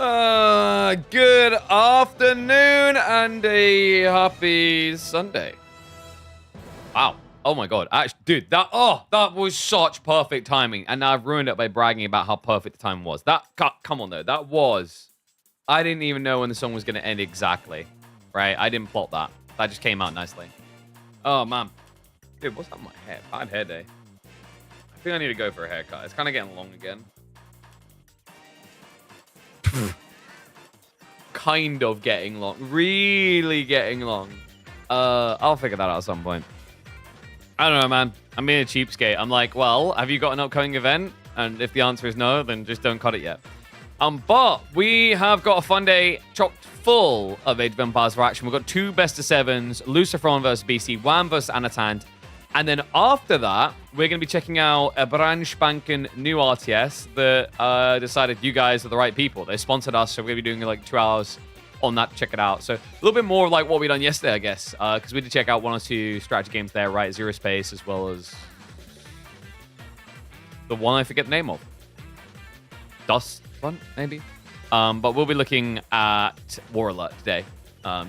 Good afternoon and a happy Sunday. Wow. Oh my god. Actually, dude, that was such perfect timing. And now I've ruined it by bragging about how perfect the time was. Come on though. I didn't even know when the song was going to end exactly. Right? I didn't plot that. That just came out nicely. Oh man. Dude, what's up with my hair? Bad hair day. I think I need to go for a haircut. It's kind of getting long again. Kind of getting long. Really getting long. I'll figure that out at some point. I don't know, man. I'm being a cheapskate. I'm like, well, have you got an upcoming event? And if the answer is no, then just don't cut it yet. But we have got a fun day chocked full of Age of Empires for action. We've got 2 best of 7s, Lucifron versus BC, Wham versus Anatan. And then after that, we're going to be checking out a brand spanking new RTS that decided you guys are the right people. They sponsored us, so we're going to be doing like 2 hours on that to check it out. So a little bit more like what we done yesterday, I guess, because we did check out 1 or 2 strategy games there, right? Zero Space, as well as the one I forget the name of. Dust Front, maybe? But we'll be looking at War Alert today.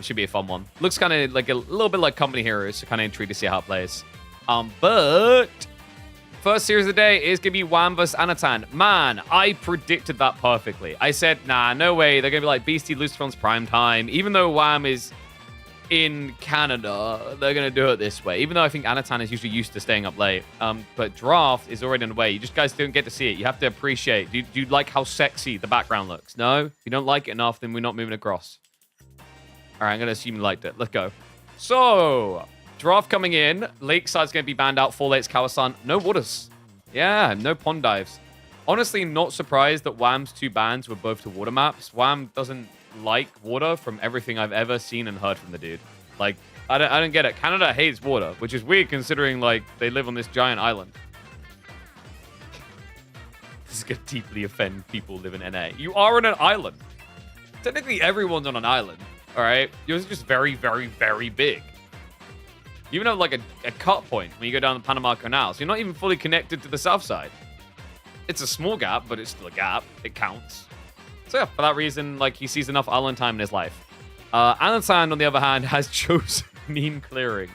Should be a fun one. Looks kind of like a little bit like Company Heroes, so kind of intrigued to see how it plays. But first series of the day is going to be Wham vs. Anatan. Man, I predicted that perfectly. I said, nah, no way. They're going to be like Beastie Lucifron's prime time. Even though Wham is in Canada, they're going to do it this way. Even though I think Anatan is usually used to staying up late. But draft is already underway. You just guys don't get to see it. You have to appreciate. Do you like how sexy the background looks? No? If you don't like it enough, then we're not moving across. All right, I'm going to assume you liked it. Let's go. So, draft coming in. Lakeside's going to be banned out. 4 lates, Kawasan. No waters. Yeah, no pond dives. Honestly, not surprised that Wham's 2 bans were both to water maps. Wham doesn't like water from everything I've ever seen and heard from the dude. Like, I don't get it. Canada hates water, which is weird considering, like, they live on this giant island. This is going to deeply offend people who live in NA. You are on an island. Technically, everyone's on an island, all right? Yours is just very, very, very big. You even have like a cut point when you go down the Panama Canal. So you're not even fully connected to the south side. It's a small gap, but it's still a gap. It counts. So yeah, for that reason, like he sees enough island time in his life. Anatan, on the other hand, has chosen meme clearing.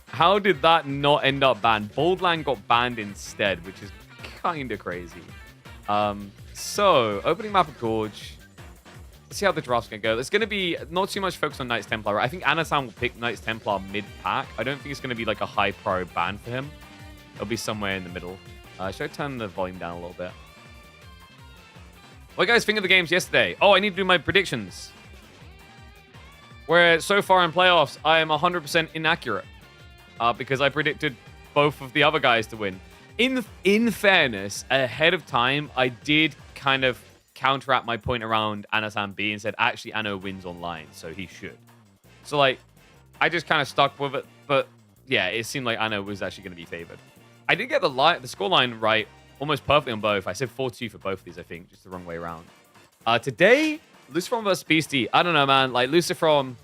How did that not end up banned? Boldland got banned instead, which is kind of crazy. So, opening map of Gorge. Let's see how the draft's going to go. It's going to be not too much focus on Knights Templar. Right? I think Anatan will pick Knights Templar mid-pack. I don't think it's going to be like a high pro ban for him. It'll be somewhere in the middle. Should I turn the volume down a little bit? What do you guys think of the games yesterday? Oh, I need to do my predictions. Where so far in playoffs, I am 100% inaccurate. Because I predicted both of the other guys to win. In fairness, ahead of time, I did kind of counteract my point around Anatan B and said, actually, Anno wins online, so he should. So, like, I just kind of stuck with it. But, yeah, it seemed like Anno was actually going to be favored. I did get the scoreline right almost perfectly on both. I said 4-2 for both of these, I think, just the wrong way around. Today, Lucifron versus Beastie. I don't know, man. Like, Lucifron,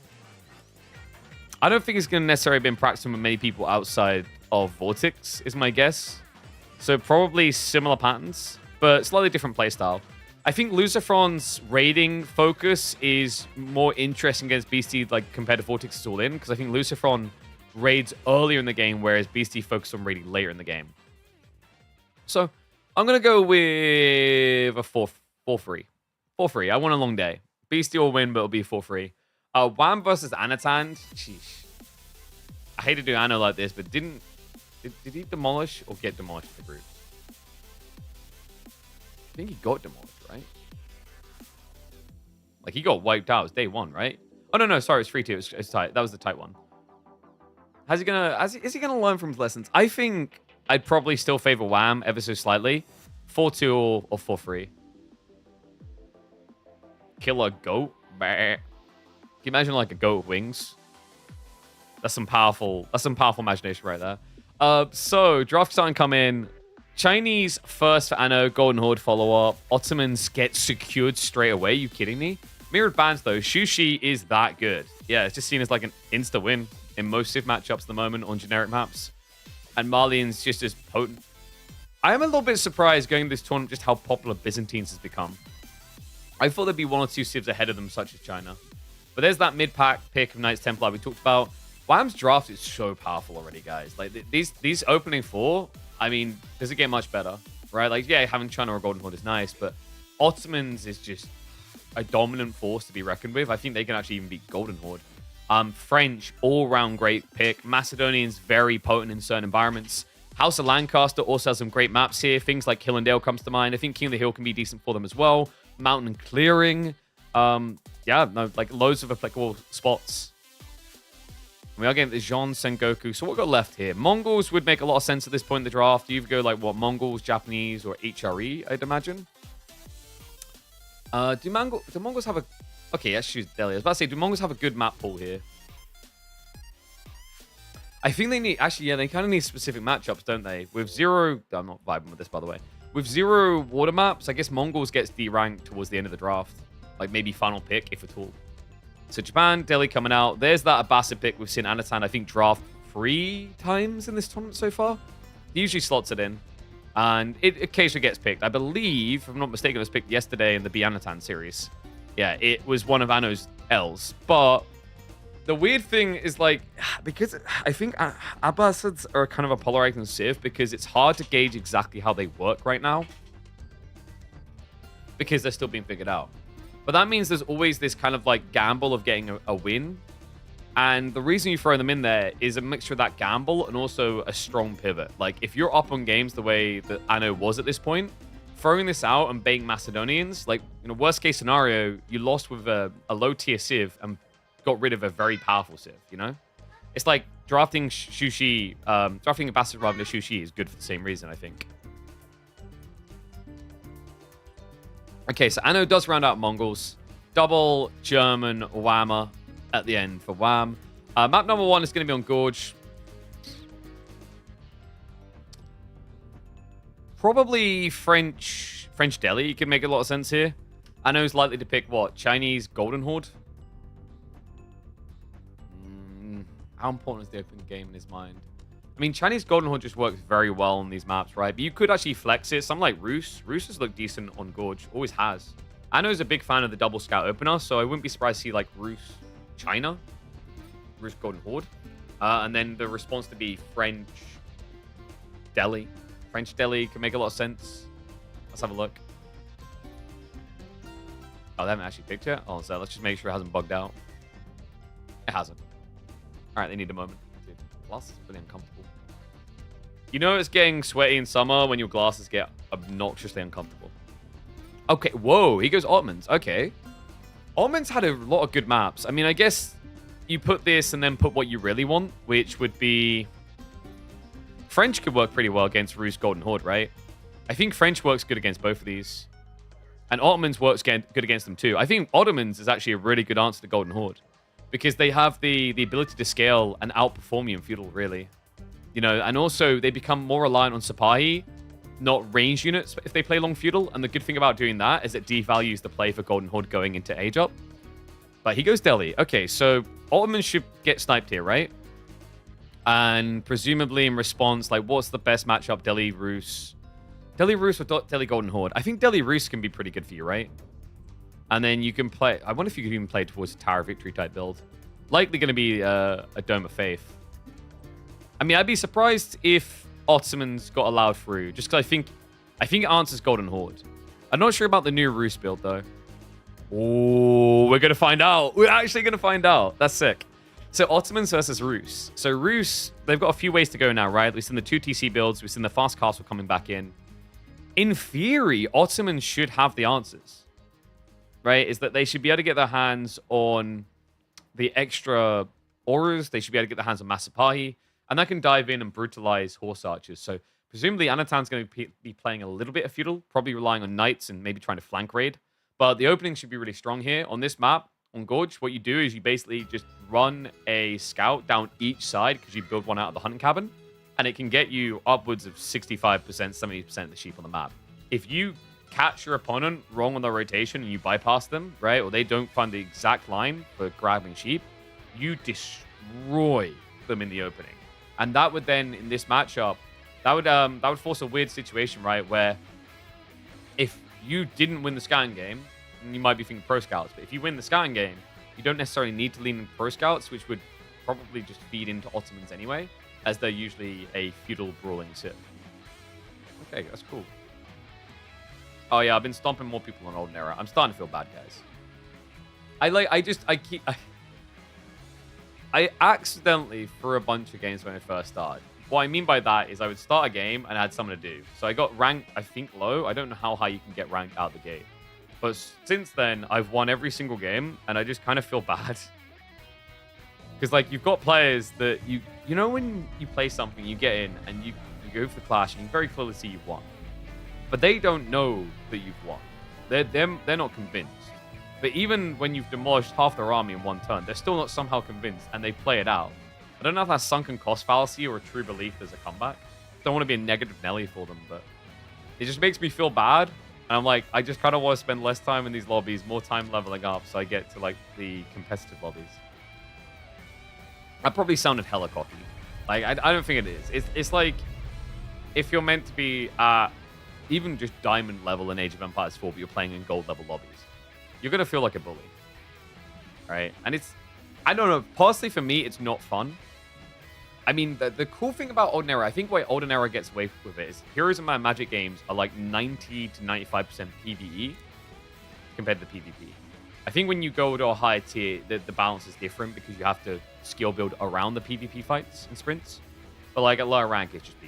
I don't think it's going to necessarily been practiced with many people outside of Vortex, is my guess. So, probably similar patterns, but slightly different playstyle. I think Lucifron's raiding focus is more interesting against Beastie, like, compared to Vortex's all in, because I think Lucifron raids earlier in the game, whereas Beastie focused on raiding later in the game. So, I'm going to go with a 4-3. 4-3. I want a long day. Beastie will win, but it'll be 4-3. Wham versus Anatan. Sheesh. I hate to do Anno like this, but did he demolish or get demolished in the group? I think he got demolished, right? Like, he got wiped out. It was day 1, right? Oh, no, sorry. It's 3-2. It's tight. That was the tight one. Is he gonna learn from his lessons? I think I'd probably still favor Wham ever so slightly. 4-2 or 4-3. Kill a goat? Bah. Can you imagine like a goat with wings? That's some powerful imagination right there. So draft starting come in. Chinese first for Anno, Golden Horde follow-up. Ottomans get secured straight away. You kidding me? Mirrored bans though. Shushi is that good. Yeah, it's just seen as like an insta win in most Civ matchups at the moment on generic maps. And Marlian's just as potent. I am a little bit surprised going to this tournament just how popular Byzantines has become. I thought there'd be 1 or 2 civs ahead of them, such as China. But there's that mid-pack pick of Knights Templar we talked about. Wham's draft is so powerful already, guys. Like, these opening 4, I mean, does it get much better, right? Like, yeah, having China or Golden Horde is nice, but Ottomans is just a dominant force to be reckoned with. I think they can actually even beat Golden Horde. French, all-round great pick. Macedonians, very potent in certain environments. House of Lancaster also has some great maps here. Things like Hill and Dale comes to mind. I think King of the Hill can be decent for them as well. Mountain and Clearing. Yeah, no, like loads of applicable spots. We are getting the Jean Sengoku. So what we got left here? Mongols would make a lot of sense at this point in the draft. You go like, what, Mongols, Japanese, or HRE, I'd imagine. Do Mongols have a... Okay, let's choose Delhi. I was about to say, do Mongols have a good map pool here? I think they need... Actually, yeah, they kind of need specific matchups, don't they? With 0... I'm not vibing with this, by the way. With 0 water maps, I guess Mongols gets D-ranked towards the end of the draft. Like, maybe final pick, if at all. So Japan, Delhi coming out. There's that Abbasid pick. We've seen Anatan, I think, draft 3 times in this tournament so far. He usually slots it in. And it occasionally gets picked. I believe, if I'm not mistaken, it was picked yesterday in the B Anatan series. Yeah, it was one of Anno's L's. But the weird thing is, like, because I think Abbasids are kind of a polarizing civ because it's hard to gauge exactly how they work right now. Because they're still being figured out. But that means there's always this kind of, like, gamble of getting a win. And the reason you throw them in there is a mixture of that gamble and also a strong pivot. Like, if you're up on games the way that Anno was at this point, throwing this out and baiting Macedonians, like, you know, worst case scenario, you lost with a low-tier civ and got rid of a very powerful civ, you know? It's like drafting Shushi, drafting a Bastard rather than a Shushi is good for the same reason, I think. Okay, so Anno does round out Mongols. Double German Whammer at the end for Wham. Map number 1 is going to be on Gorge. Probably French Delhi could make a lot of sense here. Anno's likely to pick, what, Chinese Golden Horde? How important is the open game in his mind? I mean, Chinese Golden Horde just works very well on these maps, right? But you could actually flex it. Something like Rus. Rus has looked decent on Gorge. Always has. Anno's a big fan of the double scout opener, so I wouldn't be surprised to see, like, Rus China. Rus Golden Horde. And then the response to be French Delhi. French Delhi can make a lot of sense. Let's have a look. Oh, they haven't actually picked yet? Oh, so let's just make sure it hasn't bugged out. It hasn't. All right, they need a moment. Dude, glass is really uncomfortable. You know it's getting sweaty in summer when your glasses get obnoxiously uncomfortable. Okay, whoa, he goes Ottomans. Okay. Ottomans had a lot of good maps. I mean, I guess you put this and then put what you really want, which would be... French could work pretty well against Rus Golden Horde, right? I think French works good against both of these. And Ottomans works good against them too. I think Ottomans is actually a really good answer to Golden Horde. Because they have the ability to scale and outperform you in Feudal, really. You know, and also they become more reliant on Sipahi, not range units if they play long Feudal. And the good thing about doing that is it devalues the play for Golden Horde going into Age Up. But he goes Delhi. Okay, so Ottomans should get sniped here, right? And presumably in response, like, what's the best matchup? Delhi Rus. Delhi Rus or Delhi Golden Horde? I think Delhi Rus can be pretty good for you, right? And then you can play... I wonder if you could even play towards a Tower of Victory type build. Likely going to be a Dome of Faith. I mean, I'd be surprised if Ottomans got allowed through. Just because I think it answers Golden Horde. I'm not sure about the new Rus build, though. Oh, we're going to find out. We're actually going to find out. That's sick. So Ottomans versus Rus. So Rus, they've got a few ways to go now, right? We've seen the 2 TC builds. We've seen the Fast Castle coming back in. In theory, Ottomans should have the answers. Right, is that they should be able to get their hands on the extra auras. They should be able to get their hands on Masipahi. And that can dive in and brutalize horse archers. So presumably Anatan's going to be playing a little bit of Feudal, probably relying on knights and maybe trying to flank raid. But the opening should be really strong here. On this map, on Gorge, what you do is you basically just run a scout down each side because you build one out of the hunting cabin. And it can get you upwards of 65%, 70% of the sheep on the map. If you catch your opponent wrong on their rotation and you bypass them, right, or they don't find the exact line for grabbing sheep, you destroy them in the opening. And that would then, in this matchup, that would force a weird situation, right, where if you didn't win the scouting game, you might be thinking Pro Scouts, but if you win the scouting game, you don't necessarily need to lean in Pro Scouts, which would probably just feed into Ottomans anyway, as they're usually a feudal brawling Civ. Okay, that's cool. Oh yeah, I've been stomping more people on Olden Era. I'm starting to feel bad, guys. I accidentally threw a bunch of games when I first started. What I mean by that is I would start a game and I had something to do. So I got ranked, I think, low. I don't know how high you can get ranked out the gate. But since then, I've won every single game, and I just kind of feel bad. Because, like, you've got players that you know when you play something, you get in, and you go for the clash, and you very clearly see you've won. But they don't know that you've won. They're not convinced. But even when you've demolished half their army in one turn, they're still not somehow convinced, and they play it out. I don't know if that's sunken cost fallacy or a true belief there's a comeback. Don't want to be a negative Nelly for them, but it just makes me feel bad. And I'm like, I just kind of want to spend less time in these lobbies, more time leveling up, so I get to, like, the competitive lobbies. That probably sounded hella cocky. Like, I don't think it is. It's like, if you're meant to be at even just diamond level in Age of Empires 4, but you're playing in gold level lobbies, you're going to feel like a bully. Right? And it's, I don't know, personally for me, it's not fun. I mean, the cool thing about Olden Era, I think why Olden Era gets away with it is Heroes of Might and Magic games are like 90 to 95% PvE compared to the PvP. I think when you go to a higher tier, the balance is different because you have to skill build around the PvP fights and sprints. But like at lower rank, it's just PvE.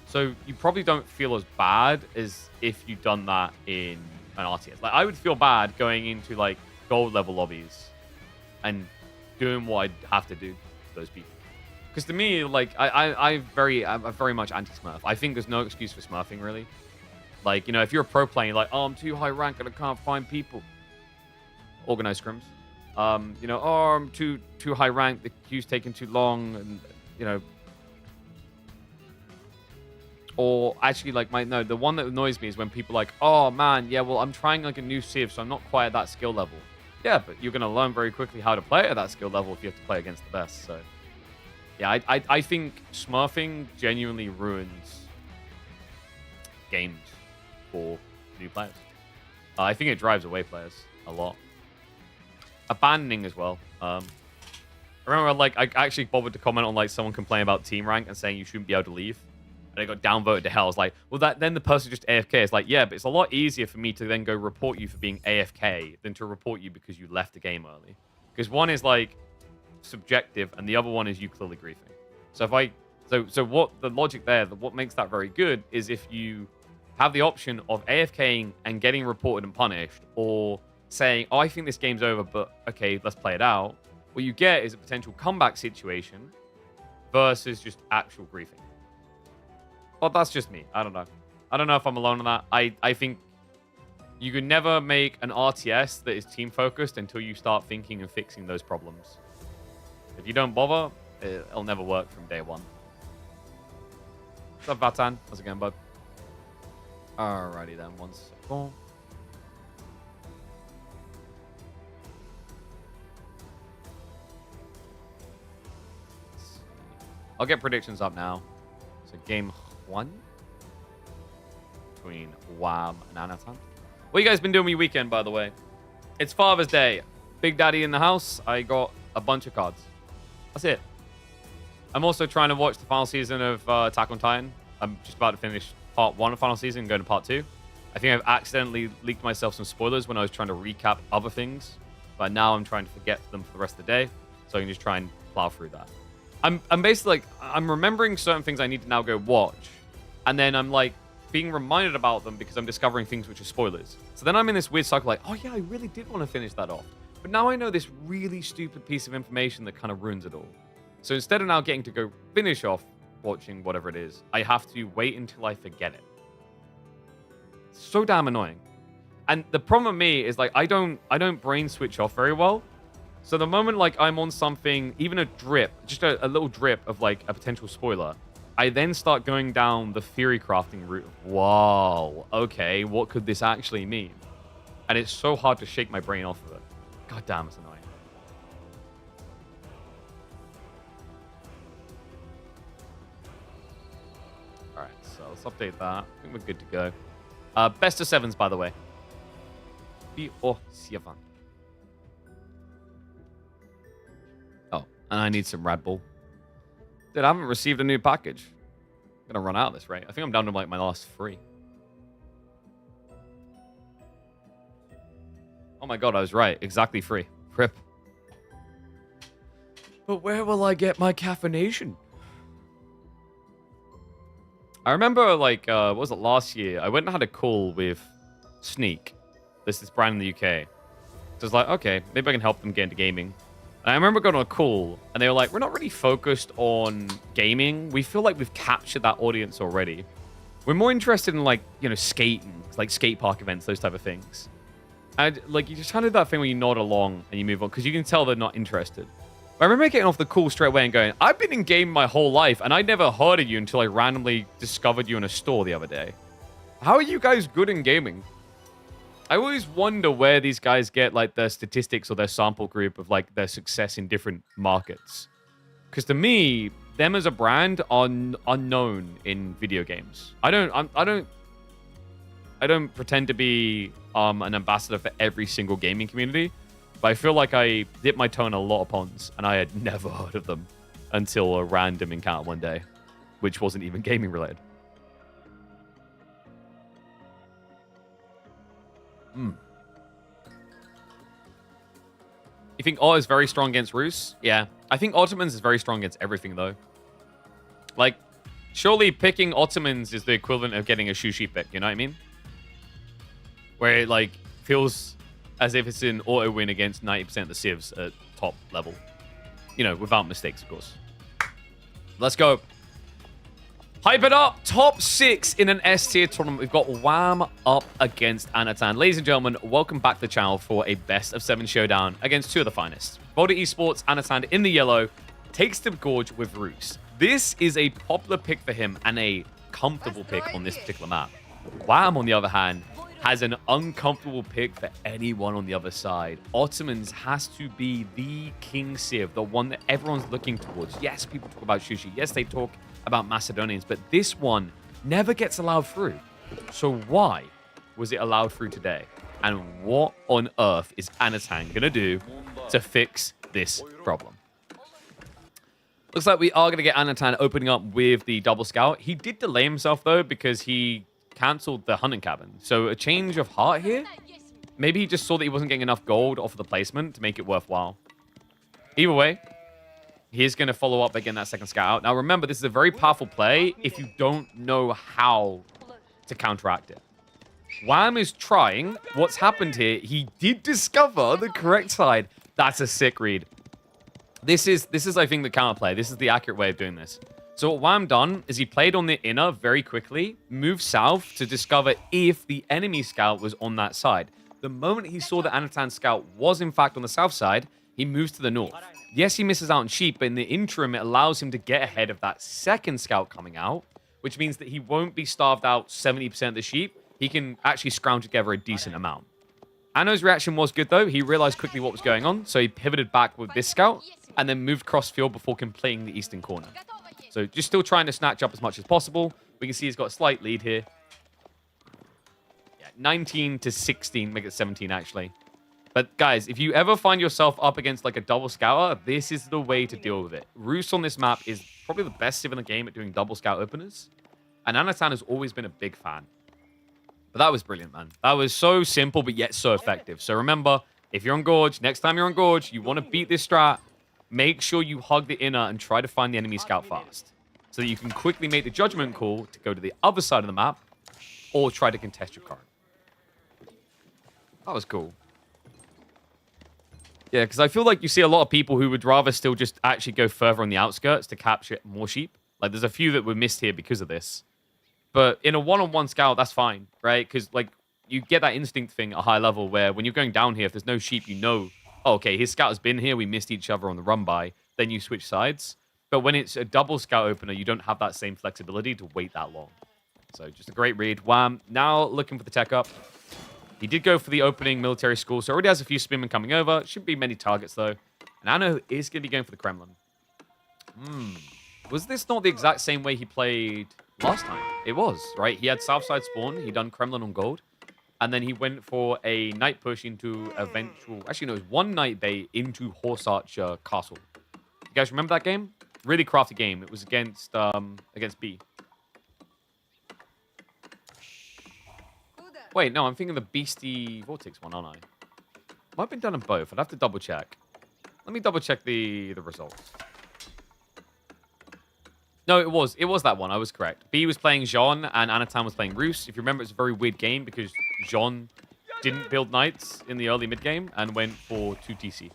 So you probably don't feel as bad as if you've done that in an RTS. Like I would feel bad going into like gold level lobbies and doing what I'd have to do to those people. Because to me, like, I'm very much anti-Smurf. I think there's no excuse for Smurfing, really. Like, you know, if you're a pro player, like, oh, I'm too high rank and I can't find people. Organized scrims. You know, oh, I'm too high rank, the queue's taking too long, and, you know. Or actually, like, the one that annoys me is when people are like, oh, man, yeah, well, I'm trying, like, a new Civ, so I'm not quite at that skill level. Yeah, but you're going to learn very quickly how to play at that skill level if you have to play against the best, so... Yeah, I think Smurfing genuinely ruins games for new players. I think it drives away players a lot. Abandoning as well. I remember, like, I actually bothered to comment on, like, someone complaining about team rank and saying you shouldn't be able to leave. And I got downvoted to hell. I was like, well, then the person just AFK. It's like, yeah, but it's a lot easier for me to then go report you for being AFK than to report you because you left the game early. Because one is, like, subjective, and the other one is you clearly griefing. So if I, so what the logic there, what makes that very good is if you have the option of AFKing and getting reported and punished, or saying, oh, I think this game's over, but okay, let's play it out. What you get is a potential comeback situation versus just actual griefing. But that's just me. I don't know. I don't know if I'm alone on that. I think you can never make an RTS that is team focused until you start thinking and fixing those problems. If you don't bother, it'll never work from day one. What's up, Vatan? How's it going, bud? Alrighty then, 1 second. I'll get predictions up now. So game 1 between Wham and Anatan. What you guys been doing with your weekend, by the way? It's Father's Day. Big Daddy in the house. I got a bunch of cards. That's it. I'm also trying to watch the final season of Attack on Titan. I'm just about to finish part 1 of final season and go to part 2. I think I've accidentally leaked myself some spoilers when I was trying to recap other things. But now I'm trying to forget them for the rest of the day. So I can just try and plow through that. I'm basically like, I'm remembering certain things I need to now go watch. And then I'm like being reminded about them because I'm discovering things which are spoilers. So then I'm in this weird cycle like, oh yeah, I really did want to finish that off. But now I know this really stupid piece of information that kind of ruins it all. So instead of now getting to go finish off watching whatever it is, I have to wait until I forget it. It's so damn annoying. And the problem with me is like I don't brain switch off very well. So the moment like I'm on something, even a drip, just a little drip of like a potential spoiler, I then start going down the theory crafting route of, wow, okay, what could this actually mean? And it's so hard to shake my brain off of it. God damn, it's annoying. Alright, so let's update that. I think we're good to go. Best of 7s, by the way. Oh, and I need some Red Bull. Dude, I haven't received a new package. I'm gonna run out of this, right? I think I'm down to like my last 3. Oh my god, I was right. Exactly 3. Rip. But where will I get my caffeination? I remember, like, what was it, last year? I went and had a call with Sneak. This brand in the UK. So I was like, okay, maybe I can help them get into gaming. And I remember going on a call, and they were like, we're not really focused on gaming. We feel like we've captured that audience already. We're more interested in, like, you know, skating, like skate park events, those type of things. And, like, you just kind of do that thing where you nod along and you move on, because you can tell they're not interested. I remember getting off the call straight away and going, I've been in game my whole life, and I never heard of you until I randomly discovered you in a store the other day. How are you guys good in gaming? I always wonder where these guys get, like, their statistics or their sample group of, like, their success in different markets. Because to me, them as a brand are unknown in video games. I don't pretend to be an ambassador for every single gaming community. But I feel like I dipped my toe in a lot of ponds, and I had never heard of them until a random encounter one day, which wasn't even gaming related. You think Ott is very strong against Rus? Yeah. I think Ottomans is very strong against everything, though. Like, surely picking Ottomans is the equivalent of getting a Shushi pick, you know what I mean? Where it, like, feels as if it's an auto win against 90% of the civs at top level. You know, without mistakes, of course. Let's go. Hype it up. Top 6 in an S tier tournament. We've got Wham up against Anatan. Ladies and gentlemen, welcome back to the channel for a best of 7 showdown against 2 of the finest. Boulder Esports, Anatan in the yellow, takes the Gorge with Rus. This is a popular pick for him and a comfortable pick on this particular map. Wham, on the other hand, has an uncomfortable pick for anyone on the other side. Ottomans has to be the king civ, the one that everyone's looking towards. Yes, people talk about Shushi. Yes, they talk about Macedonians, but this one never gets allowed through. So why was it allowed through today? And what on earth is Anatan going to do to fix this problem? Looks like we are going to get Anatan opening up with the double scout. He did delay himself, though, because he cancelled the hunting cabin. So a change of heart here. Maybe he just saw that he wasn't getting enough gold off of the placement to make it worthwhile. Either way, he's going to follow up by getting that second scout out. Now, remember, this is a very powerful play if you don't know how to counteract it. Wham is trying. What's happened here? He did discover the correct side. That's a sick read. This is I think, the counterplay. This is the accurate way of doing this. So what Wham done is he played on the inner very quickly, moved south to discover if the enemy scout was on that side. The moment he saw that Anatan's scout was in fact on the south side, he moves to the north. Yes, he misses out on sheep, but in the interim, it allows him to get ahead of that second scout coming out, which means that he won't be starved out 70% of the sheep. He can actually scrounge together a decent amount. Anno's reaction was good, though. He realized quickly what was going on, so he pivoted back with this scout and then moved cross field before completing the eastern corner. So just still trying to snatch up as much as possible. We can see he's got a slight lead here. Yeah, 19 to 16, make it 17 actually. But guys, if you ever find yourself up against like a double scouter, this is the way to deal with it. Rus on this map is probably the best civ in the game at doing double scout openers. And Anatan has always been a big fan. But that was brilliant, man. That was so simple, but yet so effective. So remember, if you're on Gorge, next time you're on Gorge, you want to beat this strat, make sure you hug the inner and try to find the enemy scout fast. So that you can quickly make the judgment call to go to the other side of the map or try to contest your current. That was cool. Yeah, because I feel like you see a lot of people who would rather still just actually go further on the outskirts to capture more sheep. Like, there's a few that were missed here because of this. But in a one-on-one scout, that's fine, right? Because, like, you get that instinct thing at a high level where when you're going down here, if there's no sheep, you know, oh, okay, his scout has been here, we missed each other on the run by, then you switch sides. But when it's a double scout opener, you don't have that same flexibility to wait that long. So just a great read. Wham, now looking for the tech up. He did go for the opening military school, so already has a few spearmen coming over. Shouldn't be many targets, though. And Anno is going to be going for the Kremlin. Was this not the exact same way he played last time? It was, right? He had Southside spawn. He done Kremlin on gold. And then he went for a night push into eventual... Actually, no, it was one night bay into Horse Archer Castle. You guys remember that game? Really crafty game. It was against B. Wait, no, I'm thinking the Beastie Vortex one, aren't I? Might have been done in both. I'd have to double check. Let me double check the results. No, it was that one. I was correct. B was playing Jean and Anatan was playing Roos. If you remember, it's a very weird game because Jean didn't build knights in the early mid game and went for 2 TC.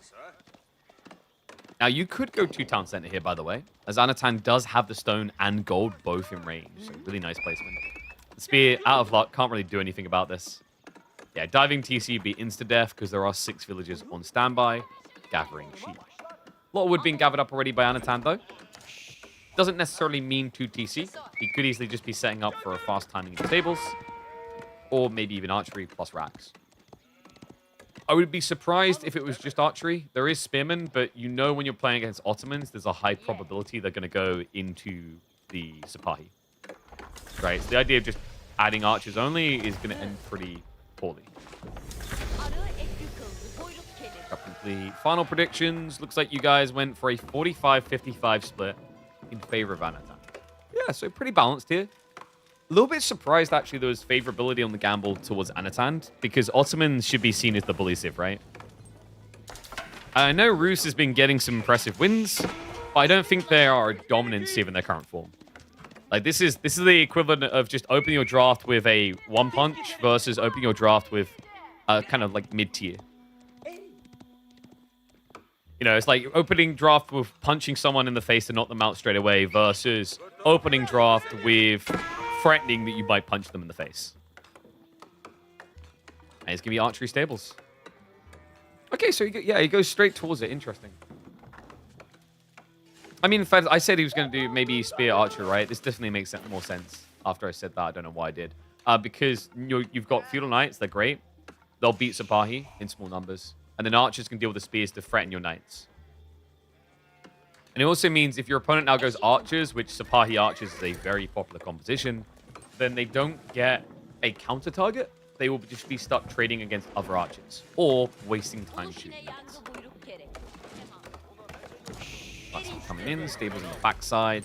Now, you could go 2 town center here, by the way, as Anatan does have the stone and gold both in range. So really nice placement. The spear, out of luck, can't really do anything about this. Yeah, diving TC would be insta-death because there are 6 villagers on standby, gathering sheep. A lot of wood being gathered up already by Anatan, though. Doesn't necessarily mean 2 TC. He could easily just be setting up for a fast timing in the tables, or maybe even archery plus racks. I would be surprised if it was just archery. There is spearmen, but you know when you're playing against Ottomans, there's a high probability they're going to go into the Sipahi. Right, so the idea of just adding archers only is going to end pretty poorly. Complete final predictions. Looks like you guys went for a 45-55 split in favor of Anatan. Yeah, so pretty balanced here. A little bit surprised, actually, there was favorability on the gamble towards Anatan, because Ottomans should be seen as the bully civ, right? I know Roos has been getting some impressive wins, but I don't think they are a dominant civ in their current form. Like, this is the equivalent of just opening your draft with a one punch versus opening your draft with kind of like mid-tier. You know, it's like opening draft with punching someone in the face to knock them out straight away versus opening draft with threatening that you might punch them in the face. And it's going to be archery stables. Okay, so he goes straight towards it. Interesting. I mean, in fact, I said he was going to do maybe spear archer, right? This definitely makes more sense after I said that. I don't know why I did. Because you've got feudal knights. They're great. They'll beat Sipahi in small numbers. And then archers can deal with the spears to threaten your knights. And it also means if your opponent now goes archers, which Sipahi archers is a very popular composition, then they don't get a counter target. They will just be stuck trading against other archers or wasting time shooting knights. That's coming in. Stables on the backside.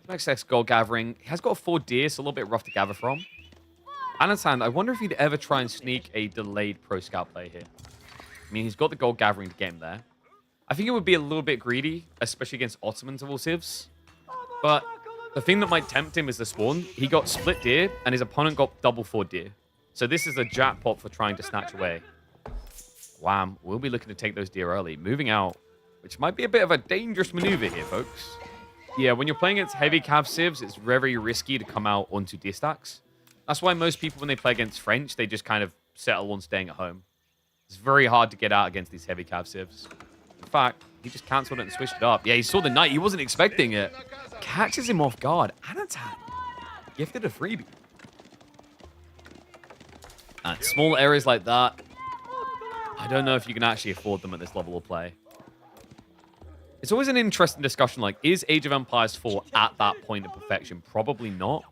Next X gold gathering. He has got a 4 deer, so a little bit rough to gather from. Anatan, I wonder if he'd ever try and sneak a delayed pro scout play here. I mean, he's got the gold gathering to get him there. I think it would be a little bit greedy, especially against Ottomans of all civs. But the thing that might tempt him is the spawn. He got split deer, and his opponent got double 4 deer. So this is a jackpot for trying to snatch away. Wham. We'll be looking to take those deer early. Moving out, which might be a bit of a dangerous maneuver here, folks. Yeah, when you're playing against heavy cav civs, it's very risky to come out onto deer stacks. That's why most people, when they play against French, they just kind of settle on staying at home. It's very hard to get out against these heavy cav civs. In fact, he just cancelled it and switched it up. Yeah, he saw the knight. He wasn't expecting it. Catches him off guard. Anatan. Gifted a freebie. And small areas like that, I don't know if you can actually afford them at this level of play. It's always an interesting discussion, like, is Age of Empires 4 at that point of perfection? Probably not.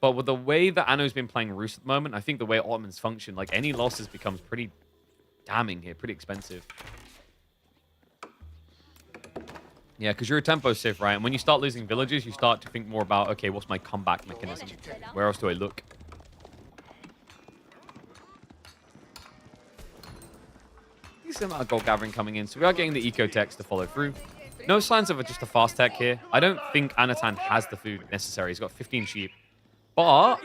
But with the way that Anno's been playing Roos at the moment, I think the way Ottomans function, like, any losses becomes pretty damning here, pretty expensive. Yeah, because you're a tempo civ, right? And when you start losing villages, you start to think more about, okay, what's my comeback mechanism? Where else do I look? Decent amount of gold gathering coming in, so we are getting the eco techs to follow through. No signs of just a fast tech here. I don't think Anatan has the food necessary. He's got 15 sheep. But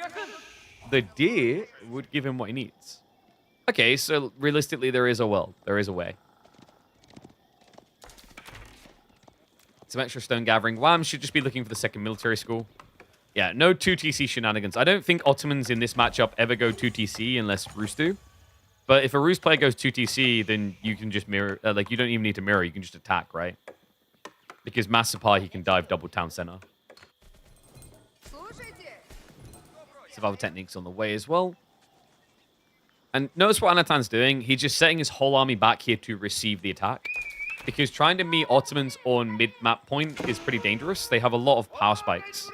the deer would give him what he needs. Okay, so realistically, there is a world. There is a way. Some extra stone gathering. Wham should just be looking for the second military school. Yeah, no 2 TC shenanigans. I don't think Ottomans in this matchup ever go 2 TC unless Roos do. But if a Roos player goes 2 TC, then you can just mirror. Like, you don't even need to mirror. You can just attack, right? Because Mass Supply, he can dive double town center. Survival techniques on the way as well. And notice what Anatan's doing. He's just setting his whole army back here to receive the attack. Because trying to meet Ottomans on mid-map point is pretty dangerous. They have a lot of power spikes.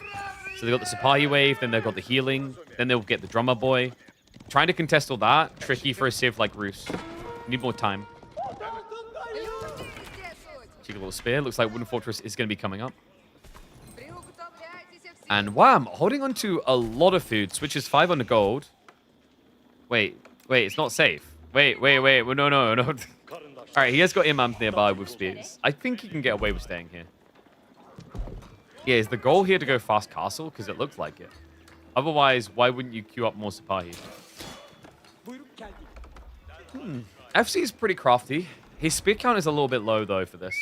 So they've got the Sipahi wave, then they've got the healing, then they'll get the drummer boy. Trying to contest all that, tricky for a civ like Roos. Need more time. Cheeky little spear. Looks like Wooden Fortress is going to be coming up. And Wham, holding on to a lot of food. Switches 5 on the gold. Wait, it's not safe. Wait. Well, no. All right, he has got imams nearby with spears. I think he can get away with staying here. Yeah, is the goal here to go fast castle? Because it looks like it. Otherwise, why wouldn't you queue up more Sipahi? FC is pretty crafty. His spear count is a little bit low, though, for this.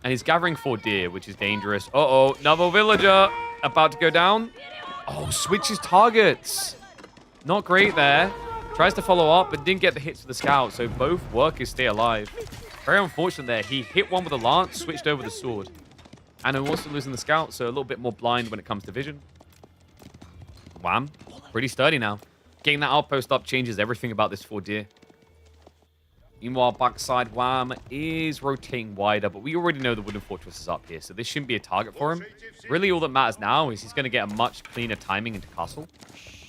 And he's gathering 4 deer, which is dangerous. Uh-oh, another villager about to go down. Oh, switches targets. Not great there. Tries to follow up, but didn't get the hits for the scout, so both workers stay alive. Very unfortunate there. He hit one with a lance, switched over the sword. And also losing the scout, so a little bit more blind when it comes to vision. Wham. Pretty sturdy now. Getting that outpost up changes everything about this 4 deer. Meanwhile, backside Wham is rotating wider, but we already know the Wooden Fortress is up here, so this shouldn't be a target for him. Really, all that matters now is he's going to get a much cleaner timing into castle.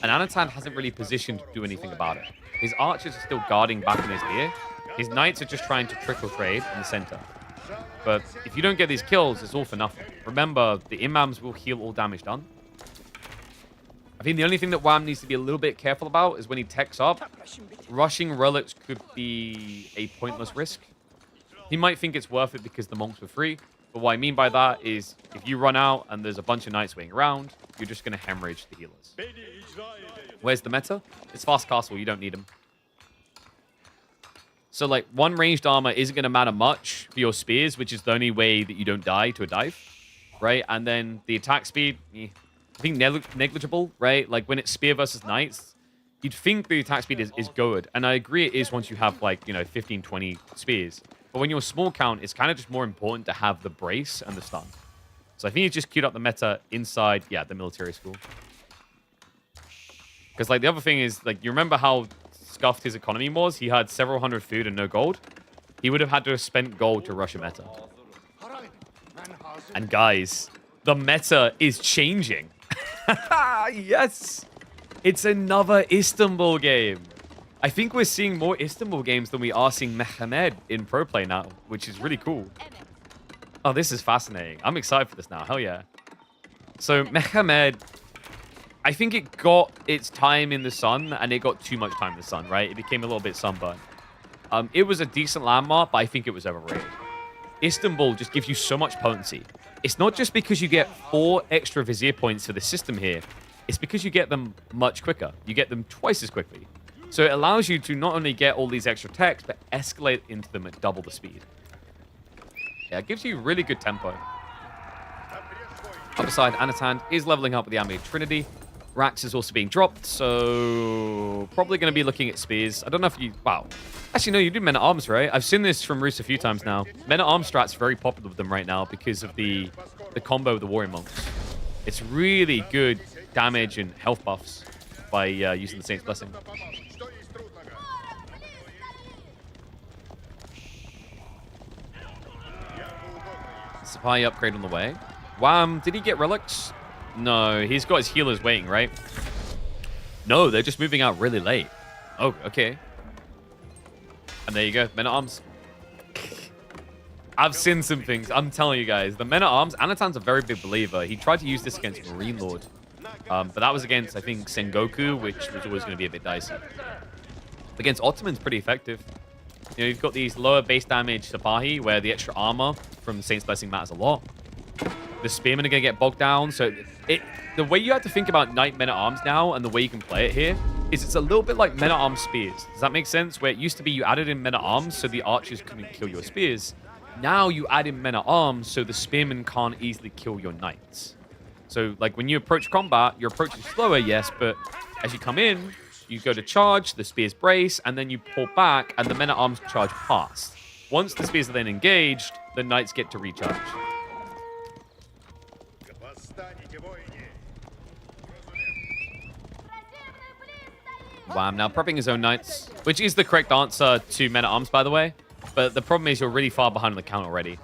And Anatan hasn't really positioned to do anything about it. His archers are still guarding back in his rear. His knights are just trying to trickle trade in the center. But if you don't get these kills, it's all for nothing. Remember, the imams will heal all damage done. I think the only thing that Wham needs to be a little bit careful about is when he techs up, rushing relics could be a pointless risk. He might think it's worth it because the monks were free. But what I mean by that is if you run out and there's a bunch of knights waiting around, you're just going to hemorrhage the healers. Where's the meta? It's fast castle. You don't need them. So, like, 1 ranged armor isn't going to matter much for your spears, which is the only way that you don't die to a dive, right? And then the attack speed, I think negligible, right? Like, when it's spear versus knights, you'd think the attack speed is good. And I agree it is once you have, like, 15, 20 spears. But when you're small count, it's kind of just more important to have the brace and the stun. So I think he's just queued up the meta inside, the military school. Because, like, the other thing is, like, you remember how scuffed his economy was? He had several hundred food and no gold. He would have had to have spent gold to rush a meta. And guys, the meta is changing. Yes! It's another Istanbul game. I think we're seeing more Istanbul games than we are seeing Mehmed in pro play now, which is really cool. Oh, this is fascinating. I'm excited for this now. Hell yeah. So, Mehmed, I think it got its time in the sun, and it got too much time in the sun, right? It became a little bit sunburned. It was a decent landmark, but I think it was overrated. Istanbul just gives you so much potency. It's not just because you get 4 extra Vizier points for the system here. It's because you get them much quicker. You get them twice as quickly. So it allows you to not only get all these extra techs, but escalate into them at double the speed. Yeah, it gives you really good tempo. Other side, Anatan is leveling up with the Amid Trinity. Rax is also being dropped, so probably going to be looking at spears. I don't know if you... Wow. Actually, no, you do Men-at-Arms, right? I've seen this from Roos a few times now. Men-at-Arms strat's very popular with them right now because of the combo with the Warrior Monks. It's really good damage and health buffs by using the Saint's Blessing. Supply upgrade on the way. Wham, did he get relics? No, he's got his healers waiting, right? No, they're just moving out really late. Oh, okay. And there you go, Men-at-Arms. I've seen some things. I'm telling you guys, the Men-at-Arms, Anatan's a very big believer. He tried to use this against Marine Lord. But that was against, I think, Sengoku, which was always going to be a bit dicey. Against Ottoman's pretty effective. You know, you've got these lower base damage Sipahi, where the extra armor from Saint's Blessing matters a lot. The Spearmen are going to get bogged down, so the way you have to think about Knight Men-at-Arms now, and the way you can play it here, is it's a little bit like Men-at-Arms Spears. Does that make sense? Where it used to be you added in Men-at-Arms, so the archers couldn't kill your spears. Now you add in Men-at-Arms, so the Spearmen can't easily kill your Knights. So, like, when you approach combat, your approach is slower, yes, but as you come in, you go to charge, the spears brace, and then you pull back, and the Men-at-Arms charge past. Once the spears are then engaged, the Knights get to recharge. Wham, now prepping his own Knights, which is the correct answer to Men-at-Arms, by the way. But the problem is you're really far behind on the count already.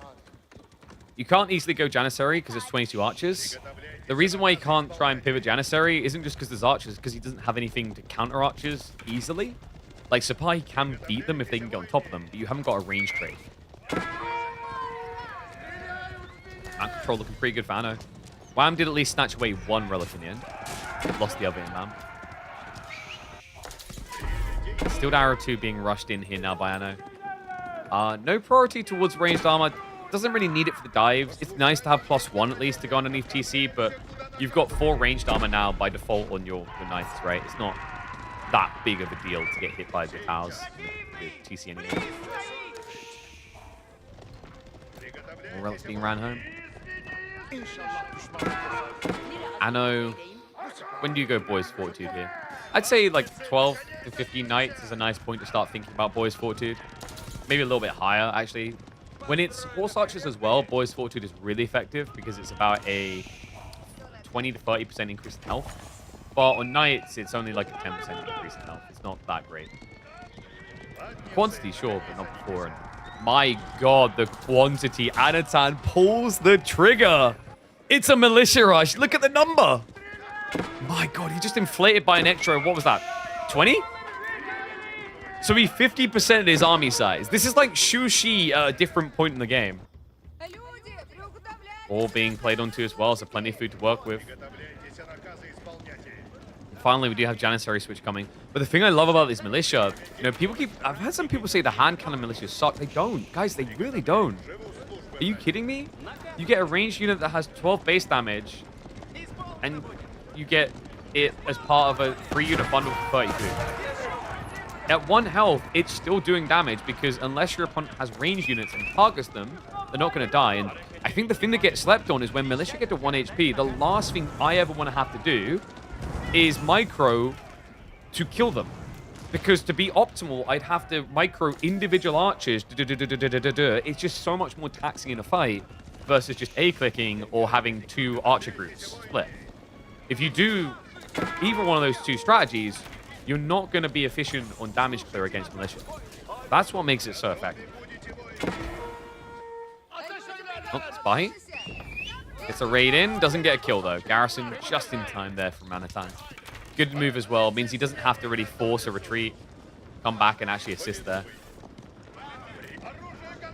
You can't easily go Janissary because there's 22 archers. The reason why you can't try and pivot Janissary isn't just because there's archers, because he doesn't have anything to counter archers easily. Like, Sapai can beat them if they can get on top of them, but you haven't got a range trade. Man control looking pretty good for Anno. Wham did at least snatch away one relic in the end. Lost the other in man. Steeled Arrow 2 being rushed in here now by Anno. No priority towards ranged armor. Doesn't really need it for the dives. It's nice to have +1 at least to go underneath TC, but you've got 4 ranged armor now by default on your knights, right? It's not that big of a deal to get hit by the towers. The TC anyway. More relics being ran home. Anno, when do you go Boys Fortitude here? I'd say like 12 to 15 knights is a nice point to start thinking about Boys Fortitude. Maybe a little bit higher, actually. When it's horse archers as well, Boys Fortitude is really effective because it's about a 20 to 30% increase in health. But on knights, it's only like a 10% increase in health. It's not that great. Quantity, sure, but not before. And my god, the quantity. Anatan pulls the trigger. It's a militia rush. Look at the number. My god, he just inflated by an extra, what was that, 20? So he 50%ed his army size. This is like Shu Shi at a different point in the game. All being played onto as well, so plenty of food to work with. And finally, we do have Janissary switch coming. But the thing I love about this militia, you know, I've heard some people say the hand cannon militia suck. They don't. Guys, they really don't. Are you kidding me? You get a ranged unit that has 12 base damage, and you get it as part of a 3-unit bundle for 32. At 1 health, it's still doing damage because unless your opponent has ranged units and targets them, they're not going to die. And I think the thing that gets slept on is when militia get to 1 HP, the last thing I ever want to have to do is micro to kill them. Because to be optimal, I'd have to micro individual archers. It's just so much more taxing in a fight versus just A-clicking or having 2 archer groups split. If you do either one of those 2 strategies, you're not going to be efficient on damage clear against militia. That's what makes it so effective. Oh, Spy. Gets a raid in. Doesn't get a kill, though. Garrison just in time there from Anatan. Good move as well. Means he doesn't have to really force a retreat. Come back and actually assist there.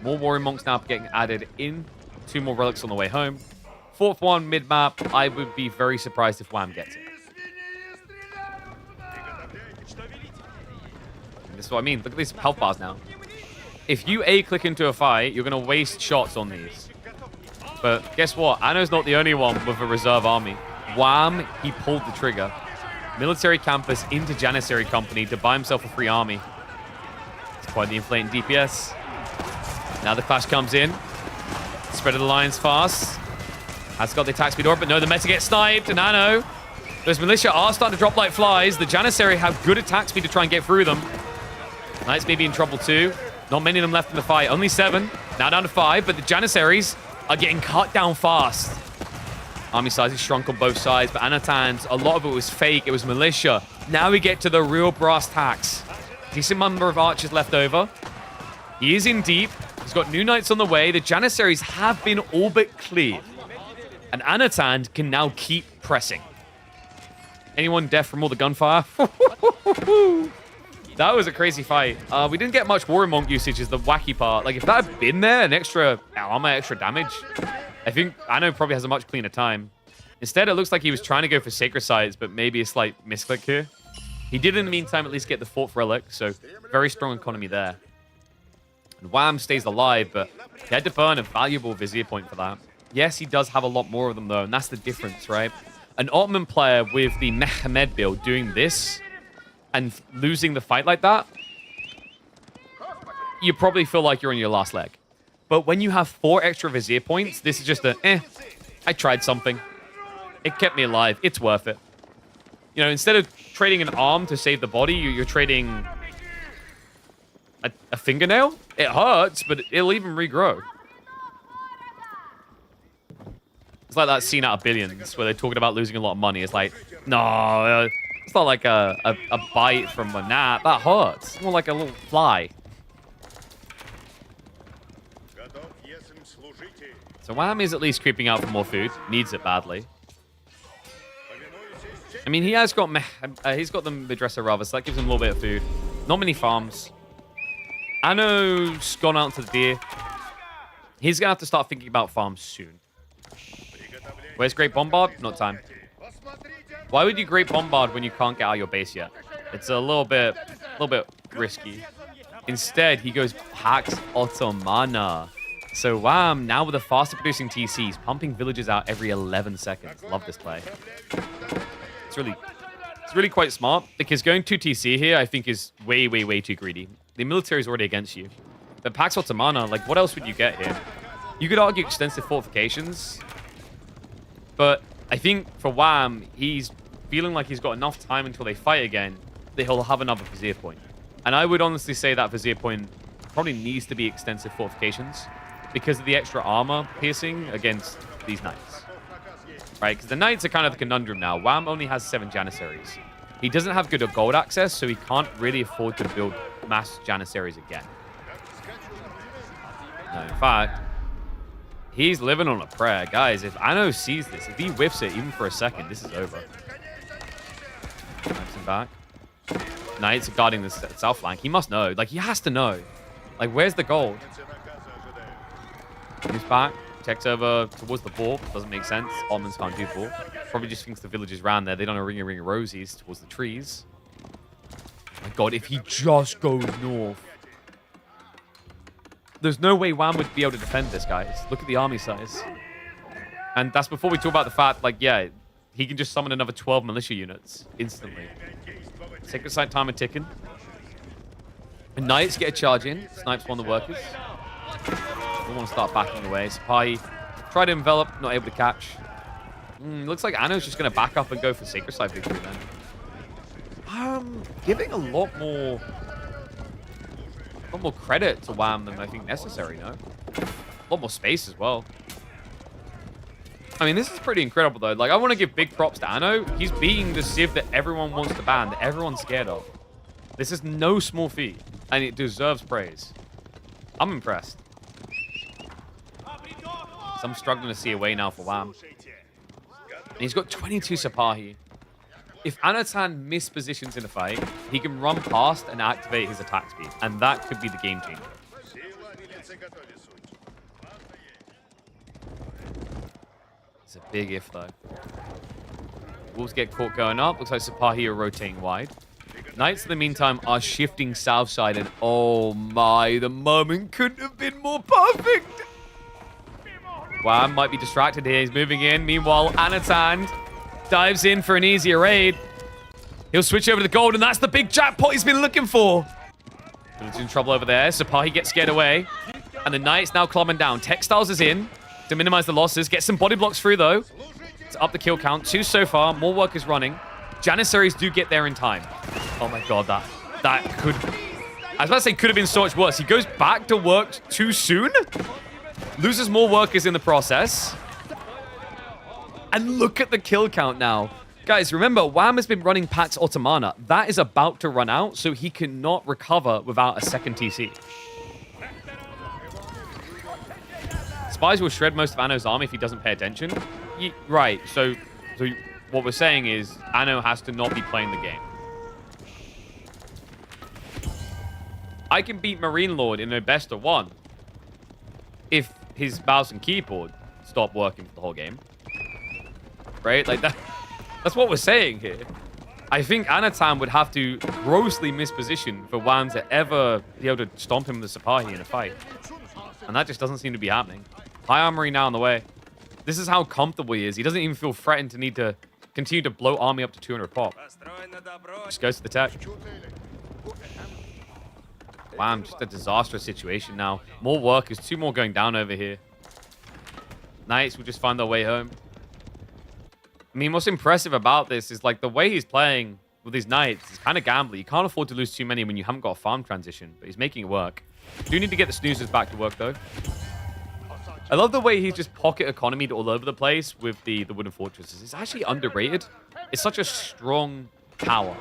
More Warrior Monks now getting added in. 2 more relics on the way home. 4th one mid-map. I would be very surprised if Wham gets it. This is what I mean. Look at these health bars now. If you A-click into a fight, you're going to waste shots on these. But guess what? Anno's not the only one with a reserve army. Wham, he pulled the trigger. Military campus into Janissary Company to buy himself a free army. It's quite the inflating DPS. Now the clash comes in. Spread of the lines fast. Has got the attack speed orb, but no, the meta gets sniped. And Anno, those militia are starting to drop like flies. The Janissary have good attack speed to try and get through them. Knights may be in trouble too. Not many of them left in the fight. Only 7. Now down to 5, but the Janissaries are getting cut down fast. Army size is shrunk on both sides, but Anatan's, a lot of it was fake. It was militia. Now we get to the real brass tacks. Decent number of archers left over. He is in deep. He's got new knights on the way. The Janissaries have been all but cleared. And Anatan can now keep pressing. Anyone deaf from all the gunfire? That was a crazy fight. We didn't get much Warrior Monk usage is the wacky part. Like, if that had been there, an extra armor, extra damage, I think Anno probably has a much cleaner time. Instead, it looks like he was trying to go for Sacred Sites, but maybe a slight misclick here. He did, in the meantime, at least get the 4th relic, so very strong economy there. And Wham stays alive, but he had to burn a valuable Vizier point for that. Yes, he does have a lot more of them, though, and that's the difference, right? An Ottoman player with the Mehmed build doing this and losing the fight like that, you probably feel like you're on your last leg. But when you have 4 extra Vizier points, this is just I tried something. It kept me alive. It's worth it. You know, instead of trading an arm to save the body, you're trading a fingernail. It hurts, but it'll even regrow. It's like that scene out of Billions where they're talking about losing a lot of money. It's like, no, it's not like a bite from a gnat. That hurts. It's more like a little fly. So Wham is at least creeping out for more food. Needs it badly. I mean, he's got the Madressa rather, so that gives him a little bit of food. Not many farms. Ano's gone out to the deer. He's going to have to start thinking about farms soon. Where's Great Bombard? Not time. Why would you Great Bombard when you can't get out of your base yet? It's a little bit risky. Instead, he goes Pax Ottomana. So Wham, now with a faster producing TCs, pumping villages out every 11 seconds. Love this play. It's really quite smart, because going 2 TC here, I think, is way too greedy. The military is already against you. But Pax Ottomana, like, what else would you get here? You could argue extensive fortifications, but I think for Wham, he's feeling like he's got enough time until they fight again that he'll have another Vizier point. And I would honestly say that Vizier point probably needs to be extensive fortifications because of the extra armor piercing against these knights. Right, because the knights are kind of the conundrum now. Wham only has 7 Janissaries. He doesn't have good gold access, so he can't really afford to build mass Janissaries again. No, in fact, he's living on a prayer. Guys, if Ano sees this, if he whiffs it even for a second, this is over. Knifes him back. Knights are guarding the south flank. He must know. Like, he has to know. Like, where's the gold? Moves back. Checks over towards the ball. Doesn't make sense. Almonds can't do ball. Probably just thinks the villagers ran there. They don't know ring of rosies towards the trees. Oh my god, if he just goes north. There's no way Wham would be able to defend this, guys. Look at the army size. And that's before we talk about the fact, like, yeah, he can just summon another 12 militia units instantly. Sacred Site timer ticking. And Knights get a charge in. Snipes one of the workers. We want to start backing away. Sipahi try to envelop, not able to catch. Looks like Ano's just going to back up and go for Sacred Site victory then. Giving a lot more credit to Wham than I think necessary, no? A lot more space as well. I mean, this is pretty incredible, though. Like, I want to give big props to Ano. He's beating the Civ that everyone wants to ban, that everyone's scared of. This is no small feat, and it deserves praise. I'm impressed. So I'm struggling to see a way now for Wham. And he's got 22 Sipahi. If Anatan mispositions in a fight, he can run past and activate his attack speed, and that could be the game changer. It's a big if, though. Wolves get caught going up. Looks like Sipahi are rotating wide. Knights, in the meantime, are shifting south side, and oh my, the moment couldn't have been more perfect. Wham might be distracted here. He's moving in. Meanwhile, Anatan dives in for an easier raid. He'll switch over to the gold, and that's the big jackpot he's been looking for. He's in trouble over there. Sipahi gets scared away, and the Knight's now climbing down. Textiles is in to minimize the losses. Get some body blocks through, though, to up the kill count. 2 so far. More workers running. Janissaries do get there in time. Oh my god, that could... I was about to say could have been so much worse. He goes back to work too soon. Loses more workers in the process. And look at the kill count now. Guys, remember, Wham has been running Pax Ottomana. That is about to run out, so he cannot recover without a second TC. Spies will shred most of Ano's army if he doesn't pay attention. Right, so what we're saying is Ano has to not be playing the game. I can beat Marine Lord in a best of 1 if his mouse and keyboard stop working for the whole game. Right? Like, that's what we're saying here. I think Anatan would have to grossly misposition for Wham to ever be able to stomp him with the Sipahi in a fight. And that just doesn't seem to be happening. High armory now on the way. This is how comfortable he is. He doesn't even feel threatened to need to continue to blow army up to 200 pop. Just goes to the tech. Wham, just a disastrous situation now. More workers, 2 more going down over here. Knights will just find their way home. I mean, what's impressive about this is, like, the way he's playing with these Knights is kind of gambly. You can't afford to lose too many when you haven't got a farm transition, but he's making it work. Do need to get the snoozers back to work, though. I love the way he's just pocket economied all over the place with the wooden fortresses. It's actually underrated. It's such a strong tower.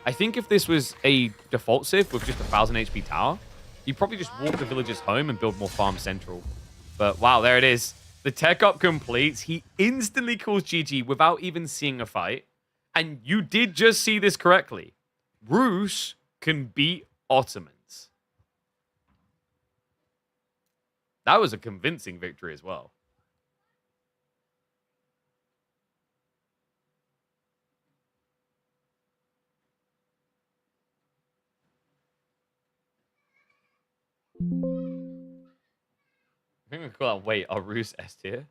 I think if this was a default Civ with just 1,000 HP tower, you'd probably just walk the villagers home and build more farm central. But wow, there it is. The tech up completes. He instantly calls GG without even seeing a fight. And you did just see this correctly. Rus can beat Ottomans. That was a convincing victory as well. I think we call that, wait, are Rus S tier?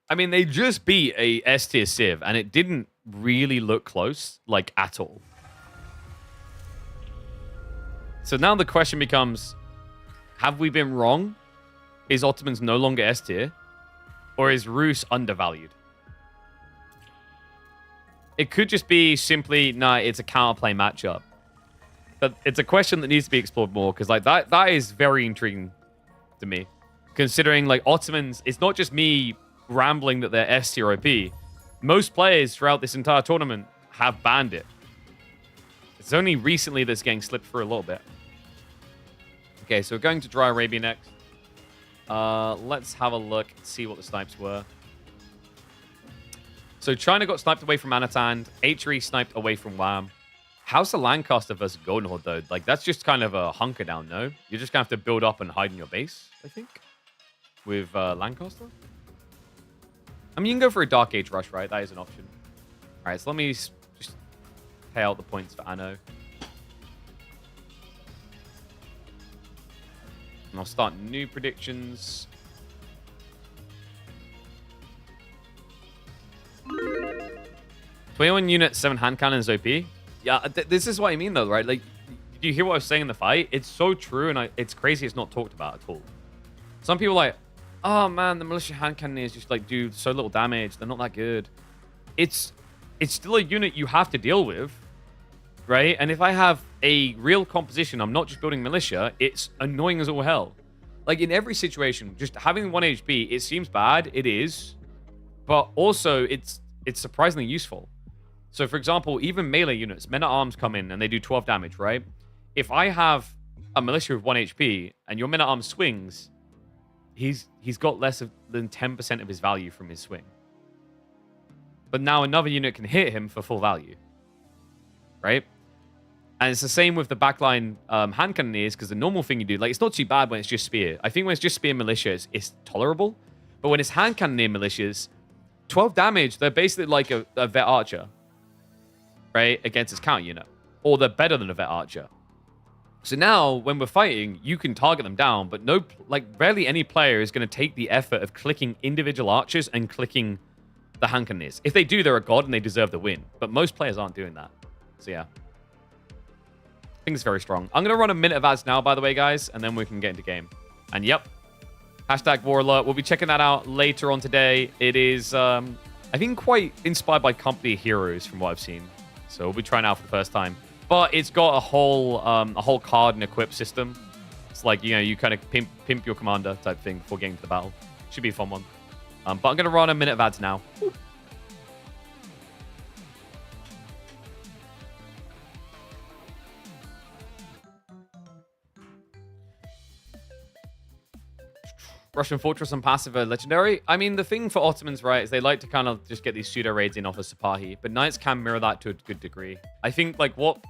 I mean, they just beat a S tier Civ, and it didn't really look close, like, at all. So now the question becomes, have we been wrong? Is Ottomans no longer S tier? Or is Rus undervalued? It could just be simply, nah, it's a counterplay matchup. But it's a question that needs to be explored more, because like that is very intriguing to me. Considering like Ottomans, it's not just me rambling that they're S tier OP. Most players throughout this entire tournament have banned it. It's only recently this getting slipped through a little bit. Okay, so we're going to Dry Arabia next. Let's have a look, see what the snipes were. So China got sniped away from Anatan. HRE sniped away from Wham. How's the Lancaster versus Golden Horde, though? Like, that's just kind of a hunker down, no? You're just going to have to build up and hide in your base, I think, with Lancaster. I mean, you can go for a Dark Age rush, right? That is an option. All right, so let me just pay out the points for Anno. And I'll start new predictions. 21 units, 7 hand cannons OP. Yeah, this is what I mean though, right? Like, did you hear what I was saying in the fight? It's so true, and it's crazy it's not talked about at all. Some people are like, oh man, the militia hand cannoneers just like do so little damage. They're not that good. It's still a unit you have to deal with, right? And if I have a real composition, I'm not just building militia, it's annoying as all hell. Like in every situation, just having 1 HP, it seems bad, it is, but also it's surprisingly useful. So for example, even melee units, men-at-arms come in and they do 12 damage, right? If I have a militia with 1 HP and your men-at-arms swings, he's got less than 10% of his value from his swing. But now another unit can hit him for full value, right? And it's the same with the backline hand cannoneers, because the normal thing you do, like, it's not too bad when it's just spear. I think when it's just spear militia, it's tolerable. But when it's hand cannoneer militias, 12 damage, they're basically like a vet archer, right? Against his counter unit. Or they're better than a vet archer. So now, when we're fighting, you can target them down, but barely any player is going to take the effort of clicking individual archers and clicking the hand cannoneers. If they do, they're a god and they deserve the win. But most players aren't doing that. So yeah. I think it's very strong. I'm going to run a minute of ads now, by the way, guys, and then we can get into game. And yep, hashtag War Alert. We'll be checking that out later on today. It is, I think, quite inspired by Company Heroes from what I've seen. So we'll be trying it out for the first time. But it's got a whole card and equip system. It's like, you know, you kind of pimp your commander type thing before getting to the battle. Should be a fun one. But I'm going to run a minute of ads now. Ooh. Russian Fortress and passive are legendary. I mean, the thing for Ottomans, right, is they like to kind of just get these pseudo raids in off of Sipahi, but Knights can mirror that to a good degree. I think like what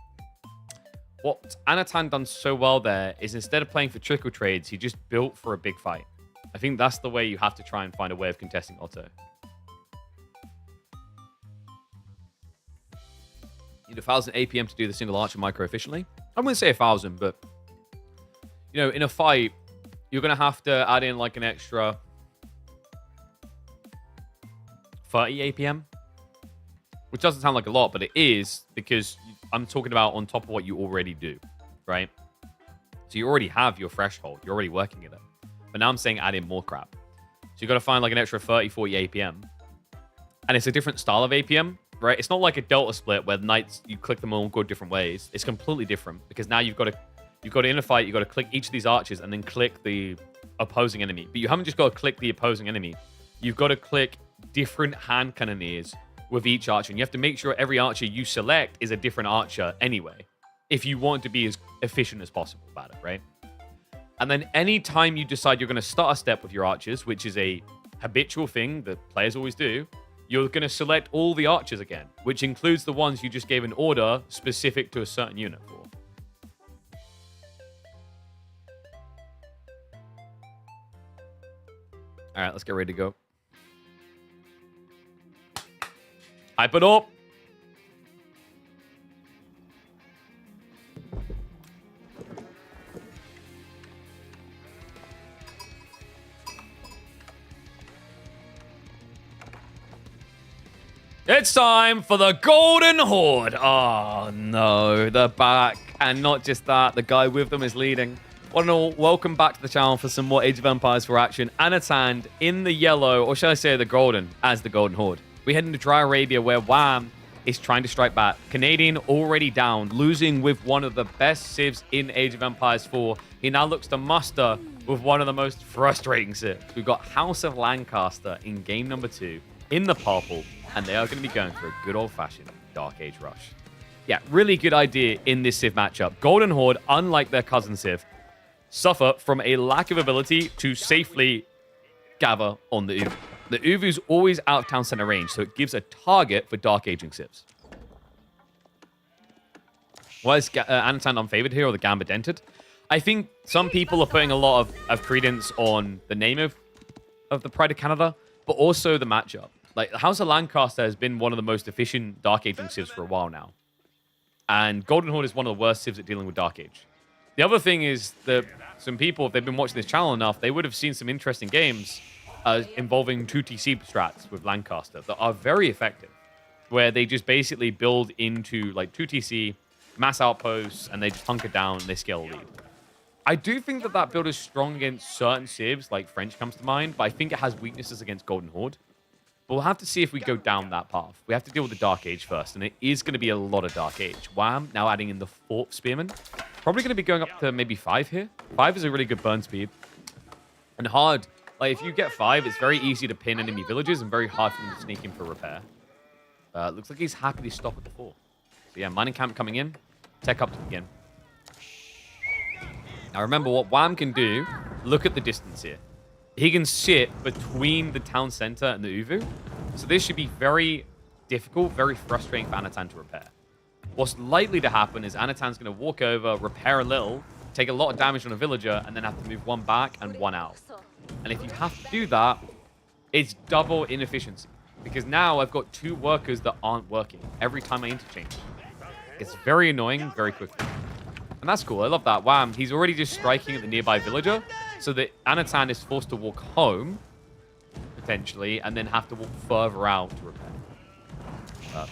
Anatan done so well there is instead of playing for trickle trades, he just built for a big fight. I think that's the way you have to try and find a way of contesting Otto. You need 1,000 APM to do the single archer micro efficiently. I wouldn't say 1,000, but you know, in a fight, you're going to have to add in like an extra 30 APM, which doesn't sound like a lot, but it is, because I'm talking about on top of what you already do, right? So you already have your threshold. You're already working at it. But now I'm saying add in more crap. So you've got to find like an extra 30, 40 APM. And it's a different style of APM, right? It's not like a Delta split where Knights, you click them all, go different ways. It's completely different, because now you've got to, in a fight, you've got to click each of these archers and then click the opposing enemy. But you haven't just got to click the opposing enemy. You've got to click different hand cannoneers with each archer. And you have to make sure every archer you select is a different archer anyway. if you want to be as efficient as possible about it, right? And then anytime you decide you're going to start a step with your archers, which is a habitual thing that players always do, you're going to select all the archers again, which includes the ones you just gave an order specific to a certain unit for. All right, let's get ready to go. Hype it up. It's time for the Golden Horde. Oh, no. They're back. And not just that, the guy with them is leading. One and all, welcome back to the channel for some more Age of Empires 4 action. Anatan in the yellow, or shall I say the golden, as the Golden Horde. We head into Dry Arabia, where Wham is trying to strike back. Canadian already down, losing with one of the best civs in Age of Empires 4. He now looks to muster with one of the most frustrating civs. We've got House of Lancaster in game number 2 in the purple, and they are going to be going for a good old-fashioned Dark Age rush. Yeah, really good idea in this civ matchup. Golden Horde, unlike their cousin civ, suffer from a lack of ability to safely gather on the Uvu. The Uvu's always out of town center range, so it gives a target for Dark Aging civs. Why is Anatan unfavored here, or the Gambit dented? I think some people are putting a lot of credence on the name of the Pride of Canada, but also the matchup. Like, House of Lancaster has been one of the most efficient Dark Aging civs for a while now. And Golden Horde is one of the worst civs at dealing with Dark Age. The other thing is that some people, if they've been watching this channel enough, they would have seen some interesting games involving 2TC strats with Lancaster that are very effective, where they just basically build into like 2TC, mass outposts, and they just hunker down and they scale a lead. I do think that that build is strong against certain civs, like French comes to mind, but I think it has weaknesses against Golden Horde. But we'll have to see if we go down that path. We have to deal with the Dark Age first, and it is going to be a lot of Dark Age. Wham, now adding in the 4th Spearman. Probably going to be going up to maybe 5 here. 5 is a really good burn speed. And hard. Like, if you get 5, it's very easy to pin enemy villages and very hard for them to sneak in for repair. Looks like he's happy to stop at the 4. So yeah, mining camp coming in. Tech up to begin. Now remember what Wham can do. Look at the distance here. He can sit between the town center and the Uvu. So this should be very difficult, very frustrating for Anatan to repair. What's likely to happen is Anatan's going to walk over, repair a little, take a lot of damage on a villager, and then have to move 1 back and 1 out. And if you have to do that, it's double inefficiency. Because now I've got 2 workers that aren't working every time I interchange. It's very annoying very quickly. And that's cool. I love that. Wham, he's already just striking at the nearby villager, so that Anatan is forced to walk home, potentially, and then have to walk further out to repair.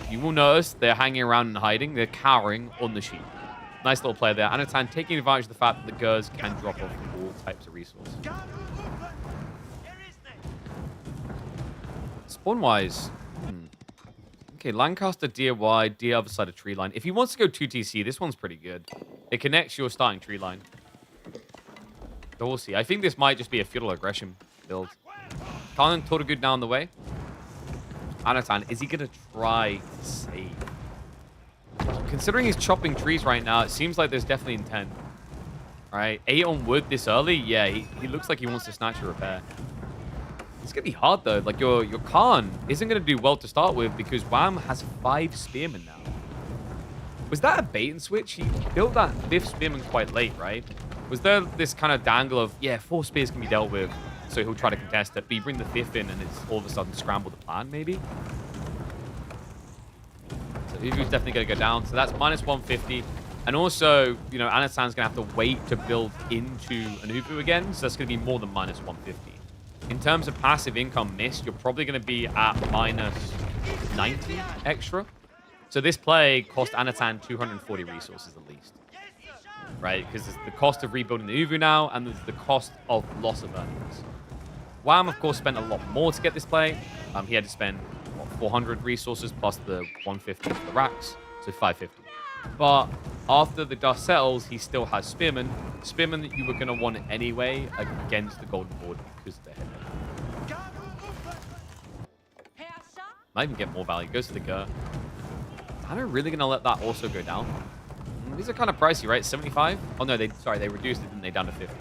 You will notice they're hanging around and hiding. They're cowering on the sheep. Nice little play there. Anatan taking advantage of the fact that the Gers can drop off all types of resources. Spawn-wise, okay, Lancaster, deer wide, deer other side of tree line. If he wants to go 2TC, this one's pretty good. It connects your starting tree line. But we'll see. I think this might just be a feudal aggression build. Khan Tortugud now on the way. Anatan, is he going to try to save? Considering he's chopping trees right now, it seems like there's definitely intent. All right, 8 on wood this early? Yeah, he looks like he wants to snatch a repair. It's going to be hard, though. Like, your Khan isn't going to do well to start with because Wham has 5 spearmen now. Was that a bait and switch? He built that 5th spearman quite late, right? Was there this kind of dangle of, yeah, 4 spears can be dealt with, so he'll try to contest it, but you bring the 5th in and it's all of a sudden scramble the plan, maybe? So Uvu's definitely going to go down. So that's minus 150. And also, you know, Anatan's going to have to wait to build into an Uvu again, so that's going to be more than minus 150. In terms of passive income missed, you're probably going to be at minus 90 extra. So this play cost Anatan 240 resources at least. Right? Because there's the cost of rebuilding the Uvu now, and there's the cost of loss of earnings. Wham, of course, spent a lot more to get this play. He had to spend, what, 400 resources plus the 150 for the racks, so 550. But after the dust settles, he still has Spearmen. Spearmen that you were going to want anyway against the Golden Horde because of their head. Might even get more value. Goes to the Gur. Am I really going to let that also go down? These are kind of pricey, right? 75? Oh, no, they reduced it, didn't they, down to 50.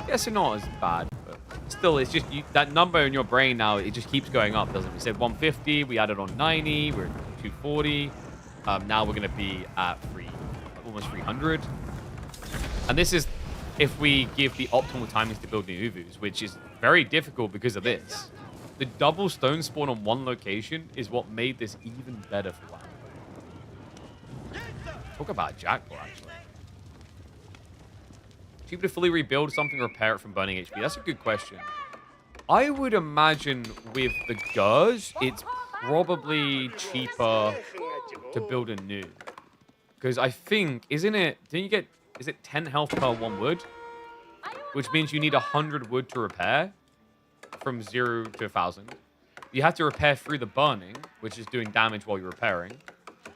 Guess it's not as bad, but still, it's just that number in your brain now, it just keeps going up, doesn't it? We said 150, we added on 90, we're at 240. Now we're going to be at almost 300. And this is if we give the optimal timings to build new Uvus, which is very difficult because of this. The double stone spawn on one location is what made this even better for Wham. Talk about a jackpot, actually. Cheaper to fully rebuild something or repair it from burning HP? That's a good question. I would imagine with the Gorge, it's probably cheaper to build a new. Because I think, is it 10 health per 1 wood? Which means you need 100 wood to repair from 0 to 1,000. You have to repair through the burning, which is doing damage while you're repairing.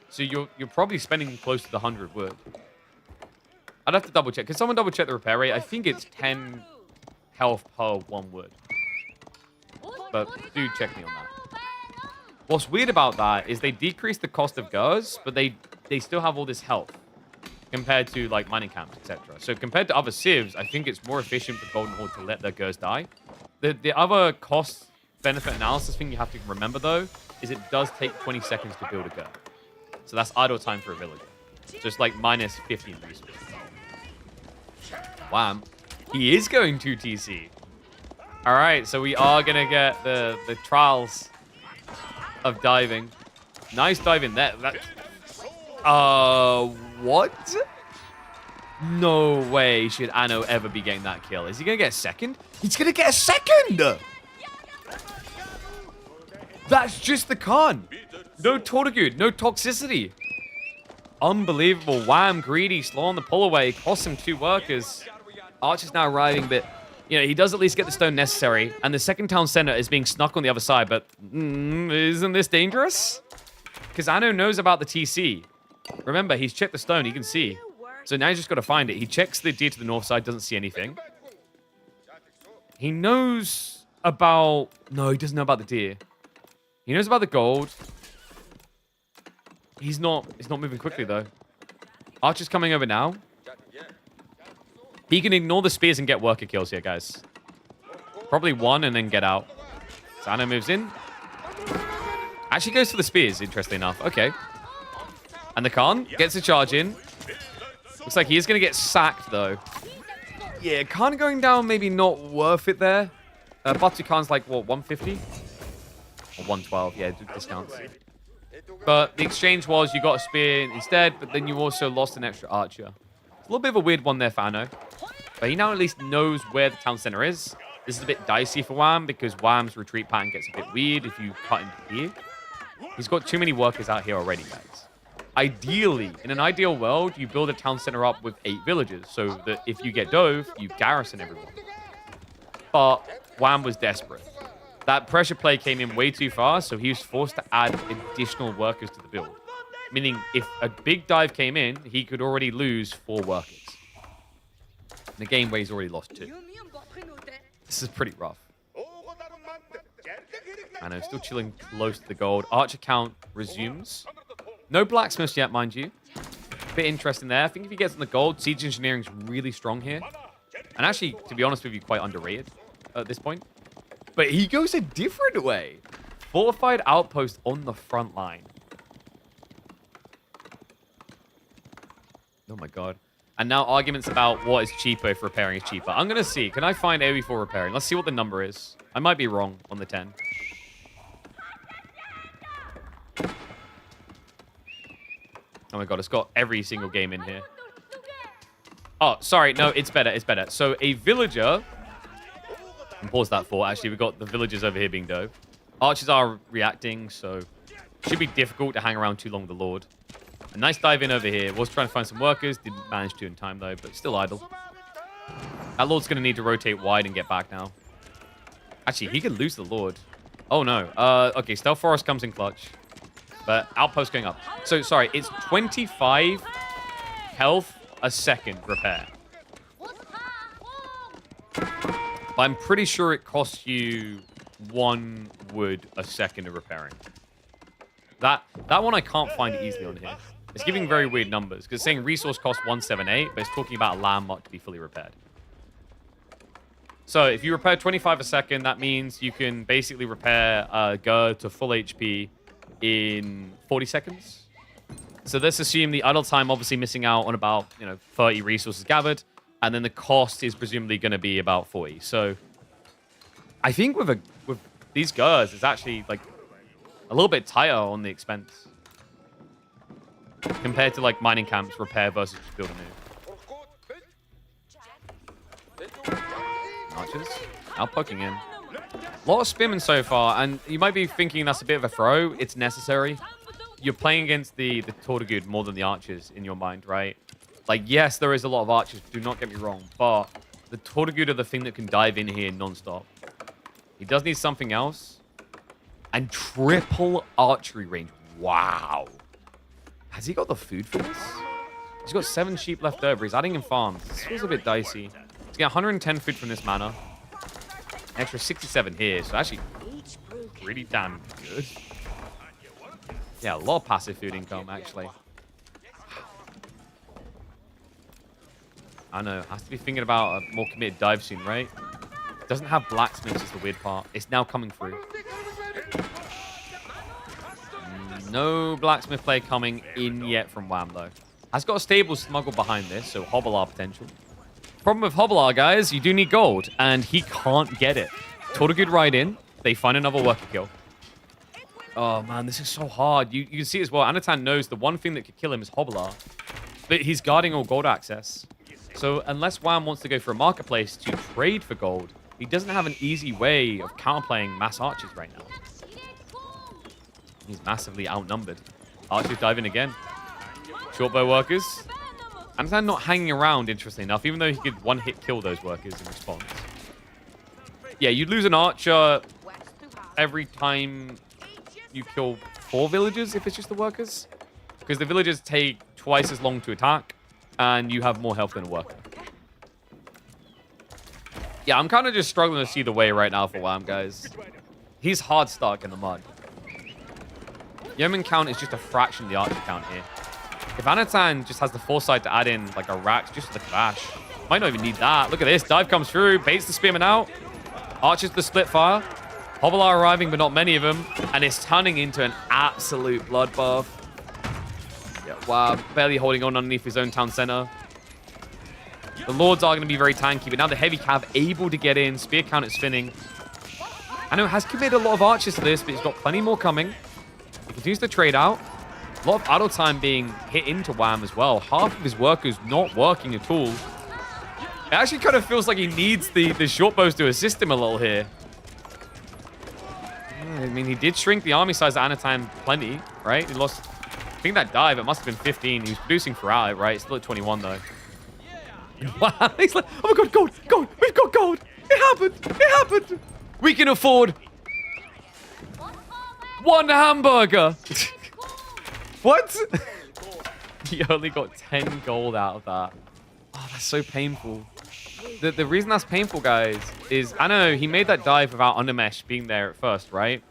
So you're probably spending close to the 100 wood. I'd have to double check. Can someone double check the repair rate? I think it's 10 health per 1 wood. But do check me on that. What's weird about that is they decrease the cost of Gorge, but they still have all this health compared to like mining camps, etc. So compared to other civs, I think it's more efficient for Golden Horde to let their Gorge die. The other cost benefit analysis thing you have to remember though is it does take 20 seconds to build a Gorge. So that's idle time for a villager. So it's like minus 15 resources. Wham. He is going to TC. All right, so we are going to get the trials of diving. Nice diving there. What? No way should Anno ever be getting that kill. Is he going to get a second? He's going to get a second! That's just the con. No Tortugude, no toxicity. Unbelievable. Wham, greedy, slow on the pull away. Cost him 2 workers. Archer's now arriving, but he does at least get the stone necessary. And the second town center is being snuck on the other side, but isn't this dangerous? Because Anno knows about the TC. Remember, he's checked the stone, he can see. So now he's just got to find it. He checks the deer to the north side, doesn't see anything. He knows about... No, he doesn't know about the deer. He knows about the gold. He's not moving quickly, though. Archer's coming over now. He can ignore the spears and get worker kills here, guys. Probably 1 and then get out. So Anno moves in. Actually goes for the spears, interestingly enough. Okay. And the Khan gets a charge in. Looks like he is going to get sacked, though. Yeah, Khan going down, maybe not worth it there. Batu Khan's like, what, 150? Or 112, yeah, discounts. But the exchange was you got a spear instead, but then you also lost an extra archer. It's a little bit of a weird one there for Anno. But he now at least knows where the town center is. This is a bit dicey for Wham because Wham's retreat pattern gets a bit weird if you cut into here. He's got too many workers out here already, guys. Ideally, in an ideal world, you build a town center up with 8 villages so that if you get dove, you garrison everyone. But Wham was desperate. That pressure play came in way too fast, so he was forced to add additional workers to the build. Meaning, if a big dive came in, he could already lose 4 workers. In a game where he's already lost 2. This is pretty rough. I know, still chilling close to the gold. Archer count resumes. No blacksmiths yet, mind you. Bit interesting there. I think if he gets on the gold, siege engineering's really strong here. And actually, to be honest with you, quite underrated at this point. But he goes a different way. Fortified outpost on the front line. Oh my god. And now arguments about what is cheaper if repairing is cheaper. I'm going to see. Can I find AoE for repairing? Let's see what the number is. I might be wrong on the 10. Oh my god, it's got every single game in here. Oh, sorry. No, it's better. It's better. So a villager... And pause that for. Actually, we've got the villagers over here being dove. Archers are reacting, so... Should be difficult to hang around too long with the Lord. A nice dive in over here. Was trying to find some workers. Didn't manage to in time, though, but still idle. That Lord's going to need to rotate wide and get back now. Actually, he could lose the Lord. Oh, no. Okay, Stealth Forest comes in clutch. But Outpost going up. So, sorry, it's 25 health a second repair. But I'm pretty sure it costs you 1 wood a second of repairing. That one I can't find easily on here. It's giving very weird numbers, because it's saying resource cost 178, but it's talking about a landmark to be fully repaired. So if you repair 25 a second, that means you can basically repair Gur to full HP in 40 seconds. So let's assume the idle time obviously missing out on about 30 resources gathered, and then the cost is presumably going to be about 40. So I think with these Gurs, it's actually like a little bit tighter on the expense compared to like mining camps repair versus just build a new. Archers now poking in. A lot of spamming so far, and you might be thinking that's a bit of a throw. It's necessary. You're playing against the Tortugud more than the archers in your mind, right? Like, yes, there is a lot of archers, do not get me wrong, but the Tortugud are the thing that can dive in here non-stop. He does need something else. And triple archery range. Wow. Has he got the food for this? He's got 7 sheep left over. He's adding in farms. This feels a bit dicey. He's got 110 food from this mana. Extra 67 here. So actually, pretty damn good. Yeah, a lot of passive food income, actually. I know. Has to be thinking about a more committed dive soon, right? Doesn't have blacksmiths is the weird part. It's now coming through. No blacksmith play coming in yet from Wham, though. Has got a stable smuggle behind this, so Hobbler potential. Problem with Hobbler, guys, you do need gold, and he can't get it. Tortugud ride in. They find another worker kill. Oh, man, this is so hard. You can see as well, Anatan knows the one thing that could kill him is Hobbler, but he's guarding all gold access. So unless Wham wants to go for a marketplace to trade for gold, he doesn't have an easy way of counterplaying mass archers right now. He's massively outnumbered. Archers dive in again. Shortbow workers. Anatan not hanging around, interestingly enough, even though he could one-hit kill those workers in response. Yeah, you'd lose an archer every time you kill 4 villagers if it's just the workers. Because the villagers take twice as long to attack, and you have more health than a worker. Yeah, I'm kind of just struggling to see the way right now for Wham, guys. He's hard stuck in the mud. Yeoman count is just a fraction of the archer count here. If Anatan just has the foresight to add in like a rack just for the clash, might not even need that. Look at this. Dive comes through, baits the spearman out. Archers the split fire. Hobbler are arriving, but not many of them. And it's turning into an absolute bloodbath. Yeah, wow, barely holding on underneath his own town center. The Lords are going to be very tanky, but now the heavy cav able to get in. Spear count is spinning. I know has committed a lot of archers to this, but he's got plenty more coming. He continues to trade out. A lot of idle time being hit into Wham as well. Half of his workers not working at all. It actually kind of feels like he needs the short bows to assist him a little here. I mean, he did shrink the army size at Anatan plenty, right? He lost, I think that dive, it must have been 15. He was producing throughout it, right? Still at 21, though. Wow, he's like, oh my god, gold, gold, we've got gold. It happened, it happened. We can afford 1 hamburger. What? He only got 10 gold out of that. Oh, that's so painful. The reason that's painful, guys, is I know he made that dive without Undermesh being there at first, right?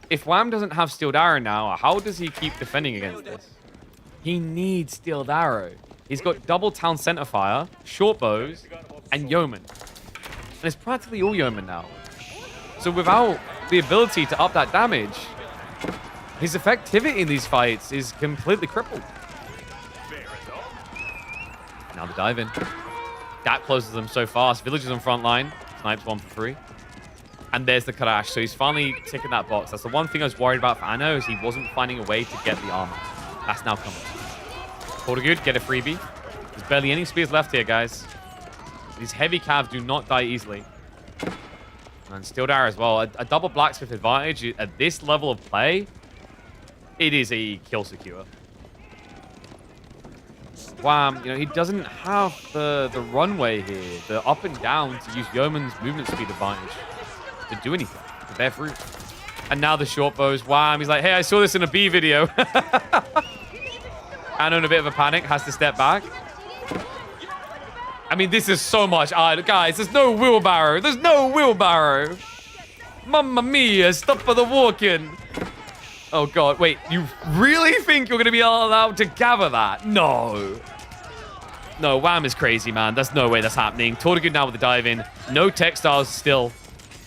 If Wham doesn't have Steeled Arrow now, how does he keep defending against this? He needs Steeled Arrow. He's got double town center fire, short bows, and yeoman. And it's practically all yeoman now. So without the ability to up that damage, his effectivity in these fights is completely crippled. Now the dive in. That closes them so fast. Villagers on front line. Snipes 1 for 3. And there's the crash. So he's finally ticking that box. That's the one thing I was worried about for Anno is he wasn't finding a way to get the armor. That's now coming. Tortugud, get a freebie. There's barely any spears left here, guys. These heavy calves do not die easily. And Steeled Arrow as well. A double blacksmith advantage at this level of play. It is a kill secure. Wham, he doesn't have the runway here, the up and down to use Yeoman's movement speed advantage to do anything, to bear fruit. And now the short bows. Wham, he's like, hey, I saw this in a B video. Anno in a bit of a panic, has to step back. I mean, this is so much. Guys, there's no wheelbarrow. There's no wheelbarrow. Mamma mia, stop for the walking. Oh, God. Wait, you really think you're going to be allowed to gather that? No. No, Wham is crazy, man. There's no way that's happening. Tortigood now with the dive in. No textiles still.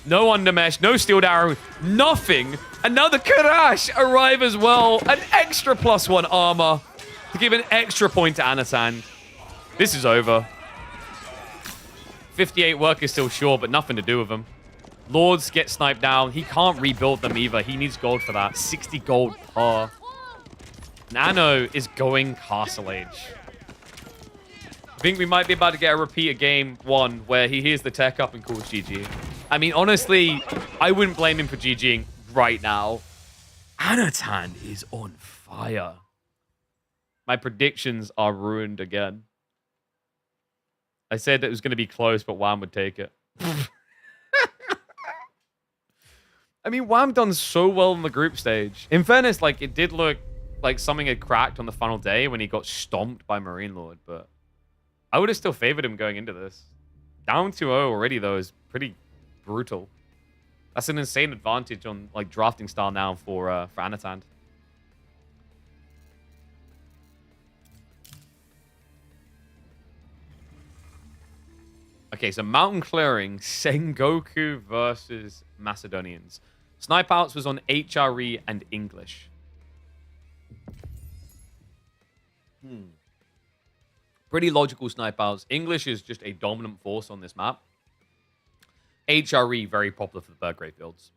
No undermesh. No steel arrow. Nothing. And now the Karash arrive as well. An extra +1 armor to give an extra point to Anatan. This is over. 58 work is still short, but nothing to do with them. Lords get sniped down. He can't rebuild them either. He needs gold for that. 60 gold per. Nano is going Castle Age. I think we might be about to get a repeat of game 1 where he hears the tech up and calls GG. I mean, honestly, I wouldn't blame him for GGing right now. Anatan is on fire. My predictions are ruined again. I said it was going to be close, but Wham would take it. I mean, Wham done so well in the group stage. In fairness, like, it did look like something had cracked on the final day when he got stomped by Marine Lord, but I would have still favored him going into this. Down 2-0 already, though, is pretty brutal. That's an insane advantage on, like, drafting style now for Anatan. Okay, so Mountain Clearing, Sengoku versus Macedonians. Snipe Outs was on HRE and English. Pretty logical Snipe Outs. English is just a dominant force on this map. HRE, very popular for the third grade builds.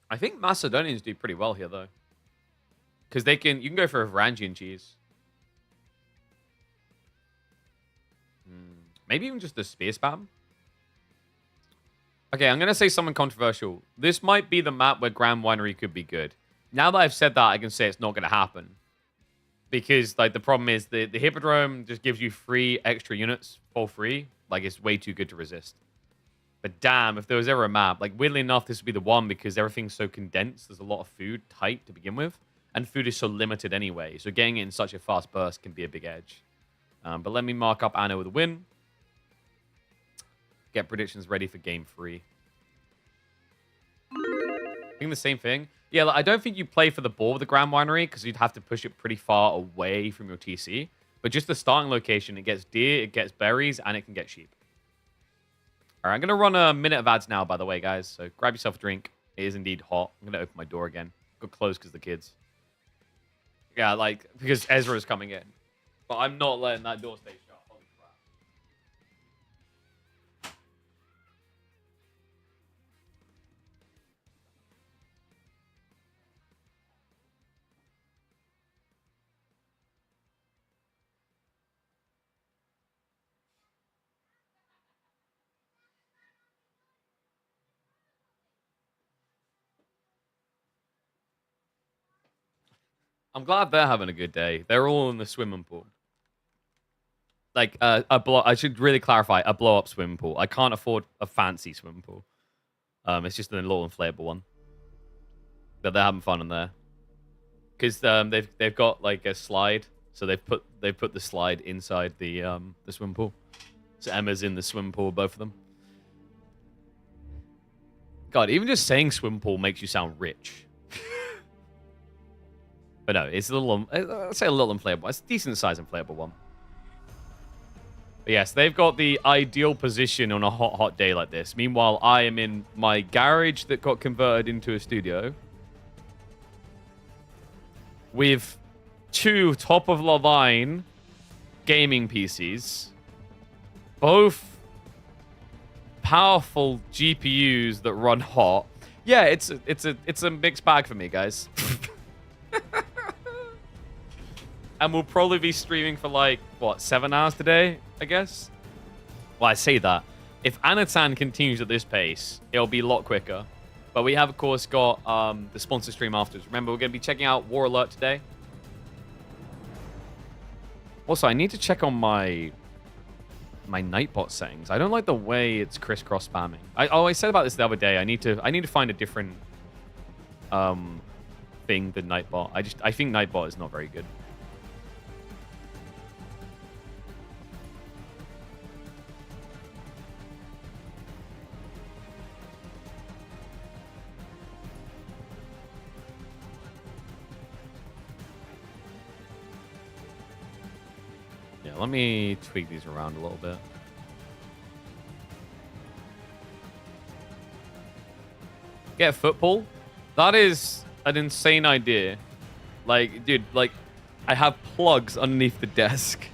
I think Macedonians do pretty well here, though. Because you can go for a Varangian cheese. Maybe even just the spear spam. Okay, I'm going to say something controversial. This might be the map where Grand Winery could be good. Now that I've said that, I can say it's not going to happen. Because, like, the problem is the Hippodrome just gives you 3 extra units for free. Like, it's way too good to resist. But damn, if there was ever a map, like, weirdly enough, this would be the one because everything's so condensed. There's a lot of food tight to begin with. And food is so limited anyway. So getting it in such a fast burst can be a big edge. But let me mark up Anno with a win. Get predictions ready for game 3. I think the same thing. Yeah, like, I don't think you play for the ball with the Grand Winery because you'd have to push it pretty far away from your TC. But just the starting location, it gets deer, it gets berries, and it can get sheep. All right, I'm going to run a minute of ads now, by the way, guys. So grab yourself a drink. It is indeed hot. I'm going to open my door again. Got closed because the kids. Yeah, like, because Ezra's coming in. But I'm not letting that door stay shut. Holy crap. I'm glad they're having a good day. They're all in the swimming pool. Like, I should really clarify, a blow-up swimming pool. I can't afford a fancy swimming pool. It's just a little inflatable one. But they're having fun in there. Because they've got, like, a slide. So they've put the slide inside the swimming pool. So Emma's in the swimming pool, both of them. God, even just saying swimming pool makes you sound rich. But no, it's a little, I'd say a little inflatable. It's a decent size inflatable one. But yes, they've got the ideal position on a hot, hot day like this. Meanwhile, I am in my garage that got converted into a studio. With 2 top-of-the-line gaming PCs. Both powerful GPUs that run hot. Yeah, it's a mixed bag for me, guys. And we'll probably be streaming for, like, what, 7 hours today, I guess? Well, I say that. If Anatan continues at this pace, it'll be a lot quicker. But we have, of course, got the sponsor stream afterwards. Remember, we're going to be checking out War Alert today. Also, I need to check on my Nightbot settings. I don't like the way it's crisscross spamming. I said about this the other day. I need to find a different thing than Nightbot. I think Nightbot is not very good. Yeah, let me tweak these around a little bit. Get a football? That is an insane idea. Like, dude, like, I have plugs underneath the desk.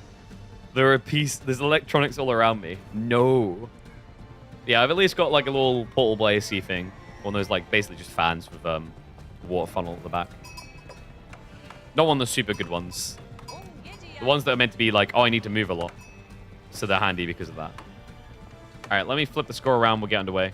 There's electronics all around me. No. Yeah, I've at least got like a little portable AC thing. One of those like basically just fans with water funnel at the back. Not one of the super good ones. The ones that are meant to be like, oh, I need to move a lot. So they're handy because of that. All right, let me flip the score around. We'll get underway.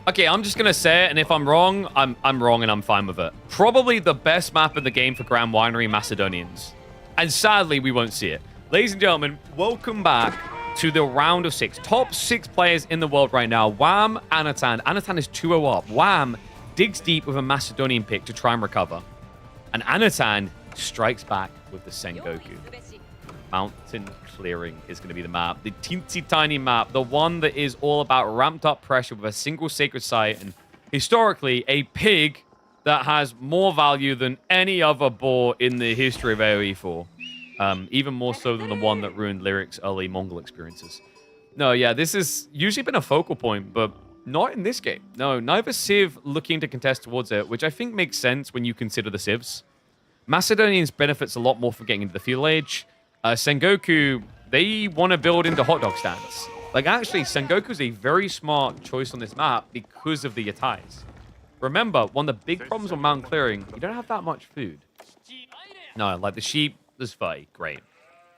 Okay, I'm just gonna say it, and if I'm wrong, I'm wrong, and I'm fine with it. Probably the best map in the game for Grand Winery Macedonians, and sadly, we won't see it. Ladies and gentlemen, welcome back to the round of 6. Top 6 players in the world right now. Wham, Anatan. Anatan is 2-0 up. Wham digs deep with a Macedonian pick to try and recover, and Anatan strikes back with the Sengoku. Mountain Clearing is going to be the map. The teensy tiny map. The one that is all about ramped up pressure with a single sacred site. And historically, a pig that has more value than any other boar in the history of AoE4. Even more so than the one that ruined Lyric's early Mongol experiences. No, yeah, this has usually been a focal point, but not in this game. No, neither Civ looking to contest towards it, which I think makes sense when you consider the Civs. Macedonians benefits a lot more from getting into the feudal age. Sengoku, they want to build into hot dog stands. Like, actually, Sengoku's a very smart choice on this map because of the yatais. Remember, one of the big problems on Mountain Clearing, you don't have that much food. No, like the sheep, there's 30, great.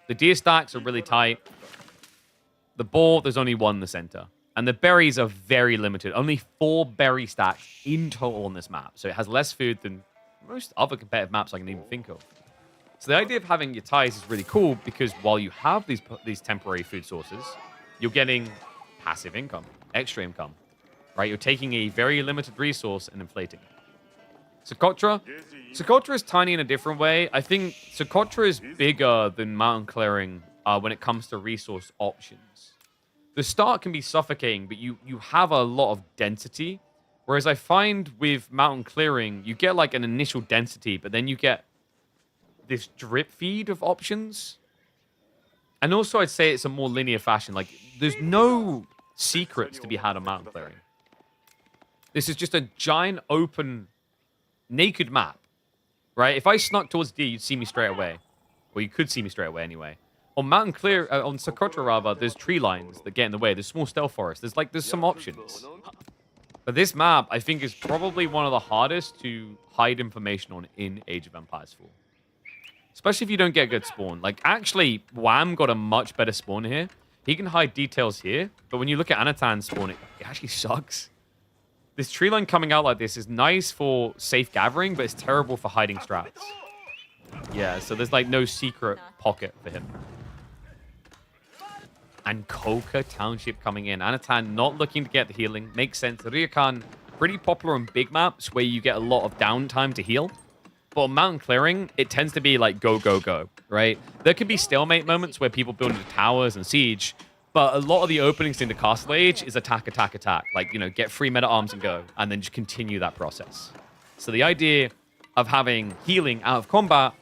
The deer stacks are really tight. The boar, there's only one in the center. And the berries are very limited. Only 4 berry stacks in total on this map. So it has less food than most other competitive maps I can even think of. So the idea of having your ties is really cool because while you have these temporary food sources, you're getting passive income, extra income, right? You're taking a very limited resource and inflating it. Socotra is tiny in a different way. I think Socotra is bigger than Mountain Clearing when it comes to resource options. The start can be suffocating, but you have a lot of density. Whereas I find with Mountain Clearing, you get like an initial density, but then you get this drip feed of options. And also I'd say it's a more linear fashion. Like, there's no secrets to be had on Mountain Clearing. This is just a giant open naked map, right? If I snuck towards D, you'd see me straight away. Well, you could see me straight away anyway. On Mountain Clear, on Socotra rather, there's tree lines that get in the way. There's small stealth forests. There's some options. But this map, I think, is probably one of the hardest to hide information on in Age of Empires 4. Especially if you don't get a good spawn. Like, actually, Wham got a much better spawn here. He can hide details here, but when you look at Anatan's spawn, it actually sucks. This tree line coming out like this is nice for safe gathering, but it's terrible for hiding strats. Yeah, so there's like no secret pocket for him. And Koka Township coming in. Anatan not looking to get the healing. Makes sense. Ryokan, pretty popular on big maps where you get a lot of downtime to heal. But on Mountain Clearing, it tends to be like go, go, go, right? There could be stalemate moments where people build into towers and siege, but a lot of the openings into Castle Age is attack, attack, attack. Like, you know, get 3 meta arms and go, and then just continue that process. So the idea of having healing out of combat,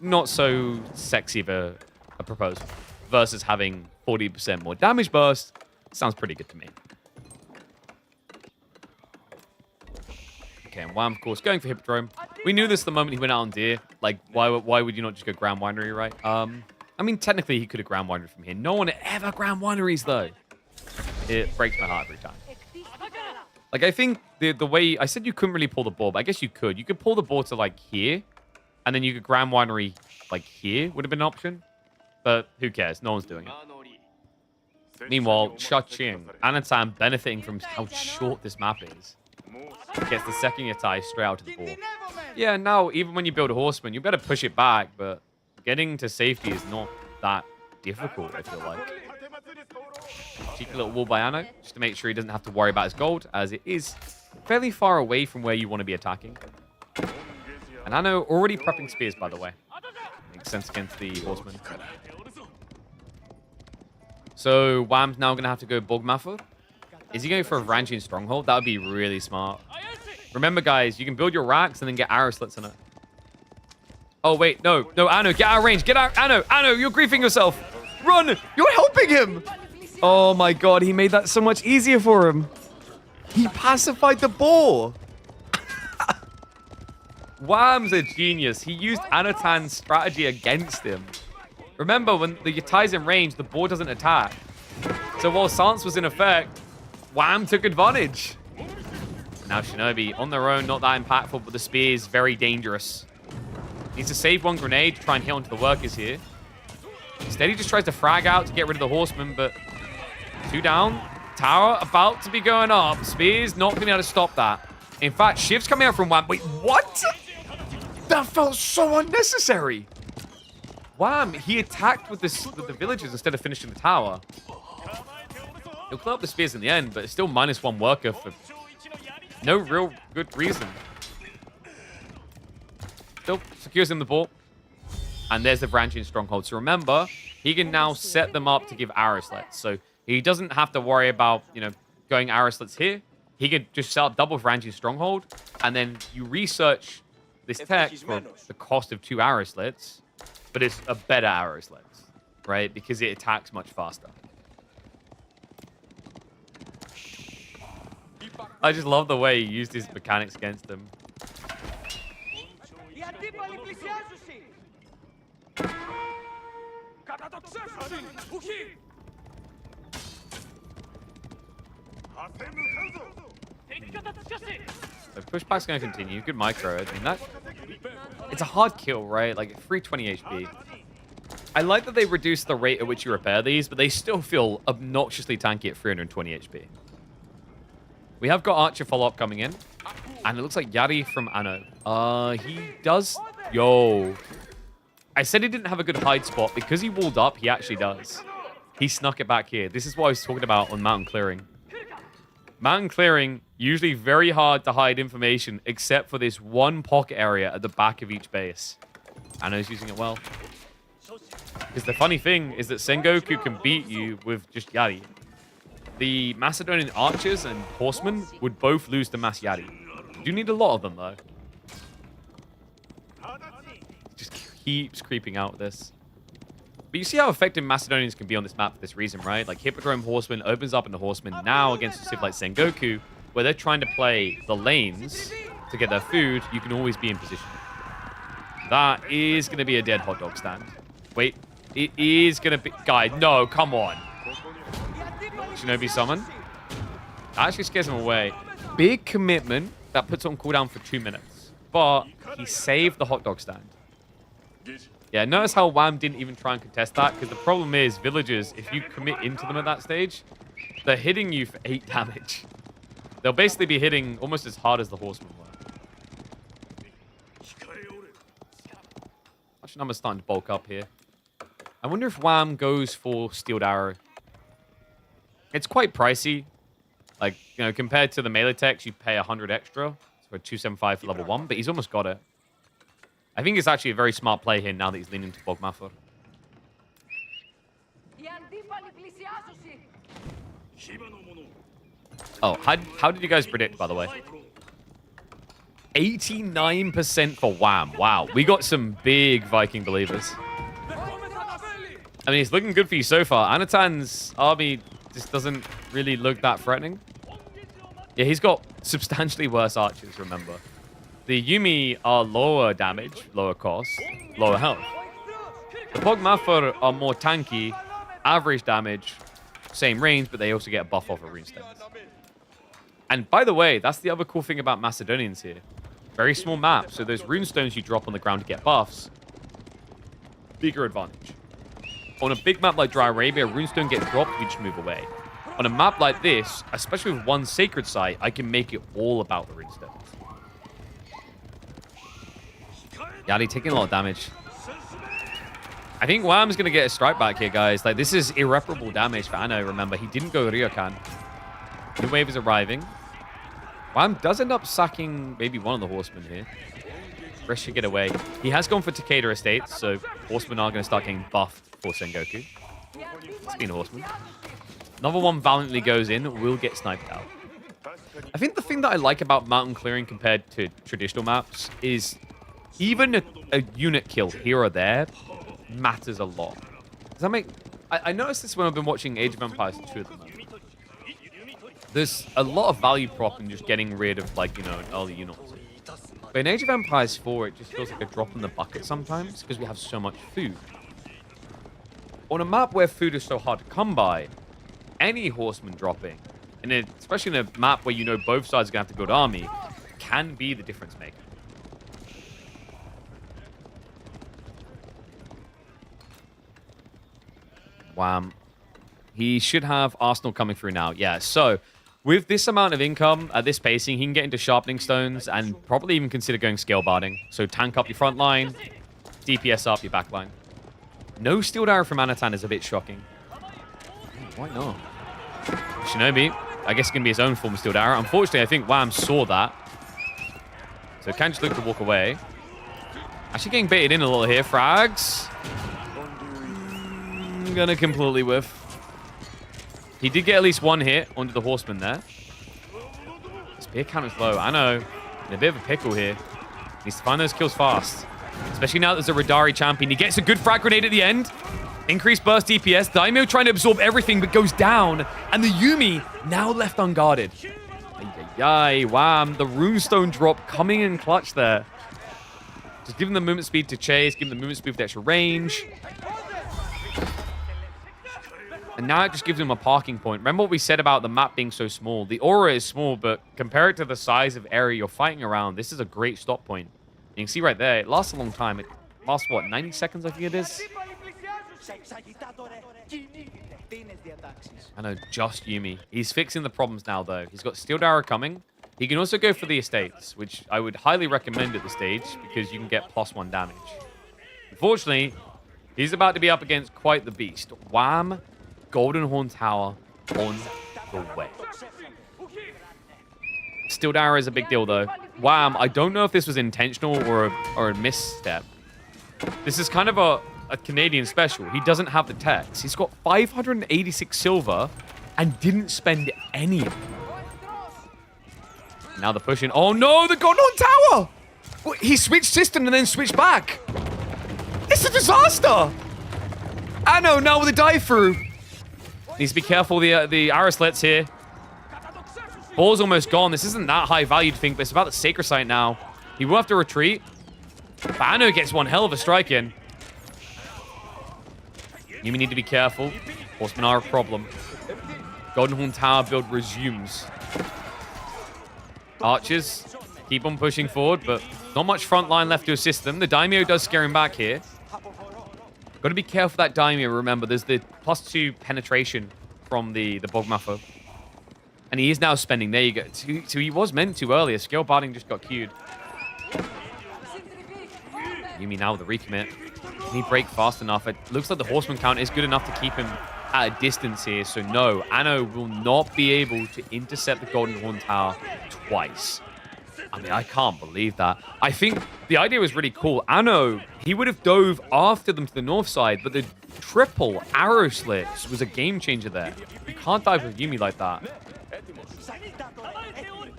not so sexy of a proposal, versus having 40% more damage burst, sounds pretty good to me. Okay, and Wham, of course, going for Hippodrome. We knew this the moment he went out on Deer. Like, why would you not just go Grand Winery, right? I mean, technically, he could have Grand Winery from here. No one ever Grand Wineries, though. It breaks my heart every time. Like, I think the way... I said you couldn't really pull the ball, but I guess you could. You could pull the ball to, like, here, and then you could Grand Winery, like, here would have been an option. But who cares? No one's doing it. Meanwhile, Cha-Ching, Anatan benefiting from how short this map is. Gets the second Yatai straight out to the ball. Yeah, now, even when you build a horseman, you better push it back, but getting to safety is not that difficult, I feel like. Cheeky little wall by Anno, just to make sure he doesn't have to worry about his gold, as it is fairly far away from where you want to be attacking. And Anno already prepping spears, by the way. Makes sense against the horseman. So, Wham's now going to have to go Bogmaffer. Is he going for a Ranching Stronghold? That would be really smart. Remember, guys, you can build your racks and then get arrow slits on it. Oh, wait. No. No, Anno, get out of range. Get out. Anno, you're griefing yourself. Run. You're helping him. Oh, my God. He made that so much easier for him. He pacified the boar. Wham's a genius. He used Anatan's strategy against him. Remember, when the Yatai's in range, the boar doesn't attack. So while Silence was in effect, Wham took advantage. Now Shinobi, on their own, not that impactful, but the spear is very dangerous. Needs to save one grenade to try and hit onto the workers here. Instead, he just tries to frag out to get rid of the horsemen, but 2 down. Tower about to be going up. Spear's not going to be able to stop that. In fact, Shiv's coming out from Wham. Wait, what? That felt so unnecessary. Wham, he attacked with the villagers instead of finishing the tower. He'll clear up the spears in the end, but it's still -1 worker for no real good reason. Still secures him the ball. And there's the branching stronghold. So remember, he can now set them up to give arrow slits. So he doesn't have to worry about, going arrow slits here. He can just set up double branching stronghold. And then you research this text for the cost of 2 arrow slits. But it's a better arrow slits, right? Because it attacks much faster. I just love the way he used his mechanics against them. So pushback's going to continue. Good micro. I mean, it's a hard kill, right? Like 320 HP. I like that they reduced the rate at which you repair these, but they still feel obnoxiously tanky at 320 HP. We have got Archer follow-up coming in. And it looks like Yari from Anno. He does... Yo. I said he didn't have a good hide spot. Because he walled up, he actually does. He snuck it back here. This is what I was talking about on mountain clearing. Mountain clearing, usually very hard to hide information, except for this one pocket area at the back of each base. Anno's using it well. Because the funny thing is that Sengoku can beat you with just Yari. The Macedonian archers and horsemen would both lose to Mass Yari. You do need a lot of them, though. Just keeps creeping out with this. But you see how effective Macedonians can be on this map for this reason, right? Like, Hippodrome Horseman opens up into Horseman now against a civ like Sengoku, where they're trying to play the lanes to get their food. You can always be in position. That is going to be a dead hot dog stand. Wait, it is going to be... Guy, no, come on. Shinobi summon. That actually scares him away. Big commitment that puts on cooldown for 2 minutes. But he saved the hot dog stand. Yeah, notice how Wham didn't even try and contest that, because the problem is, villagers, if you commit into them at that stage, they're hitting you for 8 damage. They'll basically be hitting almost as hard as the horsemen were. Actually, numbers starting to bulk up here. I wonder if Wham goes for Steeled Arrow. It's quite pricey. Like, compared to the melee techs, you pay 100 extra for 275 for level 1, but he's almost got it. I think it's actually a very smart play here now that he's leaning to Bogmafor. Oh, how did you guys predict, by the way? 89% for Wham. Wow, we got some big Viking believers. I mean, it's looking good for you so far. Anatan's army just doesn't really look that threatening. Yeah, he's got substantially worse archers, remember. The Yumi are lower damage, lower cost, lower health. The Bogmafor are more tanky, average damage, same range, but they also get a buff off of runestones. And by the way, that's the other cool thing about Macedonians here. Very small map, so those runestones you drop on the ground to get buffs, bigger advantage. On a big map like Dry Arabia, a runestone gets dropped, we just move away. On a map like this, especially with one sacred site, I can make it all about the runestones. Yari taking a lot of damage. I think Wham's going to get a strike back here, guys. Like, this is irreparable damage for Anno, remember. He didn't go Ryokan. The wave is arriving. Wham does end up sacking maybe one of the horsemen here. Rest should get away. He has gone for Takeda Estates, so horsemen are going to start getting buffed for Sengoku. It's been a horseman. Another one valiantly goes in, will get sniped out. I think the thing that I like about mountain clearing compared to traditional maps is even a unit kill here or there matters a lot. Does that make... I noticed this when I've been watching Age of Empires 2 at the moment. There's a lot of value prop in just getting rid of, like, you know, an early unit. But in Age of Empires 4, it just feels like a drop in the bucket sometimes because we have so much food. On a map where food is so hard to come by, any horseman dropping, and especially in a map where you know both sides are going to have to build army, can be the difference maker. Wham. He should have Arsenal coming through now. Yeah, so with this amount of income at this pacing, he can get into sharpening stones and probably even consider going scale barding. So tank up your front line, DPS up your back line. No steel arrow from Anatan is a bit shocking. Why not? Shinobi, I guess, can be his own form of steel arrow. Unfortunately, I think Wham saw that. So can just look to walk away. Actually getting baited in a little here. Frags. Gonna completely whiff. He did get at least one hit onto the horseman there. Spear count is low. I know. In a bit of a pickle here. Needs to find those kills fast. Especially now that there's a Radari champion. He gets a good frag grenade at the end. Increased burst DPS. Daimyo trying to absorb everything but goes down. And the Yuumi now left unguarded. Ay, Wham. The runestone drop coming in clutch there. Just giving them movement speed to chase. Giving them movement speed with extra range. And now it just gives him a parking point. Remember what we said about the map being so small? The aura is small, but compared to the size of area you're fighting around, this is a great stop point. You can see right there, it lasts a long time. It lasts, what, 90 seconds, I think it is? I know, just Yuumi. He's fixing the problems now, though. He's got Steel Arrow coming. He can also go for the Estates, which I would highly recommend at this stage, because you can get +1 damage. Unfortunately, he's about to be up against quite the beast. Wham! Golden Horn Tower on the way. Steel Arrow is a big deal, though. Wham! I don't know if this was intentional or a misstep. This is kind of a Canadian special. He doesn't have the techs. He's got 586 silver and didn't spend any of it. Now they're pushing. Oh no, the Golden Horn Tower! He switched system and then switched back. It's a disaster! I know, now with a dive through. Needs to be careful, the arrow slits here. Ball's almost gone. This isn't that high valued thing, but it's about the Sacred Site now. He will have to retreat. Bano gets one hell of a strike in. Yuumi need to be careful. Horsemen are a problem. Golden Horn Tower build resumes. Archers keep on pushing forward, but not much front line left to assist them. The Daimyo does scare him back here. Got to be careful that Daimyo. Remember, there's the +2 penetration from the Bogmuffer. And he is now spending. There you go. So he was meant to earlier. Scale Barding just got queued. Yuumi now with the recommit. Can he break fast enough? It looks like the horseman count is good enough to keep him at a distance here. So no, Anno will not be able to intercept the Golden Horn Tower twice. I mean, I can't believe that. I think the idea was really cool. Anno, he would have dove after them to the north side, but the triple arrow slits was a game changer there. You can't dive with Yuumi like that.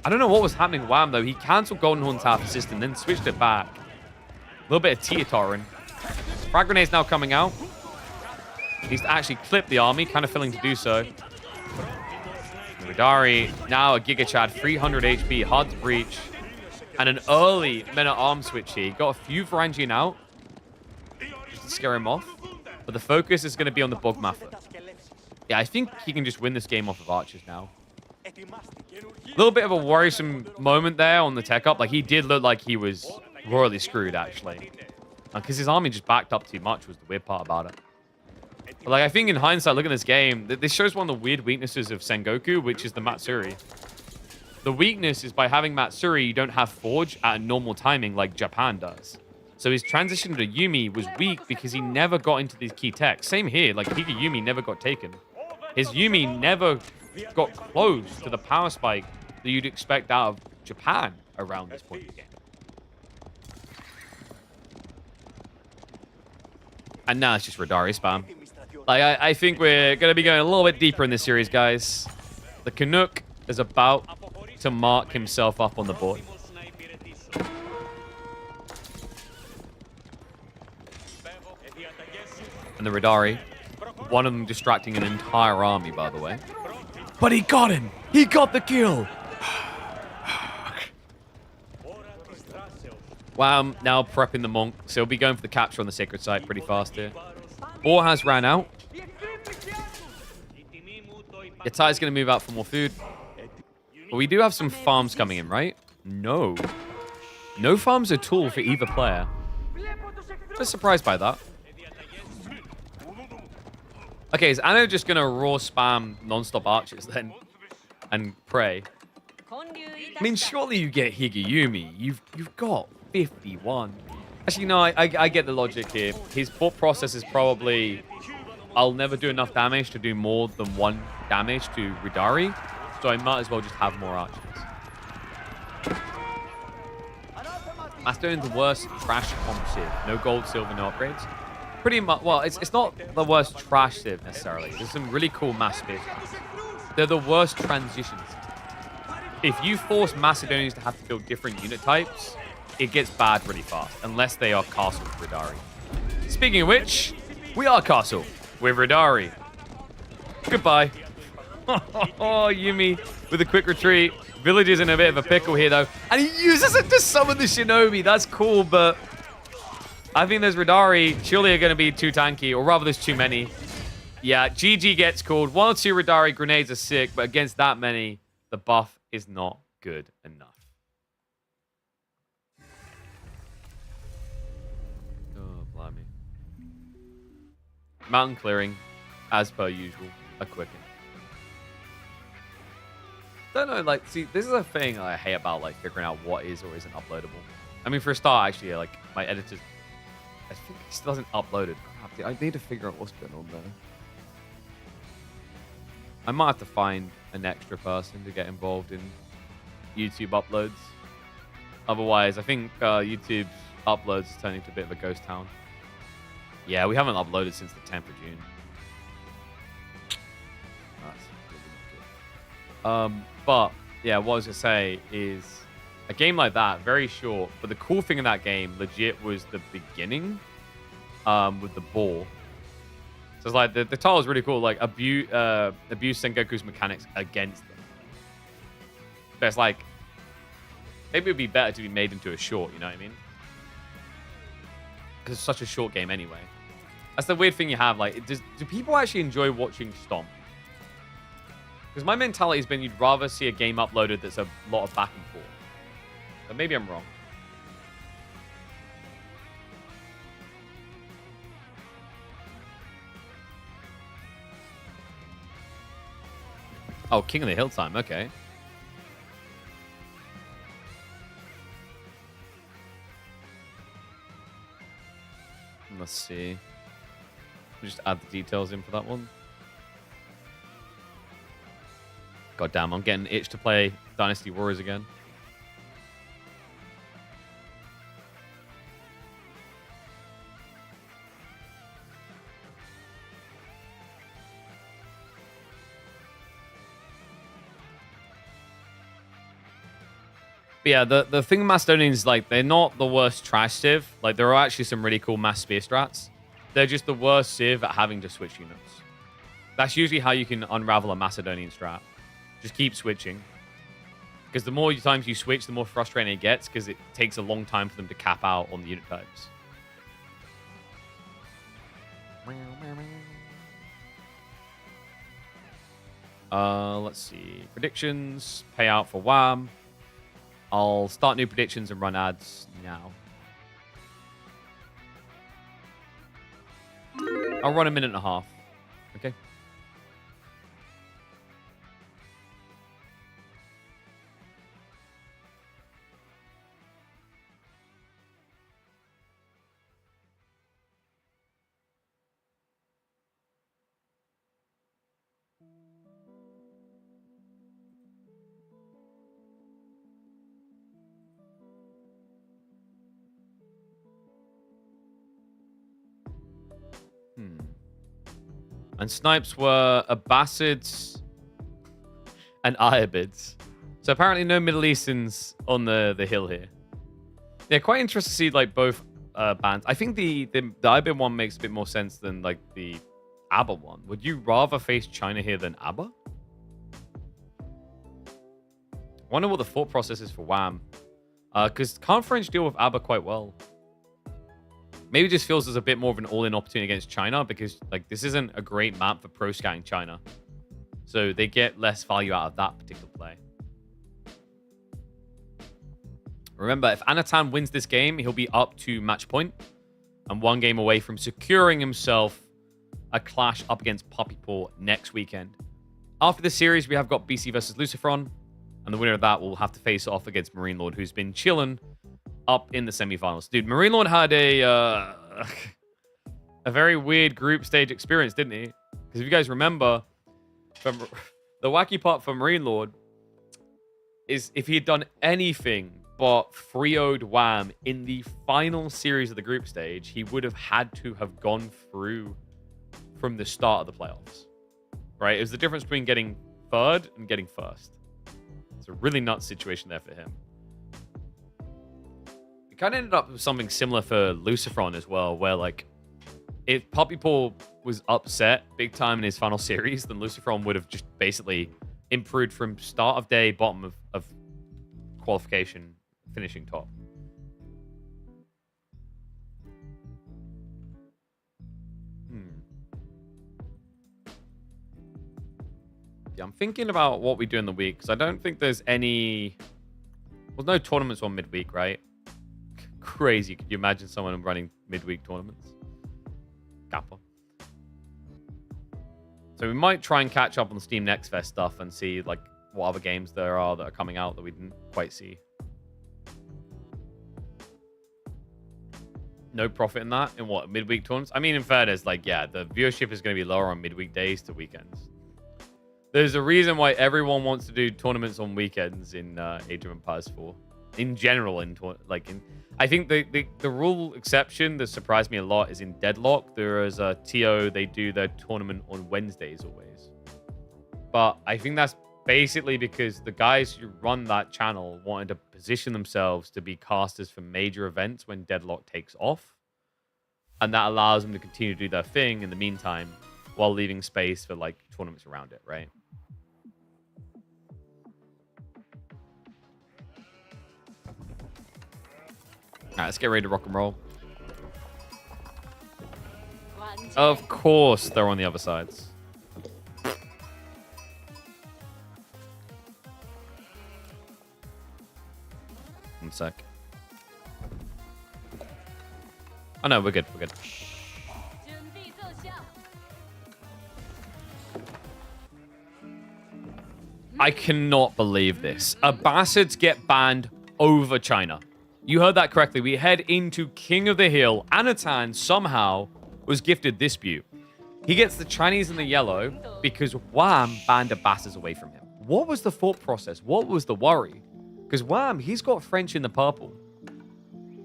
I don't know what was happening with Wham, though. He cancelled Golden Horn Tower for system, then switched it back. A little bit of Teotorin. Frag Grenade's now coming out. Needs to actually clip the army, kind of failing to do so. Radari, now a Giga Chad, 300 HP, hard to breach. And an early Men-at-Arms switch here. Got a few Varangian out, just to scare him off. But the focus is going to be on the Bogmuffer. Yeah, I think he can just win this game off of Archers now. A little bit of a worrisome moment there on the tech up. Like, he did look like he was royally screwed, actually. Because his army just backed up too much was the weird part about it. But, like, I think in hindsight, look at this game. This shows one of the weird weaknesses of Sengoku, which is the Matsuri. The weakness is by having Matsuri, you don't have Forge at a normal timing like Japan does. So his transition to Yuumi was weak because he never got into these key techs. Same here, like Giga Yuumi never got taken. His Yuumi never got close to the power spike that you'd expect out of Japan around this point in the game. And now it's just Radari spam. Like, I think we're going to be going a little bit deeper in this series, guys. The Canuck is about to mark himself up on the board. And the Radari, one of them distracting an entire army, by the way. But he got him! He got the kill! Wham, now prepping the Monk, so he'll be going for the capture on the Sacred Site pretty fast here. Boar has ran out. Yatai's going to move out for more food. But we do have some farms coming in, right? No. No farms at all for either player. I was surprised by that. Okay, is Anno just going to raw spam non-stop archers then? And pray? I mean, surely you get Higayumi. You've got 51. Actually, no, I get the logic here. His thought process is probably, I'll never do enough damage to do more than 1 damage to Ridari, so I might as well just have more archers. Macedon's the worst trash comp civ. No gold, silver, no upgrades. Pretty much, well, it's not the worst trash civ necessarily. There's some really cool mass spears. They're the worst transitions. If you force Macedonians to have to build different unit types, it gets bad really fast, unless they are castle with Ridari. Speaking of which, we are castle with Ridari. Goodbye. Oh, Yumi with a quick retreat. Village is in a bit of a pickle here, though. And he uses it to summon the Shinobi. That's cool, but I think those Ridari surely are going to be too tanky, or rather there's too many. Yeah, GG gets called. 1 or 2 Ridari grenades are sick, but against that many, the buff is not good enough. Oh, blimey. Mountain clearing, as per usual, a quicken. Don't know, like, see, this is a thing I hate about, like, figuring out what is or isn't uploadable. I mean, for a start, actually, like, my editor, I think he still hasn't uploaded. Crap, dude, I need to figure out what's going on there. I might have to find an extra person to get involved in YouTube uploads. Otherwise, I think YouTube's uploads is turning to a bit of a ghost town. Yeah, we haven't uploaded since the 10th of June. That's really not good. But, yeah, what I was going to say is a game like that, very short, but the cool thing in that game, legit, was the beginning with the ball. So it's like, the title is really cool, like, abuse Sengoku's mechanics against them. But it's like, maybe it would be better to be made into a short, you know what I mean? Because it's such a short game anyway. That's the weird thing you have, like, do people actually enjoy watching Stomp? Because my mentality has been you'd rather see a game uploaded that's a lot of back and forth. But maybe I'm wrong. Oh, King of the Hill time. Okay. Let's see. Just add the details in for that one. God damn, I'm getting itched to play Dynasty Warriors again. But yeah, the thing with Macedonians, like, they're not the worst trash civ. Like, there are actually some really cool mass spear strats. They're just the worst civ at having to switch units. That's usually how you can unravel a Macedonian strat. Just keep switching. Because the more times you switch, the more frustrating it gets, because it takes a long time for them to cap out on the unit types. Let's see. Predictions. Payout for Wham. I'll start new predictions and run ads now. I'll run 1.5 minutes. Okay. And snipes were Abbasids and Ayabids. So apparently no Middle Easterns on the hill here. Yeah, quite interested to see like both bands. I think the Ayabid one makes a bit more sense than like the ABBA one. Would you rather face China here than ABBA? I wonder what the thought process is for Wham. Because can't French deal with ABBA quite well? Maybe it just feels there's a bit more of an all-in opportunity against China because like this isn't a great map for pro scouting China. So they get less value out of that particular play. Remember, if Anatan wins this game, he'll be up to match point and 1 game away from securing himself a clash up against Puppy Paw next weekend. After this series, we have got BC versus Lucifron, and the winner of that will have to face off against Marine Lord, who's been chilling up in the semifinals. Dude, Marine Lord had a very weird group stage experience, didn't he? Because if you guys remember, from the wacky part for Marine Lord is if he had done anything but 3-0'd Wham in the final series of the group stage, he would have had to have gone through from the start of the playoffs. Right? It was the difference between getting third and getting first. It's a really nuts situation there for him. It kind of ended up with something similar for Lucifron as well, where like if Puppy Paw was upset big time in his final series, then Lucifron would have just basically improved from start of day, bottom of qualification, finishing top. Yeah, I'm thinking about what we do in the week, because I don't think there's any... Well, no tournaments on midweek, right? Crazy. Could you imagine someone running midweek tournaments? Kappa. So we might try and catch up on Steam Next Fest stuff and see like what other games there are that are coming out that we didn't quite see. No profit in that? In what, midweek tournaments? I mean, in fairness, like, yeah, the viewership is going to be lower on midweek days to weekends. There's a reason why everyone wants to do tournaments on weekends in Age of Empires 4. In general, I think the rule exception that surprised me a lot is in Deadlock. There is a TO, they do their tournament on Wednesdays always. But I think that's basically because the guys who run that channel wanted to position themselves to be casters for major events when Deadlock takes off. And that allows them to continue to do their thing in the meantime while leaving space for like tournaments around it, right? All right, let's get ready to rock and roll. Of course, they're on the other sides. One sec. Oh, no, we're good. We're good. I cannot believe this. Abbasids get banned over China. You heard that correctly. We head into King of the Hill. Anatan somehow was gifted this view. He gets the Chinese in the yellow because Wham banned Abbasids away from him. What was the thought process? What was the worry? Because Wham, he's got French in the purple.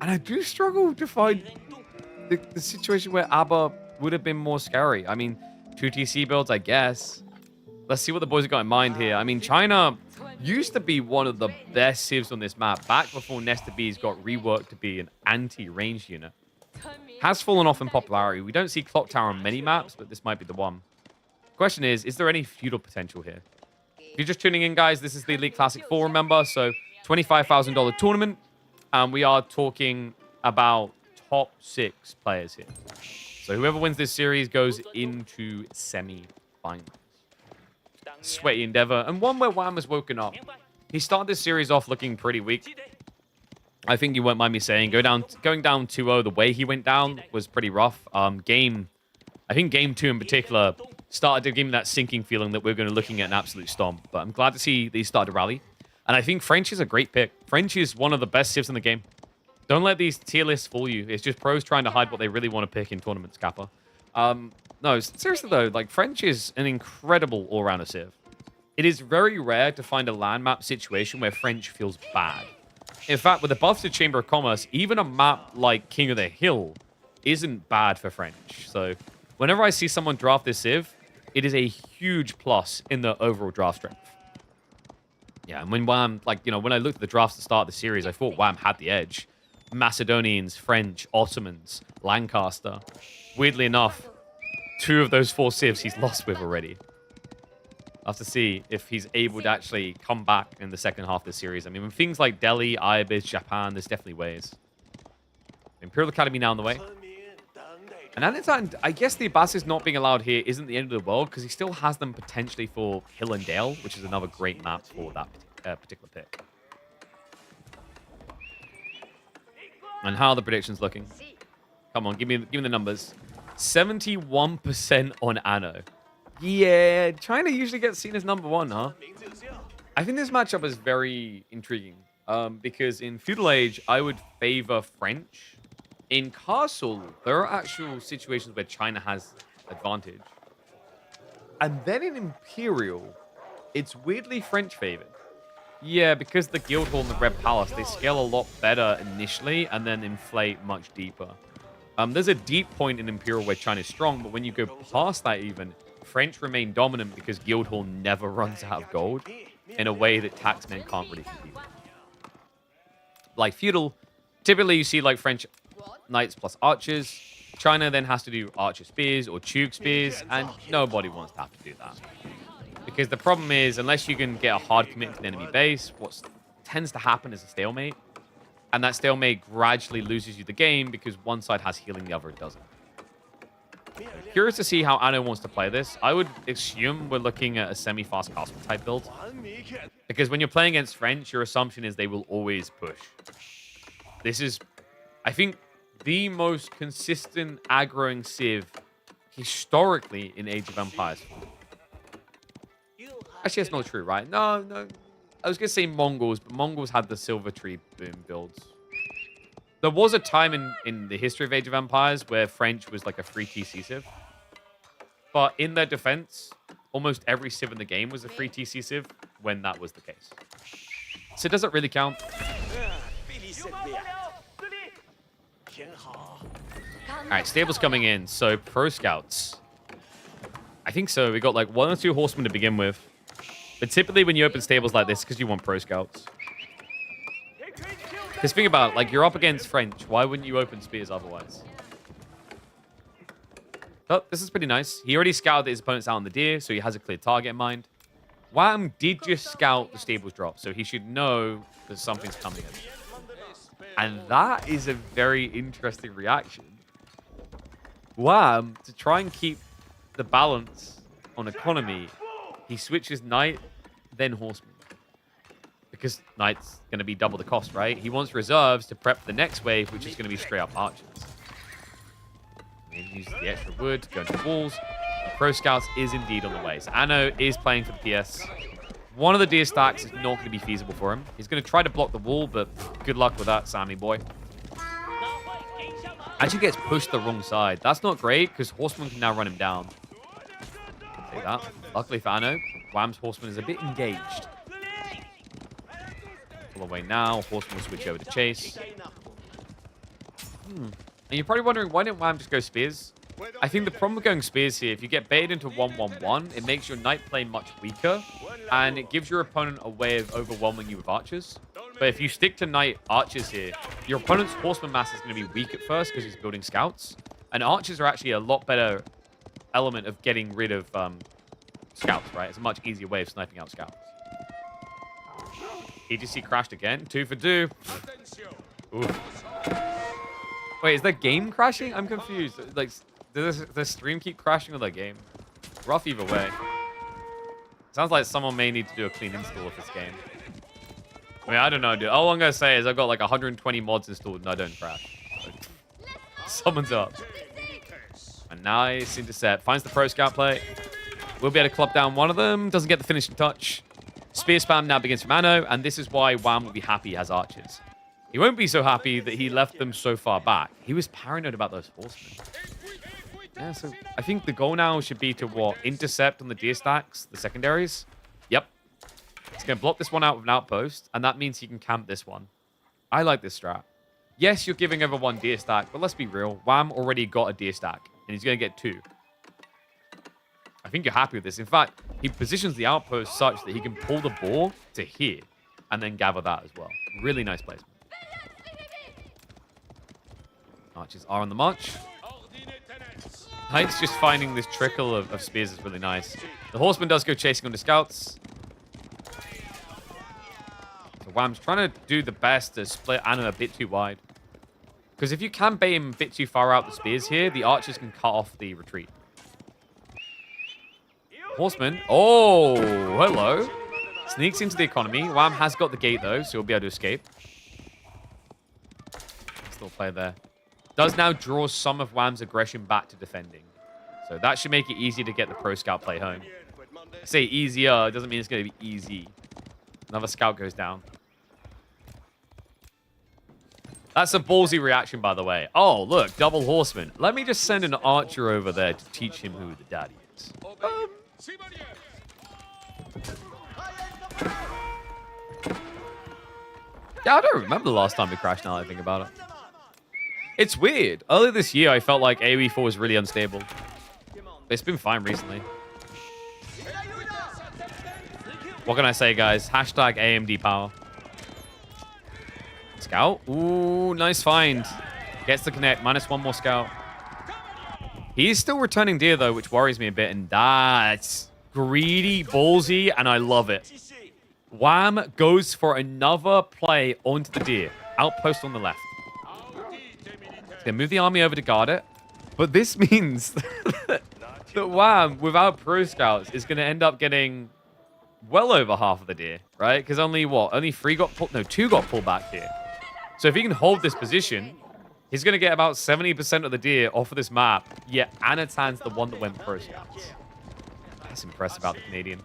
And I do struggle to find the situation where ABBA would have been more scary. I mean, 2 TC builds, I guess. Let's see what the boys have got in mind here. I mean, China used to be one of the best civs on this map back before Nesta B's got reworked to be an anti-range unit. Has fallen off in popularity. We don't see Clock Tower on many maps, but this might be the one. Question is there any feudal potential here? If you're just tuning in, guys, this is the Elite Classic 4, remember? So, $25,000 tournament. And we are talking about top 6 players here. So, whoever wins this series goes into semi-finals. Sweaty endeavor, and one where Wham has woken up. He started this series off looking pretty weak. I think you won't mind me saying, going down 2-0, the way he went down was pretty rough. I think game 2 in particular started to give me that sinking feeling that we're going to be looking at an absolute stomp. But I'm glad to see that he started to rally. And I think French is a great pick. French is one of the best civs in the game. Don't let these tier lists fool you. It's just pros trying to hide what they really want to pick in tournaments, Kappa. No, seriously though, like French is an incredible all-rounder civ. It is very rare to find a land map situation where French feels bad. In fact, with the buffs to Chamber of Commerce, even a map like King of the Hill isn't bad for French. So whenever I see someone draft this civ, it is a huge plus in the overall draft strength. Yeah, and when Wham, like, you know, when I looked at the drafts at the start of the series, I thought Wham had the edge. Macedonians, French, Ottomans, Lancaster. Weirdly enough, 2 of those 4 civs he's lost with already. I'll have to see if he's able to actually come back in the second half of the series. I mean, with things like Delhi, Ibis, Japan, there's definitely ways. Imperial Academy now on the way. And Anatan, I guess the Abbasids not being allowed here isn't the end of the world because he still has them potentially for Hill and Dale, which is another great map for that particular pick. And how are the predictions looking? Come on, give me the numbers. 71% on Anno. Yeah, China usually gets seen as #1, huh? I think this matchup is very intriguing because in Feudal Age, I would favor French. In Castle, there are actual situations where China has advantage. And then in Imperial, it's weirdly French favored. Yeah, because the Guildhall and the Red Palace, they scale a lot better initially and then inflate much deeper. There's a deep point in Imperial where China is strong, but when you go past that even, French remain dominant because Guildhall never runs out of gold in a way that taxmen can't really compete with. Like Feudal, typically you see like French knights plus archers. China then has to do archer spears or Chug spears, and nobody wants to have to do that. Because the problem is, unless you can get a hard commit to the enemy base, what tends to happen is a stalemate. And that stalemate gradually loses you the game because one side has healing, the other doesn't. Curious to see how Anno wants to play this. I would assume we're looking at a semi-fast castle type build. Because when you're playing against French, your assumption is they will always push. This is, I think, the most consistent aggroing civ historically in Age of Empires. Actually, that's not true, right? No. I was going to say Mongols, but Mongols had the Silver Tree boom builds. There was a time in the history of Age of Empires where French was like a free TC civ. But in their defense, almost every civ in the game was a free TC civ when that was the case. So it doesn't really count. Alright, stables coming in. So pro scouts. I think so. We got like 1 or 2 horsemen to begin with. But typically when you open stables like this, because you want pro scouts. Because think about it, like you're up against French. Why wouldn't you open spears otherwise? Oh, this is pretty nice. He already scouted that his opponent's out on the deer, so he has a clear target in mind. Wham did just scout the stables drop, so he should know that something's coming in. And that is a very interesting reaction. Wham, to try and keep the balance on economy, he switches knight, then horseman. Because knight's going to be double the cost, right? He wants reserves to prep the next wave, which is going to be straight up archers. And he uses the extra wood to go into walls. The pro scouts is indeed on the way. So Anno is playing for the PS. One of the deer stacks is not going to be feasible for him. He's going to try to block the wall, but good luck with that, Sammy boy. Actually gets pushed the wrong side. That's not great, because Horseman can now run him down. Say that. Luckily for Anno, Wham's Horseman is a bit engaged. Pull away now. Horseman will switch over to Chase. And you're probably wondering, why didn't Wham just go Spears? I think the problem with going Spears here, if you get baited into 1-1-1, it makes your Knight play much weaker, and it gives your opponent a way of overwhelming you with Archers. But if you stick to Knight Archers here, your opponent's Horseman mass is going to be weak at first because he's building Scouts, and Archers are actually a lot better element of getting rid of Scouts, right? It's a much easier way of sniping out Scouts. EGC crashed again. 2 for 2. Ooh. Wait, is that game crashing? I'm confused. Like, does the stream keep crashing with that game? Rough either way. Sounds like someone may need to do a clean install of this game. I mean, I don't know, dude. All I'm going to say is I've got like 120 mods installed and I don't crash. Like, someone's up. A nice intercept. Finds the pro scout play. We'll be able to club down one of them. Doesn't get the finishing touch. Spear spam now begins from Anno, and this is why Wham will be happy he has archers. He won't be so happy that he left them so far back. He was paranoid about those horsemen. Yeah, so I think the goal now should be to, what, intercept on the deer stacks, the secondaries? Yep. He's going to block this one out with an outpost, and that means he can camp this one. I like this strat. Yes, you're giving over 1 deer stack, but let's be real. Wham already got a deer stack, and he's going to get 2. I I think you're happy with this. In fact, he positions the outpost such that he can pull the ball to here and then gather that as well. Really nice placement. Archers are on the march. Knight's just finding this trickle of spears is really nice. The horseman does go chasing on the scouts. So Wham's trying to do the best to split Anna a bit too wide. Because if you can bait him a bit too far out the spears here, the archers can cut off the retreat. Horseman. Oh, hello. Sneaks into the economy. Wham has got the gate, though, so he'll be able to escape. Still play there. Does now draw some of Wham's aggression back to defending. So that should make it easy to get the pro scout play home. I say easier, it doesn't mean it's going to be easy. Another scout goes down. That's a ballsy reaction, by the way. Oh, look, double horseman. Let me just send an archer over there to teach him who the daddy is. Yeah, I don't remember the last time we crashed now that I think about it. It's weird. Earlier this year, I felt like AoE 4 was really unstable. It's been fine recently. What can I say, guys? Hashtag AMD power. Scout. Ooh, nice find. Gets the connect. -1 more scout. He's still returning deer, though, which worries me a bit. And that's greedy, ballsy, and I love it. Wham goes for another play onto the deer. Outpost on the left. He's going to move the army over to guard it. But this means that Wham, without pro scouts, is going to end up getting well over half of the deer, right? Because only, what? Only 3 got pulled... No, 2 got pulled back here. So if he can hold this position, he's going to get about 70% of the deer off of this map. Yet Anatan's the one that went pro scouts. That's impressive about the Canadian.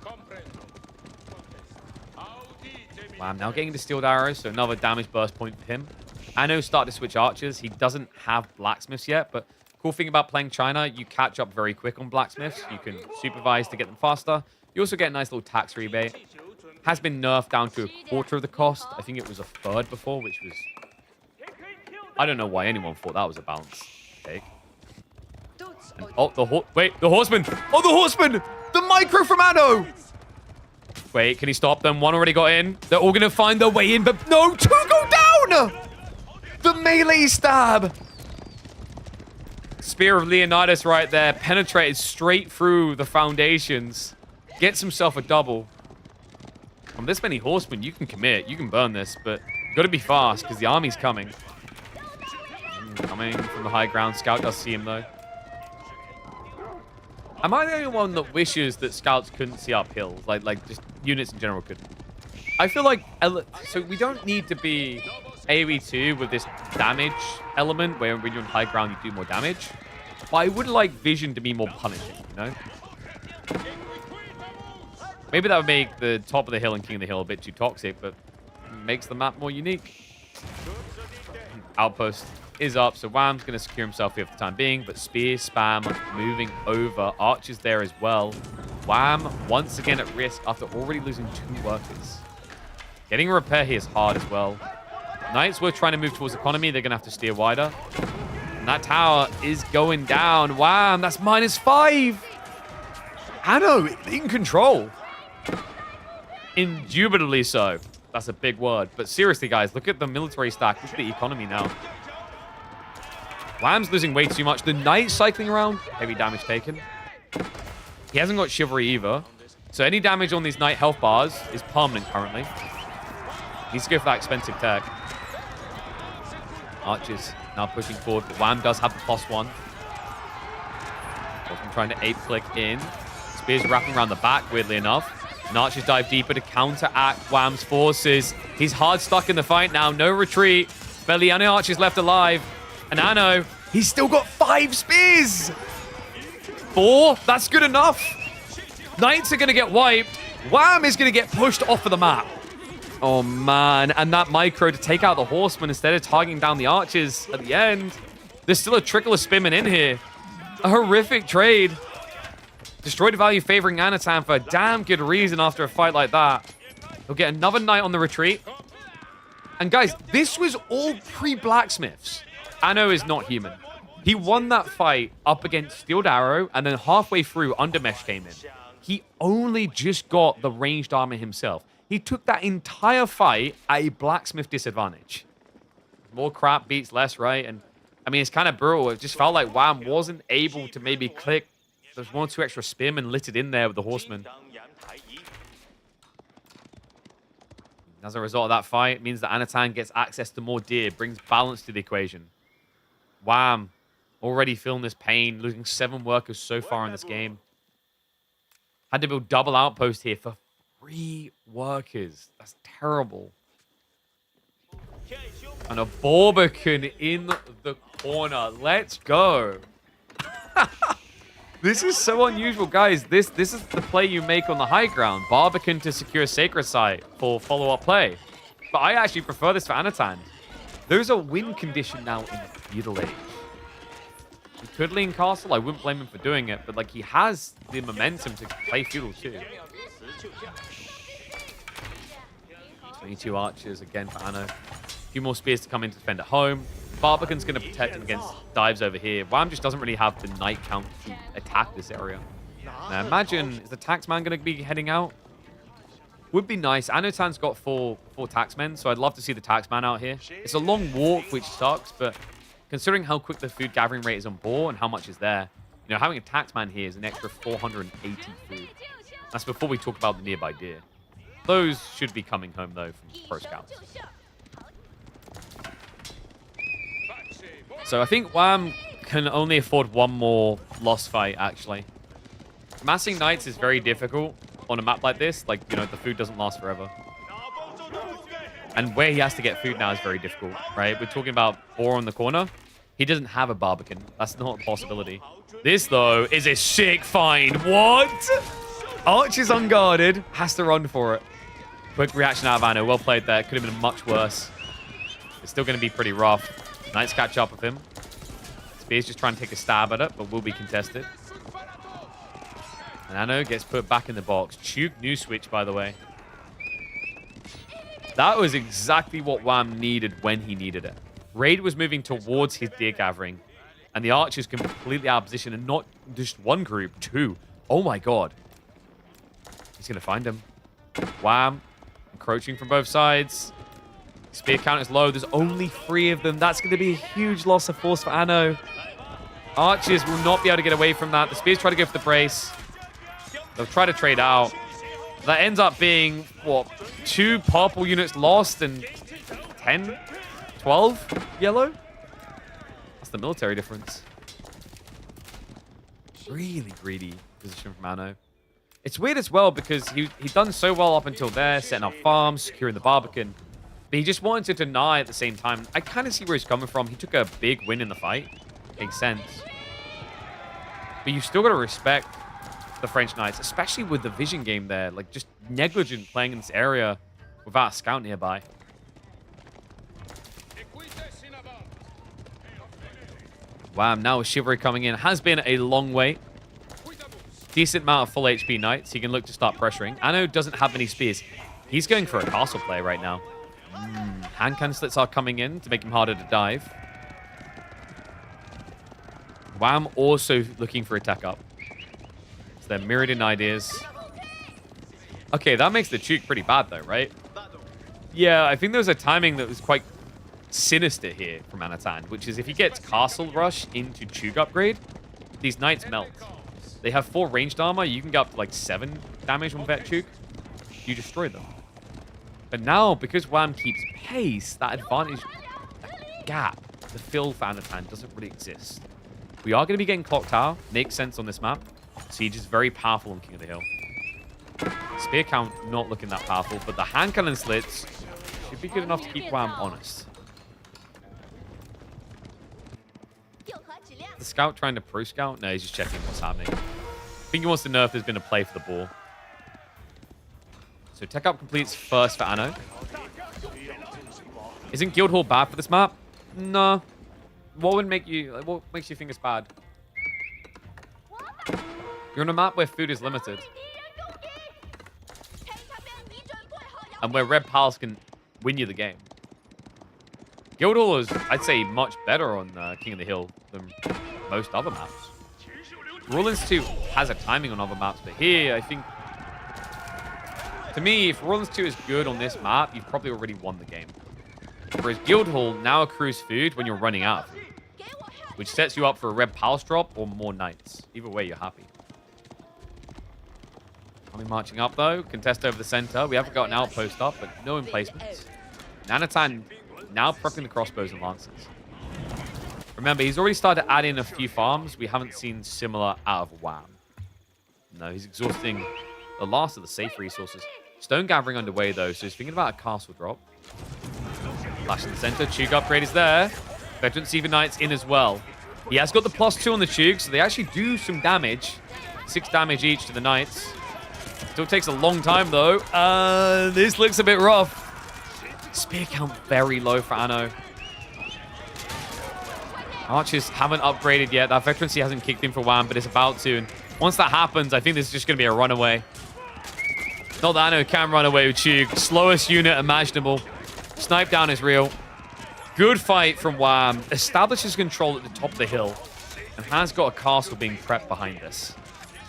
Wham now getting the steeled arrows, so another damage burst point for him. Anno started to switch archers. He doesn't have blacksmiths yet, but cool thing about playing China, you catch up very quick on blacksmiths. You can supervise to get them faster. You also get a nice little tax rebate. Has been nerfed down to 1/4 of the cost. I think it was 1/3 before, which was... I don't know why anyone thought that was a balance take. And, oh, the horseman! Oh, the horseman! The micro from Anno! Wait, can he stop them? 1 already got in. They're all going to find their way in, but no, 2 go down! The melee stab! Spear of Leonidas right there. Penetrated straight through the foundations. Gets himself a double. From this many horsemen, you can commit. You can burn this, but you got to be fast because the army's coming. Coming from the high ground. Scout does see him, though. Am I the only one that wishes that scouts couldn't see up hills? Like just units in general couldn't. I feel like... So we don't need to be AoE 2 with this damage element where when you're on high ground, you do more damage. But I would like vision to be more punishing, you know? Maybe that would make the top of the hill and king of the hill a bit too toxic, but makes the map more unique. Outpost is up, so Wham's going to secure himself here for the time being, but spear spam moving over. Archers there as well. Wham once again at risk after already losing 2 workers. Getting a repair here is hard as well. Knights were trying to move towards economy. They're going to have to steer wider. And that tower is going down. Wham, that's -5. Anno in control. Indubitably so. That's a big word. But seriously, guys, look at the military stack. Look at the economy now. Wham's losing way too much. The knight cycling around. Heavy damage taken. He hasn't got chivalry either. So any damage on these knight health bars is permanent currently. Needs to go for that expensive tech. Archers now pushing forward. But Wham does have the +1. Horseman trying to 8-click in. Spears wrapping around the back, weirdly enough. And Archers dive deeper to counteract Wham's forces. He's hard stuck in the fight now. No retreat. Barely any Archers left alive. And Anno, he's still got 5 spears. 4? That's good enough. Knights are going to get wiped. Wham is going to get pushed off of the map. Oh, man. And that micro to take out the horseman instead of targeting down the archers at the end. There's still a trickle of spinman in here. A horrific trade. Destroyed value favoring Anatan for a damn good reason after a fight like that. He'll get another knight on the retreat. And guys, this was all pre-blacksmiths. Anno is not human. He won that fight up against Steeled Arrow, and then halfway through, Undermesh came in. He only just got the ranged armor himself. He took that entire fight at a blacksmith disadvantage. More crap beats less, right? And I mean, it's kind of brutal. It just felt like Wham wasn't able to maybe click. There's 1 or 2 extra spearmen littered in there with the horsemen. As a result of that fight, it means that Anatan gets access to more deer, brings balance to the equation. Wham, already feeling this pain, losing 7 workers so far in this game. Had to build double outpost here for 3 workers. That's terrible. And a Barbican in the corner. Let's go. This is so unusual, guys. This is the play you make on the high ground. Barbican to secure Sacred Site for follow-up play. But I actually prefer this for Anatan. There's a win condition now in Feudal Age. He could lean Castle. I wouldn't blame him for doing it. But like, he has the momentum to play Feudal too. 22 archers again for Anno. A few more spears to come in to defend at home. Barbican's going to protect him against dives over here. Wham just doesn't really have the knight count to attack this area. Now imagine, is the taxman going to be heading out? Would be nice. Anotan's got four taxmen, so I'd love to see the taxman out here. It's a long walk, which sucks, but considering how quick the food gathering rate is on board and how much is there, you know, having a taxman here is an extra 480 food. That's before we talk about the nearby deer. Those should be coming home, though, from pro scouts. So I think Wham can only afford 1 more lost fight, actually. Massing knights is very difficult on a map like this. Like, you know, the food doesn't last forever. And where he has to get food now is very difficult, right? We're talking about Boar on the corner. He doesn't have a Barbican. That's not a possibility. This, though, is a sick find. What? Archer's unguarded. Has to run for it. Quick reaction out of Anno. Well played there. Could have been much worse. It's still going to be pretty rough. Knights catch up with him. Spear's just trying to take a stab at it, but will be contested. And Anno gets put back in the box. Chuk new switch, by the way. That was exactly what Wham needed when he needed it. Raid was moving towards his deer gathering, and the archers completely out of position, and not just 1 group, 2. Oh my god. He's going to find him. Wham. Encroaching from both sides. Spear count is low. There's only 3 of them. That's going to be a huge loss of force for Anno. Archers will not be able to get away from that. The Spears try to go for the brace. They'll try to trade out. That ends up being, what, 2 purple units lost and 10, 12 yellow? That's the military difference. Really greedy position from Anno. It's weird as well because he'd done so well up until there, setting up farms, securing the Barbican. But he just wanted to deny at the same time. I kind of see where he's coming from. He took a big win in the fight. Makes sense. But you still got to respect the French Knights, especially with the vision game there. Like, just negligent playing in this area without a scout nearby. Wham, now with Chivalry coming in. Has been a long wait. Decent amount of full HP Knights. He can look to start pressuring. Anno doesn't have many spears. He's going for a castle play right now. Hand cannon slits are coming in to make him harder to dive. Wham also looking for a tech up. So they're mirrored in ideas. Okay, that makes the Chuk pretty bad though, right? Yeah, I think there was a timing that was quite sinister here from Anatan, which is if he gets Castle Rush into Chuk upgrade, these knights melt. They have 4 ranged armor. You can get up to like 7 damage on Vet Chuk. You destroy them. But now, because Wham keeps pace, that advantage, that gap, the fill for Anatan doesn't really exist. We are going to be getting Clock Tower. Makes sense on this map. Siege is very powerful on King of the Hill. Spear count not looking that powerful, but the hand cannon slits should be good enough to keep Wham honest. The scout trying to pro scout? No, he's just checking what's happening. I think he wants to know if there's been a play for the ball. So tech up completes first for Anno. Isn't Guildhall bad for this map? No. What makes you think it's bad? You're on a map where food is limited. And where red pals can win you the game. Guildhall is, I'd say, much better on King of the Hill than most other maps. Rollins 2 has a timing on other maps, but here, I think, to me, if Rollins 2 is good on this map, you've probably already won the game. Whereas Guildhall now accrues food when you're running out, which sets you up for a red pulse drop or more knights. Either way, you're happy. Army marching up, though. Contest over the center. We haven't got an outpost up, but no emplacements. Anatan now prepping the crossbows and lances. Remember, he's already started to add in a few farms we haven't seen similar out of Wham. No, he's exhausting the last of the safe resources. Stone gathering underway, though, so he's thinking about a castle drop. Flash in the center. Chug upgrade is there. Veteran Seaver Knights in as well. He has got the +2 on the Chug, so they actually do some damage. 6 damage each to the Knights. Still takes a long time, though. This looks a bit rough. Spear count very low for Anno. Archers haven't upgraded yet. That veterancy hasn't kicked in for Wham, but it's about to. And once that happens, I think this is just going to be a runaway. Not that Anno can run away with Chug. Slowest unit imaginable. Snipe down is real. Good fight from Wham. Establishes control at the top of the hill. And has got a castle being prepped behind this.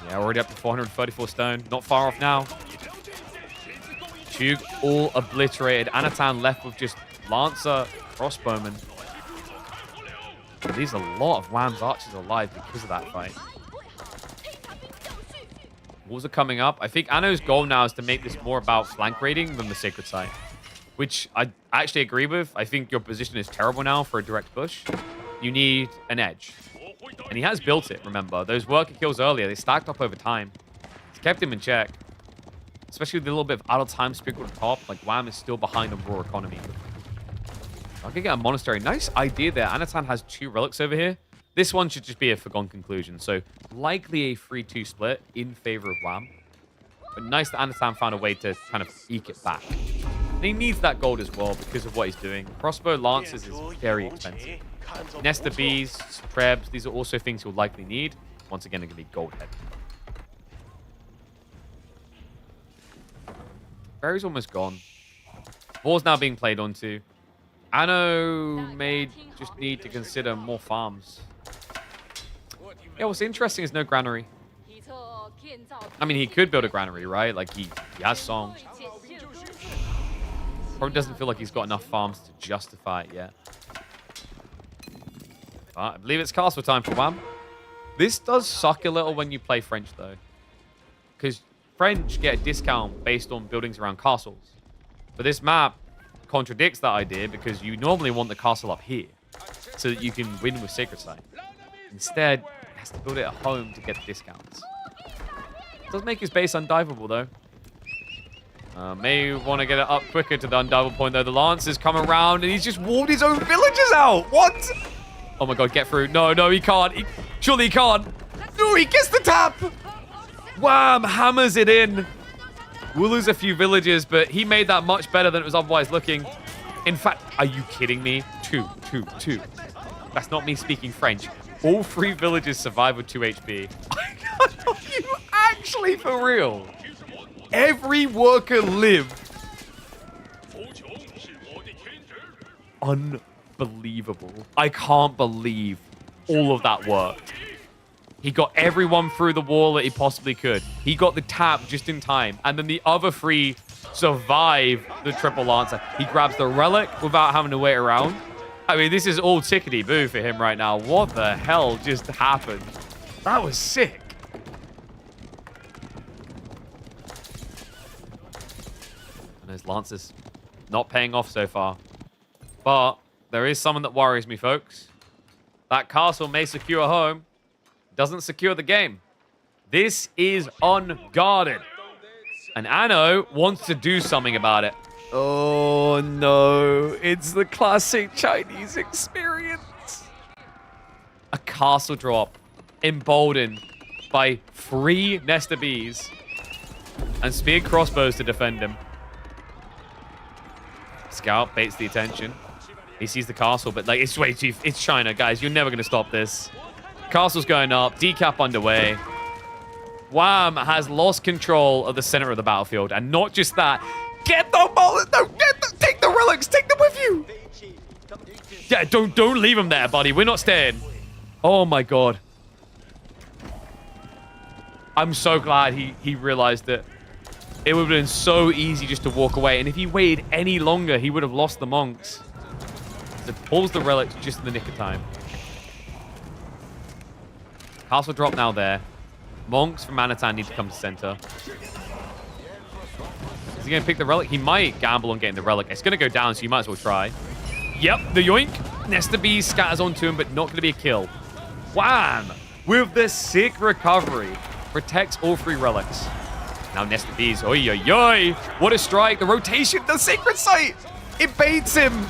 Yeah, already up to 434 stone. Not far off now. Chug all obliterated. Anatan left with just Lancer, Crossbowman. There's a lot of Wham's archers alive because of that fight. Walls are coming up. I think Anno's goal now is to make this more about flank raiding than the Sacred Site, which I actually agree with. I think your position is terrible now for a direct push. You need an edge. And he has built it, remember. Those worker kills earlier, they stacked up over time. It's kept him in check. Especially with a little bit of idle time sprinkled on top. Like, Wham is still behind on raw economy. I can get a monastery. Nice idea there. Anatan has 2 relics over here. This one should just be a foregone conclusion. So, likely a 3-2 split in favor of Wham. But nice that Anatan found a way to kind of eke it back. And he needs that gold as well because of what he's doing. Crossbow Lancers is very expensive. Nesta Bees, Trebs, these are also things you'll likely need. Once again, they're going to be gold head. Fairy's almost gone. Ball's now being played onto. Anno may just need to consider more farms. Yeah, what's interesting is no granary. I mean, he could build a granary, right? Like, he has songs. Probably doesn't feel like he's got enough farms to justify it yet. But I believe it's castle time for Wham. This does suck a little when you play French, though. Because French get a discount based on buildings around castles. But this map contradicts that idea because you normally want the castle up here so that you can win with Sacred Site. Instead, he has to build it at home to get the discounts. It does make his base undivable, though. May want to get it up quicker to the undivable point, though. The Lance is come around, and he's just walled his own villagers out. What? Oh, my God, get through. No, no, he can't. Surely he can't. No, he gets the tap. Wham, hammers it in. We'll lose a few villages, but he made that much better than it was otherwise looking. In fact, are you kidding me? 2. That's not me speaking French. All 3 villages survive with 2 HP. Are you actually for real? Every worker lived. Unbelievable. I can't believe all of that worked. He got everyone through the wall that he possibly could. He got the tap just in time. And then the other 3 survive the triple lancer. He grabs the relic without having to wait around. I mean, this is all tickety-boo for him right now. What the hell just happened? That was sick. And those lancers not paying off so far. But there is something that worries me, folks. That castle may secure a home. Doesn't secure the game. This is unguarded. And Anno wants to do something about it. Oh, no. It's the classic Chinese experience. A castle drop. Emboldened by 3 Nesta Bees. And speared crossbows to defend him. Scout baits the attention. He sees the castle, but like it's way too... It's China, guys. You're never going to stop this. Castle's going up. Decap underway. Wham has lost control of the center of the battlefield. And not just that. Get the bullet. No, take the relics. Take them with you. Yeah, don't leave him there, buddy. We're not staying. Oh my god. I'm so glad he realized it. It would have been so easy just to walk away. And if he waited any longer, he would have lost the monks. So pulls the relics just in the nick of time. Castle drop now there. Monks from Anatan need to come to center. Is he going to pick the relic? He might gamble on getting the relic. It's going to go down, so you might as well try. Yep, the yoink. Nesta Bees scatters onto him, but not going to be a kill. Wham! With the sick recovery. Protects all 3 relics. Now Nesta Bees. Oi, oi, oi. What a strike. The rotation. The sacred site. It baits him.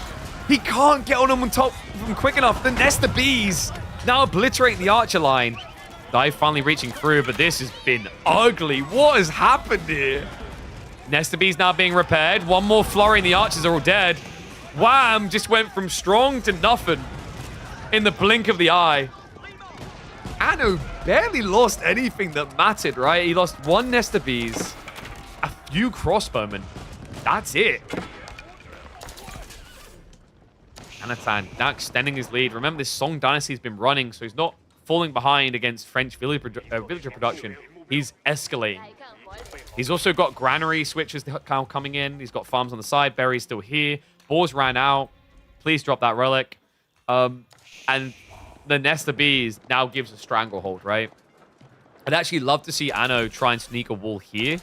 He can't get on top of him quick enough. The Nesta Bees now obliterate the archer line. Dive finally reaching through, but this has been ugly. What has happened here? Nesta Bees now being repaired. One more flurry and the archers are all dead. Wham! Just went from strong to nothing in the blink of the eye. Anno barely lost anything that mattered, right? He lost 1 Nesta Bees, a few crossbowmen. That's it. Anatan now extending his lead. Remember, this Song Dynasty has been running, so he's not falling behind against French villager production. He's escalating. He's also got granary switches now coming in. He's got farms on the side. Berry's still here. Boars ran out. Please drop that relic. And the Nesta Bees now gives a stranglehold, right? I'd actually love to see Anno try and sneak a wall here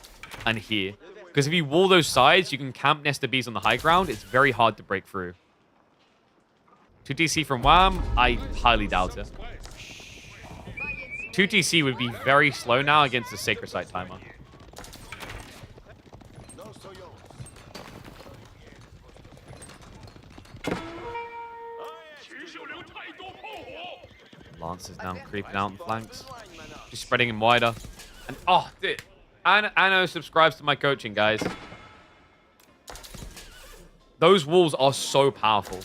and here. Because if you wall those sides, you can camp Nesta Bees on the high ground. It's very hard to break through. 2 TC from Wham? I highly doubt it. 2 TC would be very slow now against the Sacred Site timer. Lance is now creeping out on the flanks. Just spreading him wider. And, oh, dude. Anno subscribes to my coaching, guys. Those walls are so powerful.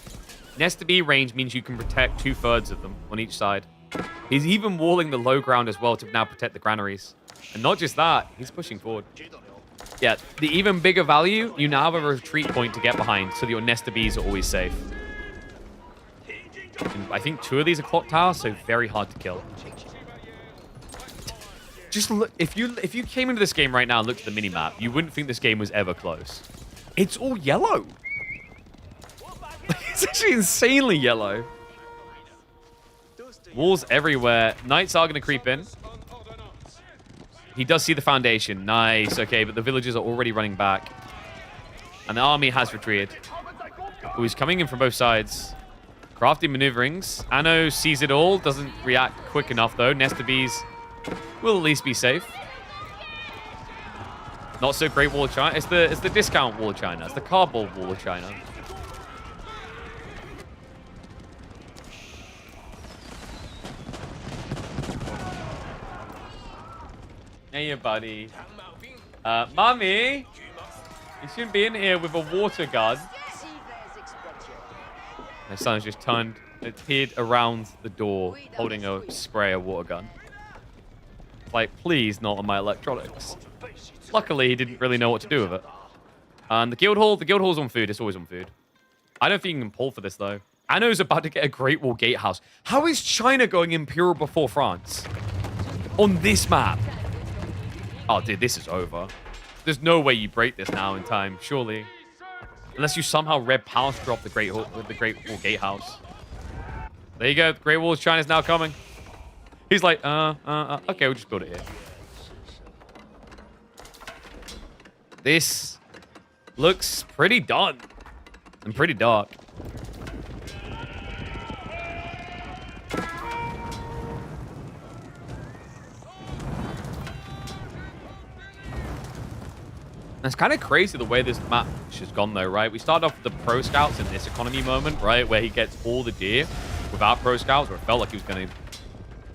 Nesta Bee range means you can protect 2/3 of them on each side. He's even walling the low ground as well to now protect the granaries. And not just that, he's pushing forward. Yeah, the even bigger value, you now have a retreat point to get behind so that your Nesta Bees are always safe. And I think 2 of these are clock towers, so very hard to kill. Just look, if you came into this game right now and looked at the minimap, you wouldn't think this game was ever close. It's all yellow. It's actually insanely yellow. Walls everywhere. Knights are going to creep in. He does see the foundation. Nice. Okay, but the villagers are already running back. And the army has retreated. Oh, he's coming in from both sides. Crafty maneuverings. Anno sees it all. Doesn't react quick enough, though. Nesta Bees will at least be safe. Not so great Wall of China. It's the discount Wall of China. It's the cardboard Wall of China. Hey, buddy. Mommy, you shouldn't be in here with a water gun. My son's just appeared around the door, holding a sprayer water gun. Like, please, not on my electronics. Luckily, he didn't really know what to do with it. And the Guildhall's on food. It's always on food. I don't think you can pull for this, though. Anno's about to get a Great Wall Gatehouse. How is China going Imperial before France? On this map? Oh, dude, this is over. There's no way you break this now in time, surely. Unless you somehow Red Palace drop the Great Wall Gatehouse. There you go. The Great Wall of China's now coming. He's like, okay, we'll just build it here. This looks pretty done. And pretty dark. It's kind of crazy the way this match has gone, though, right? We started off with the pro scouts in this economy moment, right? Where he gets all the deer without pro scouts, or it felt like he was going to.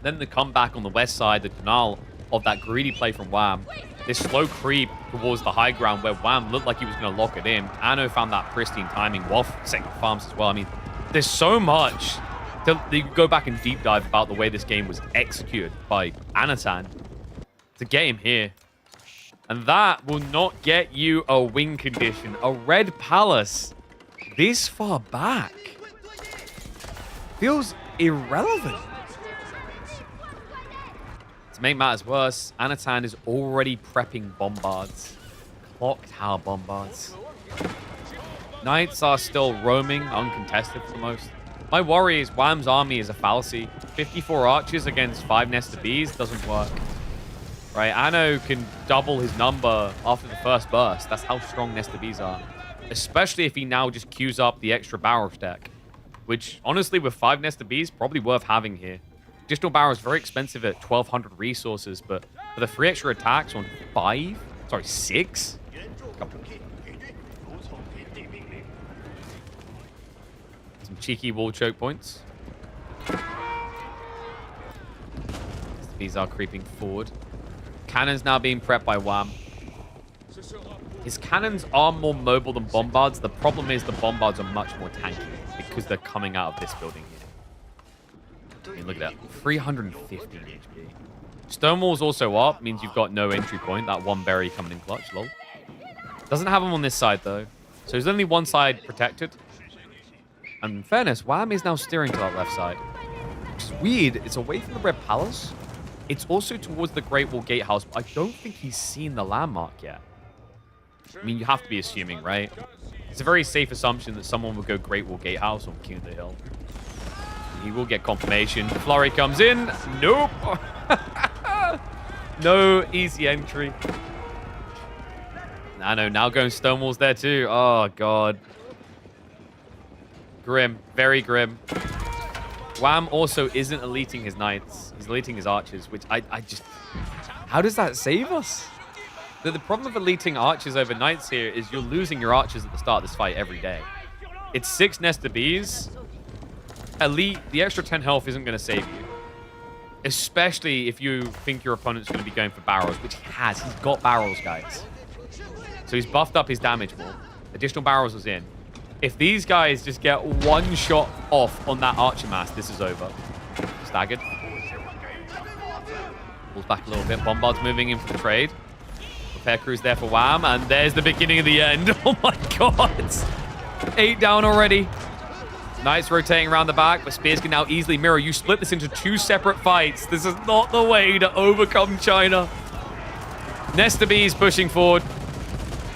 Then the comeback on the west side, the denial of that greedy play from Wham. This slow creep towards the high ground where Wham looked like he was going to lock it in. Anno found that pristine timing while setting farms as well. I mean, there's so much to go back and deep dive about the way this game was executed by Anatan to get him here. And that will not get you a win condition. A Red Palace this far back. feels irrelevant. To make matters worse, Anatan is already prepping bombards. Clock tower bombards. Knights are still roaming, uncontested for the most. My worry is Wham's army is a fallacy. 54 archers against 5 Nesta Bees doesn't work. Right, Anno can double his number after the first burst. That's how strong Nesta Bees are. Especially if he now just queues up the extra barrel stack. Which, honestly, with 5 Nesta Bees, probably worth having here. Additional barrel is very expensive at 1,200 resources, but for the 3 extra attacks on 6? Some cheeky wall choke points. These are creeping forward. Cannons now being prepped by Wham. His cannons are more mobile than bombards. The problem is the bombards are much more tanky because they're coming out of this building here. I mean, look at that. 350 HP. Stonewall's also up. Means you've got no entry point. That one berry coming in clutch. Lol. Doesn't have him on this side, though. So there's only one side protected. And in fairness, Wham is now steering to that left side. Which is weird. It's away from the Red Palace. It's also towards the Great Wall Gatehouse, but I don't think he's seen the landmark yet. I mean, you have to be assuming, right? It's a very safe assumption that someone would go Great Wall Gatehouse on King of the Hill. He will get confirmation. Flurry comes in. Nope. No easy entry. Nano now going Stonewalls there too. Oh, God. Grim. Very grim. Wham also isn't eliting his knights. He's eliting his archers, which I just... How does that save us? The problem with eliting archers over knights here is you're losing your archers at the start of this fight every day. It's 6 Nesta Bees. Elite, the extra 10 health isn't going to save you. Especially if you think your opponent's going to be going for barrels, which he has. He's got barrels, guys. So he's buffed up his damage more. Additional barrels was in. If these guys just get one shot off on that archer mass, this is over. Staggered. Pulls back a little bit. Bombard's moving in for the trade. Repair crew's there for Wham, and there's the beginning of the end. Oh my God. 8 down already. Knights rotating around the back, but Spears can now easily mirror. You split this into 2 separate fights. This is not the way to overcome China. Nesta Bees pushing forward.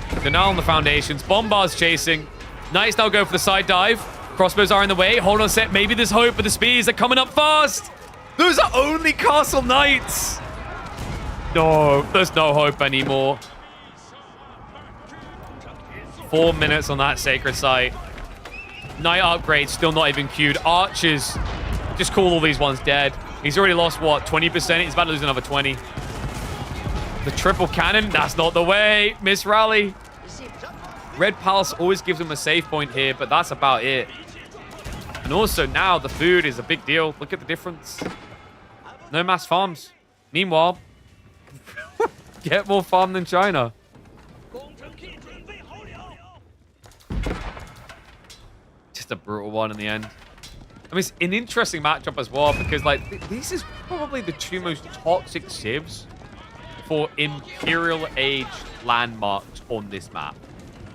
Denal on the foundations. Bombard's chasing. Knights now go for the side dive. Crossbows are in the way. Hold on a sec. Maybe there's hope, but the Spears are coming up fast. Those are only Castle Knights. No, there's no hope anymore. 4 minutes on that sacred site. Knight upgrade still not even queued. Archers, just call all these ones dead. He's already lost, what, 20%? He's about to lose another 20. The triple cannon, that's not the way. Miss rally. Red Palace always gives him a save point here, but that's about it. And also now the food is a big deal. Look at the difference. No mass farms. Meanwhile, get more farm than China. Just a brutal one in the end. I mean, it's an interesting matchup as well because, like, this is probably the 2 most toxic civs for Imperial Age landmarks on this map.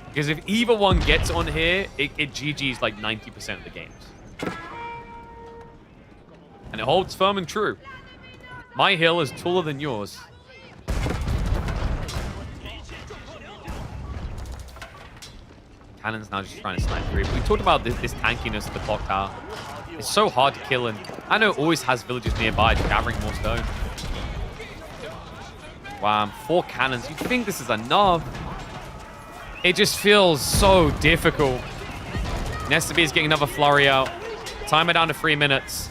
Because if either one gets on here, it GG's like 90% of the games. And it holds firm and true. My hill is taller than yours. Cannon's now just trying to snipe through. We talked about this tankiness of the clock tower. It's so hard to kill, and I know it always has villagers nearby just gathering more stone. Wow, 4 cannons. You'd think this is enough. It just feels so difficult. Nesta B is getting another flurry out. Timer down to 3 minutes.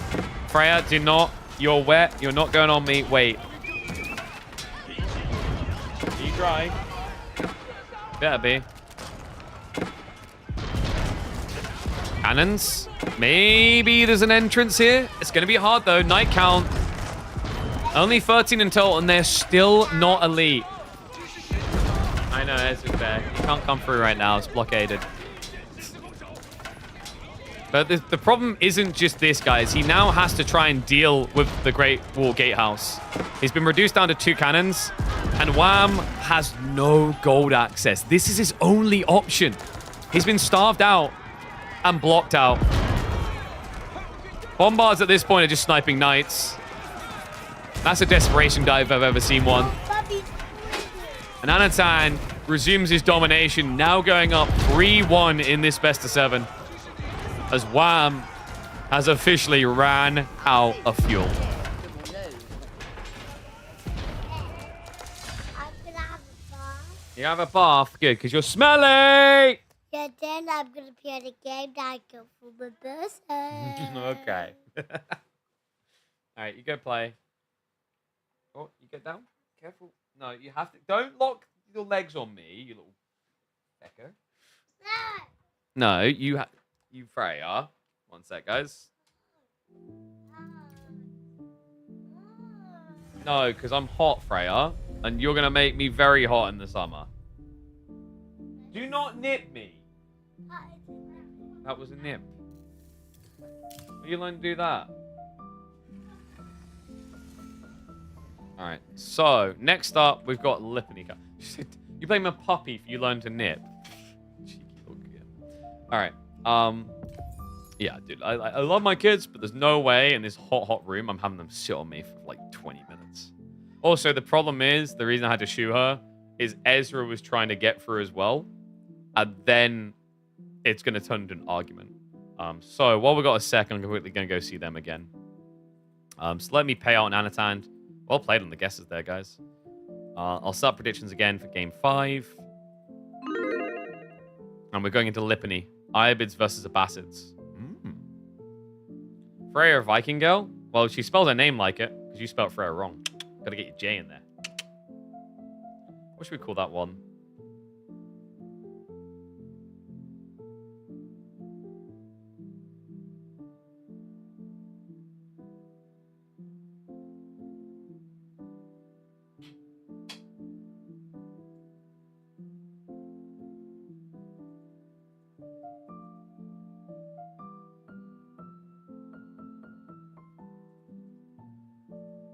Freya, do not. You're wet. You're not going on me. Wait. Are you dry? Better be. Cannons. Maybe there's an entrance here. It's going to be hard, though. Night count. Only 13 in total, and they're still not elite. I know, it's fair. You can't come through right now. It's blockaded. But the problem isn't just this, guys. He now has to try and deal with the Great Wall Gatehouse. He's been reduced down to 2 cannons, and Wham has no gold access. This is his only option. He's been starved out and blocked out. Bombards at this point are just sniping knights. That's a desperation dive if I've ever seen one. And Anatan resumes his domination, now going up 3-1 in this best of 7. As Wham has officially ran out of fuel. You have a bath? Good, because you're smelly! Yeah, then I'm going to play the game that I go for my birthday. Okay. Alright, you go play. Oh, you get down? Careful. No, you have to. Don't lock your legs on me, you little fecker. No, you Freya. One sec, guys. No, because I'm hot, Freya. And you're going to make me very hot in the summer. Do not nip me. That was a nip. Will you learn to do that? Alright, so next up, we've got Lipnica. You blame a puppy if you learn to nip. Cheeky little kid. Alright, yeah, dude, I love my kids, but there's no way in this hot room I'm having them sit on me for like 20 minutes. Also, the problem is, the reason I had to shoot her is Ezra was trying to get through as well. And then it's going to turn into an argument. So while we've got a second, I'm quickly going to go see them again. So let me pay out on Anatan. Well played on the guesses there, guys. I'll set up predictions again for game 5. And we're going into Lipany. Iobids versus Abbasids. Freya Viking Girl? Well, she spells her name like it, because you spelled Freya wrong. Gotta get your J in there. What should we call that one?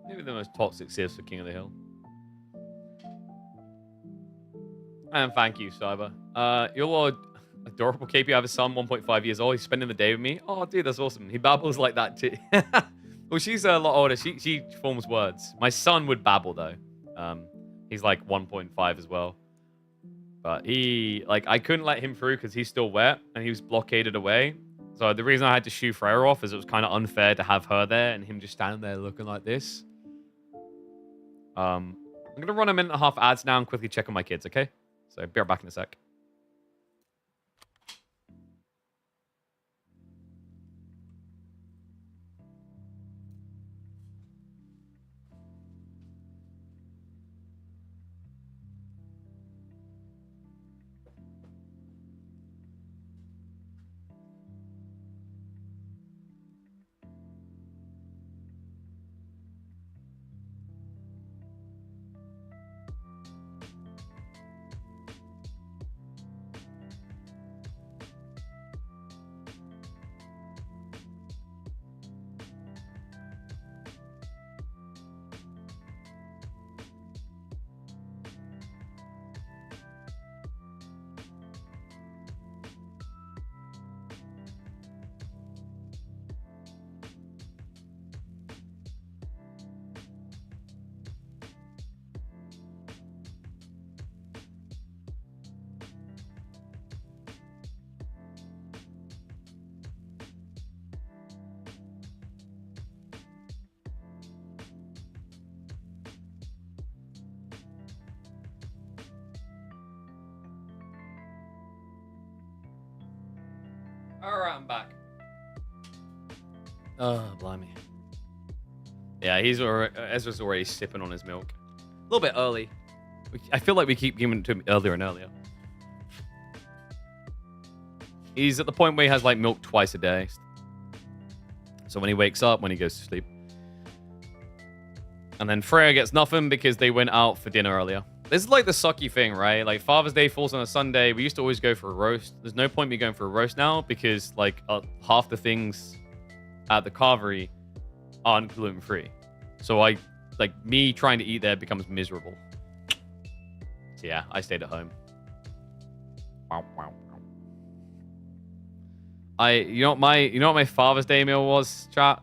Maybe the most toxic Civ for King of the Hill. And thank you, Cyber. Your adorable KP, I have a son, 1.5 years old. He's spending the day with me. Oh, dude, that's awesome. He babbles like that too. Well, she's a lot older. She forms words. My son would babble though. He's like 1.5 as well. But I couldn't let him through because he's still wet and he was blockaded away. So the reason I had to shoo Freya off is it was kind of unfair to have her there and him just standing there looking like this. I'm going to run a minute and a half ads now and quickly check on my kids, okay? So be right back in a sec. Alright, I'm back. Oh, blimey. Yeah, Ezra's already sipping on his milk. A little bit early. I feel like we keep giving it to him earlier and earlier. He's at the point where he has like milk twice a day. So when he wakes up, when he goes to sleep. And then Freya gets nothing because they went out for dinner earlier. This is like the sucky thing, right? Like Father's Day falls on a Sunday. We used to always go for a roast. There's no point me going for a roast now because like half the things at the carvery aren't gluten-free. So me trying to eat there becomes miserable. So yeah, I stayed at home. You know what my Father's Day meal was, chat?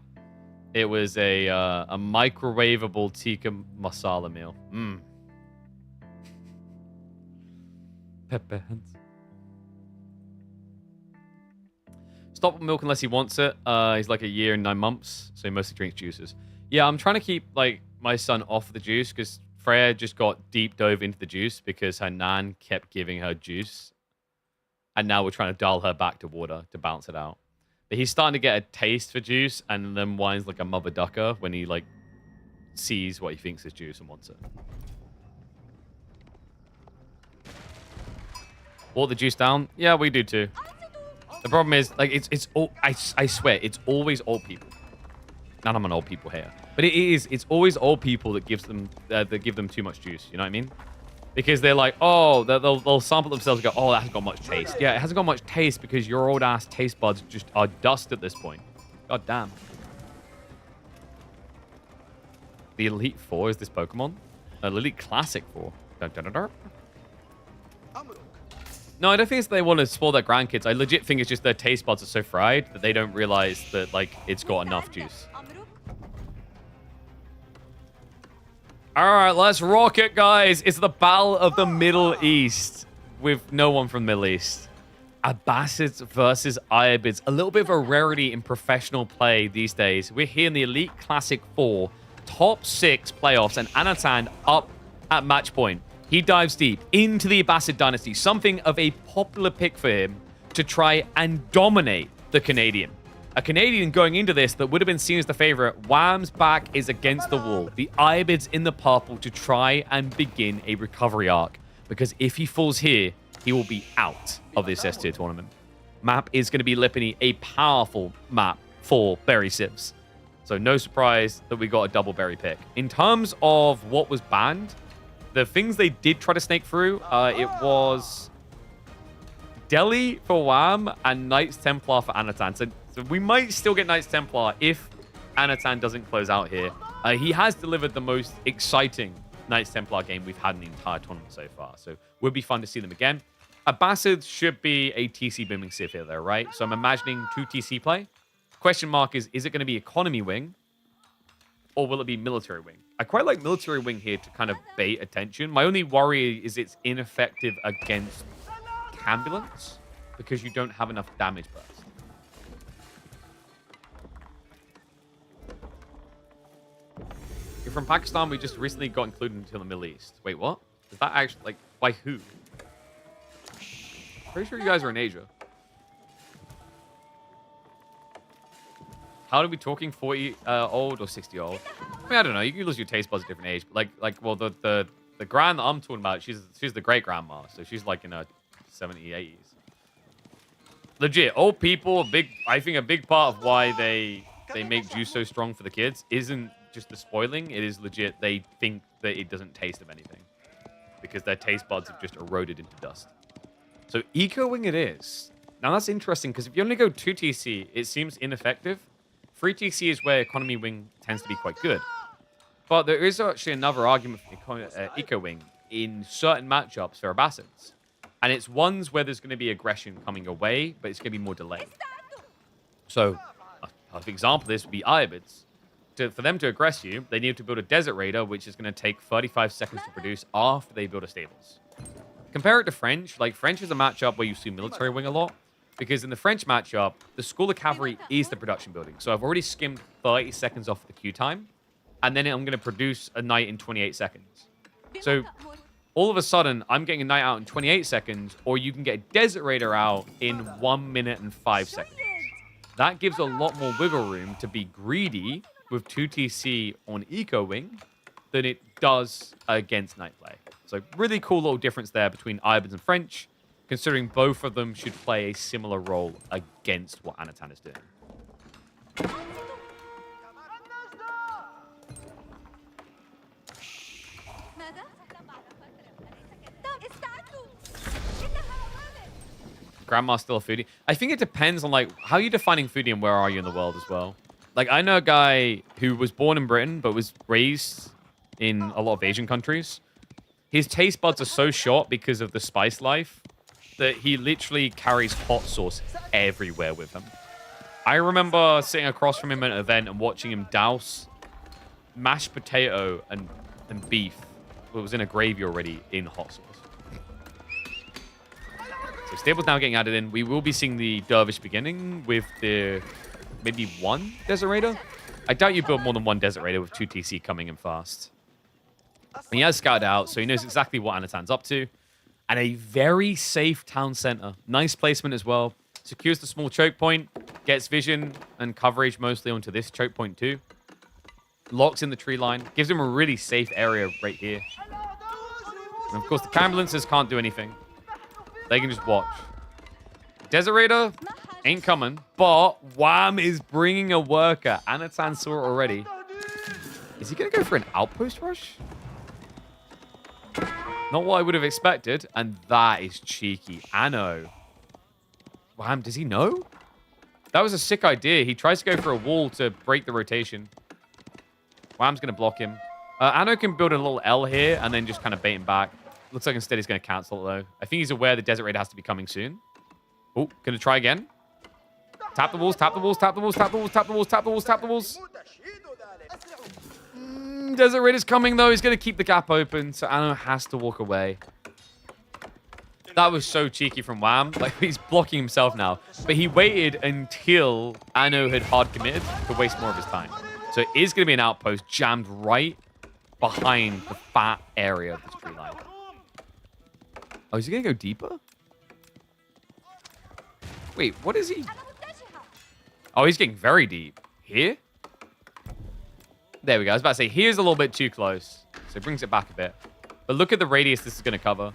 It was a microwavable tikka masala meal. Mmm. Pepper hands. Stop milk unless he wants it. He's like a year and 9 months, so he mostly drinks juices. Yeah, I'm trying to keep like my son off the juice because Freya just got deep dove into the juice because her nan kept giving her juice. And now we're trying to dial her back to water to balance it out. But he's starting to get a taste for juice and then whines like a mother ducker when he like sees what he thinks is juice and wants it. Water the juice down? Yeah, we do too. The problem is, like, it's all, I swear, it's always old people. Not I'm an old people here. But it's always old people that give them too much juice. You know what I mean? Because they're like, oh, they'll sample themselves and go, oh, that hasn't got much taste. Yeah, it hasn't got much taste because your old ass taste buds just are dust at this point. God damn. The Elite Four is this Pokemon? The Elite Classic 4. Dun, dun, dun, dun. No, I don't think it's they want to spoil their grandkids. I legit think it's just their taste buds are so fried that they don't realize that, like, it's got enough juice. All right, let's rock it, guys. It's the Battle of the Middle East with no one from the Middle East. Abbasids versus Ayabids. A little bit of a rarity in professional play these days. We're here in the Elite Classic 4, top 6 playoffs, and Anatan up at match point. He dives deep into the Abbasid dynasty, something of a popular pick for him to try and dominate the Canadian. A Canadian going into this that would have been seen as the favorite. Wham's back is against the wall. The Ayabids in the purple to try and begin a recovery arc. Because if he falls here, he will be out of this S-tier tournament. Map is going to be Lippany, a powerful map for berry sieves. So no surprise that we got a double berry pick. In terms of what was banned, the things they did try to snake through, it was Delhi for Wham and Knights Templar for Anatan. So we might still get Knights Templar if Anatan doesn't close out here. He has delivered the most exciting Knights Templar game we've had in the entire tournament so far. So would be fun to see them again. Abbasid should be a TC booming civ here though, right? So I'm imagining 2 TC play. Question mark is it going to be economy wing or will it be military wing? I quite like military wing here to kind of bait attention. My only worry is it's ineffective against ambulance because you don't have enough damage burst. You're from Pakistan, we just recently got included into the Middle East. Wait, what? Is that actually, like, by who? Pretty sure you guys are in Asia. How are we talking? 40 old or 60 old? I mean, I don't know. You can lose your taste buds at different age. But well, the grand that I'm talking about, she's the great grandma, so she's like in her 70s, 80s. Legit, old people. I think a big part of why they make juice so strong for the kids isn't just the spoiling. It is legit. They think that it doesn't taste of anything because their taste buds have just eroded into dust. So Eco Wing it is. Now that's interesting because if you only go 2 TC, it seems ineffective. 3 TC is where Economy Wing tends to be quite good. But there is actually another argument for Eco Wing in certain matchups for Abbasids. And it's ones where there's going to be aggression coming away, but it's going to be more delayed. So an example of this would be Ayabids. For them to aggress you, they need to build a Desert Raider, which is going to take 35 seconds to produce after they build a stables. Compare it to French. Like, French is a matchup where you see military wing a lot. Because in the French matchup, the School of Cavalry is the production building. So I've already skimmed 30 seconds off the queue time. And then I'm going to produce a knight in 28 seconds. So all of a sudden, I'm getting a knight out in 28 seconds. Or you can get a Desert Raider out in 1 minute and 5 seconds. That gives a lot more wiggle room to be greedy with 2 TC on Eco Wing than it does against Night Play. So really cool little difference there between Ayabids and French, considering both of them should play a similar role against what Anatan is doing. Grandma's still a foodie. I think it depends on like how you're defining foodie and where are you in the world as well. Like I know a guy who was born in Britain but was raised in a lot of Asian countries. His taste buds are so short because of the spice life that he literally carries hot sauce everywhere with him. I remember sitting across from him at an event and watching him douse mashed potato and beef. Well, it was in a gravy already in hot sauce. So Stable's now getting added in. We will be seeing the Dervish beginning with the maybe one Desert Raider. I doubt you build more than one Desert Raider with 2 TC coming in fast. And he has scouted out, so he knows exactly what Anatan's up to. And a very safe town center. Nice placement as well. Secures the small choke point. Gets vision and coverage mostly onto this choke point too. Locks in the tree line. Gives him a really safe area right here. And of course, the ambulances can't do anything. They can just watch. Desert Raider ain't coming, but Wham is bringing a worker. Anatan saw it already. Is he going to go for an outpost rush? Not what I would have expected, and that is cheeky. Anno. Wham, does he know? That was a sick idea. He tries to go for a wall to break the rotation. Wham's going to block him. Anno can build a little L here and then just kind of bait him back. Looks like instead he's going to cancel it, though. I think he's aware the Desert Raider has to be coming soon. Oh, going to try again. Tap the walls, tap the walls, tap the walls, tap the walls, tap the walls, tap the walls, tap the walls. Desert Raider's coming, though. He's going to keep the gap open, so Anno has to walk away. That was so cheeky from Wham. Like, he's blocking himself now. But he waited until Anno had hard committed to waste more of his time. So it is going to be an outpost jammed right behind the fat area of this tree line. Oh, is he going to go deeper? Wait, what is he? Oh, he's getting very deep. Here? There we go. I was about to say, here's a little bit too close. So it brings it back a bit. But look at the radius this is going to cover.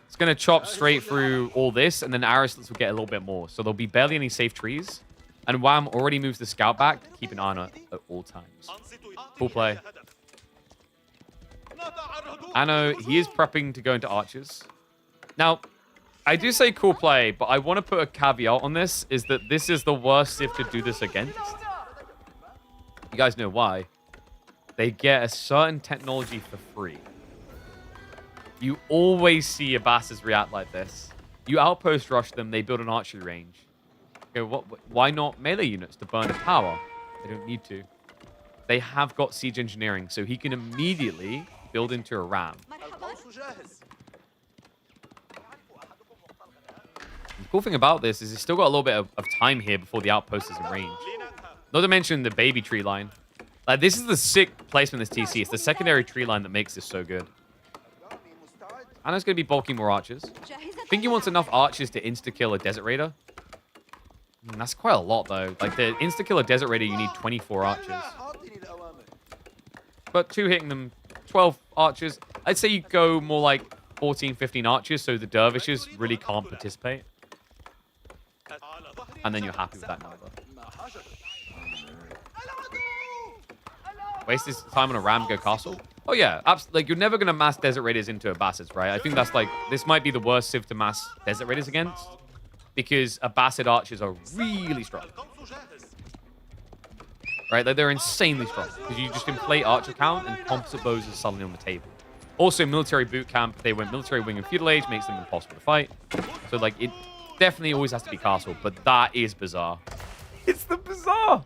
It's going to chop straight through all this, and then Arislets will get a little bit more. So there'll be barely any safe trees. And Wham already moves the scout back to keep an eye on it at all times. Cool play. Anno, he is prepping to go into archers. Now, I do say cool play, but I want to put a caveat on this, is that this is the worst Civ to do this against. You guys know why. They get a certain technology for free. You always see Abbasis react like this. You outpost rush them, they build an archery range. Okay, why not melee units to burn a tower? They don't need to. They have got siege engineering, so he can immediately build into a ram. The cool thing about this is he's still got a little bit of time here before the outpost is in range. Not to mention the baby tree line. Like, this is the sick placement of this TC. It's the secondary tree line that makes this so good. Anna's going to be bulking more archers. I think he wants enough archers to insta-kill a Desert Raider. That's quite a lot, though. Like, to insta-kill a Desert Raider, you need 24 archers. But 2 hitting them, 12 archers. I'd say you go more like 14, 15 archers, so the dervishes really can't participate. And then you're happy with that number. Waste his time on a ram, go castle. Oh yeah, like, you're never gonna mass Desert Raiders into Abbasid, right? I think that's like, this might be the worst Civ to mass Desert Raiders against, because Abbasid archers are really strong. Right, like, they're insanely strong, because you just inflate archer count and composite bows are suddenly on the table. Also, military boot camp, they went military wing and feudal age, makes them impossible to fight. So, like, it definitely always has to be castle, but that is bizarre. It's the bizarre.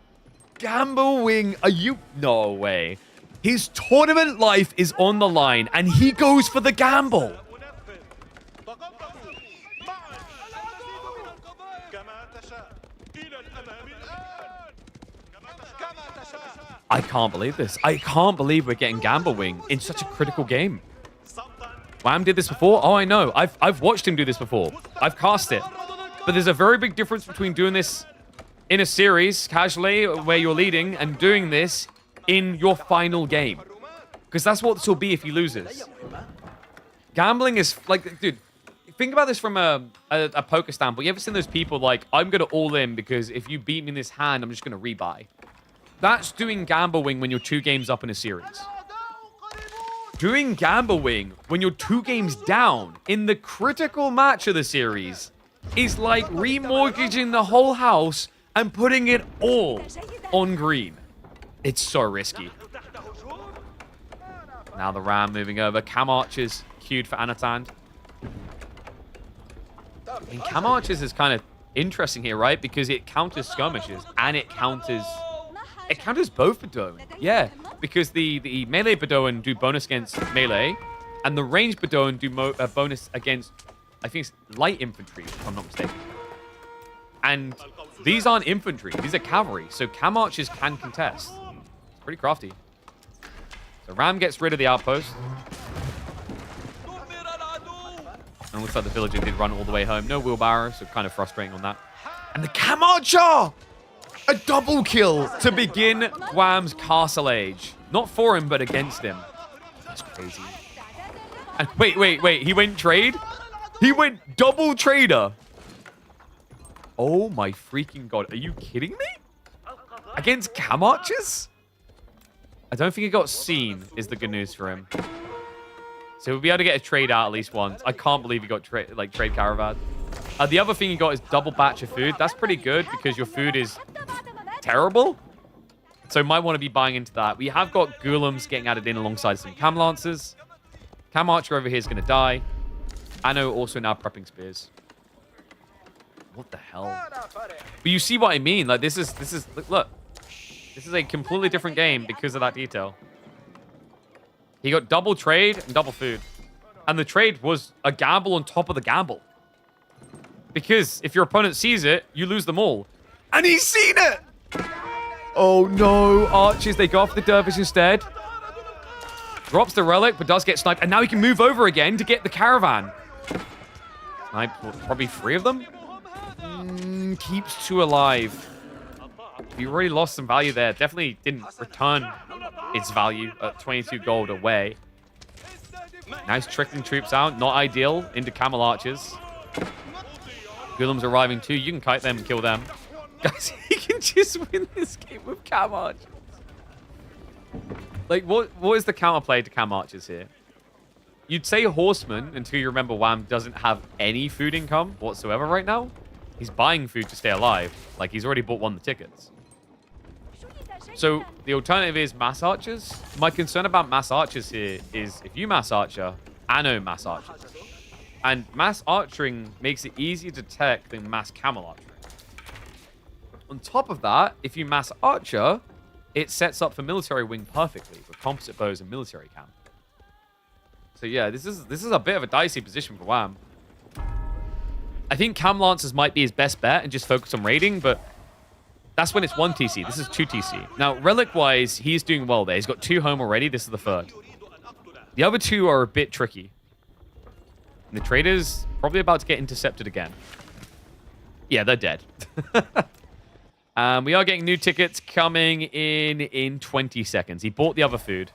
Gamble wing, are you? No way. His tournament life is on the line, and he goes for the gamble. I can't believe this. I can't believe we're getting gamble wing in such a critical game. Wham did this before? Oh, I know. I've watched him do this before. I've cast it. But there's a very big difference between doing this in a series, casually, where you're leading, and doing this in your final game. Because that's what this will be if he loses. Gambling is, like, dude, think about this from a poker standpoint. You ever seen those people like, I'm going to all in because if you beat me in this hand, I'm just going to rebuy. That's doing gamble wing when you're 2 games up in a series. Doing gamble wing when you're 2 games down in the critical match of the series is like remortgaging the whole house and putting it all on green. It's so risky. Now the ram moving over. Cam archers queued for Anatan. I mean, Cam Archers is kind of interesting here, right? Because it counters skirmishes and it counters both Bedouin. Yeah, because the melee Bedouin do bonus against melee, and the ranged Bedouin do bonus against, I think it's light infantry, if I'm not mistaken. And these aren't infantry, these are cavalry, so Cam Archers can contest. It's pretty crafty. So Ram gets rid of the outpost. And looks like the villager did run all the way home. No wheelbarrow, so kind of frustrating on that. And the Cam Archer! A double kill to begin Wham's Castle Age. Not for him, but against him. That's crazy. And wait. He went trade? He went double trader. Oh my freaking god. Are you kidding me? Against Cam Archers? I don't think he got seen, is the good news for him. So we'll be able to get a trade out at least once. I can't believe he got trade caravan. The other thing he got is double batch of food. That's pretty good because your food is terrible. So might want to be buying into that. We have got Ghoulems getting added in alongside some Cam Lancers. Cam Archer over here is going to die. Anno also now prepping spears. What the hell? But you see what I mean? Like this is look. This is a completely different game because of that detail. He got double trade and double food. And the trade was a gamble on top of the gamble. Because if your opponent sees it, you lose them all. And he's seen it! Oh no, archers, they go off the dervish instead. Drops the relic, but does get sniped. And now he can move over again to get the caravan. Snipe probably 3 of them. Keeps 2 alive. You already lost some value there. Definitely didn't return its value at 22 gold away. Nice trickling troops out. Not ideal into camel archers. Ghoulems arriving too. You can kite them and kill them. Guys, he can just win this game with cam archers. Like, what is the counterplay to cam archers here? You'd say horseman until you remember Wham doesn't have any food income whatsoever right now. He's buying food to stay alive. Like, he's already bought 1 of the tickets. So, the alternative is mass archers. My concern about mass archers here is if you mass archer, Anno mass archers. And mass archering makes it easier to tech than mass camel archering. On top of that, if you mass archer, it sets up for military wing perfectly with composite bows and military cam. So yeah, this is a bit of a dicey position for Wham. I think Cam Lancers might be his best bet and just focus on raiding, but that's when it's 1 TC. This is 2 TC. Now, relic-wise, he's doing well there. He's got 2 home already. This is the 3rd. The other 2 are a bit tricky. And the trader's probably about to get intercepted again. Yeah, they're dead. We are getting new tickets coming in 20 seconds. He bought the other food.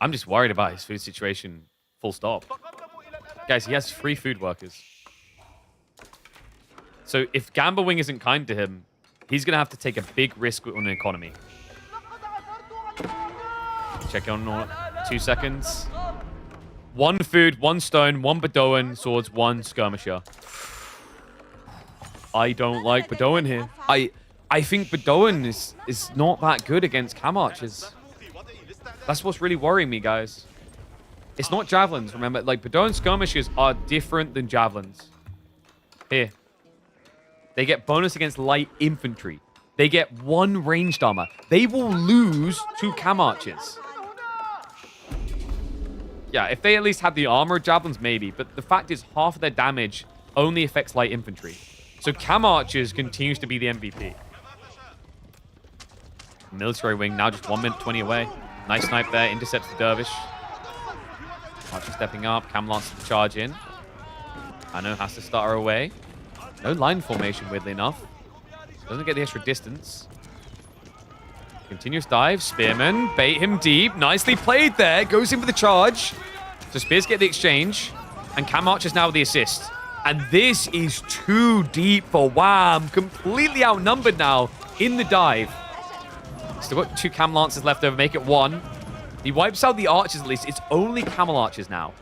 I'm just worried about his food situation. Full stop. Guys, he has 3 food workers. So if Gamba Wing isn't kind to him, he's going to have to take a big risk on an economy. Check on 2 seconds. 1 food, 1 stone, 1 Bedouin, swords, 1 skirmisher. I don't like Bedouin here. I think Bedouin is not that good against cam archers. That's what's really worrying me, guys. It's not javelins, remember. Like, Bedouin skirmishers are different than javelins. Here. They get bonus against light infantry. They get 1 ranged armor. They will lose to cam archers. Yeah, if they at least had the armor of javelins, maybe. But the fact is, half of their damage only affects light infantry. So cam archers continues to be the MVP. Military wing now just 1 minute 20 away. Nice snipe there. Intercepts the dervish. Archer stepping up. Cam lances the charge in. Anno has to start her away. No line formation, weirdly enough. Doesn't get the extra distance. Continuous dive. Spearman. Bait him deep. Nicely played there. Goes in for the charge. So Spears get the exchange. And Cam Archer's now with the assist. And this is too deep for Wham. Completely outnumbered now in the dive. Still got 2 Cam Lancers left over. Make it 1. He wipes out the archers at least. It's only camel archers now.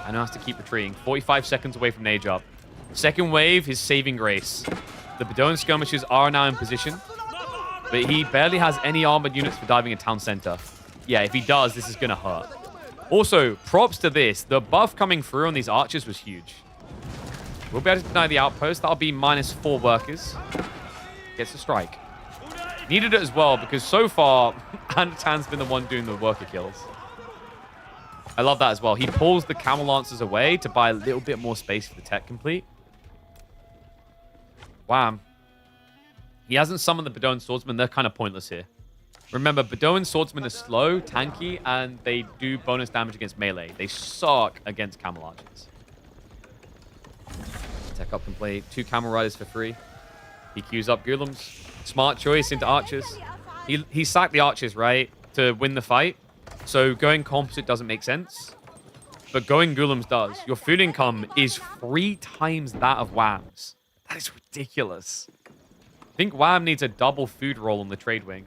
Anno has to keep retreating. 45 seconds away from Najab. Second wave, his saving grace. The Bedouin skirmishers are now in position. But he barely has any armored units for diving a town center. Yeah, if he does, this is going to hurt. Also, props to this. The buff coming through on these archers was huge. We'll be able to deny the outpost. That'll be -4 workers. Gets a strike. Needed it as well because so far, Anatan's been the one doing the worker kills. I love that as well. He pulls the camel lancers away to buy a little bit more space for the tech complete. Wham. He hasn't summoned the Bedouin swordsman. They're kind of pointless here. Remember, Bedouin swordsmen are slow, tanky, and they do bonus damage against melee. They suck against camel archers. Tech up complete. 2 camel riders for free. He queues up Golems. Smart choice into archers. He sacked the archers, right, to win the fight. So going composite doesn't make sense. But going Golems does. Your food income is 3 times that of Wham's. That is ridiculous. I think Wham needs a double food roll on the trade wing.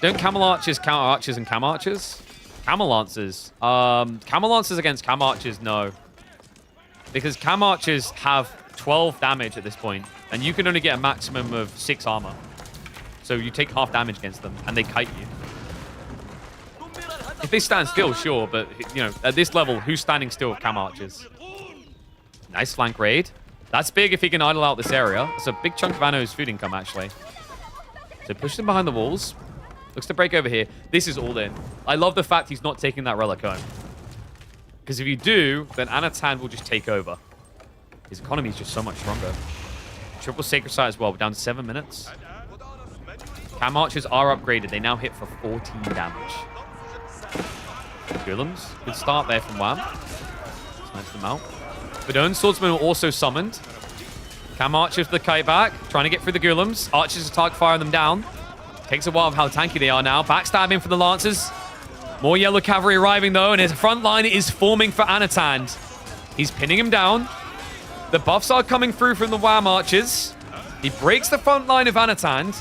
Don't camel archers counter archers and cam archers? Camel lancers. Camel lancers against cam archers, no. Because cam archers have 12 damage at this point, and you can only get a maximum of 6 armor. So you take half damage against them, and they kite you. If they stand still, sure, but, you know, at this level, who's standing still with cam archers? Nice flank raid. That's big if he can idle out this area. It's a big chunk of Anno's food income, actually. So push them behind the walls. Looks to break over here. This is all in. I love the fact he's not taking that relic home. Because if you do, then Anatan will just take over. His economy is just so much stronger. Triple Sacred Site as well. We're down to 7 minutes. Cam archers are upgraded. They now hit for 14 damage. Golems. Good start there from Wham. Snipe them out. Bedouin swordsmen were also summoned. Cam archers for the kite back. Trying to get through the Golems. Archers attack, firing them down. Takes a while of how tanky they are now. Backstabbing for the Lancers. More yellow cavalry arriving, though, and his front line is forming for Anatan. He's pinning him down. The buffs are coming through from the Wham archers. He breaks the front line of Anatan.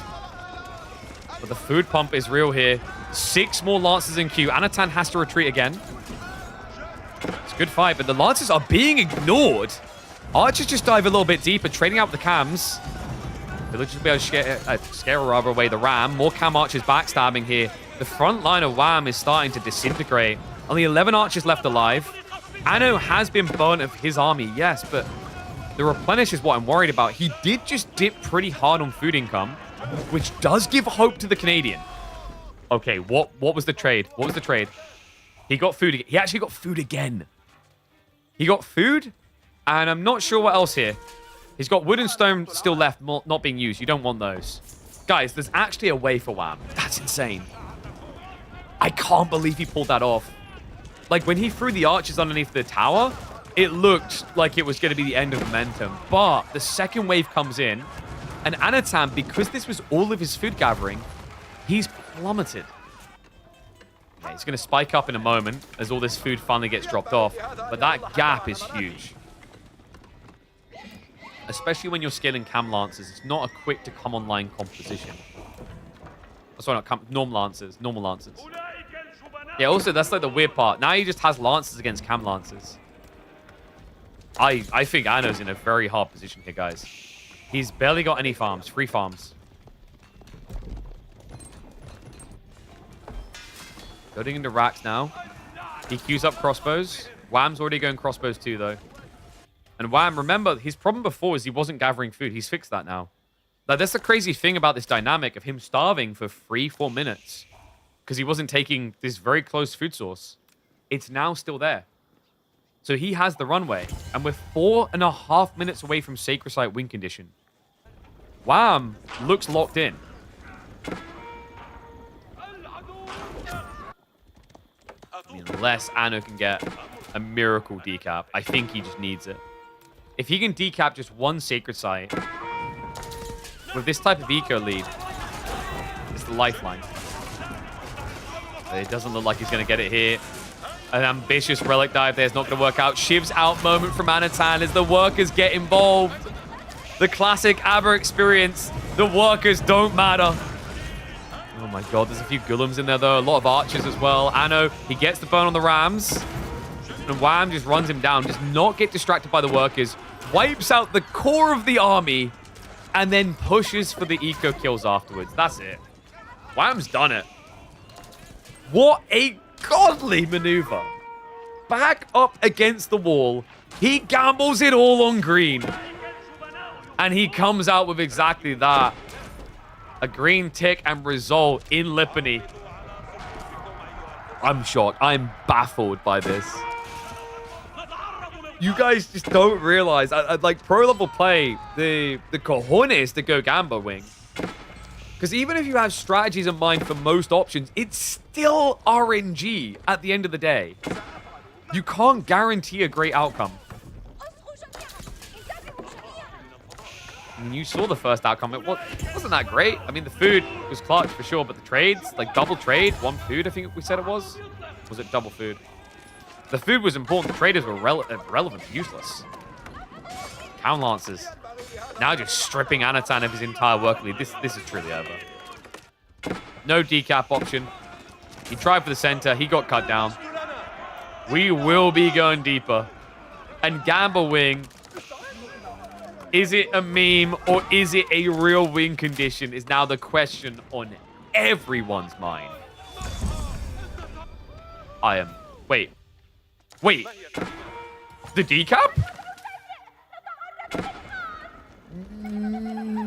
But the food pump is real here. 6 more Lancers in queue. Anatan has to retreat again. It's a good fight, but the Lancers are being ignored. Archers just dive a little bit deeper, trading out with the cams. Villagers will be able to scare rather away the ram. More cam archers backstabbing here. The front line of Wham is starting to disintegrate. Only 11 archers left alive. Anno has been burnt of his army, yes, but the replenish is what I'm worried about. He did just dip pretty hard on food income, which does give hope to the Canadian. Okay, what was the trade? What was the trade? He got food. He actually got food again. He got food, and I'm not sure what else here. He's got wood and stone still left, not being used. You don't want those. Guys, there's actually a way for Wham. That's insane. I can't believe he pulled that off. Like, when he threw the archers underneath the tower, it looked like it was going to be the end of momentum. But the second wave comes in, and Anatan, because this was all of his food gathering, he's plummeted. Okay, he's going to spike up in a moment as all this food finally gets dropped off. But that gap is huge. Especially when you're scaling cam lancers, it's not a quick to come online composition. Oh, sorry, not normal lancers. Yeah, also, that's like the weird part. Now he just has lancers against cam lancers. I think Anno's in a very hard position here, guys. He's barely got any farms, free farms. Building into racks now. He queues up crossbows. Wham's already going crossbows too, though. And Wham, remember, his problem before is he wasn't gathering food. He's fixed that now. Like, that's the crazy thing about this dynamic of him starving for 3-4 minutes. Because he wasn't taking this very close food source. It's now still there. So he has the runway. And we're 4.5 minutes away from Sacred Site win condition. Wham looks locked in. I mean, unless Anno can get a miracle decap. I think he just needs it. If he can decap just one Sacred Site, with this type of eco lead, it's the lifeline. It doesn't look like he's going to get it here. An ambitious relic dive there is not going to work out. Shiv's out moment from Anatan as the workers get involved. The classic Aber experience. The workers don't matter. Oh my god, there's a few Golems in there though. A lot of archers as well. Anno, he gets the burn on the Rams. And Wham just runs him down. Does not get distracted by the workers. Wipes out the core of the army. And then pushes for the eco kills afterwards. That's it. Wham's done it. What a godly maneuver. Back up against the wall. He gambles it all on green. And he comes out with exactly that. A green tick and result in Lipany. I'm shocked. I'm baffled by this. You guys just don't realize, like pro level play, the cojones to go Gamba Wing. Because even if you have strategies in mind for most options, it's still RNG at the end of the day. You can't guarantee a great outcome. I mean, you saw the first outcome. It wasn't that great. I mean, the food was clutch for sure, but the trades, like double trade, one food, I think we said it was. Was it double food? The food was important. The traders were irrelevant, useless. Count Lancers. Now just stripping Anatan of his entire work lead. This is truly over. No decap option. He tried for the center. He got cut down. We will be going deeper. And Gamba Wing, is it a meme or is it a real win condition is now the question on everyone's mind. Wait. The decap?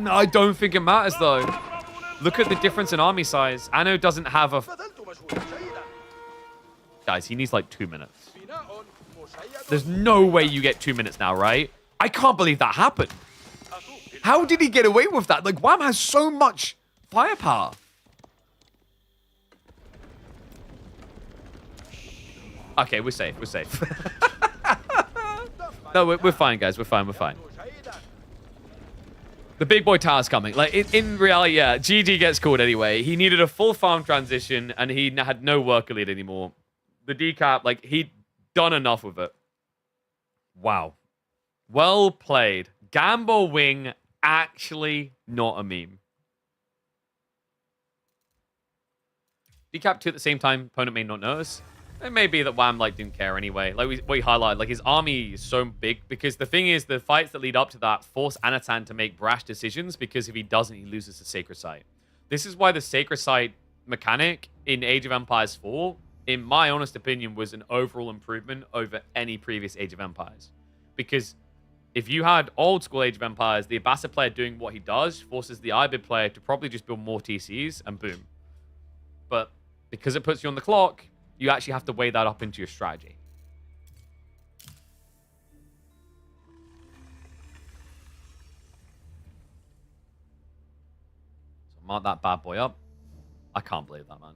I don't think it matters, though. Look at the difference in army size. Anno doesn't have a... Guys, he needs like 2 minutes. There's no way you get 2 minutes now, right? I can't believe that happened. How did he get away with that? Like, Wham has so much firepower. Okay, we're safe. We're safe. No, we're fine, guys. We're fine. We're fine. The big boy tower's coming. Like, in reality, yeah, GG gets called anyway. He needed a full farm transition, and he had no worker lead anymore. The decap, like, he'd done enough with it. Wow. Well played. Gamba Wing, actually not a meme. Decap 2 at the same time, opponent may not notice. It may be that Wham like didn't care anyway. Like we highlighted, like his army is so big because the thing is, the fights that lead up to that force Anatan to make brash decisions because if he doesn't, he loses the Sacred Site. This is why the Sacred Site mechanic in Age of Empires 4, in my honest opinion, was an overall improvement over any previous Age of Empires. Because if you had old school Age of Empires, the Abbasid player doing what he does forces the IBID player to probably just build more TCs and boom. But because it puts you on the clock, you actually have to weigh that up into your strategy. So mark that bad boy up. I can't believe that, man.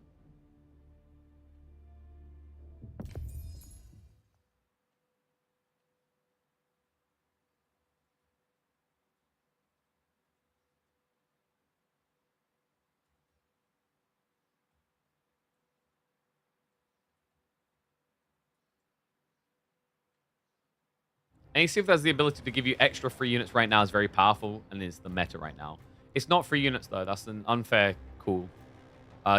AC, if has the ability to give you extra free units right now, is very powerful and is the meta right now. It's not free units, though. That's an unfair call.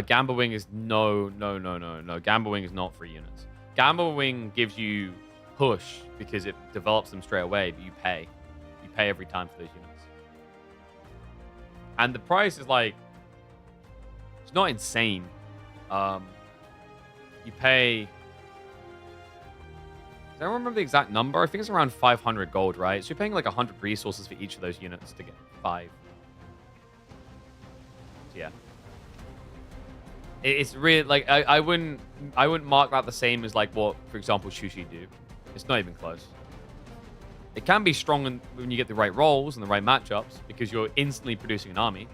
Gamba Wing is no. Gamba Wing is not free units. Gamba Wing gives you push because it develops them straight away, but you pay. You pay every time for those units. And the price is like... It's not insane. You pay... I don't remember the exact number. I think it's around 500 gold, right? So you're paying like 100 resources for each of those units to get 5. So yeah. It's really like I wouldn't mark that the same as like what, for example, Shushi do. It's not even close. It can be strong when you get the right roles and the right matchups because you're instantly producing an army.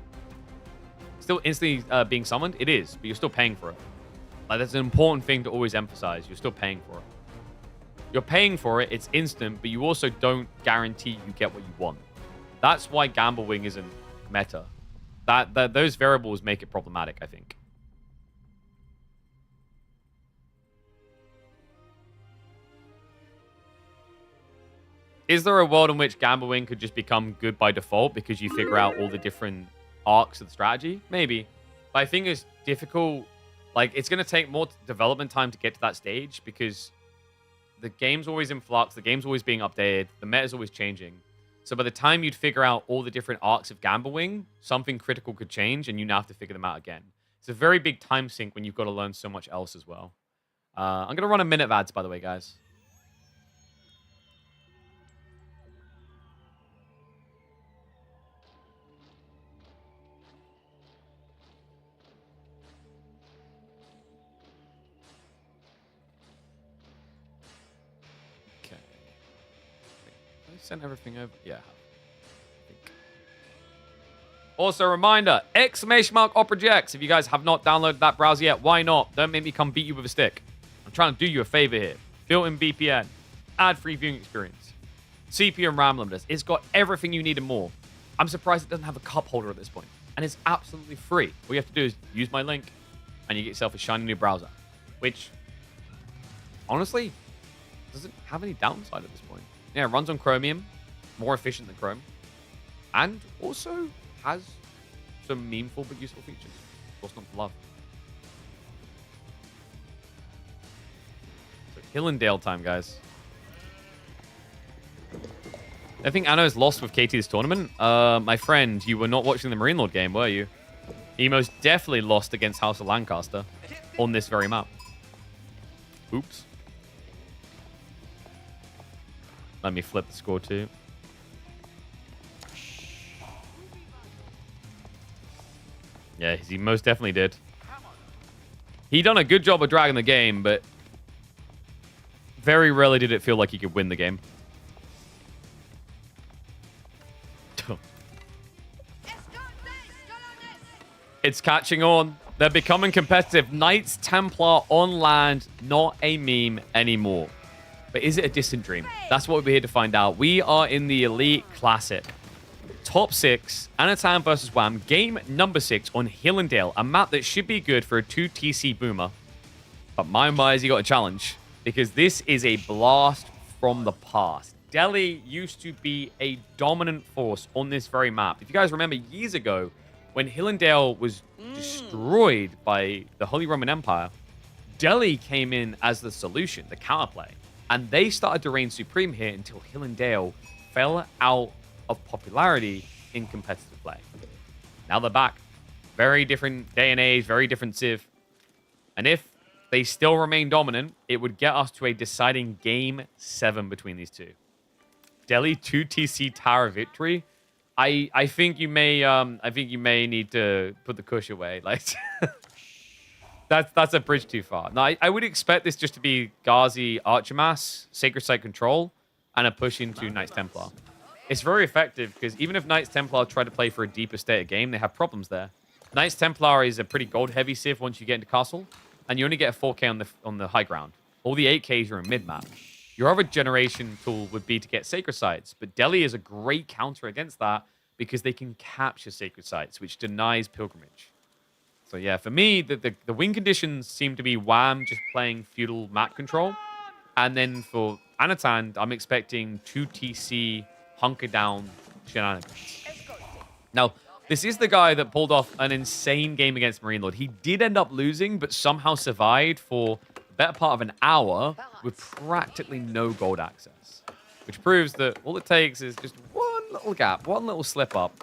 Still instantly being summoned? It is, but you're still paying for it. Like that's an important thing to always emphasize. You're still paying for it. You're paying for it, it's instant, but you also don't guarantee you get what you want. That's why Gamba Wing isn't meta. Those variables make it problematic, I think. Is there a world in which Gamba Wing could just become good by default because you figure out all the different arcs of the strategy? Maybe. But I think it's difficult. Like, it's going to take more development time to get to that stage because... the game's always in flux. The game's always being updated. The meta's always changing. So by the time you'd figure out all the different arcs of Gamba Wing, something critical could change, and you now have to figure them out again. It's a very big time sink when you've got to learn so much else as well. I'm going to run a minute of ads, by the way, guys. Okay. Did I send everything over? Yeah. Also, reminder, !OperaJX. If you guys have not downloaded that browser yet, why not? Don't make me come beat you with a stick. I'm trying to do you a favor here. Built-in VPN, ad-free viewing experience, CPU and RAM limiters. It's got everything you need and more. I'm surprised it doesn't have a cup holder at this point. And it's absolutely free. All you have to do is use my link, and you get yourself a shiny new browser. Which, honestly, doesn't have any downside at this point. Yeah, it runs on Chromium, more efficient than Chrome. And also has some meaningful but useful features. What's not to love? So Hillendale time, guys. I think Anno's lost with KT this tournament. My friend, you were not watching the Marine Lord game, were you? He most definitely lost against House of Lancaster on this very map. Oops. Let me flip the score too. Yeah, he most definitely did. He done a good job of dragging the game, but very rarely did it feel like he could win the game. It's catching on. They're becoming competitive. Knights Templar on land, not a meme anymore. But is it a distant dream? That's what we're here to find out. We are in the Elite Classic. Top 6, Anatan versus Wham, game number 6 on Hillendale, a map that should be good for a 2 TC boomer. But my eyes, you got a challenge, because this is a blast from the past. Delhi used to be a dominant force on this very map. If you guys remember years ago, when Hillendale was destroyed by the Holy Roman Empire, Delhi came in as the solution, the counterplay. And they started to reign supreme here until Hillendale fell out of popularity in competitive play. Now they're back. Very different day and age, very different civ. And if they still remain dominant, it would get us to a deciding game 7 between these two. Delhi 2 TC Tower Victory. I think you may need to put the kush away. Like that's a bridge too far. Now I would expect this just to be Ghazi Archemass, Sacred Site Control, and a push into Knights Templar. It's very effective because even if Knights Templar try to play for a deeper state of game, they have problems there. Knights Templar is a pretty gold-heavy civ once you get into castle, and you only get a 4k on the high ground. All the 8ks are in mid-map. Your other generation tool would be to get Sacred Sites, but Delhi is a great counter against that because they can capture Sacred Sites, which denies Pilgrimage. So yeah, for me, the win conditions seem to be Wham just playing feudal map control, and then for Anatan, I'm expecting 2 TC hunker down shenanigans. Now, this is the guy that pulled off an insane game against Marine Lord. He did end up losing, but somehow survived for the better part of an hour with practically no gold access. Which proves that all it takes is just one little gap, one little slip up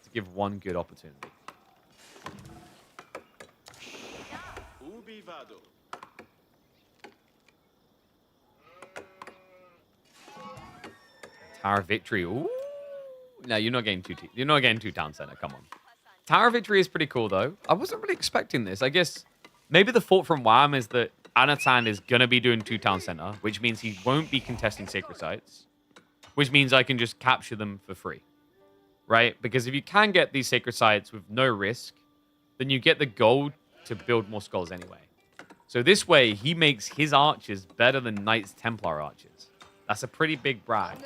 to give one good opportunity. Tower Victory. Ooh. No, you're not getting two town center. Come on. Tower Victory is pretty cool, though. I wasn't really expecting this. I guess maybe the thought from Wham is that Anatan is going to be doing 2 town center, which means he won't be contesting Sacred Sites, which means I can just capture them for free, right? Because if you can get these Sacred Sites with no risk, then you get the gold to build more skulls anyway. So this way, he makes his archers better than Knights Templar archers. That's a pretty big brag.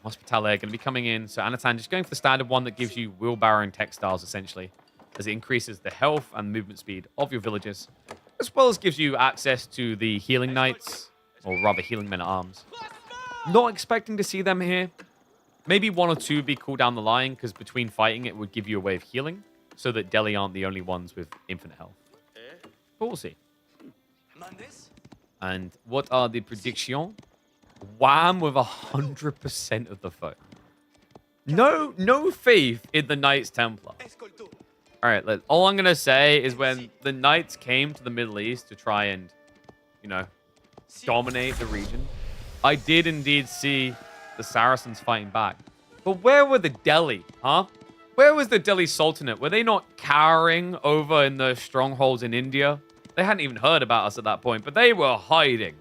Hospitalet going to be coming in. So Anatan just going for the standard one that gives you wheelbarrow and textiles, essentially, as it increases the health and movement speed of your villagers, as well as gives you access to the healing knights, or rather healing men-at-arms. Not expecting to see them here. Maybe 1 or 2 would be cool down the line, because between fighting, it would give you a way of healing, so that Delhi aren't the only ones with infinite health. But we'll see. And what are the predictions? Wham with 100% of the vote. No faith in the Knights Templar. All right, all I'm going to say is when the Knights came to the Middle East to try and, you know, dominate the region, I did indeed see the Saracens fighting back. But where were the Delhi, huh? Where was the Delhi Sultanate? Were they not cowering over in the strongholds in India? They hadn't even heard about us at that point, but they were hiding.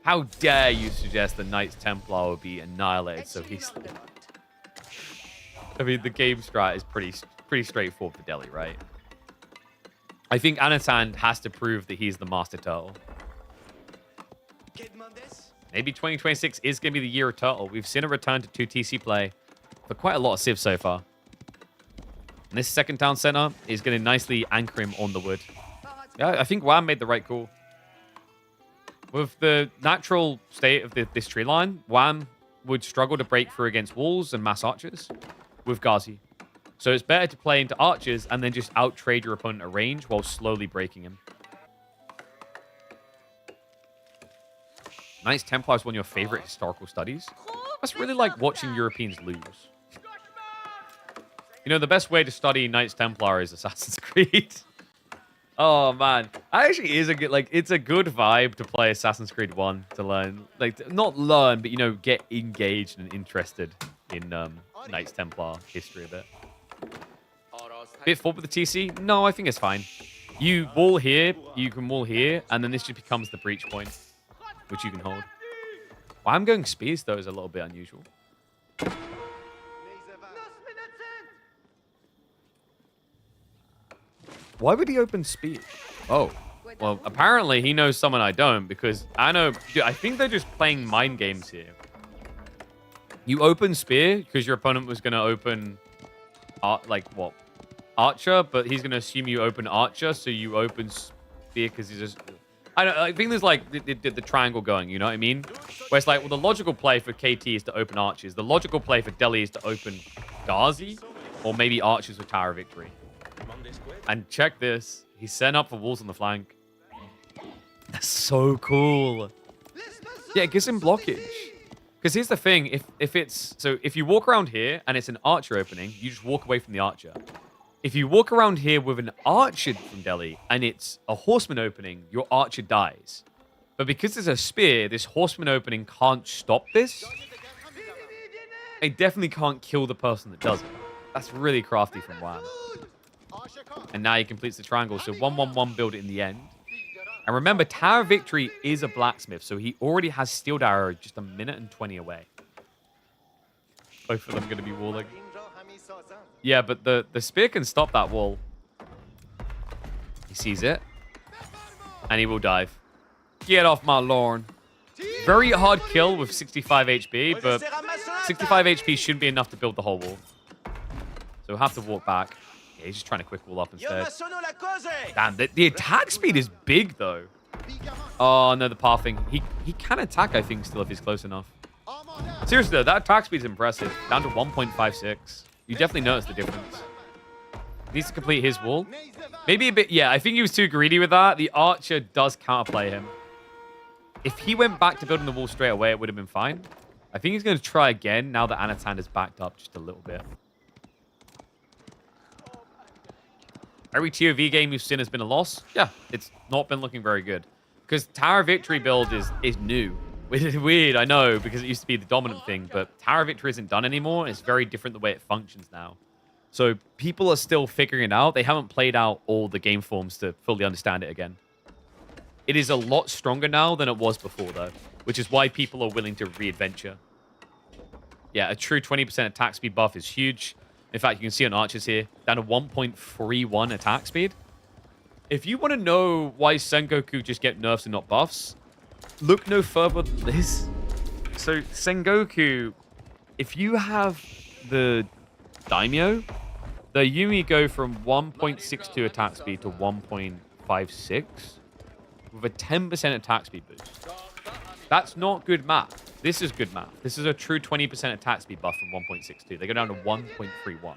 How dare you suggest the Knights Templar would be annihilated so easily? I mean, the game strat is pretty straightforward for Delhi, right? I think Anatan has to prove that he's the Master Turtle. Maybe 2026 is going to be the year of Turtle. We've seen a return to 2 TC play for quite a lot of Civ so far. And this second town center is going to nicely anchor him on the wood. Yeah, I think Wham made the right call. With the natural state of this tree line, Wham would struggle to break through against walls and mass archers with Ghazi. So it's better to play into archers and then just out-trade your opponent at range while slowly breaking him. Knights Templar is one of your favorite historical studies. That's really like watching Europeans lose. You know, the best way to study Knights Templar is Assassin's Creed. Oh, man. Actually is a good, like, it's a good vibe to play Assassin's Creed 1 to learn. Like, not learn, but, you know, get engaged and interested in Knights Templar history a bit. Bit forward with the TC? No, I think it's fine. You wall here, you can wall here, and then this just becomes the breach point, which you can hold. Well, I'm going spears, though, is a little bit unusual. Why would he open spear? Oh, well, apparently he knows someone I don't, because I know, dude, I think they're just playing mind games here. You open spear because your opponent was going to open, Archer, but he's going to assume you open Archer, so you open spear because he's just... I think there's like the triangle going, you know what I mean? Where it's like, well, the logical play for KT is to open Archers. The logical play for Delhi is to open Ghazi, or maybe Archers with Tower of Victory. And check this. He's setting up for walls on the flank. That's so cool. Yeah, it gives him blockage. Because here's the thing. If you walk around here and it's an archer opening, you just walk away from the archer. If you walk around here with an archer from Delhi and it's a horseman opening, your archer dies. But because there's a spear, this horseman opening can't stop this. They definitely can't kill the person that does it. That's really crafty from Wham. And now he completes the triangle. So 1-1-1 build it in the end. And remember, Tower of Victory is a blacksmith. So he already has Steel Arrow just a minute and 20 away. Both of them going to be walling. Yeah, but the spear can stop that wall. He sees it. And he will dive. Get off my lawn. Very hard kill with 65 HP. But 65 HP shouldn't be enough to build the whole wall. So we'll have to walk back. Yeah, he's just trying to quick wall up instead. Damn, the attack speed is big, though. Oh, no, the pathing. He can attack, I think, still if he's close enough. Seriously, though, that attack speed is impressive. Down to 1.56. You definitely notice the difference. Needs to complete his wall. Maybe a bit... Yeah, I think he was too greedy with that. The archer does counterplay him. If he went back to building the wall straight away, it would have been fine. I think he's going to try again now that Anatan is backed up just a little bit. Every TOV game you've seen has been a loss. Yeah, it's not been looking very good. Because Tower Victory build is new. It's weird, I know, because it used to be the dominant thing. But Tower Victory isn't done anymore. It's very different the way it functions now. So people are still figuring it out. They haven't played out all the game forms to fully understand it again. It is a lot stronger now than it was before, though. Which is why people are willing to re-adventure. Yeah, a true 20% attack speed buff is huge. In fact, you can see on archers here, down to 1.31 attack speed. If you want to know why Sengoku just get nerfs and not buffs, look no further than this. So Sengoku, if you have the Daimyo, the Yumi go from 1.62 attack speed to 1.56 with a 10% attack speed boost. That's not good math. This is good math. This is a true 20% attack speed buff from 1.62. They go down to 1.31.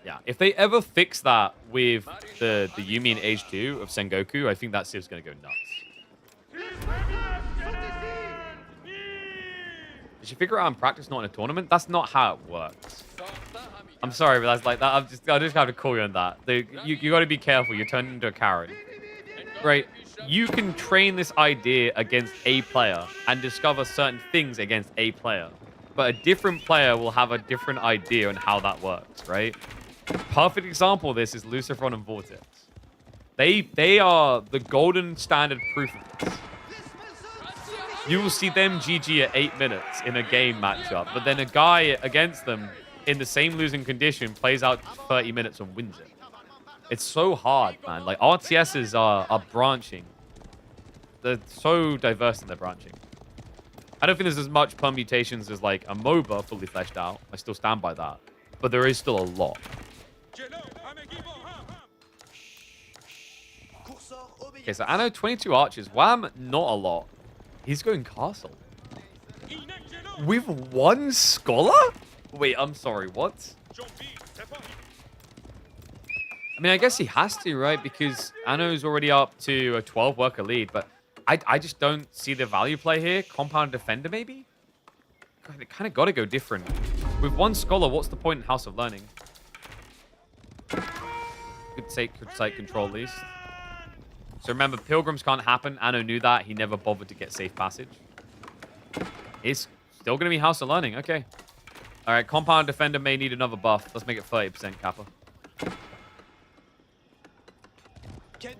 Yeah, if they ever fix that with the Yumi in Age 2 of Sengoku, I think that Civ's going to go nuts. Did you figure out in practice, not in a tournament? That's not how it works. I'm sorry, but that's like that. I just have to call you on that. You got to be careful. You're turning into a Karen. Right? You can train this idea against a player and discover certain things against a player. But a different player will have a different idea on how that works, right? Perfect example of this is Luciferon and Vortex. They are the golden standard proof of this. You will see them GG at 8 minutes in a game matchup, but then a guy against them in the same losing condition plays out 30 minutes and wins it. It's so hard, man. Like, RTSs are branching. They're so diverse in their branching. I don't think there's as much permutations as, like, a MOBA fully fleshed out. I still stand by that. But there is still a lot. Okay, so Anno 22 archers. Wham, not a lot. He's going castle. With one scholar? Wait, I'm sorry, what? I mean, I guess he has to, right? Because Anno's already up to a 12 worker lead, but I just don't see the value play here. Compound defender, maybe? God, they kind of got to go different. With one scholar, what's the point in House of Learning? Could site control at least. So remember, Pilgrims can't happen. Anno knew that. He never bothered to get safe passage. It's still going to be House of Learning. Okay. All right, Compound Defender may need another buff. Let's make it 30% Kappa. Yeah.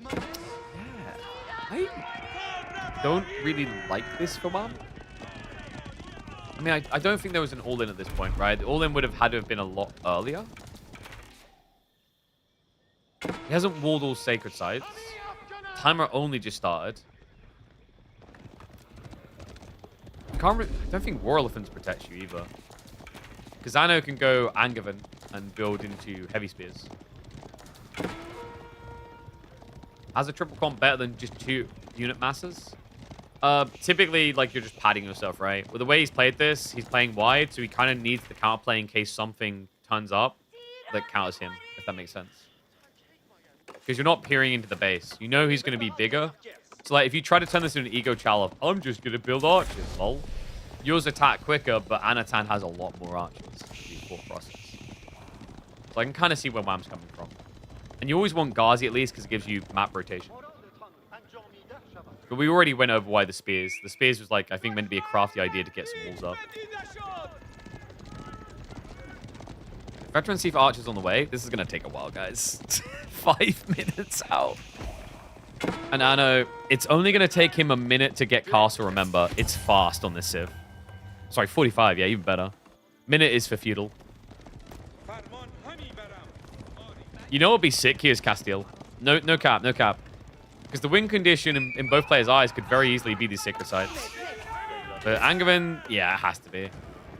I don't really like this for Wham. I mean, I don't think there was an all-in at this point, right? The all-in would have had to have been a lot earlier. He hasn't walled all sacred sites. Timer only just started. I don't think War Elephants protects you either. Because Anno can go Angavan and build into heavy spears. Has a triple comp better than just 2 unit masses? Typically, like, you're just padding yourself, right? With the way he's played this, he's playing wide, so he kind of needs the counterplay in case something turns up that counters him, if that makes sense. Because you're not peering into the base. You know he's going to be bigger. So, like, if you try to turn this into an ego challenge, I'm just going to build archers, lol. Yours attack quicker, but Anatan has a lot more archers. Process. So I can kind of see where Wham's coming from. And you always want Ghazi at least because it gives you map rotation. But we already went over why the spears. The spears was like, I think, meant to be a crafty idea to get some walls up. Veteran Thief Archers on the way. This is going to take a while, guys. 5 minutes out. And Anno, it's only going to take him a minute to get castle, remember. It's fast on this civ. Sorry, 45. Yeah, even better. Minute is for feudal. You know what would be sick here is Castile. No cap, no cap. Because the win condition in both players' eyes could very easily be these sacred sites. But Angavan, yeah, it has to be.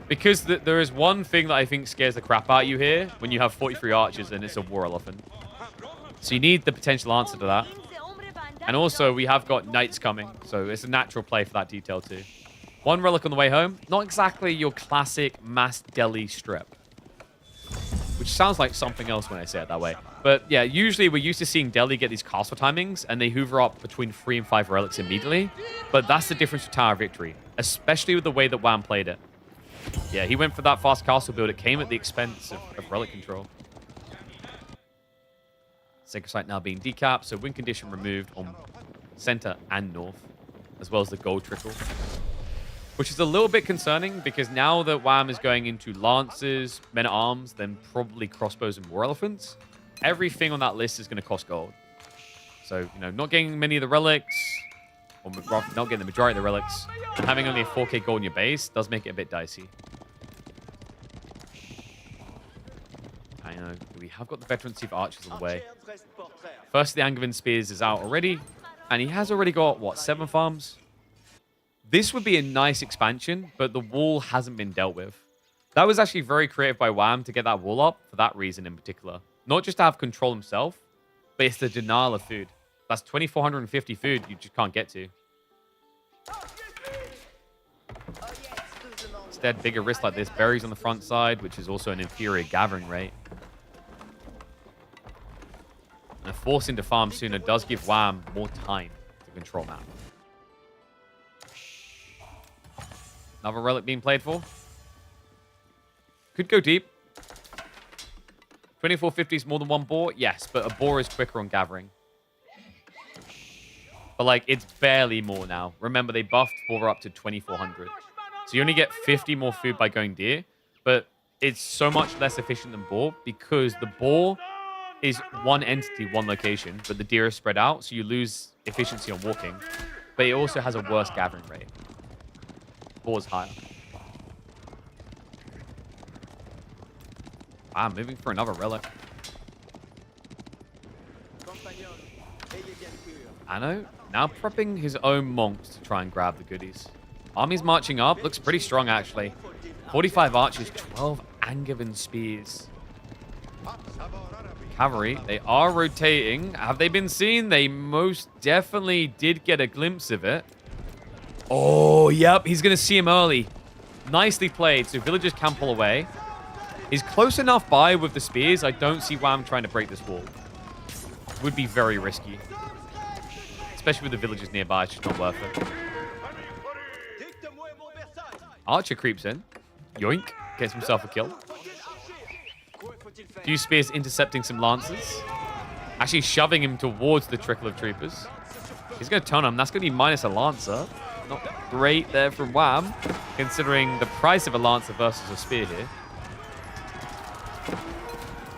Because there is one thing that I think scares the crap out of you here when you have 43 archers and it's a War Elephant. So you need the potential answer to that. And also, we have got knights coming, so it's a natural play for that detail too. One relic on the way home. Not exactly your classic mass deli strip. Which sounds like something else when I say it that way. But yeah, usually we're used to seeing Delhi get these castle timings, and they hoover up between 3 and 5 relics immediately. But that's the difference with Tower of Victory, especially with the way that Wham played it. Yeah, he went for that fast castle build. It came at the expense of relic control. Sacred Site now being decapped, so win condition removed on center and north, as well as the gold trickle. Which is a little bit concerning, because now that Wham is going into Lancers, Men-at-Arms, then probably Crossbows and War Elephants, everything on that list is going to cost gold. So, you know, not getting many of the relics, or not getting the majority of the relics, and having only a 4k gold in your base does make it a bit dicey. I know, we have got the Veteran Thief Archers on the way. First, the Angavan Spears is out already, and he has already got, what, 7 farms? This would be a nice expansion, but the wall hasn't been dealt with. That was actually very creative by Wham to get that wall up for that reason in particular. Not just to have control himself, but it's the denial of food. That's 2,450 food you just can't get to. Instead, bigger risks like this. Berries on the front side, which is also an inferior gathering rate. And forcing to farm sooner does give Wham more time to control map. Another relic being played for. Could go deep. 2450 is more than one boar? Yes, but a boar is quicker on gathering. But, like, it's barely more now. Remember, they buffed boar up to 2400. So you only get 50 more food by going deer, but it's so much less efficient than boar because the boar is one entity, one location, but the deer is spread out, so you lose efficiency on walking. But it also has a worse gathering rate. Boar's higher. I'm moving for another relic. Anno now prepping his own monks to try and grab the goodies. Army's marching up. Looks pretty strong, actually. 45 archers, 12 Angevin spears. Cavalry, they are rotating. Have they been seen? They most definitely did get a glimpse of it. Oh, yep. He's going to see him early. Nicely played. So villagers can pull away. He's close enough by with the spears. I don't see Wham trying to break this wall. Would be very risky. Especially with the villagers nearby. It's just not worth it. Archer creeps in. Yoink. Gets himself a kill. Few spears intercepting some lancers. Actually shoving him towards the trickle of troopers. He's going to turn him. That's going to be minus a lancer. Not great there from Wham, considering the price of a lancer versus a spear here.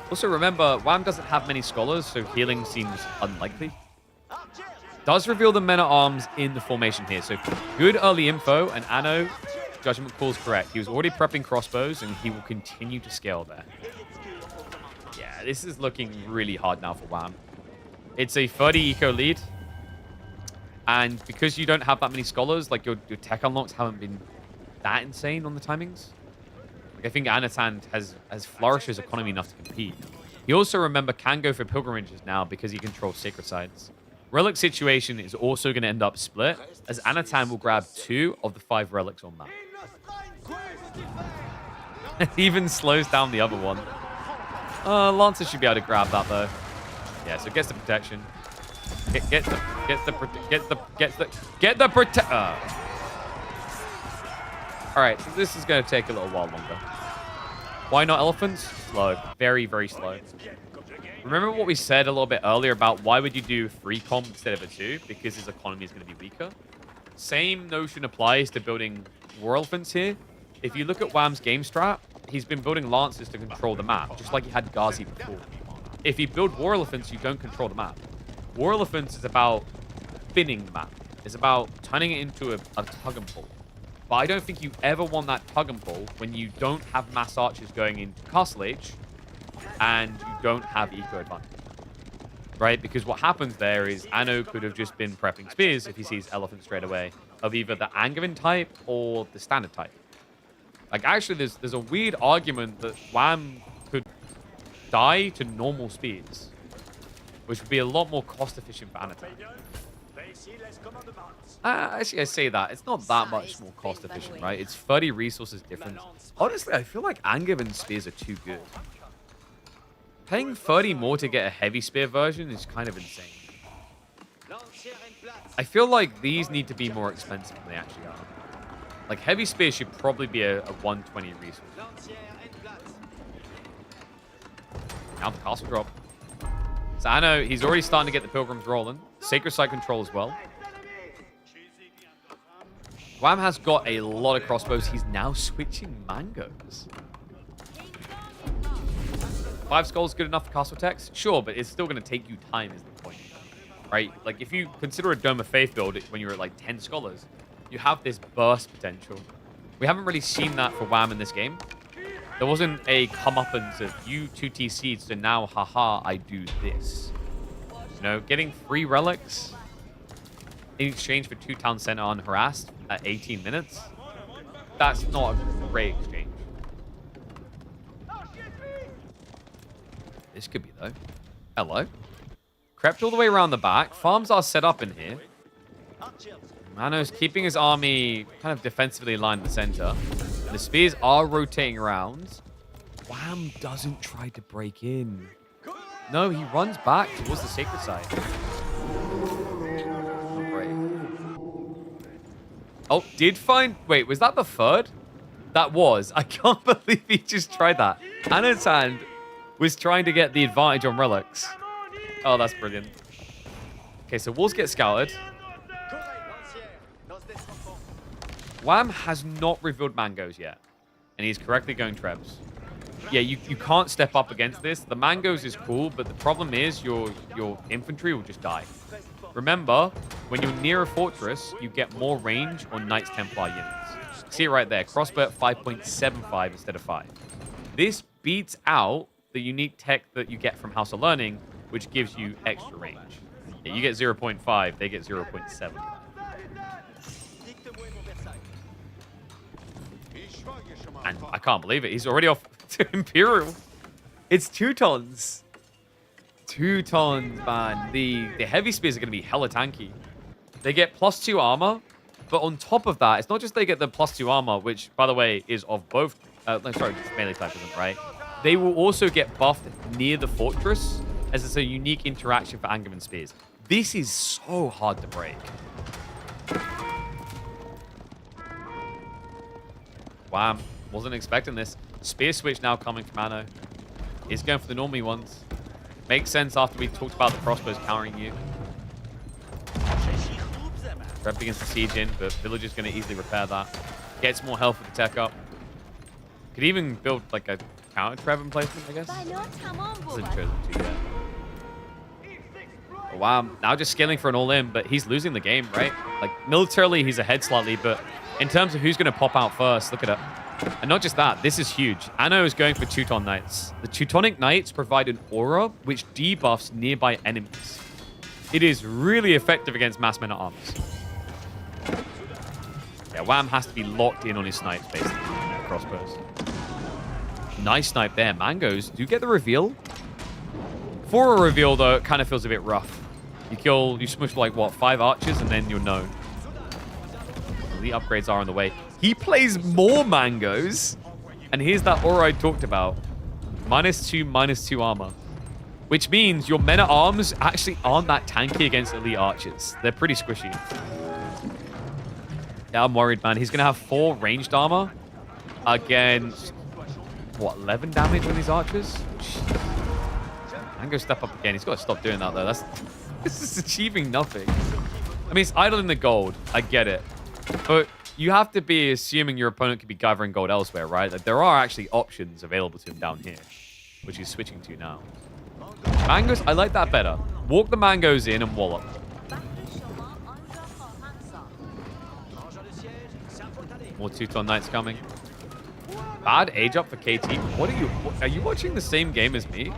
Also remember, Wham doesn't have many scholars, so healing seems unlikely. Does reveal the men-at-arms in the formation here. So good early info, and Anno, judgment calls correct. He was already prepping crossbows, and he will continue to scale there. Yeah, this is looking really hard now for Wham. It's a 30 eco lead. And because you don't have that many scholars, like your tech unlocks haven't been that insane on the timings. Like I think Anatan has flourished his economy enough to compete. He also, remember, can go for pilgrimages now because he controls sacred sites. Relic situation is also going to end up split, as Anatan will grab 2 of the 5 relics on map. Even slows down the other one. Lancer should be able to grab that though. Yeah, so gets the protection. Get the protect. All right, so this is going to take a little while longer. Why not elephants? Slow, very, very slow. Remember what we said a little bit earlier about why would you do 3 comp instead of a 2? Because his economy is going to be weaker. Same notion applies to building war elephants here. If you look at Wham's game strat, he's been building lancers to control the map, just like he had Ghazi before. If you build war elephants, you don't control the map. War elephants is about spinning the map. It's about turning it into a tug and pull. But I don't think you ever want that tug and pull when you don't have mass archers going into Castle Age and you don't have eco advantage. Right? Because what happens there is Anno could have just been prepping spears if he sees elephants straight away of either the Angevin type or the standard type. Like, actually, there's a weird argument that Wham could die to normal speeds, which would be a lot more cost-efficient for Anatan. Actually, I say that. It's not that much more cost-efficient, right? It's 30 resources different. Honestly, I feel like Angevin spears are too good. Paying 30 more to get a heavy spear version is kind of insane. I feel like these need to be more expensive than they actually are. Like, heavy spear should probably be a 120 resource. Now the castle drop. So I know he's already starting to get the pilgrims rolling. Sacred site control as well. Wham has got a lot of crossbows. He's now switching mangoes. 5 skulls good enough for castle techs? Sure, but it's still going to take you time is the point. Right? Like, if you consider a Dome of Faith build when you're at like 10 scholars, you have this burst potential. We haven't really seen that for Wham in this game. There wasn't a comeuppance of you 2T seeds, so now, haha, I do this. You know, getting 3 relics in exchange for 2 town center unharassed at 18 minutes, that's not a great exchange. This could be, though. Hello. Crept all the way around the back. Farms are set up in here. Mano's keeping his army kind of defensively aligned in the center. The spears are rotating around. Wham doesn't try to break in. No, he runs back towards the sacred site. Not great. Oh, did find... Wait, was that the 3rd? That was. I can't believe he just tried that. Anatan was trying to get the advantage on relics. Oh, that's brilliant. Okay, so walls get scouted. Wham has not revealed mangoes yet. And he's correctly going trebs. Yeah, you can't step up against this. The mangoes is cool, but the problem is your infantry will just die. Remember, when you're near a fortress, you get more range on Knights Templar units. See it right there. Crossbow at 5.75 instead of 5. This beats out the unique tech that you get from House of Learning, which gives you extra range. Yeah, you get 0.5, they get 0.7. And I can't believe it. He's already off to Imperial. It's Teutons. Teutons, man. The heavy spears are going to be hella tanky. They get +2 armor. But on top of that, it's not just they get the +2 armor, which, by the way, is of both... sorry, melee type isn't, right? They will also get buffed near the fortress, as it's a unique interaction for Angerman spears. This is so hard to break. Wham. Wasn't expecting this. Spear switch now coming from Anno. He's going for the normie ones. Makes sense after we talked about the crossbows countering you. Red begins to siege in, but Villager's going to easily repair that. Gets more health with the tech up. Could even build like a counter trap emplacement, I guess. Hasn't chosen to yet. But wow, now just scaling for an all-in, but he's losing the game, right? Like militarily, he's ahead slightly, but in terms of who's going to pop out first, look at it. And not just that, this is huge. Anno is going for Teuton Knights. The Teutonic Knights provide an aura which debuffs nearby enemies. It is really effective against mass men-at-arms. Yeah, Wham has to be locked in on his snipes, basically. Crossbows. Nice snipe there. Mangoes, do you get the reveal? For a reveal, though, it kind of feels a bit rough. You smush like, what, 5 archers, and then you're known. The upgrades are on the way. He plays more mangoes. And here's that aura I talked about. -2 armor. Which means your men-at-arms actually aren't that tanky against elite archers. They're pretty squishy. Yeah, I'm worried, man. He's going to have 4 ranged armor against, what, 11 damage on these archers? Mango step up again. He's got to stop doing that, though. This is achieving nothing. I mean, it's idling the gold. I get it. But you have to be assuming your opponent could be gathering gold elsewhere, right? Like, there are actually options available to him down here, which he's switching to now. Mangoes, I like that better. Walk the mangoes in and wallop. More Teuton Knights coming. Bad age up for KT. Are you watching the same game as me?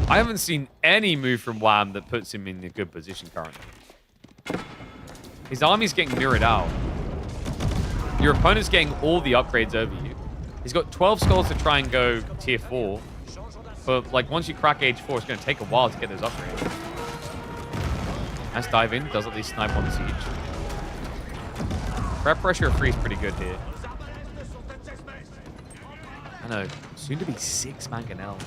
I haven't seen any move from Wham that puts him in a good position currently. His army's getting mirrored out. Your opponent's getting all the upgrades over you. He's got 12 skulls to try and go tier 4. But like once you crack age 4, it's going to take a while to get those upgrades. Nice dive in. Does at least snipe on the siege. Prep pressure free is pretty good here. I know. Soon to be 6 mangonels.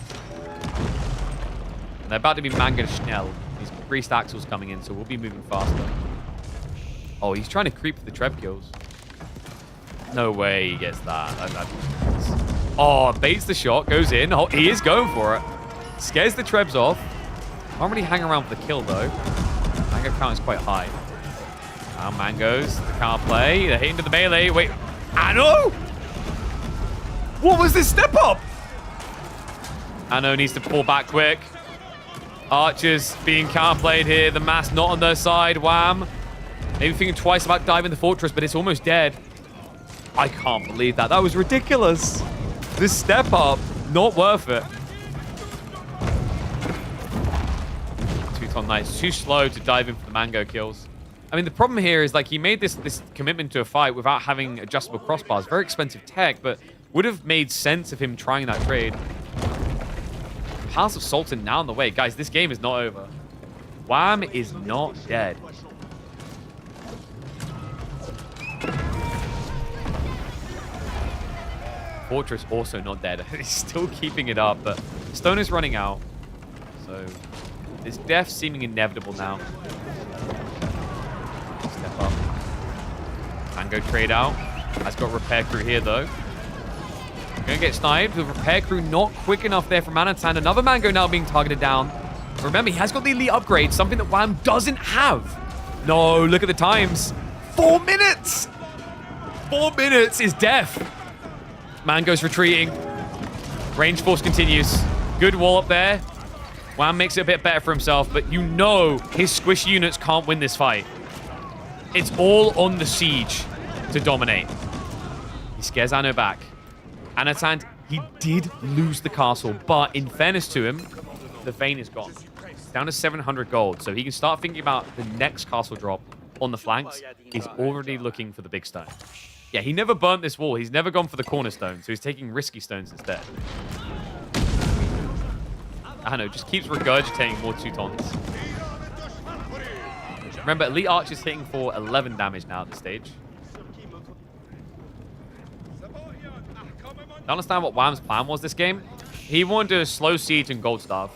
And they're about to be Manga Schnell. These Priest Axles coming in, so we'll be moving faster. Oh, he's trying to creep for the Treb kills. No way he gets that. Oh, baits the shot, goes in. Oh, he is going for it. Scares the Trebs off. Can't really hang around for the kill, though. Mango count is quite high. Now Mangoes, the counter play. They're hitting to the melee. Wait, Anno? What was this step up? Anno needs to pull back quick. Archers being counterplayed here. The mass not on their side. Wham. Maybe thinking twice about diving the fortress, but it's almost dead. I can't believe that. That was ridiculous. This step up, not worth it. Teuton Knights, too slow to dive in for the mango kills. I mean, the problem here is like he made this commitment to a fight without having adjustable crossbars. Very expensive tech, but would have made sense of him trying that trade. House of Sultan now on the way. Guys, this game is not over. Wham is not dead. Fortress also not dead. He's still keeping it up, but Stone is running out. So this death seeming inevitable now. Step up. Mango trade out. Has got repair crew here though. Gonna get sniped. The repair crew not quick enough there from Anatan. Another Mango now being targeted down. Remember, he has got the elite upgrade, something that Wham doesn't have. No, look at the times. 4 minutes. 4 minutes is death. Mango's retreating. Range force continues. Good wall up there. Wham makes it a bit better for himself, but you know his squishy units can't win this fight. It's all on the siege to dominate. He scares Anno back. Anatan, he did lose the castle, but in fairness to him, the vein is gone. It's down to 700 gold, so he can start thinking about the next castle drop on the flanks. He's already looking for the big stone. Yeah, he never burnt this wall. He's never gone for the cornerstone, so he's taking risky stones instead. I don't know, just keeps regurgitating more Teutons. Remember, Elite Arch is hitting for 11 damage now at this stage. I understand what Wham's plan was this game. He wanted to slow siege and gold starve.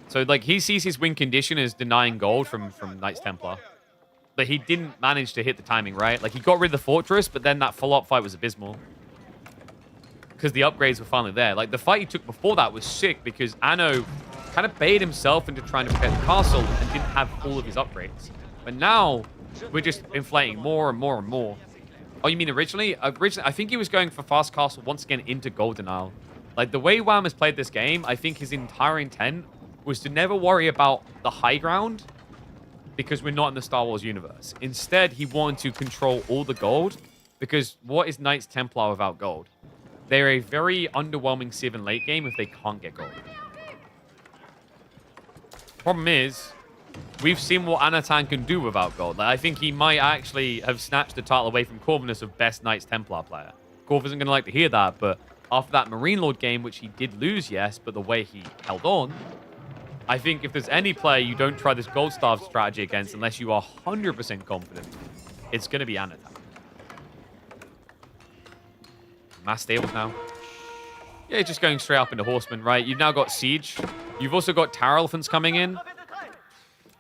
So, like, he sees his win condition as denying gold from Knights Templar. But he didn't manage to hit the timing, right? Like, he got rid of the fortress, but then that follow-up fight was abysmal. Because the upgrades were finally there. Like, the fight he took before that was sick because Anno kind of baited himself into trying to protect the castle and didn't have all of his upgrades. But now, we're just inflating more and more and more. Oh, you mean originally? Originally, I think he was going for fast castle once again into Golden Isle. Like, the way Wham has played this game, I think his entire intent was to never worry about the high ground because we're not in the Star Wars universe. Instead, he wanted to control all the gold because what is Knights Templar without gold? They're a very underwhelming Civ in late game if they can't get gold. Problem is, we've seen what Anatan can do without gold. Like, I think he might actually have snatched the title away from Corvinus of best Knights Templar player. Corv isn't going to like to hear that, but after that Marine Lord game, which he did lose, yes, but the way he held on, I think if there's any player you don't try this gold starve strategy against unless you are 100% confident, it's going to be Anatan. Mass stables now. Yeah, just going straight up into Horsemen, right? You've now got Siege. You've also got Tower Elephants coming in.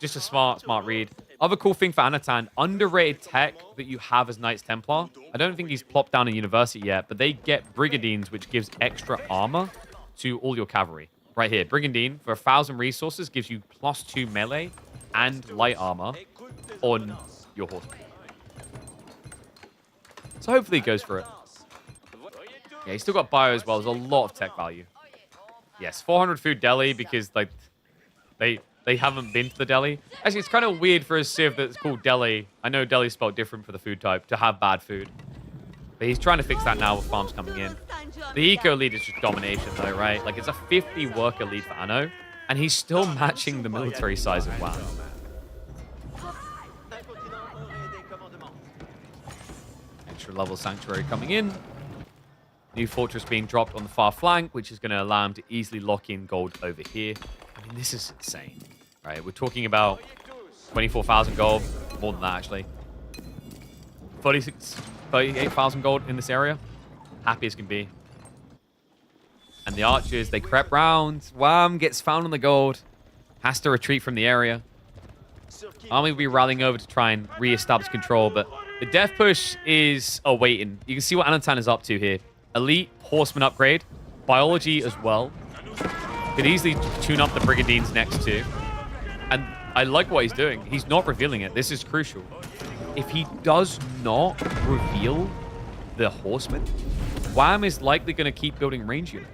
Just a smart read. Other cool thing for Anatan, underrated tech that you have as Knights Templar. I don't think he's plopped down in University yet, but they get Brigadines, which gives extra armor to all your cavalry. Right here, Brigandine, for 1,000 resources, gives you +2 melee and light armor on your horsemen. So hopefully he goes for it. Yeah, he's still got bio as well. There's a lot of tech value. Yes, 400 food deli because like they haven't been to the deli. Actually, it's kind of weird for a civ that's called deli. I know deli's spelled different for the food type to have bad food. But he's trying to fix that now with farms coming in. The eco lead is just domination though, right? Like it's a 50 worker lead for Anno, and he's still matching the military size of Wham. Extra level sanctuary coming in. New fortress being dropped on the far flank, which is going to allow him to easily lock in gold over here. I mean, this is insane, right? We're talking about 24,000 gold, more than that actually. 38,000 gold in this area. Happy as can be. And the archers, they creep round. Wham gets found on the gold. Has to retreat from the area. Army will be rallying over to try and re-establish control, but the death push is awaiting. You can see what Anatan is up to here. Elite horseman upgrade. Biology as well. Could easily tune up the Brigadines next too. And I like what he's doing. He's not revealing it. This is crucial. If he does not reveal the horsemen, Wham is likely going to keep building range units.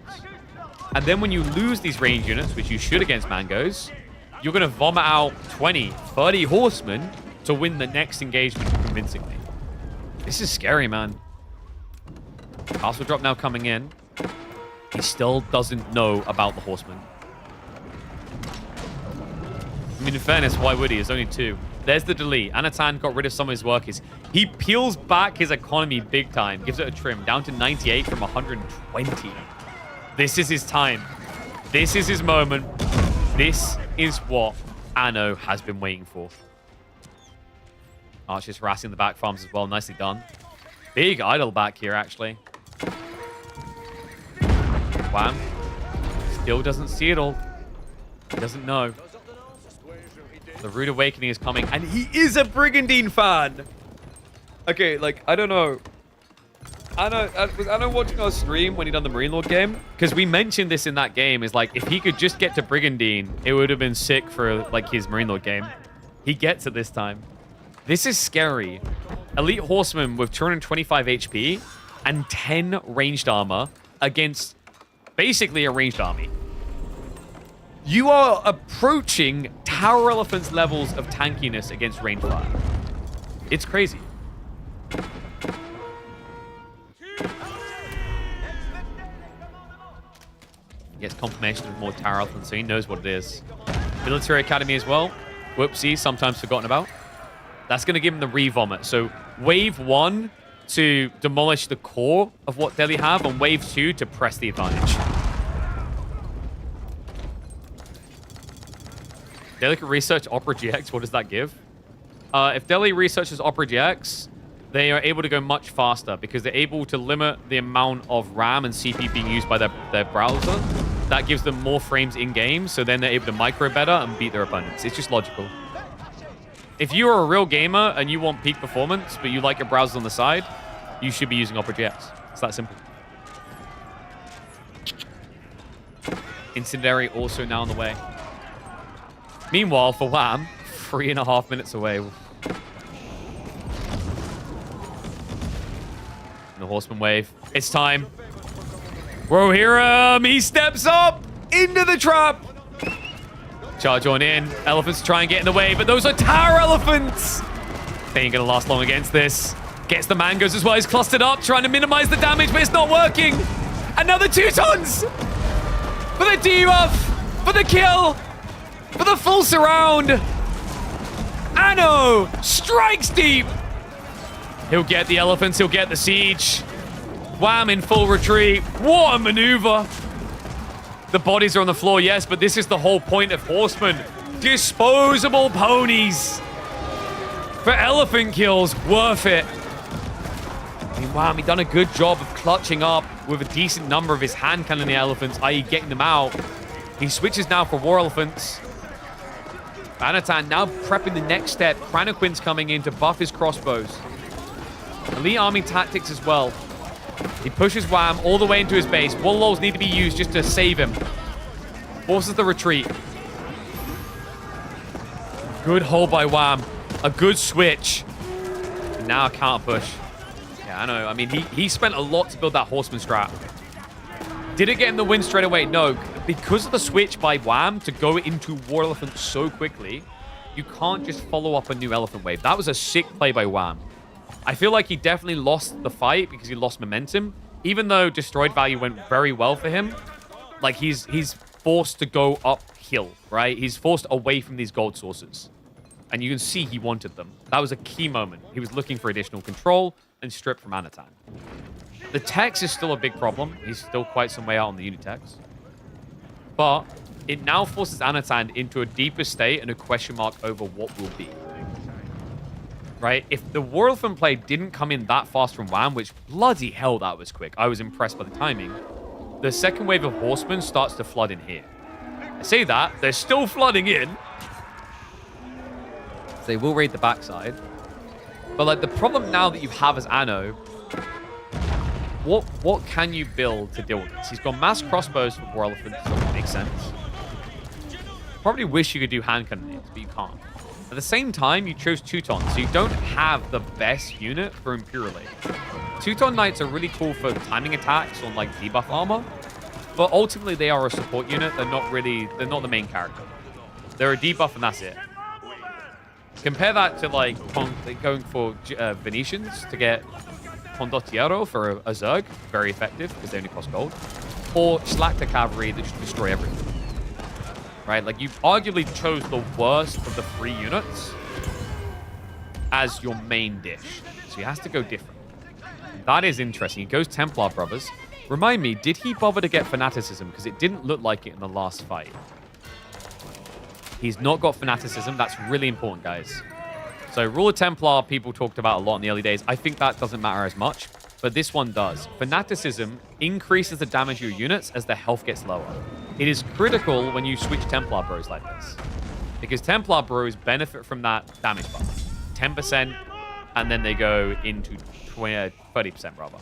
And then when you lose these range units, which you should against Mangoes, you're going to vomit out 20, 30 horsemen to win the next engagement convincingly. This is scary, man. Castle drop now coming in. He still doesn't know about the horsemen. I mean, in fairness, why would he? There's only 2. There's the delete. Anatan got rid of some of his workers. He peels back his economy big time. Gives it a trim. Down to 98 from 120. This is his time. This is his moment. This is what Anno has been waiting for. Archers harassing the back farms as well. Nicely done. Big idol back here, actually. Wham. Still doesn't see it all. He doesn't know. The Rude Awakening is coming, and he is a Brigandine fan! Okay, like, I don't know. Was Anna watching our stream when he done the Marine Lord game? Because we mentioned this in that game. Is like, if he could just get to Brigandine, it would have been sick for like his Marine Lord game. He gets it this time. This is scary. Elite Horseman with 225 HP and 10 ranged armor against basically a ranged army. You are approaching Tower Elephant's levels of tankiness against range fire. It's crazy. He gets confirmation of more Tower Elephant, so he knows what it is. Military Academy as well. Whoopsie, sometimes forgotten about. That's going to give him the re-vomit. So wave 1 to demolish the core of what Delhi have, and wave 2 to press the advantage. Delhi can research Opera GX. What does that give? If Delhi researches Opera GX, they are able to go much faster because they're able to limit the amount of RAM and CPU being used by their browser. That gives them more frames in-game, so then they're able to micro better and beat their opponents. It's just logical. If you are a real gamer and you want peak performance, but you like your browsers on the side, you should be using Opera GX. It's that simple. Incendiary also now on the way. Meanwhile, for Wham, 3.5 minutes away. The Horseman wave. It's time. Rohirrim, he steps up into the trap. Charge on in. Elephants try and get in the way, but those are Tower Elephants. They ain't gonna last long against this. Gets the mangoes as well. He's clustered up, trying to minimize the damage, but it's not working. Another Teutons for the debuff, for the kill, for the full surround. Anno strikes deep. He'll get the elephants. He'll get the siege. Wham in full retreat. What a maneuver. The bodies are on the floor, yes, but this is the whole point of Horsemen. Disposable ponies. For elephant kills, worth it. I mean, Wham, he done a good job of clutching up with a decent number of his hand cannon elephants, i.e. getting them out. He switches now for war elephants. Anatan now prepping the next step. Cranoquin's coming in to buff his crossbows. Elite army tactics as well. He pushes Wham all the way into his base. Wall lulls need to be used just to save him. Forces the retreat. Good hold by Wham. A good switch. And now a counter push. Yeah, I know. I mean, he spent a lot to build that Horseman strat. Did it get him the win straight away? No. Because of the switch by Wham to go into War Elephant so quickly, you can't just follow up a new Elephant wave. That was a sick play by Wham. I feel like he definitely lost the fight because he lost momentum. Even though destroyed value went very well for him, like he's forced to go uphill, right? He's forced away from these gold sources. And you can see he wanted them. That was a key moment. He was looking for additional control and strip from Anatan. The Tex is still a big problem. He's still quite some way out on the unit Tex. But it now forces Anatan into a deeper state and a question mark over what will be. Right? If the War Elephant play didn't come in that fast from Wham, which bloody hell that was quick. I was impressed by the timing. The second wave of Horsemen starts to flood in here. I say that, they're still flooding in. They will raid the backside. But like the problem now that you have as Anno, what can you build to deal with this? He's got mass crossbows for War Elephants, so that makes sense. Probably wish you could do hand cannons, but you can't. At the same time, you chose Teuton, so you don't have the best unit for Imperial Age. Teuton Knights are really cool for timing attacks on like debuff armor, but ultimately they are a support unit. They're not the main character. They're a debuff and that's it. Compare that to like going for Venetians to get Condottiero for a Zerg, very effective because they only cost gold, or Schlachta Cavalry that just destroy everything. Right, like you arguably chose the worst of the 3 units as your main dish. So he has to go different. That is interesting. He goes Templar Brothers. Remind me, did he bother to get Fanaticism? Because it didn't look like it in the last fight. He's not got Fanaticism. That's really important, guys. So Rule of Templar, people talked about a lot in the early days. I think that doesn't matter as much, but this one does. Fanaticism increases the damage of your units as their health gets lower. It is critical when you switch Templar Bros like this, because Templar Bros benefit from that damage buff. 10% and then they go into 30% rather.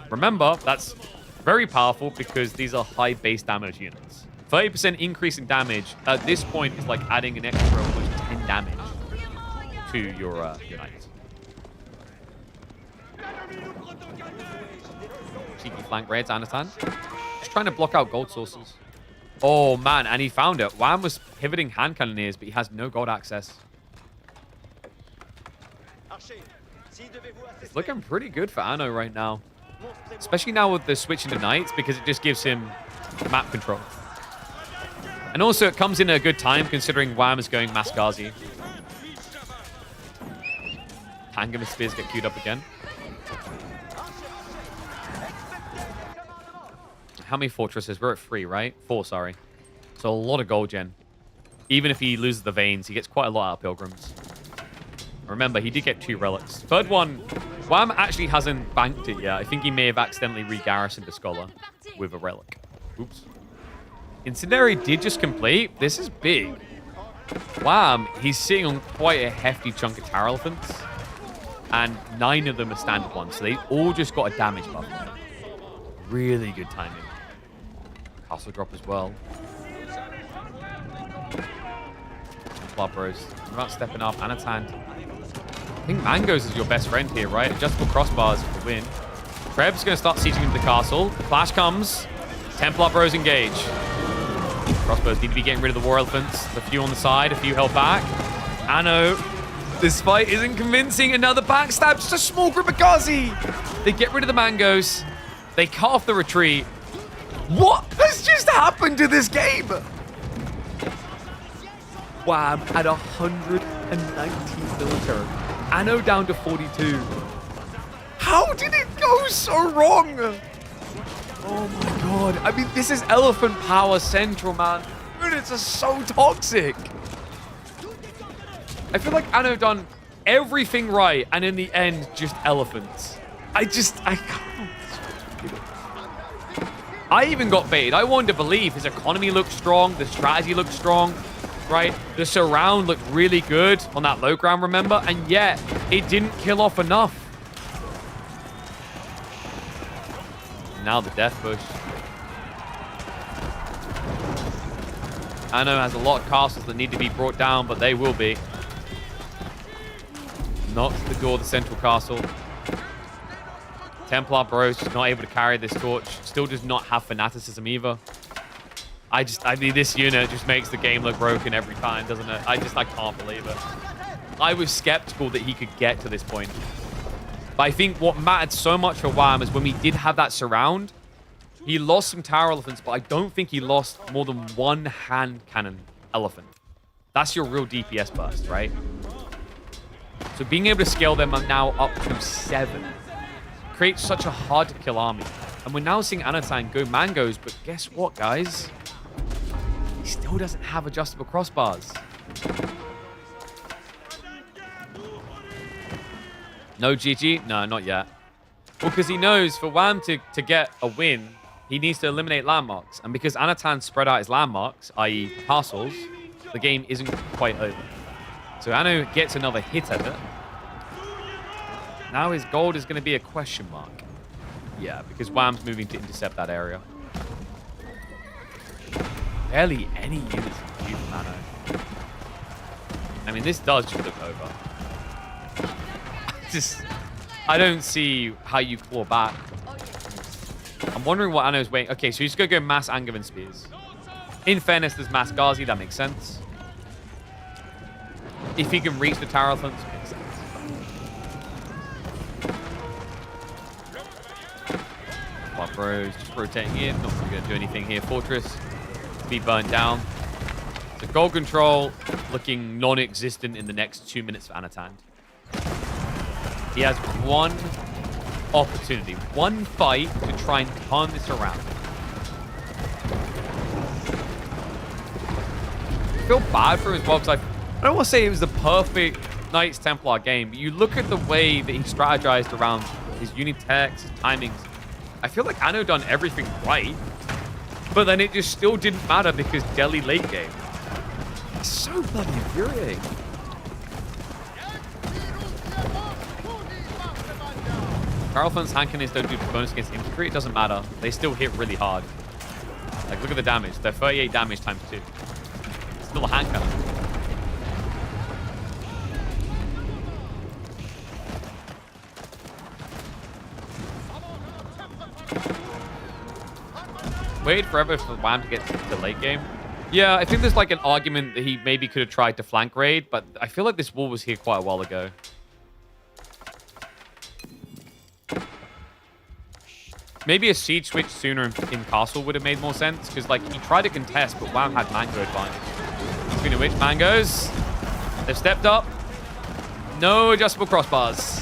Remember, that's very powerful because these are high base damage units. 30% increase in damage at this point is like adding an extra almost 10 damage to your knights. Cheeky flank raids, Anatan. Just trying to block out gold sources. Oh, man, and he found it. Wham was pivoting hand cannoneers, but he has no gold access. It's looking pretty good for Anno right now. Especially now with the switch into knights, because it just gives him map control. And also, it comes in a good time, considering Wham is going Mass Ghazi. Hangman Spears get queued up again. How many fortresses? We're at 3, right? 4, sorry. So a lot of gold gen. Even if he loses the veins, he gets quite a lot out of pilgrims. Remember, he did get 2 relics. Third one, Wham actually hasn't banked it yet. I think he may have accidentally re-garrisoned a scholar with a relic. Oops. Incendiary did just complete. This is big. Wham, he's sitting on quite a hefty chunk of tower elephants. And 9 of them are standard ones. So they all just got a damage buff. Really good timing. Castle drop as well. Club Bros. We're not stepping up. Anatan. I think Mangoes is your best friend here, right? Adjustable crossbars for the win. Treb's going to start sieging into the castle. The clash comes. Templar Bros engage. Crossbows need to be getting rid of the war elephants. A few on the side, a few held back. Anno. This fight isn't convincing. Another backstab. Just a small group of Ghazi. They get rid of the Mangoes. They cut off the retreat. What has just happened to this game? Wham at 119 military. Anno down to 42. How did it go so wrong? Oh my god. I mean, this is Elephant Power Central, man. Units are so toxic. I feel like Anno done everything right, and in the end, just elephants. I can't. I even got baited. I wanted to believe his economy looked strong, the strategy looked strong, right? The surround looked really good on that low ground, remember? And yet, it didn't kill off enough. Now the death push. Anno has a lot of castles that need to be brought down, but they will be. Knocks the door of the central castle. Templar Bros just not able to carry this torch. Still does not have fanaticism either. I mean, this unit just makes the game look broken every time, doesn't it? I can't believe it. I was skeptical that he could get to this point. But I think what mattered so much for Wham is when we did have that surround, he lost some tower elephants, but I don't think he lost more than 1 hand cannon elephant. That's your real DPS burst, right? So being able to scale them now up to 7 creates such a hard-to-kill army. And we're now seeing Anatan go Mangoes, but guess what, guys? He still doesn't have adjustable crossbars. No GG? No, not yet. Well, because he knows for Wham to get a win, he needs to eliminate landmarks. And because Anatan spread out his landmarks, i.e. castles, the game isn't quite over. So Anno gets another hit at it. Now his gold is going to be a question mark. Yeah, because Wham's moving to intercept that area. Barely any units in view from Anno. I mean, this does just look over. I don't see how you claw back. I'm wondering what Anno's waiting. Okay, so he's going to go mass Angevin Spears. In fairness, there's mass Ghazi. That makes sense. If he can reach the tower elephants, it makes sense. Bros just rotating in. Not going to do anything here. Fortress be burned down. So gold control looking non-existent in the next 2 minutes for Anatan. He has one opportunity, one fight to try and turn this around. I feel bad for him as well because I don't want to say it was the perfect Knights Templar game, but you look at the way that he strategized around his Unitex, his timings. I feel like Anno done everything right, but then it just still didn't matter because Delhi late game. It's so bloody infuriating. Power elephants, hand cannons don't do bonus against infantry. It doesn't matter. They still hit really hard. Like, look at the damage. They're 38 damage times 2. It's still a hand cannon. Wait forever for Wham to get to the late game. Yeah, I think there's like an argument that he maybe could have tried to flank raid, but I feel like this wall was here quite a while ago. Maybe a siege switch sooner in castle would have made more sense, because like he tried to contest, but Wham had mango advantage. Speaking of which, mangoes, they've stepped up. No adjustable crossbars.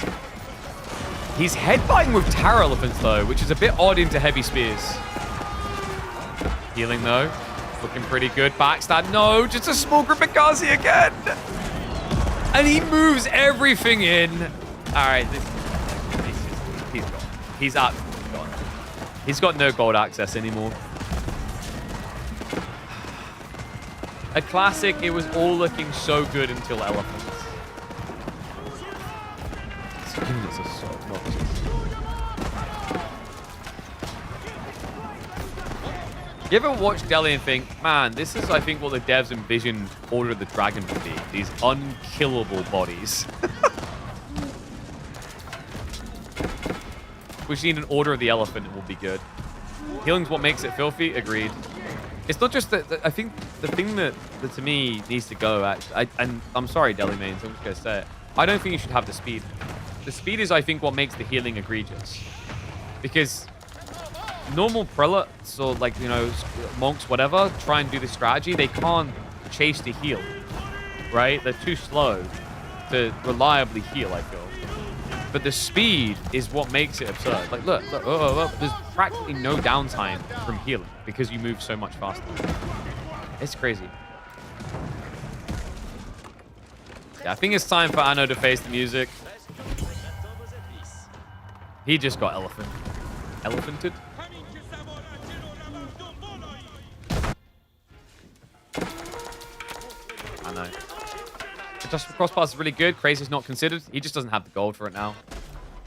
He's headbutting with tower elephants though, which is a bit odd into heavy spears. Healing though. Looking pretty good. Backstab. No, just a small grip of Gazi again. And he moves everything in. All right. He's gone. He's out. Gone. He's got no gold access anymore. A classic. It was all looking so good until elephants. These units are so obnoxious. You ever watch Delhi and think, man, this is, I think, what the devs envisioned Order of the Dragon to be. These unkillable bodies. We need an Order of the Elephant and we'll be good. Healing's what makes it filthy. Agreed. It's not just that. I think the thing that to me needs to go, actually, and I'm sorry, Delhi mains, I'm just going to say it. I don't think you should have the speed. The speed is, I think, what makes the healing egregious. Because normal prelates or, like, you know, monks, whatever, try and do this strategy. They can't chase to heal, right? They're too slow to reliably heal, I feel. But the speed is what makes it absurd. Like, look, there's practically no downtime from healing because you move so much faster. It's crazy. Yeah, I think it's time for Anno to face the music. He just got elephanted. I know. Adjustable crossbars is really good. Crazy's not considered. He just doesn't have the gold for it now.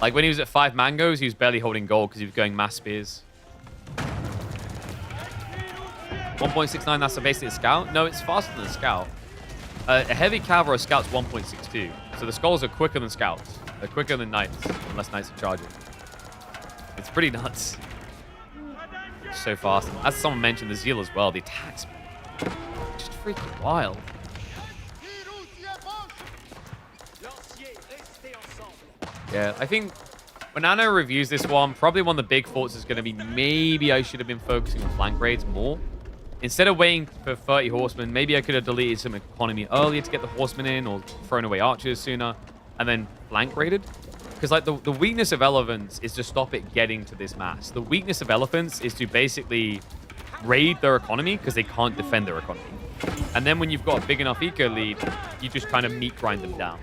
Like when he was at 5 mangoes, he was barely holding gold because he was going mass spears. 1.69, that's basically a scout? No, it's faster than a scout. A heavy cav or a scout's 1.62. So the skulls are quicker than scouts. They're quicker than knights, unless knights are charging. It's pretty nuts. So fast. And as someone mentioned, the zeal as well. The attacks, just freaking wild. Yeah, I think when Anno reviews this one, probably one of the big thoughts is going to be maybe I should have been focusing on flank raids more. Instead of waiting for 30 horsemen, maybe I could have deleted some economy earlier to get the horsemen in or thrown away archers sooner and then flank raided. Because like the weakness of elephants is to stop it getting to this mass. The weakness of elephants is to basically raid their economy because they can't defend their economy. And then when you've got a big enough eco lead, you just kind of meat grind them down.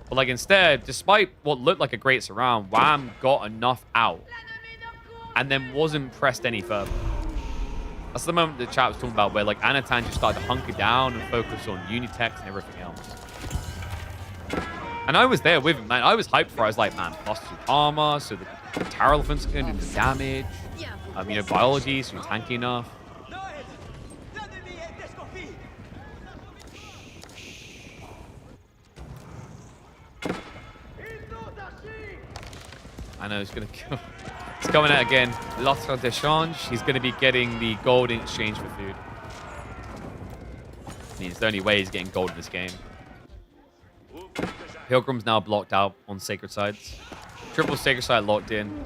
But like instead, despite what looked like a great surround, Wham got enough out and then wasn't pressed any further. That's the moment the chat was talking about where like Anatan just started to hunker down and focus on Unitex and everything else. And I was there with him, man. I was hyped for it. I was like, man, +2 armor, so the tower elephants are going to do damage. You know, biology, so you're tanky enough. I know he's going to kill. He's coming out again. L'autre d'échange. He's going to be getting the gold in exchange for food. I mean, it's the only way he's getting gold in this game. Pilgrim's now blocked out on sacred sites. Triple sacred site locked in.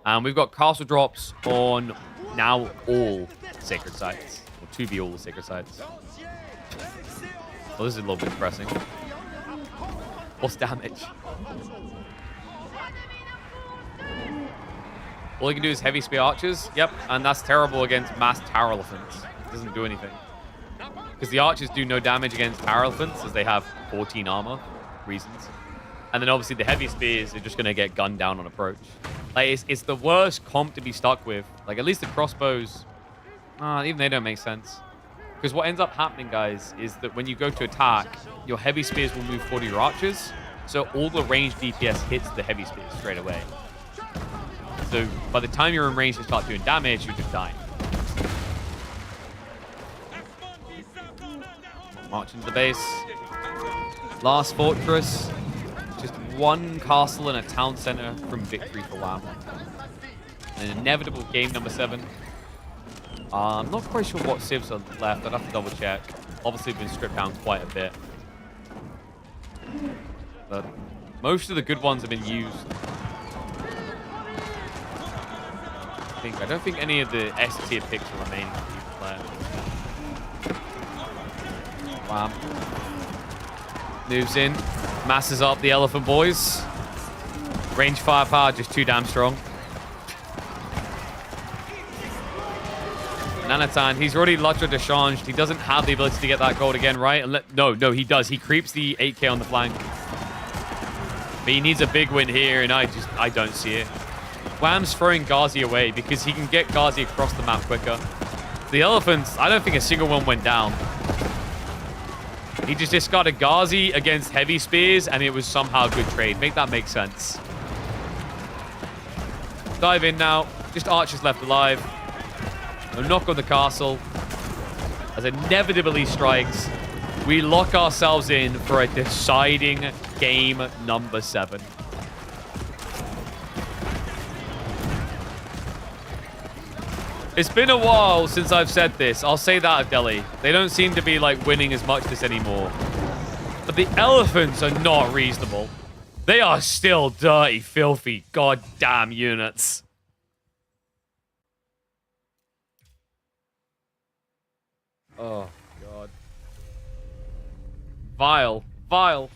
And we've got castle drops on now all sacred sites. Or to be all the sacred sites. Well, this is a little bit depressing. What's damage? All you can do is heavy spear archers. Yep, and that's terrible against mass tower elephants. It doesn't do anything. Because the archers do no damage against tower elephants as they have 14 armor reasons. And then obviously the heavy spears are just going to get gunned down on approach. Like, it's the worst comp to be stuck with. Like, at least the crossbows, even they don't make sense. Because what ends up happening, guys, is that when you go to attack, your heavy spears will move forward to your archers. So all the ranged DPS hits the heavy spears straight away. So by the time you're in range to start doing damage, you're just dying. March into the base. Last fortress. Just one castle and a town center from victory for Wham. An inevitable game number 7. I'm not quite sure what civs are left. I'd have to double check. Obviously, we've been stripped down quite a bit. But most of the good ones have been used. I don't think any of the S tier picks will remain player. Wow. Moves in. Masses up the elephant boys. Range firepower just too damn strong. Anatan, he's already Lutra Dechanged. He doesn't have the ability to get that gold again, right? No, he does. He creeps the 8k on the flank. But he needs a big win here, and I don't see it. Wham's throwing Ghazi away because he can get Ghazi across the map quicker. The elephants, I don't think a single one went down. He just discarded Ghazi against heavy spears, and it was somehow a good trade. Make that make sense. Dive in now. Just archers left alive. A knock on the castle. As inevitably strikes, we lock ourselves in for a deciding game number 7. It's been a while since I've said this. I'll say that of Delhi. They don't seem to be like winning as much this anymore. But the elephants are not reasonable. They are still dirty, filthy, goddamn units. Oh, God. Vile. Vile.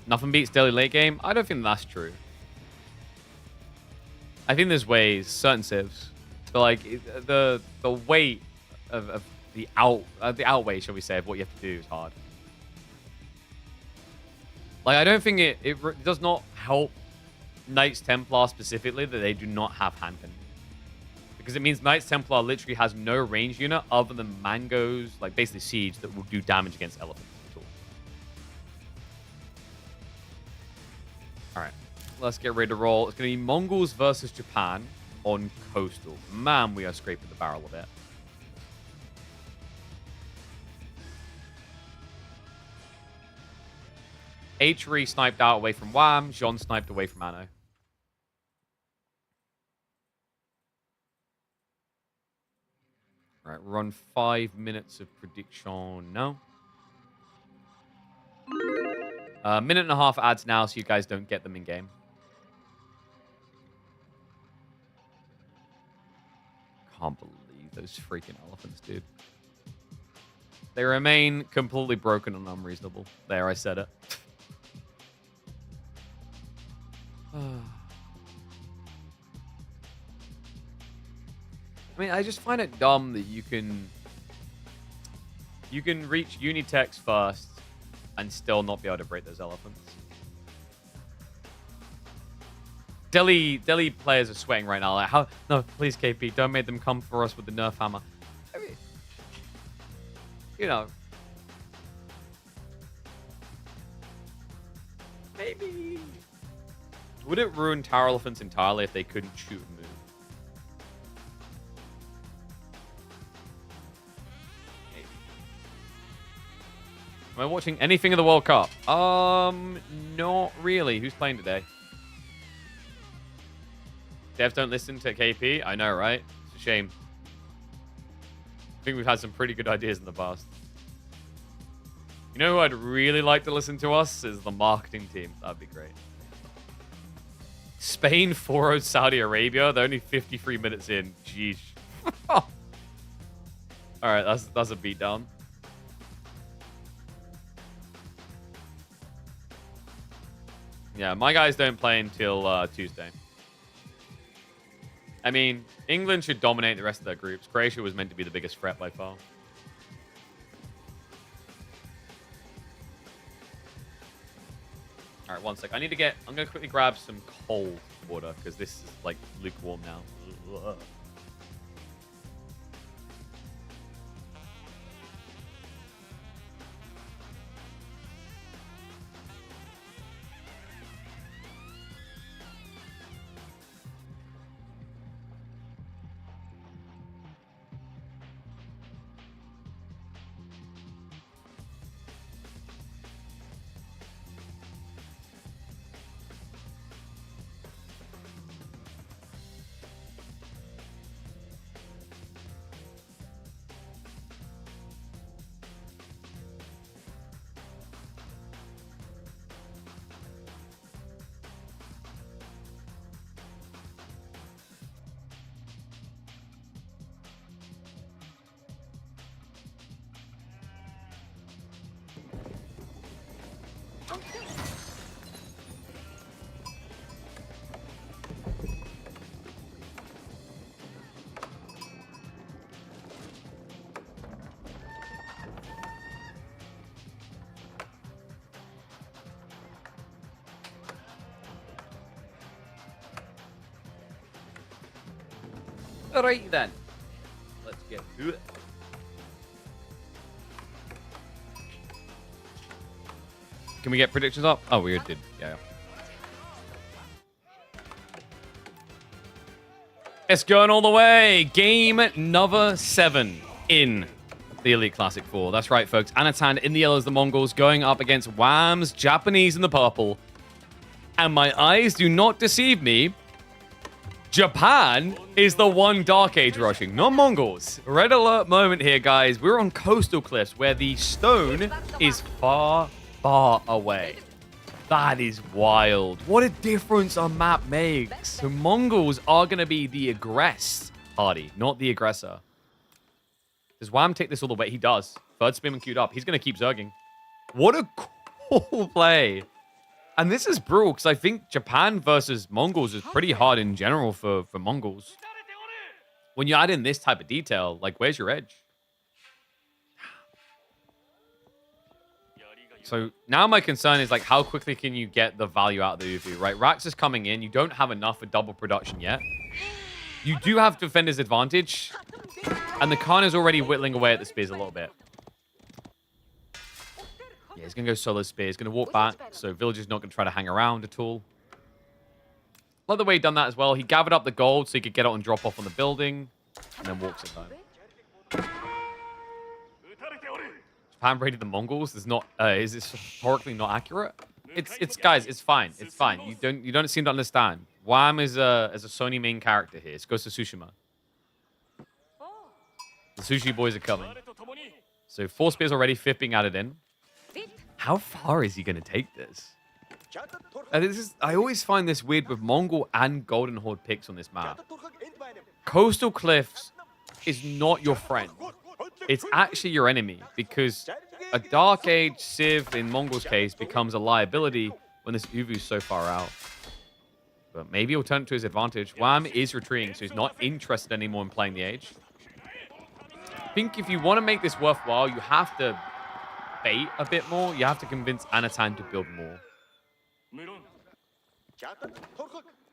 Nothing beats Delhi late game. I don't think that's true. I think there's ways, certain civs, but like the weight of the outweigh, shall we say, of what you have to do is hard. Like I don't think it does not help Knights Templar specifically that they do not have hand cannon, because it means Knights Templar literally has no range unit other than mangoes, like basically siege, that will do damage against elephants. Alright, let's get ready to roll. It's going to be Mongols versus Japan on Coastal. Man, we are scraping the barrel a bit. H3 sniped out away from Wham. Jean sniped away from Anno. Alright, run 5 minutes of prediction now. Minute and a half ads now, so you guys don't get them in game. Can't believe those freaking elephants, dude. They remain completely broken and unreasonable. There, I said it. I mean, I just find it dumb that you can reach Unitex first and still not be able to break those elephants. Delhi players are sweating right now. Like, how? No, please, KP, don't make them come for us with the Nerf hammer. I mean, you know, maybe. Would it ruin tower elephants entirely if they couldn't shoot and move? Am I watching anything of the World Cup? Not really. Who's playing today? Devs don't listen to KP? I know, right? It's a shame. I think we've had some pretty good ideas in the past. You know who I'd really like to listen to us? Is the marketing team. That'd be great. Spain 4-0 Saudi Arabia. They're only 53 minutes in. Jeez. Alright, that's a beatdown. Yeah, my guys don't play until Tuesday. I mean, England should dominate the rest of their groups. Croatia was meant to be the biggest threat by far. All right, one sec. I'm gonna quickly grab some cold water because this is like lukewarm now. Ugh. Alright then. Let's get to it. Can we get predictions up? Oh, we did. Yeah. It's going all the way. Game number 7 in the Elite Classic 4. That's right, folks. Anatan in the yellows, the Mongols, going up against Wham's Japanese in the purple. And my eyes do not deceive me. Japan is the one Dark Age rushing, not Mongols. Red alert moment here, guys. We're on coastal cliffs where the stone is far, far away. That is wild. What a difference a map makes. So Mongols are going to be the aggressed party, not the aggressor. Does Wham take this all the way? He does. Third spearman queued up. He's going to keep zerging. What a cool play. And this is brutal because I think Japan versus Mongols is pretty hard in general for Mongols. When you add in this type of detail, like, where's your edge? So now my concern is, like, how quickly can you get the value out of the Uvu, right? Rax is coming in. You don't have enough for double production yet. You do have defender's advantage. And the Khan is already whittling away at the spears a little bit. Yeah, he's going to go solo spear. He's going to walk back, so Villager's not going to try to hang around at all. Love the way he done that as well. He gathered up the gold so he could get out and drop off on the building, and then walks it home. Japan raided the Mongols. Is this historically not accurate? It's guys, it's fine. It's fine. You don't seem to understand. Wham is a Sony main character here. It goes to Tsushima. The sushi boys are coming. So 4 spears already, 5th being added in. How far is he going to take this? I always find this weird with Mongol and Golden Horde picks on this map. Coastal Cliffs is not your friend. It's actually your enemy because a Dark Age Civ, in Mongol's case, becomes a liability when this Uvu's so far out. But maybe he'll turn it to his advantage. Wham is retreating, so he's not interested anymore in playing the Age. I think if you want to make this worthwhile, you have to bait a bit more. You have to convince Anatan to build more.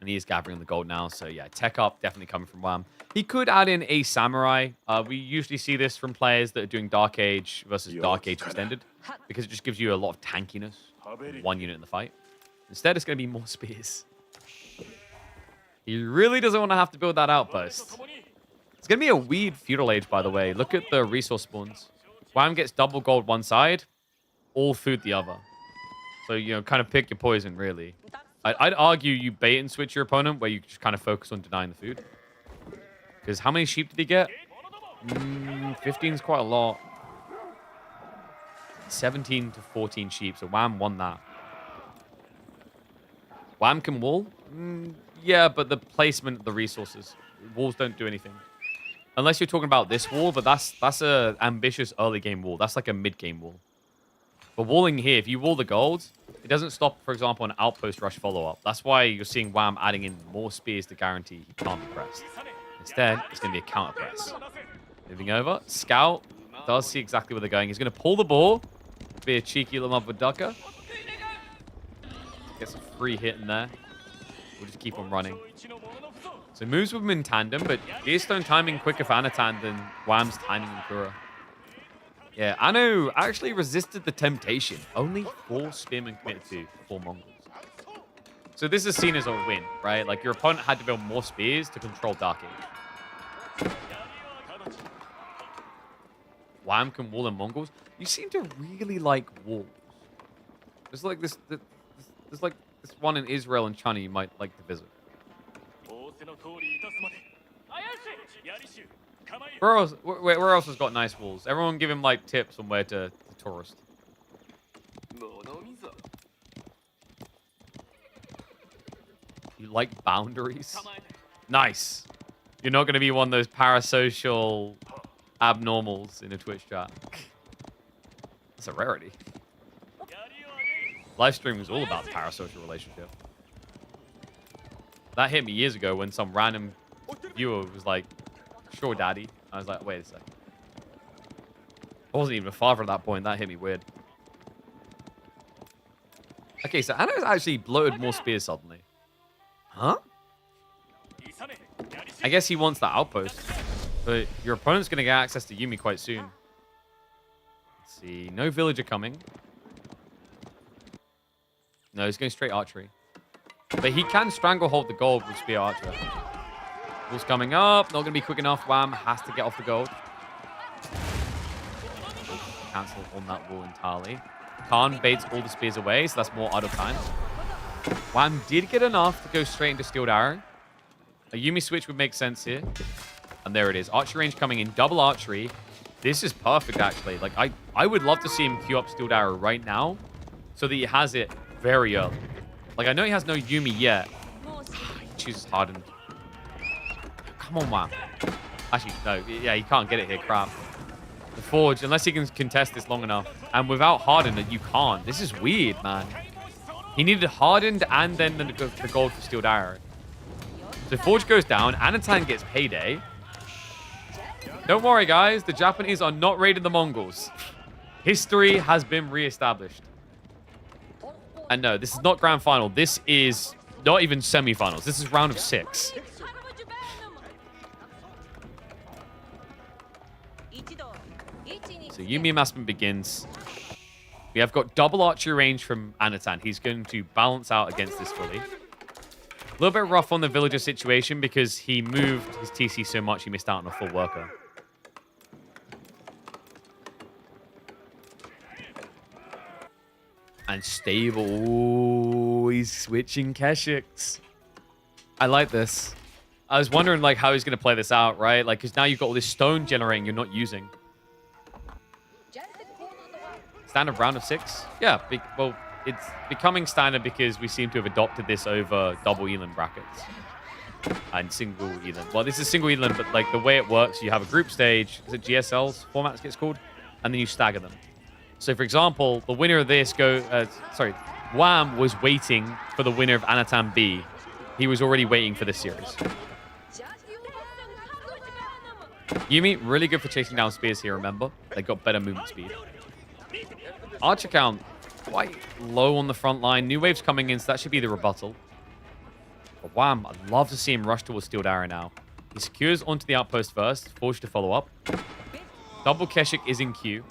And he is gathering the gold now. So yeah, tech up definitely coming from Wham. He could add in a samurai. We usually see this from players that are doing Dark Age versus Dark Age Extended because it just gives you a lot of tankiness in one unit in the fight. Instead, it's going to be more spears. He really doesn't want to have to build that outpost. It's going to be a weird feudal age, by the way. Look at the resource spawns. Wham gets double gold one side, all food the other. So, you know, kind of pick your poison, really. I'd argue you bait and switch your opponent where you just kind of focus on denying the food. Because how many sheep did he get? 15 is quite a lot. 17 to 14 sheep, so Wham won that. Wham can wall? Yeah, but the placement of the resources. Walls don't do anything. Unless you're talking about this wall, but that's a ambitious early game wall. That's like a mid game wall. But walling here, if you wall the gold, it doesn't stop, for example, an outpost rush follow-up. That's why you're seeing Wham adding in more spears to guarantee he can't be pressed. Instead, it's going to be a counter press. Moving over, Scout does see exactly where they're going. He's going to pull the ball. Be a cheeky little mother ducker. Gets a free hit in there. We'll just keep on running. So moves with him in tandem, but Gearstone timing quicker for Anatan than Wham's timing in Kura. Yeah, Anu actually resisted the temptation. Only 4 spearmen committed to 4 Mongols. So this is seen as a win, right? Like your opponent had to build more spears to control Dark Age. Wham can wall in Mongols. You seem to really like walls. There's like this one in Israel and China you might like to visit. Where else has got nice walls? Everyone give him like tips on where to tourist. You like boundaries? Nice. You're not going to be one of those parasocial abnormals in a Twitch chat. That's a rarity. Livestream was all about the parasocial relationship. That hit me years ago when some random viewer was like, "Sure, daddy." I was like, wait a second. I wasn't even a father at that point. That hit me weird. Okay, so Anna's actually bloated more spears suddenly. Huh? I guess he wants that outpost. But your opponent's going to get access to Yumi quite soon. Let's see. No villager coming. No, he's going straight archery. But he can stranglehold the gold with spear archer. Wall's coming up. Not going to be quick enough. Wham has to get off the gold. Cancel on that wall entirely. Khan baits all the spears away, so that's more idle time. Wham did get enough to go straight into Steeled Arrow. A Yumi switch would make sense here. And there it is. Archery range coming in. Double archery. This is perfect, actually. Like, I would love to see him queue up Steeled Arrow right now so that he has it very early. Like, I know he has no Yumi yet. He chooses Hardened. Come on, Wham. Actually, no. Yeah, he can't get it here. Crap. The Forge, unless he can contest this long enough. And without Hardened, you can't. This is weird, man. He needed Hardened and then the gold for Steeled Arrow. So Forge goes down. Anatan gets payday. Don't worry, guys. The Japanese are not raiding the Mongols. History has been reestablished. And no, this is not grand final. This is not even semifinals. This is round of 6. So Yumi amassment begins. We have got double archery range from Anatan. He's going to balance out against this fully. A little bit rough on the villager situation because he moved his TC so much he missed out on a full worker. And stable. Ooh, he's switching Keshiks. I like this. I was wondering like how he's going to play this out, right? Like, because now you've got all this stone generating you're not using. Standard round of 6? Yeah, well, it's becoming standard because we seem to have adopted this over double Elan brackets. And single Elan. Well, this is single Elan, but like the way it works, you have a group stage. Is it GSL's format it gets called? And then you stagger them. So, for example, the winner of this Wham was waiting for the winner of Anatan B. He was already waiting for this series. Yumi, really good for chasing down spears here, remember? They got better movement speed. Archer count, quite low on the front line. New wave's coming in, so that should be the rebuttal. But Wham, I'd love to see him rush towards Steeled Arrow now. He secures onto the outpost first, forced to follow up. Double Keshik is in queue.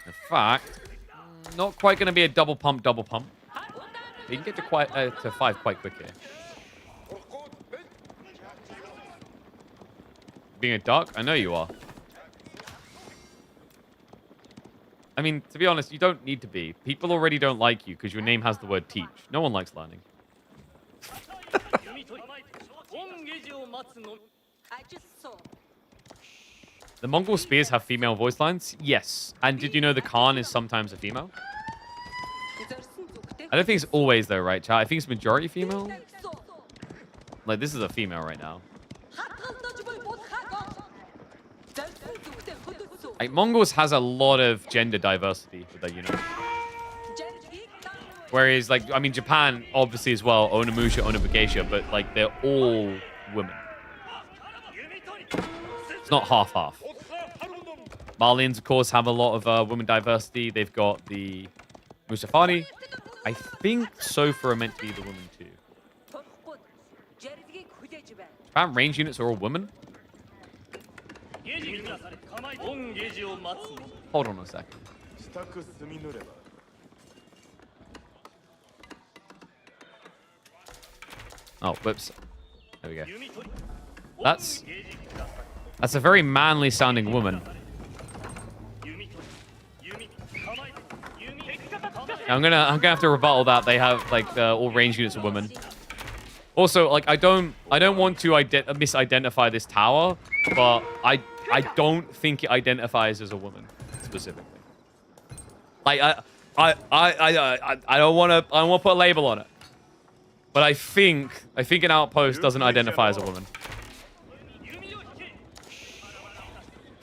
In fact, not quite going to be a double pump. He can get to 5 quite quick here. Being a duck? I know you are. I mean, to be honest, you don't need to be. People already don't like you because your name has the word teach. No one likes learning. The Mongol spears have female voice lines? Yes. And did you know the Khan is sometimes a female? I don't think it's always though, right, chat? I think it's majority female. Like, this is a female right now. Like, Mongols has a lot of gender diversity with their unit. Whereas, like, I mean, Japan, obviously, as well, Onimusha, Onibagashia, but, like, they're all women. It's not half-half. Malians, of course, have a lot of women diversity. They've got the Musafani I think Sofa are meant to be the woman too. Japan range units are all women? Hold on a second. Oh, whoops. There we go. That's a very manly sounding woman. I'm gonna have to rebuttal that they have like all range units of women. Also, like I don't want to misidentify this tower, but I don't think it identifies as a woman specifically. Like I don't want to put a label on it, but I think an outpost doesn't identify as a woman.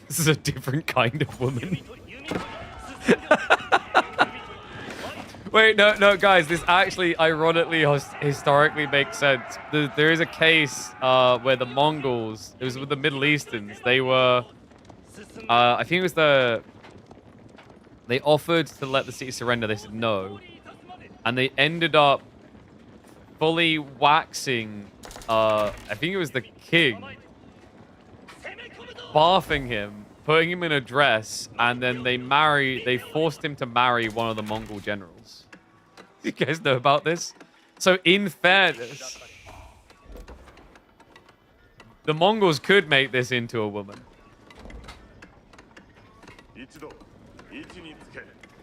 This is a different kind of woman. Wait, no, guys. This actually, ironically, historically makes sense. There is a case where the Mongols, it was with the Middle Easterns, they were, I think it was they offered to let the city surrender. They said no. And they ended up fully waxing, I think it was the king, bathing him, putting him in a dress, and then they forced him to marry one of the Mongol generals. You guys know about this? So in fairness, the Mongols could make this into a woman.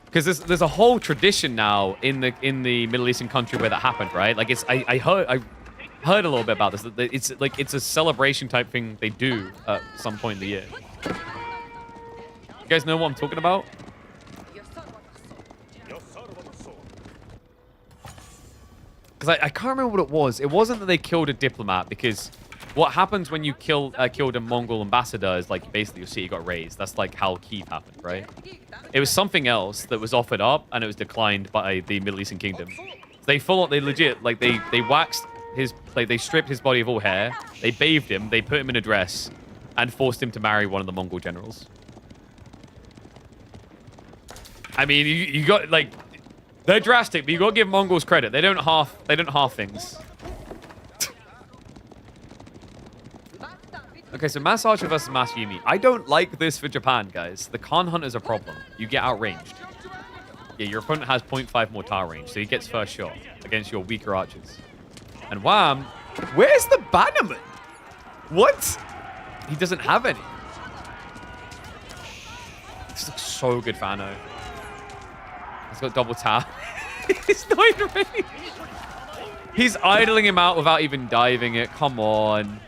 Because there's a whole tradition now in the Middle Eastern country where that happened, right? Like I heard a little bit about this. It's a celebration type thing they do at some point in the year. You guys know what I'm talking about? Because I can't remember what it was. It wasn't that they killed a diplomat, because what happens when you killed a Mongol ambassador is like basically your city got razed. That's like how Kiev happened, right? It was something else that was offered up and it was declined by the Middle Eastern kingdom. They legit, like they waxed his, like they stripped his body of all hair, they bathed him, they put him in a dress, and forced him to marry one of the Mongol generals. I mean, you got like. They're drastic, but you gotta give Mongols credit. They don't half things. Okay, so Mass Archer versus Mass Yumi. I don't like this for Japan, guys. The Khan Hunter's a problem. You get outranged. Yeah, your opponent has 0.5 more tower range, so he gets first shot against your weaker archers. And Wham, where's the Bannerman? What? He doesn't have any. This looks so good, Fano. He's got double tap. He's not in range. He's idling him out without even diving it. Come on.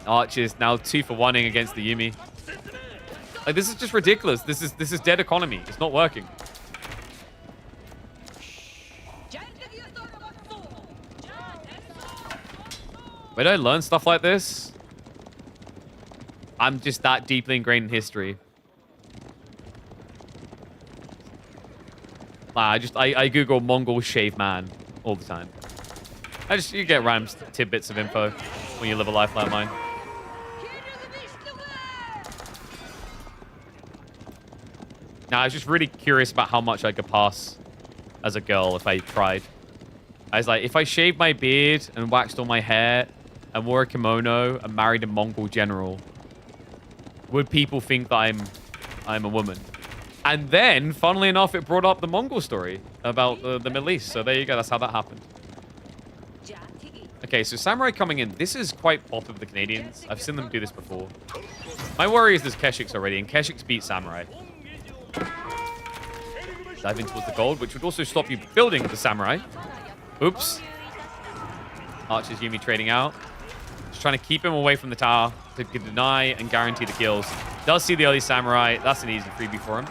Archers now 2 for 1-ing against the Yumi. Like, this is just ridiculous. This is dead economy. It's not working. Where did I learn stuff like this? I'm just that deeply ingrained in history. I Google Mongol shave man all the time. You get random tidbits of info when you live a life like mine. Now, I was just really curious about how much I could pass as a girl if I tried. I was like, if I shaved my beard and waxed all my hair and wore a kimono and married a Mongol general, would people think that I'm a woman? And then, funnily enough, it brought up the Mongol story about the Middle East. So there you go. That's how that happened. Okay, so Samurai coming in. This is quite popular with the Canadians. I've seen them do this before. My worry is there's Keshiks already, and Keshiks beat Samurai. Dive in towards the gold, which would also stop you building the Samurai. Oops. Archers Yumi trading out. Just trying to keep him away from the tower to deny and guarantee the kills. Does see the early Samurai. That's an easy freebie for him.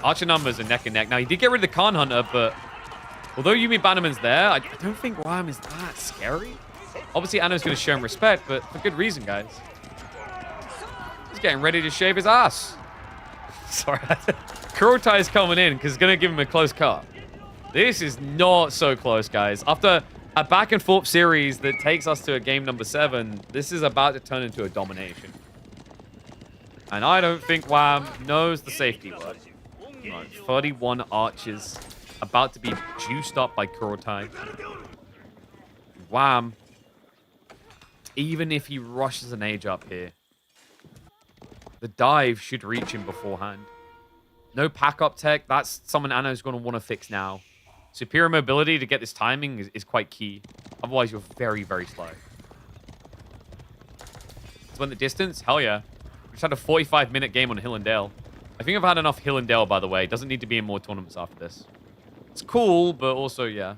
Archer numbers are neck and neck. Now, he did get rid of the Khan Hunter, but although Yumi Bannerman's there, I don't think Wham is that scary. Obviously, Anno's going to show him respect, but for good reason, guys. He's getting ready to shave his ass. Sorry. Kurotai's coming in because it's going to give him a close cut. This is not so close, guys. After a back-and-forth series that takes us to a game number 7, this is about to turn into a domination. And I don't think Wham knows the safety word. No, 31 archers. about to be juiced up by Kurotai. Wham. Even if he rushes an age up here, the dive should reach him beforehand. No pack-up tech. That's something Anno's going to want to fix now. Superior mobility to get this timing is quite key. Otherwise, you're very, very slow. So in the distance? Hell yeah. We just had a 45-minute game on Hill and Dale. I think I've had enough Hill and Dale, by the way. It doesn't need to be in more tournaments after this. It's cool, but also, yeah.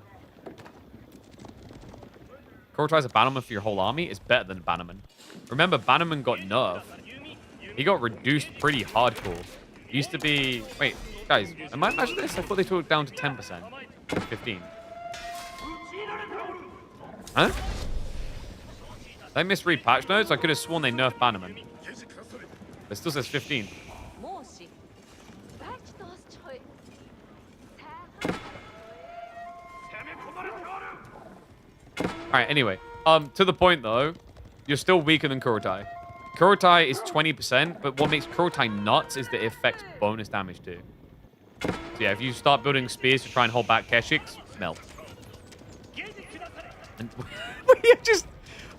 Kurotai's a bannerman for your whole army is better than Bannerman. Remember, Bannerman got nerfed. He got reduced pretty hardcore. Used to be... Wait, guys, am I imagining this? I thought they took it down to 10%. 15. Huh? Did I misread patch notes? I could have sworn they nerfed Bannerman. It still says 15. Alright, anyway. To the point, though, you're still weaker than Kurotai. Kurotai is 20%, but what makes Kurotai nuts is that it affects bonus damage, too. So yeah, if you start building spears to try and hold back Keshiks, melt. And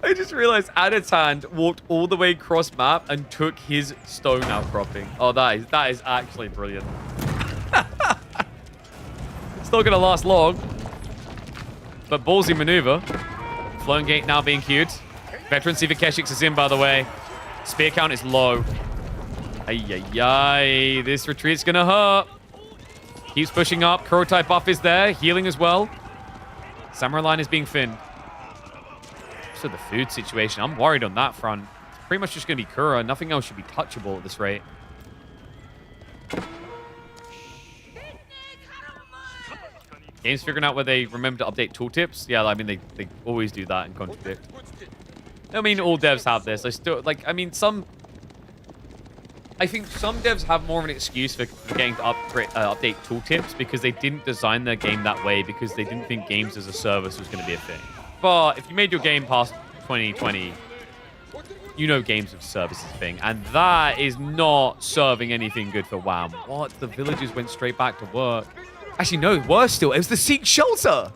I just realized Anatan walked all the way across map and took his stone outcropping. Oh, that is actually brilliant. It's not going to last long. But ballsy maneuver. Flown gate now being queued. Veterancy for Keshiks is in, by the way. Spear count is low. Ay. This retreat's going to hurt. Keeps pushing up. Kurotai buff is there. Healing as well. Samurai line is being finned. So the food situation, I'm worried on that front. It's pretty much just going to be Kura. Nothing else should be touchable at this rate. Game's figuring out where they remember to update tooltips. Yeah, I mean, they always do that and contradict. I mean, all devs have this. I think some devs have more of an excuse for getting to update tooltips because they didn't design their game that way because they didn't think games as a service was going to be a thing. But if you made your game past 2020, you know games as a service is a thing. And that is not serving anything good for Wham. What? The villagers went straight back to work. Actually, no, worse still. It was the Sikh shelter.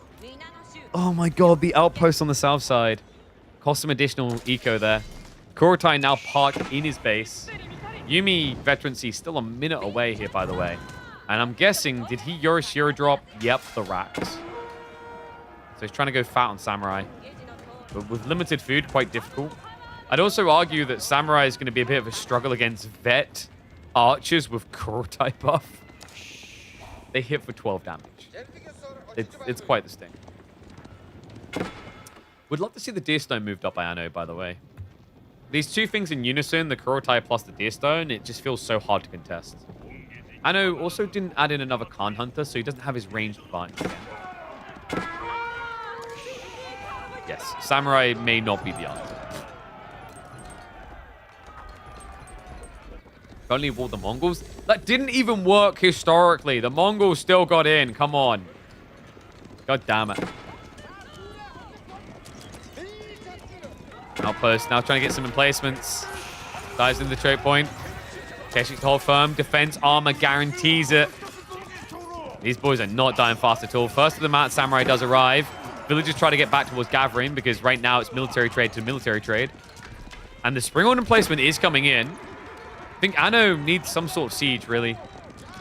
Oh my god, the outpost on the south side. Cost some additional eco there. Kurotai now parked in his base. Yumi veterancy still a minute away here, by the way. And I'm guessing, did he Yorishiro drop? Yep, the racks. So he's trying to go fat on Samurai. But with limited food, quite difficult. I'd also argue that Samurai is going to be a bit of a struggle against vet archers with Kurotai buff. They hit for 12 damage. It's quite the sting. Would love to see the Deer Stone moved up by Anno, by the way. These two things in unison, the Kurotai plus the Deer Stone, it just feels so hard to contest. Anno also didn't add in another Khan Hunter, so he doesn't have his ranged advantage again. Yes, Samurai may not be the answer. If only walled the Mongols. That didn't even work historically. The Mongols still got in. Come on. God damn it. Outpost now trying to get some emplacements. Dives in the choke point. Keshiks hold firm. Defense armor guarantees it. These boys are not dying fast at all. First of the mat, Samurai does arrive. Villagers try to get back towards gathering because right now it's military trade to military trade. And the spring order emplacement is coming in. I think Anno needs some sort of siege, really.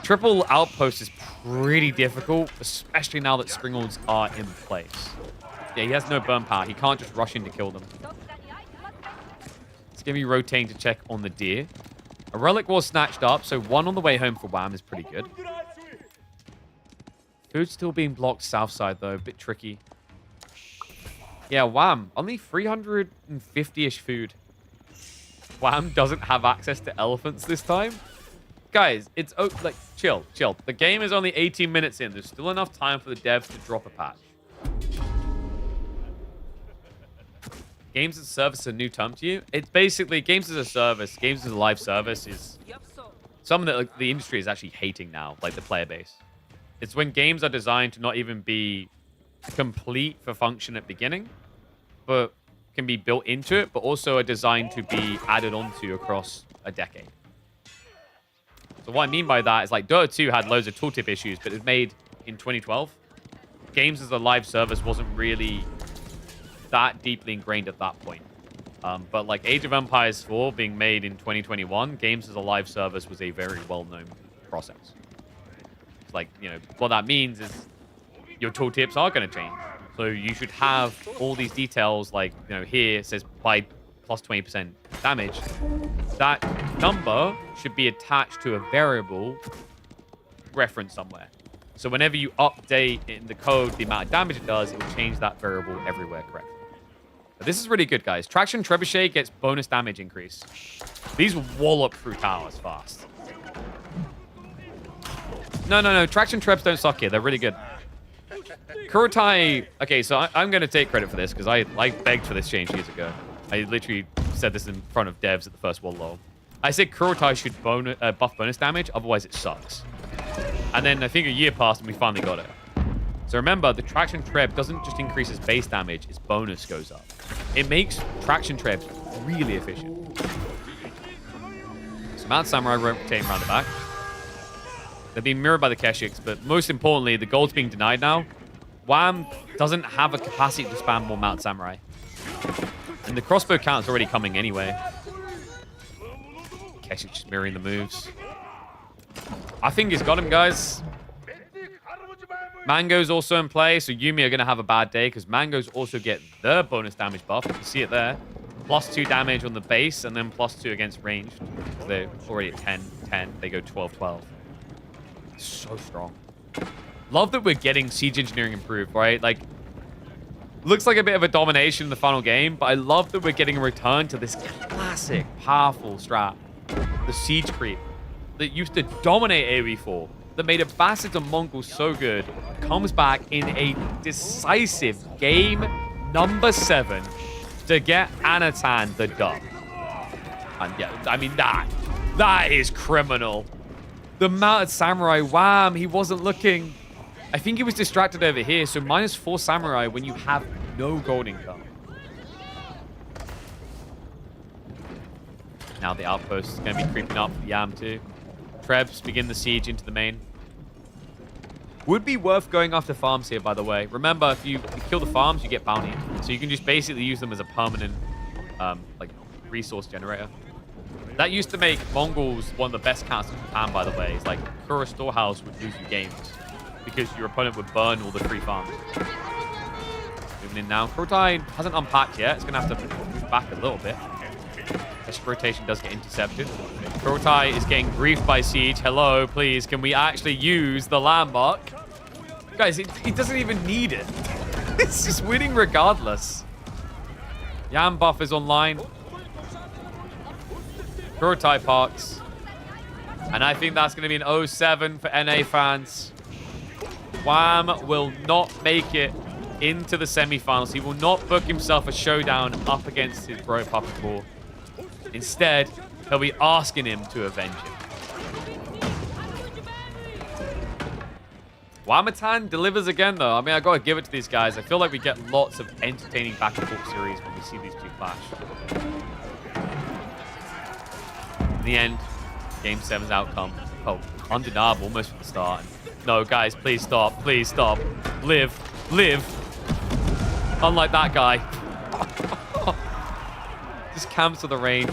Triple outpost is pretty difficult, especially now that Springords are in place. Yeah, he has no burn power. He can't just rush in to kill them. It's going to be rotating to check on the deer. A relic was snatched up, so one on the way home for Wham is pretty good. Food's still being blocked south side, though. A bit tricky. Yeah, Wham. Only 350-ish food. Wham doesn't have access to elephants this time. Guys, it's like chill. The game is only 18 minutes in. There's still enough time for the devs to drop a patch. Games as a service is a new term to you. It's basically games as a service. Games as a live service is something that the industry is actually hating now, like the player base. It's when games are designed to not even be complete for function at beginning, but can be built into it, but also are designed to be added onto across a decade. So what I mean by that is like Dota 2 had loads of tooltip issues, but it made in 2012. Games as a live service wasn't really that deeply ingrained at that point. But like Age of Empires 4 being made in 2021, games as a live service was a very well-known process. It's like, you know, what that means is your tooltips are going to change. So you should have all these details, like, you know, here it says by plus 20% damage. That number should be attached to a variable referenced somewhere. So whenever you update in the code the amount of damage it does, it will change that variable everywhere correctly. But this is really good, guys. Traction Trebuchet gets bonus damage increase. These wallop through towers fast. No. Traction Trebs don't suck here. They're really good. Kurotai... Okay, so I'm going to take credit for this because I begged for this change years ago. I literally said this in front of devs at the first World Law. I said Kurotai should buff bonus damage, otherwise it sucks. And then I think a year passed and we finally got it. So remember, the Traction Treb doesn't just increase its base damage, its bonus goes up. It makes Traction Trebs really efficient. So Mount Samurai rotating around the back. They're being mirrored by the Keshiks, but most importantly, the gold's being denied now. Wham doesn't have a capacity to spam more Mount Samurai. And the crossbow count's already coming anyway. Keshik just mirroring the moves. I think he's got him, guys. Mango's also in play, so Yumi are going to have a bad day because Mango's also get their bonus damage buff. You can see it there. +2 damage on the base and then +2 against ranged. They're already at 10. They go 12. So strong. Love that we're getting siege engineering improved, right? Like, looks like a bit of a domination in the final game, but I love that we're getting a return to this classic, powerful strat. The siege creep that used to dominate AoE4, that made Abbasids and Mongols so good, comes back in a decisive game number 7 to get Anatan the dub. And yeah, I mean, that is criminal. The Mounted Samurai, Wham, he wasn't looking. I think he was distracted over here, so -4 Samurai when you have no gold income. Now the outpost is going to be creeping up for Yam too. Trebs begin the siege into the main. Would be worth going after farms here, by the way. Remember, if you kill the farms, you get bounty. So you can just basically use them as a permanent like resource generator. That used to make Mongols one of the best counts in Japan, by the way. It's like Kura Storehouse would lose you games because your opponent would burn all the free farms. Moving in now. Kurotai hasn't unpacked yet. It's going to have to move back a little bit. This rotation does get intercepted. Kurotai is getting briefed by Siege. Hello, please. Can we actually use the landmark? Guys, he doesn't even need it. It's just winning regardless. Yam buff is online. Kurotai parks. And I think that's going to be an 0-7 for NA fans. Wham will not make it into the semifinals. He will not book himself a showdown up against his bro Papa 4. Instead, he'll be asking him to avenge him. Anatan delivers again, though. I mean, I gotta give it to these guys. I feel like we get lots of entertaining back and forth series when we see these two clash. In the end, Game 7's outcome. Oh, undeniable, almost from the start. No, guys, please stop. Please stop. Live. Unlike that guy. Just camps to the ranged.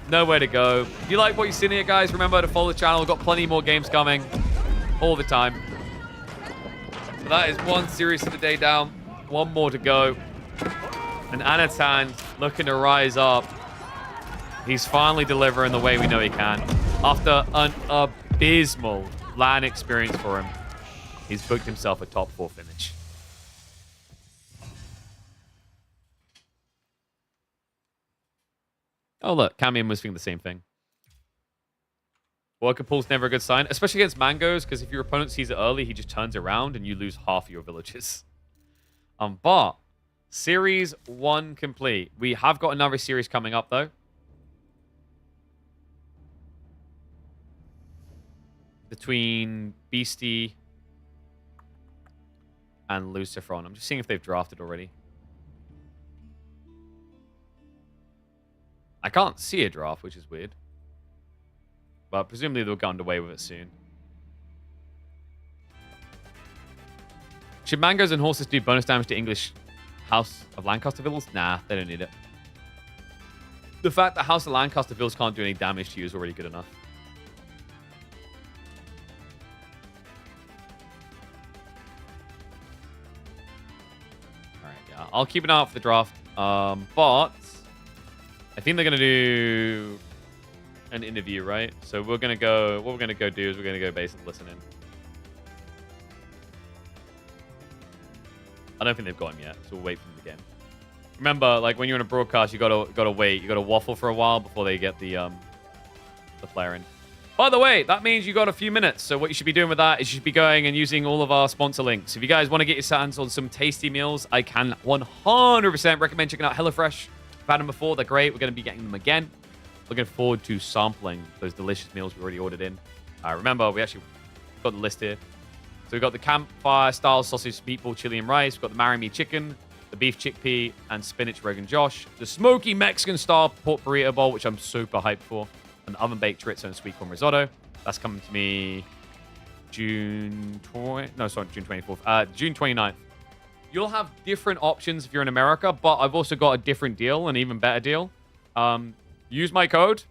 Nowhere to go. If you like what you've seen here, guys, remember to follow the channel. We've got plenty more games coming. All the time. So that is one series of the day down. One more to go. And Anatan looking to rise up. He's finally delivering the way we know he can. After an abysmal LAN experience for him, he's booked himself a top 4 finish. Oh, look, Camion was thinking the same thing. Worker pull's never a good sign, especially against Mangoes, because if your opponent sees it early, he just turns around and you lose half your villages. But Series 1 complete. We have got another series coming up, though. Between Beastie and Lucifron. I'm just seeing if they've drafted already. I can't see a draft, which is weird. But presumably they'll get underway with it soon. Should mangoes and horses do bonus damage to English House of Lancaster villas? Nah, they don't need it. The fact that House of Lancaster villas can't do any damage to you is already good enough. Alright, yeah. I'll keep an eye out for the draft. But I think they're gonna do an interview, right? So we're gonna go. What we're gonna go do is we're gonna go base and listen in. I don't think they've got him yet, so we'll wait for them again. Remember, like when you're in a broadcast, you gotta wait. You gotta waffle for a while before they get the player in. By the way, that means you got a few minutes. So what you should be doing with that is you should be going and using all of our sponsor links. If you guys want to get your hands on some tasty meals, I can 100% recommend checking out HelloFresh. I've had them before. They're great. We're going to be getting them again. Looking forward to sampling those delicious meals we already ordered in. Remember, we actually got the list here. So we've got the campfire-style sausage, meatball, chili, and rice. We've got the marry me chicken, the beef chickpea, and spinach Rogan Josh. The smoky Mexican-style pork burrito bowl, which I'm super hyped for. And the oven-baked chorizo and sweet corn risotto. That's coming to me June 24th. June 29th. You'll have different options if you're in America, but I've also got a different deal, an even better deal. Use my code.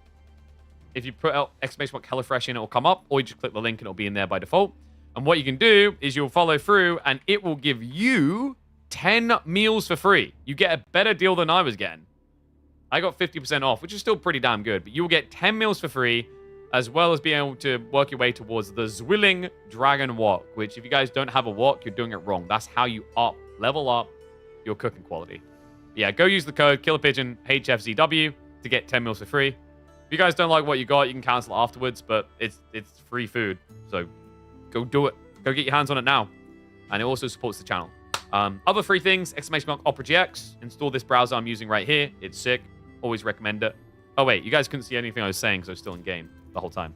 If you put out !HelloFresh in, it will come up, or you just click the link and it'll be in there by default. And what you can do is you'll follow through, and it will give you 10 meals for free. You get a better deal than I was getting. I got 50% off, which is still pretty damn good. But you'll get 10 meals for free, as well as being able to work your way towards the Zwilling Dragon Wok, which if you guys don't have a wok, you're doing it wrong. That's how you level up your cooking quality. Yeah, go use the code KillerPigeon HFZW to get 10 meals for free. If you guys don't like what you got, you can cancel afterwards, but it's free food. So go do it. Go get your hands on it now. And it also supports the channel. Other free things, Opera GX. Install this browser I'm using right here. It's sick. Always recommend it. Oh, wait. You guys couldn't see anything I was saying because I was still in game the whole time.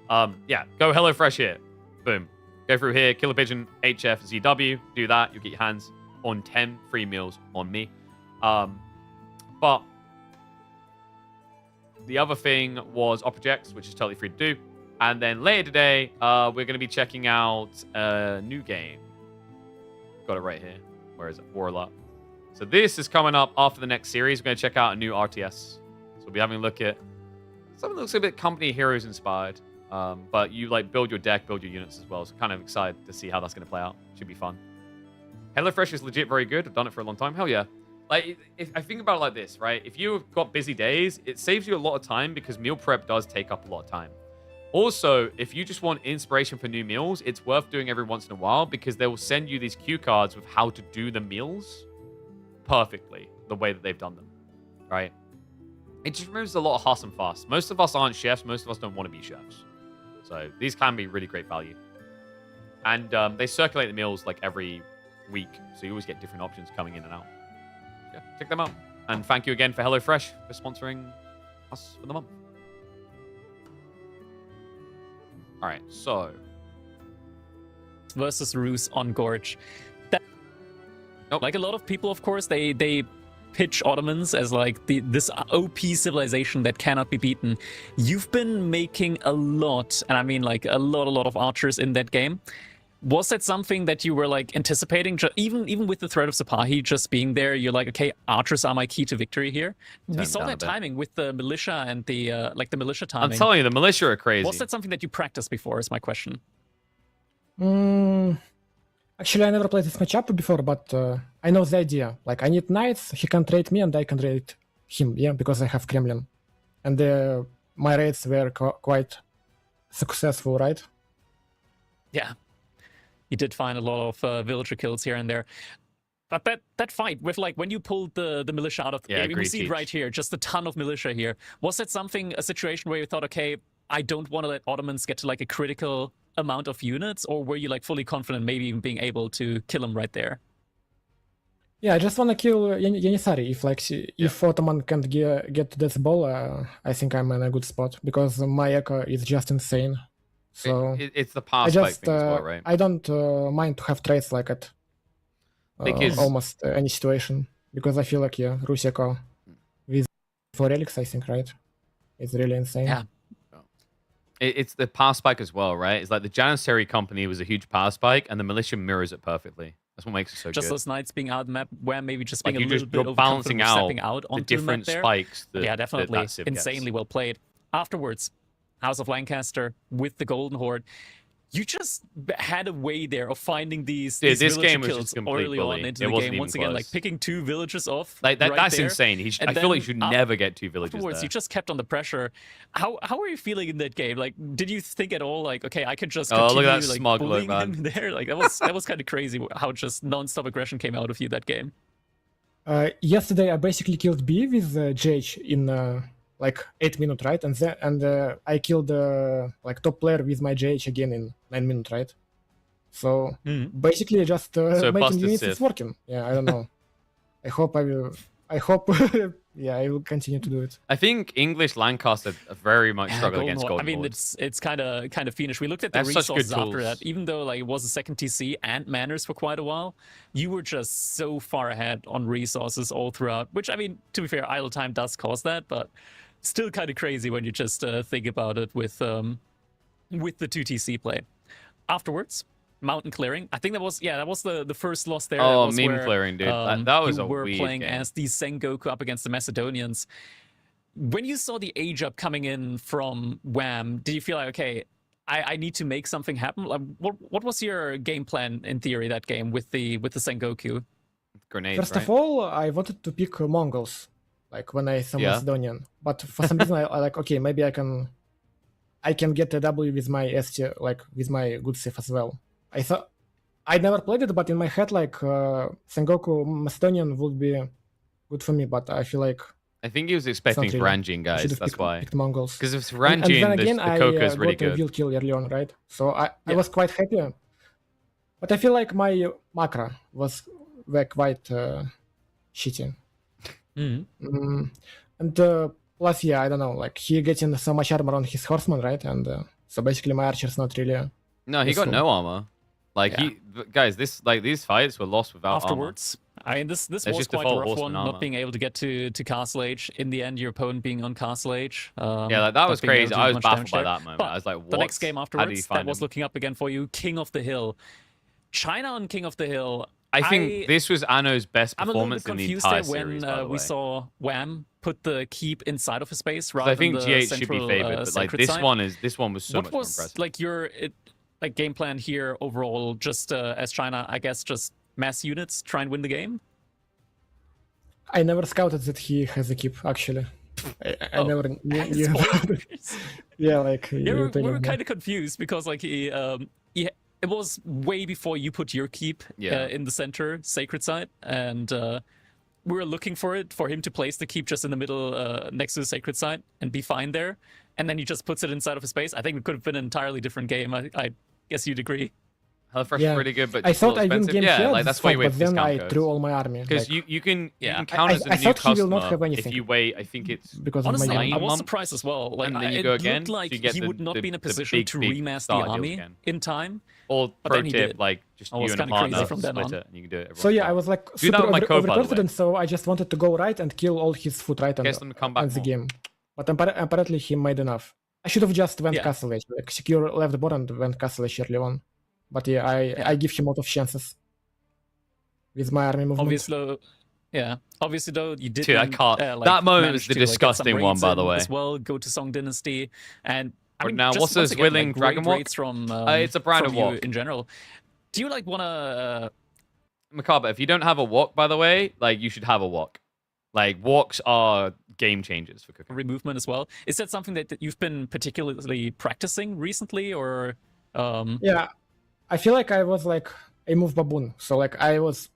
Yeah. Go HelloFresh here. Boom. Go through here. Killer Pigeon HFZW. Do that. You'll get your hands on 10 free meals on me. But the other thing was Opera GX, which is totally free to do. And then later today, we're going to be checking out a new game. Got it right here. Where is it? Warlock. So this is coming up after the next series. We're going to check out a new RTS. So we'll be having a look at something that looks a bit Company Heroes inspired. But you like build your deck, build your units as well. So kind of excited to see how that's going to play out. Should be fun. HelloFresh is legit very good. I've done it for a long time. Hell yeah. Like, if I think about it like this, right? If you've got busy days, it saves you a lot of time because meal prep does take up a lot of time. Also, if you just want inspiration for new meals, it's worth doing every once in a while because they will send you these cue cards with how to do the meals perfectly, the way that they've done them, right? It just removes a lot of fuss and fuss. Most of us aren't chefs. Most of us don't want to be chefs. So these can be really great value. And they circulate the meals like every week, so you always get different options coming in and out. Yeah, check them out. And thank you again for HelloFresh for sponsoring us for the month. All right, so versus Ruse on Gorge. Nope. Like a lot of people, of course, they pitch Ottomans as like this OP civilization that cannot be beaten. You've been making a lot, and I mean like a lot of archers in that game. Was that something that you were like anticipating? Even with the threat of Sipahi just being there, you're like, okay, archers are my key to victory here. We saw that timing with the militia and the like the militia timing. I'm telling you, the militia are crazy. Was that something that you practiced before? Is my question. Actually, I never played this matchup before, but I know the idea. Like, I need knights, he can trade me, and I can trade him, yeah, because I have Kremlin. And my raids were quite successful, right? Yeah. You did find a lot of villager kills here and there. But that fight with like when you pulled the militia out of the game, we see it right here, just a ton of militia here. Was that a situation where you thought, okay, I don't want to let Ottomans get to like a critical amount of units, or were you like fully confident maybe even being able to kill him right there? Yeah, I just want to kill Yanissari. If Ottoman can't get to this ball, I think I'm in a good spot because my echo is just insane. So it's the pass thing as well, right? I don't mind to have trades like it. Almost any situation, because I feel like Rus echo with 4 relics, I think, right? It's really insane. Yeah. It's the power spike as well, right? It's like the Janissary company was a huge power spike, and the militia mirrors it perfectly. That's what makes it so Just good. those knights being out of the map, where maybe just being Like a little bit you're balancing overconfident out stepping out the onto different the map there. spikes. That, Yeah, definitely. that Civ gets. Insanely well played. Afterwards, House of Lancaster with the Golden Horde. You just had a way there of finding these Dude, this villager game was kills just complete early on bully. into It the wasn't game. even Once again, like close. picking 2 villagers off. Like right that's there. insane. And I feel like you then should never get 2 villagers afterwards, there. you just kept on the pressure. How are you feeling in that game? Like, did you think at all like, okay, I could just Oh, continue look at that like smug look, bullying man. him there? Like that was kind of crazy how just non-stop aggression came out of you that game. Yesterday I basically killed B with GH in like 8 minutes, right? And I killed like top player with my GH again in 9 minutes, right? So basically just So making busted units Civ. is working. Yeah, I don't know. I hope yeah, I will continue to do it. I think English Lancaster very much struggle Golden against Horde. Golden I mean, Hordes. it's kind of fiendish. We looked at the They have such good resources after tools. that. Even though like it was a second TC and manners for quite a while, you were just so far ahead on resources all throughout. Which I mean, to be fair, idle time does cause that, but still kind of crazy when you just think about it with the 2 TC play. Afterwards, mountain clearing. I think that was the first loss there. Oh, That was meme where, clearing, dude. That was you a were weird playing game. as the Sengoku up against the Macedonians. When you saw the age up coming in from Wham, did you feel like, okay, I need to make something happen? Like, what was your game plan in theory that game with the Sengoku? Grenades, First right? of all, I wanted to pick Mongols, like when I saw Yeah. Macedonian. But for some reason, I like, okay, maybe I can get a W with my ST, like with my good Civ as well. I thought I never played it, but in my head, like Sengoku Macedonian would be good for me. But I feel like I think he was expecting really. Varangian I guys. should have That's why. picked Mongols. Because if And then Varangian, again, the I Coca is really got a good. will kill early on, right? So I was quite happy. But I feel like my macro was quite shitty. And plus, yeah, I don't know, like he getting so much armor on his horseman, right? And so basically my archer's not really. No, he got useful. no armor. Like guys, these fights were lost without Afterwards, I mean, this It's was just quite a default rough horseman one, armor. not being able to get to Castle Age. In the end, your opponent being on Castle Age. armor. Yeah, like, that not was being able crazy. to do I was much baffled damage by there. that moment. But I was like, what? the next game How do you afterwards, that find was him? looking up again for you. King of the Hill. China on King of the Hill. I think this was Anno's best I'm a little bit performance in the confused entire there when series, by the we way. saw Wham put the keep inside of his base 'Cause rather I think than the GH should be central, favored, but like sacred this site. one was so What much more was impressive. like your like game plan here overall? Just as China, I guess, just mass units, try and win the game. I never scouted that he has a keep. Actually, I never knew. Spoilers. Yeah, like Yeah, you we telling were me. kind of confused because like it was way before you put your keep in the center sacred site, and we were looking for him to place the keep just in the middle next to the sacred site and be fine there, and then he just puts it inside of his base. I think it could have been an entirely different game. I guess you'd agree. HelloFresh Yeah. is pretty good, but I just a little thought I win expensive. game Yeah, here, like that's why you wait but for then I discount threw codes. all my army. Because Like, you can Yeah. count as a I new thought he will customer not have if anything. you wait. I think it's because of Honestly, my nine I was months, surprised as well. Like, and then you it go looked again, so like you get he the- would not the- be in a the position big, to big remass the starter deals army again. in time. or But pro then he tip, did. like just I you was and a kinda crazy partner from then split on. it, and you can do it. So yeah, I was like Do super that with my code, by the way. overconfident, so I just wanted to go right and kill all his foot right and Gets them to come back end the more. game. But apparently he made enough. I should have just went Yeah. Castle Edge, like secure left board and went Castle Edge early on. But yeah, I give him a lot of chances with my army movement. Obviously though you did. Dude, I can't- that moment was the disgusting one, by the way. As well, go to Song Dynasty, and I But mean, now, just what's once this again, willing like, great Dragon Walk? rates from It's a brand from of you walk. in general. Do you like want to? Macabre, if you don't have a walk, by the way, like you should have a walk. Like walks are game changers for cooking. Movement as well. Is that something that you've been particularly practicing recently, or? Yeah, I feel like I was like a move baboon. So like I was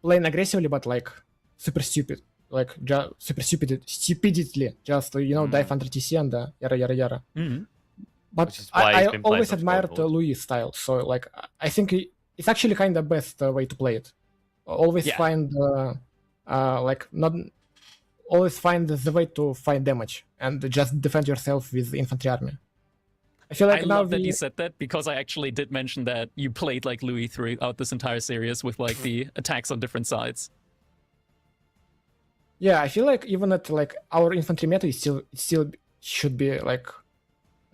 playing aggressively, but like super stupid, like stupidly, just dive under TC and yara yara yara. Mhm. But Which is why he's I been playing always such admired gold balls. Louis style. So like I think it's actually kind of best way to play it. Always Yeah. find like not always find the way to find damage and just defend yourself with infantry army. I feel like I now love that you said that because I actually did mention that you played like Louis throughout this entire series with like the attacks on different sides. yeah, I feel like even at like our infantry meta is still should be like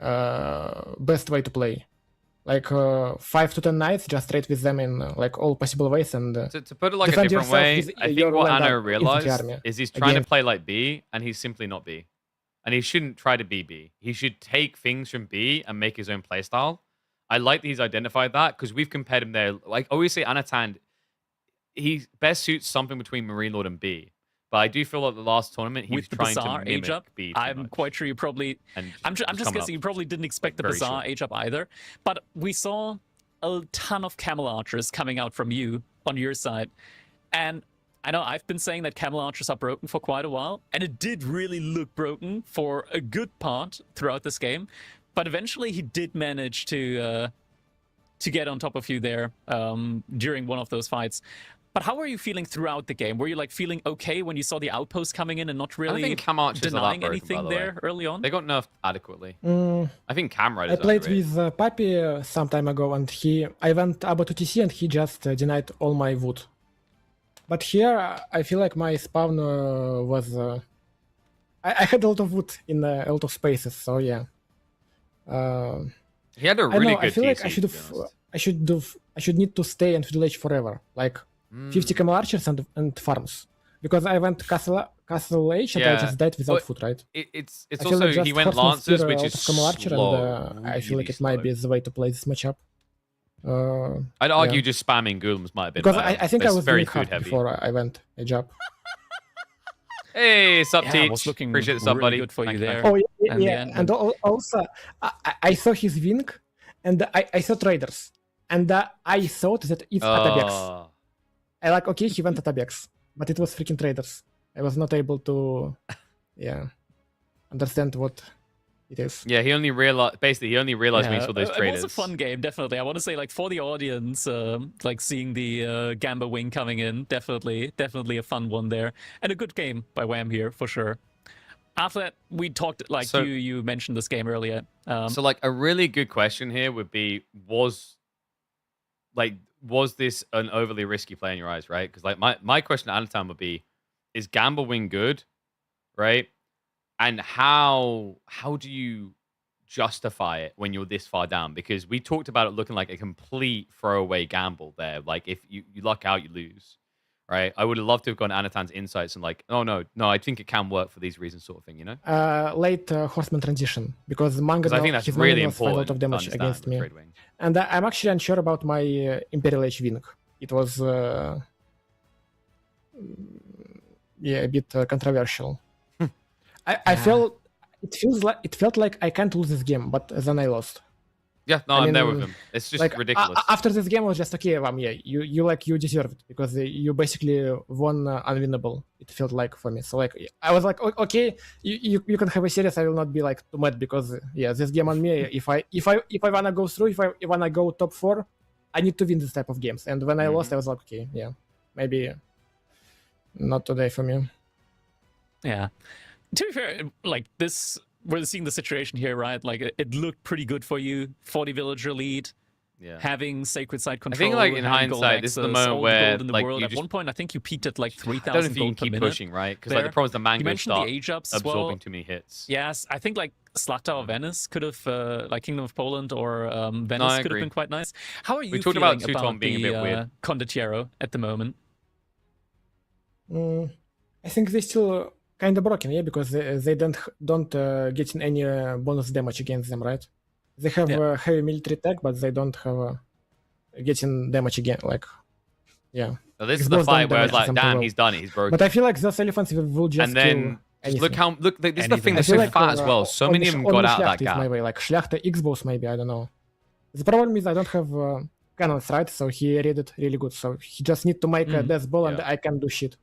best way to play. Like 5 to 10 knights, just trade with them in like all possible ways and To put it like a defend different yourself way, with I think your what land Anna infantry realized army is he's trying to against- play like B, and he's simply not B. And he shouldn't try to be B. He should take things from B and make his own playstyle. I like that he's identified that because we've compared him there. Like I always say, Anatan, he best suits something between Marine Lord and B. But I do feel like the last tournament he was With the trying to Bazaar age mimic up, B. Too I'm much. quite sure you probably. And I'm just coming guessing up you probably didn't expect the very Bazaar short. age up either. But we saw a ton of Camel Archers coming out from you on your side. And I know I've been saying that Camel Archers are broken for quite a while, and it did really look broken for a good part throughout this game. But eventually he did manage to get on top of you there during one of those fights. But how were you feeling throughout the game? Were you like feeling okay when you saw the outpost coming in and not I don't really think Cam Archers are that denying broken, anything by the there way. early on? They got nerfed adequately. Mm, I think Cam I Riders played underrated. with Papi some time ago, and I went about to TC, and he just denied all my wood. But here, I feel like my spawn was. I had a lot of wood in a lot of spaces, so yeah. He had a I really know. good I feel like TC, I should to be have. honest. I should need to stay and village forever, like 50 camel archers and farms, because I went castle age and I Yeah, just died without but food, right? It's I feel also like just he went Horseman Lancers, Spear which out is of camel archer, slow. and I feel like really it might slow. be the way to play this matchup. I'd argue yeah. just spamming Golems might have been Because better. I think I It's was very very hard food heavy. before I went age up. Hey, sup, Yeah, it Teach? was looking Appreciate the sub, really buddy. good for you Thank there. Oh yeah, And the yeah. end, And also I saw his wing, and I saw traders, and I thought that it's Atabex. Oh. I like, okay, he went Atabex, but it was freaking traders. I was not able to, understand what it is. Yeah, he only realized when he saw those It traders. was a fun game, definitely. I want to say, like, for the audience, like seeing the Gamba wing coming in, definitely a fun one there, and a good game by Wham here for sure. After that, we talked like So- you mentioned this game earlier. So, like, a really good question here would be: was this an overly risky play in your eyes, right? Because like my question to Anatan would be: is Gamba wing good, right? And how do you justify it when you're this far down? Because we talked about it looking like a complete throwaway gamble there. Like if you luck out, you lose, right? I would have loved to have gone Anatan's insights and like, oh no, I think it can work for these reasons, sort of thing, you know? Late horseman transition, because Manga Because I think that's his really Manga was find a important lot of to damage understand against the me. trade wing. And I'm actually unsure about my Imperial Age wing. It was a bit controversial. I felt it felt like I can't lose this game, but then I lost. Yeah, no, I I'm there mean, with him. It's just Like ridiculous. after this game, I was just okay. You deserve it because you basically won unwinnable. It felt like for me. So like I was like, okay, you can have a series. I will not be like too mad because this game on me. If I wanna go through, if I wanna go top 4, I need to win this type of games. And when I lost, I was like, okay, maybe not today for me. Yeah. To be fair, like this, we're seeing the situation here, right? Like it looked pretty good for you. 40 villager lead, yeah. having sacred site I control. think like in having gold hindsight, this is the access, moment all the where gold in the like world. you At just one point, I think you peaked at like I don't know 3,000 if you can gold per keep minute. pushing, right? Because like the there. problem is the You mango mentioned start the age ups as absorbing well. too many hits. Yes, I think like Slata or Venice could have, like Kingdom of Poland or Venice I could have agree. been quite nice. How are you talked feeling about Teuton being a the bit weird. Condottiero at the moment? I think they still kind of broken, because they don't get in any bonus damage against them, right? They have heavy military tech, but they don't have getting damage again. Like, So this It's is the both fight done where it's damage like, to some damn, people. he's done it. He's broken. but I feel like those elephants will just And then kill just look anything. how this is the thing Anything. that's I feel so like, fat as well. So many of them got out of that Is my gap. way. Like Schlachter X-Boss, maybe, I don't know. The problem is I don't have cannons, right? So he read it really good. So he just need to make a death ball, and Yeah. I can do shit.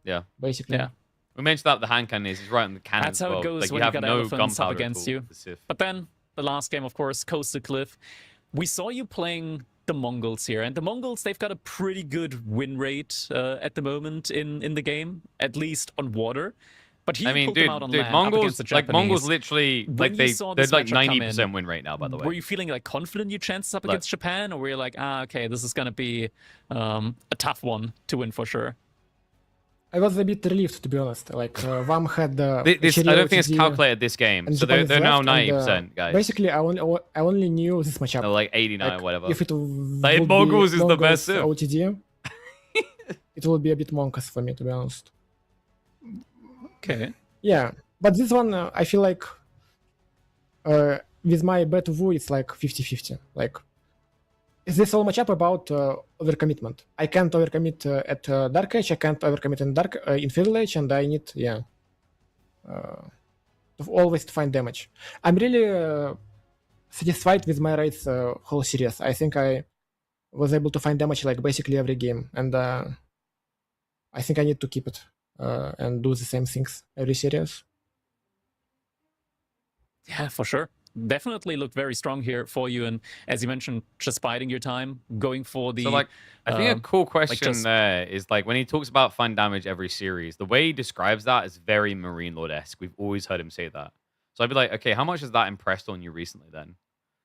Yeah. Basically. Yeah. We mentioned that the hand cannon is right on the cannon. That's as how it well. goes Like, when you you have got no elephants up gunpowder against at all you. with the Sith. But then the last game, of course, Coastal Cliff. We saw you playing the Mongols here, and the Mongols, they've got a pretty good win rate at the moment in the game, at least on water. But he I mean, pulled dude, them out on land up Mongols, against the like Mongols, Japanese. literally, When like you they, saw they're this like matchup come 90% in, win rate now. By the way, Were you feeling like confident your chances up Look. against Japan, or were you like, okay, this is gonna be a tough one to win for sure? I was a bit relieved, to be honest. Like, Wham had This, I HRE don't think it's OTD calculated this game. and So they're Japanese now left, and, 90%, guys. Basically, I only knew this matchup. No, like 89 Like, or whatever. if it Like, would Mongols be is the best Mongols sim. OTD, it would be a bit monkus for me, to be honest. Okay. Yeah, but this one, I feel like with my bet Wu, it's like 50-50. Like, is this all matchup about overcommitment? I can't overcommit at Dark Age, I can't overcommit in Fiddle Age, and I need, to always find damage. I'm really satisfied with my raids whole series. I think I was able to find damage like basically every game, and I think I need to keep it and do the same things every series. Yeah, for sure. Definitely looked very strong here for you. And as you mentioned, just biding your time, going for the... So, like, I think a cool question just- there is, like, when he talks about find damage every series, the way he describes that is very Marine Lord-esque. We've always heard him say that. So I'd be like, okay, how much has that impressed on you recently then?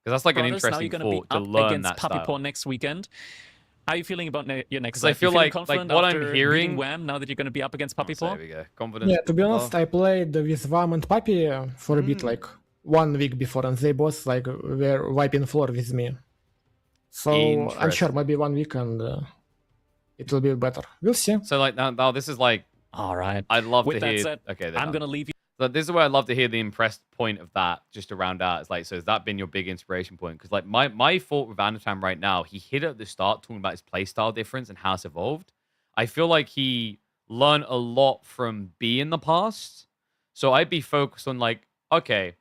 Because that's like an Brothers, now interesting you're gonna thought be to up learn against that Puppy style. Paw next weekend. How are you feeling about your next 'Cause I set? You feel feeling like confident what I'm after hearing- beating Wham, now that you're going to be up against Puppy So Paw? there we go. Confidence. Yeah, to be honest, I played with Wham and Puppy for a bit, like 1 week before, and they both like were wiping floor with me. So I'm sure Interesting. maybe 1 week and it will be better. We'll see. So, like, now this is like, All right. I'd love With to that hear. said, Okay, I'm going to leave you. So this is where I'd love to hear the impressed point of that, just to round out. It's like, so has that been your big inspiration point? Because like my thought with Anatan right now, he hit at the start talking about his playstyle difference and how it's evolved. I feel like he learned a lot from B in the past. So I'd be focused on like, okay,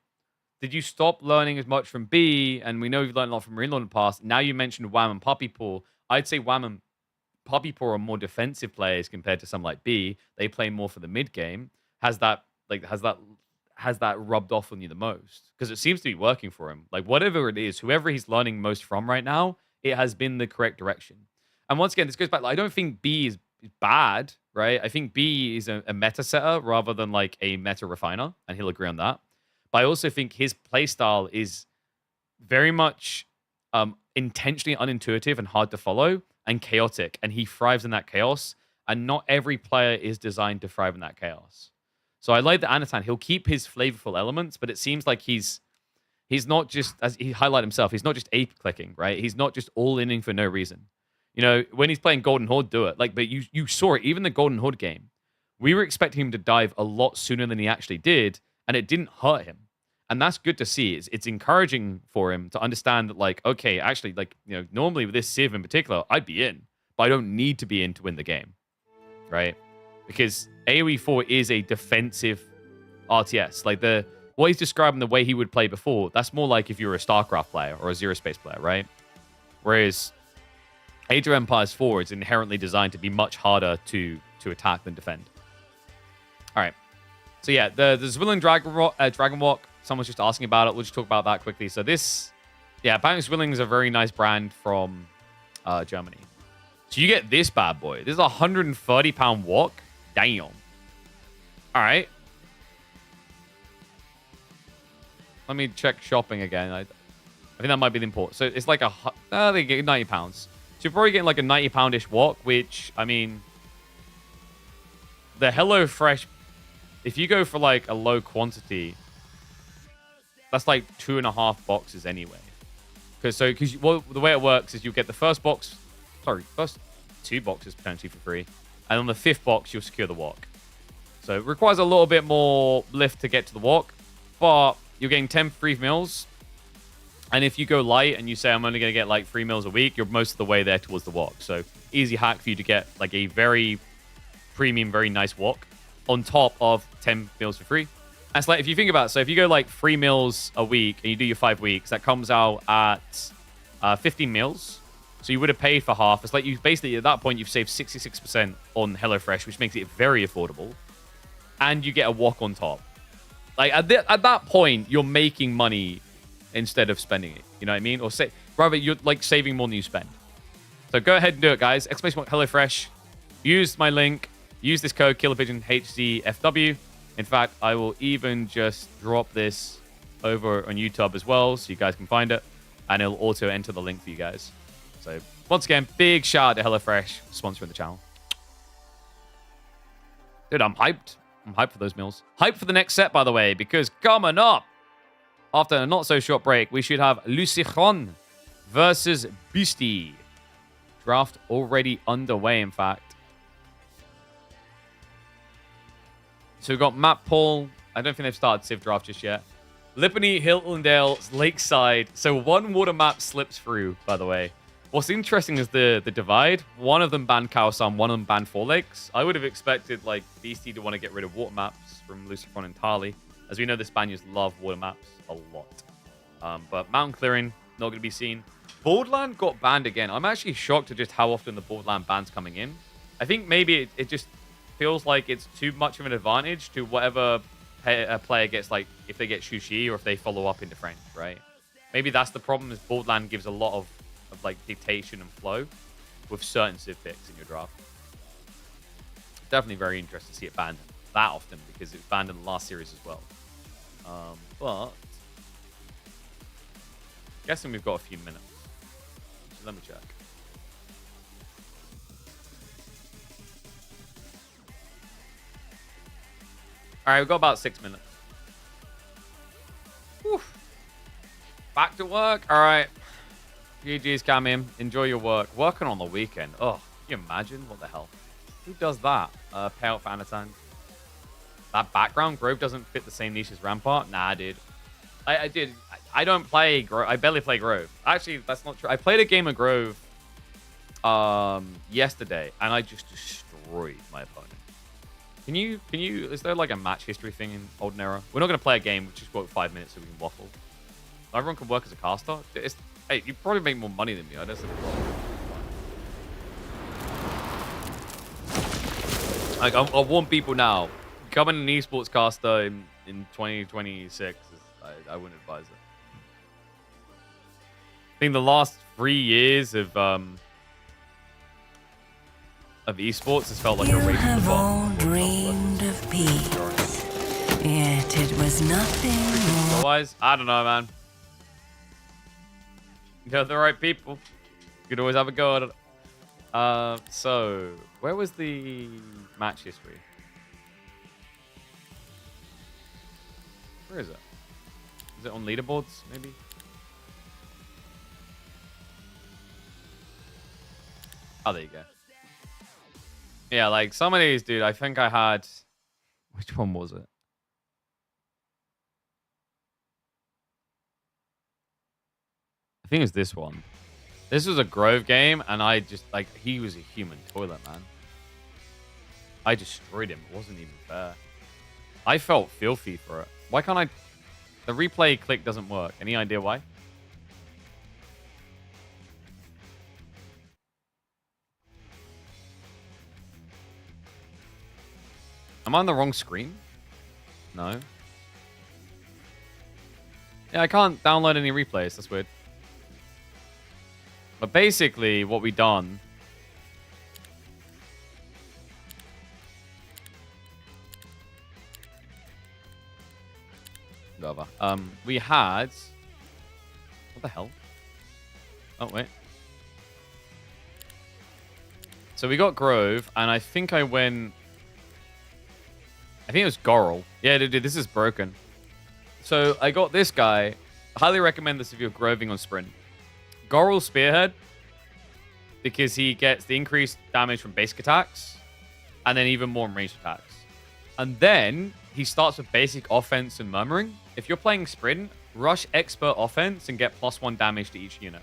did you stop learning as much from B? And we know you've learned a lot from Marine Lord in the past. Now you mentioned Wham and Puppy Paw. I'd say Wham and Puppy Paw are more defensive players compared to some like B. They play more for the mid game. Has that rubbed off on you the most? Because it seems to be working for him. Like whatever it is, whoever he's learning most from right now, it has been the correct direction. And once again, this goes back. Like, I don't think B is bad, right? I think B is a meta setter rather than like a meta refiner, and he'll agree on that. But I also think his playstyle is very much intentionally unintuitive and hard to follow and chaotic, and he thrives in that chaos. And not every player is designed to thrive in that chaos. So I like that Anatan, he'll keep his flavorful elements, but it seems like he's not just, as he highlighted himself, he's not just ape clicking, right? He's not just all inning for no reason. You know, when he's playing Golden Horde, do it. Like, but you saw it, even the Golden Horde game. We were expecting him to dive a lot sooner than he actually did, and it didn't hurt him. And that's good to see. It's encouraging for him to understand that, like, okay, actually, like, you know, normally with this Civ in particular, I'd be in, but I don't need to be in to win the game, right? Because AoE 4 is a defensive RTS. Like what he's describing, the way he would play before, that's more like if you were a StarCraft player or a Zero Space player, right? Whereas Age of Empires 4 is inherently designed to be much harder to attack than defend. All right. So yeah, the Zwilling Dragon Walk, someone's just asking about it. We'll just talk about that quickly. So this, yeah, apparently Zwilling is a very nice brand from Germany. So you get this bad boy. This is a 130-pound walk. Damn. All right. Let me check shopping again. I think that might be the import. So it's like they get 90 pounds. So you're probably getting like a 90-poundish walk, which, I mean, the HelloFresh, if you go for like a low quantity, that's like 2.5 boxes anyway. Because the way it works is you get the first 2 boxes potentially for free. And on the 5th box, you'll secure the walk. So it requires a little bit more lift to get to the walk. But you're getting 10 free meals. And if you go light and you say, I'm only going to get like 3 meals a week, you're most of the way there towards the walk. So easy hack for you to get like a very premium, very nice walk on top of 10 meals for free. And it's like, if you think about it, so if you go like 3 meals a week and you do your 5 weeks, that comes out at 15 meals. So you would have paid for half. It's like you basically, at that point, you've saved 66% on HelloFresh, which makes it very affordable. And you get a walk on top. Like at that point, you're making money instead of spending it. You know what I mean? Or rather, you're like saving more than you spend. So go ahead and do it, guys. Exclamation mark HelloFresh. Use my link. Use this code KillerPigeonHCFW. In fact, I will even just drop this over on YouTube as well, so you guys can find it, and it'll auto enter the link for you guys. So once again, big shout out to HelloFresh sponsoring the channel. Dude, I'm hyped. I'm hyped for those meals. Hyped for the next set, by the way, because coming up, after a not-so-short break, we should have Lucichon versus Beastie. Draft already underway, in fact. So we've got Matt Paul. I don't think they've started Civ Draft just yet. Lipany, Hiltondale, Lakeside. So one water map slips through, by the way. What's interesting is the divide. One of them banned Kaosan, one of them banned Four Lakes. I would have expected like Beastie to want to get rid of water maps from Lucifer entirely. As we know, the Spaniards love water maps a lot. But Mountain Clearing, not going to be seen. Borderland got banned again. I'm actually shocked at just how often the Borderland ban's coming in. I think maybe it just feels like it's too much of an advantage to whatever a player gets, like if they get Shushi or if they follow up into French, right? Maybe that's the problem, is Borderland gives a lot of like dictation and flow with certain civ picks in your draft. Definitely very interested to see it banned that often, because it was banned in the last series as well. But guessing we've got a few minutes. So let me check. All right, we've got about 6 minutes. Whew. Back to work. All right. GG's, Camim. Enjoy your work. Working on the weekend. Oh, can you imagine? What the hell? Who does that? Pay out for Anatan. That background, Grove doesn't fit the same niche as Rampart? Nah, dude. I don't play Grove. I barely play Grove. Actually, that's not true. I played a game of Grove yesterday, and I just destroyed my opponent. Can you, is there like a match history thing in Olden Era? We're not going to play a game, we'll just work 5 minutes so we can waffle. Everyone can work as a caster? Hey, you probably make more money than me. I don't see the problem. Like, I'll warn people now. Becoming an esports caster in 2026, I wouldn't advise it. I think the last 3 years of esports has felt like a race to the You have all bottom. dreamed of peace, yet it was nothing more. Otherwise, I don't know, man. You're the right people. You could always have a go at it. So, where was the match history? Where is it? Is it on leaderboards, maybe? Oh, there you go. Yeah, like some of these, dude, I think I had... Which one was it? I think it was this one. This was a Grove game, and I just, like, he was a human toilet, man. I destroyed him. It wasn't even fair. I felt filthy for it. Why can't I... The replay click doesn't work. Any idea why? Am I on the wrong screen? No. Yeah, I can't download any replays. That's weird. But basically, what we done... Whatever. We had... What the hell? Oh, wait. So we got Grove, and I think I went... I think it was Gorl. Yeah, dude, this is broken. So I got this guy. Highly recommend this if you're Groving on Sprint. Gorl Spearhead, because he gets the increased damage from basic attacks, and then even more in ranged attacks. And then he starts with basic offense and murmuring. If you're playing Sprint, rush expert offense and get +1 damage to each unit.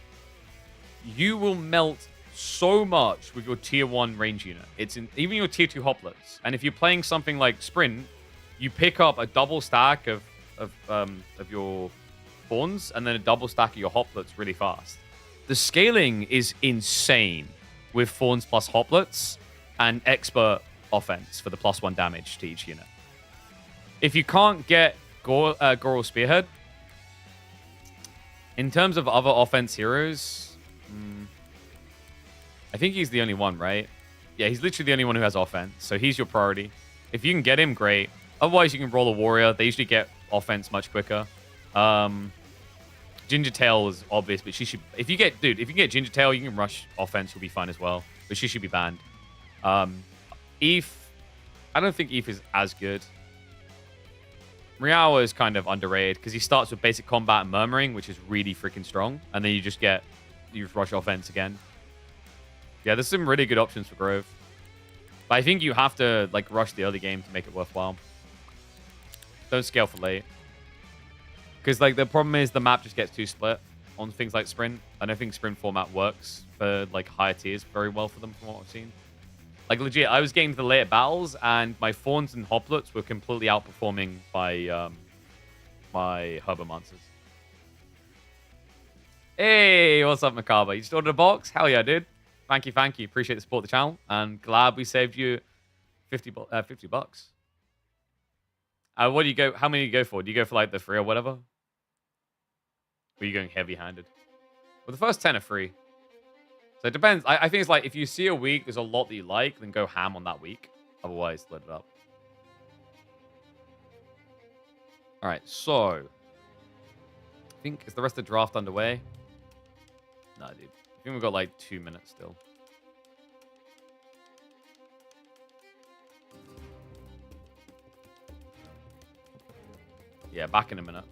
You will melt so much with your tier 1 range unit. It's in even your tier 2 hoplets. And if you're playing something like Sprint, you pick up a double stack of your fawns and then a double stack of your hoplets really fast. The scaling is insane with fawns plus hoplets and expert offense for the +1 damage to each unit. If you can't get Goral Spearhead, in terms of other offense heroes, I think he's the only one, right? Yeah, he's literally the only one who has offense, so he's your priority. If you can get him, great. Otherwise, you can roll a warrior. They usually get offense much quicker. Ginger Tail is obvious, but she should... If you get Ginger Tail, you can rush offense, you'll be fine as well. But she should be banned. Eve, I don't think Eve is as good. Miaowa is kind of underrated because he starts with basic combat and murmuring, which is really freaking strong. And then you just rush offense again. Yeah, there's some really good options for Grove. But I think you have to like rush the early game to make it worthwhile. Don't scale for late. Because like the problem is the map just gets too split on things like Sprint. I don't think Sprint format works for like higher tiers very well for them from what I've seen. Like legit, I was getting to the later battles and my Fawns and Hoplets were completely outperforming my my Herbomancers. Hey, what's up, Macabre? You just ordered a box? Hell yeah, dude. Thank you, thank you. Appreciate the support of the channel. And glad we saved you 50 bucks. What do you go? How many do you go for? Do you go for like the free or whatever? Or are you going heavy-handed? Well, the first 10 are free. So it depends. I think it's like if you see a week, there's a lot that you like, then go ham on that week. Otherwise, split it up. All right, so I think is the rest of the draft underway? No, dude. I think we've got like 2 minutes still. Yeah, back in a minute.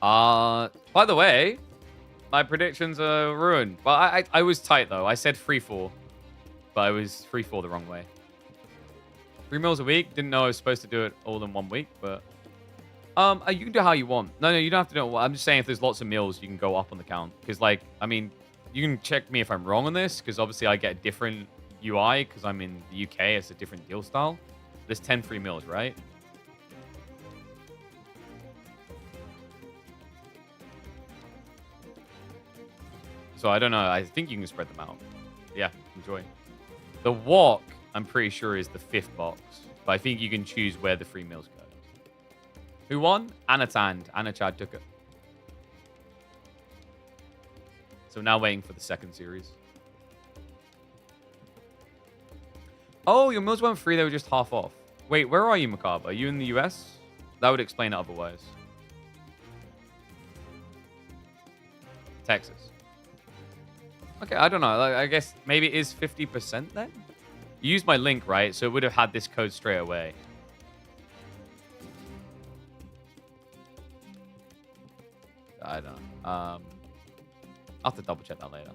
By the way, my predictions are ruined. But I was tight, though. I said 3-4. But I was 3-4 the wrong way. 3 meals a week. Didn't know I was supposed to do it all in 1 week, but... you can do how you want. No, you don't have to do it. I'm just saying if there's lots of meals, you can go up on the count. Because, like, I mean, you can check me if I'm wrong on this. Because, obviously, I get a different UI. Because I'm in the UK. It's a different deal style. There's 10 free meals, right? So I don't know. I think you can spread them out. Yeah, enjoy. The walk, I'm pretty sure, is the 5th box. But I think you can choose where the free meals go. Who won? Anatan. Anachad took it. So now waiting for the second series. Oh, your meals weren't free. They were just half off. Wait, where are you, Macabre? Are you in the US? That would explain it otherwise. Texas. Okay, I don't know. Like, I guess maybe it is 50% then? You used my link, right? So it would have had this code straight away. I don't know. I'll have to double check that later.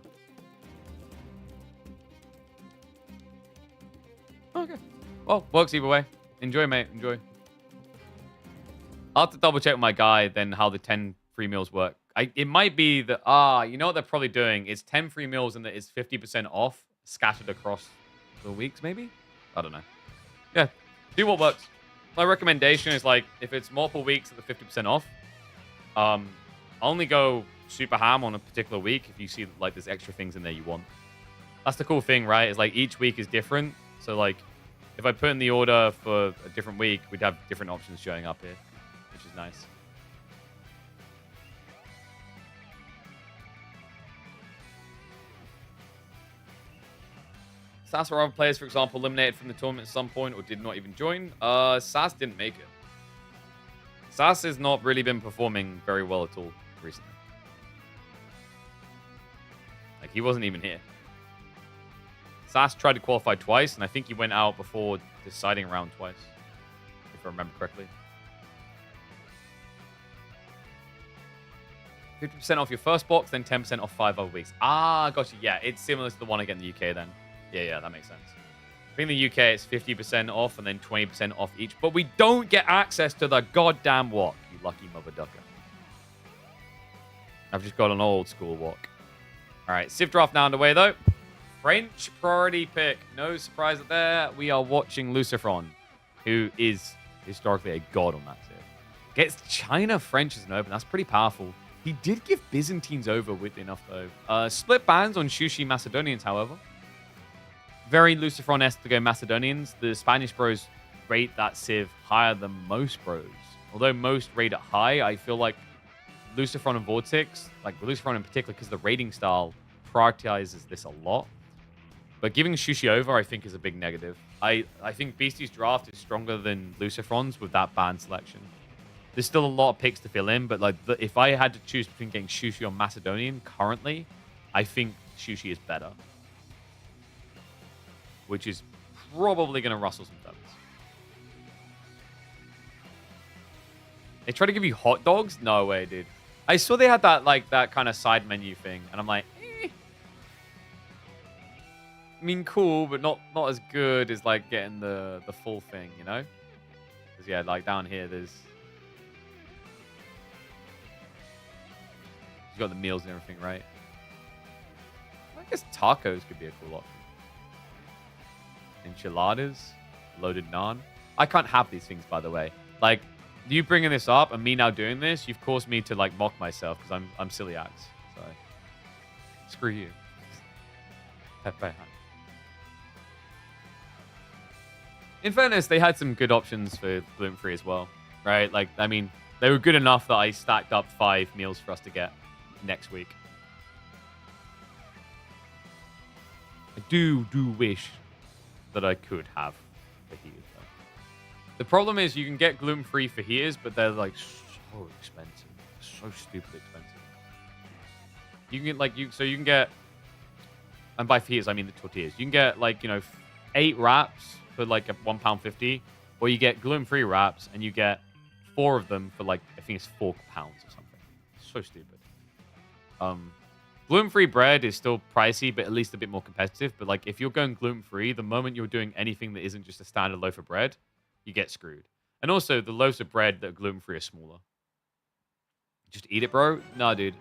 Okay. Well, works either way. Enjoy, mate. Enjoy. I'll have to double check with my guy then how the 10 free meals work. It might be that, you know what they're probably doing? It's 10 free meals and that it's 50% off scattered across the weeks, maybe? I don't know. Yeah, do what works. My recommendation is, like, if it's multiple weeks at the 50% off, only go super ham on a particular week if you see, like, there's extra things in there you want. That's the cool thing, right? Is, like, each week is different. So, like, if I put in the order for a different week, we'd have different options showing up here, which is nice. SAS or other players, for example, eliminated from the tournament at some point or did not even join. SAS didn't make it. SAS has not really been performing very well at all recently. Like, he wasn't even here. SAS tried to qualify twice, and I think he went out before deciding round twice, if I remember correctly. 50% off your first box, then 10% off 5 other weeks. Ah, gotcha. Yeah, it's similar to the one I get in the UK then. Yeah, that makes sense. I think in the UK it's 50% off and then 20% off each, but we don't get access to the goddamn walk, you lucky mother ducker. I've just got an old school walk. All right, Civ draft now underway though. French priority pick. No surprise there. We are watching Lucifron, who is historically a god on that Civ. Gets China French as an open. That's pretty powerful. He did give Byzantines over with enough though. Split bans on Shushi Macedonians, however. Very Lucifron-esque to go Macedonians. The Spanish bros rate that Civ higher than most bros. Although most rate it high, I feel like Lucifron and Vortex, like Lucifron in particular, because the rating style prioritizes this a lot. But giving Shushi over, I think, is a big negative. I think Beastie's draft is stronger than Lucifron's with that ban selection. There's still a lot of picks to fill in, but like if I had to choose between getting Shushi or Macedonian currently, I think Shushi is better. Which is probably going to rustle some feathers. They try to give you hot dogs? No way, dude. I saw they had that like that kind of side menu thing, and I'm like, eh. I mean, cool, but not as good as like getting the full thing, you know? Because yeah, like down here, there's you got the meals and everything, right? I guess tacos could be a cool option. Enchiladas, loaded naan. I can't have these things, by the way. Like, you bringing this up and me now doing this, you've caused me to like mock myself because I'm celiac. So screw you. Pepe. In fairness, they had some good options for gluten-free as well, right? Like, I mean, they were good enough that I stacked up 5 meals for us to get next week. I do wish that I could have fajitas. The problem is you can get gluten-free fajitas, but they're like so expensive, so stupid expensive. You can get like you can get, and by fajitas I mean the tortillas. You can get like 8 wraps for like £1.50, or you get gluten-free wraps and you get 4 of them for like I think it's £4 or something. So stupid. Gluten-free bread is still pricey, but at least a bit more competitive. But like if you're going gluten-free, the moment you're doing anything that isn't just a standard loaf of bread, you get screwed. And also, the loaves of bread that are gluten-free are smaller. Just eat it, bro? No, dude.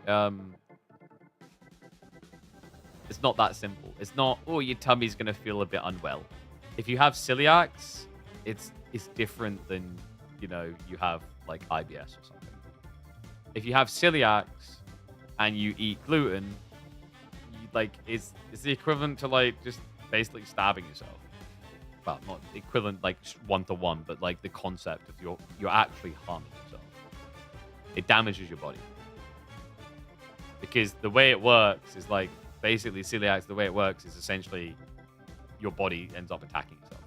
It's not that simple. It's not, oh, your tummy's going to feel a bit unwell. If you have celiacs, it's different than, you have, like, IBS or something. If you have celiacs and you eat gluten, it's the equivalent to, like, just basically stabbing yourself. Well, not equivalent like 1-to-1, but like the concept of you're actually harming yourself. It damages your body. Because the way it works is like basically celiacs, the way it works is essentially your body ends up attacking itself.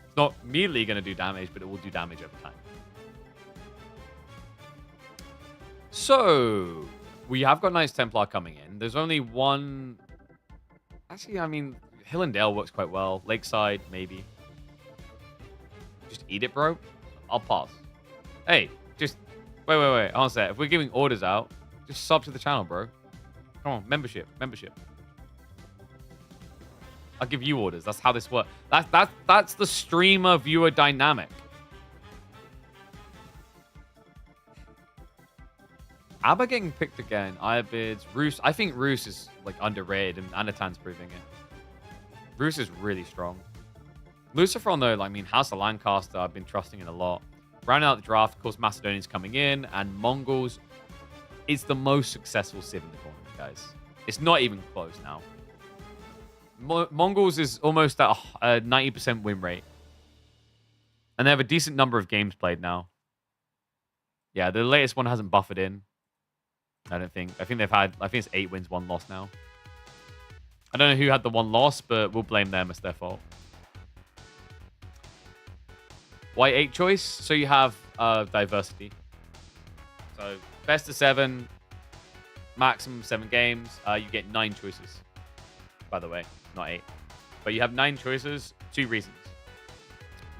It's not immediately going to do damage, but it will do damage over time. So, we have got Knights Templar coming in. There's only one. Actually, I mean, Hill and Dale works quite well. Lakeside, maybe. Just eat it, bro. I'll pass. Hey, just wait. Hold on a sec. If we're giving orders out, just sub to the channel, bro. Come on, membership. I'll give you orders. That's how this works. That's the streamer viewer dynamic. Abba getting picked again. Iabids, Roos. I think Roos is like underrated, and Anatan's proving it. Roos is really strong. Lucifer, though, I mean, House of Lancaster, I've been trusting in a lot. Rounding out the draft, of course, Macedonians coming in, and Mongols. It's the most successful civ in the tournament, guys. It's not even close now. Mongols is almost at a 90% win rate. And they have a decent number of games played now. Yeah, the latest one hasn't buffered in. I don't think. I think it's 8 wins, 1 loss now. I don't know who had the 1 loss, but we'll blame them. It's their fault. Why 8 choice? So you have diversity. So best of 7, maximum 7 games. You get 9 choices. By the way, not 8. But you have 9 choices. 2 reasons.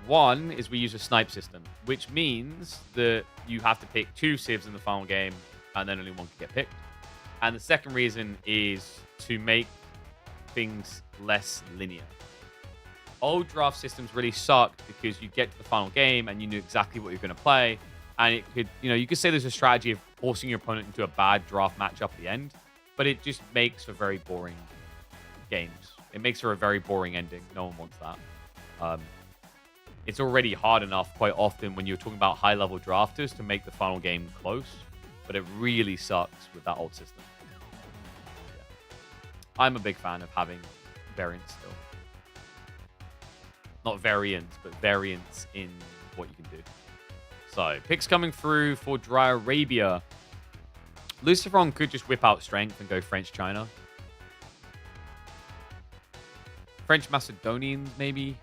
One is we use a snipe system, which means that you have to pick 2 civs in the final game, and then only 1 can get picked. And the second reason is to make things less linear. Old draft systems really sucked because you get to the final game and you knew exactly what you're going to play, and it could, you could say there's a strategy of forcing your opponent into a bad draft matchup at the end, but it just makes for very boring games. It makes for a very boring ending. No one wants that. It's already hard enough quite often when you're talking about high-level drafters to make the final game close, but it really sucks with that old system. Yeah. I'm a big fan of having variants still. Not variants, but variants in what you can do. So, picks coming through for Dry Arabia. Luciferon could just whip out strength and go French China. French Macedonians, maybe.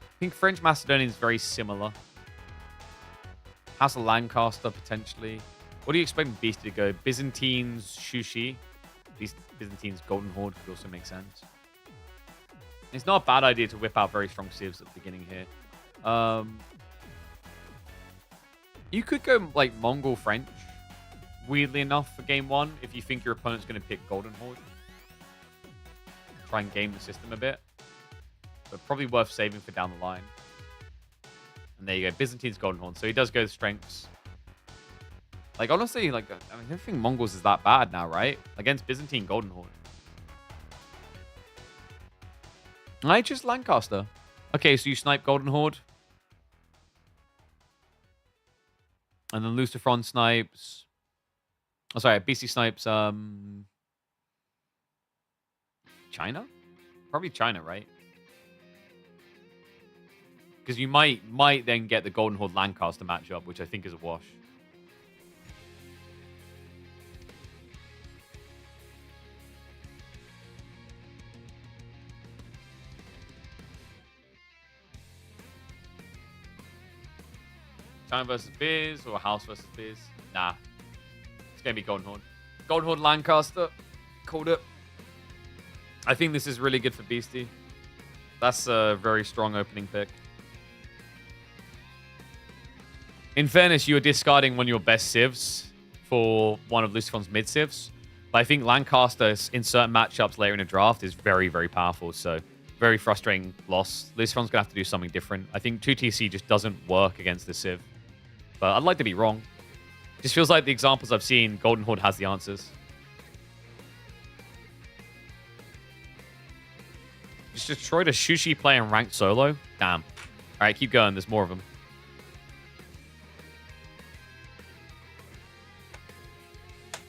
I think French Macedonian is very similar. House of Lancaster, potentially. What do you expect Beastie to go? Byzantines, Shushi. Byzantines, Golden Horde could also make sense. It's not a bad idea to whip out very strong civs at the beginning here. You could go like Mongol French, weirdly enough, for game 1 if you think your opponent's going to pick Golden Horde. Try and game the system a bit. But probably worth saving for down the line. And there you go, Byzantine's Golden Horde. So he does go with strengths. Like, honestly, like, I mean, I don't think Mongols is that bad now, right? Against Byzantine Golden Horde. I just Lancaster. Okay, so you snipe Golden Horde. And then Lucifron snipes. Oh, sorry, BC snipes, China? Probably China, right? Because you might then get the Golden Horde Lancaster matchup, which I think is a wash. China versus Biz or House versus Biz? Nah. It's going to be Golden Horde. Golden Horde Lancaster. Called it. I think this is really good for Beastie. That's a very strong opening pick. In fairness, you are discarding one of your best civs for one of Lucifron's mid civs. But I think Lancaster in certain matchups later in a draft is very, very powerful. So, very frustrating loss. Lucifron's going to have to do something different. I think 2TC just doesn't work against the civ. But I'd like to be wrong. It just feels like the examples I've seen, Golden Horde has the answers. Just destroyed a Shushi player in ranked solo? Damn. Alright, keep going. There's more of them.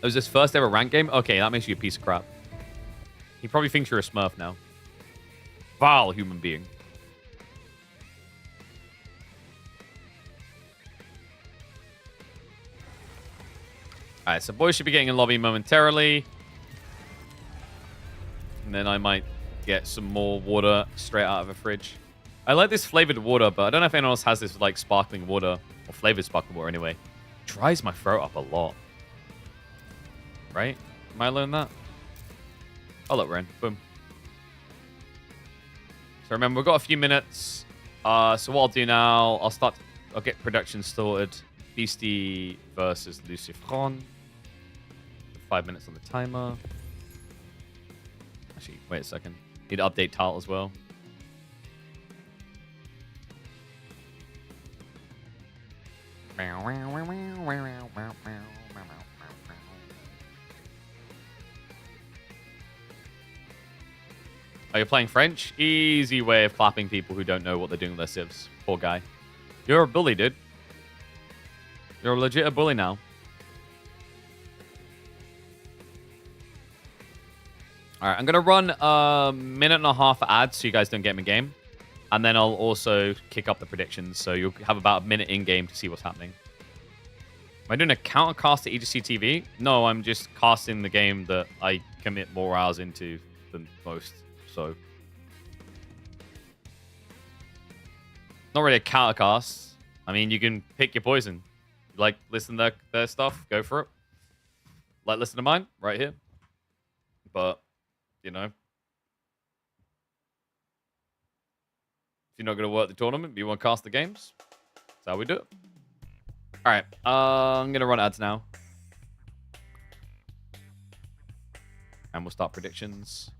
That was his first ever ranked game? Okay, that makes you a piece of crap. He probably thinks you're a Smurf now. Vile human being. Alright, so boys should be getting in lobby momentarily. And then I might get some more water straight out of a fridge. I like this flavored water, but I don't know if anyone else has this like sparkling water. Or flavored sparkling water anyway. Dries my throat up a lot. Right? Am I alone in that? Oh, look, we're in. Boom. So remember, we've got a few minutes. So what I'll do now, I'll get production started. Beastie versus Lucifron. 5 minutes on the timer. Actually, wait a second. Need to update title as well. Oh, you're playing French? Easy way of clapping people who don't know what they're doing with their civs. Poor guy. You're a bully, dude. You're legit a bully now. Alright, I'm going to run a minute and a half of ads so you guys don't get me game. And then I'll also kick up the predictions. So you'll have about a minute in-game to see what's happening. Am I doing a counter cast to EGC TV? No, I'm just casting the game that I commit more hours into than most. So, not really a counter cast. I mean, you can pick your poison. Like, listen to their stuff, go for it. Like, listen to mine, right here. But, you know, if you're not going to work the tournament, but you want to cast the games, that's how we do it. All right, I'm going to run ads now. And we'll start predictions.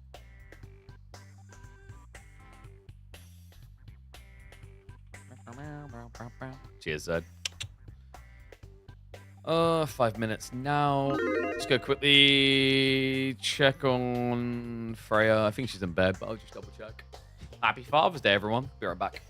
Cheers, Zed. 5 minutes now. Let's go quickly check on Freya. I think she's in bed, but I'll just double check. Happy Father's Day, everyone. Be right back.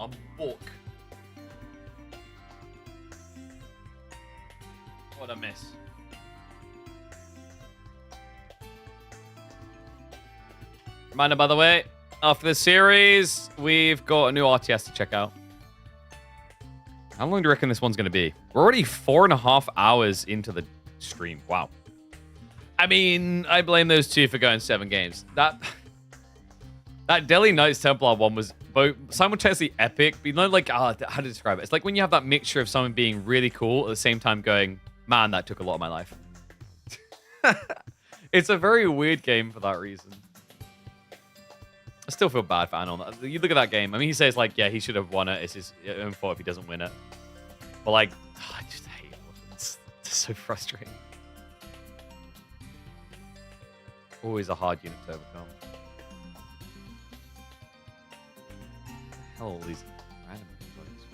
A book. What a miss. Reminder, by the way, after the series, we've got a new RTS to check out. How long do you reckon this one's going to be? We're already 4.5 hours into the stream. Wow. I mean, I blame those two for going 7 games. That Delhi Knights Templar one was both simultaneously epic, but you know, like, how to describe it? It's like when you have that mixture of someone being really cool at the same time going, man, that took a lot of my life. It's a very weird game for that reason. I still feel bad for Anon. You look at that game. I mean, he says, like, yeah, he should have won it. It's his own fault if he doesn't win it. But, like, I just hate it. It's so frustrating. Always a hard unit to overcome. Hell, all these random employees.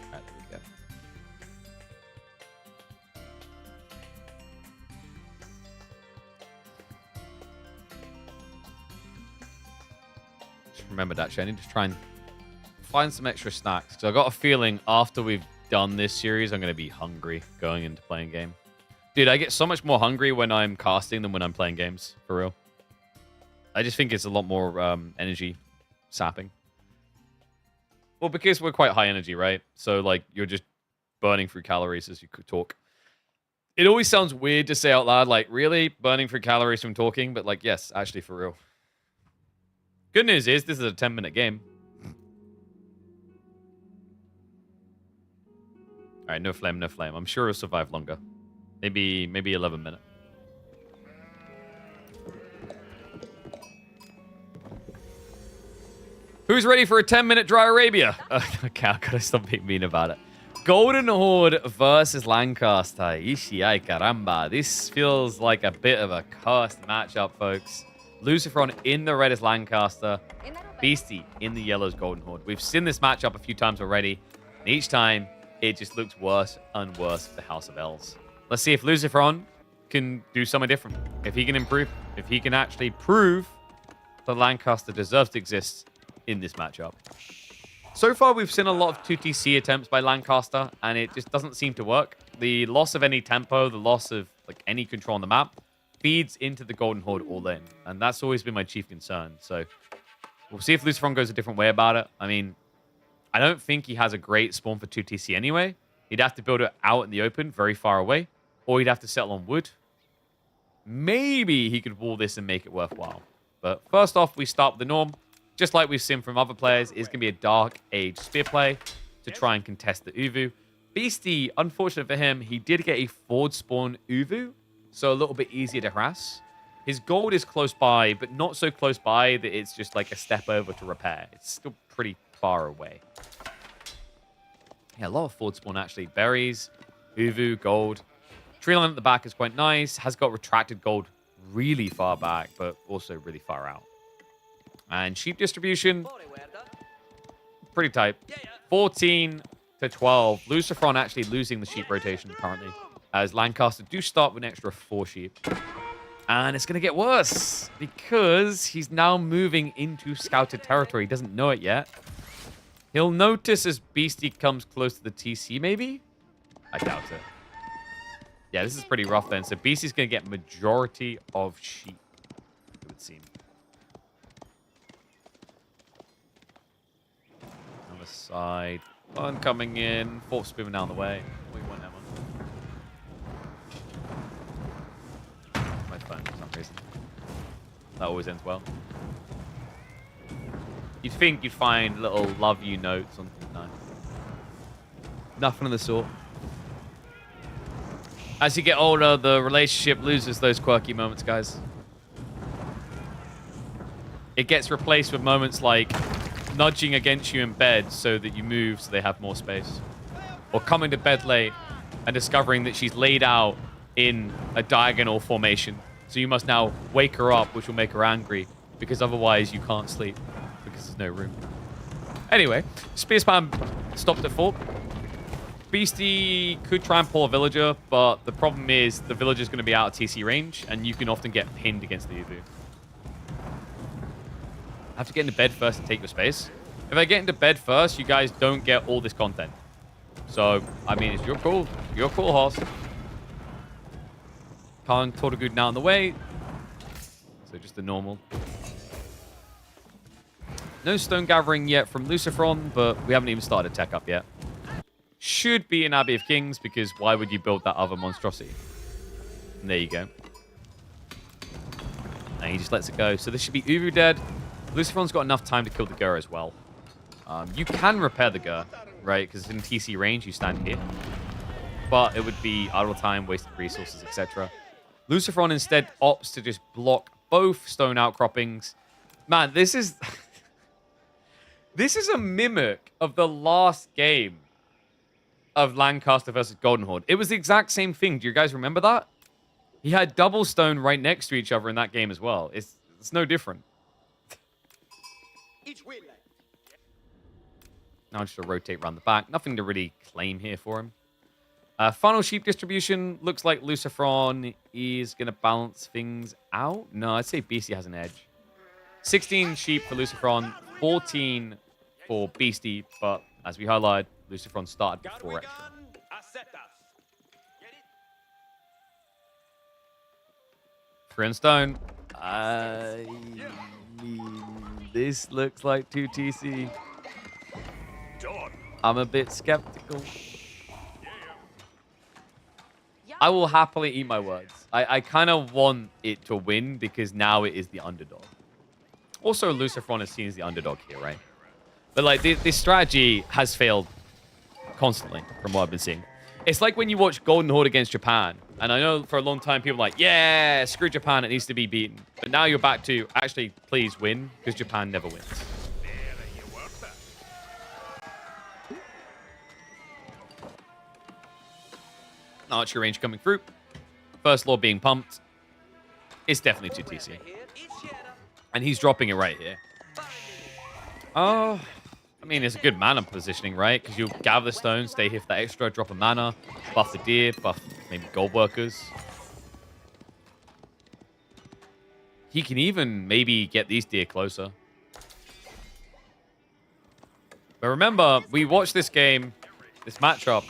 Alright, there we go. Just remembered, actually, I need to try and find some extra snacks. Because I got a feeling after we've done this series, I'm going to be hungry going into playing game. Dude, I get so much more hungry when I'm casting than when I'm playing games, for real. I just think it's a lot more energy sapping. Well, because we're quite high energy, right? So, like, you're just burning through calories as you could talk. It always sounds weird to say out loud, like, really? Burning through calories from talking? But, like, yes, actually, for real. Good news is, this is a 10-minute game. Alright, no flame, no flame. I'm sure it'll survive longer. Maybe 11 minutes. Who's ready for a 10-minute dry Arabia? Okay, I gotta stop being mean about it. Golden Horde versus Lancaster. Ishi, ay caramba. This feels like a bit of a cursed matchup, folks. Luciferon in the red is Lancaster. Beastie in the yellow is Golden Horde. We've seen this matchup a few times already. And each time, it just looks worse and worse for the House of Elves. Let's see if Luciferon can do something different. If he can improve. If he can actually prove that Lancaster deserves to exist in this matchup. So far, we've seen a lot of 2TC attempts by Lancaster, and it just doesn't seem to work. The loss of any tempo, the loss of like any control on the map, feeds into the Golden Horde all in. And that's always been my chief concern. So we'll see if Luciferon goes a different way about it. I mean, I don't think he has a great spawn for 2TC anyway. He'd have to build it out in the open, very far away. Or he'd have to settle on wood. Maybe he could wall this and make it worthwhile. But first off, we start with the norm. Just like we've seen from other players, it's going to be a Dark Age spear play to try and contest the Uvu. Beastie, unfortunate for him, he did get a forward spawn Uvu, so a little bit easier to harass. His gold is close by, but not so close by that it's just like a step over to repair. It's still pretty far away. Yeah, a lot of forward spawn actually. Berries, Uvu, gold. Tree line at the back is quite nice. Has got retracted gold really far back, but also really far out. And sheep distribution, pretty tight. 14 to 12. Luciferon actually losing the sheep rotation currently, as Lancaster do start with an extra 4 sheep. And it's going to get worse, because he's now moving into scouted territory. He doesn't know it yet. He'll notice as Beastie comes close to the TC, maybe? I doubt it. Yeah, this is pretty rough then. So Beastie's going to get majority of sheep, it would seem. On the side. One coming in. Fourth spoon down the way. We want that one. My phone for some reason. That always ends well. You'd think you'd find little love you notes on... No. Nothing of the sort. As you get older, the relationship loses those quirky moments, guys. It gets replaced with moments like nudging against you in bed so that you move so they have more space. Or coming to bed late and discovering that she's laid out in a diagonal formation. So you must now wake her up, which will make her angry, because otherwise you can't sleep because there's no room. Anyway, spear spam stopped at 4. Beastie could try and pull a villager, but the problem is the villager's going to be out of TC range, and you can often get pinned against the Uvu. have to get into bed first to take your space. If I get into bed first, you guys don't get all this content. So, I mean, it's your call. Your call, horse. Khan Tortugud now on the way. So just the normal. No stone gathering yet from Lucifron, but we haven't even started tech up yet. Should be an Abbey of Kings, because why would you build that other monstrosity? And there you go. And he just lets it go. So this should be Uvu dead. Lucifron's got enough time to kill the Gur as well. You can repair the Gur, right? Because in TC range, you stand here. But it would be idle time, wasted resources, etc. Lucifron instead opts to just block both stone outcroppings. Man, this is... this is a mimic of the last game of Lancaster versus Golden Horde. It was the exact same thing. Do you guys remember that? He had double stone right next to each other in that game as well. It's no different. Now just to rotate around the back. Nothing to really claim here for him. Final sheep distribution. Looks like Lucifron is going to balance things out. No, I'd say Beastie has an edge. 16 sheep for Lucifron. 14 for Beastie. But as we highlighted, Lucifron started before extra. Free and stone. I mean, this looks like 2 TC. I'm a bit skeptical. I will happily eat my words. I kind of want it to win because now it is the underdog. Also, Lucifron is seen as the underdog here, right? But like this strategy has failed constantly from what I've been seeing. It's like when you watch Golden Horde against Japan. And I know for a long time people are like, yeah, screw Japan, it needs to be beaten. But now you're back to, actually, please win, because Japan never wins. Archer range coming through. First Lord being pumped. It's definitely 2 TC. And he's dropping it right here. Oh, I mean, it's a good mana positioning, right? Because you'll gather the stone, stay here for that extra, drop a mana, buff the deer, buff maybe gold workers. He can even maybe get these deer closer. But remember, we watched this game, this matchup,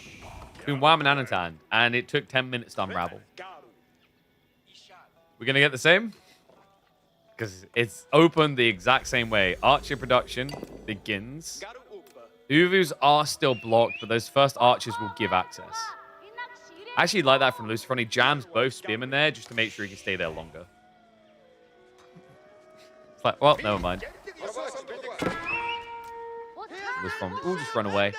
between Wham and Anatan, and it took 10 minutes to unravel. We're going to get the same? Because it's opened the exact same way. Archer production begins. Uvus are still blocked, but those first archers will give access. I actually like that from Lucifron. He jams both spearmen there just to make sure he can stay there longer. It's like, well, never mind. Lucifron will just run away.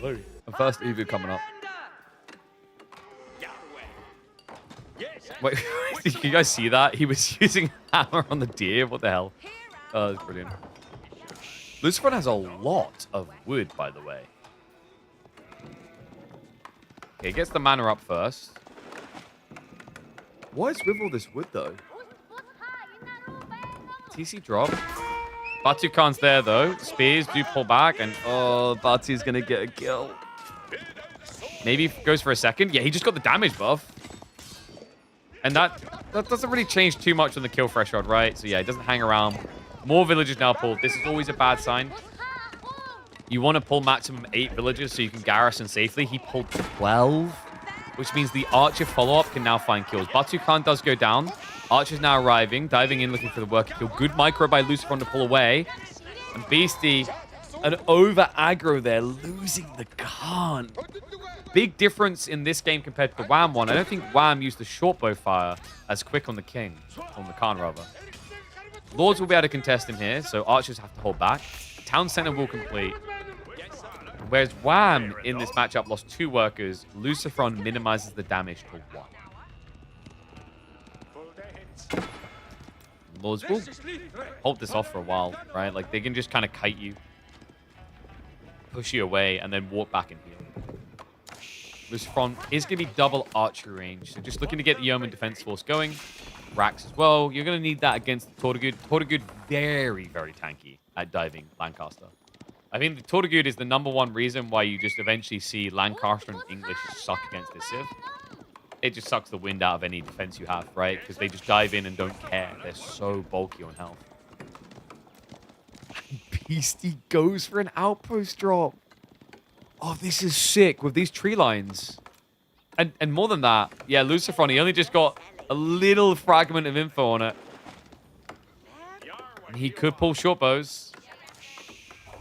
And first Uvu coming up. Wait, did you guys see that? He was using hammer on the deer. What the hell? Oh, that's brilliant. Lucifron has a lot of wood, by the way. Okay, he gets the mana up first. What is with all this wood, though? TC drop. Batu Khan's there, though. Spears do pull back, and oh, Batu's going to get a kill. Maybe goes for a second. Yeah, he just got the damage buff. And that doesn't really change too much on the kill threshold, right? So yeah, it doesn't hang around. More villagers now pulled. This is always a bad sign. You want to pull maximum 8 villagers so you can garrison safely. He pulled 12, which means the Archer follow-up can now find kills. Batu Khan does go down. Archer's now arriving, diving in, looking for the worker kill. Good micro by Lucifron to pull away. And Beastie, an over-aggro there, losing the Khan. Big difference in this game compared to the Wham one. I don't think Wham used the short bow fire as quick on the King, on the Khan rather. Lords will be able to contest him here, so Archers have to hold back. Town Center will complete. Whereas Wham in this matchup lost 2 workers, Lucifron minimizes the damage to 1. Lords will hold this off for a while, right? Like, they can just kind of kite you, push you away, and then walk back and heal. Lucifron is going to be double archery range, so just looking to get the Yeoman Defense Force going. Racks as well. You're going to need that against the Tortugud. Tortugud very, very tanky at diving Lancaster. I think the Tortugud is the #1 reason why you just eventually see Lancaster and English suck against this Civ. it just sucks the wind out of any defense you have, right? Because they just dive in and don't care. They're so bulky on health. Beastie goes for an outpost drop. Oh, this is sick with these tree lines. And more than that, yeah, Lucifron, he only just got a little fragment of info on it. And he could pull short bows.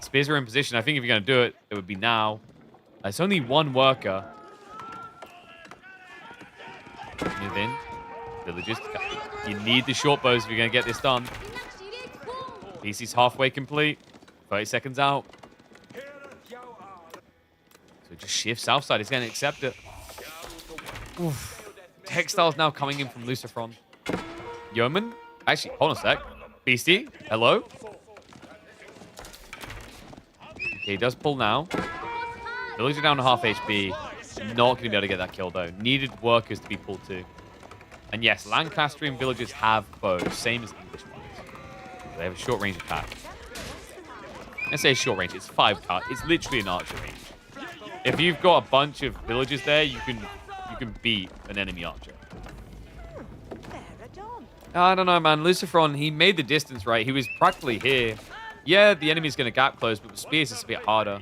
Spears are in position. I think if you're going to do it, it would be now. It's only one worker. Move in. Villagers. You need the short bows if you're going to get this done. PC's halfway complete. 30 seconds out. So just shift south side. He's going to accept it. Oof. Textiles now coming in from Lucifron. Yeoman? Actually, hold on a sec. Beastie? Hello? Okay, he does pull now. Villager down to half HP. Not going to be able to get that kill, though. Needed workers to be pulled too. And yes, Lancastrian villagers have bows, same as English ones. They have a short range attack. I say short range, it's 5 cut. It's literally an archer range. If you've got a bunch of villagers there, you can beat an enemy archer. I don't know, man. Lucifron, he made the distance right. He was practically here. Yeah, the enemy's going to gap close, but with spears, it's a bit harder.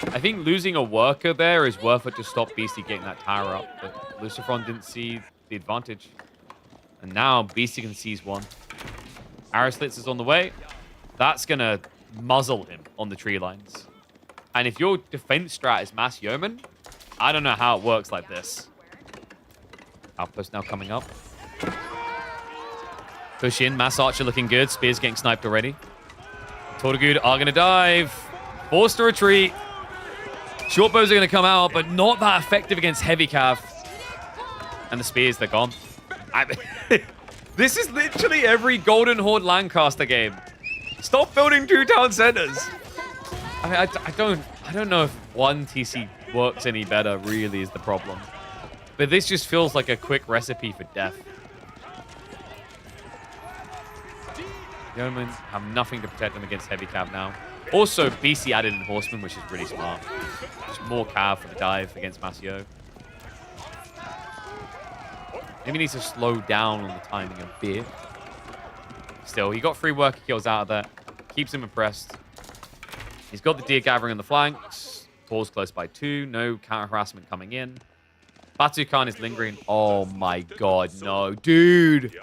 I think losing a worker there is worth it to stop Beastie getting that tower up. But Lucifron didn't see the advantage. And now Beastie can seize one. Arrow Slits is on the way. That's going to muzzle him on the tree lines. And if your defense strat is Mass Yeoman, I don't know how it works like this. Outpost now coming up. Push in. Mass Archer looking good. Spears getting sniped already. Tortugud are going to dive. Forced to retreat. Short bows are going to come out, but not that effective against heavy cav. And the spears, they're gone. This is literally every Golden Horde Lancaster game. Stop building 2 town centers. I mean, I don't know if one TC works any better, really, is the problem. But this just feels like a quick recipe for death. Yeomen have nothing to protect them against heavy cav now. Also, BC added in Horseman, which is really smart. Just more cav for the dive against Masio. Maybe he needs to slow down on the timing a bit. Still, he got 3 worker kills out of that. Keeps him impressed. He's got the deer gathering on the flanks. Paul's close by 2. No counter harassment coming in. Batu Khan is lingering. Oh my god, no. Dude.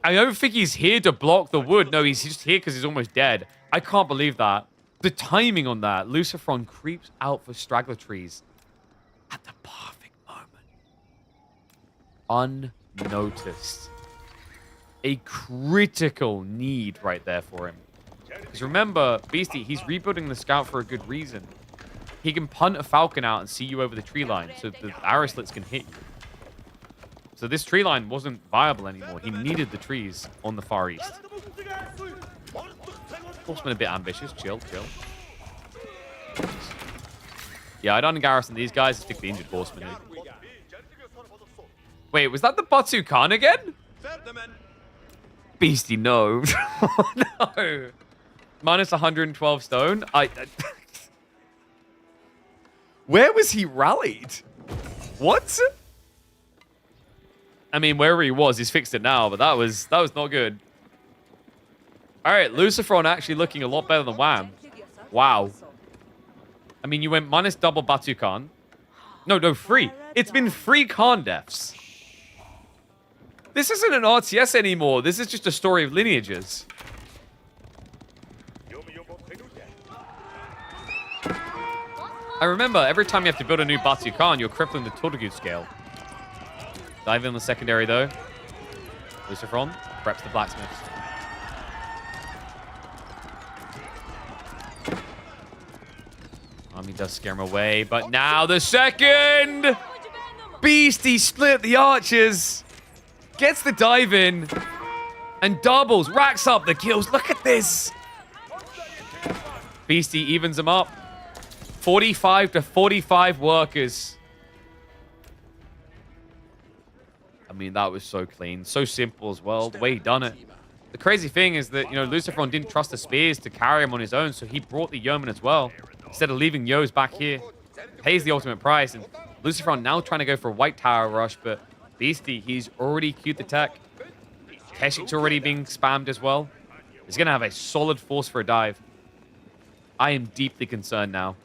I don't think he's here to block the wood. No, he's just here because he's almost dead. I can't believe that. The timing on that. Lucifron creeps out for straggler trees at the perfect moment. Unnoticed. A critical need right there for him. Because remember, Beastie, he's rebuilding the scout for a good reason. He can punt a falcon out and see you over the tree line so the arrow slits can hit you. So this tree line wasn't viable anymore. He needed the trees on the far east. Horseman a bit ambitious. Chill, chill. Yeah, I'd ungarrison these guys and stick the injured horseman in. Wait, was that the Batu Khan again? Beastie, no. Oh, no. Minus 112 stone. Where was he rallied? What? I mean, wherever he was, he's fixed it now, but that was not good. All right, Lucifron actually looking a lot better than Wham. Wow. I mean, you went minus double Batu Khan. No, free. It's been 3 Khan deaths. This isn't an RTS anymore. This is just a story of lineages. I remember, every time you have to build a new Batu Khan, you're crippling the Tortugud scale. Dive in the secondary, though. Lucifron preps the blacksmiths. Army does scare him away, but now the second! Beastie split the archers. Gets the dive in. And doubles, racks up the kills. Look at this. Beastie evens them up. 45 to 45 workers. I mean, that was so clean. So simple as well, the way he done it. The crazy thing is that, Lucifron didn't trust the spears to carry him on his own, so he brought the yeoman as well. Instead of leaving Yos back here. Pays the ultimate price, and Lucifer now trying to go for a white tower rush, but Beastie, he's already queued the tech. Keshik's already being spammed as well. He's going to have a solid force for a dive. I am deeply concerned now.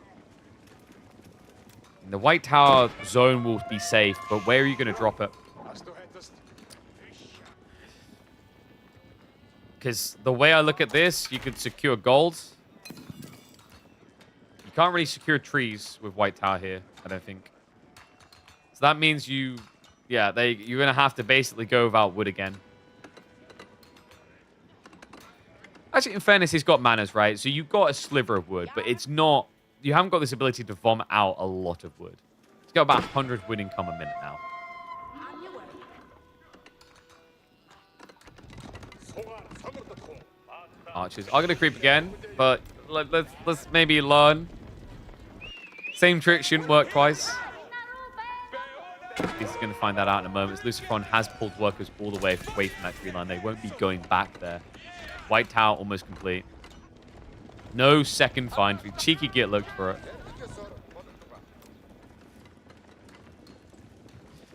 The white tower zone will be safe, but where are you going to drop it? Because the way I look at this, you could secure gold. You can't really secure trees with white tower here, I don't think. So that means you're going to have to basically go without wood again. Actually, in fairness, he's got manners, right? So you've got a sliver of wood, but it's not... You haven't got this ability to vomit out a lot of wood. He's got about 100 wood income a minute now. Archers are going to creep again, but let's maybe learn. Same trick shouldn't work twice. He's going to find that out in a moment. Lucifer has pulled workers all the way away from that tree line. They won't be going back there. White tower almost complete. No second find. Cheeky Git looked for it.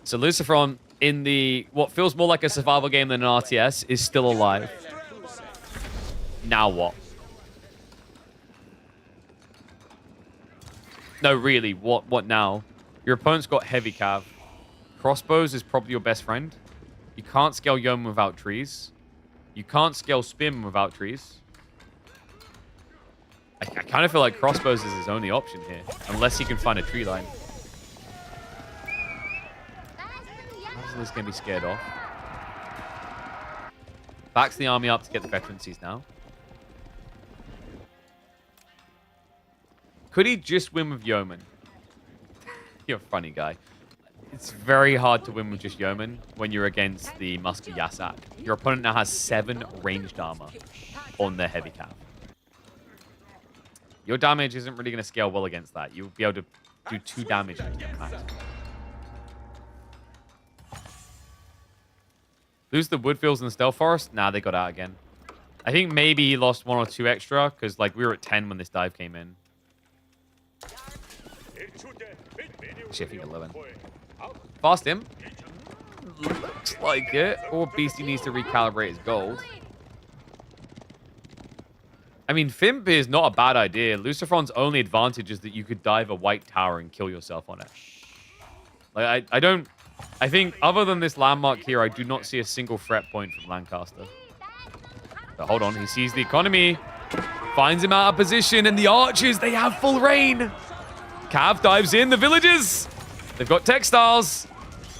So Lucifer in the what feels more like a survival game than an RTS is still alive. Now what? No, really, what now? Your opponent's got heavy cav. Crossbows is probably your best friend. You can't scale Yeoman without trees. You can't scale Spearman without trees. I kind of feel like crossbows is his only option here, unless he can find a tree line. How's this going to be scared off? Backs the army up to get the veterancies now. Could he just win with Yeoman? You're a funny guy. It's very hard to win with just Yeoman when you're against the Musky Yasak. Your opponent now has 7 ranged armor on their heavy cap. Your damage isn't really going to scale well against that. You'll be able to do 2 damage max. Lose the Woodfields and the Stealth Forest? Nah, they got out again. I think maybe he lost 1 or 2 extra because like we were at 10 when this dive came in. Actually, I think 11. Fast him. Looks like it. Or Beastie needs to recalibrate his gold. I mean, Fimp is not a bad idea. Lucifer's only advantage is that you could dive a white tower and kill yourself on it. Like, I think other than this landmark here, I do not see a single threat point from Lancaster. But hold on, he sees the economy. Finds him out of position, and the archers, they have full reign. Cav dives in, the villagers. They've got textiles.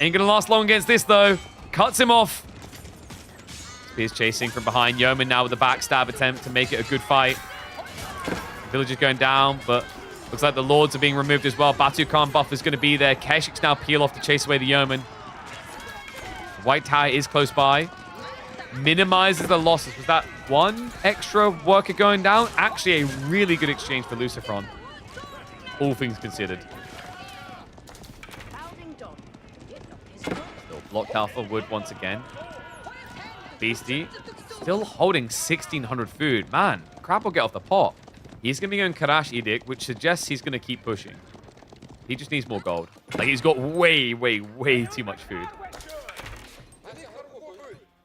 Ain't gonna last long against this, though. Cuts him off. Spears chasing from behind. Yeoman now with a backstab attempt to make it a good fight. Villagers going down, but looks like the Lords are being removed as well. Batu Khan buff is going to be there. Keshik's now peel off to chase away the Yeoman. White Tower is close by. Minimizes the losses. Was that 1 extra worker going down? Actually, a really good exchange for Lucifer. All things considered. Still blocked out for wood once again. Beastie still holding 1,600 food. Man, crap will get off the pot. He's going to be going Karash Edict, which suggests he's going to keep pushing. He just needs more gold. Like, he's got way, way, way too much food.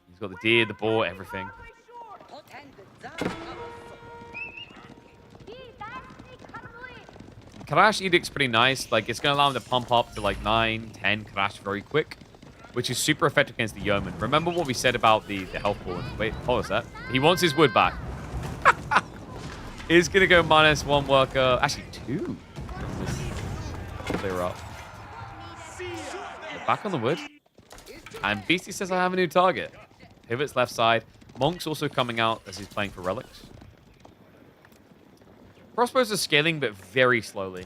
He's got the deer, the boar, everything. Karash Edict's pretty nice. Like, it's going to allow him to pump up to, like, 9, 10 Karash very quick, which is super effective against the Yeoman. Remember what we said about the health pool? Wait, hold on a sec. He wants his wood back. He's going to go -1 worker. Actually, 2. Clear up. Back on the wood. And Beastie says I have a new target. Pivots left side. Monk's also coming out as he's playing for relics. Crossbows are scaling, but very slowly.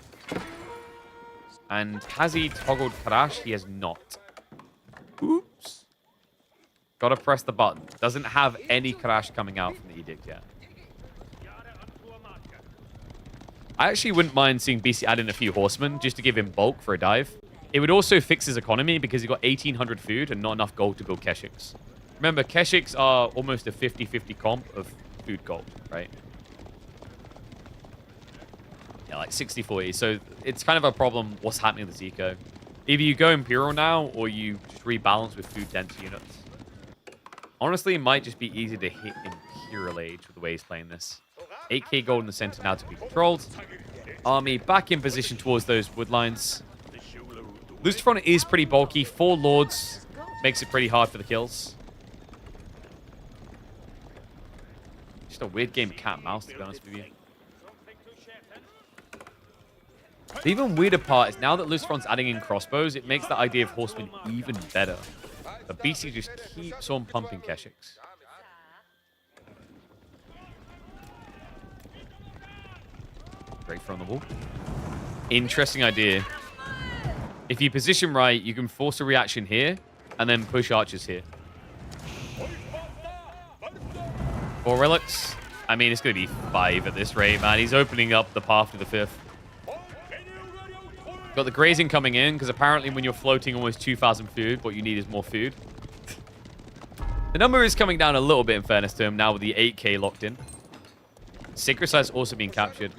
And has he toggled Karash? He has not. Oops. Gotta press the button. Doesn't have any Karash coming out from the Edict yet. I actually wouldn't mind seeing BC add in a few horsemen just to give him bulk for a dive. It would also fix his economy because he got 1,800 food and not enough gold to build Keshiks. Remember, Keshiks are almost a 50-50 comp of food gold, right? Yeah, like 60-40. So it's kind of a problem what's happening with Zico. Either you go Imperial now, or you just rebalance with food-dense units. Honestly, it might just be easy to hit Imperial Age with the way he's playing this. 8k gold in the center now to be controlled. Army back in position towards those wood lines. Luciferon is pretty bulky. 4 Lords makes it pretty hard for the kills. Just a weird game of cat and mouse, to be honest with you. The even weirder part is now that Luciferon's adding in crossbows, it makes the idea of horsemen even better. But BC just keeps on pumping Keshiks. Great from the wall. Interesting idea. If you position right, you can force a reaction here and then push archers here. 4 relics. I mean, it's going to be 5 at this rate, man. He's opening up the path to the 5th. Got the grazing coming in, because apparently when you're floating almost 2,000 food, what you need is more food. The number is coming down a little bit, in fairness to him, now with the 8k locked in. Sacred Sight's also being captured.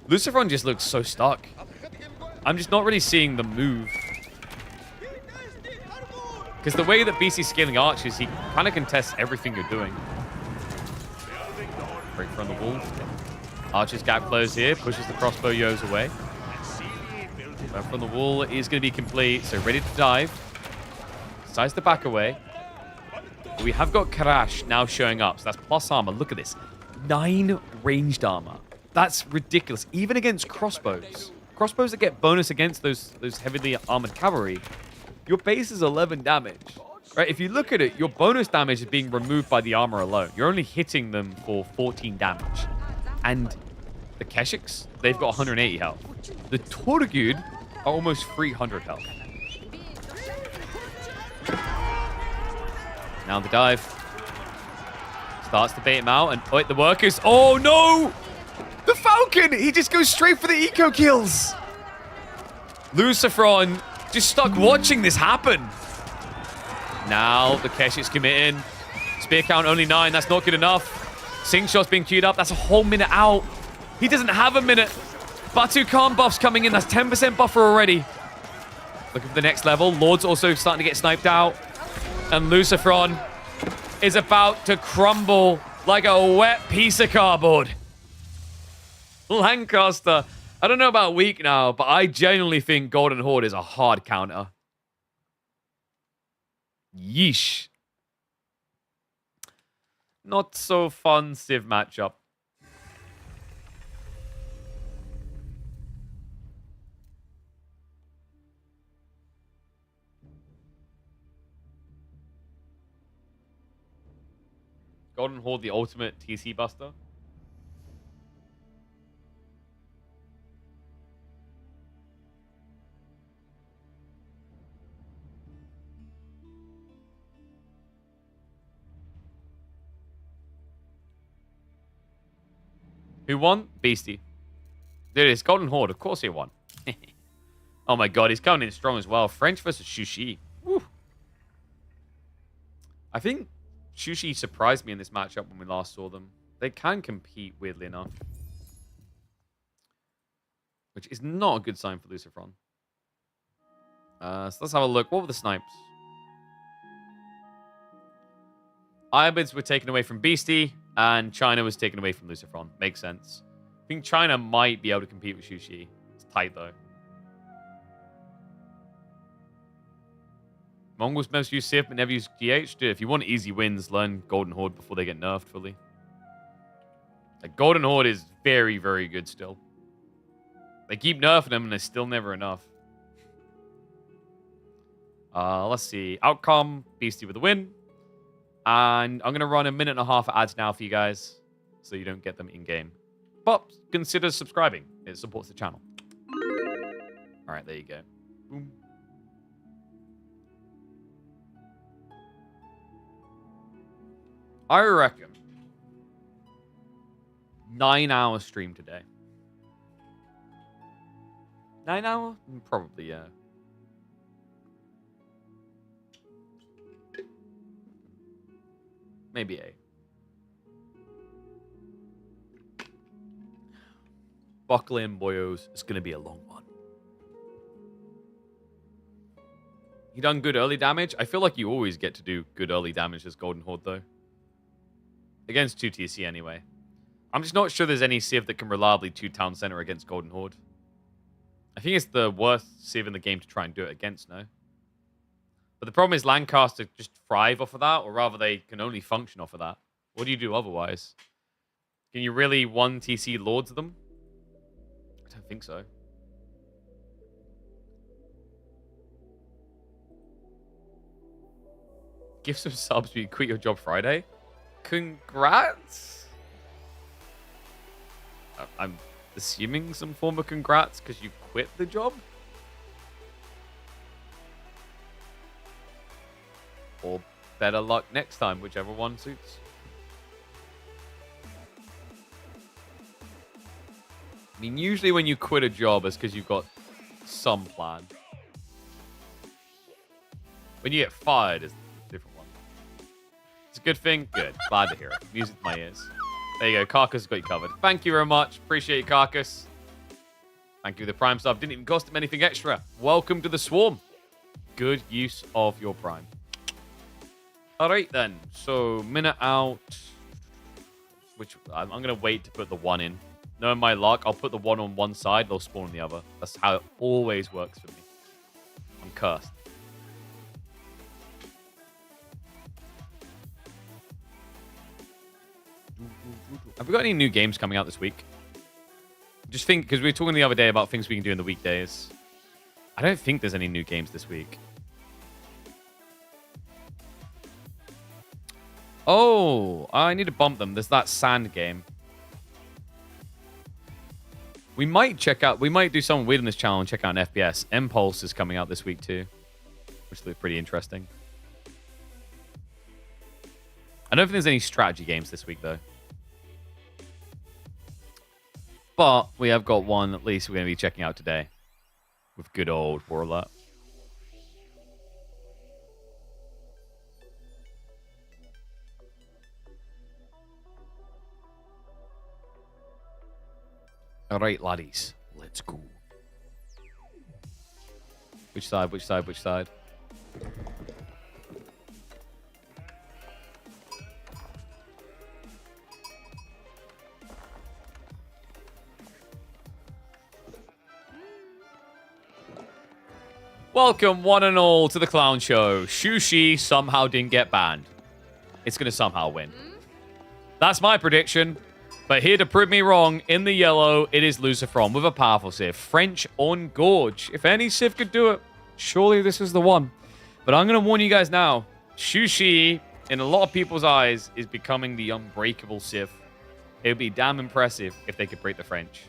Luciferon just looks so stuck. I'm just not really seeing the move. Because the way that BC's scaling archers, he kind of contests everything you're doing. Break from the wall. Archer's gap closed here, pushes the crossbow yo's away. From the wall is going to be complete, so ready to dive. Decides to back away. But we have got Karash now showing up, so that's plus armor. Look at this. 9 ranged armor. That's ridiculous. Even against crossbows. Crossbows that get bonus against those heavily armored cavalry. Your base is 11 damage. Right? If you look at it, your bonus damage is being removed by the armor alone. You're only hitting them for 14 damage. And the Keshiks, they've got 180 health. The Torgud are almost 300 health. Now the dive. Starts to bait him out. And wait, the workers. Oh, no! The Falcon! He just goes straight for the eco kills. Luciferon just stuck watching this happen. Now the Keshiks commit in. Spear count only 9. That's not good enough. Sing shot's being queued up. That's a whole minute out. He doesn't have a minute. Batu Khan buff's coming in. That's 10% buffer already. Looking for the next level. Lord's also starting to get sniped out. And Luciferon is about to crumble like a wet piece of cardboard. Lancaster. I don't know about weak now, but I genuinely think Golden Horde is a hard counter. Yeesh. Not so fun Civ matchup. Golden Horde, the ultimate TC buster. Who won? Beastie. There it is. Golden Horde. Of course he won. Oh my god, he's coming in strong as well. French versus Shushi. Woo. I think Shushi surprised me in this matchup when we last saw them. They can compete, weirdly enough. Which is not a good sign for Luciferon. So let's have a look. What were the snipes? Irobids were taken away from Beastie, and China was taken away from Luciferon. Makes sense. I think China might be able to compete with Shushi. It's tight, though. Mongols most use Civ, but never use GH. Dude, if you want easy wins, learn Golden Horde before they get nerfed fully. Like, Golden Horde is very, very good still. They keep nerfing them, and they're still never enough. Let's see. Outcome, Beastie with the win. And I'm going to run a minute and a half ads now for you guys, so you don't get them in-game. But consider subscribing. It supports the channel. All right, there you go. Boom. I reckon 9-hour stream today. 9 hour? Probably, yeah. Maybe 8. Buckle in, boyos. It's going to be a long one. He done good early damage. I feel like you always get to do good early damage as Golden Horde, though. Against 2 TC, anyway. I'm just not sure there's any Civ that can reliably 2 Town Center against Golden Horde. I think it's the worst Civ in the game to try and do it against, no? But the problem is Lancaster just thrive off of that, or rather they can only function off of that. What do you do otherwise? Can you really 1 TC Lords them? I don't think so. Give some subs, but you quit your job Friday? Congrats? I'm assuming some form of congrats because you quit the job? Or better luck next time, whichever one suits. I mean, usually when you quit a job, it's because you've got some plan. When you get fired, it's a different one. It's a good thing? Good. Glad to hear it. Music to my ears. There you go. Carcass has got you covered. Thank you very much. Appreciate you, Carcass. Thank you for the Prime sub. Didn't even cost him anything extra. Welcome to the Swarm. Good use of your Prime. All right, then. So, minute out. Which I'm going to wait to put the 1 in. Knowing my luck, I'll put the 1 on one side, they'll spawn on the other. That's how it always works for me. I'm cursed. Have we got any new games coming out this week? Just think, because we were talking the other day about things we can do in the weekdays. I don't think there's any new games this week. Oh, I need to bump them. There's that sand game. We might do something weird on this channel and check out an FPS. Impulse is coming out this week too, which looks pretty interesting. I don't think there's any strategy games this week though. But we have got one at least we're going to be checking out today with good old Warlock. All right, laddies. Let's go. Which side? Which side? Which side? Welcome, one and all, to the Clown Show. Sushi somehow didn't get banned. It's going to somehow win. That's my prediction. But here to prove me wrong, in the yellow, it is Lucifron with a powerful Civ. French on Gorge. If any Civ could do it, surely this is the one. But I'm going to warn you guys now. Sushi, in a lot of people's eyes, is becoming the unbreakable Civ. It would be damn impressive if they could break the French.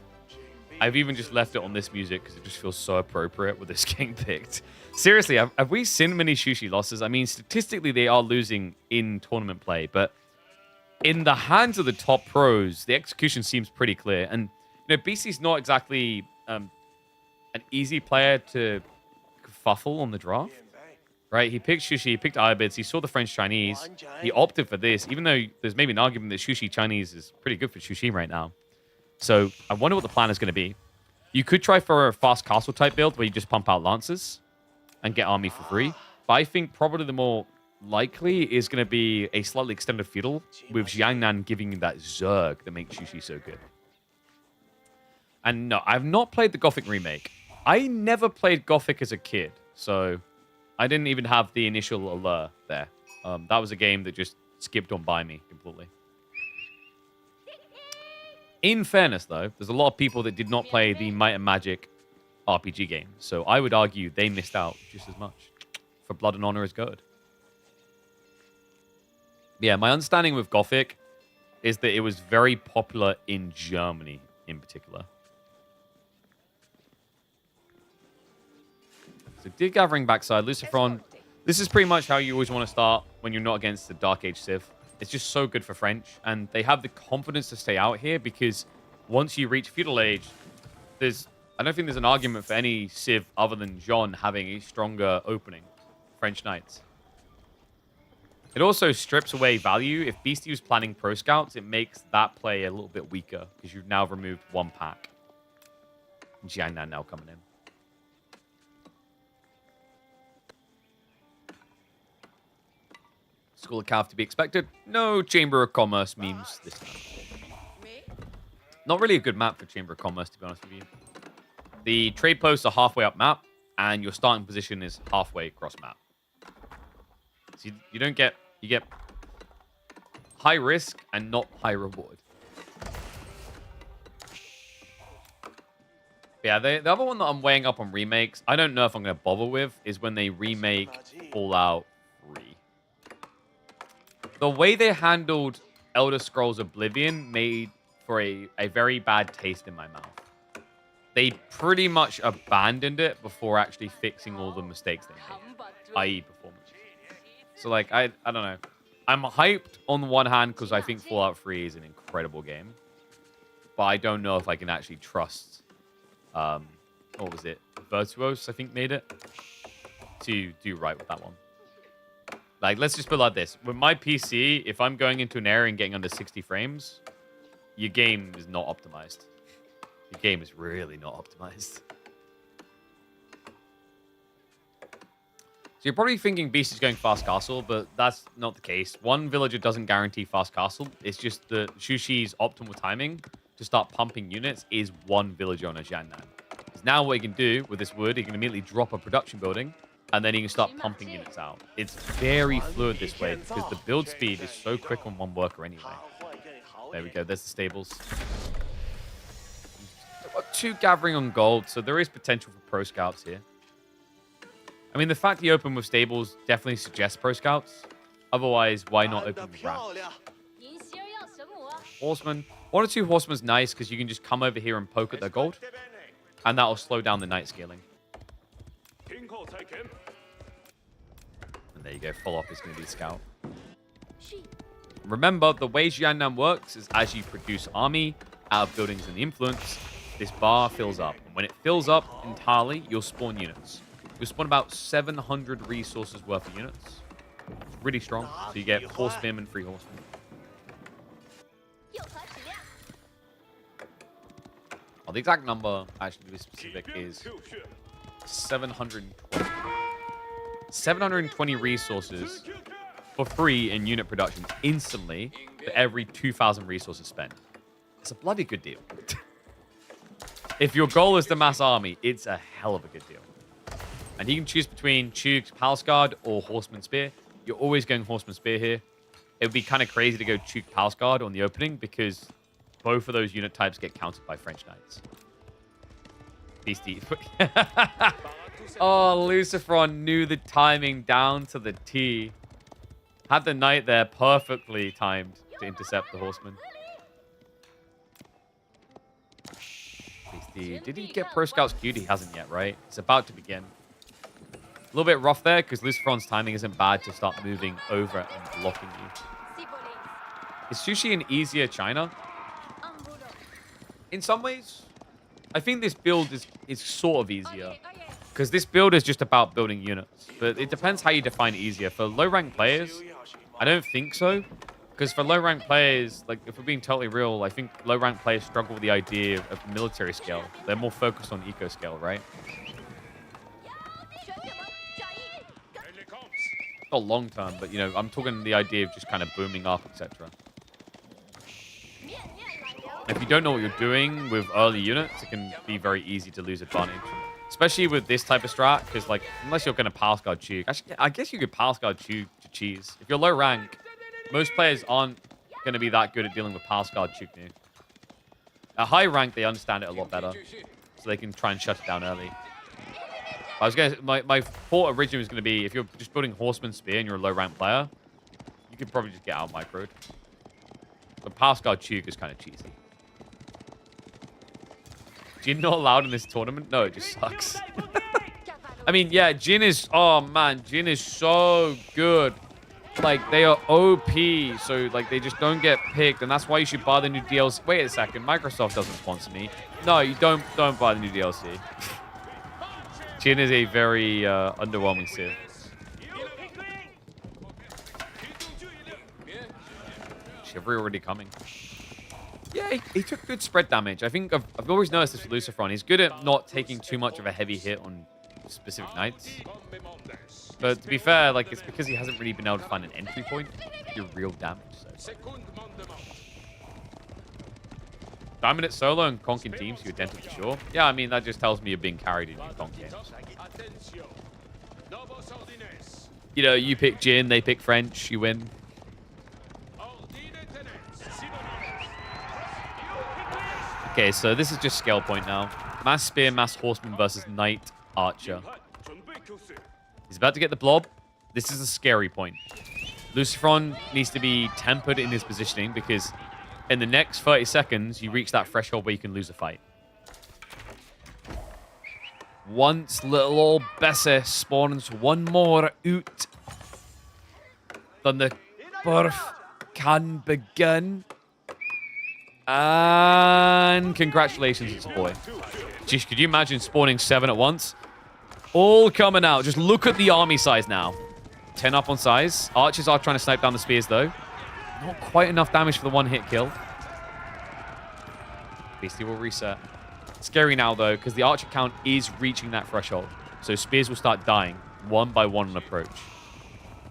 I've even just left it on this music because it just feels so appropriate with this getting picked. Seriously, have we seen many Sushi losses? I mean, statistically, they are losing in tournament play, but in the hands of the top pros, the execution seems pretty clear. And, you know, BC's not exactly an easy player to fuffle on the draft, right? He picked Sushi, he picked Ibids, he saw the French-Chinese, he opted for this, even though there's maybe an argument that Sushi-Chinese is pretty good for Sushi right now. So I wonder what the plan is going to be. You could try for a fast castle type build where you just pump out Lancers and get army for free. But I think probably the more likely is going to be a slightly extended feudal with Jiangnan giving you that Zerg that makes Sushi so good. And no, I've not played the Gothic remake. I never played Gothic as a kid, so I didn't even have the initial allure there. That was a game that just skipped on by me completely. In fairness, though, there's a lot of people that did not play the Might and Magic RPG game, so I would argue they missed out just as much. For Blood and Honor is good. Yeah, my understanding with Gothic is that it was very popular in Germany in particular. So Deer Gathering backside, Lucifron. This is pretty much how you always want to start when you're not against the Dark Age Civ. It's just so good for French, and they have the confidence to stay out here because once you reach Feudal Age, I don't think there's an argument for any Civ other than Jean having a stronger opening. French Knights. It also strips away value. If Beastie was planning Pro Scouts, it makes that play a little bit weaker because you've now removed one pack. Jiangnan now coming in. School of Cav to be expected. No Chamber of Commerce memes this time. Not really a good map for Chamber of Commerce, to be honest with you. The trade posts are halfway up map, and your starting position is halfway across map. So you don't get... You get high risk and not high reward. Yeah, the other one that I'm weighing up on remakes, I don't know if I'm going to bother with, is when they remake Fallout 3. The way they handled Elder Scrolls Oblivion made for a very bad taste in my mouth. They pretty much abandoned it before actually fixing all the mistakes they made, i.e. performance. So, like, I don't know. I'm hyped on the one hand because I think Fallout 3 is an incredible game. But I don't know if I can actually trust... what was it? Virtuos, I think, made it. To do right with that one. Like, let's just put it like this. With my PC, if I'm going into an area and getting under 60 frames, your game is not optimized. Your game is really not optimized. So you're probably thinking Beast is going fast castle, but that's not the case. One villager doesn't guarantee fast castle. It's just that Shushi's optimal timing to start pumping units is one villager on a Jiannan. Because now what he can do with this wood, he can immediately drop a production building, and then he can start pumping units out. It's very fluid this way, because the build speed is so quick on one worker anyway. There we go, there's the stables. I've got 2 gathering on gold, so there is potential for pro scouts here. I mean, the fact he opened with stables definitely suggests pro scouts. Otherwise, why not open with ranks? Horsemen. 1 or 2 horsemen's nice because you can just come over here and poke at their gold. And that'll slow down the night scaling. And there you go. Follow-up is going to be scout. Remember, the way Jiannan works is as you produce army out of buildings and the influence, this bar fills up. And when it fills up entirely, you'll spawn units. You'll spawn about 700 resources worth of units. It's really strong. So you get horsemen and 3 horsemen. Well, the exact number, actually, to be specific, is 720. 720 resources for free in unit production instantly for every 2,000 resources spent. It's a bloody good deal. If your goal is to mass army, it's a hell of a good deal. And you can choose between Chug's Palace Guard or Horseman Spear. You're always going Horseman Spear here. It would be kind of crazy to go Chug Palace Guard on the opening because both of those unit types get countered by French Knights. Beastie. Oh, Lucifron knew the timing down to the T. Had the Knight there perfectly timed to intercept the Horseman. Beastie. Did he get Pro Scout's queued? He hasn't yet, right? It's about to begin. A little bit rough there because Lucifron's timing isn't bad to start moving over and blocking you. Is Sushi an easier China? In some ways, I think this build is sort of easier. Because this build is just about building units. But it depends how you define easier. For low-ranked players, I don't think so. Because for low-ranked players, like, if we're being totally real, I think low-ranked players struggle with the idea of military scale. They're more focused on eco scale, right? Not long-term, but, you know, I'm talking the idea of just kind of booming up, etc. If you don't know what you're doing with early units, it can be very easy to lose advantage. Especially with this type of strat, because, like, unless you're going to Palace Guard Chug. Actually, I guess you could Palace Guard Chug to cheese. If you're low rank, most players aren't going to be that good at dealing with Palace Guard Chug new. At high rank, they understand it a lot better. So they can try and shut it down early. I was going to... My thought originally was going to be, if you're just building Horseman Spear and you're a low rank player, you could probably just get out microed. But Palace Guard Chug is kind of cheesy. Jin not allowed in this tournament? No, it just sucks. I mean, yeah, Jin is... Oh, man. Jin is so good. Like, they are OP. So, like, they just don't get picked. And that's why you should buy the new DLC. Wait a second. Microsoft doesn't sponsor me. No, you don't buy the new DLC. Jin is a very underwhelming Civ. Chivalry already coming. Yeah, he took good spread damage. I think I've always noticed this with Lucifron. He's good at not taking too much of a heavy hit on specific knights. But to be fair, like, it's because he hasn't really been able to find an entry point to do real damage. So. Diamond it solo and conking teams, you're dented for sure. Yeah, I mean, that just tells me you're being carried in your conk games. You know, you pick Jin, they pick French, you win. Okay, so this is just scale point now. Mass Spear, Mass Horseman versus Knight Archer. He's about to get the blob. This is a scary point. Lucifron needs to be tempered in his positioning because in the next 30 seconds, you reach that threshold where you can lose a fight. Once little old Bessie spawns one more out, then the birth can begin. And congratulations, it's a boy. Jeez, could you imagine spawning 7 at once? All coming out. Just look at the army size now. 10 up on size. Archers are trying to snipe down the spears, though. Not quite enough damage for the one-hit kill. Beastie will reset. Scary now, though, because the archer count is reaching that threshold. So spears will start dying, one by one on approach.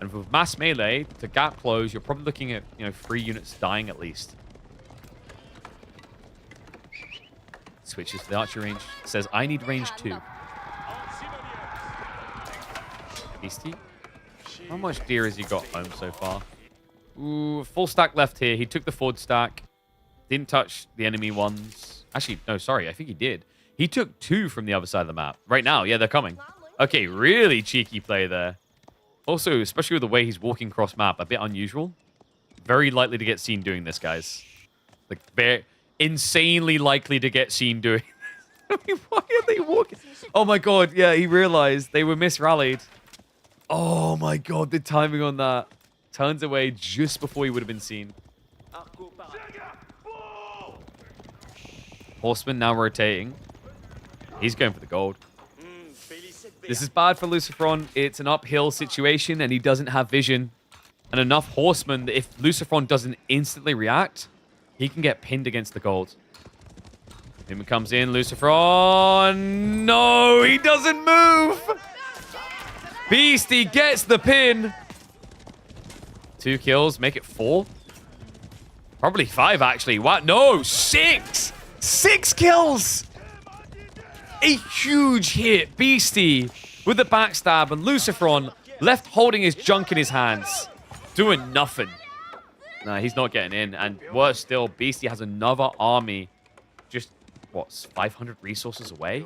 And with mass melee, to gap close, you're probably looking at, 3 units dying at least. Switches to the archer range. Says, I need range 2. Beastie. How much deer has he got home so far? Ooh, full stack left here. He took the forward stack. Didn't touch the enemy ones. Actually, no, sorry. I think he did. He took 2 from the other side of the map. Right now, yeah, they're coming. Okay, really cheeky play there. Also, especially with the way he's walking cross map, a bit unusual. Very likely to get seen doing this, guys. Like, very insanely likely to get seen doing I mean, why are they walking? Oh my god, yeah, he realized they were misrallied. Oh my god, the timing on that. Turns away just before he would have been seen. Horseman now rotating. He's going for the gold. This is bad for Lucifron. It's an uphill situation, and he doesn't have vision. And enough horsemen that if Lucifron doesn't instantly react, he can get pinned against the gold. Him comes in, Lucifron. No, he doesn't move. Beastie gets the pin. 2 kills, make it 4. Probably 5, actually. What? No, 6. 6 kills. A huge hit. Beastie with the backstab, and Lucifron left holding his junk in his hands. Doing nothing. Nah, he's not getting in. And worse still, Beastie has another army just, what, 500 resources away?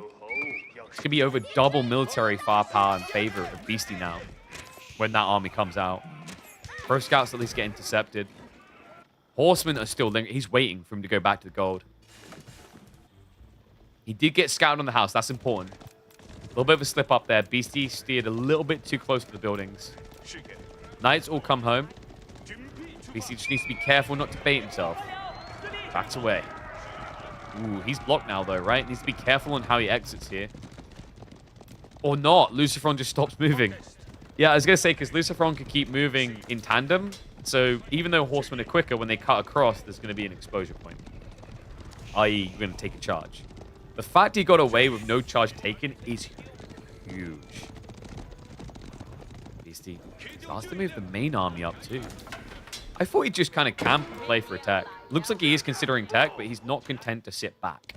It's going to be over double military firepower in favor of Beastie now when that army comes out. Pro Scouts at least get intercepted. Horsemen are still lingering. He's waiting for him to go back to the gold. He did get scouted on the house. That's important. A little bit of a slip up there. Beastie steered a little bit too close to the buildings. Knights all come home. Beastie just needs to be careful not to bait himself. Backs away. Ooh, he's blocked now, though, right? Needs to be careful on how he exits here. Or not. Lucifron just stops moving. Yeah, I was going to say, because Lucifron can keep moving in tandem. So even though horsemen are quicker, when they cut across, there's going to be an exposure point. I.e., you're going to take a charge. The fact he got away with no charge taken is huge. Beastie starts to move the main army up, too. I thought he'd just kind of camp and play for attack. Looks like he is considering tech, but he's not content to sit back.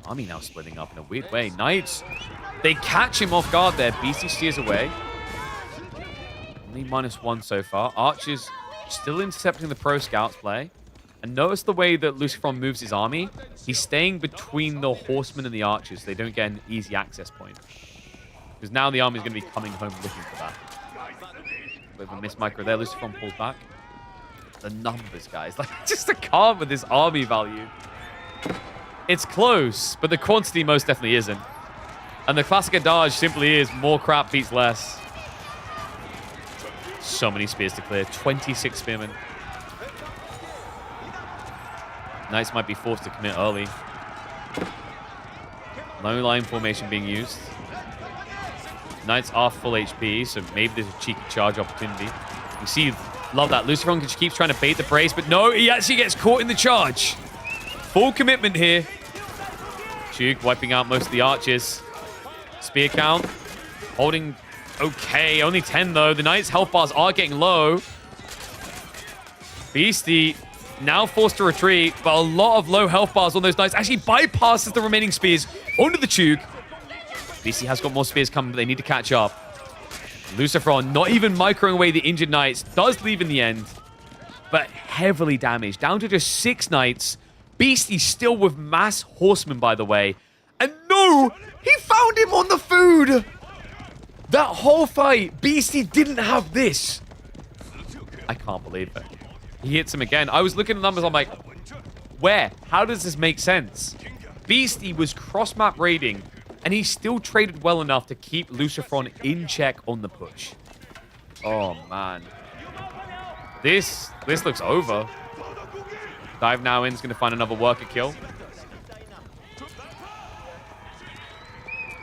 Army now splitting up in a weird way. Knights, they catch him off guard there. Beastie steers away. Only -1 so far. Archers still intercepting the Pro Scouts play. And notice the way that Lucifron moves his army. He's staying between the horsemen and the archers. They don't get an easy access point. Because now the army's going to be coming home looking for that. Bit of a miss micro there. Lucifron pulls back. The numbers, guys. Like, just a calm with this army value. It's close, but the quantity most definitely isn't. And the classic adage simply is more crap beats less. So many spears to clear. 26 spearmen. Knights might be forced to commit early. Low line formation being used. Knights are full HP, so maybe there's a cheeky charge opportunity. You see, love that. Lucifron just keeps trying to bait the brace, but no, he actually gets caught in the charge. Full commitment here. Chug wiping out most of the archers. Spear count. Holding okay. Only 10, though. The Knight's health bars are getting low. Beastie now forced to retreat, but a lot of low health bars on those Knights. Actually bypasses the remaining spears onto the Chug. Beastie has got more spears coming, but they need to catch up. Lucifron, not even microing away the injured Knights, does leave in the end, but heavily damaged. Down to just 6 Knights. Beastie still with mass horsemen, by the way. And no, he found him on the food. That whole fight, Beastie didn't have this. I can't believe it. He hits him again. I was looking at the numbers. I'm like, where? How does this make sense? Beastie was cross-map raiding, and he still traded well enough to keep Lucifron in check on the push. Oh, man. This looks over. Dive now in is going to find another worker kill.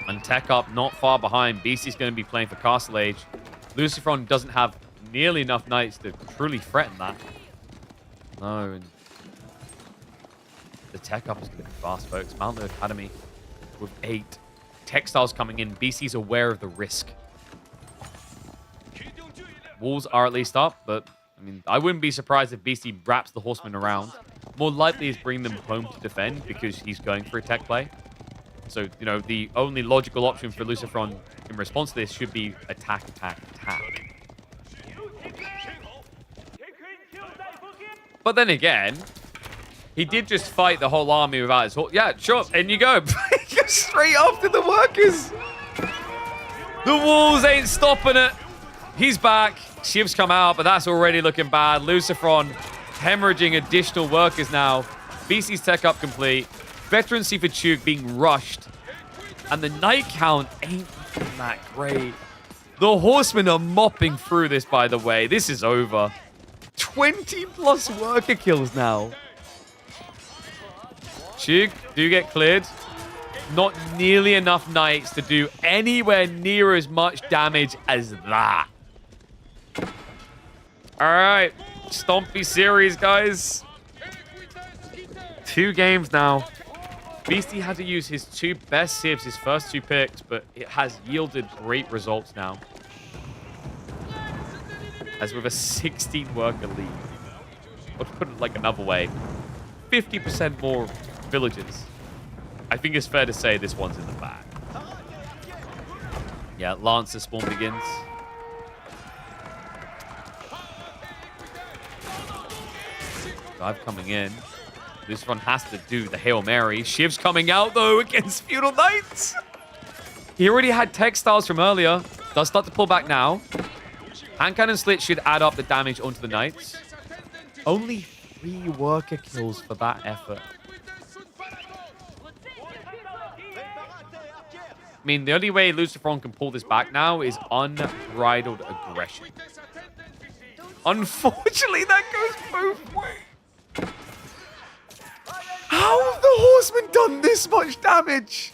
And Tech up not far behind. Beastie's going to be playing for Castle Age. Lucifron doesn't have nearly enough Knights to truly threaten that. No. And the Tech up is going to be fast, folks. Mount Academy with 8. Textiles coming in. BC's aware of the risk. Walls are at least up, but I mean, I wouldn't be surprised if BC wraps the horsemen around. More likely is bring them home to defend because he's going for a tech play. So, you know, the only logical option for Lucifron in response to this should be attack, attack, attack. But then again, he did just fight the whole army without his horse. Yeah, sure. And you go. Straight after the workers. The walls ain't stopping it. He's back. Shiv's come out, but that's already looking bad. Lucifron hemorrhaging additional workers now. BC's tech up complete. Veterancy for Chug being rushed. And the Knight count ain't that great. The Horsemen are mopping through this, by the way. This is over. 20 plus worker kills now. Chug do get cleared. Not nearly enough Knights to do anywhere near as much damage as that. All right. Stompy series, guys. 2 games now. Beastie had to use his 2 best civs, his first 2 picks, but it has yielded great results now. As with a 16 worker lead. Or to put it like another way, 50% more villages. I think it's fair to say this one's in the bag. Yeah, Lancer spawn begins. Dive coming in. This one has to do the Hail Mary. Shiv's coming out, though, against Feudal Knights. He already had textiles from earlier. Does start to pull back now. Hand Cannon Slit should add up the damage onto the Knights. Only 3 worker kills for that effort. I mean, the only way Lucifron can pull this back now is unbridled aggression. Unfortunately, that goes both ways. How have the Horsemen done this much damage?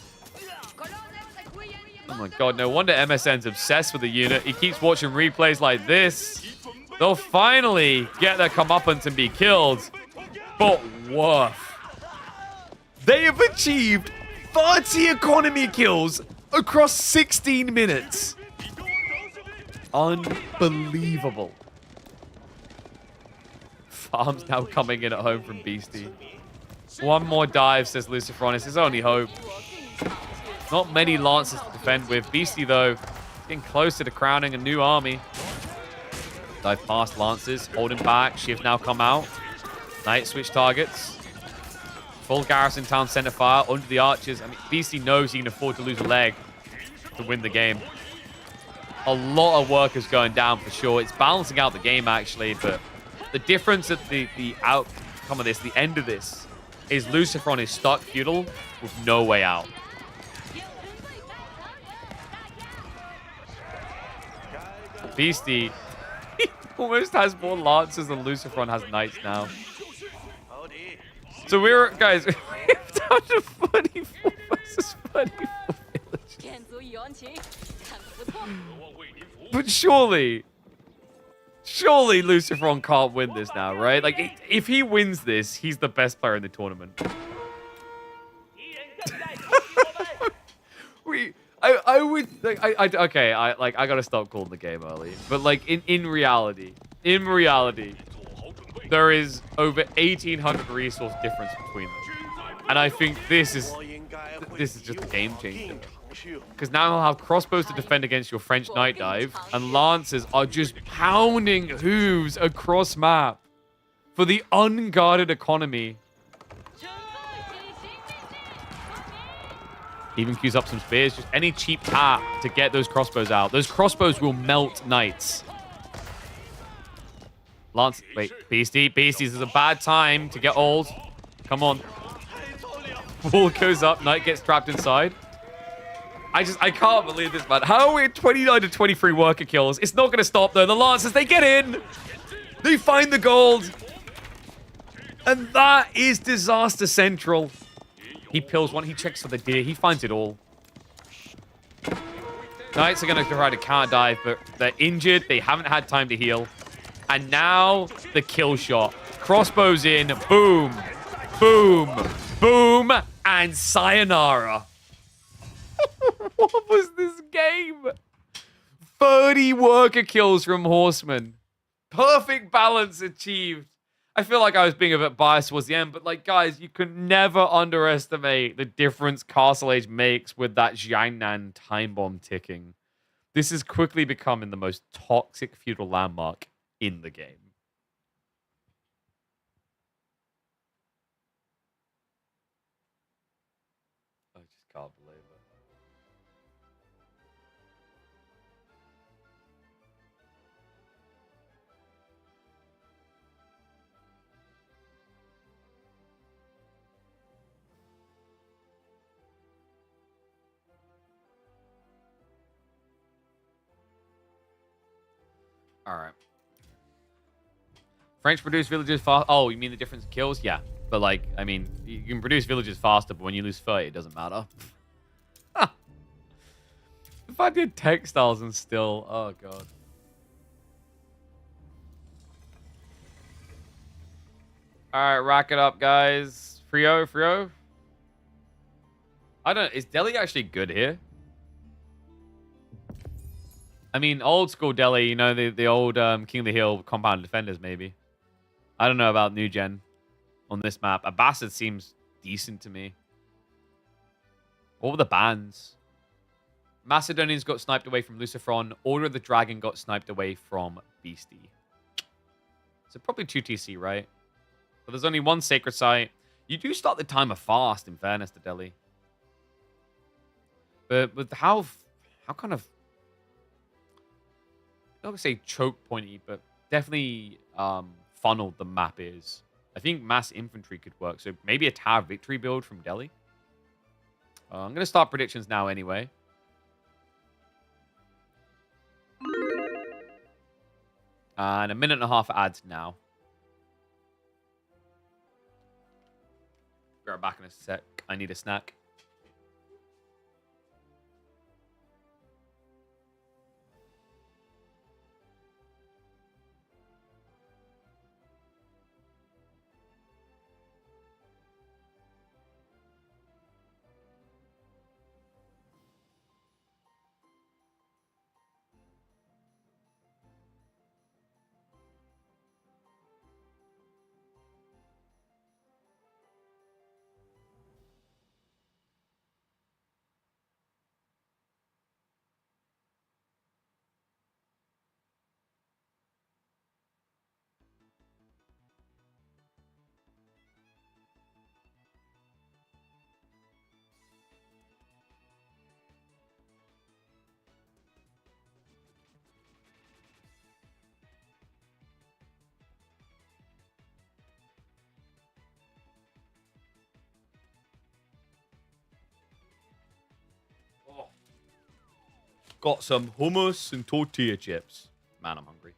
Oh my god, no wonder MSN's obsessed with the unit. He keeps watching replays like this. They'll finally get their comeuppance and be killed. But woof. They have achieved 30 economy kills across 16 minutes. Unbelievable. Farm's now coming in at home from Beastie. One more dive, says Lucifron. It's his only hope. Not many Lancers to defend with. Beastie, though, getting closer to crowning a new army. Dive past Lancers, holding back. Shiv now come out. Knight switch targets. Full garrison town center fire under the archers. I mean, Beastie knows he can afford to lose a leg to win the game. A lot of work is going down for sure. It's balancing out the game, actually, but the difference at the outcome of this, the end of this, is Lucifron is stuck feudal with no way out. Beastie almost has more Lancers than Lucifron has Knights now. So we're, guys, we're down to 34 versus 34 villages. But surely Lucifron can't win this now, right? Like, if he wins this, he's the best player in the tournament. I would like okay, I gotta stop calling the game early. But like in reality, there is over 1,800 resource difference between them. And I think this is just a game changer. Because now I'll have crossbows to defend against your French night dive, and lancers are just pounding hooves across map for the unguarded economy. Even queues up some spears. Just any cheap tap to get those crossbows out. Those crossbows will melt knights. Lance, wait, Beasties, this is a bad time to get old. Come on. Wall goes up, knight gets trapped inside. I can't believe this, man. How are we at 29 to 23 worker kills? It's not going to stop, though. The Lancers, they get in. They find the gold. And that is disaster central. He pills one. He checks for the deer. He finds it all. Knights are going to try to counter dive, but they're injured. They haven't had time to heal. And now the kill shot. Crossbows in. Boom. Boom. Boom. And sayonara. What was this game? 30 worker kills from Horsemen. Perfect balance achieved. I feel like I was being a bit biased towards the end, but like, guys, you can never underestimate the difference Castle Age makes with that Jiangnan time bomb ticking. This is quickly becoming the most toxic feudal landmark in the game. I just can't believe it. All right. French produce villages fast. Oh, you mean the difference in kills? Yeah. But like, I mean, you can produce villages faster, but when you lose 30, it doesn't matter. If I did textiles and still, oh god. All right, rack it up, guys. Frio. I don't. Is Delhi actually good here? I mean, old school Delhi, you know, the old King of the Hill compound defenders, maybe. I don't know about new gen on this map. Abbasid seems decent to me. What were the bans? Macedonians got sniped away from Lucifron. Order of the Dragon got sniped away from Beastie. So probably 2 TC, right? But there's only one sacred site. You do start the timer fast, in fairness to Delhi. But with how kind of, I'm not going to say choke pointy, but definitely funneled the map is. I think mass infantry could work. So maybe a Tower Victory build from Delhi. I'm going to start predictions now anyway. And a minute and a half ads now. Be right back in a sec. I need a snack. Got some hummus and tortilla chips. Man, I'm hungry.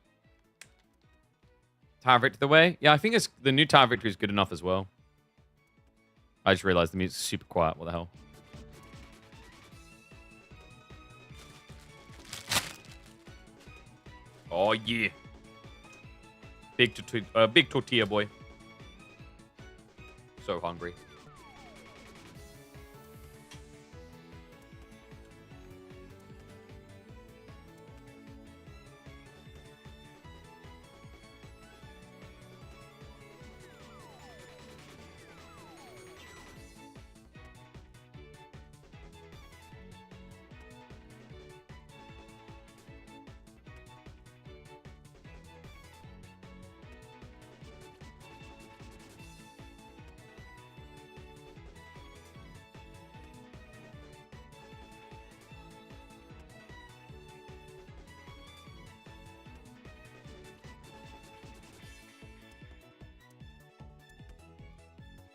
Tower Victory the way? Yeah, I think the new Tower Victory is good enough as well. I just realized the music's super quiet. What the hell? Oh, yeah. Big tortilla boy. So hungry.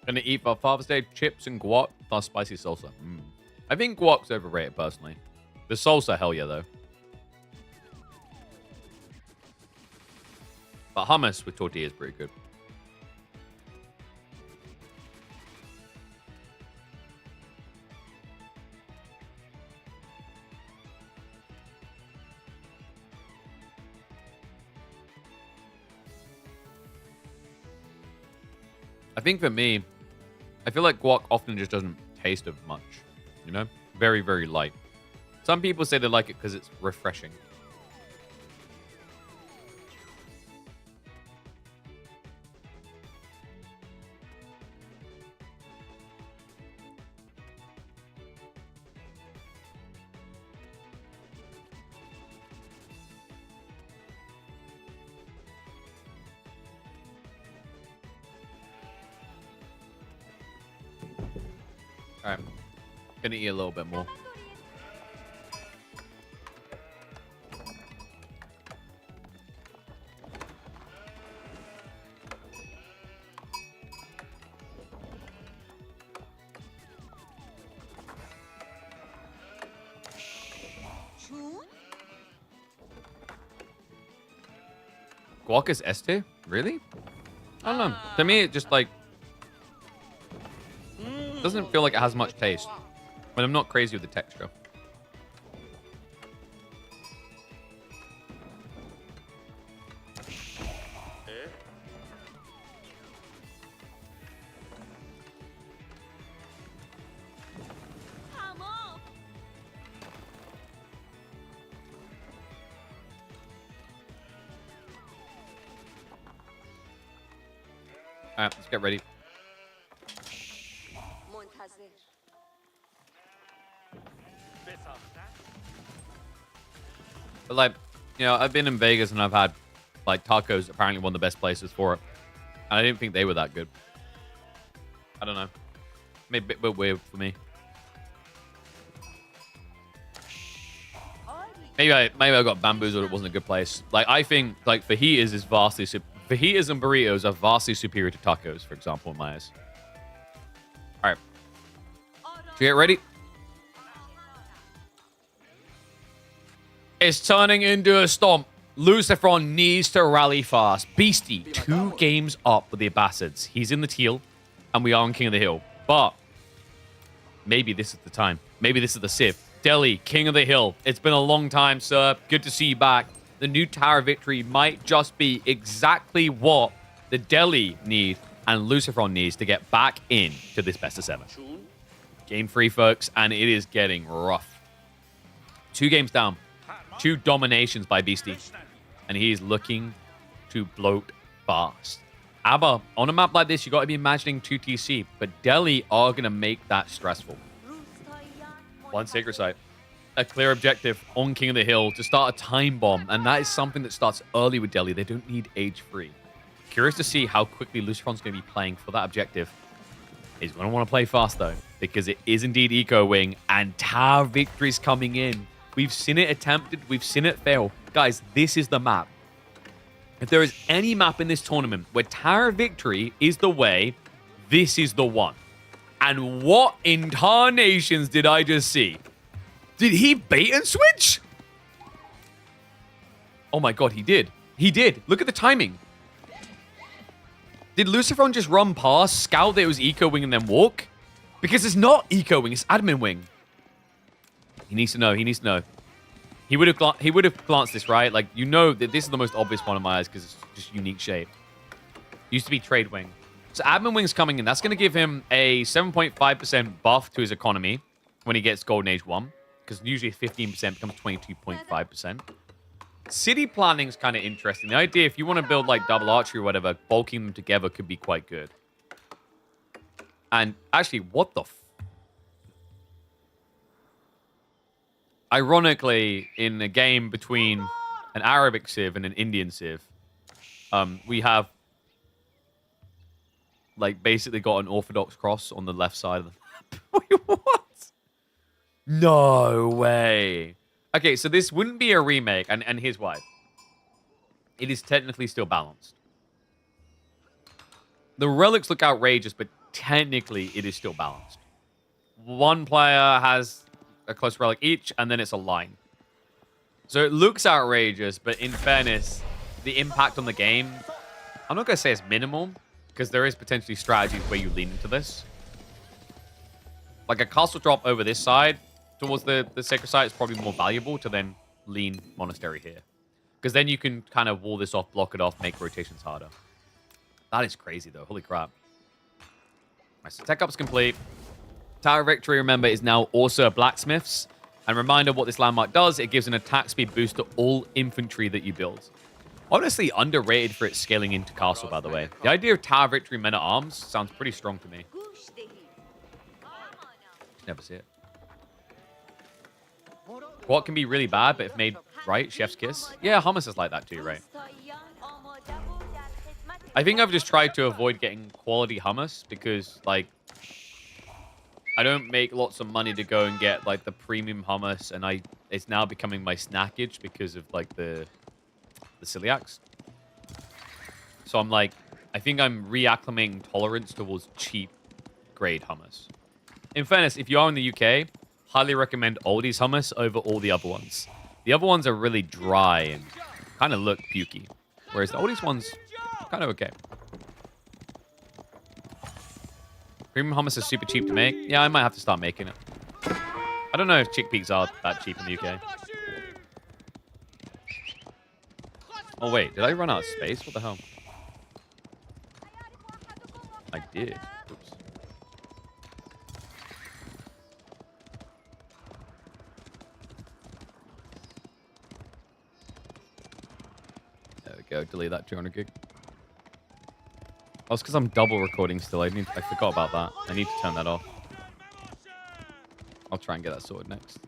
Gonna eat for Father's Day chips and guac plus spicy salsa. I think guac's overrated personally. The salsa, hell yeah, though. But hummus with tortilla is pretty good. I think for me, I feel like guac often just doesn't taste of much, you know? Very, very light. Some people say they like it because it's refreshing. Alright. Gonna eat a little bit more. Guac is S tier? Really? I don't know. To me, it just like doesn't feel like it has much taste. But I'm not crazy with the texture. Alright, let's get ready. But like, you know, I've been in Vegas and I've had like tacos, apparently one of the best places for it. And I didn't think they were that good. I don't know. Maybe a bit weird for me. Maybe I got bamboozled. It wasn't a good place. Like I think like fajitas is vastly fajitas and burritos are vastly superior to tacos, for example, in my eyes. All right, should we get ready? It's turning into a stomp. Lucifron needs to rally fast. Beastie, 2 games up with the Abbasids. He's in the teal, and we are on King of the Hill. But maybe this is the time. Maybe this is the Civ. Delhi, King of the Hill. It's been a long time, sir. Good to see you back. The new Tower Victory might just be exactly what the Delhi need and Lucifron needs to get back in to this best of 7. Game 3, folks, and it is getting rough. 2 games down. 2 dominations by Beastie. And he is looking to bloat fast. ABBA, on a map like this, you got to be imagining 2 TC. But Delhi are going to make that stressful. 1 Sacred Site. A clear objective on King of the Hill to start a time bomb. And that is something that starts early with Delhi. They don't need age free. Curious to see how quickly Lucifron's going to be playing for that objective. He's going to want to play fast, though. Because it is indeed Eco Wing. And Tower Victory's coming in. We've seen it attempted. We've seen it fail. Guys, this is the map. If there is any map in this tournament where Tower Victory is the way, this is the one. And what incarnations did I just see? Did he bait and switch? Oh my god, he did. He did. Look at the timing. Did Lucifron just run past, scout that it was Eco Wing, and then walk? Because it's not Eco Wing, it's Admin Wing. He needs to know. He needs to know. He would have glanced this, right? Like, you know that this is the most obvious one in my eyes because it's just unique shape. Used to be Trade Wing. So Admin Wing's coming in. That's going to give him a 7.5% buff to his economy when he gets Golden Age 1. Because usually 15% becomes 22.5%. City planning is kind of interesting. The idea, if you want to build like double archery or whatever, bulking them together could be quite good. And actually, what the ironically, in a game between an Arabic Civ and an Indian Civ, we have like basically got an Orthodox cross on the left side of the map. Wait, what? No way. Okay, so this wouldn't be a remake, and here's why. It is technically still balanced. The relics look outrageous, but technically it is still balanced. One player has a close relic each, and then it's a line. So it looks outrageous, but in fairness, the impact on the game, I'm not going to say it's minimal, because there is potentially strategies where you lean into this. Like a castle drop over this side towards the sacred site is probably more valuable to then lean monastery here. Because then you can kind of wall this off, block it off, make rotations harder. That is crazy, though. Holy crap. Right, so tech up's complete. Tower of Victory, remember, is now also a blacksmith's. And reminder what this landmark does, it gives an attack speed boost to all infantry that you build. Honestly, underrated for its scaling into castle, by the way. The idea of Tower of Victory men-at-arms sounds pretty strong to me. Never see it. What can be really bad, but if made right, chef's kiss? Yeah, hummus is like that too, right? I think I've just tried to avoid getting quality hummus because, like, I don't make lots of money to go and get, like, the premium hummus, and it's now becoming my snackage because of, like, the celiacs. So I'm like, I think I'm reacclimating tolerance towards cheap grade hummus. In fairness, if you are in the UK, highly recommend Aldi's hummus over all the other ones. The other ones are really dry and kind of look pukey, whereas the Aldi's ones kind of okay. Premium hummus is super cheap to make. Yeah, I might have to start making it. I don't know if chickpeas are that cheap in the UK. Oh, wait. Did I run out of space? What the hell? I did. Oops. There we go. Delete that 200 gig. Oh, it's because I'm double recording still. I forgot about that. I need to turn that off. I'll try and get that sorted next.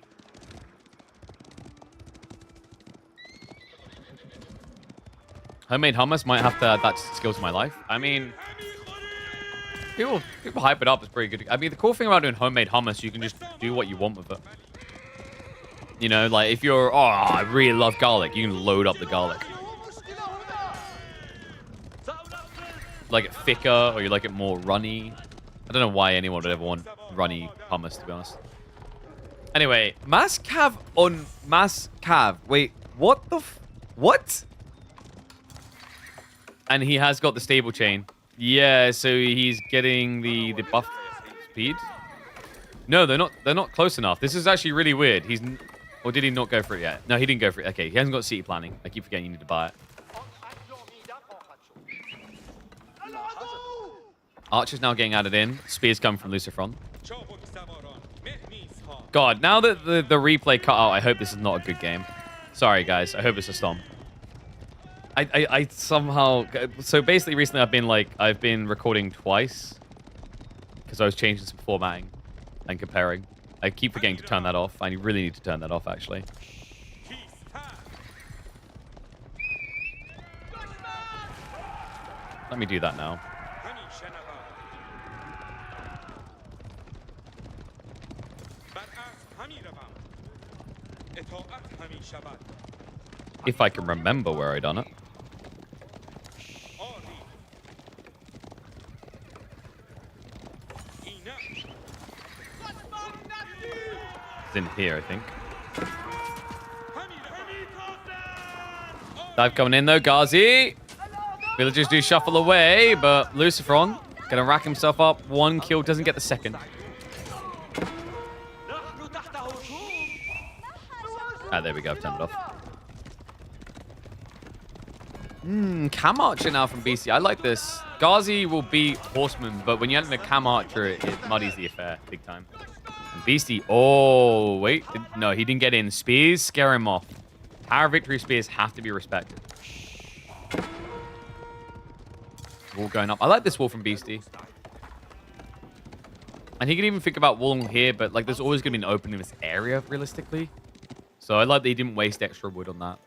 Homemade hummus might have to add that skill to my life. I mean, people hype it up. It's pretty good. I mean, the cool thing about doing homemade hummus, you can just do what you want with it. You know, like if you're, oh, I really love garlic, you can load up the garlic. Like it thicker, or you like it more runny. I don't know why anyone would ever want runny hummus, to be honest. Anyway, Mass Cav on Mass Cav. Wait, what the what? And he has got the stable chain. Yeah, so he's getting the buff speed. No, they're not close enough. This is actually really weird. Or did he not go for it yet? No, he didn't go for it. Okay, he hasn't got city planning. I keep forgetting you need to buy it. Archer's now getting added in. Spears come from Lucifron. God, now that the replay cut out, I hope this is not a good game. Sorry, guys. I hope it's a stomp. I somehow... So basically, recently I've been recording twice. Because I was changing some formatting and comparing. I keep forgetting to turn that off. I really need to turn that off, actually. Let me do that now. If I can remember where I done it. It's in here, I think. Dive coming in though, Ghazi. Villagers do shuffle away, but Lucifron gonna rack himself up. One kill, doesn't get the second. Ah, there we go, I've turned it off. Cam Archer now from BC. I like this. Ghazi will beat Horseman, but when you add in a Cam Archer, it muddies the affair big time. And Beastie, oh, wait. No, he didn't get in. Spears scare him off. Power Victory Spears have to be respected. Wall going up. I like this wall from Beastie. And he can even think about walling here, but like there's always going to be an opening in this area, realistically. So I like that he didn't waste extra wood on that.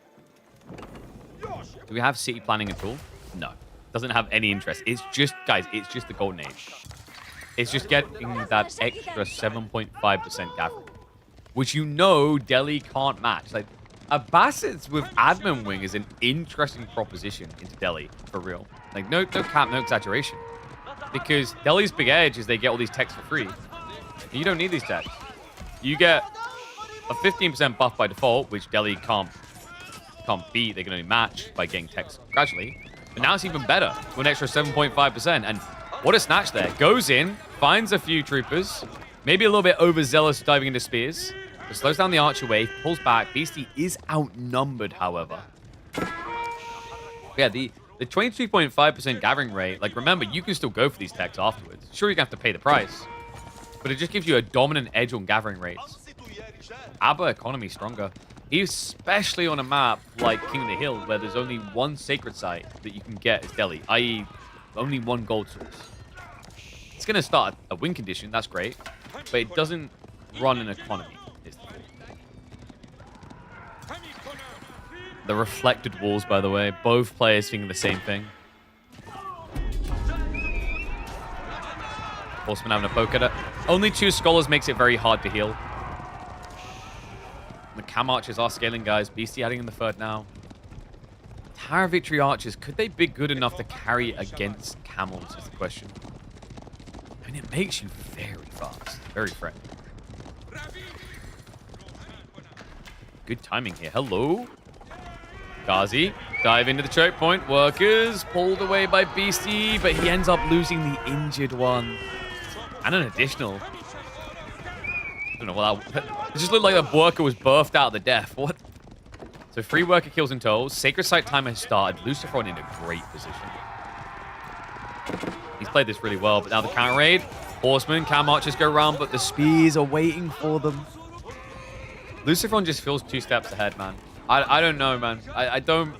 Do we have city planning at all? No. Doesn't have any interest. It's just, guys, it's just the Golden Age. It's just getting that extra 7.5% gathering. Which you know Delhi can't match. Like, Abbasids with admin wing is an interesting proposition into Delhi, for real. Like, no cap, no exaggeration. Because Delhi's big edge is they get all these techs for free. You don't need these techs. You get a 15% buff by default, which Delhi can't beat. They can only match by getting techs gradually. But now it's even better to an extra 7.5%. And what a snatch there. Goes in, finds a few troopers, maybe a little bit overzealous diving into spears. But slows down the archer wave, pulls back. Beastie is outnumbered, however. Yeah, the 23.5% gathering rate, like, remember, you can still go for these techs afterwards. Sure, you're going to have to pay the price. But it just gives you a dominant edge on gathering rates. ABBA economy stronger. Especially on a map like King of the Hill, where there's only one sacred site that you can get as Delhi, i.e. only one gold source. It's going to start a win condition, that's great. But it doesn't run an economy. The reflected walls, by the way. Both players thinking the same thing. Horseman having a poke at it. Only 2 scholars makes it very hard to heal. The cam archers are scaling, guys. Beastie adding in the third now. Tower Victory archers, could they be good enough to carry against camels is the question. And it makes you very fast. Very friendly. Good timing here. Hello. Ghazi, dive into the choke point. Workers pulled away by Beastie, but he ends up losing the injured one. And an additional. I don't know what that... It just looked like a worker was birthed out of the death. What? So 3 worker kills in total. Sacred Site timer has started. Lucifer in a great position. He's played this really well, but now the counter raid. Horsemen, cam archers go around, but the spears are waiting for them. Lucifer just feels 2 steps ahead, man. I don't know, man. I don't...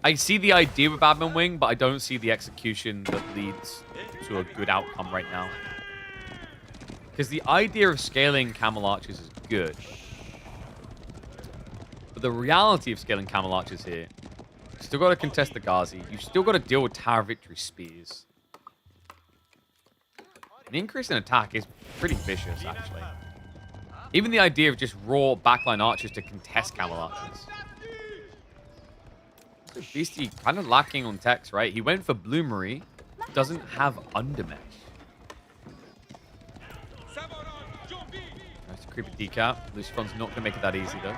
I see the idea with Admin Wing, but I don't see the execution that leads to a good outcome right now. Because the idea of scaling Camel Archers is good. But the reality of scaling Camel Archers here, you've still got to contest the Ghazi. You've still got to deal with Tower Victory Spears. An increase in attack is pretty vicious, actually. Even the idea of just raw backline archers to contest Camel Archers. Beastie kind of lacking on techs, right? He went for Bloomery. Doesn't have Undermesh. Nice to creep a decap. Lucifer's not going to make it that easy, though.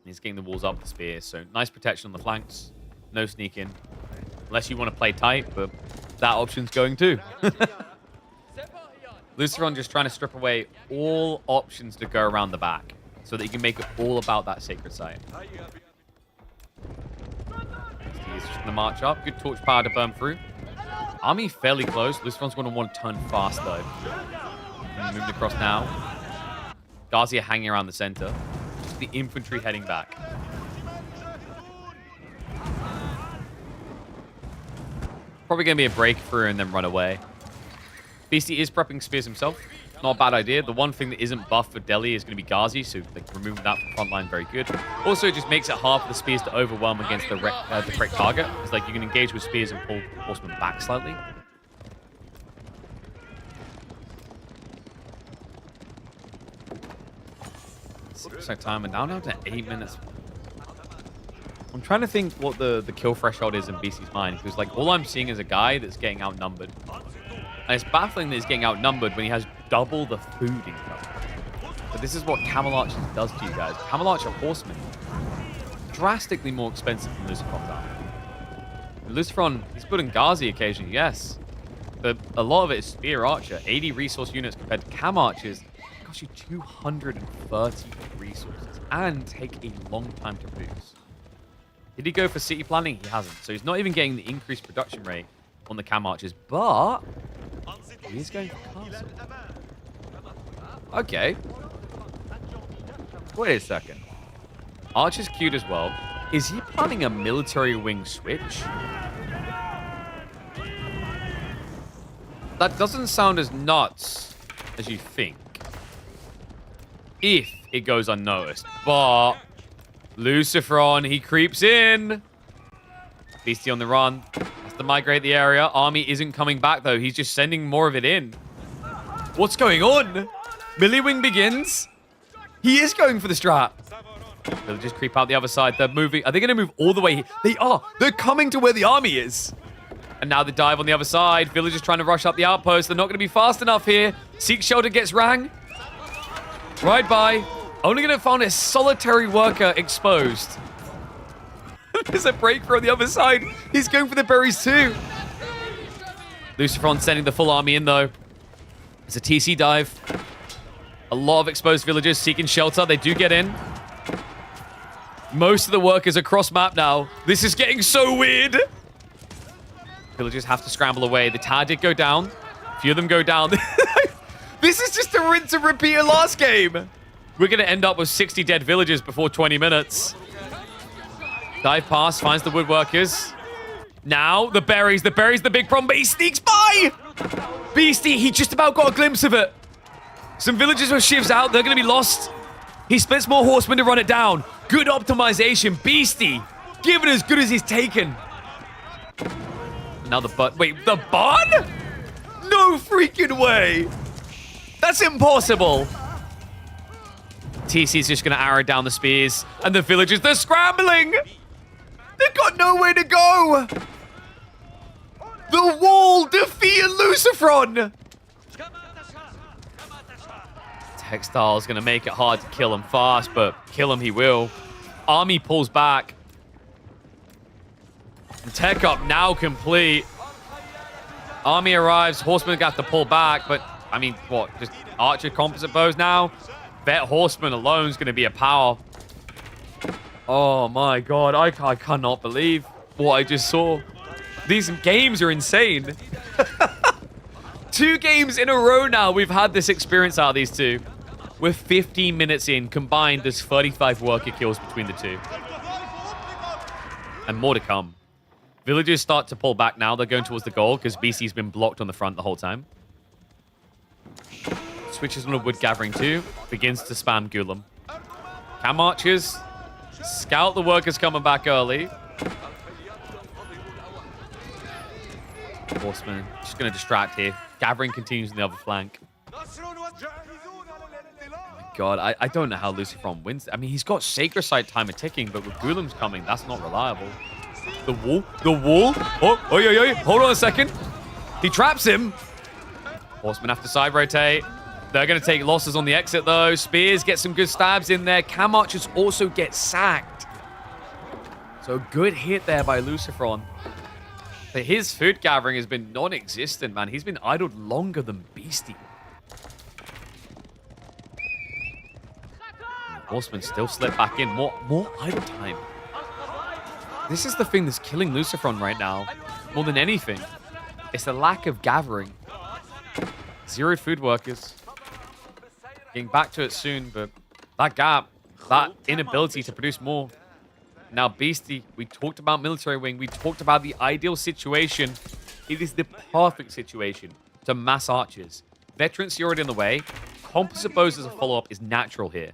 He's getting the walls up with the spears, so nice protection on the flanks. No sneak in. Unless you want to play tight, but that option's going too. Luciferon just trying to strip away all options to go around the back so that he can make it all about that sacred site. He's just going to march up. Good torch power to burn through. Army fairly close. Luciferon's going to want to turn fast, though. Moving across now. Ghazi are hanging around the center. Just the infantry heading back. Probably going to be a breakthrough and then run away. Beastie is prepping spears himself. Not a bad idea. The one thing that isn't buffed for Delhi is going to be Ghazi, so like, removing that from front line, very good. Also, it just makes it hard for the spears to overwhelm against the correct target. It's like you can engage with spears and pull horsemen back slightly. So time, and now to 8 minutes. I'm trying to think what the kill threshold is in Beastie's mind, because like all I'm seeing is a guy that's getting outnumbered. And it's baffling that he's getting outnumbered when he has double the food income. But this is what Camel Archer does to you guys. Camel Archer Horsemen, drastically more expensive than Luciferon's armor. Luciferon, he's putting Ghazi occasionally, yes. But a lot of it is Spear Archer. 80 resource units compared to Cam Archers. It costs you 230 resources and take a long time to produce. Did he go for city planning? He hasn't. So he's not even getting the increased production rate on the Cam Archers, but he's going for castle. Okay. Wait a second. Archer's queued as well. Is he planning a military wing switch? That doesn't sound as nuts as you think. If it goes unnoticed. But Luciferon, he creeps in. Beastie on the run. Has to migrate the area. Army isn't coming back, though. He's just sending more of it in. What's going on? Melee wing begins. He is going for the strat. Villagers creep out the other side. They're moving. Are they going to move all the way here? They are. They're coming to where the army is. And now they dive on the other side. Villagers trying to rush up the outpost. They're not going to be fast enough here. Seek Shelter gets rang. Right by. Only going to find a solitary worker exposed. There's a breakthrough on the other side. He's going for the berries too. Luciferon sending the full army in though. It's a TC dive. A lot of exposed villagers seeking shelter. They do get in. Most of the workers are cross map now. This is getting so weird. Villagers have to scramble away. The tower did go down. A few of them go down. This is just a rinse and repeat of last game. We're going to end up with 60 dead villagers before 20 minutes. Dive past, finds the woodworkers. Now, the berries. The berries, the big problem, but he sneaks by! Beastie, he just about got a glimpse of it. Some villagers with shivs out. They're going to be lost. He splits more horsemen to run it down. Good optimization. Beastie, give it as good as he's taken. Now the bun. Wait, the bun? No freaking way. That's impossible. TC's just going to arrow down the spears. And the villagers, they're scrambling. They've got nowhere to go. The wall defeated Luciferon. Textile's going to make it hard to kill him fast, but kill him he will. Army pulls back. Tech up now complete. Army arrives. Horsemen have to pull back, but I mean, what? Just archer composite bows now? Vet horseman alone is going to be a power. Oh my god, I cannot believe what I just saw. These games are insane. 2 games in a row now we've had this experience out of these two. We're 15 minutes in. Combined, there's 35 worker kills between the two. And more to come. Villagers start to pull back now. They're going towards the goal because BC's been blocked on the front the whole time. Switches on a wood gathering too. Begins to spam Gulam. Cam archers. Scout the workers coming back early. Horseman just going to distract here. Gathering continues on the other flank. God, I don't know how Luciferon wins. I mean, he's got Sacred Site timer ticking, but with Gulam's coming, that's not reliable. The wall? The wall? Oh, yeah. Hold on a second. He traps him. Horsemen have to side rotate. They're going to take losses on the exit, though. Spears get some good stabs in there. Cam archers also get sacked. So good hit there by Luciferon. But his food gathering has been non-existent, man. He's been idled longer than Beastie. Horsemen still slip back in. More idle time. This is the thing that's killing Luciferon right now. More than anything. It's the lack of gathering. 0 food workers. Getting back to it soon, but that gap, that inability to produce more. Now, Beastie, we talked about military wing. We talked about the ideal situation. It is the perfect situation to mass archers. Veterans are already in the way. Composite bows as a follow-up is natural here.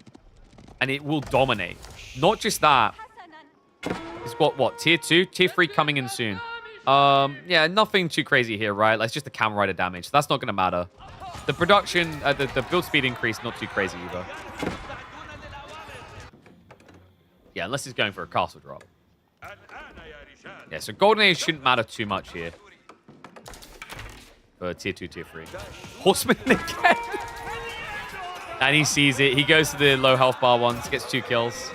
And it will dominate. Not just that. It's what? Tier 2? Tier 3 coming in soon. Yeah, nothing too crazy here, right? That's just the camera rider damage. So that's not going to matter. The production, the build speed increase, not too crazy either. Yeah, unless he's going for a castle drop. Yeah, so Golden Age shouldn't matter too much here. For Tier 2, Tier 3. Horseman again. And he sees it. He goes to the low health bar ones, gets 2 kills.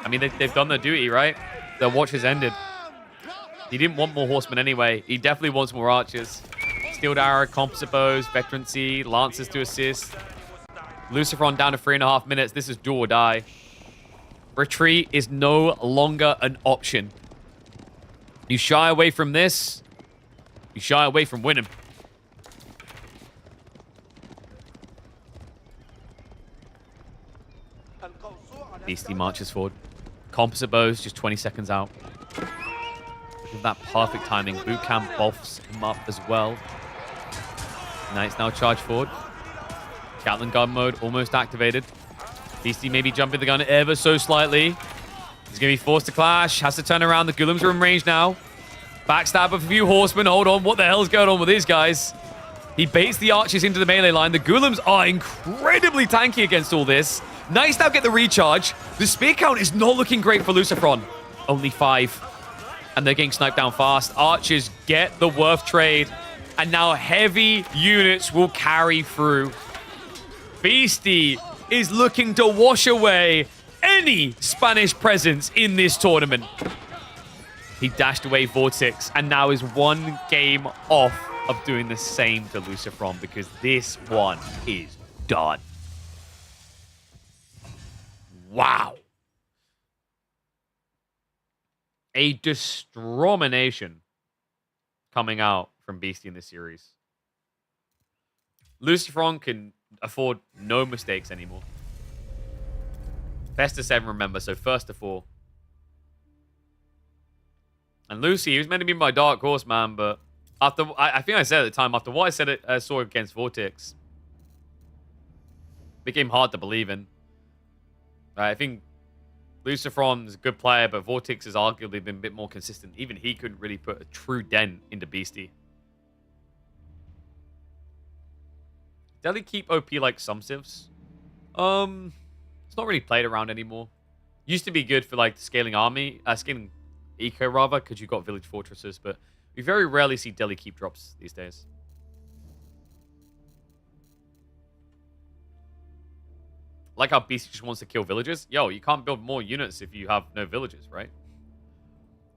I mean, they've done their duty, right? Their watch has ended. He didn't want more horsemen anyway. He definitely wants more archers. Steeled arrow, composite bows, veterancy, lancers to assist. Luciferon down to 3.5 minutes. This is do or die. Retreat is no longer an option. You shy away from this, you shy away from winning. Beastie marches forward. Composite bows, just 20 seconds out. With that perfect timing, boot camp buffs him up as well. Knights now charge forward. Gatling gun mode almost activated. Beastie maybe jumping the gun ever so slightly. He's going to be forced to clash. Has to turn around. The Gulams are in range now. Backstab of a few horsemen. Hold on. What the hell is going on with these guys? He baits the archers into the melee line. The Gulams are incredibly tanky against all this. Nice now get the recharge. The spear count is not looking great for Lucifron. Only 5. And they're getting sniped down fast. Archers get the worth trade. And now heavy units will carry through. Beastie is looking to wash away any Spanish presence in this tournament. He dashed away Vortex and now is 1 game off of doing the same to Lucifron because this one is done. Wow. A distromination coming out from Beastie in this series. Lucifron can afford no mistakes anymore. Best of 7, remember, so first to 4. And Lucy, he was meant to be my dark horse, man, but after I think I said at the time, after what I said I saw against Vortex, it became hard to believe in. I think Lucifron's a good player, but Vortex has arguably been a bit more consistent. Even he couldn't really put a true dent into Beastie. Deli keep OP like some civs? It's not really played around anymore. Used to be good for like scaling army, scaling eco rather, because you've got village fortresses, but we very rarely see Deli keep drops these days. Like how Beastie just wants to kill villagers. Yo, you can't build more units if you have no villages, right?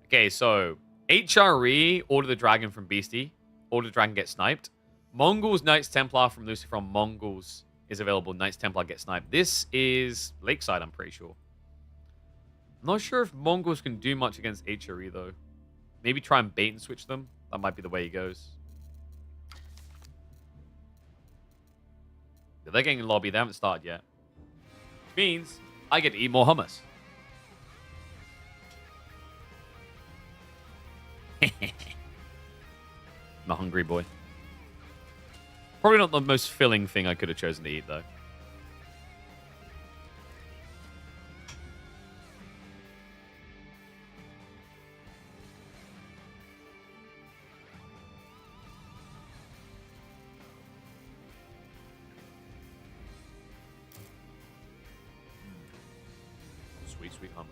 Okay, so HRE, Order the Dragon from Beastie. Order the Dragon gets sniped. Mongols, Knights Templar from Lucifron. Mongols is available. Knights Templar get sniped. This is Lakeside, I'm pretty sure. I'm not sure if Mongols can do much against HRE, though. Maybe try and bait and switch them. That might be the way he goes. They're getting in lobby. They haven't started yet. Which means I get to eat more hummus. I'm a hungry boy. Probably not the most filling thing I could have chosen to eat, though. Sweet, sweet hummus.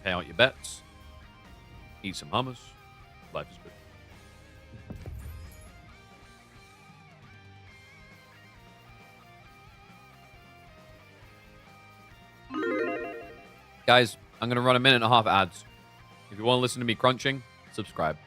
Pay out your bets. Eat some hummus. Life is good. Guys, I'm going to run a minute and a half ads. If you want to listen to me crunching, subscribe.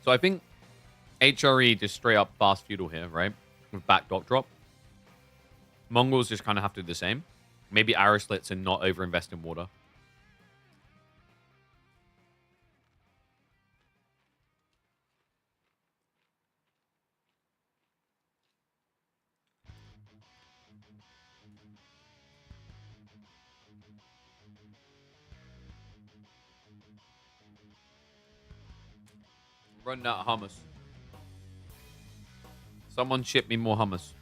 So I think HRE just straight up fast feudal here, right? With back dot drop. Mongols just kind of have to do the same. Maybe arrow slits and not overinvest in water. Running out of hummus. Someone ship me more hummus.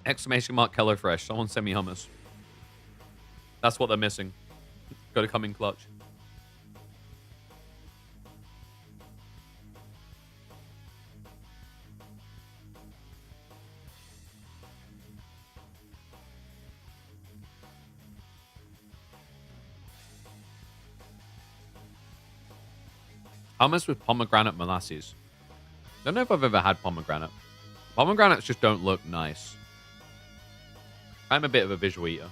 Exclamation mark HelloFresh. Someone send me hummus. That's what they're missing. Got to come in clutch. Hummus with pomegranate molasses. Don't know if I've ever had pomegranate. Pomegranates just don't look nice. I'm a bit of a visual eater.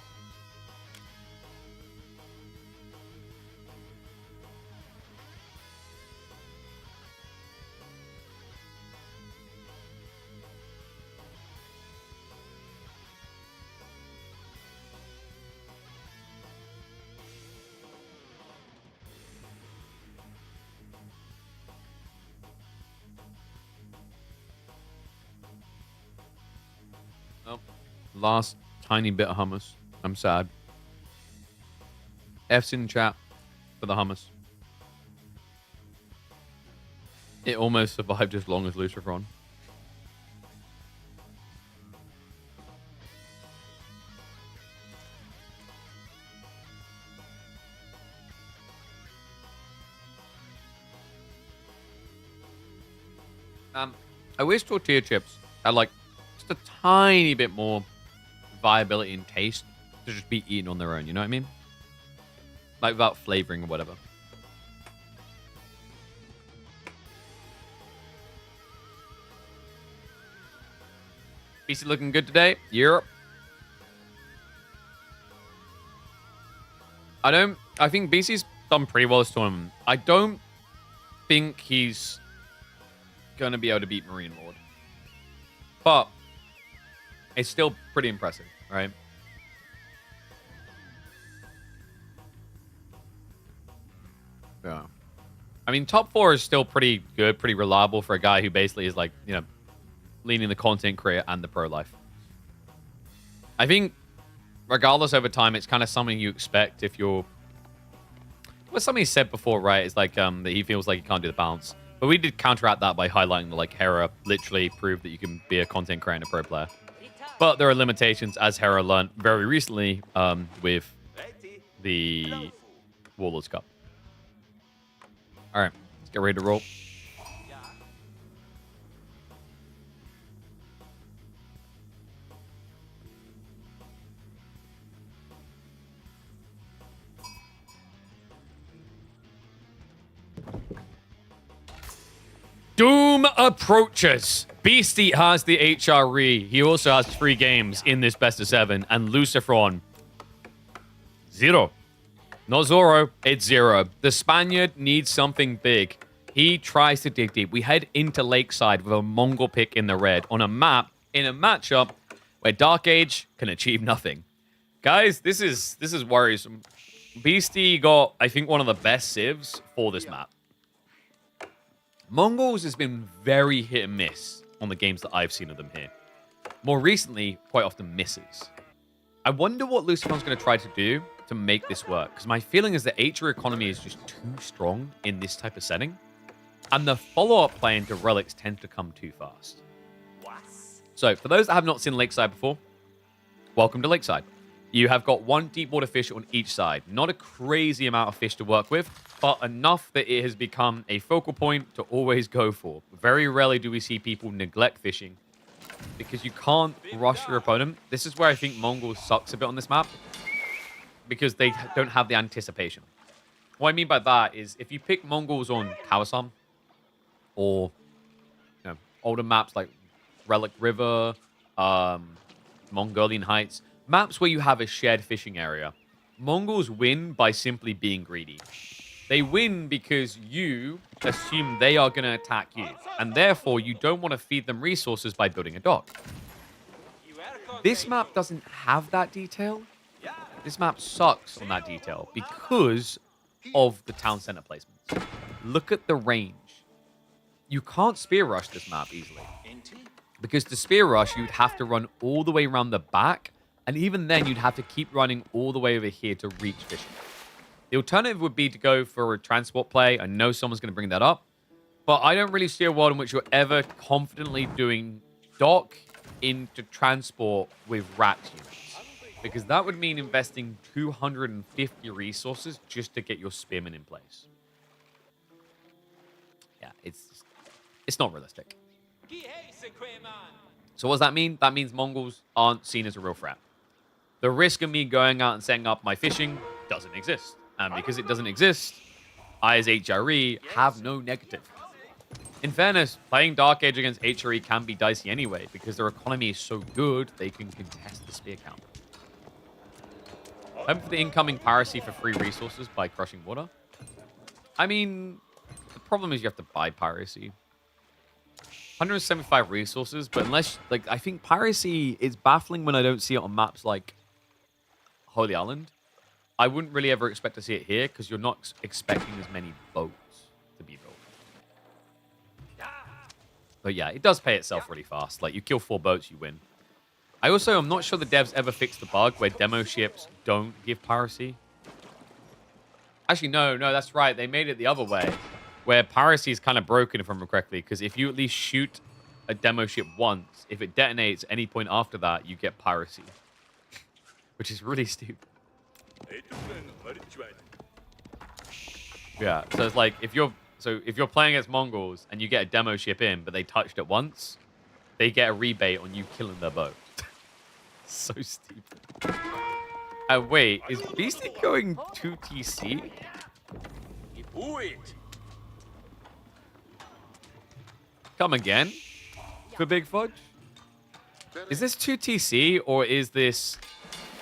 Oh, last tiny bit of hummus. I'm sad. F's in chat for the hummus. It almost survived as long as Lucifron. I wish tortilla chips had like just a tiny bit more viability and taste to just be eaten on their own. You know what I mean? Like without flavoring or whatever. BC looking good today. Europe. I think BC's done pretty well this tournament. I don't think he's going to be able to beat Marine Lord. But it's still pretty impressive, right? Yeah. I mean, top 4 is still pretty good, pretty reliable for a guy who basically is like, you know, leaning the content creator and the pro life. I think, regardless over time, it's kind of something you expect if you're... What somebody said before, right? Is like that he feels like he can't do the bounce. But we did counteract that by highlighting that, like, Hera literally proved that you can be a content creator and a pro player. But there are limitations, as Hera learned very recently with the Warlords Cup. All right, let's get ready to roll. Doom approaches. Beastie has the HRE. He also has 3 games in this best of 7. And Lucifron, 0. Not Zoro, it's 0. The Spaniard needs something big. He tries to dig deep. We head into Lakeside with a Mongol pick in the red on a map in a matchup where Dark Age can achieve nothing. Guys, this is worrisome. Beastie got, I think, one of the best civs for this map. Mongols has been very hit and miss on the games that I've seen of them here. More recently, quite often misses. I wonder what Lucifron's going to try to do to make this work, because my feeling is that HRE economy is just too strong in this type of setting, and the follow-up play into relics tends to come too fast. So, for those that have not seen Lakeside before, welcome to Lakeside. You have got 1 deep water fish on each side. Not a crazy amount of fish to work with, but enough that it has become a focal point to always go for. Very rarely do we see people neglect fishing because you can't rush your opponent. This is where I think Mongols sucks a bit on this map because they don't have the anticipation. What I mean by that is if you pick Mongols on Kawasan or older maps like Relic River, Mongolian Heights, maps where you have a shared fishing area, Mongols win by simply being greedy. They win because you assume they are going to attack you, and therefore you don't want to feed them resources by building a dock. This map doesn't have that detail. This map sucks on that detail because of the town center placements. Look at the range. You can't spear rush this map easily. Because to spear rush, you'd have to run all the way around the back, and even then you'd have to keep running all the way over here to reach fishing. The alternative would be to go for a transport play. I know someone's going to bring that up, but I don't really see a world in which you're ever confidently doing dock into transport with rat units, because that would mean investing 250 resources just to get your spearmen in place. Yeah, it's not realistic. So what does that mean? That means Mongols aren't seen as a real threat. The risk of me going out and setting up my fishing doesn't exist. And because it doesn't exist, I as HRE have no negative. In fairness, playing Dark Age against HRE can be dicey anyway, because their economy is so good, they can contest the spear count. Hoping for the incoming piracy for free resources by crushing water. I mean, the problem is you have to buy piracy. 175 resources, but unless, like, I think piracy is baffling when I don't see it on maps like Holy Island. I wouldn't really ever expect to see it here because you're not expecting as many boats to be built. But yeah, it does pay itself really fast. Like, you kill 4 boats, you win. I'm not sure the devs ever fixed the bug where demo ships don't give piracy. Actually, no, that's right. They made it the other way, where piracy is kind of broken, if I remember correctly, because if you at least shoot a demo ship once, if it detonates any point after that, you get piracy, which is really stupid. Yeah, so it's like if you're playing as Mongols and you get a demo ship in, but they touched it once, they get a rebate on you killing their boat. So stupid. Wait, is Beastie going to TC? Come again? For Big Fudge? Is this 2 TC or is this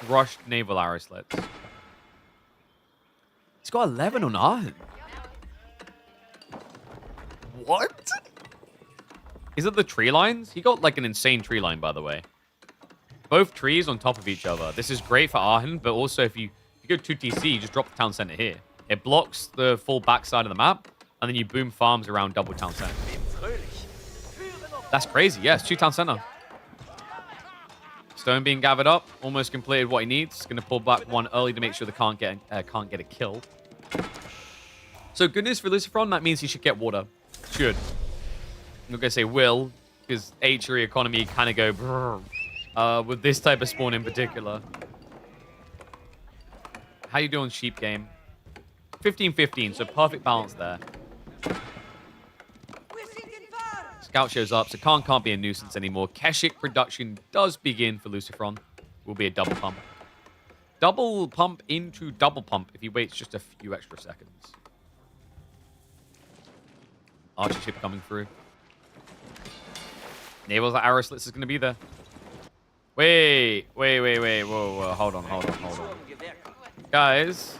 rushed naval arrow sleds? He's got 11 on Arhen. What? Is it the tree lines? He got like an insane tree line, by the way. Both trees on top of each other. This is great for Arhen, but also if you go 2 TC, you just drop the town center here. It blocks the full backside of the map, and then you boom farms around double town center. That's crazy. Yes, 2 town center. Stone being gathered up, almost completed what he needs. Going to pull back one early to make sure they can't get a kill. So good news for Lucifron. That means he should get water. Should. I'm not going to say will, because HRE economy kind of go brrr, with this type of spawn in particular. How you doing, sheep game? 15-15, so perfect balance there. Scout shows up, so Khan can't be a nuisance anymore. Keshik production does begin for Lucifron. Will be a double pump. Double pump into double pump if he waits just a few extra seconds. Archer ship coming through. Naval's arrow slits is going to be there. Wait. Whoa. Hold on. Guys.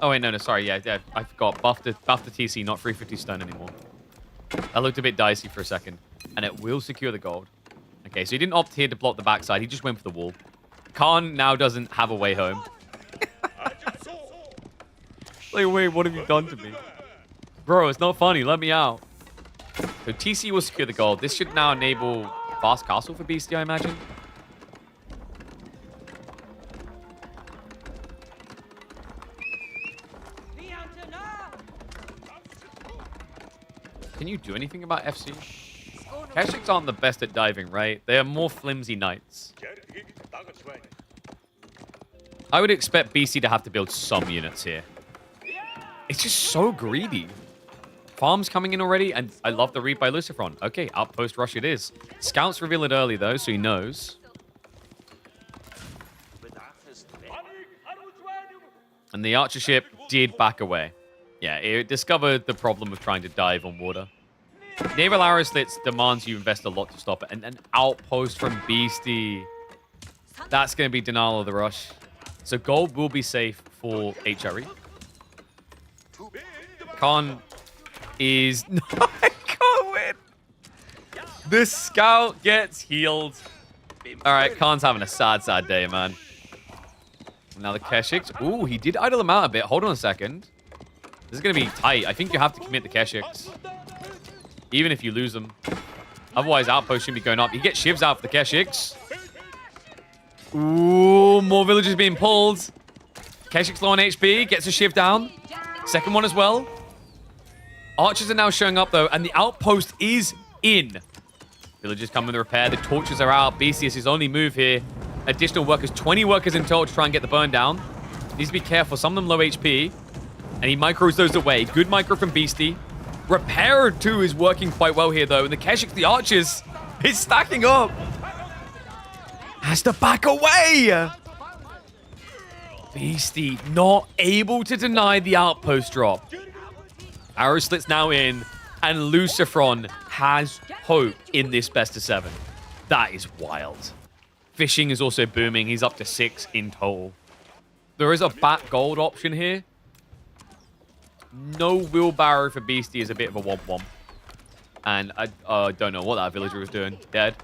Oh, wait, no, sorry. Yeah, I forgot. Buff the TC, not 350 stun anymore. That looked a bit dicey for a second. And it will secure the gold. Okay, so he didn't opt here to block the backside. He just went for the wall. Khan now doesn't have a way home. Like, wait, what have you done to me? Bro, it's not funny. Let me out. So TC will secure the gold. This should now enable fast castle for Beastie, I imagine. Can you do anything about FC? Keshiks aren't the best at diving, right? They are more flimsy knights. I would expect BC to have to build some units here. It's just so greedy. Farms coming in already, and I love the read by Lucifron. Okay, outpost rush it is. Scouts reveal it early, though, so he knows. And the archer ship did back away. Yeah, it discovered the problem of trying to dive on water. Naval arrow slits demands you invest a lot to stop it. And an outpost from Beastie. That's going to be denial of the rush. So gold will be safe for HRE. Khan is... No, I can't win. The scout gets healed. All right, Khan's having a sad day, man. Now the Keshiks. Ooh, he did idle them out a bit. Hold on a second. This is going to be tight. I think you have to commit the Keshiks. Even if you lose them. Otherwise, outpost shouldn't be going up. You get shivs out for the Keshiks. Ooh, more villagers being pulled. Keshik's low on HP. Gets a shiv down. Second one as well. Archers are now showing up, though. And the outpost is in. Villagers come with the repair. The torches are out. BC is his only move here. Additional workers. 20 workers in total to try and get the burn down. Needs to be careful. Some of them low HP. And he micros those away. Good micro from Beastie. Repair 2 is working quite well here, though. And the Keshik, the archers, is stacking up. Has to back away. Beastie not able to deny the outpost drop. Arrow slits now in. And Lucifron has hope in this best of 7. That is wild. Fishing is also booming. He's up to 6 in total. There is a back gold option here. No wheelbarrow for Beastie is a bit of a womp-womp. And I don't know what that villager was doing. Dead.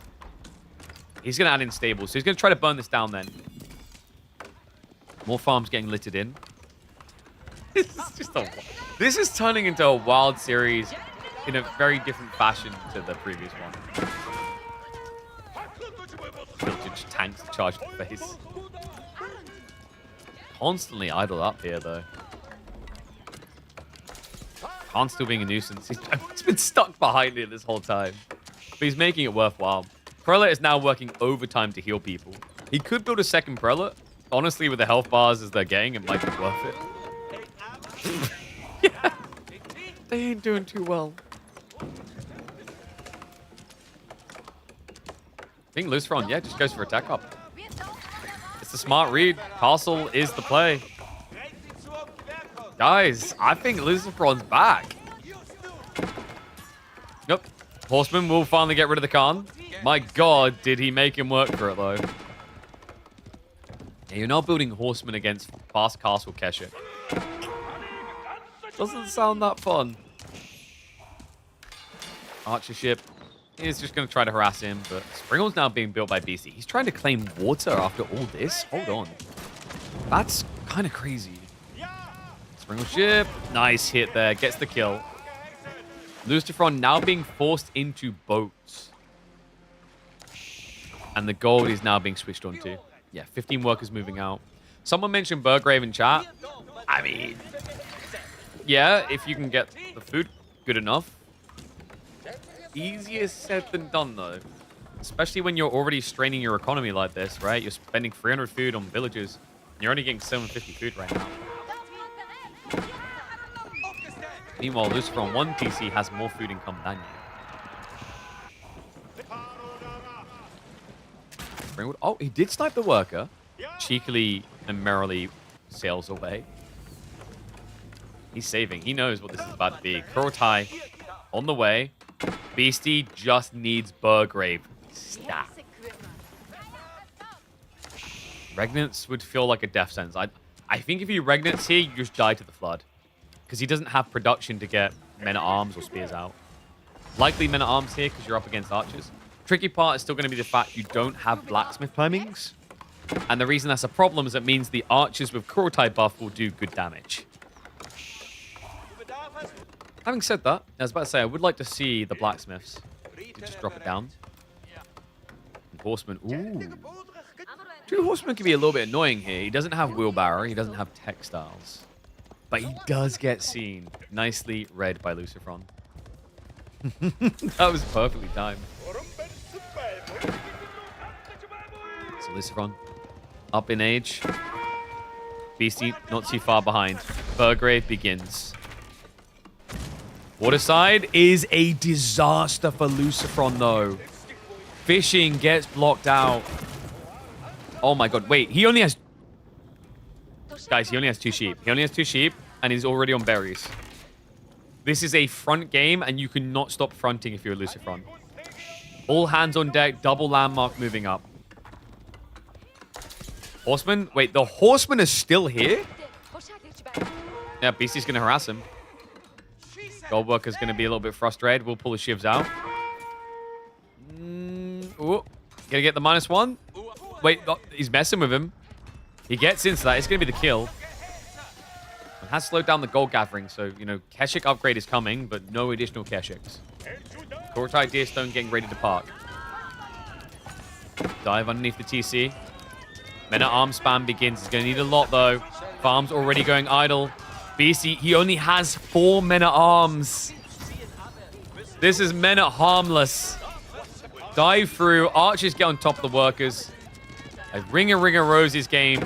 He's going to add in stables. So he's going to try to burn this down then. More farms getting littered in. This is turning into a wild series in a very different fashion to the previous one. Villager just tanks the charge to the face. Constantly idle up here, though. Khan's still being a nuisance. He's been stuck behind it this whole time. But he's making it worthwhile. Prelate is now working overtime to heal people. He could build a second Prelate. Honestly, with the health bars as they're getting, it might be worth it. Yeah. They ain't doing too well. I think Luciferon, yeah, just goes for attack up. It's the smart read. Castle is the play. Guys, I think Luciferon's back. Nope. Horseman will finally get rid of the Khan. My god, did he make him work for it, though. Yeah, you're now building Horseman against fast Castle Keshik. Doesn't sound that fun. Archer ship is just going to try to harass him, but Springel's now being built by BC. He's trying to claim water after all this? Hold on. That's kind of crazy. Springle ship. Nice hit there. Gets the kill. Luciferon now being forced into boats. And the gold is now being switched on to. Yeah, 15 workers moving out. Someone mentioned Burgrave in chat. I mean, yeah, if you can get the food good enough. Easier said than done, though. Especially when you're already straining your economy like this, right? You're spending 300 food on villages. And you're only getting 750 food right now. Meanwhile, Luciferon 1 PC has more food income than you. Oh, he did snipe the worker. Cheekily and merrily sails away. He's saving. He knows what this is about to be. Kurotai on the way. Beastie just needs Burgrave. Stat. Regnance would feel like a death sentence. I think if you Regnance here, you just die to the Flood. Because he doesn't have production to get men-at-arms or spears out. Likely men-at-arms here because you're up against archers. Tricky part is still going to be the fact you don't have blacksmith timings. And the reason that's a problem is it means the archers with Kurotai buff will do good damage. Having said that, I was about to say, I would like to see the blacksmiths. Just drop it down. And horsemen. Ooh. Two horsemen can be a little bit annoying here. He doesn't have wheelbarrow. He doesn't have textiles. But he does get seen. Nicely read by Luciferon. That was perfectly timed. So Luciferon, up in age. Beastie, not too far behind. Burgrave begins. Waterside is a disaster for Luciferon, though. Fishing gets blocked out. Oh my god, wait, he only has... Guys, he only has 2 sheep. He only has 2 sheep, and he's already on berries. This is a front game, and you cannot stop fronting if you're a Luciferon. All hands on deck, double landmark moving up. Horseman? Wait, the horseman is still here? Yeah, Beastie's going to harass him. Goldworker's going to be a little bit frustrated. We'll pull the shivs out. Ooh. Gonna get the -1. Wait, oh, he's messing with him. He gets into that. It's going to be the kill. It has slowed down the gold gathering, so, you know, Keshik upgrade is coming, but no additional Keshiks. Kurotai Deerstone getting ready to park. Dive underneath the TC. Men-at-arms spam begins. He's going to need a lot, though. Farm's already going idle. Beastie, he only has 4 men-at-arms. This is men-at-harmless. Dive through. Archers get on top of the workers. A ringer roses game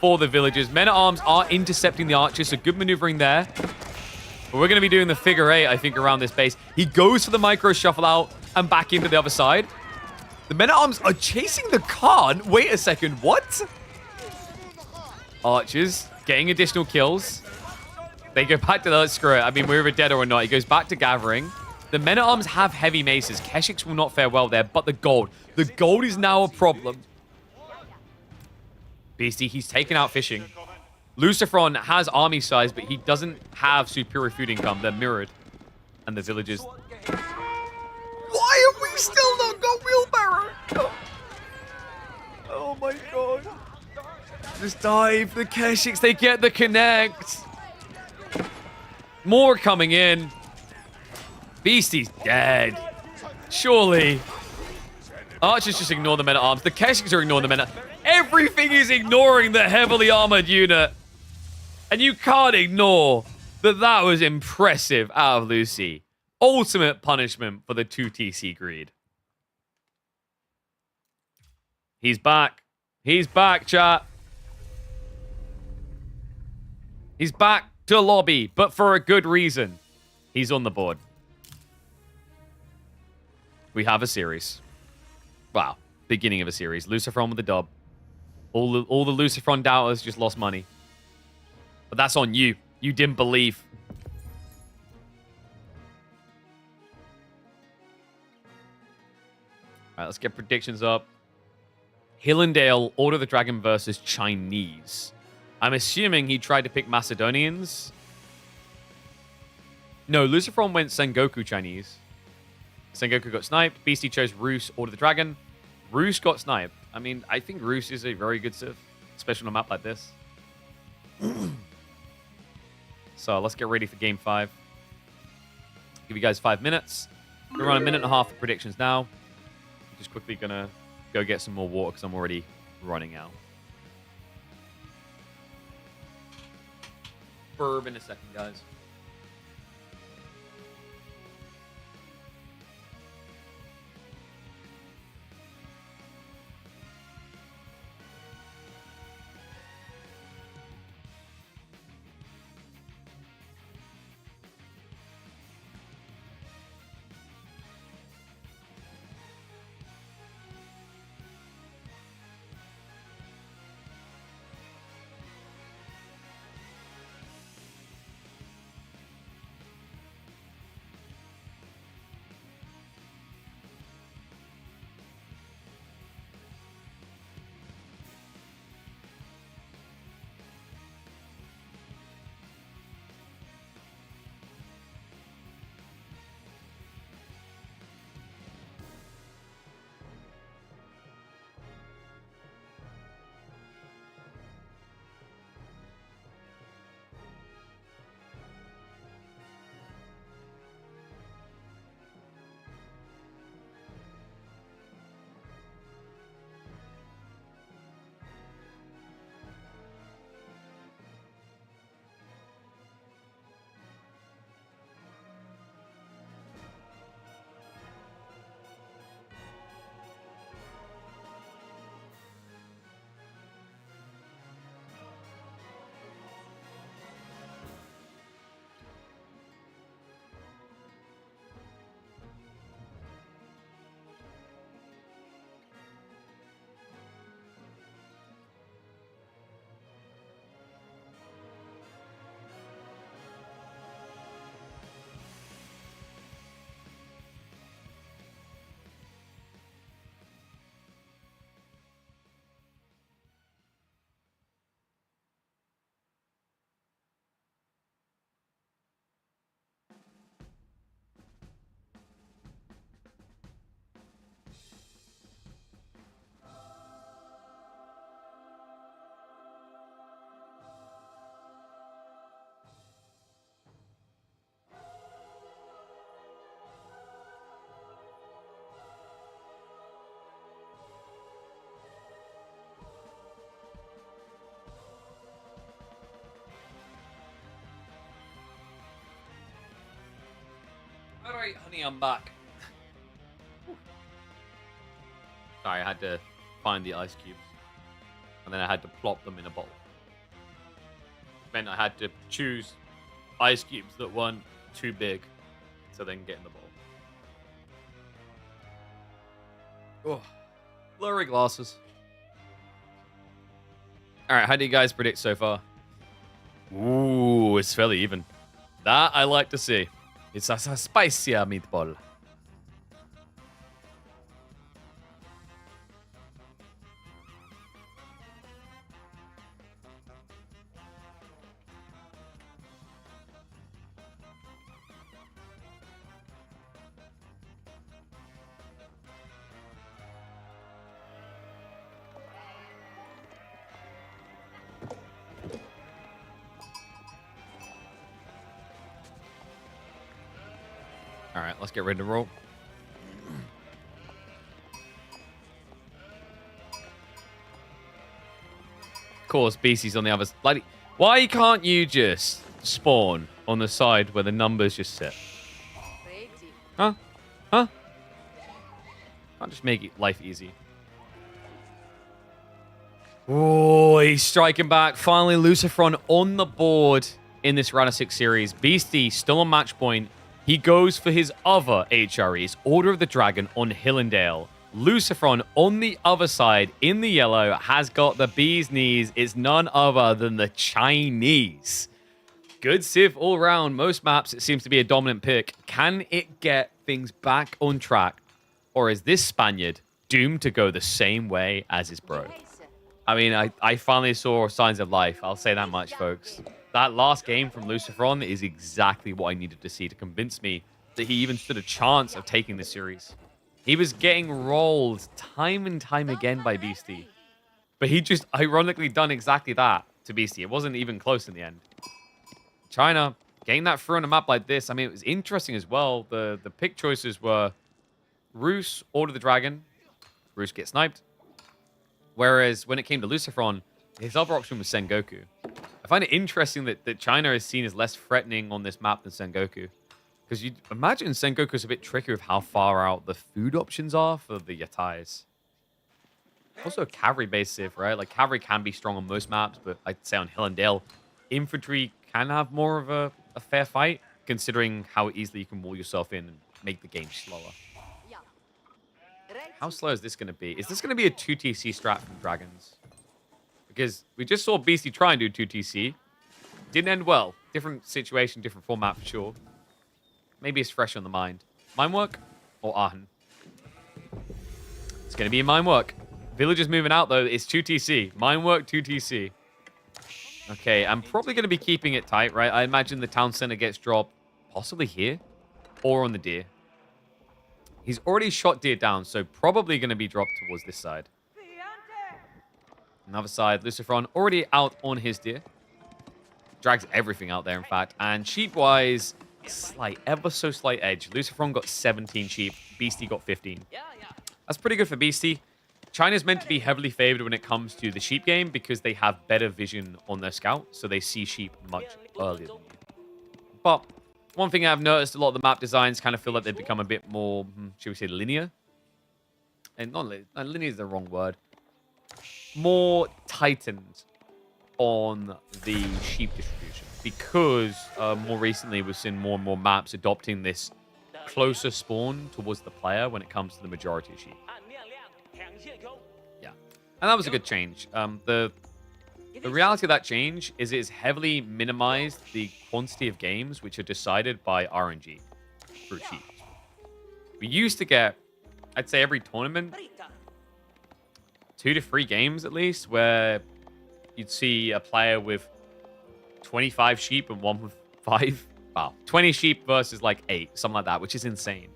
for the villagers. Men-at-arms are intercepting the archers, so good maneuvering there. But we're going to be doing the figure 8, I think, around this base. He goes for the micro shuffle out and back into the other side. The men-at-arms are chasing the Khan. Wait a second, what? Archers getting additional kills. They go back to the... Screw it. I mean, we're either dead or not. He goes back to gathering. The men-at-arms have heavy maces. Keshiks will not fare well there, but the gold. The gold is now a problem. Beastie, he's taken out fishing. Luciferon has army size, but he doesn't have superior food income. They're mirrored. And the villagers... Why have we still not got wheelbarrow? Oh my god. Just dive. The Keshiks, they get the connect. More coming in. Beastie's dead. Surely. Archers just ignore the men-at-arms. The Keshks are ignoring the men. Everything is ignoring the heavily armored unit. And you can't ignore that that was impressive out of Lucy. Ultimate punishment for the 2TC greed. He's back. He's back, chat. He's back to lobby, but for a good reason. He's on the board. We have a series. Wow. Beginning of a series. Lucifron with the dub. All the Lucifron doubters just lost money. But that's on you. You didn't believe. All right, let's get predictions up. Hillendale, Order of the Dragon versus Chinese. I'm assuming he tried to pick Macedonians. No, Lucifron went Sengoku Chinese. Sengoku got sniped. Beastie chose Roos, Order of the Dragon. Roos got sniped. I mean, I think Roos is a very good Civ, especially on a map like this. So let's get ready for Game 5. Give you guys 5 minutes. We're on 1.5 minutes for predictions now. Just quickly gonna go get some more water because I'm already running out. Burb in a second, guys. Alright, honey, I'm back. Sorry, I had to find the ice cubes. And then I had to plop them in a bowl. It meant I had to choose ice cubes that weren't too big to then get in the bowl. Oh, blurry glasses. Alright, how do you guys predict so far? Ooh, it's fairly even. That I like to see. It's a spicier meatball. All right, let's get ready to roll. Of course, Beastie's on the other side. Like, why can't you just spawn on the side where the numbers just sit? Huh? Huh? Can't just make life easy. Oh, he's striking back. Finally, Lucifron on the board in this round of 6 series. Beastie still on match point. He goes for his other HREs, Order of the Dragon on Hillendale. Lucifron on the other side in the yellow has got the bee's knees. It's none other than the Chinese. Good Civ all round. Most maps, it seems to be a dominant pick. Can it get things back on track? Or is this Spaniard doomed to go the same way as his bro? I mean, I finally saw signs of life. I'll say that much, folks. That last game from Lucifron is exactly what I needed to see to convince me that he even stood a chance of taking the series. He was getting rolled time and time again by Beastie. But he just ironically done exactly that to Beastie. It wasn't even close in the end. China, getting that through on a map like this, I mean, it was interesting as well. The pick choices were Roos, Order the Dragon. Roos gets sniped. Whereas when it came to Lucifron, his other option was Sengoku. I find it interesting that China is seen as less threatening on this map than Sengoku. Because you'd imagine Sengoku's a bit tricky with how far out the food options are for the Yatais. Also a cavalry-based civ, right? Like, cavalry can be strong on most maps, but I'd say on Hillendale, infantry can have more of a fair fight, considering how easily you can wall yourself in and make the game slower. How slow is this going to be? Is this going to be a 2TC strat from Dragons? Because we just saw Beastie try and do 2TC. Didn't end well. Different situation, different format for sure. Maybe it's fresh on the mind. Mine work or Ahan? It's going to be mine work. Villagers moving out, though. It's 2TC. Mine work, 2TC. Okay, I'm probably going to be keeping it tight, right? I imagine the town center gets dropped possibly here or on the deer. He's already shot deer down, so probably going to be dropped towards this side. Another side, Lucifron already out on his deer. Drags everything out there, in fact. And sheep-wise, slight, ever so slight edge. Lucifron got 17 sheep. Beastie got 15. That's pretty good for Beastie. China's meant to be heavily favored when it comes to the sheep game because they have better vision on their scout, so they see sheep much earlier than you. But one thing I've noticed, a lot of the map designs kind of feel like they've become a bit more, should we say, linear? And not linear is the wrong word. More tightened on the sheep distribution because more recently we've seen more and more maps adopting this closer spawn towards the player when it comes to the majority of sheep. Yeah, and that was a good change. The reality of that change is it's heavily minimized the quantity of games which are decided by RNG through sheep. We used to get, I'd say every tournament, 2 to 3 games at least, where you'd see a player with 25 sheep and one with 5. Wow, 20 sheep versus like 8, something like that, which is insane.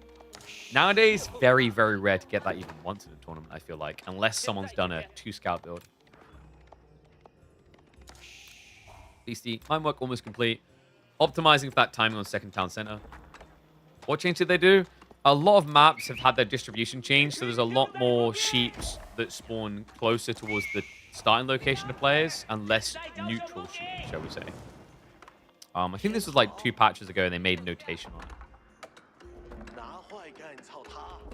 Nowadays, very, very rare to get that even once in a tournament, I feel like, unless someone's done a 2-scout build. Beastie, mine work almost complete. Optimizing for that timing on second town center. What change did they do? A lot of maps have had their distribution change, so there's a lot more sheep that spawn closer towards the starting location of players and less neutral sheep, shall we say. I think this was like 2 patches ago and they made notation on it.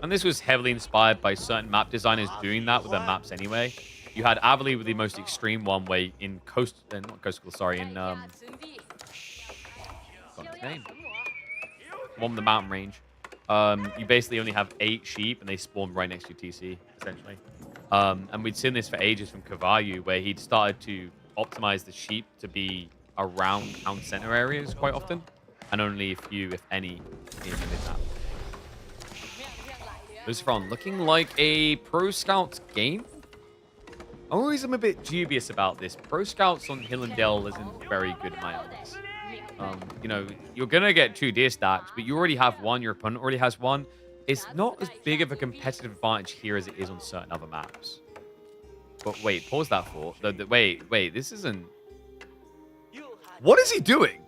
And this was heavily inspired by certain map designers doing that with their maps anyway. You had Avali with the most extreme one way in not Coastal, sorry, in what's his name? One with the mountain range. You basically only have 8 sheep and they spawn right next to your TC, essentially. And we'd seen this for ages from Kavayu, where he'd started to optimize the sheep to be around town center areas quite often, and only a few, if any, in the mid-map. Lucifron looking like a Pro Scouts game. Always I'm a bit dubious about this. Pro Scouts on Hillendale isn't very good in my eyes. You know, you're going to get 2 deer stacks, but you already have 1, your opponent already has 1. It's not as big of a competitive advantage here as it is on certain other maps. But wait, pause that thought. Wait, this isn't... What is he doing?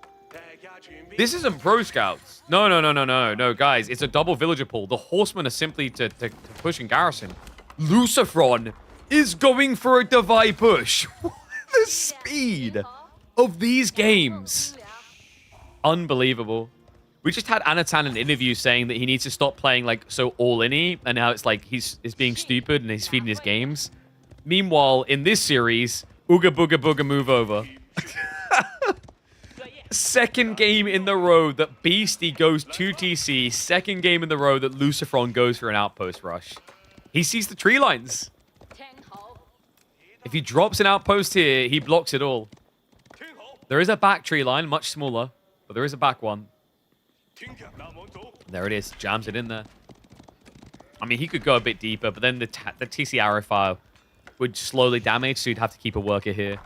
This isn't Pro Scouts. No, guys. It's a double villager pull. The horsemen are simply to push and garrison. Lucifron is going for a divide push. The speed of these games. Unbelievable. We just had Anatan in an interview saying that he needs to stop playing like so all-in-y, and now it's like he's being stupid and he's feeding his games. Meanwhile, in this series, ooga booga booga move over. Second game in the row that Beastie goes 2TC. Second game in the row that Lucifron goes for an outpost rush. He sees the tree lines. If he drops an outpost here, he blocks it all. There is a back tree line, much smaller, but there is a back one. There it is. Jams it in there. I mean, he could go a bit deeper, but then the TC arrow fire would slowly damage, so you'd have to keep a worker here.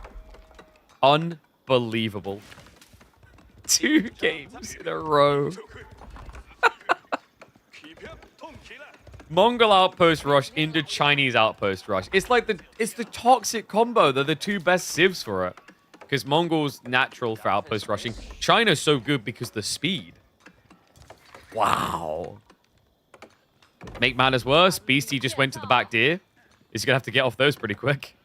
Unbelievable. 2 games in a row. Mongol outpost rush into Chinese outpost rush. It's like it's the toxic combo. They're the 2 best civs for it. Because Mongol's natural for outpost rushing. China's so good because the speed. Wow. Make matters worse, Beastie just went to the back deer. He's gonna have to get off those pretty quick.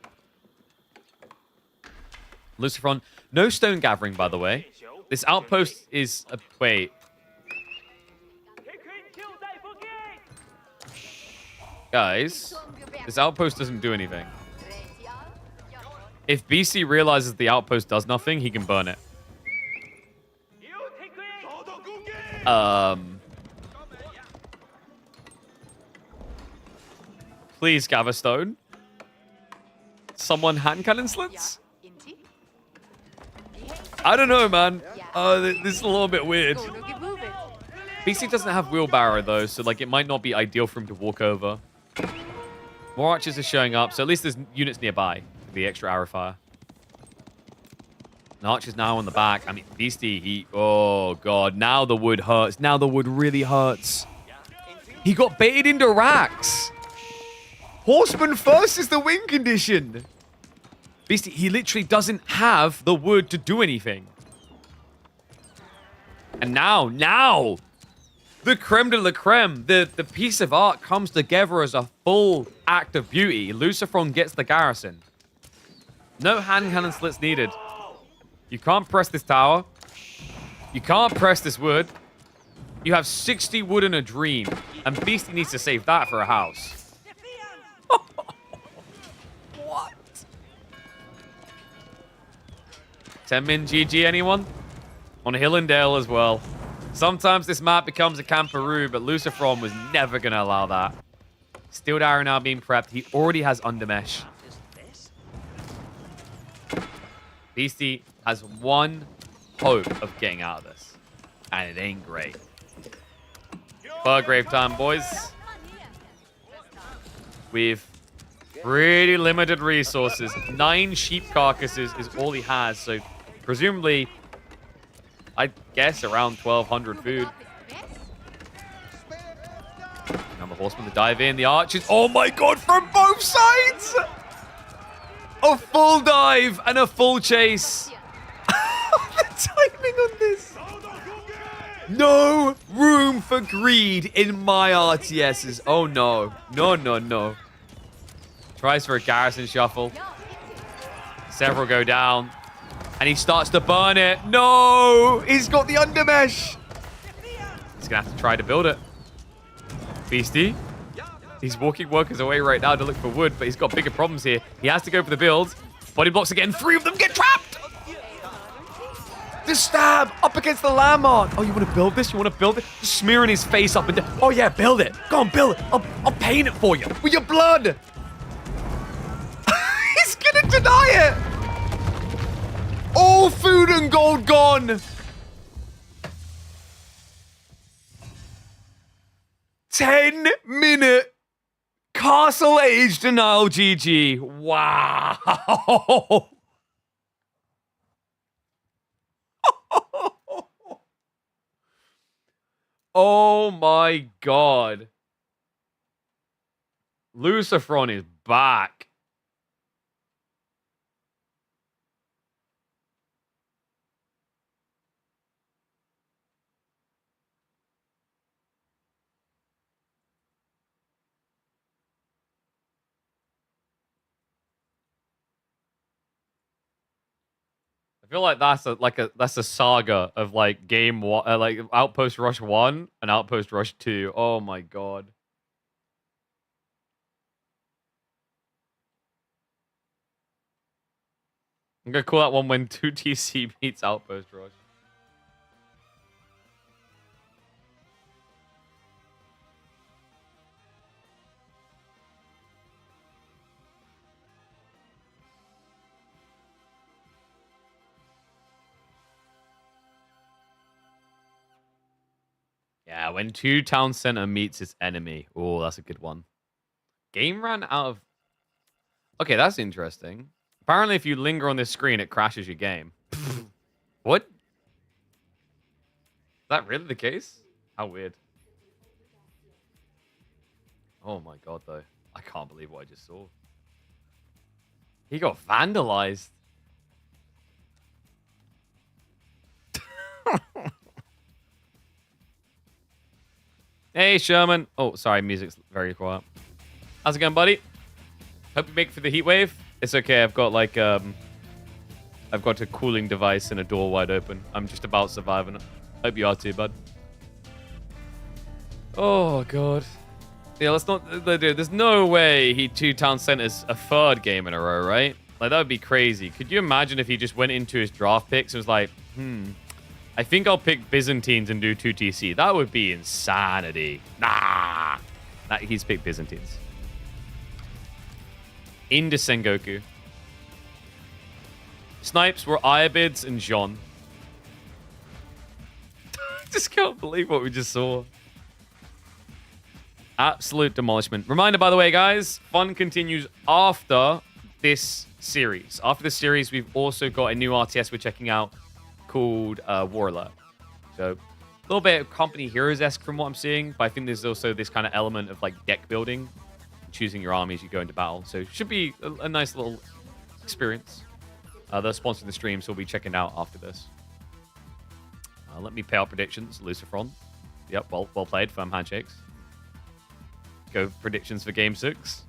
Lucifron, no stone gathering, by the way. This outpost is a wait. Guys, this outpost doesn't do anything. If BC realizes the outpost does nothing, he can burn it. Please gather stone. Someone hand cannon slits? I don't know, man. This is a little bit weird. BC doesn't have wheelbarrow, though, so like it might not be ideal for him to walk over. More archers are showing up, so at least there's units nearby for the extra arrow fire. And archer's now on the back. I mean, Beastie, oh, God. Now the wood hurts. Now the wood really hurts. He got baited into racks. Horseman first is the win condition. Beastie, he literally doesn't have the wood to do anything. And now, the creme de la creme, the piece of art comes together as a full act of beauty. Lucifron gets the garrison. No hand cannon slits needed. You can't press this tower. You can't press this wood. You have 60 wood in a dream. And Beastie needs to save that for a house. What? 10-min GG, anyone? On Hill and Dale as well. Sometimes this map becomes a camperoo, but Lucifron was never going to allow that. Steel Arrow now being prepped. He already has Undermesh. Beastie has one hope of getting out of this. And it ain't great. Grave time, boys. We've pretty limited resources. 9 sheep carcasses is all he has, so presumably, I guess around 1,200 food. Now the horsemen to dive in. The archers. Oh my god, from both sides! A full dive and a full chase. The timing on this. No room for greed in my RTSs. Oh no. No. Tries for a garrison shuffle. Several go down. And he starts to burn it. No! He's got the undermesh. He's going to have to try to build it. Beastie. He's walking workers away right now to look for wood, but he's got bigger problems here. He has to go for the build. Body blocks again. 3 of them get trapped! The stab up against the landmark. Oh, you want to build this? You want to build it? Just smearing his face up and down. Oh, yeah, build it. Go on, build it. I'll paint it for you with your blood. He's going to deny it. All food and gold gone. 10-minute castle age denial GG. Wow. Oh my god. Lucifron is back. feel like that's a saga of like game one, like Outpost Rush 1 and Outpost Rush 2. Oh my god. I'm gonna call that one when 2TC meets Outpost Rush. Yeah, when 2 Town Center meets its enemy. Oh, that's a good one. Game ran out of... Okay, that's interesting. Apparently, if you linger on this screen, it crashes your game. What? Is that really the case? How weird. Oh my god, though. I can't believe what I just saw. He got vandalized. Hey, Sherman. Oh, sorry, music's very quiet. How's it going, buddy? Hope you make it for the heat wave. It's okay. I've got like I've got a cooling device and a door wide open. I'm just about surviving it. Hope you are too, bud. Oh god. Yeah, let's not. Dude, there's no way he 2 Town Centers a third game in a row, right? Like that would be crazy. Could you imagine if he just went into his draft picks and was like, I think I'll pick Byzantines and do 2TC. That would be insanity. Nah. He's picked Byzantines. Into Sengoku. Snipes were Iabids and Jean. Just can't believe what we just saw. Absolute demolishment. Reminder, by the way, guys, fun continues after this series. After this series, we've also got a new RTS we're checking out called War Alert. So a little bit of Company Heroes-esque from what I'm seeing, but I think there's also this kind of element of like deck building, choosing your army as you go into battle. So it should be a nice little experience. They're sponsoring the stream, so we'll be checking out after this. Let me pay out predictions. Lucifron. Yep, well played. Firm handshakes. Go predictions for Game 6.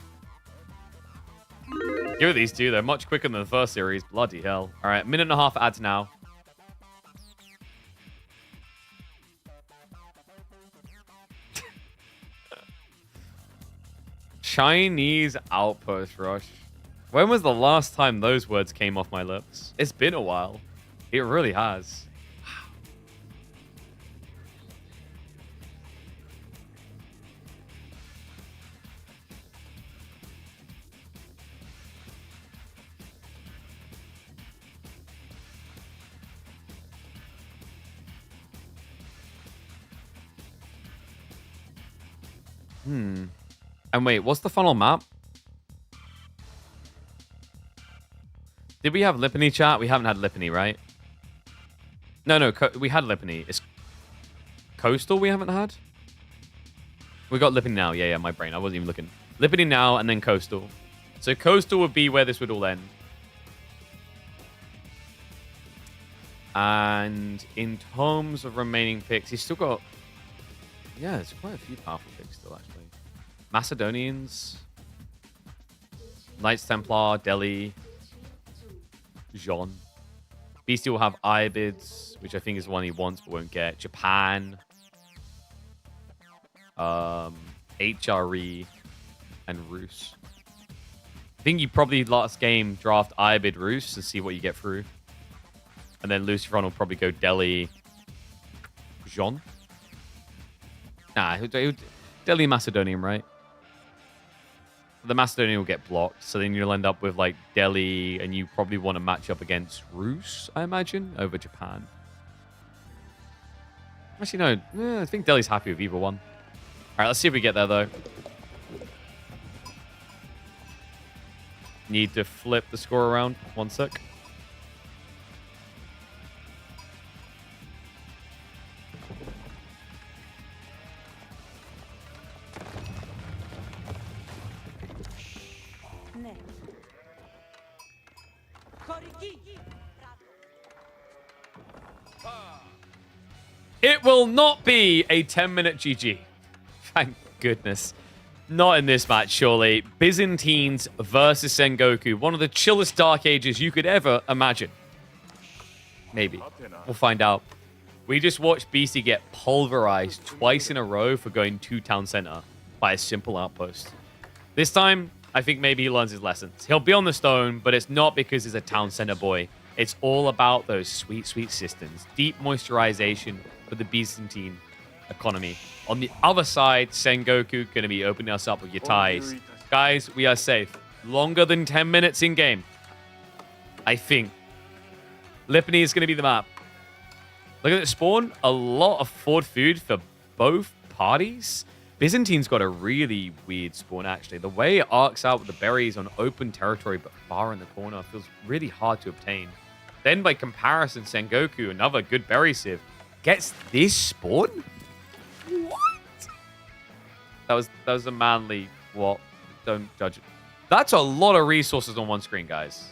Give it these two. They're much quicker than the first series. Bloody hell. All right, minute and a half ads now. Chinese Outpost Rush. When was the last time those words came off my lips? It's been a while. It really has. And wait, what's the funnel map? Did we have Lipany chat? We haven't had Lipany, right? No, we had Lipany. It's Coastal we haven't had? We got Lipany now. Yeah, my brain. I wasn't even looking. Lipany now and then Coastal. So Coastal would be where this would all end. And in terms of remaining picks, he's still got... Yeah, there's quite a few powerful picks still, actually. Macedonians, Knights Templar, Delhi, Jean. Beastie will have Iabids, which I think is the one he wants but won't get. Japan, HRE, and Rus. I think you probably last game draft Iabid Rus and see what you get through. And then Lucifron will probably go Delhi, Jean. Nah, Delhi Macedonian, right? The Macedonian will get blocked, so then you'll end up with like Delhi, and you probably want to match up against Rus, I imagine, over Japan. Actually, no, I think Delhi's happy with either one. All right, let's see if we get there, though. Need to flip the score around. 1 sec. It will not be a 10-minute GG. Thank goodness. Not in this match, surely. Byzantines versus Sengoku. One of the chillest Dark Ages you could ever imagine. Maybe. We'll find out. We just watched BC get pulverized twice in a row for going to town center by a simple outpost. This time, I think maybe he learns his lessons. He'll be on the stone, but it's not because he's a town center boy. It's all about those sweet, sweet systems. Deep moisturization for the Byzantine economy. On the other side, Sengoku going to be opening us up with your ties. Guys, we are safe. Longer than 10 minutes in game. I think. Lipany is going to be the map. Look at the spawn. A lot of forward food for both parties. Byzantine's got a really weird spawn, actually. The way it arcs out with the berries on open territory but far in the corner feels really hard to obtain. Then, by comparison, Sengoku, another good berry sieve, gets this spawn? What? That was a manly what? Don't judge it. That's a lot of resources on one screen, guys.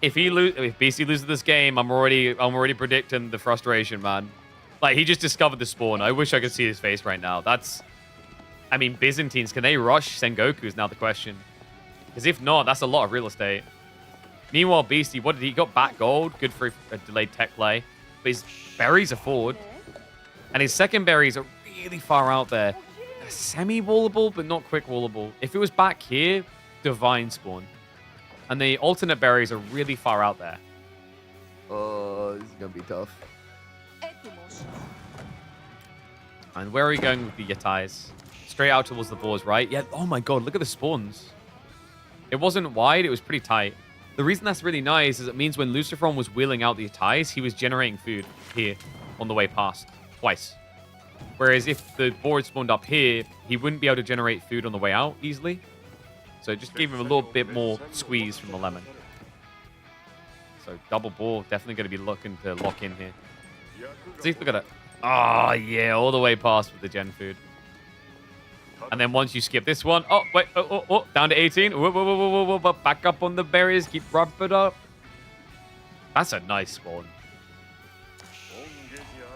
If BC loses this game, I'm already predicting the frustration, man. Like, he just discovered the spawn. I wish I could see his face right now. I mean, Byzantines, can they rush Sengoku is now the question. Because if not, that's a lot of real estate. Meanwhile, BC, what did he got? Back gold, good for a delayed tech play. But his berries are forward. And his second berries are really far out there. Semi-wallable, but not quick wallable. If it was back here, divine spawn. And the alternate berries are really far out there. Oh, this is going to be tough. And where are we going with the Yatais? Straight out towards the boars, right? Yeah. Oh my god, look at the spawns. It wasn't wide, it was pretty tight. The reason that's really nice is it means when Lucifron was wheeling out the Yatais, he was generating food here on the way past. Twice. Whereas if the board spawned up here, he wouldn't be able to generate food on the way out easily. So it just gave him a little bit more squeeze from the lemon. So double boar, definitely going to be looking to lock in here. See, look at it. Oh, yeah, all the way past with the gen food. And then once you skip this one, oh, wait, oh, down to 18. Whoa, back up on the berries, keep rubbing it up. That's a nice spawn.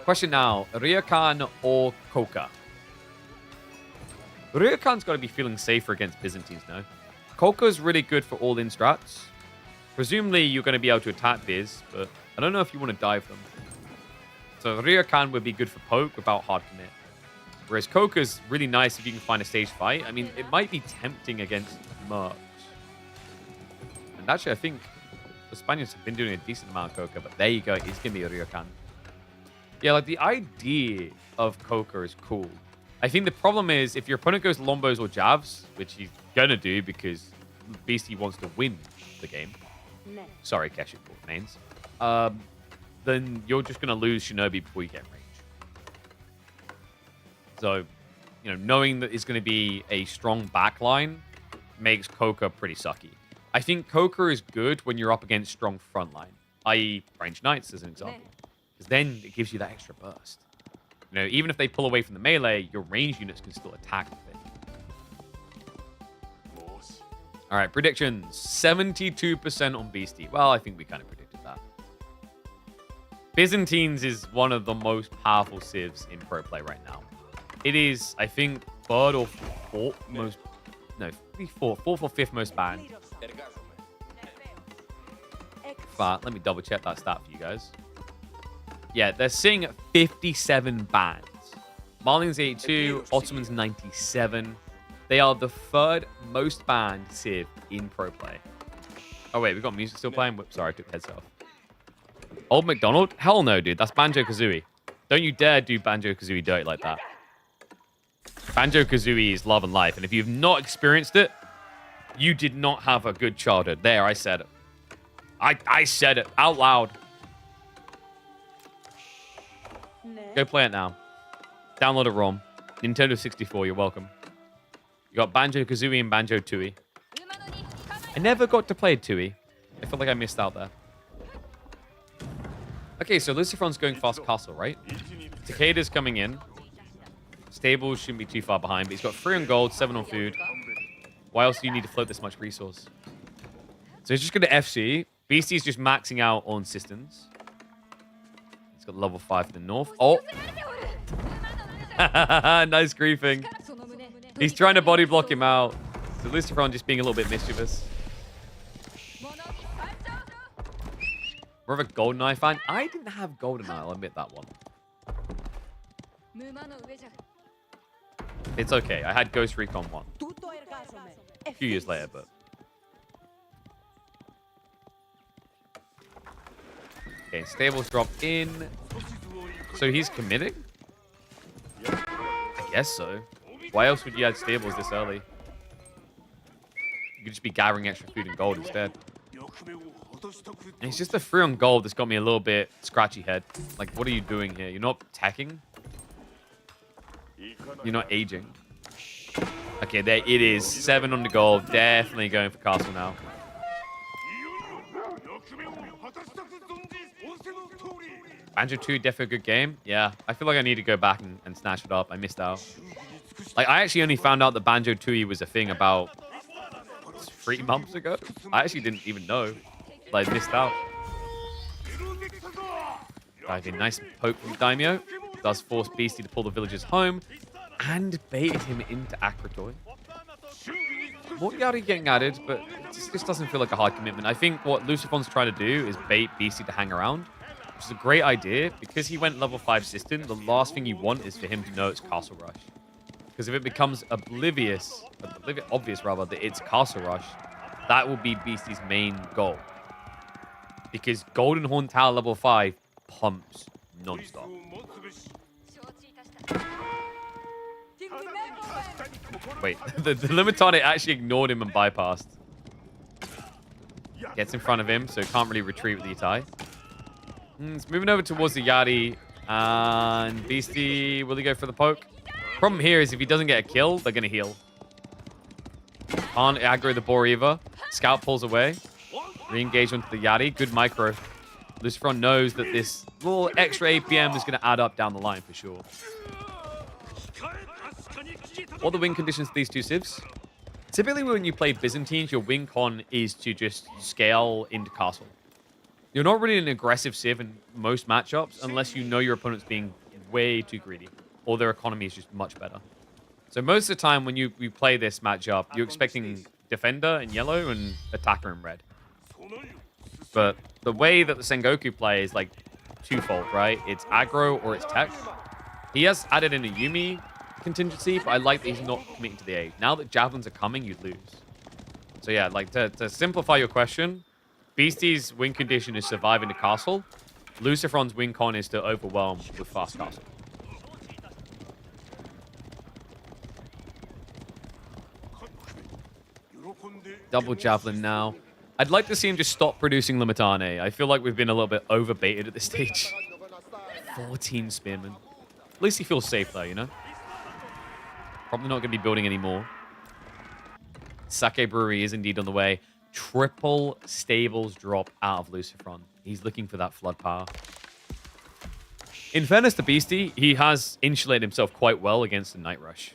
Question now, Ryokan or Koka? Ryokan's got to be feeling safer against Byzantines now. Koka's really good for all-in strats. Presumably, you're going to be able to attack Biz, but I don't know if you want to dive them. So Ryokan would be good for poke without hard commit. Whereas Koka's really nice if you can find a stage fight. I mean, it might be tempting against Mercs. And actually, I think the Spaniards have been doing a decent amount of Koka, but there you go. It's going to be a Ryokan. Yeah, like the idea of Koka is cool. I think the problem is if your opponent goes Lombos or Javs, which he's going to do because BC wants to win the game. Sorry, Keshet names. Then you're just going to lose Shinobi before you get range. So, you know, knowing that it's going to be a strong backline makes Koka pretty sucky. I think Koka is good when you're up against strong frontline, i.e. Range Knights as an example. Because then it gives you that extra burst. You know, even if they pull away from the melee, your range units can still attack with it. All right, predictions. 72% on Beastie. Well, I think we kind of predicted that. Byzantines is one of the most powerful civs in pro play right now. It is, I think, third or fourth most... No, fourth or fifth most banned. But let me double check that stat for you guys. Yeah, they're sitting at 57 bans. Marling's 82, Ottoman's 97. They are the third most banned civ in pro play. Oh, wait, we've got music still playing? Whoops, sorry, I took the headset off. Old McDonald? Hell no, dude. That's Banjo-Kazooie. Don't you dare do Banjo-Kazooie dirty like that. Banjo-Kazooie is love and life, and if you've not experienced it, you did not have a good childhood. There, I said it. I said it out loud. Go play it now. Download a ROM. Nintendo 64, you're welcome. You got Banjo-Kazooie and Banjo-Tooie. I never got to play Tooie. I feel like I missed out there. Okay, so Lucifron's going fast castle, right? Takeda's coming in. Stables shouldn't be too far behind, but he's got 3 on gold, 7 on food. Why else do you need to float this much resource? So he's just going to FC. BC's just maxing out on systems. He's got level 5 for the north. Oh! Nice griefing. He's trying to body block him out. So Lucifron just being a little bit mischievous. More of a GoldenEye fan. I didn't have GoldenEye, I'll admit that one. It's okay. I had Ghost Recon 1. A few years later, but... Okay, stables drop in. So he's committing? I guess so. Why else would you add stables this early? You could just be gathering extra food and gold instead. And it's just the 3 on gold that's got me a little bit scratchy head. Like, what are you doing here? You're not teching? You're not aging. Okay, there it is. 7 on the gold. Definitely going for castle now. Banjo 2, definitely a good game. Yeah, I feel like I need to go back and snatch it up. I missed out. Like, I actually only found out that Banjo 2 was a thing about 3 months ago. I actually didn't even know. Like, missed out. Okay, nice poke from Daimyo. Does force Beastie to pull the villagers home and baited him into Akratoy. More Yari getting added, but it just doesn't feel like a hard commitment. I think what Lucifon's trying to do is bait Beastie to hang around, which is a great idea. Because he went level 5 System, the last thing you want is for him to know it's Castle Rush. Because if it becomes obvious rather, that it's Castle Rush, that will be Beastie's main goal. Because Golden Horn Tower level 5 pumps non-stop. Wait, the Limitane actually ignored him and bypassed. Gets in front of him, so can't really retreat with the Itai. It's moving over towards the Yari. And Beastie, will he go for the poke? Problem here is if he doesn't get a kill, they're going to heal. Can't aggro the Boar either. Scout pulls away. Re-engage onto the Yari. Good micro. Lucifron knows that this little extra APM is going to add up down the line for sure. What are the win conditions of these two civs? Typically when you play Byzantines, your win con is to just scale into castle. You're not really an aggressive civ in most matchups unless you know your opponent's being way too greedy or their economy is just much better. So most of the time when you play this matchup, you're expecting defender in yellow and attacker in red. But the way that the Sengoku play is like twofold, right? It's aggro or it's tech. He has added in a Yumi contingency, but I like that he's not committing to the A. Now that javelins are coming, you lose. So yeah, like to simplify your question, Beastie's win condition is surviving the castle. Lucifron's win con is to overwhelm with fast castle. Double javelin now. I'd like to see him just stop producing Limitane. I feel like we've been a little bit overbaited at this stage. 14 spearmen. At least he feels safe though, you know? Probably not going to be building anymore. Sake Brewery is indeed on the way. Triple stables drop out of Lucifron. He's looking for that flood power. In fairness to Beastie, he has insulated himself quite well against the Night Rush.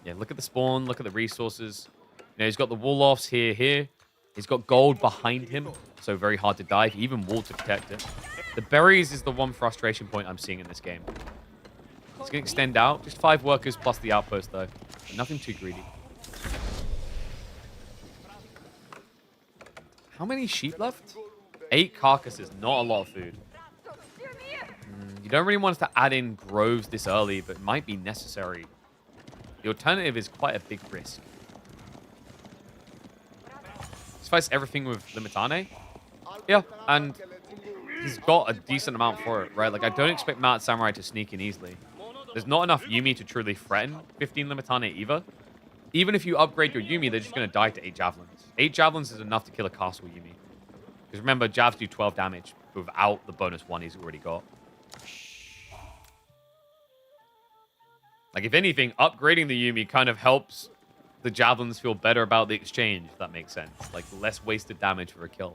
Yeah, look at the spawn. Look at the resources. You know, he's got the Wall-offs here. He's got gold behind him, so very hard to dive. Even wall to protect it. The berries is the one frustration point I'm seeing in this game. It's going to extend out. Just 5 workers plus the outpost, though. But nothing too greedy. How many sheep left? 8 carcasses. Not a lot of food. You don't really want us to add in groves this early, but it might be necessary. The alternative is quite a big risk. Fights everything with Limitane. Yeah, and he's got a decent amount for it, right? Like, I don't expect Mount Samurai to sneak in easily. There's not enough Yumi to truly threaten 15 Limitane either. Even if you upgrade your Yumi, they're just going to die to 8 javelins. 8 javelins is enough to kill a castle Yumi. Because remember, Javs do 12 damage without the bonus 1 he's already got. Like, if anything, upgrading the Yumi kind of helps the javelins feel better about the exchange, if that makes sense. Like, less wasted damage for a kill.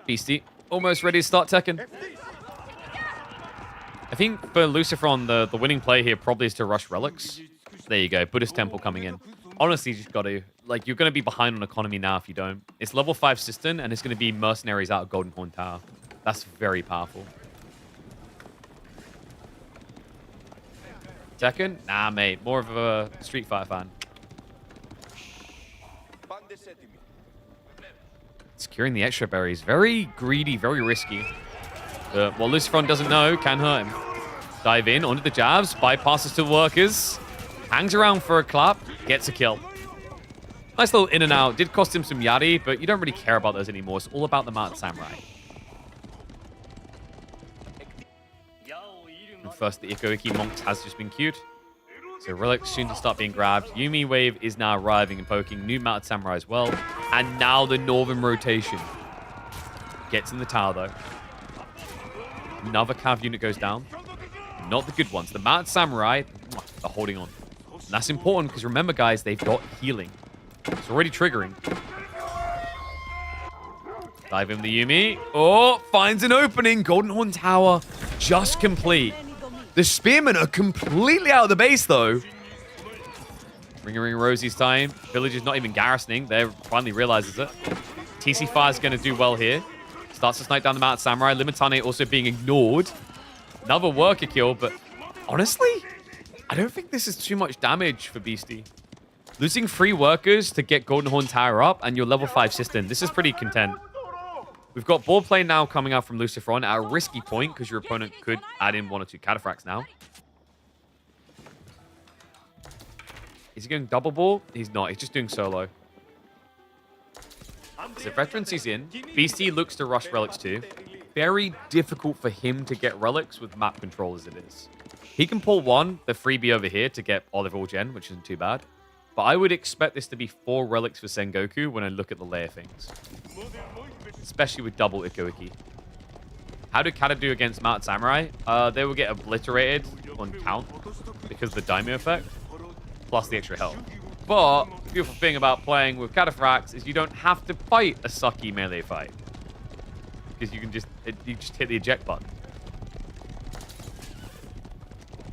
Beastie, almost ready to start Tekken. I think for Lucifron, the winning play here probably is to rush relics. There you go, Buddhist Temple coming in. Honestly, you just got to. Like, you're going to be behind on economy now if you don't. It's level 5 System, and it's going to be mercenaries out of Golden Horn Tower. That's very powerful. Tekken? Nah, mate. More of a Street Fighter fan. Securing the extra berries. Very greedy, very risky. But what Lucifron doesn't know can hurt him. Dive in onto the jabs, bypasses to workers, hangs around for a clap, gets a kill. Nice little in and out. Did cost him some Yari, but you don't really care about those anymore. It's all about the Mountain Samurai. And first, the Iko-Iki Monks has just been queued. So Relic soon to start being grabbed. Yumi Wave is now arriving and poking. New Mounted Samurai as well. And now the Northern rotation. Gets in the tower, though. Another Cav unit goes down. Not the good ones. The Mounted Samurai are holding on. And that's important because remember, guys, they've got healing. It's already triggering. Dive in the Yumi. Oh, finds an opening. Golden Horn Tower just complete. The Spearmen are completely out of the base, though. Ring a Ring Rosie's time. Village is not even garrisoning. They finally realizes it. TC Fire is going to do well here. Starts to snipe down the Mounted Samurai. Limitane also being ignored. Another worker kill, but honestly, I don't think this is too much damage for Beastie. Losing 3 workers to get Golden Horn Tower up and your level 5 cistern. This is pretty content. We've got ball play now coming out from Lucifron at a risky point because your opponent could add in 1 or 2 cataphracts now. Is he going double ball? He's not. He's just doing solo. So veterans he's in. BC looks to rush relics too. Very difficult for him to get relics with map control as it is. He can pull 1, the freebie over here to get Olive All Gen, which isn't too bad. But I would expect this to be 4 relics for Sengoku when I look at the layer things. Especially with double Iko-Iki. How do Kata do against Mounted Samurai? They will get obliterated on count because of the daimyo effect, plus the extra health. But the beautiful thing about playing with cataphracts is you don't have to fight a sucky melee fight. Because you can just hit the eject button.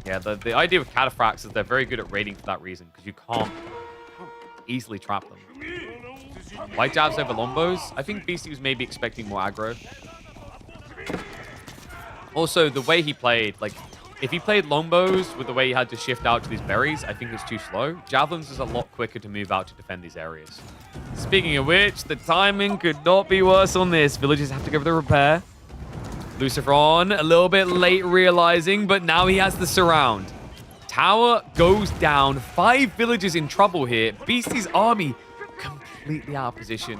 Yeah, the idea with cataphracts is they're very good at raiding for that reason, because you can't easily trap them. White jabs over Lombos. I think BC was maybe expecting more aggro. Also, the way he played, like, if he played Lombos with the way he had to shift out to these berries, I think it's too slow. Javelins is a lot quicker to move out to defend these areas. Speaking of which, the timing could not be worse on this. Villagers have to go for the repair. Lucifron, a little bit late realizing, but now he has the surround. Tower goes down. 5 villagers in trouble here. Beastie's army completely out of position.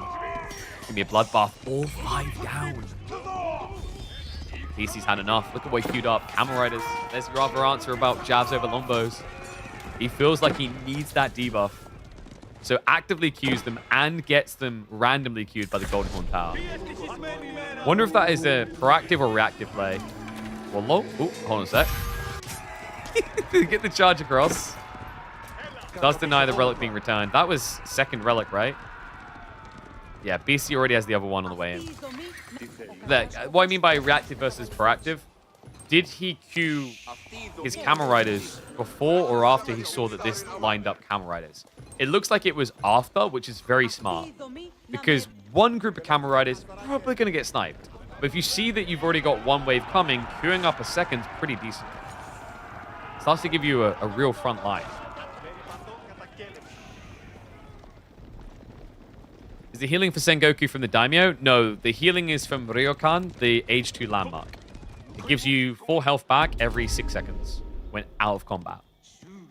Give me a bloodbath. All 5 down. Beastie's had enough. Look at what he queued up. Camel Riders. There's your other answer about jabs over Lombos. He feels like he needs that debuff. So actively queues them and gets them randomly queued by the Golden Horn Tower. Wonder if that is a proactive or reactive play. Well, low. Oh, hold on a sec. Get the charge across. Does deny the relic being returned. That was second relic, right? Yeah, BC already has the other one on the way in. What I mean by reactive versus proactive, did he queue his Camel Riders before or after he saw that this lined up Camel Riders? It looks like it was after, which is very smart. Because one group of Camel Riders probably going to get sniped. But if you see that you've already got 1 wave coming, queuing up a second's pretty decent. Starts to give you a real front line. Is the healing for Sengoku from the daimyo? No, the healing is from Ryokan, the age 2 landmark. It gives you 4 health back every 6 seconds when out of combat.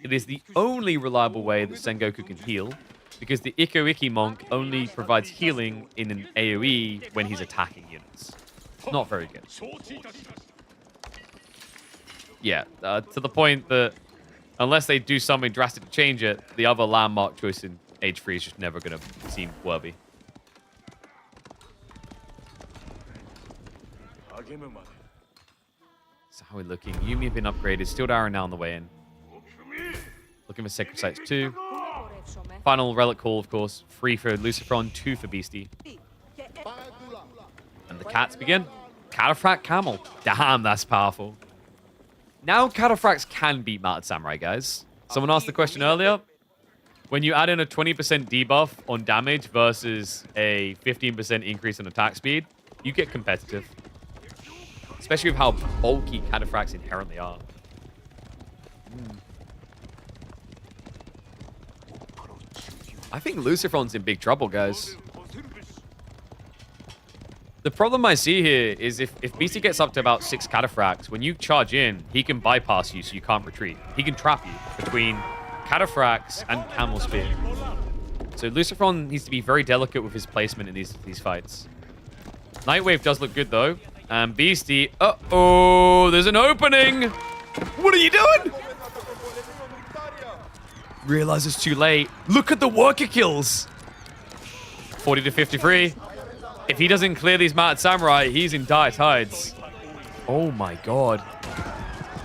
It is the only reliable way that Sengoku can heal, because the Iko-Iki monk only provides healing in an AoE when he's attacking units. It's not very good. Yeah, to the point that unless they do something drastic to change it, the other landmark choice in age 3 is just never going to seem worthy. So how are we looking? Yumi have been upgraded. Steel Arrow now on the way in. Looking for Sacred Sites 2. Final Relic Call, of course. 3 for Lucifron, 2 for Beastie. And the cats begin. Cataphract Camel. Damn, that's powerful. Now Cataphracts can beat Mounted Samurai, guys. Someone asked the question earlier. When you add in a 20% debuff on damage versus a 15% increase in attack speed, you get competitive. Especially with how bulky Cataphracts inherently are. I think Lucifron's in big trouble, guys. The problem I see here is if BC gets up to about 6 cataphracts, when you charge in, he can bypass you so you can't retreat. He can trap you between cataphracts and camel spear. So Lucifron needs to be very delicate with his placement in these fights. Nightwave does look good though. And Beastie, uh-oh, there's an opening. What are you doing? Realize it's too late. Look at the worker kills. 40 to 53. If he doesn't clear these Mad Samurai, he's in dire tides. Oh my god.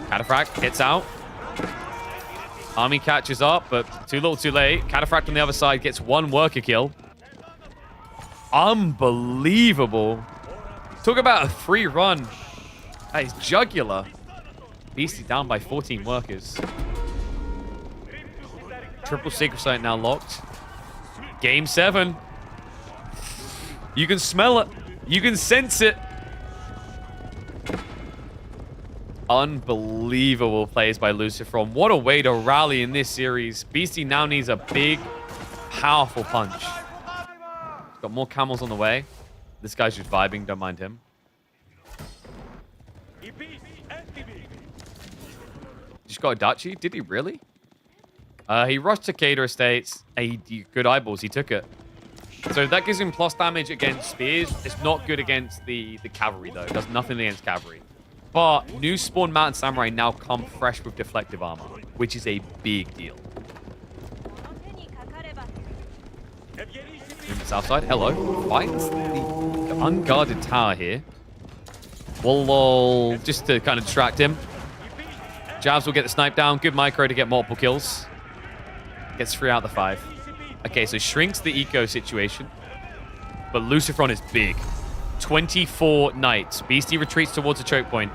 Cataphract hits out. Army catches up, but too little too late. Cataphract on the other side gets 1 worker kill. Unbelievable. Talk about a free run. That is jugular. Beastie down by 14 workers. Triple Sacred Sight now locked. Game 7. You can smell it. You can sense it. Unbelievable plays by Lucifron. What a way to rally in this series. Beastie now needs a big, powerful punch. Got more camels on the way. This guy's just vibing. Don't mind him. Just got a Dachi. Did he really? He rushed to Cater Estates. Good eyeballs. He took it. So that gives him plus damage against spears. It's not good against the cavalry, though. It does nothing against cavalry. But new spawn Mountain Samurai now come fresh with deflective armor, which is a big deal. South side. Hello. Finds the unguarded tower here. Lol. Just to kind of distract him. Javs will get the snipe down. Good micro to get multiple kills. Gets 3 out of the 5. Okay, so shrinks the eco situation. But Lucifron is big. 24 knights. Beastie retreats towards the choke point.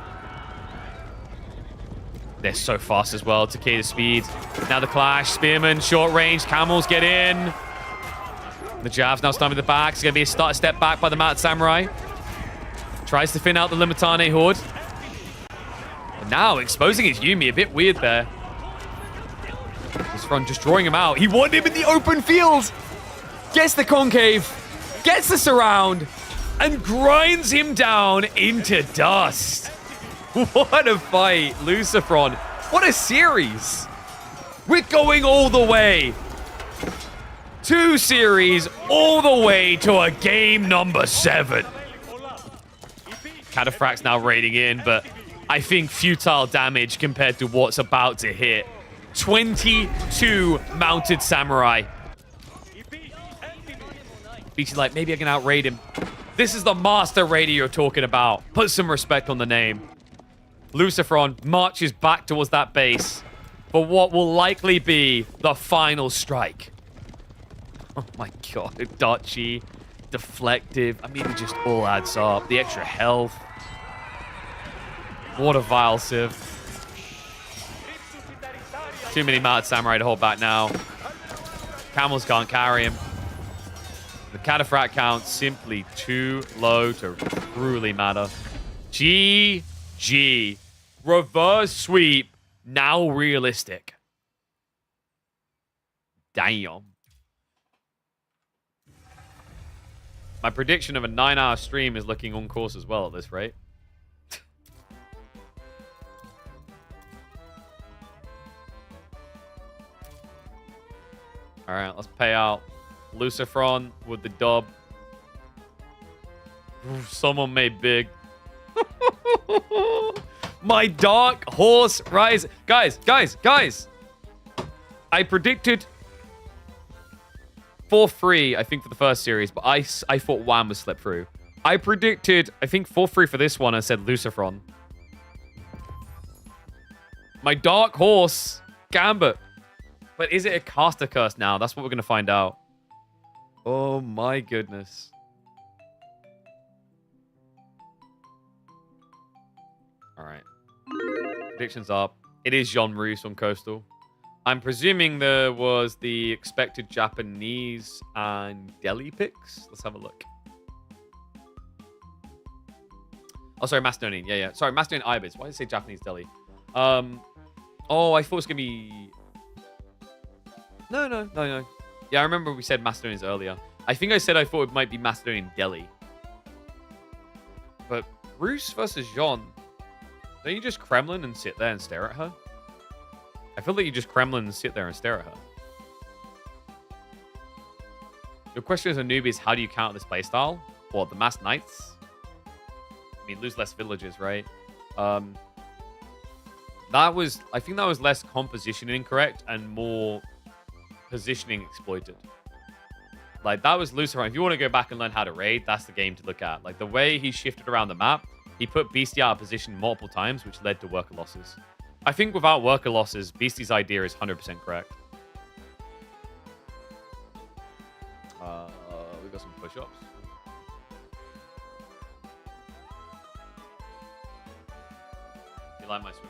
They're so fast as well. Takeda speed. Now the clash. Spearman, short range. Camels get in. The Jav's now stunned with the back. It's going to be a step back by the Mad Samurai. Tries to thin out the Limitane horde. But now exposing his Yumi. A bit weird there. Lucifron just drawing him out. He wanted him in the open field. Gets the concave. Gets the surround. And grinds him down into dust. What a fight, Lucifron. What a series. We're going all the way. 2 series all the way to a game number 7. Cataphract's now raiding in, but I think futile damage compared to what's about to hit. 22 mounted samurai. BT like, maybe I can outraid him. This is the master raider you're talking about. Put some respect on the name. Lucifron marches back towards that base for what will likely be the final strike. Oh my god. Dachi, deflective. I mean, it just all adds up. The extra health. What a vile civ. Too many Mad Samurai to hold back now. Camels can't carry him. The Cataphract count simply too low to truly matter. GG. Reverse sweep. Now realistic. Damn. My prediction of a 9-hour stream is looking on course as well at this rate. All right, let's pay out Lucifron with the dub. Oof, someone made big. My dark horse rise. Guys. I predicted 4-3, I think, for the first series, but I thought Wham would slip through. I predicted, I think, 4-3 for this one. I said Lucifron. My dark horse, Gambit. But is it a caster curse now? That's what we're going to find out. Oh my goodness. All right. Predictions up. It is Jean Maurice on Coastal. I'm presuming there was the expected Japanese and Delhi picks. Let's have a look. Oh, sorry, Macedonian. Yeah. Sorry, Macedonian Ibis. Why did I say Japanese Delhi? Oh, I thought it was going to be... No. Yeah, I remember we said Macedonians earlier. I think I said I thought it might be Macedonian Delhi. Roos versus Jean. Don't you just Kremlin and sit there and stare at her? I feel like you just Kremlin and sit there and stare at her. Your question as a noob is, how do you counter this playstyle? What, the mass knights? I mean, lose less villages, right? I think that was less composition incorrect and more positioning exploited. Like, that was Lucifer. If you want to go back and learn how to raid, that's the game to look at. Like, the way he shifted around the map, he put Beastie out of position multiple times, which led to worker losses. I think without worker losses, Beastie's idea is 100% correct. We got some push-ups. You like my swim?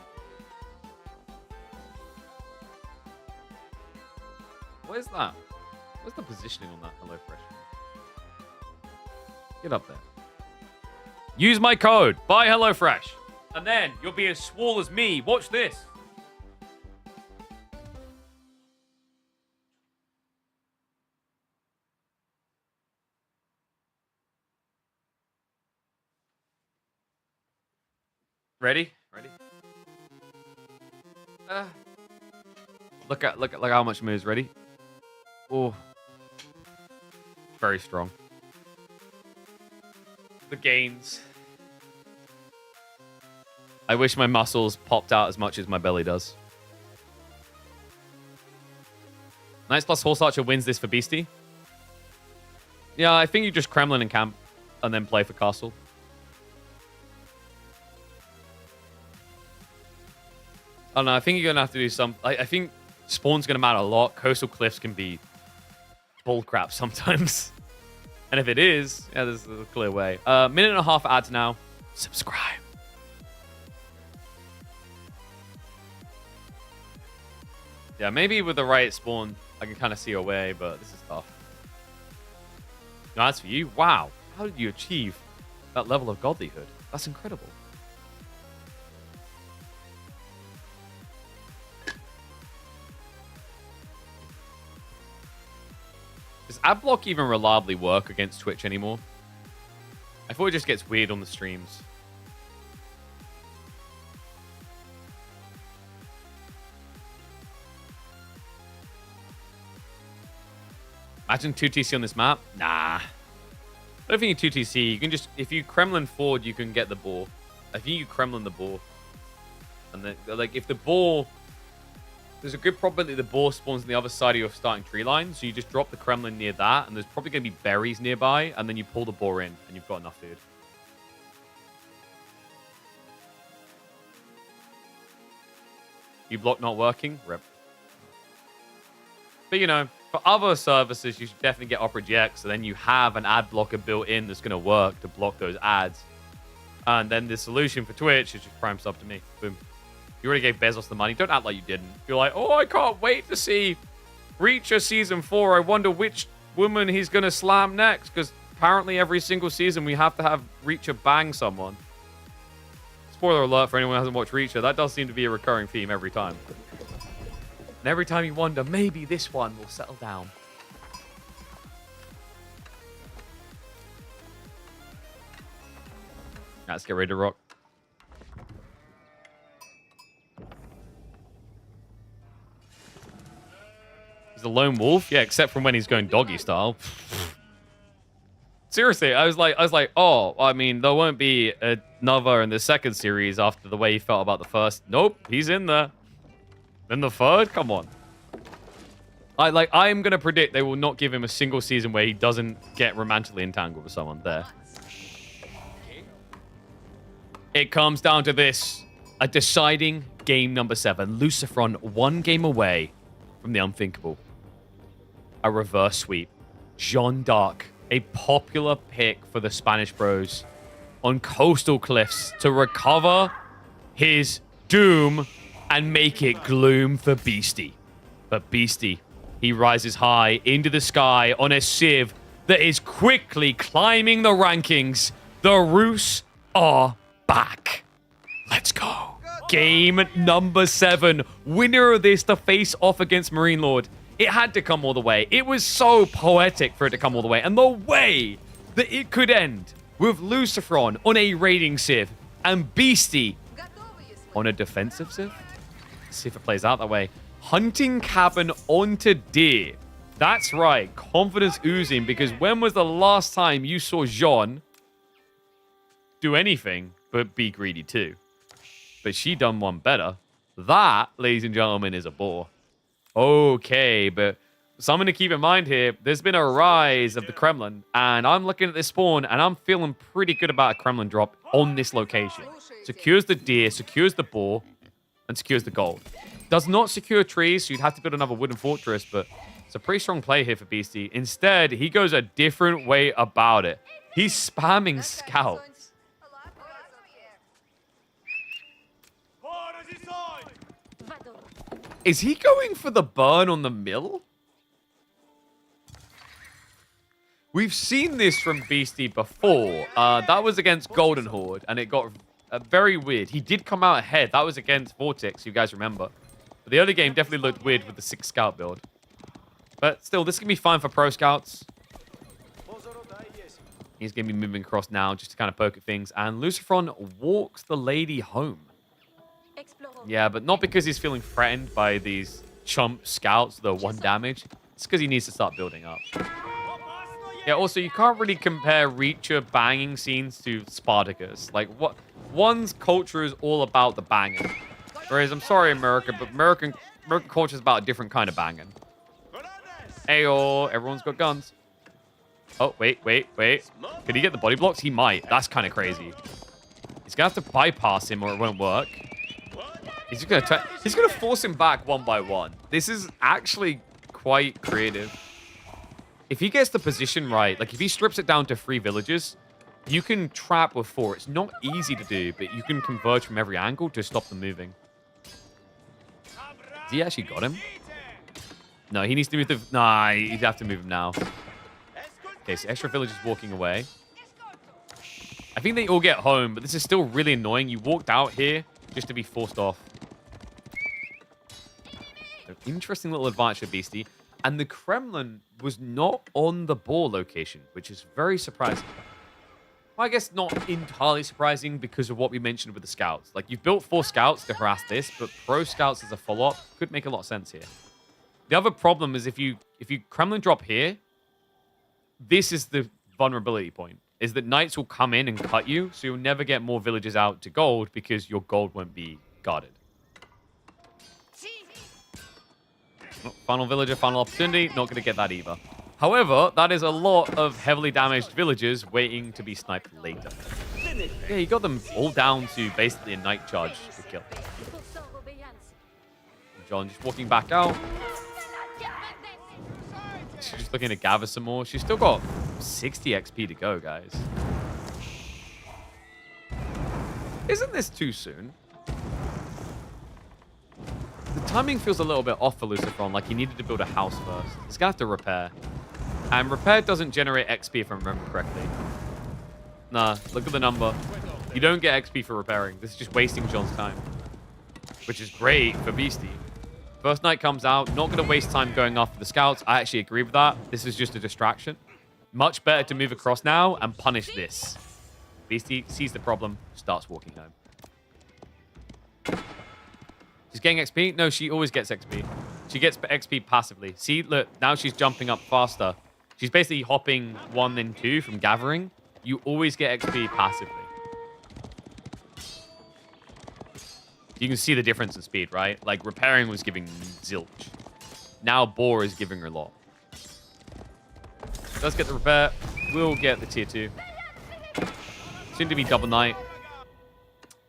What is that? What's the positioning on that HelloFresh? Get up there. Use my code. Buy HelloFresh. And then you'll be as swole as me. Watch this. Ready? Ready? Look at how much moves. Ready? Oh. Very strong. The gains. I wish my muscles popped out as much as my belly does. Knights plus Horse Archer wins this for Beastie. Yeah, I think you just Kremlin and camp and then play for Castle. I don't know. I think you're going to have to do some... I think spawn's going to matter a lot. Coastal Cliffs can be bullcrap sometimes. And if it is, yeah, there's a clear way. Minute and a half ads now. Subscribe. Yeah, maybe with the right spawn, I can kind of see a way, but this is tough. No, that's for you. Wow. How did you achieve that level of godlyhood? That's incredible. Does Adblock even reliably work against Twitch anymore? I thought it just gets weird on the streams. Imagine 2TC on this map? Nah. I don't think you 2TC. You can just... If you Kremlin forward, you can get the boar. I think you Kremlin the boar. And then, like, if the boar... There's a good probability the boar spawns on the other side of your starting tree line, so you just drop the Kremlin near that, and there's probably going to be berries nearby, and then you pull the boar in, and you've got enough food. You block not working? Rip. But, you know, for other services, you should definitely get Opera GX, so then you have an ad blocker built in that's going to work to block those ads. And then the solution for Twitch is just prime sub to me. Boom. You already gave Bezos the money. Don't act like you didn't. You're like, oh, I can't wait to see Reacher Season 4. I wonder which woman he's going to slam next. Because apparently every single season we have to have Reacher bang someone. Spoiler alert for anyone who hasn't watched Reacher. That does seem to be a recurring theme every time. And every time you wonder, maybe this one will settle down. Let's get ready to rock. He's a lone wolf? Yeah, except from when he's going doggy style. Seriously, I was like, oh, I mean, there won't be another in the second series after the way he felt about the first. Nope, he's in there. Then the third? Come on. I am going to predict they will not give him a single season where he doesn't get romantically entangled with someone there. It comes down to this. A deciding game number 7. Lucifron, one game away from the unthinkable. A reverse sweep. Jean d'Arc, a popular pick for the Spanish bros on coastal cliffs to recover his doom and make it gloom for Beastie. But Beastie, he rises high into the sky on a sieve that is quickly climbing the rankings. The Roos are back. Let's go. Game number 7. Winner of this to face off against Marine Lord. It had to come all the way. It was so poetic for it to come all the way. And the way that it could end with Lucifron on a raiding civ and Beastie on a defensive civ. Let's see if it plays out that way. Hunting cabin onto deer. That's right. Confidence oozing, because when was the last time you saw Jean do anything but be greedy too? But she done one better. That, ladies and gentlemen, is a bore. Okay, but something to keep in mind here. There's been a rise of the Kremlin, and I'm looking at this spawn, and I'm feeling pretty good about a Kremlin drop on this location. Secures the deer, secures the boar, and secures the gold. Does not secure trees, so you'd have to build another wooden fortress, but it's a pretty strong play here for Beastie. Instead, he goes a different way about it. He's spamming scouts. Is he going for the burn on the mill? We've seen this from Beastie before. That was against Golden Horde, and it got very weird. He did come out ahead. That was against Vortex, you guys remember. But the other game definitely looked weird with the 6 scout build. But still, this can be fine for pro scouts. He's going to be moving across now just to kind of poke at things. And Lucifron walks the lady home. Yeah, but not because he's feeling threatened by these chump scouts, the 1 damage. It's because he needs to start building up. Yeah, also, you can't really compare Reacher banging scenes to Spartacus. Like, one's culture is all about the banging. Whereas, I'm sorry, America, but American culture is about a different kind of banging. Ayo, everyone's got guns. Oh, wait. Could he get the body blocks? He might. That's kind of crazy. He's going to have to bypass him or it won't work. He's going to force him back 1 by 1. This is actually quite creative. If he gets the position right, like if he strips it down to 3 villages, you can trap with 4. It's not easy to do, but you can converge from every angle to stop them moving. Has he actually got him? No, he needs to move the... Nah, he'd have to move him now. Okay, so extra villagers walking away. I think they all get home, but this is still really annoying. You walked out here just to be forced off. So, interesting little advantage for Beastie. And the Kremlin was not on the boar location, which is very surprising. Well, I guess not entirely surprising because of what we mentioned with the scouts. Like, you've built 4 scouts to harass this, but pro scouts as a follow-up could make a lot of sense here. The other problem is if you Kremlin drop here, this is the vulnerability point, is that knights will come in and cut you, so you'll never get more villages out to gold because your gold won't be guarded. Oh, final villager, final opportunity. Not going to get that either. However, that is a lot of heavily damaged villagers waiting to be sniped later. Yeah, you got them all down to basically a night charge to kill. John just walking back out. She's just looking to gather some more. She's still got 60 XP to go, guys. Isn't this too soon? The timing feels a little bit off for Lucifron, like he needed to build a house first. He's going to have to repair. And repair doesn't generate XP if I remember correctly. Nah, look at the number. You don't get XP for repairing. This is just wasting John's time. Which is great for Beastie. First night comes out, not going to waste time going after the scouts. I actually agree with that. This is just a distraction. Much better to move across now and punish this. Beastie sees the problem, starts walking home. She's getting XP? No, she always gets XP. She gets XP passively. See, look, now she's jumping up faster. She's basically hopping 1 and 2 from gathering. You always get XP passively. You can see the difference in speed, right? Like, repairing was giving zilch. Now, boar is giving her a lot. Let's get the repair. We'll get the tier 2. Soon to be double knight.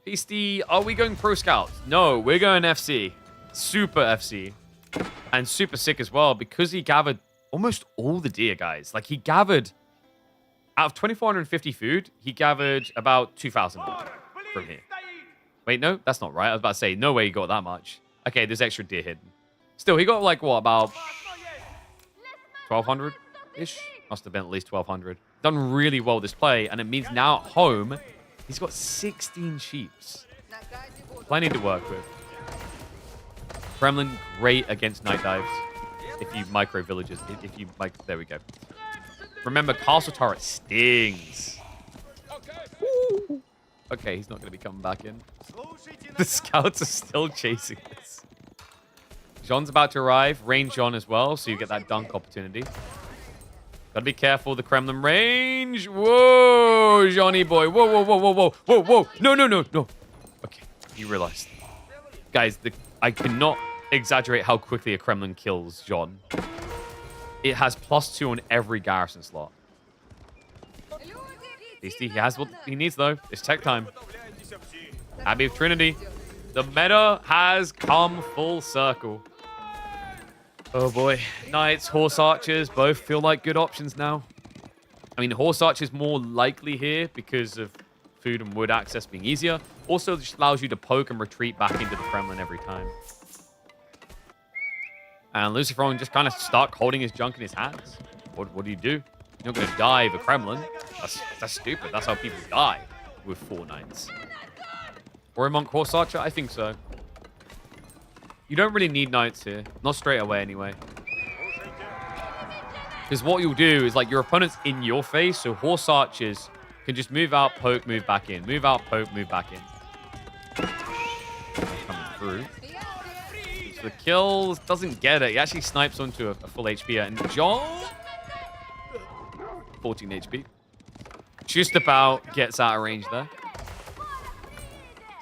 Beastie, are we going pro scouts? No, we're going FC. Super FC. And super sick as well, because he gathered almost all the deer, guys. Like, he gathered... Out of 2,450 food, he gathered about 2,000 from here. Wait, no, that's not right. I was about to say, no way he got that much. Okay, there's extra deer hidden. Still, he got like, what, about 1,200-ish? Must have been at least 1,200. Done really well this play, and it means now at home, he's got 16 sheeps. Plenty to work with. Kremlin, great against night dives. If you micro villages, there we go. Remember, castle turret stings. Ooh. Okay, he's not going to be coming back in. The scouts are still chasing this. Jean's about to arrive. Range Jean as well, so you get that dunk opportunity. Gotta be careful, the Kremlin range. Whoa, Johnny boy. Whoa, whoa, whoa, whoa, whoa, whoa, whoa. No, no, no, no. Okay, you realized. Guys, I cannot exaggerate how quickly a Kremlin kills Jean. It has +2 on every garrison slot. Beastie, he has what he needs, though. It's tech time. Abbey of Trinity. The meta has come full circle. Oh, boy. Knights, Horse Archers, both feel like good options now. I mean, Horse Archers more likely here because of food and wood access being easier. Also, just allows you to poke and retreat back into the Kremlin every time. And Lucifer just kind of stuck holding his junk in his hands. What do you do? You're not going to dive a Kremlin. That's stupid. That's how people die with 4 knights. Or a monk Horse Archer? I think so. You don't really need knights here. Not straight away, anyway. Because what you'll do is, like, your opponent's in your face, so Horse Archers can just move out, poke, move back in. Move out, poke, move back in. Coming through. So the kills, doesn't get it. He actually snipes onto a full HP. And John... 14 HP. Just about gets out of range there.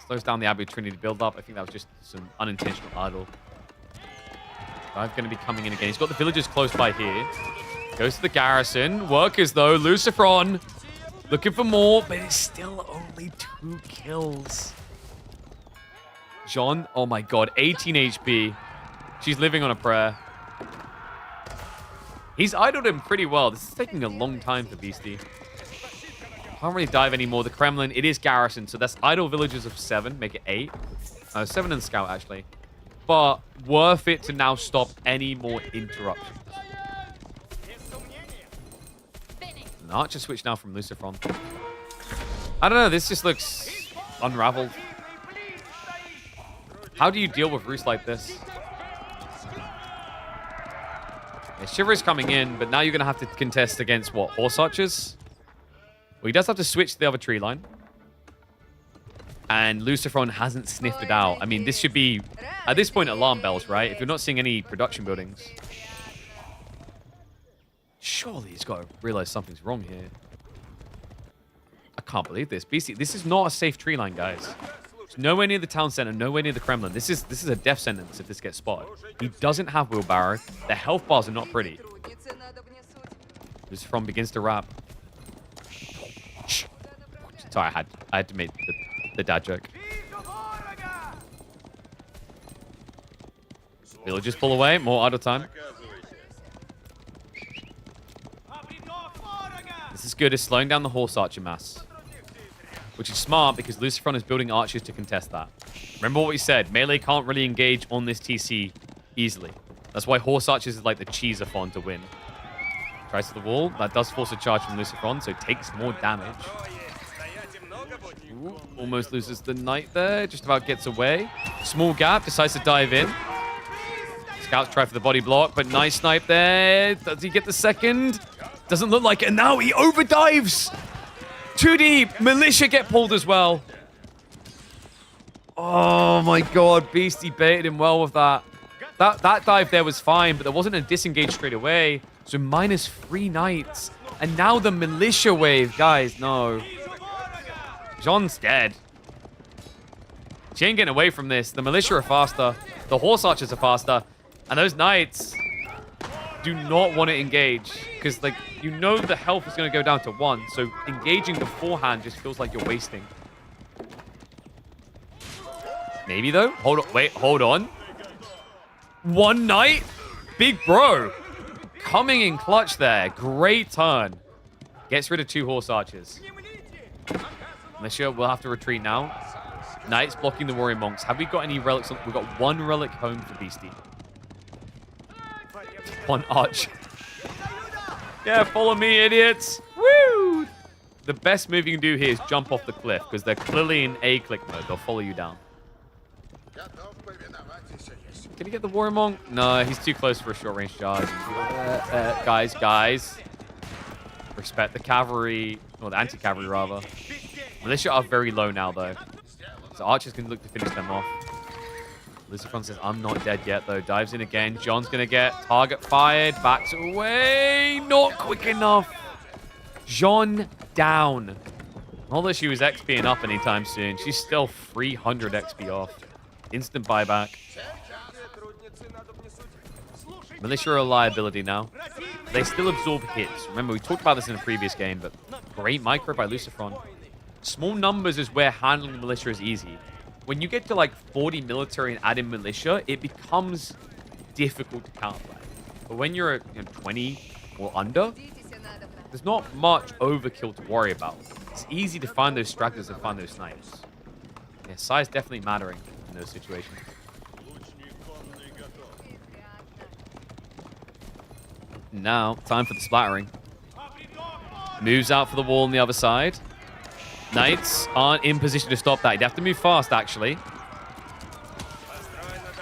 Slows down the Abbey of Trinity build up. I think that was just some unintentional idle. Dive going to be coming in again. He's got the villagers close by here. Goes to the garrison. Workers, though. Lucifron looking for more, but it's still only 2 kills. Jean, oh my god, 18 HP. She's living on a prayer. He's idled him pretty well. This is taking a long time for Beastie. Can't really dive anymore. The Kremlin, it is garrison, so that's idle villages of 7, make it 8. 7 and scout, actually. But worth it to now stop any more interruptions. An archer switch now from Lucifron. I don't know, this just looks unraveled. How do you deal with Roost like this? Yeah, Shiver's coming in, but now you're going to have to contest against, what, Horse Archers? Well, he does have to switch to the other tree line. And Lucifron hasn't sniffed it out. I mean, this should be, at this point, alarm bells, right? If you're not seeing any production buildings. Surely he's got to realize something's wrong here. I can't believe this. BC, this is not a safe tree line, guys. It's nowhere near the town center, nowhere near the Kremlin. This is a death sentence if this gets spotted. He doesn't have wheelbarrow. The health bars are not pretty. Lucifron begins to wrap. Sorry, I had to make the dad joke. Villagers pull away. More idle time. This is good. It's slowing down the Horse Archer mass. Which is smart because Lucifron is building archers to contest that. Remember what we said. Melee can't really engage on this TC easily. That's why Horse Archers is like the cheesathon to win. Tries to the wall. That does force a charge from Lucifron, so it takes more damage. Ooh, almost loses the knight there. Just about gets away. Small gap. Decides to dive in. Scouts try for the body block, but nice snipe there. Does he get the second? Doesn't look like it. And now he overdives. Too deep. Militia get pulled as well. Oh my god. Beastie baited him well with that. That dive there was fine, but there wasn't a disengage straight away. So -3 knights. And now the militia wave. Guys, no. Jean's dead. She ain't getting away from this. The militia are faster. The Horse Archers are faster. And those knights do not want to engage. Because, like, you know the health is going to go down to 1. So engaging beforehand just feels like you're wasting. Maybe, though. Hold on. Wait, hold on. 1 knight? Big bro. Coming in clutch there. Great turn. Gets rid of 2 Horse Archers. Militia will have to retreat now. Knights blocking the Warrior Monks. Have we got any relics? We've got 1 relic home for Beastie. 1 arch. Yeah, follow me, idiots. Woo! The best move you can do here is jump off the cliff, because they're clearly in A-click mode. They'll follow you down. Can he get the Warrior Monk? No, he's too close for a short-range charge. Guys. Respect the cavalry. Or the anti-cavalry, rather. Militia are very low now, though. So Archer's going to look to finish them off. Lucifron says, I'm not dead yet, though. Dives in again. John's going to get target fired. Backs away. Not quick enough. John down. Not that she was XPing up anytime soon. She's still 300 XP off. Instant buyback. Militia are a liability now. They still absorb hits. Remember, we talked about this in a previous game, but great micro by Lucifron. Small numbers is where handling the militia is easy. When you get to like 40 military and add in militia, it becomes difficult to counterplay. But when you're at 20 or under, there's not much overkill to worry about. It's easy to find those stragglers and find those snipes. Yeah, size definitely mattering in those situations. Now, time for the splattering. Moves out for the wall on the other side. Knights aren't in position to stop that. You'd have to move fast, actually.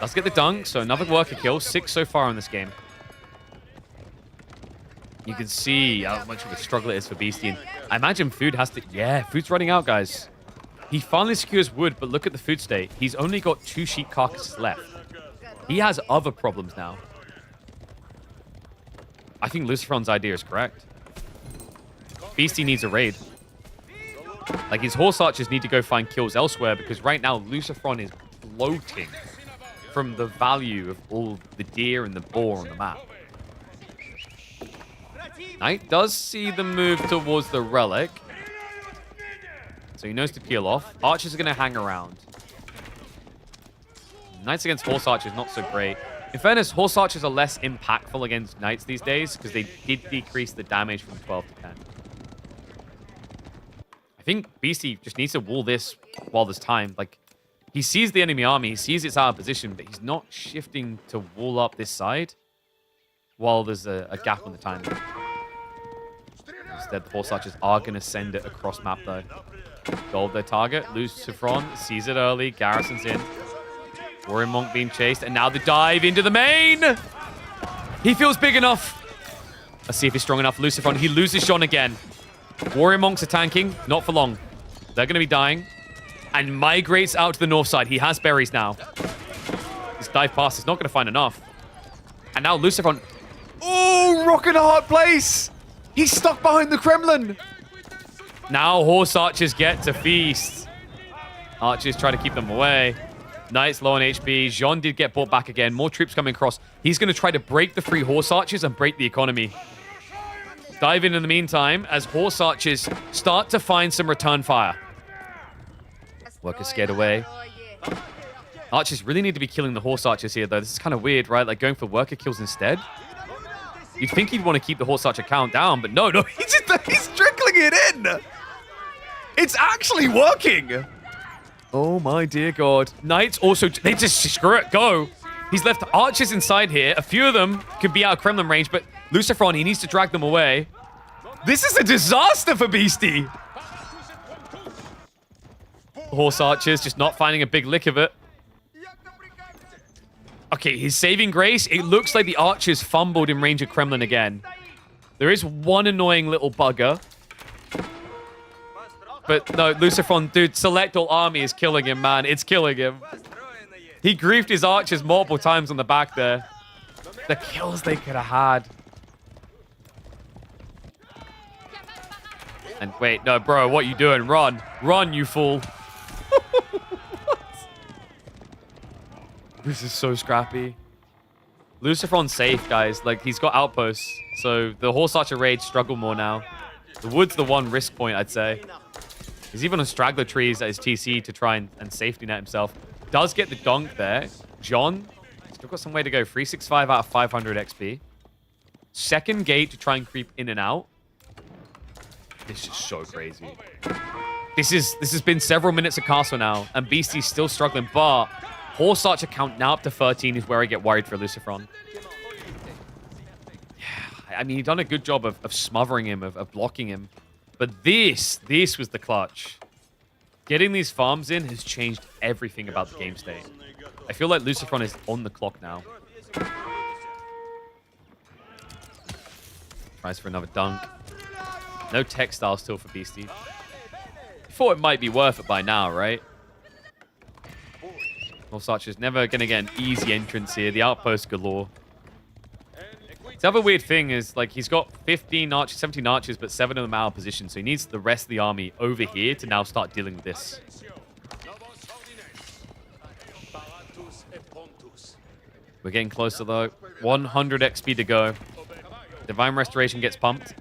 Let's get the dunk. So another worker kill. 6 so far in this game. You can see how much of a struggle it is for Beastie. And I imagine food has to... Yeah, food's running out, guys. He finally secures wood, but look at the food state. He's only got 2 sheep carcasses left. He has other problems now. I think Lucifron's idea is correct. Beastie needs a raid. Like, his horse archers need to go find kills elsewhere because right now Lucifron is bloating from the value of all the deer and the boar on the map. Knight does see the move towards the relic. So he knows to peel off. Archers are going to hang around. Knights against horse archers, not so great. In fairness, horse archers are less impactful against knights these days because they did decrease the damage from 12 to 10. I think Beastie just needs to wall this while there's time. Like, he sees the enemy army, he sees it's out of position, but he's not shifting to wall up this side while there's a gap on the time. Instead, the horse archers are going to send it across map, though. Gold their target. Lucifron sees it early. Garrison's in. Warrior Monk being chased. And now the dive into the main. He feels big enough. Let's see if he's strong enough. Lucifron, he loses Jean again. Warrior Monks are tanking. Not for long. They're going to be dying. And migrates out to the north side. He has berries now. This dive pass is not going to find enough. And now Lucifron. Oh, rock and a hard place. He's stuck behind the Kremlin. Now horse archers get to feast. Archers try to keep them away. Knights low on HP. Jean did get brought back again. More troops coming across. He's going to try to break the 3 horse archers and break the economy. Dive in the meantime as horse archers start to find some return fire. Workers scared away. Archers really need to be killing the horse archers here, though. This is kind of weird, right? Like going for worker kills instead. You'd think he'd want to keep the horse archer count down, but no, he's trickling it in. It's actually working. Oh my dear God. Knights also, they just screw it, go. He's left archers inside here. A few of them can be out of Kremlin range, but Lucifron, he needs to drag them away. This is a disaster for Beastie. Horse archers just not finding a big lick of it. Okay, his saving grace. It looks like the archers fumbled in range of Kremlin again. There is one annoying little bugger. But no, Lucifron, dude, select all army is killing him, man. It's killing him. He griefed his archers multiple times on the back there. The kills they could have had. And wait, no, bro, what you doing? Run. Run, you fool. This is so scrappy. Lucifron's safe, guys. Like, he's got outposts. So the horse archer raids struggle more now. The wood's the one risk point, I'd say. He's even on straggler trees at his TC to try and safety net himself. Does get the donk there. John, still got some way to go. 365 out of 500 XP. Second gate to try and creep in and out. This is so crazy. This has been several minutes of castle now, and Beastie's still struggling, but horse archer count now up to 13 is where I get worried for Lucifron. Yeah, I mean, he's done a good job of smothering him, of blocking him. But this was the clutch. Getting these farms in has changed everything about the game state. I feel like Lucifron is on the clock now. Tries for another dunk. No textile still for Beastie. Thought it might be worth it by now, right? Horse Archer's never going to get an easy entrance here. The outpost galore. The other weird thing is, like, he's got 15 archers, 17 archers, but 7 of them out of position. So he needs the rest of the army over here to now start dealing with this. We're getting closer, though. 100 XP to go. Divine Restoration gets pumped.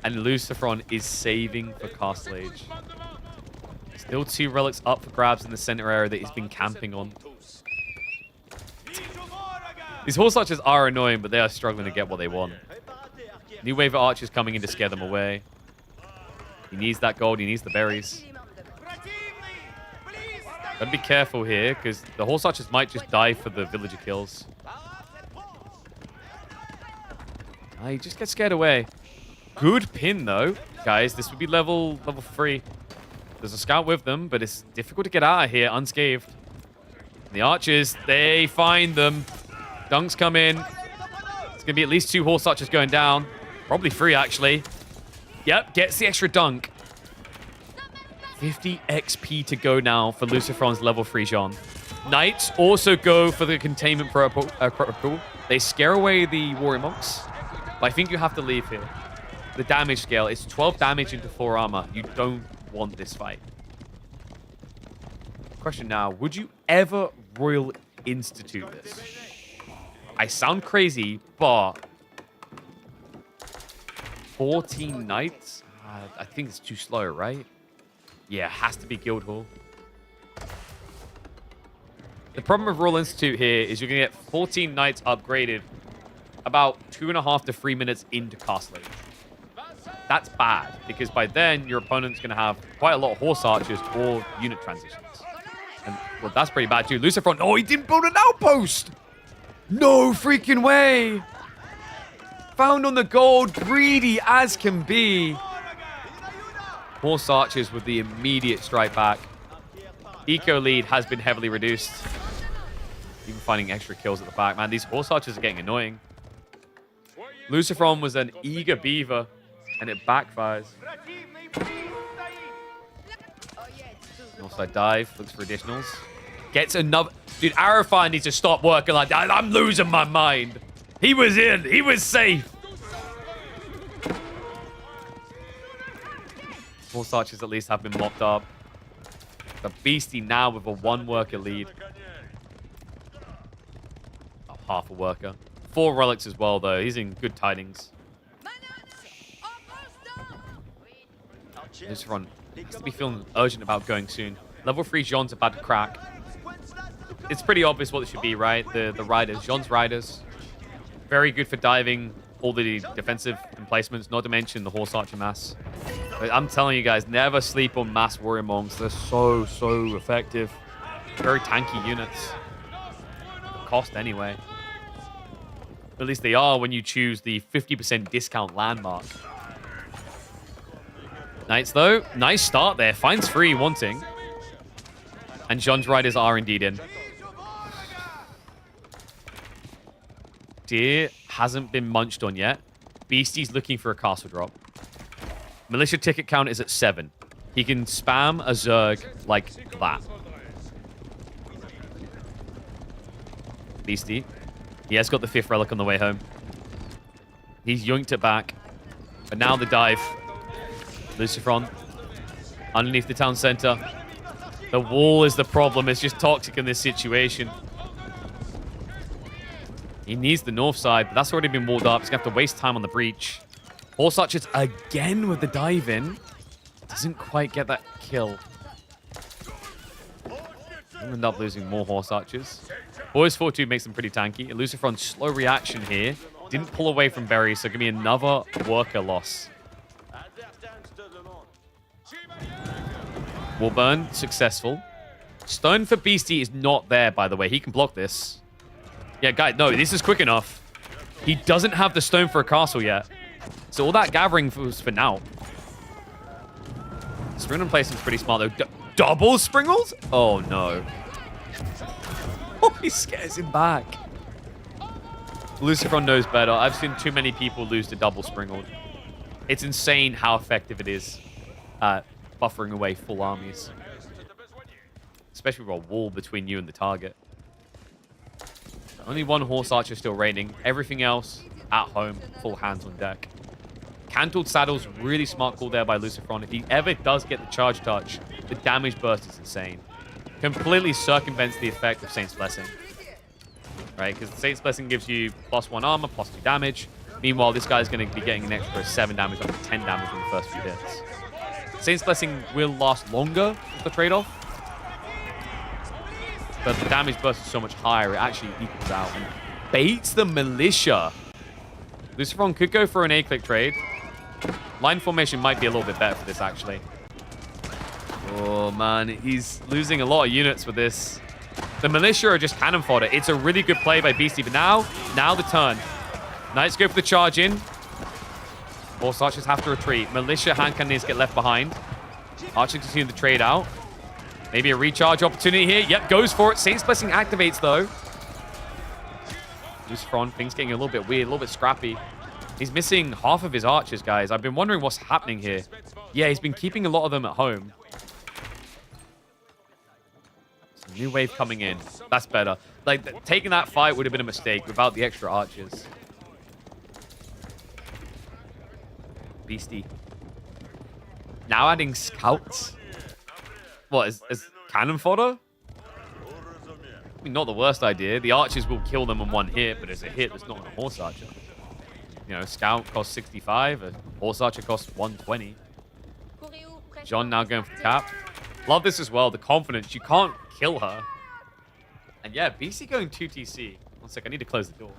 And Lucifron is saving for Castle Age. Still 2 relics up for grabs in the center area that he's been camping on. These horse archers are annoying, but they are struggling to get what they want. New wave of archers coming in to scare them away. He needs that gold. He needs the berries. Gotta be careful here, because the horse archers might just die for the villager kills. He just gets scared away. Good pin, though. Guys, this would be level 3. There's a scout with them, but it's difficult to get out of here unscathed. The archers, they find them. Dunks come in. It's going to be at least 2 horse archers going down. Probably 3, actually. Yep, gets the extra dunk. 50 XP to go now for Lucifron's level 3 Jean. Knights also go for the containment protocol. They scare away the warrior monks. But I think you have to leave here. The damage scale is 12 damage into 4 armor. You don't want this fight. Question now, would you ever Royal Institute this? I sound crazy, but 14 knights? I think it's too slow, right? Yeah, it has to be Guildhall. The problem with Royal Institute here is you're going to get 14 knights upgraded about 2.5 to 3 minutes into Castle Age. That's bad, because by then your opponent's going to have quite a lot of horse archers or unit transitions. And, well, that's pretty bad too. Lucifron, oh, he didn't build an outpost! No freaking way! Found on the gold, greedy as can be. Horse archers with the immediate strike back. Eco lead has been heavily reduced. Even finding extra kills at the back. Man, these horse archers are getting annoying. Lucifron was an eager beaver, and it backfires. Northside dive, looks for additionals. Gets another... Dude, Arafai needs to stop working like that. I'm losing my mind. He was in. He was safe. Horse archers at least have been mopped up. The Beastie now with a 1 worker lead. Oh, half a worker. 4 relics as well, though. He's in good tidings. Lucifron has to be feeling urgent about going soon. Level 3 Jean's about to crack. It's pretty obvious what it should be, right? The riders. Jean's riders. Very good for diving all the defensive emplacements, not to mention the horse archer mass. But I'm telling you guys, never sleep on mass warrior monks. They're so effective. Very tanky units. Cost anyway. At least they are when you choose the 50% discount landmark. Knights, though. Nice start there. Finds 3 wanting. And Jean's riders are indeed in. Deer hasn't been munched on yet. Beastie's looking for a castle drop. Militia ticket count is at 7. He can spam a Zerg like that. Beastie. He has got the 5th relic on the way home. He's yoinked it back. But now the dive. Lucifron. Underneath the town center. The wall is the problem. It's just toxic in this situation. He needs the north side, but that's already been walled up. He's going to have to waste time on the breach. Horse archers again with the dive in. Doesn't quite get that kill. He'll end up losing more horse archers. Boys 4-2 makes them pretty tanky. Lucifron's slow reaction here. Didn't pull away from Berry, so give me another worker loss. Wallburn, successful. Stone for Beastie is not there, by the way. He can block this. Yeah, guys, no, this is quick enough. He doesn't have the stone for a castle yet. So all that gathering was for now. Springald placement's pretty smart, though. Double Springald? Oh, no. Oh, he scares him back. Lucifron knows better. I've seen too many people lose to double Springald. It's insane how effective it is at buffering away full armies. Especially with a wall between you and the target. Only one horse archer still reigning. Everything else at home, full hands on deck. Cantled Saddle's really smart call there by Lucifron. If he ever does get the charge touch, the damage burst is insane. Completely circumvents the effect of Saint's Blessing. Right? Because Saint's Blessing gives you +1 armor, +2 damage. Meanwhile, this guy's going to be getting an extra 7 damage, up to 10 damage in the first few hits. Saint's Blessing will last longer, is the trade-off. But the damage burst is so much higher, it actually equals out and baits the Militia. Lucifron could go for an A-click trade. Line formation might be a little bit better for this, actually. Oh, man. He's losing a lot of units with this. The Militia are just cannon fodder. It's a really good play by Beastie, but now the turn. Knights go for the charge in. Horse archers have to retreat. Militia hand cannons get left behind. Archer continue the trade out. Maybe a recharge opportunity here. Yep, goes for it. Saint's Blessing activates, though. Lucifron, things getting a little bit weird, a little bit scrappy. He's missing half of his archers, guys. I've been wondering what's happening here. Yeah, he's been keeping a lot of them at home. Some new wave coming in. That's better. Like, taking that fight would have been a mistake without the extra archers. Beastie. Now adding scouts. What, is cannon fodder? I mean, not the worst idea. The archers will kill them on one hit, but it's a hit that's not on a horse archer. You know, scout costs 65, a horse archer costs 120. John now going for tap. Love this as well, the confidence. You can't kill her. And yeah, BC going 2TC. One sec, I need to close the door.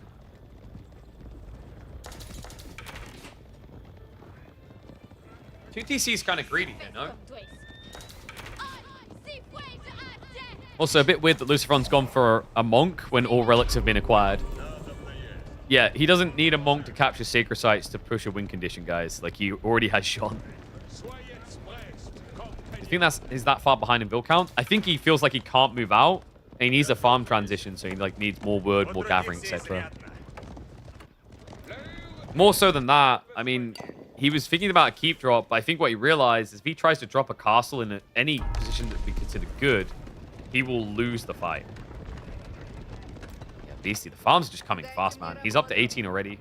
Two TC is kind of greedy here, no? Also, a bit weird that Lucifron's gone for a monk when all relics have been acquired. Yeah, he doesn't need a monk to capture sacred sites to push a win condition, guys. Like, he already has Sean. You think is that far behind in build count? I think he feels like he can't move out, and he needs a farm transition, so he like needs more word, more gathering, etc. More so than that, I mean, he was thinking about a keep drop, but I think what he realized is if he tries to drop a castle in any position that we consider good, he will lose the fight. Yeah, Beastie, the farms are just coming fast, man. He's up to 18 already.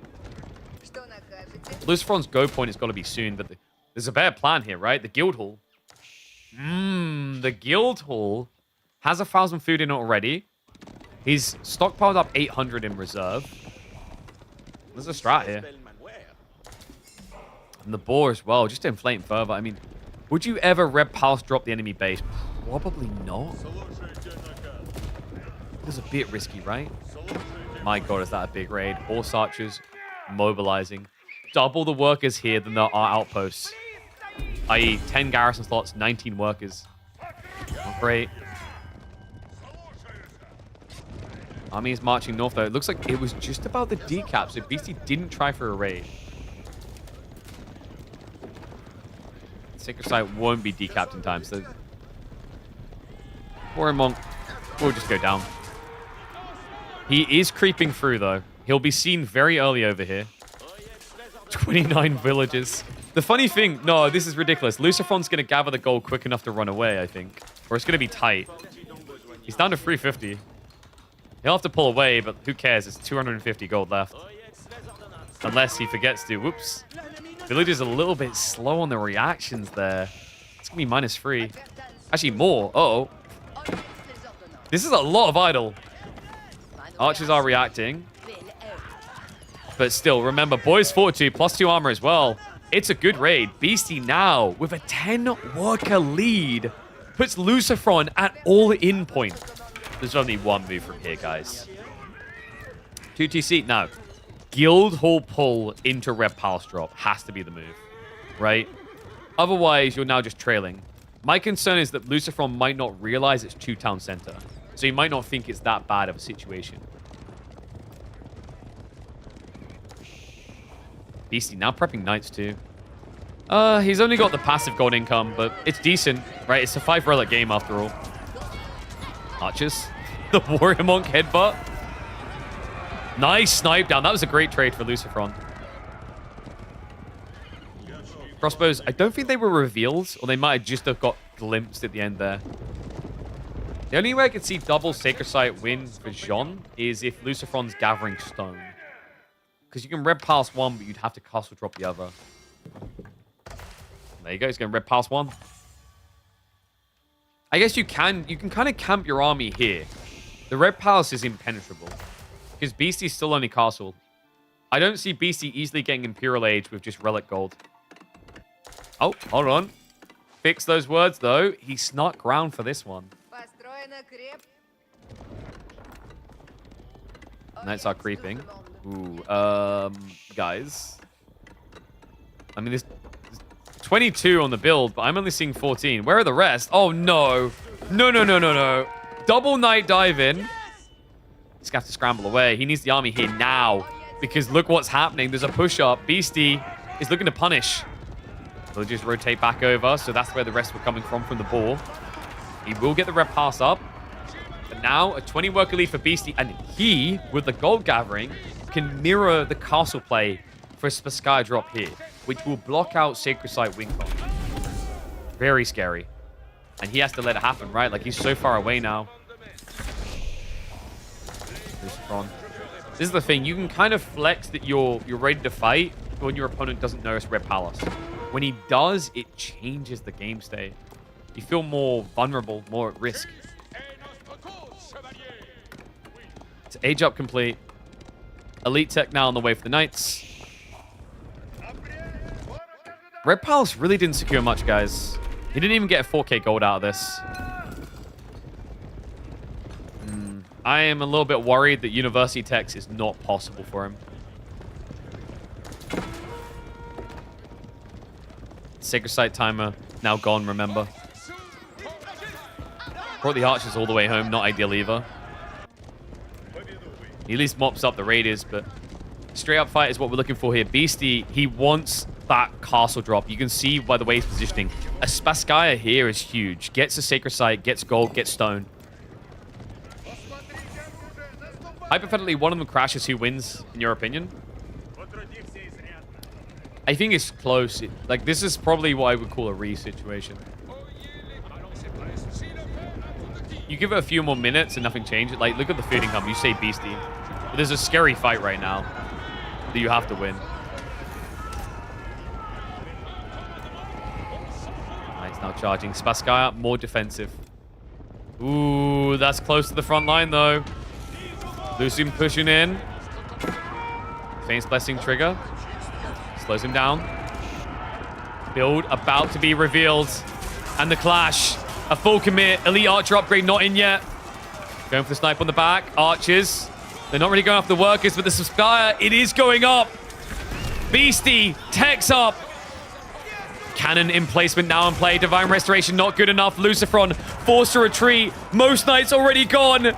Lucifron's go point has got to be soon, but there's a better plan here, right? The guild hall. The guild hall has 1,000 food in it already. He's stockpiled up 800 in reserve. There's a strat here. And the boar as well, just to inflate him further. I mean, would you ever red pulse drop the enemy base? Probably not. It's a bit risky, right? My god, is that a big raid? Horse archers mobilizing. Double the workers here than there are outposts. I.e. 10 garrison slots, 19 workers. Not great. Army is marching north, though. It looks like it was just about the decap, so Beastie didn't try for a raid. Sacred Site won't be decapped in time, so... Warrior Monk will just go down. He is creeping through, though. He'll be seen very early over here. 29 villages. The funny thing... No, this is ridiculous. Lucifron's going to gather the gold quick enough to run away, I think. Or it's going to be tight. He's down to 350. He'll have to pull away, but who cares? It's 250 gold left. Unless he forgets to. Whoops. Village is a little bit slow on the reactions there. It's going to be -3. Actually, more. Uh-oh. This is a lot of idle. Archers are reacting. But still, remember, Boy's Fortitude, +2 armor as well. It's a good raid. Beastie now, with a 10-worker lead, puts Lucifron at all-in point. There's only one move from here, guys. 2TC, no. Guild Hall pull into Red Pulse drop has to be the move, right? Otherwise, you're now just trailing. My concern is that Lucifron might not realize it's 2 town center, so he might not think it's that bad of a situation. Beastie now prepping knights too. He's only got the passive gold income, but it's decent, right? It's a 5 relic game after all. Archers. The Warrior Monk headbutt. Nice snipe down. That was a great trade for Lucifron. Crossbows, I don't think they were revealed, or they might have just have got glimpsed at the end there. The only way I could see double Sacred Sight win for Jean is if Lucifron's gathering stone. Because you can red pass one, but you'd have to castle drop the other. There you go, he's going to red pass one. I guess you can kind of camp your army here. The red palace is impenetrable. Because Beastie's still only castle. I don't see Beastie easily getting Imperial Age with just Relic Gold. Oh, hold on. Fix those words, though. He snuck ground for this one. Knights are creeping. Ooh, guys. I mean, there's 22 on the build, but I'm only seeing 14. Where are the rest? Oh, no. No. Double Knight dive in. He's going to have to scramble away. He needs the army here now, because look what's happening. There's a push-up. Beastie is looking to punish. They'll just rotate back over, so that's where the rest were coming from the ball. He will get the red pass up. But now, a 20 worker lead for Beastie, and he, with the gold gathering, can mirror the castle play for a Spasskaya drop here, which will block out Sacred Sight wing con. Very scary. And he has to let it happen, right? Like, he's so far away now. This is the thing. You can kind of flex that you're ready to fight when your opponent doesn't notice Red Palace. When he does, it changes the game state. You feel more vulnerable, more at risk. It's age up complete. Elite tech now on the way for the Knights. Red Palace really didn't secure much, guys. He didn't even get a 4K gold out of this. I am a little bit worried that University Techs is not possible for him. Sacred Sight timer now gone, remember. Brought the archers all the way home, not ideal either. He at least mops up the raiders, but straight up fight is what we're looking for here. Beastie, he wants that castle drop. You can see by the way he's positioning. A Spasskaya here is huge. Gets a Sacred Sight, gets gold, gets stone. Hypothetically, one of them crashes. Who wins, in your opinion? I think it's close. Like, this is probably what I would call a re-situation. You give it a few more minutes and nothing changes. Like, look at the food income. You say Beastie. But there's a scary fight right now that you have to win. Nice, now charging. Spasskaya, more defensive. Ooh, that's close to the front line, though. Lucian pushing in. Faint's Blessing trigger. Slows him down. Build about to be revealed. And the clash. A full commit. Elite Archer upgrade not in yet. Going for the snipe on the back. Archers. They're not really going after the workers, but the Spasskaya, it is going up. Beastie. Tech's up. Cannon in placement now in play. Divine Restoration not good enough. Lucifron forced to retreat. Most Knights already gone.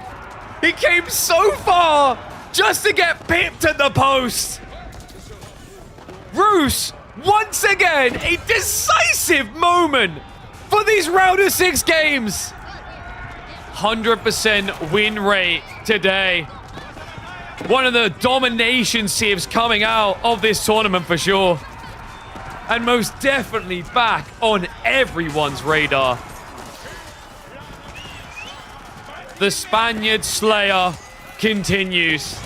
He came so far just to get pipped at the post. Roos, once again, a decisive moment for these round of 6 games. 100% win rate today. One of the domination sieves coming out of this tournament for sure. And most definitely back on everyone's radar. The Spaniard Slayer continues.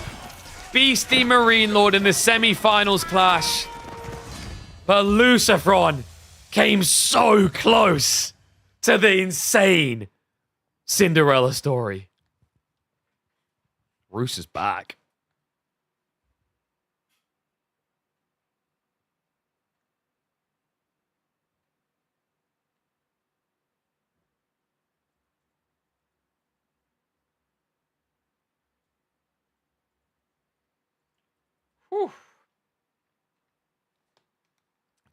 Beastie Marine Lord in the semi-finals clash. But Lucifron came so close to the insane Cinderella story. Roos is back. Whew.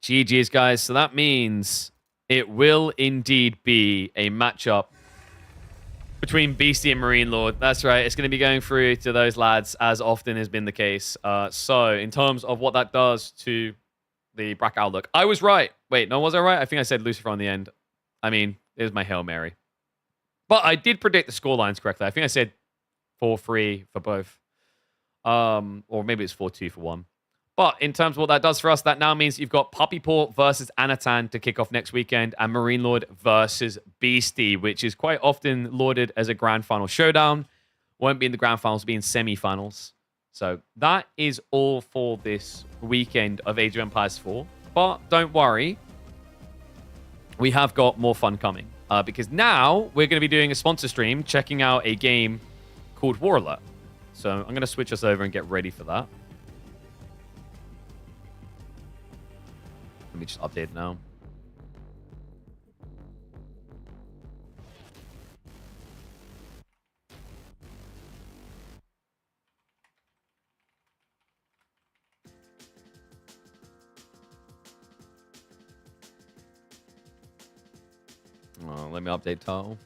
GG's, guys. So that means it will indeed be a matchup between Beastie and Marine Lord. That's right. It's going to be going through to those lads, as often has been the case. So in terms of what that does to the bracket outlook, I was right. Wait, no, was I right? I think I said Lucifer on the end. I mean, it was my Hail Mary. But I did predict the scorelines correctly. I think I said 4-3 for both. Or maybe it's 4-2 for one. But in terms of what that does for us, that now means you've got Puppy Paw versus Anatan to kick off next weekend, and Marine Lord versus Beastie, which is quite often lauded as a grand final showdown. Won't be in the grand finals, be in semi-finals. So that is all for this weekend of Age of Empires 4. But don't worry, we have got more fun coming. Because now we're going to be doing a sponsor stream, checking out a game called War Alert. So I'm going to switch us over and get ready for that. Let me just update now. Well, let me update title.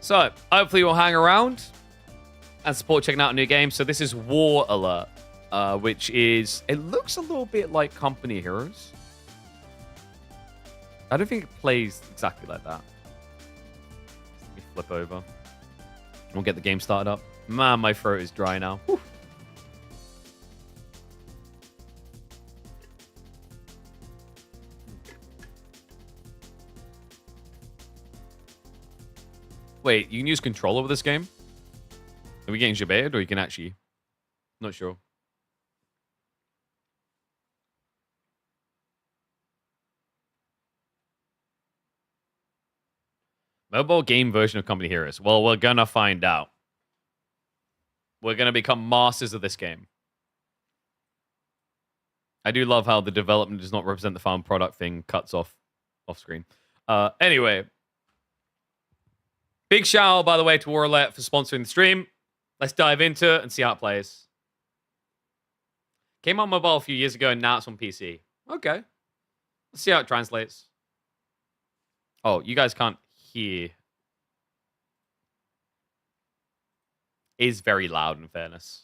So, hopefully you'll hang around and support checking out a new game. So this is War Alert, which is... It looks a little bit like Company Heroes. I don't think it plays exactly like that. Let me flip over. We'll get the game started up. Man, my throat is dry now. Whew. Wait, you can use controller with this game? Are we getting jabaited, or you can actually... Not sure. Mobile game version of Company Heroes. Well, we're gonna find out. We're gonna become masters of this game. I do love how the development does not represent the final product thing cuts off screen. Anyway. Big shout out, by the way, to War Alert for sponsoring the stream. Let's dive into it and see how it plays. Came on mobile a few years ago, and now it's on PC. Okay. Let's see how it translates. Oh, you guys can't hear. It is very loud, in fairness.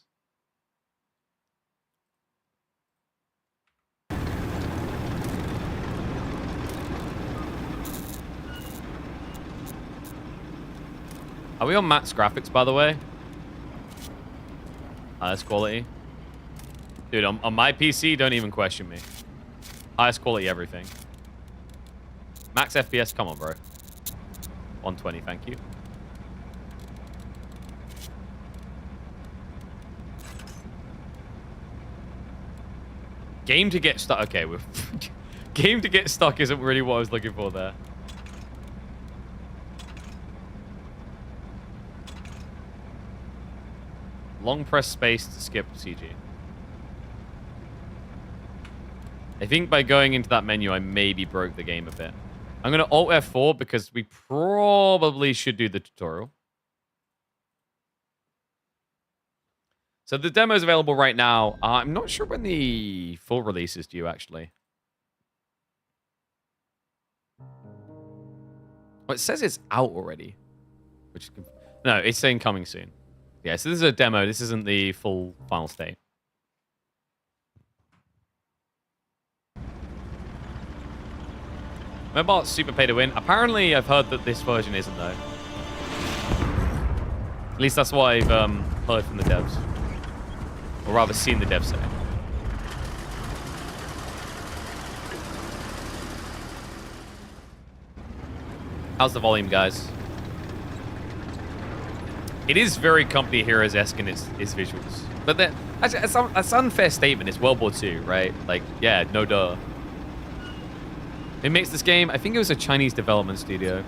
Are we on max graphics, by the way? Highest quality. Dude, on my PC, don't even question me. Highest quality everything. Max FPS, come on, bro. 120, thank you. Game to get stuck. Okay, we're... Game to get stuck isn't really what I was looking for there. Long press space to skip CG. I think by going into that menu, I maybe broke the game a bit. I'm going to Alt F4 because we probably should do the tutorial. So the demo is available right now. I'm not sure when the full release is due, actually. Well, it says it's out already. Which is... No, it's saying coming soon. Yeah, so this is a demo. This isn't the full final state. Mobile super pay to win. Apparently, I've heard that this version isn't, though. At least that's what I've heard from the devs. Or rather, seen the devs say. How's the volume, guys? It is very Company Heroes-esque in its visuals. But that's an unfair statement. It's World War II, right? Like, yeah, no duh. Who makes this game? I think it was a Chinese development studio.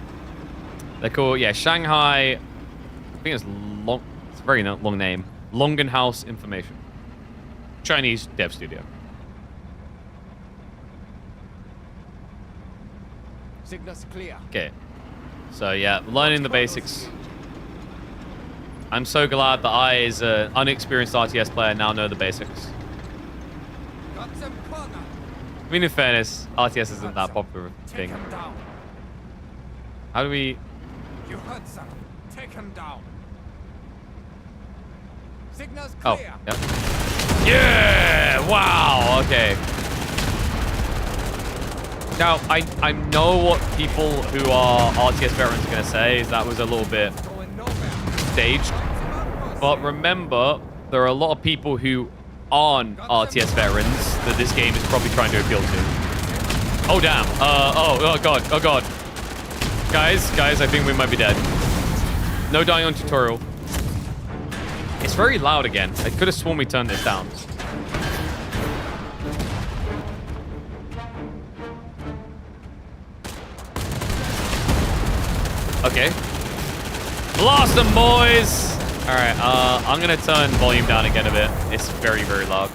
They're called, yeah, Shanghai. I think it's long. It's a very long name. Longenhaus Information. Chinese dev studio. Signals clear. Okay. So yeah, learning the basics. I'm so glad that I, as an unexperienced RTS player, now know the basics. Got them cornered. I mean, in fairness, RTS isn't that popular a Take thing. him down. How do we... You heard some. Take him down. Signals Oh, clear. yep. Yeah! Wow, okay. Now, I know what people who are RTS veterans are going to say, is that was a little bit Going nowhere. staged. But remember, there are a lot of people who aren't RTS veterans that this game is probably trying to appeal to. Oh, damn. Oh, God. Oh, God. Guys, I think we might be dead. No dying on tutorial. It's very loud again. I could have sworn we turned this down. Okay. Blast them, boys! Alright, I'm gonna turn volume down again a bit. It's very, very loud.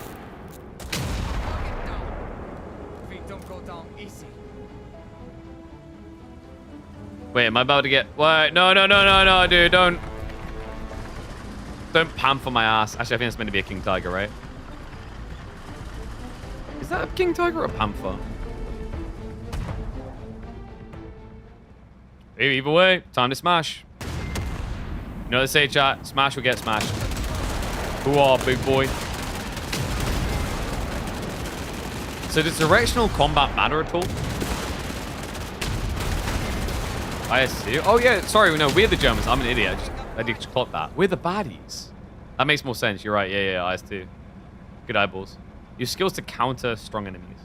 Feet don't go down easy. Wait, am I about to get... Wait, no, dude, don't pamper my ass. Actually, I think it's meant to be a king tiger, right? Is that a king tiger or a panther? Hey, either way, time to smash. You know what they say, chat? Smash or get smashed. Hoo-ah, big boy. So does directional combat matter at all? I see. Oh, yeah, sorry, no, we're the Germans. I'm an idiot. I just clocked that. We're the baddies. That makes more sense. You're right. Yeah, IS2. Good eyeballs. Use skills to counter strong enemies.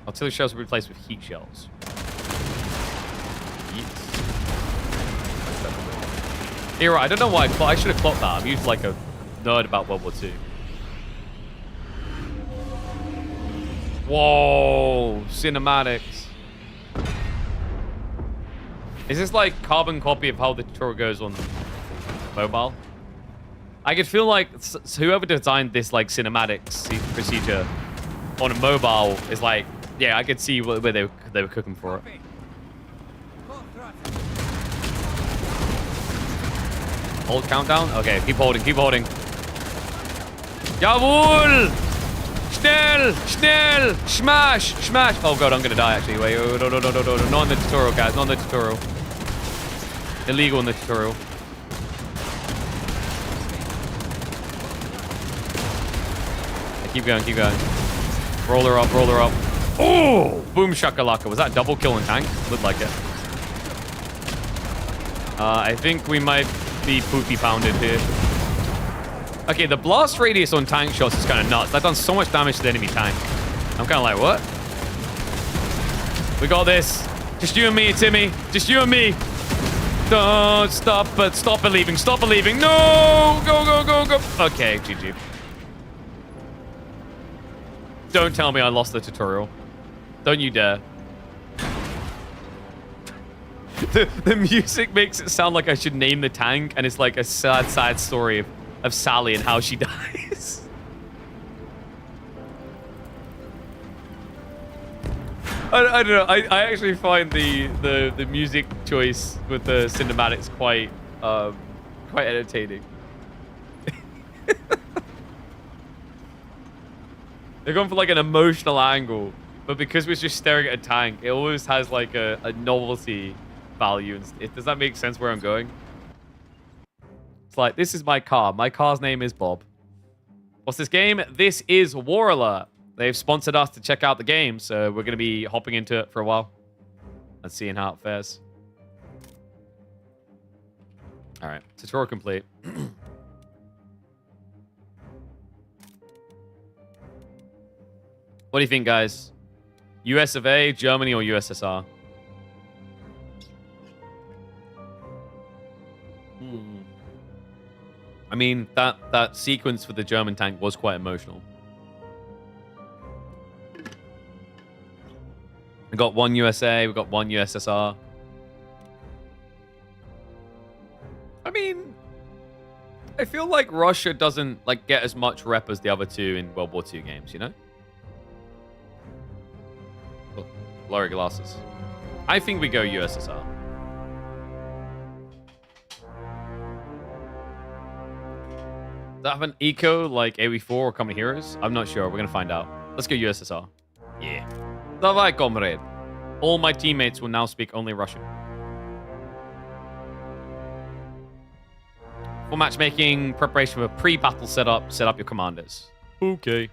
Artillery shells will be replaced with heat shells. You're right. I don't know why I should have clocked that. I'm used like a nerd about World War II. Whoa, cinematics. Is this like carbon copy of how the tutorial goes on mobile? I could feel like whoever designed this like cinematics procedure on a mobile is like, yeah, I could see where they were cooking for it. Hold countdown? Okay, keep holding. Jawohl! Schnell! Smash! Oh god, I'm gonna die actually. Wait, no. Not in the tutorial, guys. Not in the tutorial. Illegal in the tutorial. Keep going. Roll her up. Oh! Boom shakalaka. Was that double kill in tank? Looked like it. I think we might be poopy pounded here. Okay, the blast radius on tank shots is kind of nuts. That done so much damage to the enemy tank. I'm kind of like, what? We got this. Just you and me, Timmy. Just you and me. Don't stop believing. No! Go. Okay, GG. Don't tell me I lost the tutorial. Don't you dare. The music makes it sound like I should name the tank, and it's like a sad story of Sally and how she dies. I don't know. I actually find the music choice with the cinematics quite entertaining. They're going for like an emotional angle, but because we're just staring at a tank, it always has like a novelty value. Does that make sense where I'm going? It's like, this is my car. My car's name is Bob. What's this game? This is War Alert. They've sponsored us to check out the game, so we're going to be hopping into it for a while and seeing how it fares. All right, tutorial complete. What do you think, guys? US of A, Germany, or USSR? I mean, that sequence for the German tank was quite emotional. We got one USA, we got one USSR. I mean, I feel like Russia doesn't like get as much rep as the other two in World War II games, you know? Oh, blurry glasses. I think we go USSR. Does that have an eco like AW4 or Common Heroes? I'm not sure. We're going to find out. Let's go USSR. Yeah. Давай, comrade. All my teammates will now speak only Russian. For matchmaking, preparation for pre-battle setup, set up your commanders. Okay.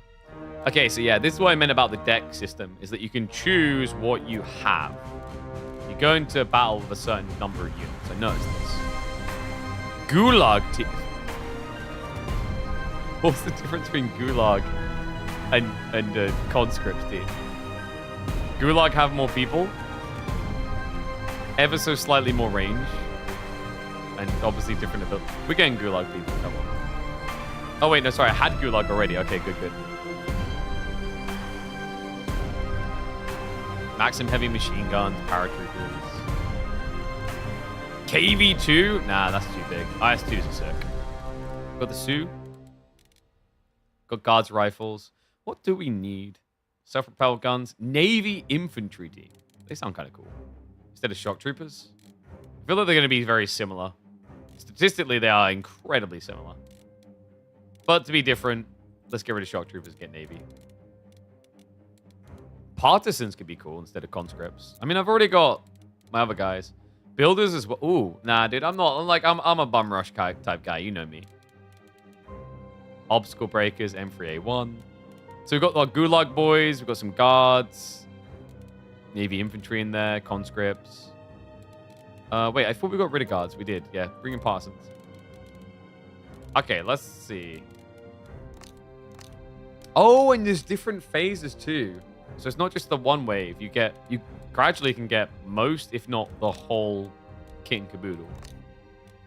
Okay, so yeah, this is what I meant about the deck system, is that you can choose what you have. You go into battle with a certain number of units. I noticed this. Gulag team. What's the difference between Gulag and conscripts, dude? Gulag have more people, ever so slightly more range, and obviously different ability. We're getting Gulag people. Come on. Oh wait, no, sorry, I had Gulag already. Okay, good. Maxim heavy machine guns, paratroopers. KV2? Nah, that's too big. IS-2s are sick. Got the Sioux. Got guards rifles. What do we need? Self-propelled guns. Navy infantry team. They sound kind of cool. Instead of shock troopers. I feel like they're going to be very similar. Statistically, they are incredibly similar. But to be different, let's get rid of shock troopers and get Navy. Partisans could be cool instead of conscripts. I mean, I've already got my other guys. Builders as well. Ooh, nah, dude. I'm a bum rush type guy. You know me. Obstacle breakers, M3A1. So we've got our Gulag boys. We've got some guards. Navy infantry in there. Conscripts. Wait, I thought we got rid of guards. We did. Yeah, bring in partisans. Okay, let's see. Oh, and there's different phases too. So it's not just the one wave. You gradually can get most, if not the whole kit and caboodle.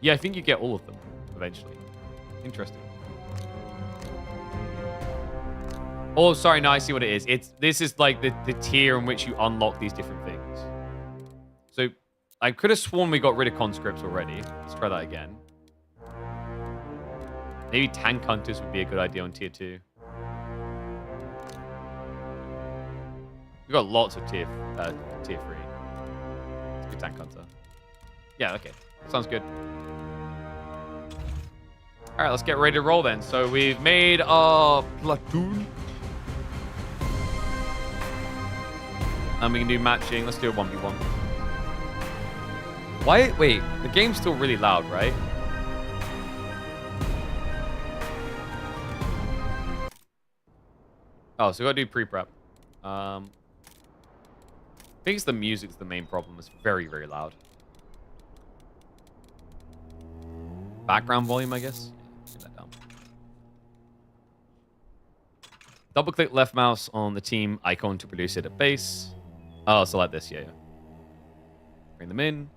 Yeah, I think you get all of them eventually. Interesting. Oh, sorry. No, I see what it is. This is like the tier in which you unlock these different things. So I could have sworn we got rid of conscripts already. Let's try that again. Maybe tank hunters would be a good idea on tier 2. We've got lots of tier 3. Let's do tank hunter. Yeah, okay. Sounds good. All right, let's get ready to roll then. So we've made our platoon. And we can do matching. Let's do a 1v1. Wait, the game's still really loud, right? Oh, so we gotta do pre-prep. I think it's the music's the main problem. It's very, very loud. Background volume, I guess. Turn that down. Double-click left mouse on the team icon to produce it at base. Oh, so like this, yeah. Bring them in.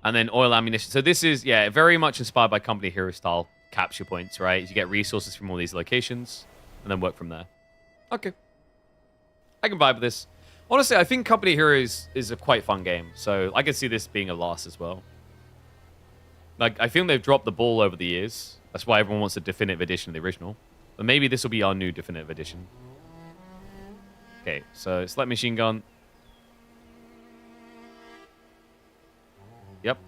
And then oil ammunition. So this is, yeah, very much inspired by Company Hero style capture points, right? You get resources from all these locations and then work from there. Okay. I can vibe with this. Honestly, I think Company Heroes is a quite fun game, so I can see this being a loss as well. Like, I think they've dropped the ball over the years. That's why everyone wants a definitive edition of the original. But maybe this will be our new definitive edition. Okay, so select machine gun. Yep.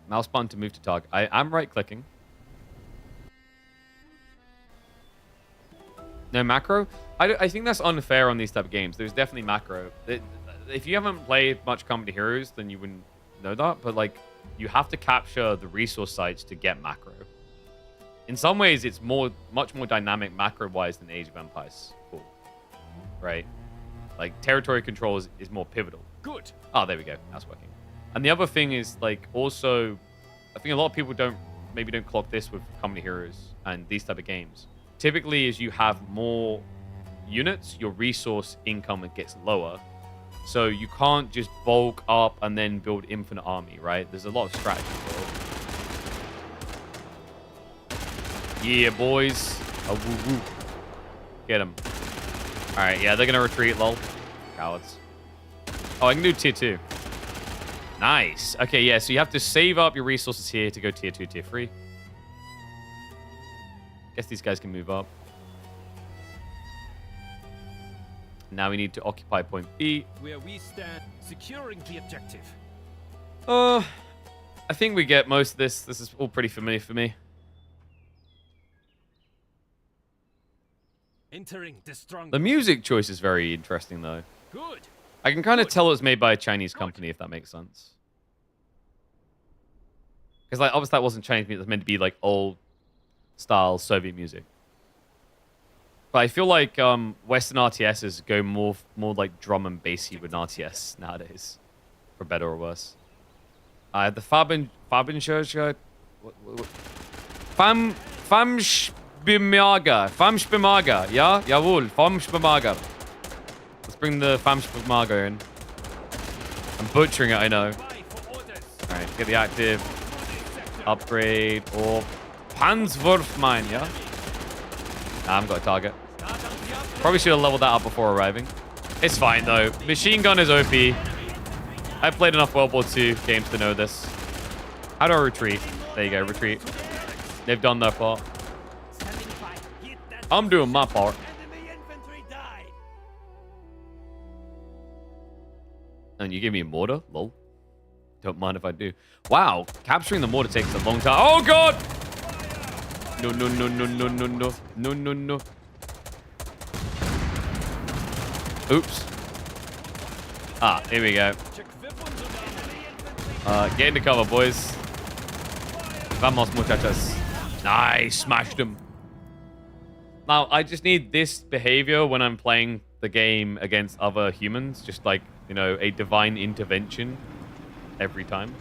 Mouse button to move to target. I'm right-clicking. No macro? I think that's unfair on these type of games. There's definitely macro. If you haven't played much Company Heroes, then you wouldn't know that. But, like, you have to capture the resource sites to get macro. In some ways, it's much more dynamic macro-wise than Age of Empires. Cool. Right? Like, territory control is more pivotal. Good. Oh, there we go. That's working. And the other thing is, like, also, I think a lot of people maybe don't clock this with Company Heroes and these type of games. Typically, as you have more units, your resource income gets lower. So you can't just bulk up and then build infinite army, right? There's a lot of strategy involved. Yeah, boys. Oh, woo woo. Get them. All right, yeah, they're going to retreat, lol. Cowards. Oh, I can do tier 2. Nice. Okay, yeah, so you have to save up your resources here to go tier 2, tier 3. Guess these guys can move up. Now we need to occupy point B. Where we stand, securing the objective. I think we get most of this. This is all pretty familiar for me. Entering the strong. The music choice is very interesting, though. Good. I can kind of tell it was made by a Chinese company, if that makes sense. Because, like, obviously that wasn't Chinese music. It was meant to be, like, old-style Soviet music. But I feel like Western RTSs go more like drum and bassy with an RTS nowadays, for better or worse. The Farbenberger Famschbemager. Ja? Jawohl. Famschbemager. Let's bring the Famschbemager in. I'm butchering it, I know. Alright, get the active. Upgrade. Or Panzerwurfmine, yeah? Nah, I haven't got a target. Probably should have leveled that up before arriving. It's fine, though. Machine gun is OP. I've played enough World War II games to know this. How do I retreat? There you go, retreat. They've done their part. I'm doing my part. And you give me a mortar? Lol. Don't mind if I do. Wow, capturing the mortar takes a long time. Oh, God! No, no, no, no, no, no, no. No, no, no. Oops. Ah, here we go. Get into cover, boys. Vamos, muchachos. Nice, smashed him. Now, I just need this behavior when I'm playing the game against other humans. Just like, you know, a divine intervention every time.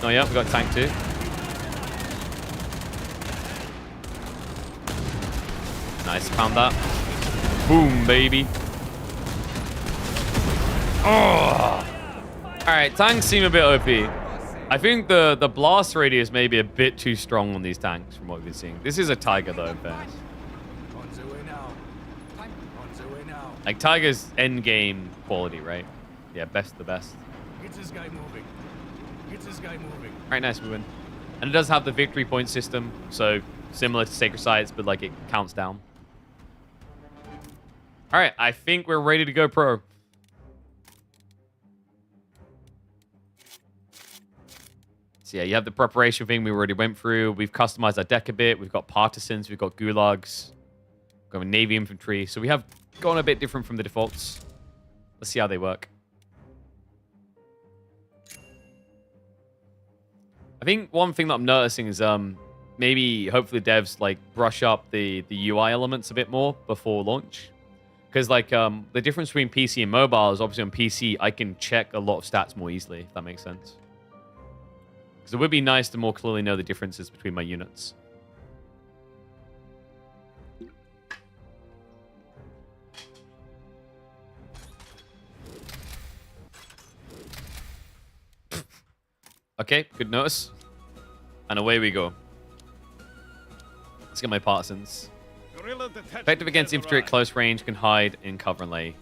Oh, yeah, we got tank too. Nice, found that. Boom, baby. Oh. Alright, tanks seem a bit OP. I think the blast radius may be a bit too strong on these tanks from what we've been seeing. This is a Tiger, though, in fairness. Like, Tiger's endgame quality, right? Yeah, best of the best. Get this guy moving. Get this guy moving. Alright, nice, we win. And it does have the victory point system, so similar to Sacred Sites, but like it counts down. Alright, I think we're ready to go pro. So yeah, you have the preparation thing we already went through. We've customized our deck a bit. We've got partisans, we've got gulags, we've got navy infantry. So we have gone a bit different from the defaults. Let's see how they work. I think one thing that I'm noticing is maybe hopefully devs like brush up the UI elements a bit more before launch. Because like the difference between PC and mobile is obviously on PC I can check a lot of stats more easily, if that makes sense. Because it would be nice to more clearly know the differences between my units. Okay, good notice. And away we go. Let's get my partisans. Effective against infantry at close range, can hide in cover and lay.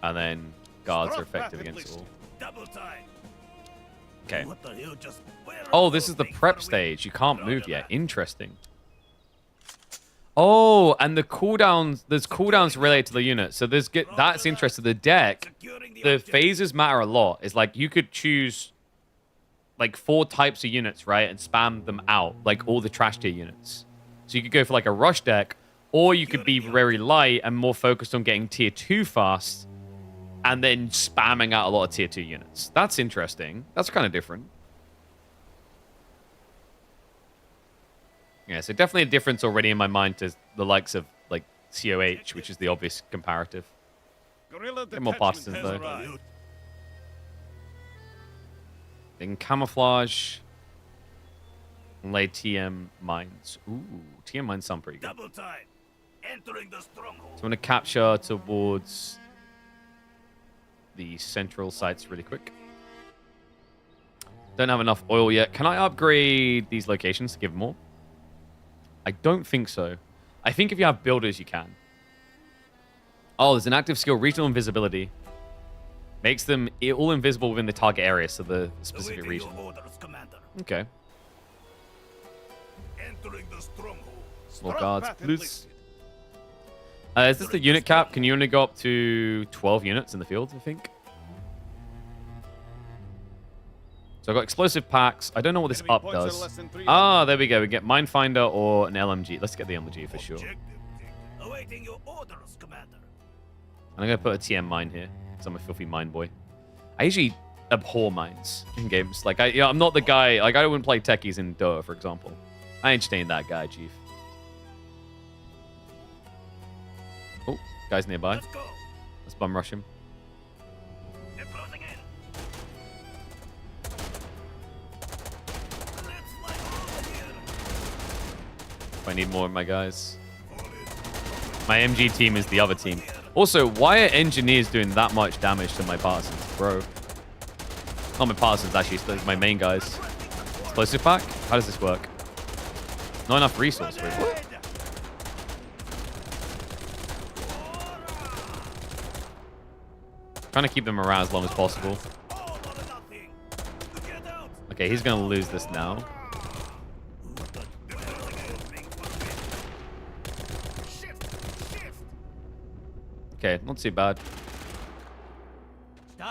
And then guards are effective against all. Okay. Oh, this is the prep stage. You can't move yet. Interesting. Oh, and the cooldowns, there's cooldowns related to the unit. So there's that's interesting. The deck, the phases matter a lot. It's like you could choose like 4 types of units, right? And spam them out, like all the trash tier units. So you could go for like a rush deck, or you could be very light and more focused on getting tier 2 fast, and then spamming out a lot of tier 2 units. That's interesting. That's kind of different. Yeah, so definitely a difference already in my mind to the likes of like COH, which is the obvious comparative. Get more partisans though. Then camouflage. And lay TM mines. Ooh, TM mines sound pretty good. Double time. Entering the stronghold. So I'm going to capture towards the central sites really quick. Don't have enough oil yet. Can I upgrade these locations to give more? I don't think so. I think if you have builders, you can. Oh, there's an active skill, regional invisibility. Makes them all invisible within the target area, so the specific region. Okay. More guards, please. Is this the unit cap? Can you only go up to 12 units in the field, I think? So I've got explosive packs. I don't know what this up does. Ah, there we go. We get Minefinder or an LMG. Let's get the LMG for sure. And I'm going to put a TM mine here, because I'm a filthy mine boy. I usually abhor mines in games. Like, I'm not the guy... Like, I wouldn't play techies in Dota, for example. I ain't staying that guy, chief. Oh, guy's nearby. Let's bum rush him. I need more of my guys. My MG team is the other team. Also, why are engineers doing that much damage to my partisans, bro? Not my partisans, actually. It's my main guys. Explosive pack? How does this work? Not enough resource. Wait, what? Trying to keep them around as long as possible. Okay, he's going to lose this now. Okay, not too bad.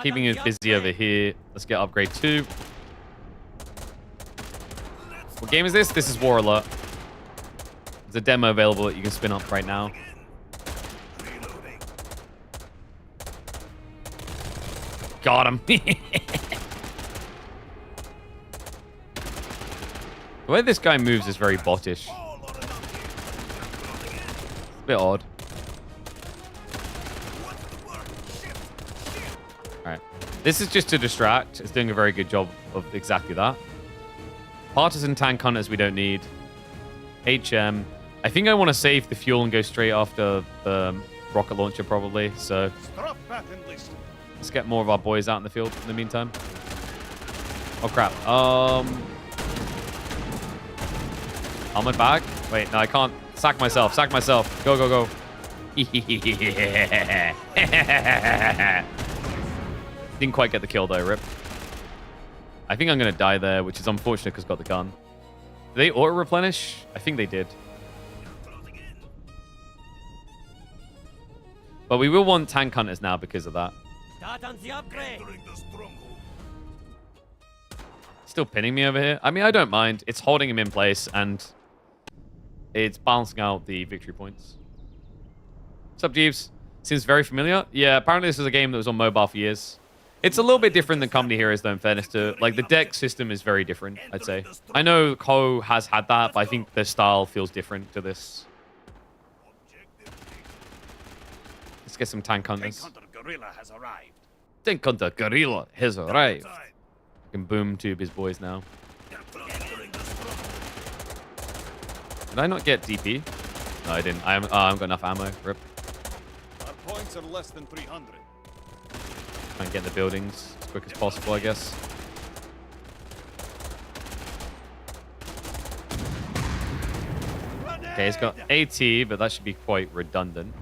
Keeping us busy over here. Let's get upgrade 2. What game is this? This is War Alert. There's a demo available that you can spin up right now. Got him. The way this guy moves is very bottish. A bit odd. Alright. This is just to distract. It's doing a very good job of exactly that. Partisan tank hunters we don't need. HM. I think I want to save the fuel and go straight after the rocket launcher probably. So let's get more of our boys out in the field in the meantime. Oh crap. Armored bag? Wait, no, I can't. Sack myself. Sack myself. Go, go, go. Didn't quite get the kill though, rip. I think I'm going to die there, which is unfortunate because I got the gun. Did they auto-replenish? I think they did. But we will want tank hunters now because of that. Still pinning me over here. I mean, I don't mind. It's holding him in place and it's balancing out the victory points. What's up, Jeeves? Seems very familiar. Yeah, apparently this is a game that was on mobile for years. It's a little bit different than Company Heroes, though, in fairness to... Like, the deck system is very different, I'd say. I know Co has had that, but I think the style feels different to this. Let's get some tank hunters. Tank Hunter Gorilla has arrived. Tank Hunter Gorilla has arrived. I can boom tube his boys now. Did I not get DP? No, I didn't. I haven't got enough ammo. Rip. Our points are less than 300. Try and get in the buildings as quick as possible, I guess. Okay, he's got AT, but that should be quite redundant.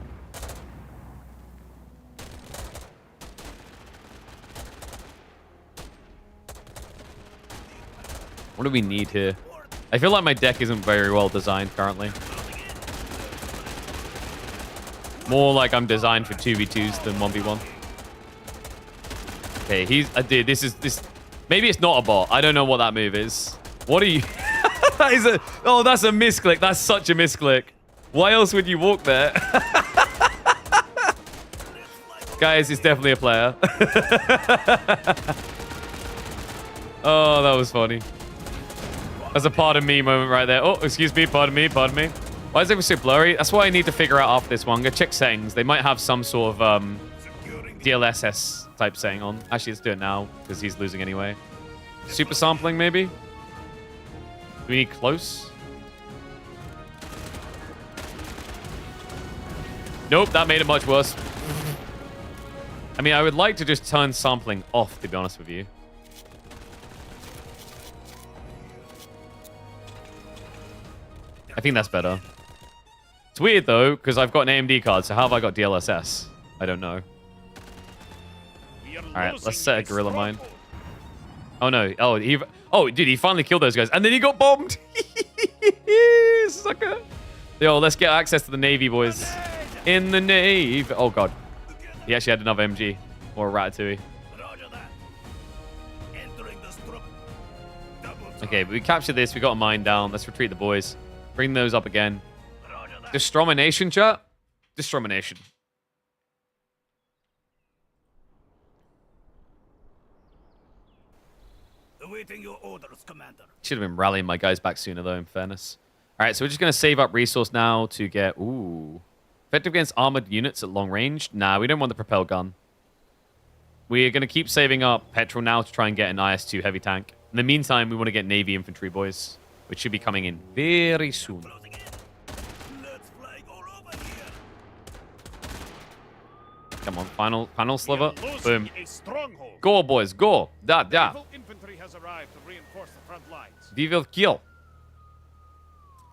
What do we need here? I feel like my deck isn't very well designed currently. More like I'm designed for 2v2s than 1v1. Okay, dude, this maybe it's not a bot. I don't know what that move is. What are you? That is that's a misclick. That's such a misclick. Why else would you walk there? Guys, it's definitely a player. Oh, that was funny. That's a pardon me moment right there. Oh, excuse me, pardon me, pardon me. Why is it so blurry? That's what I need to figure out after this one. I'm gonna check settings. They might have some sort of DLSS type setting on. Actually, let's do it now because he's losing anyway. Super sampling, maybe? Do we need close? Nope, that made it much worse. I mean, I would like to just turn sampling off, to be honest with you. I think that's better. It's weird, though, because I've got an AMD card, so how have I got DLSS? I don't know. Alright, let's set a gorilla mine. Oh, no. Oh, dude, he finally killed those guys, and then he got bombed! Sucker! Yo, let's get access to the Navy, boys. In the Navy. Oh, God. He actually had another MG. Or a Ratatouille. Okay, but we captured this. We got a mine down. Let's retreat the boys. Bring those up again. Distromination, chat? Distromination. Awaiting your orders, Commander. Should have been rallying my guys back sooner, though, in fairness. All right, so we're just going to save up resource now to get... Ooh. Effective against armored units at long range? Nah, we don't want the propel gun. We're going to keep saving up petrol now to try and get an IS-2 heavy tank. In the meantime, we want to get Navy infantry, boys, which should be coming in very soon. Come on, final sliver. We are losing Boom. a stronghold. Go, boys, go. Da. Naval infantry has arrived to reinforce the front lines. We will kill.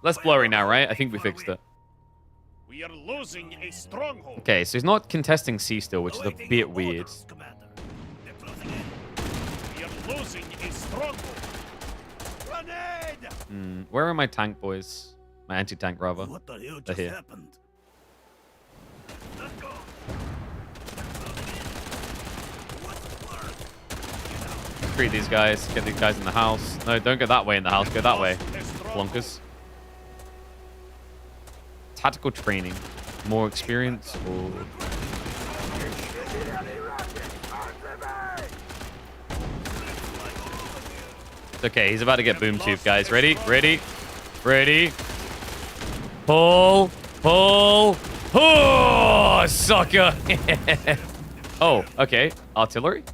Less blurry now, right? I think we fixed it. We are losing a stronghold. Okay, so he's not contesting C still, which is a bit weird. We are losing a stronghold. Grenade! Where are my tank boys? My anti-tank, rather. What the hell They're just here. happened? Let's go. Treat these guys. Get these guys in the house. No, don't go that way in the house. Go that way. Blunkers. Tactical training. More experience or... It's okay, he's about to get boom tooth, guys. Ready? Ready? Ready? Pull! Pull! Oh, sucker! Oh, okay. Artillery?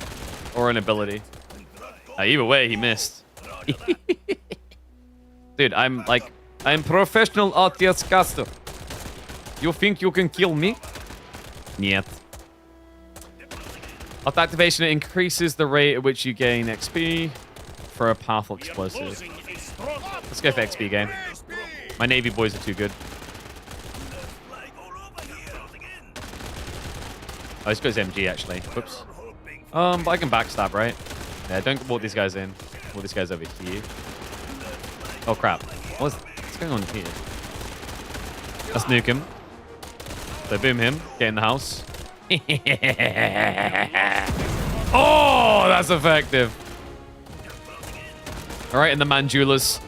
Or an ability? Either way, he missed. Dude, I'm professional RTS caster. You think you can kill me? Niet. Alt activation increases the rate at which you gain XP for a powerful explosive. Let's go for XP game. My Navy boys are too good. Oh, this goes MG actually. Whoops. But I can backstab, right? Yeah, don't walk these guys in. Walk these guys over here. Oh crap. What's going on here? Let's nuke him. So boom him. Get in the house. Oh, that's effective. All right, in the Mandulas.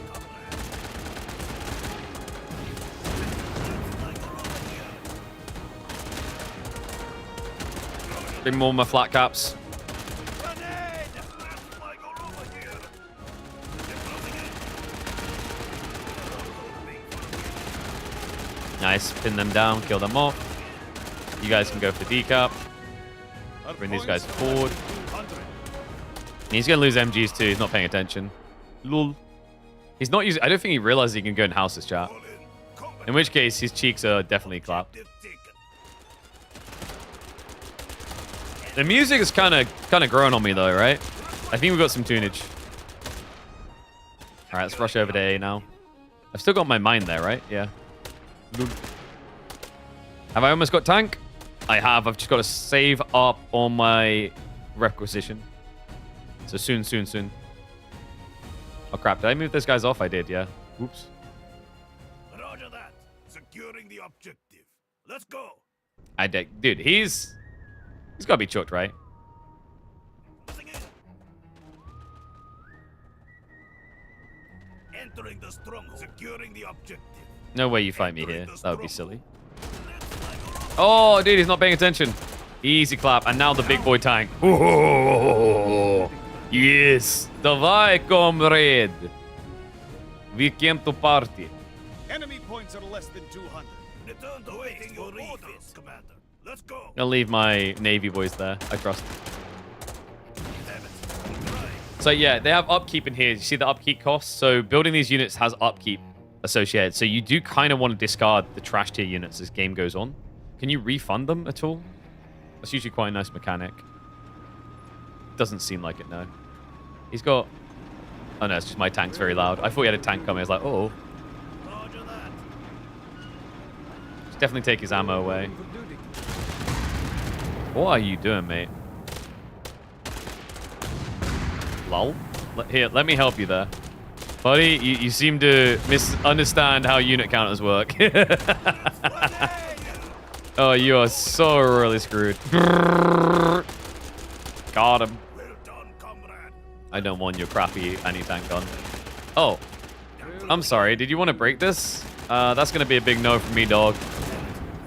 Bring more of my flat caps. Nice. Pin them down. Kill them off. You guys can go for decap. Bring these guys forward. He's going to lose MGs too. He's not paying attention. Lol. He's not using... I don't think he realizes he can go in houses, chat. In which case, his cheeks are definitely clapped. The music is kind of growing on me though, right? I think we've got some tunage. All right, let's rush over to A now. I've still got my mine there, right? Yeah. Have I almost got tank? I have. I've just got to save up on my requisition. So soon. Oh crap! Did I move those guys off? I did. Yeah. Oops. Roger that. Securing the objective. Let's go. I did. Dude, he's got to be chucked, right? Entering the stronghold. Securing the objective. No way you fight me here. That would be silly. Oh, dude, he's not paying attention. Easy clap. And now the big boy tank. Oh, yes. Давай, comrade. We came to party. Enemy points are less than 200. Return to waiting your orders, Commander. Let's go. I'll leave my Navy boys there. I trust. So yeah, they have upkeep in here. You see the upkeep costs? So building these units has upkeep associated. So you do kind of want to discard the trash tier units as game goes on. Can you refund them at all? That's usually quite a nice mechanic. Doesn't seem like it, no. He's got... Oh no, it's just my tank's very loud. I thought he had a tank coming. I was like, oh. Roger that. Should definitely take his ammo away. What are you doing, mate? Lol. Here, let me help you there. Buddy, you seem to misunderstand how unit counters work. Oh, you are so really screwed. Got him. Well done, comrade. I don't want your crappy anti-tank gun. Oh, I'm sorry. Did you want to break this? That's going to be a big no for me, dog.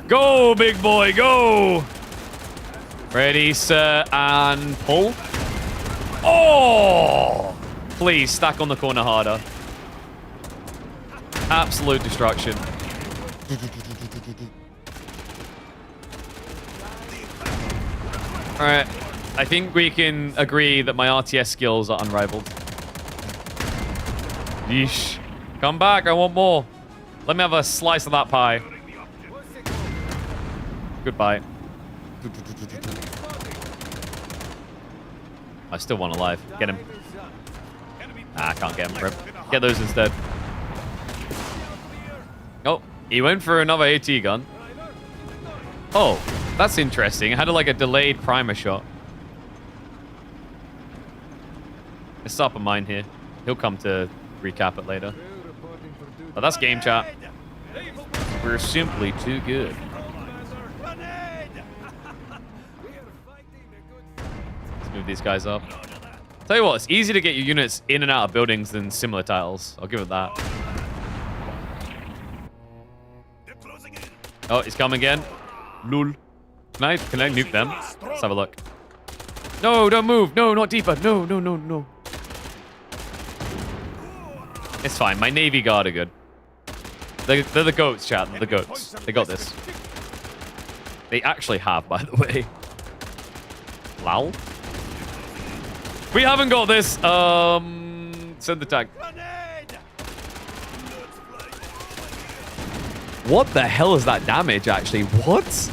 Go, big boy, go! Ready, sir, and pull. Oh! Please, stack on the corner harder. Absolute destruction. Alright, I think we can agree that my RTS skills are unrivaled. Yeesh. Come back, I want more. Let me have a slice of that pie. Goodbye. I still want alive. Get him. Nah, I can't get him. Rip. Get those instead. Oh, he went for another AT gun. Oh, that's interesting. I had like a delayed primer shot. Let's stop a mine here. He'll come to recap it later. But that's game chat. We're simply too good. Let's move these guys up. Tell you what, it's easier to get your units in and out of buildings than similar tiles. I'll give it that. Oh, he's coming again. Lul. Can I nuke them? Let's have a look. No, don't move. No, not deeper. No, no, no, no. It's fine. My Navy Guard are good. They're the goats, chat. They're the goats. They got this. They actually have, by the way. Lol. We haven't got this. Send the tag. What the hell is that damage, actually? What?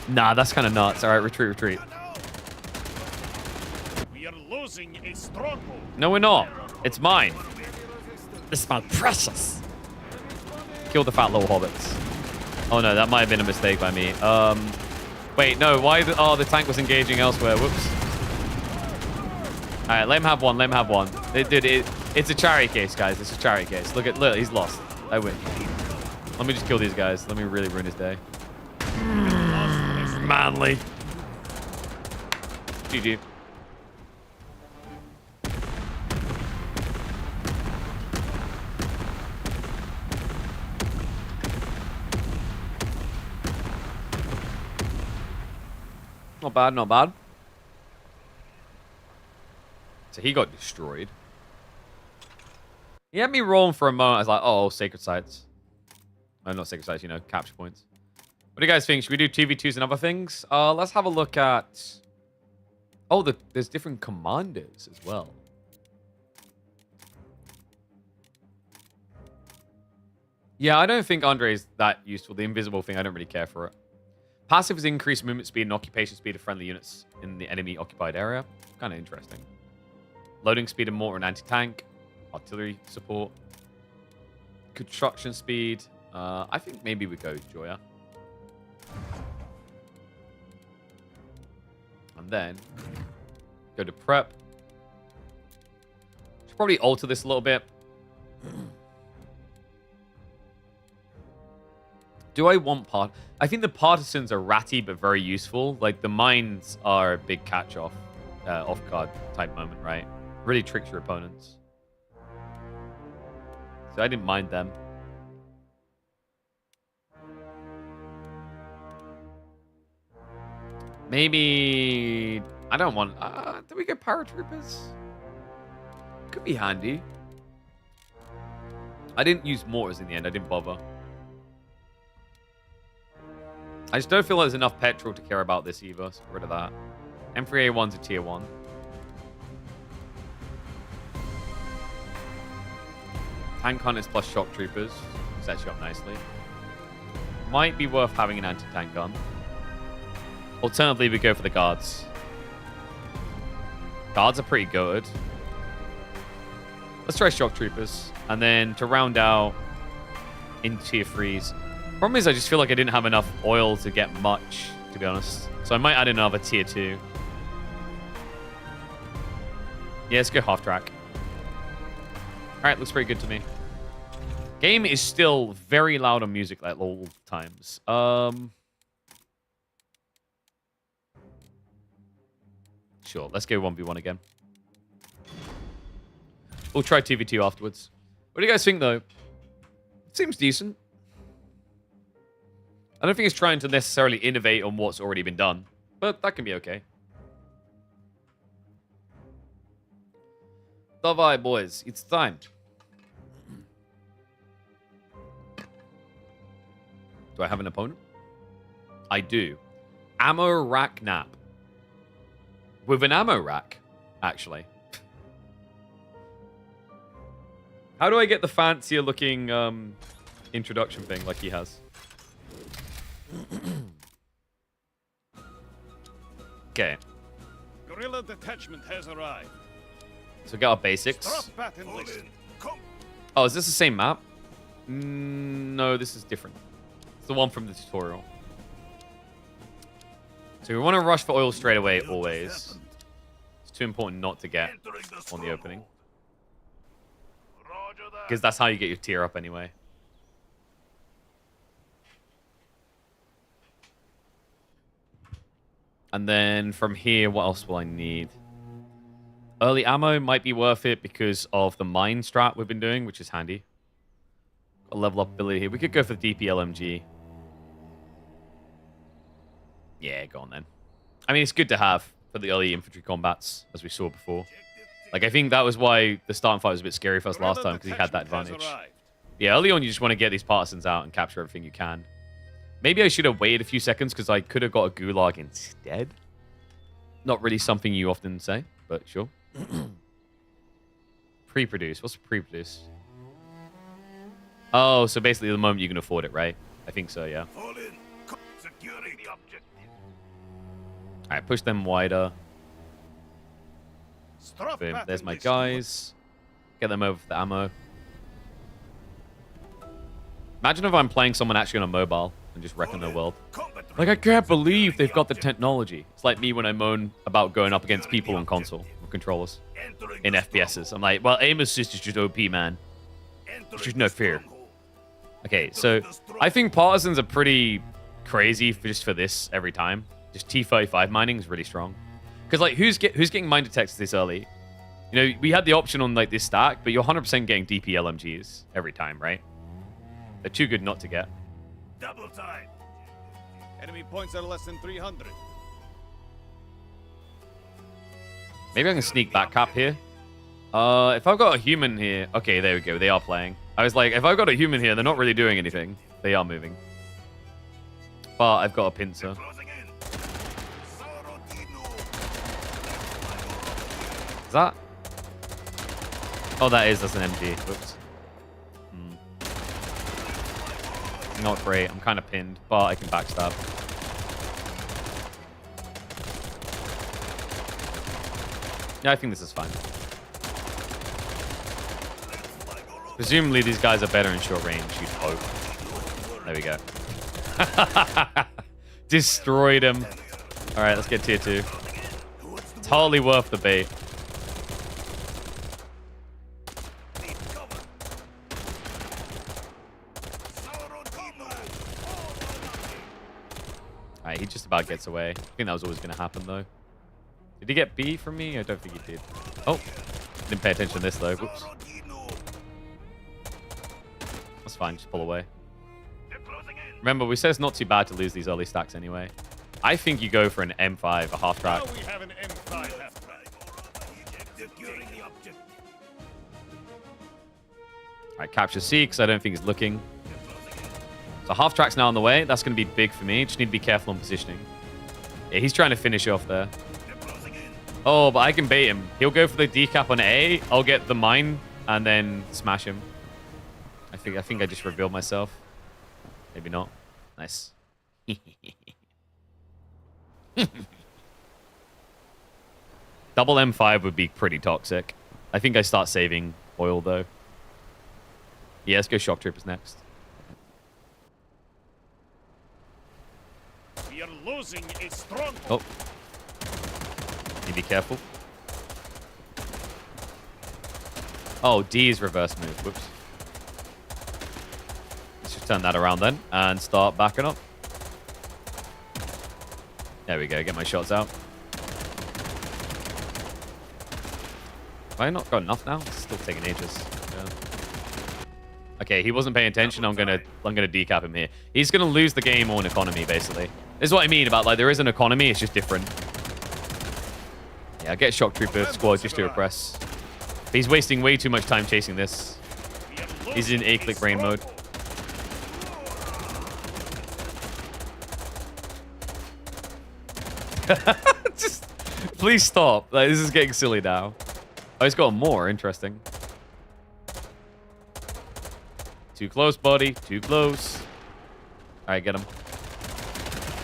Nah, that's kind of nuts. All right, retreat, retreat. We are losing a stronghold. No, we're not. It's mine. This is my precious. Kill the fat little hobbits. Oh, no, that might have been a mistake by me. Wait, no, why? Oh, the tank was engaging elsewhere. Whoops. All right, let him have one. Let him have one. Dude, it's a charity case, guys. It's a charity case. Look, he's lost. I win. Let me just kill these guys. Let me really ruin his day. Manly. GG. Not bad, not bad. So he got destroyed. He had me rolling for a moment. I was like, oh, sacred sites. Oh, not sacred sites, you know, capture points. What do you guys think? Should we do 2v2s and other things? Let's have a look at... Oh, there's different commanders as well. Yeah, I don't think Andre is that useful. The invisible thing, I don't really care for it. Passive is increased movement speed and occupation speed of friendly units in the enemy occupied area. Kind of interesting. Loading speed and mortar and anti-tank. Artillery support. Construction speed. I think maybe we go Joya. And then go to prep. Should probably alter this a little bit. Do I want part? I think the partisans are ratty but very useful. Like the mines are a big catch-off, off-guard type moment, right? Really tricks your opponents. So I didn't mind them. Maybe I don't want. Do we get paratroopers? Could be handy. I didn't use mortars in the end. I didn't bother. I just don't feel like there's enough petrol to care about this either, so get rid of that. M3A1's a tier 1. Tank hunters plus shock troopers. Sets you up nicely. Might be worth having an anti-tank gun. Alternatively, we go for the guards. Guards are pretty good. Let's try shock troopers. And then to round out in tier 3s. Problem is, I just feel like I didn't have enough oil to get much, to be honest. So I might add another tier 2. Yeah, let's go half track. Alright, looks pretty good to me. Game is still very loud on music like all times. Sure, let's go 1v1 again. We'll try 2v2 afterwards. What do you guys think, though? It seems decent. I don't think it's trying to necessarily innovate on what's already been done, but that can be okay. Davai, boys. It's time. Do I have an opponent? I do. Ammo rack nap. With an ammo rack, actually. How do I get the fancier looking introduction thing like he has? Okay. Guerrilla detachment has arrived. So we got our basics. Drop bat and listen. Come. Oh, is this the same map? No, this is different. It's the one from the tutorial. So we want to rush for oil straight away, always. It's too important not to get on the opening. Roger that. Because that's how you get your tier up anyway. And then from here, what else will I need? Early ammo might be worth it because of the mine strat we've been doing, which is handy. Got a level up ability here. We could go for the DPLMG. Yeah, go on then. I mean, it's good to have for the early infantry combats, as we saw before. Like, I think that was why the starting fight was a bit scary for us last time, because he had that advantage. Yeah, early on, you just want to get these partisans out and capture everything you can. Maybe I should have waited a few seconds, because I could have got a gulag instead. Not really something you often say, but sure. Pre-produce. What's pre-produce? Oh, so basically the moment you can afford it, right? I think so, yeah. Fall in. Securing the objective. Alright, push them wider. Strap Boom. bat There's and my listen. guys. Get them over for the ammo. Imagine if I'm playing someone actually on a mobile and just wrecking their world. Combat Like, I can't believe they've got the technology. It's like me when I moan about going up against people on console or controllers entering in the FPSs. I'm like, well, aim assist is just OP, man. Entering There's just no the fear. stronghold. Okay, so I think partisans are pretty crazy just for this every time. Just T35 mining is really strong. Because, like, who's getting mine detectors this early? You know, we had the option on, like, this stack, but you're 100% getting DP LMGs every time, right? They're too good not to get. Double time. Enemy points are less than 300. Maybe I can sneak back cap here. If I've got a human here... Okay, there we go. They are playing. I was like, if I've got a human here, they're not really doing anything. They are moving. But I've got a pincer. Closing in. Is that? Oh, that's an MG. Whoops. Not great. I'm kind of pinned, but I can backstab. Yeah, I think this is fine. Presumably, these guys are better in short range, you'd hope. There we go. Destroyed him. All right, let's get tier 2. Totally worth the bait. Alright, he just about gets away. I think that was always going to happen, though. Did he get B from me? I don't think he did. Oh, didn't pay attention to this, though. Whoops. That's fine, just pull away. Remember, we said it's not too bad to lose these early stacks anyway. I think you go for an M5, a half track. Now we have an M5 half track. Securing the objective. Alright, capture C, because I don't think he's looking. So half track's now on the way. That's going to be big for me. Just need to be careful on positioning. Yeah, he's trying to finish off there. Oh, but I can bait him. He'll go for the decap on A. I'll get the mine and then smash him. I think I just revealed myself. Maybe not. Nice. Double M5 would be pretty toxic. I think I start saving oil, though. Yeah, let's go shock troopers next. We are losing a strong. Oh. Need to be careful. Oh, D is reverse move. Whoops. Let's just turn that around then and start backing up. There we go. Get my shots out. Have I not got enough now? It's still taking ages. Yeah. Okay, he wasn't paying attention. I'm gonna decap him here. He's gonna lose the game on economy, basically. This is what I mean about, like, there is an economy, it's just different. Yeah, I get shock trooper squad just to repress. But he's wasting way too much time chasing this. He's in A-click brain mode. Just please stop. Like, this is getting silly now. Oh, he's got more. Interesting. Too close, buddy. Too close. All right, get him.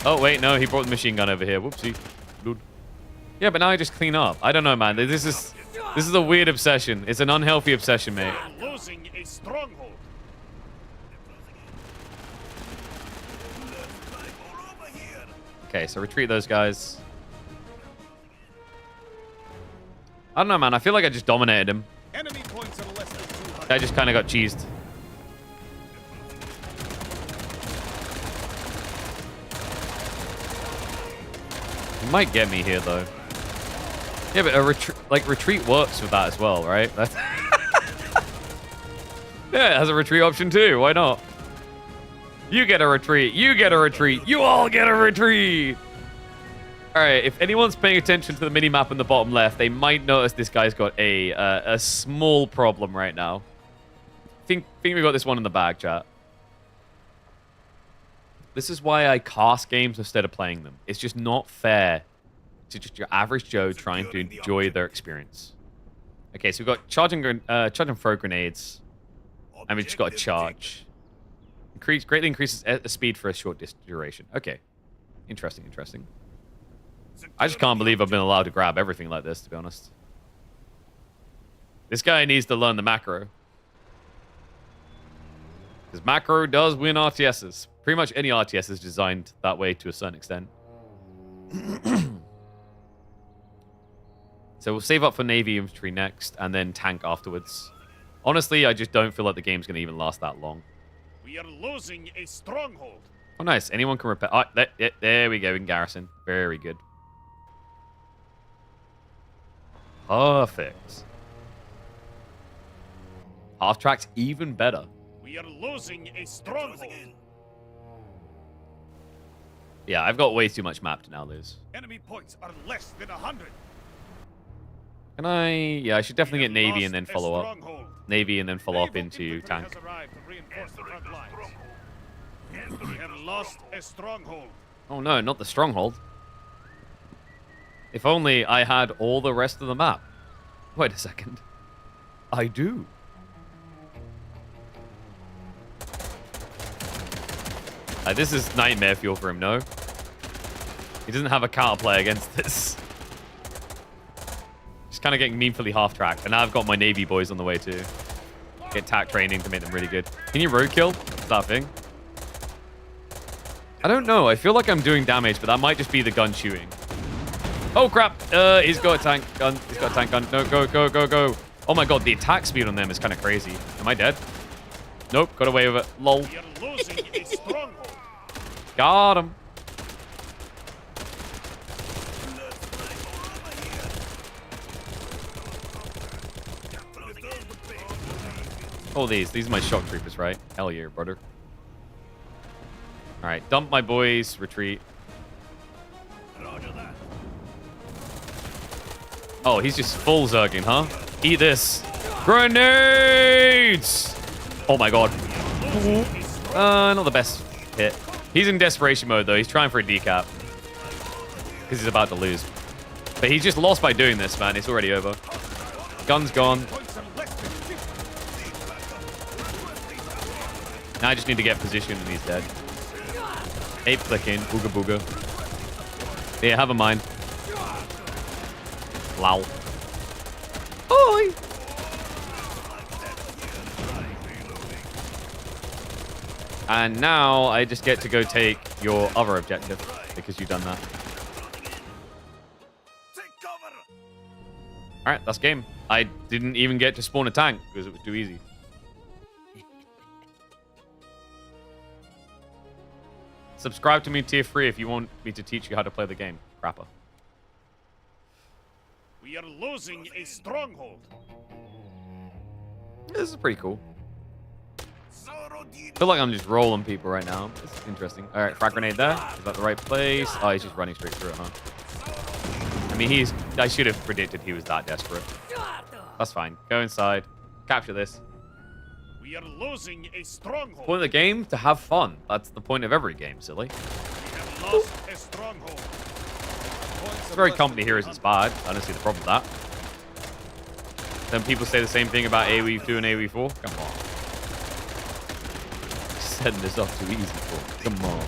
Oh, wait. No, he brought the machine gun over here. Whoopsie. Dude. Yeah, but now I just clean up. I don't know, man. This is a weird obsession. It's an unhealthy obsession, mate. Losing a stronghold. Okay, so retreat those guys. I don't know, man. I feel like I just dominated him. Enemy points are less than 200. I just kind of got cheesed. He might get me here, though. Yeah, but a retreat works with that as well, right? That's yeah, it has a retreat option too. Why not? You get a retreat. You get a retreat. You all get a retreat. All right, if anyone's paying attention to the mini-map in the bottom left, they might notice this guy's got a small problem right now. Think we got this one in the bag, chat. This is why I cast games instead of playing them. It's just not fair to just your average Joe trying to enjoy their experience. Okay, so we've got charge and throw grenades. And we just got a charge. Greatly increases speed for a short duration. Okay. Interesting, interesting. I just can't believe I've been allowed to grab everything like this, to be honest. This guy needs to learn the macro. Because macro does win RTSs. Pretty much any RTS is designed that way to a certain extent. So we'll save up for Navy Infantry next, and then tank afterwards. Honestly, I just don't feel like the game's going to even last that long. We are losing a stronghold. Oh, nice. Anyone can repair. Oh, there we go. In garrison. Very good. Perfect. Half-track's even better. We are losing a stronghold. Yeah, I've got way too much map to now lose. Enemy points are less than 100. Can I? Yeah, I should definitely get Navy and then follow up. Navy and then follow up into tank. We have lost a stronghold. Oh no, not the stronghold. If only I had all the rest of the map. Wait a second. I do. This is nightmare fuel for him, no? He doesn't have a counterplay against this. Just kind of getting meanfully half-tracked. And now I've got my Navy boys on the way too. Get tack training to make them really good. Can you roadkill? Is that a thing? I don't know. I feel like I'm doing damage, but that might just be the gun shooting. Oh, crap. He's got a tank gun. He's got a tank gun. No, go, go, go, go. Oh, my God. The attack speed on them is kind of crazy. Am I dead? Nope. Got away with it. Lol. We are losing a stronghold. Got him. Oh, these are my shock troopers, right? Hell yeah, brother. All right, dump my boys, retreat. Oh, he's just full zerging, huh? Eat this. Grenades! Oh my god. Not the best hit. He's in desperation mode, though. He's trying for a decap. Because he's about to lose. But he's just lost by doing this, man. It's already over. Gun's gone. Now I just need to get position and he's dead. Ape clicking. Booga booga. Yeah, have a mind. Lol. Oi! And now I just get to go take your other objective because you've done that. Alright, that's game. I didn't even get to spawn a tank because it was too easy. Subscribe to me tier 3 if you want me to teach you how to play the game. Crapper. We are losing a stronghold. This is pretty cool. I feel like I'm just rolling people right now. This is interesting. All right, frag grenade there. Is that the right place? Oh, he's just running straight through it, huh? I mean, I should have predicted he was that desperate. That's fine. Go inside. Capture this. We are losing a stronghold. Point of the game? To have fun. That's the point of every game, silly. We have lost a stronghold. It's very company heroes is bad. I don't see the problem with that. Then people say the same thing about AoE 2 and AoE 4. Come on. Setting this up too easy for. Come on.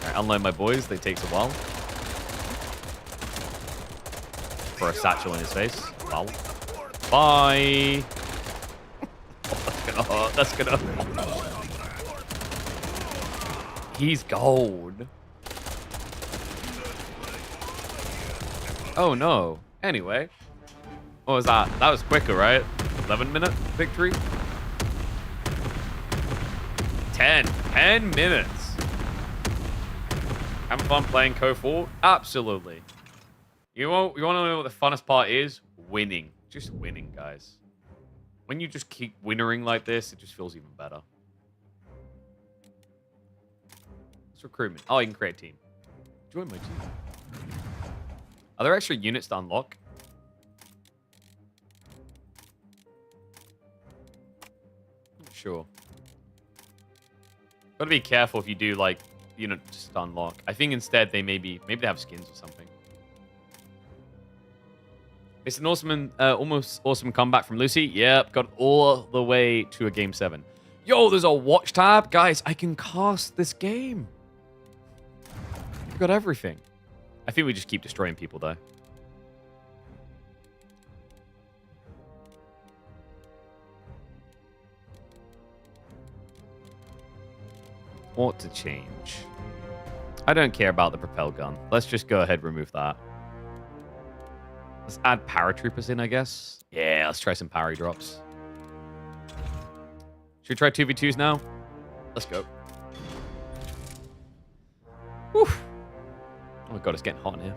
Alright, unload my boys. They takes a while. for a satchel in his face. Well, bye. That's gonna hurt. That's gonna hurt. He's gold. Oh no. Anyway. What was that? That was quicker, right? 11-minute victory? 10 minutes. Having fun playing Co4? Absolutely. You want to know what the funnest part is? Winning. Just winning, guys. When you just keep winnering like this, it just feels even better. It's recruitment. Oh, you can create a team. Join my team. Are there extra units to unlock? Not sure. Gotta be careful if you do, like, unit just to unlock. I think instead they maybe they have skins or something. It's an awesome, almost awesome comeback from Lucy. Yep, got all the way to a game 7. Yo, there's a watch tab. Guys, I can cast this game. I've got everything. I think we just keep destroying people, though. What to change? I don't care about the propel gun. Let's just go ahead and remove that. Let's add paratroopers in, I guess. Yeah, let's try some parry drops. Should we try 2v2s now? Let's go. Whew. Oh my god, it's getting hot in here.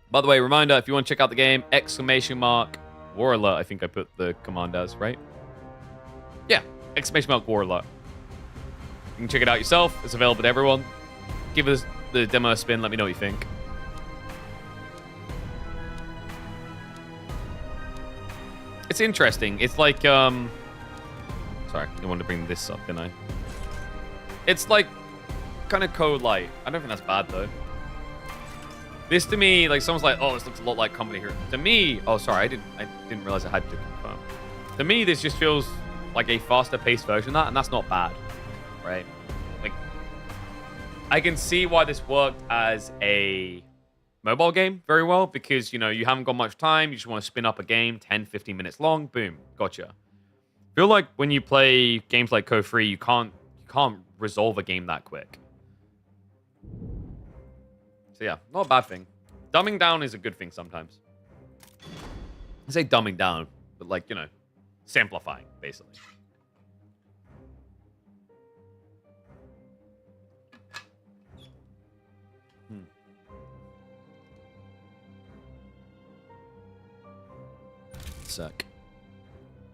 By the way, reminder, if you want to check out the game, ! War alert, I think I put the command as, right? Yeah, ! War alert. You can check it out yourself. It's available to everyone. Give us the demo a spin. Let me know what you think. It's interesting. It's like, sorry, I wanted to bring this up, didn't I? It's like kind of code light. I don't think that's bad, though. This, to me, like, someone's like, oh, this looks a lot like Company Hero. To me, oh, sorry, I didn't realize I had to confirm. To me, this just feels like a faster-paced version of that, and that's not bad, right? Like, I can see why this worked as a mobile game very well, because, you know, you haven't got much time, you just want to spin up a game, 10, 15 minutes long, boom, gotcha. I feel like when you play games like Co3, you can't resolve a game that quick. So yeah, not a bad thing. Dumbing down is a good thing sometimes. I say dumbing down, but like, you know, simplifying, basically. Sec.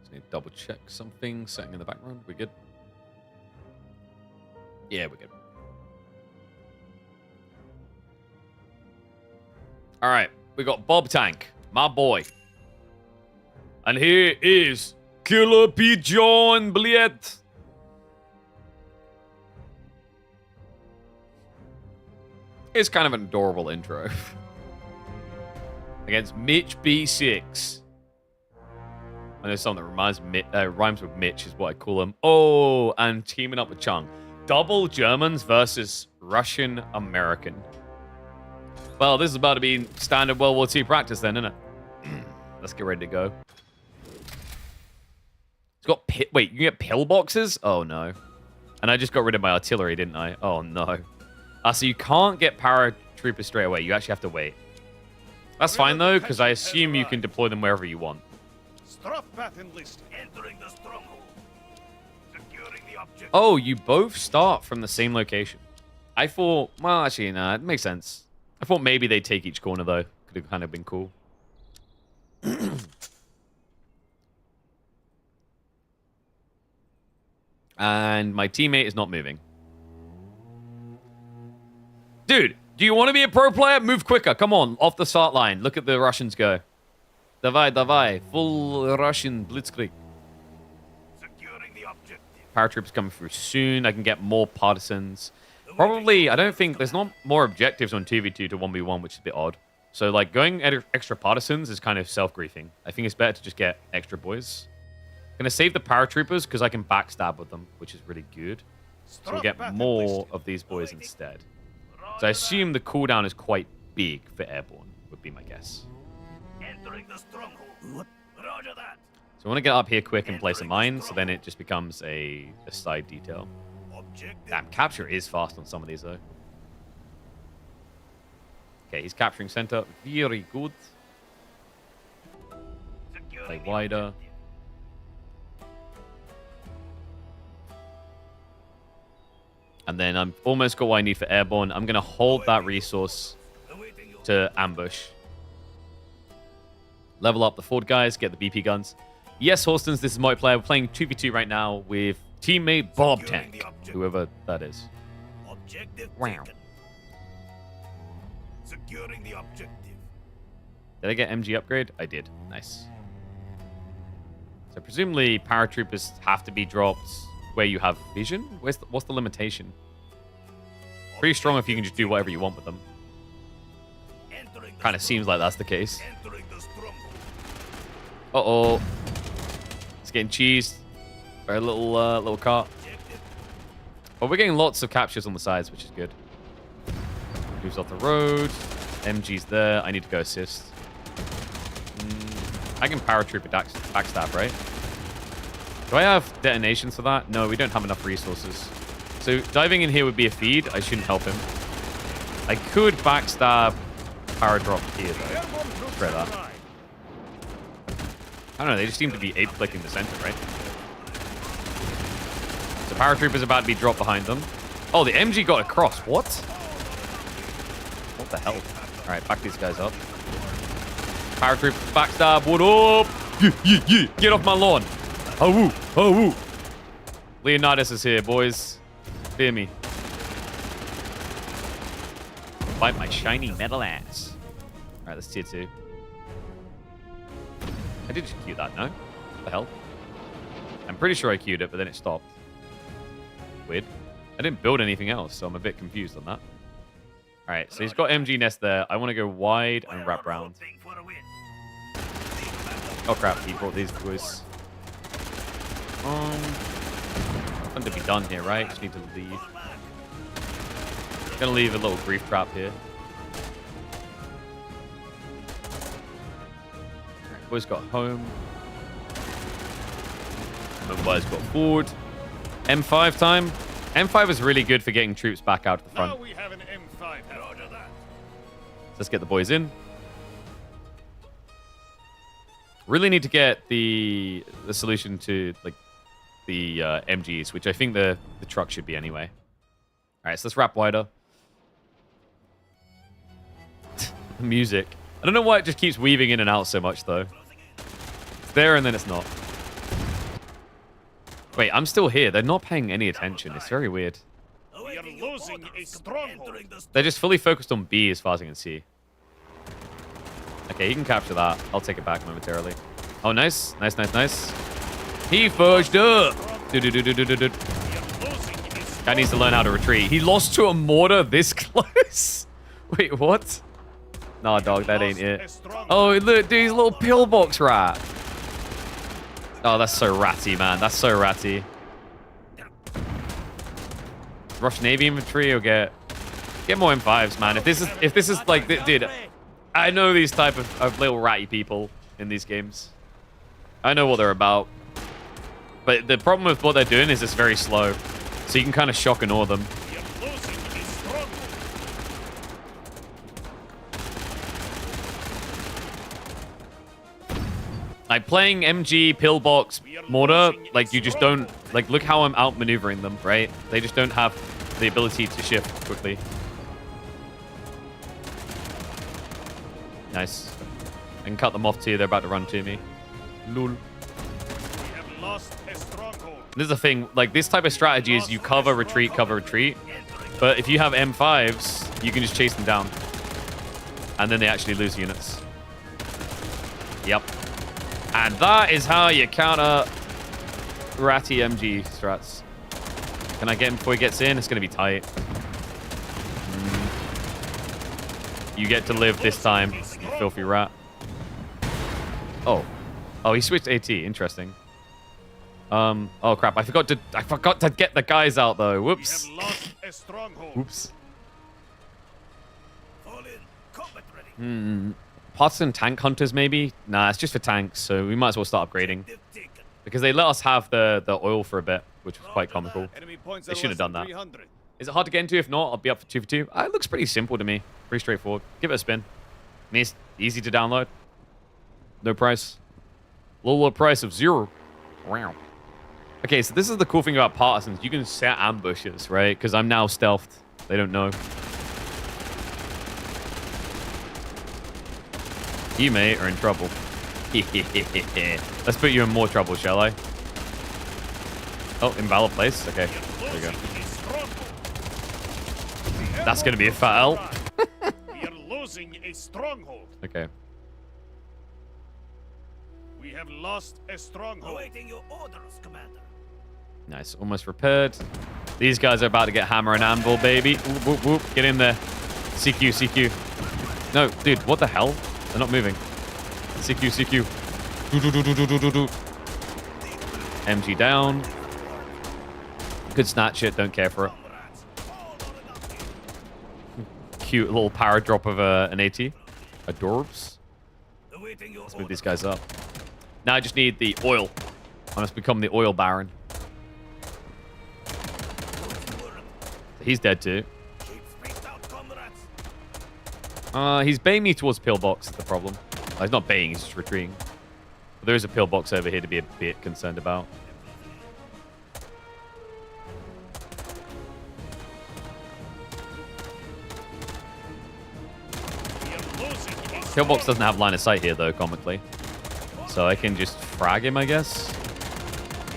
Just need to double check something. Setting in the background. We good? Yeah, we're good. All right, we got Bob Tank, my boy. And here is Killer Pigeon Bliet. It's kind of an adorable intro. Against Mitch B6. I know something that rhymes with Mitch is what I call him. Oh, and teaming up with Chung. Double Germans versus Russian American. Well, this is about to be standard World War II practice then, isn't it? Let's get ready to go. It's got wait, you can get pillboxes? Oh no. And I just got rid of my artillery, didn't I? Oh no. So you can't get paratroopers straight away. You actually have to wait. That's fine though, because I assume you can deploy them wherever you want. Oh, you both start from the same location. I thought, well, actually, no, it makes sense. I thought maybe they'd take each corner, though. Could have kind of been cool. And my teammate is not moving. Dude, do you want to be a pro player? Move quicker. Come on, off the start line. Look at the Russians go. Davai, davai. Full Russian blitzkrieg. Securing the objective. Paratroopers coming through soon. I can get more partisans. Probably, I don't think there's not more objectives on 2v2 to 1v1, which is a bit odd. So, like, going extra partisans is kind of self-griefing. I think it's better to just get extra boys. I'm going to save the paratroopers because I can backstab with them, which is really good. So we'll get more of these boys instead. So I assume the cooldown is quite big for airborne, would be my guess. Entering the stronghold. What? Roger that. So I want to get up here quick and place a mine, so then it just becomes a side detail. Objective. Damn, capture is fast on some of these, though. Okay, he's capturing center. Very good. Play wider. And then I'm almost got what I need for airborne. I'm going to hold that resource to ambush. Level up the Ford guys, get the BP guns. Yes, Horstons, this is multiplayer. We're playing 2v2 right now with teammate Bob Tank, whoever that is. Objective Wow. taken. Securing the objective. Did I get MG upgrade? I did. Nice. So presumably paratroopers have to be dropped where you have vision? What's the limitation? Pretty strong if you can just do whatever you want with them. Kind of seems like that's the case. Entering the stronghold. Uh-oh. It's getting cheesed. Very little cart. But we're getting lots of captures on the sides, which is good. Moves off the road. MG's there. I need to go assist. I can paratrooper backstab, right? Do I have detonations for that? No, we don't have enough resources. So diving in here would be a feed. I shouldn't help him. I could backstab paradrop here, though. Try that. I don't know. They just seem to be ape-clicking the center, right? So paratrooper's about to be dropped behind them. Oh, the MG got across. What? What the hell? All right, back these guys up. Paratrooper backstab. What up? Yeah. Get off my lawn. Oh, woo. Oh, woo. Leonidas is here, boys. Fear me. Bite my shiny metal ass. All right, that's tier 2. I did just queue that, no? What the hell? I'm pretty sure I queued it, but then it stopped. Weird. I didn't build anything else, so I'm a bit confused on that. All right, so he's got MG nest there. I want to go wide and wrap round. Oh, crap. He brought these boys. Nothing to be done here, right? Just need to leave. Gonna leave a little grief trap here. Alright, boys got home. Boys got forward. M5 time. M5 is really good for getting troops back out to the front. Now we have an M5. Roger that. Let's get the boys in. Really need to get the solution to like the MGs, which I think the truck should be anyway. All right, so let's wrap wider. Music. I don't know why it just keeps weaving in and out so much, though. It's there and then it's not. Wait, I'm still here. They're not paying any attention. It's very weird. We are losing a stronghold. They're just fully focused on B as far as I can see. Okay, he can capture that. I'll take it back momentarily. Oh, nice. Nice. He fudged up. Guy needs to learn how to retreat. He lost to a mortar this close? Wait, what? Nah, dog, that ain't it. Oh, look, dude, he's a little pillbox rat. Oh, that's so ratty, man. That's so ratty. Rush Navy infantry or get more M5s, man. If this is like, dude, I know these type of little ratty people in these games. I know what they're about. But the problem with what they're doing is it's very slow. So you can kind of shock and awe them. Like playing MG, pillbox, mortar, like you just don't, like look how I'm outmaneuvering them, right? They just don't have the ability to shift quickly. Nice. I can cut them off too, they're about to run to me. Lol. This is the thing, like this type of strategy is you cover, retreat. But if you have M5s, you can just chase them down. And then they actually lose units. Yep. And that is how you counter ratty MG strats. Can I get him before he gets in? It's going to be tight. You get to live this time, you filthy rat. Oh. Oh, he switched AT. Interesting. Oh crap! I forgot to get the guys out though. Whoops. Whoops. Partisan tank hunters, maybe? Nah, it's just for tanks, so we might as well start upgrading. Because they let us have the oil for a bit, which was quite comical. They shouldn't have done that. Is it hard to get into? If not, I'll be up for 2 for 2. It looks pretty simple to me. Pretty straightforward. Give it a spin. I mean, it's easy to download. No price. Low price of 0. Wow. Okay, so this is the cool thing about partisans. You can set ambushes, right? Because I'm now stealthed. They don't know. You, mate, are in trouble. Let's put you in more trouble, shall I? Oh, invalid place? Okay, there we go. That's going to be a fat L. We are losing a stronghold. Okay. We have lost a stronghold. Awaiting your orders, Commander. Nice. Almost repaired. These guys are about to get hammer and anvil, baby. Whoop, whoop, whoop. Get in there. CQ, CQ. No, dude, what the hell? They're not moving. CQ, CQ. Do. MG down. Good snatch it. Don't care for it. Cute little power drop of an AT. Adorbs. Let's move these guys up. Now I just need the oil. I must become the oil baron. He's dead too. He's baying me towards pillbox is the problem. He's not baying, he's just retreating. But there is a pillbox over here to be a bit concerned about. Pillbox doesn't have line of sight here though, comically. So I can just frag him, I guess.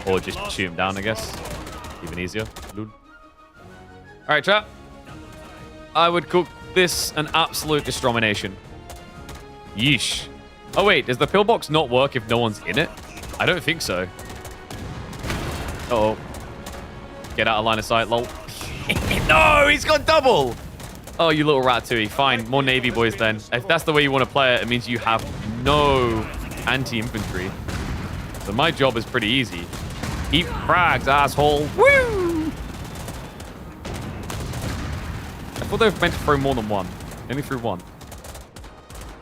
Or just shoot him down, I guess. Even easier. Alright, chat. I would call this an absolute discrimination. Yeesh. Oh, wait. Does the pillbox not work if no one's in it? I don't think so. Uh-oh. Get out of line of sight, lol. No, he's got double. Oh, you little ratatouille. Fine. More Navy boys then. If that's the way you want to play it, it means you have no anti-infantry. So my job is pretty easy. Eat frags, asshole. Woo! I thought they were meant to throw more than one. Only threw one.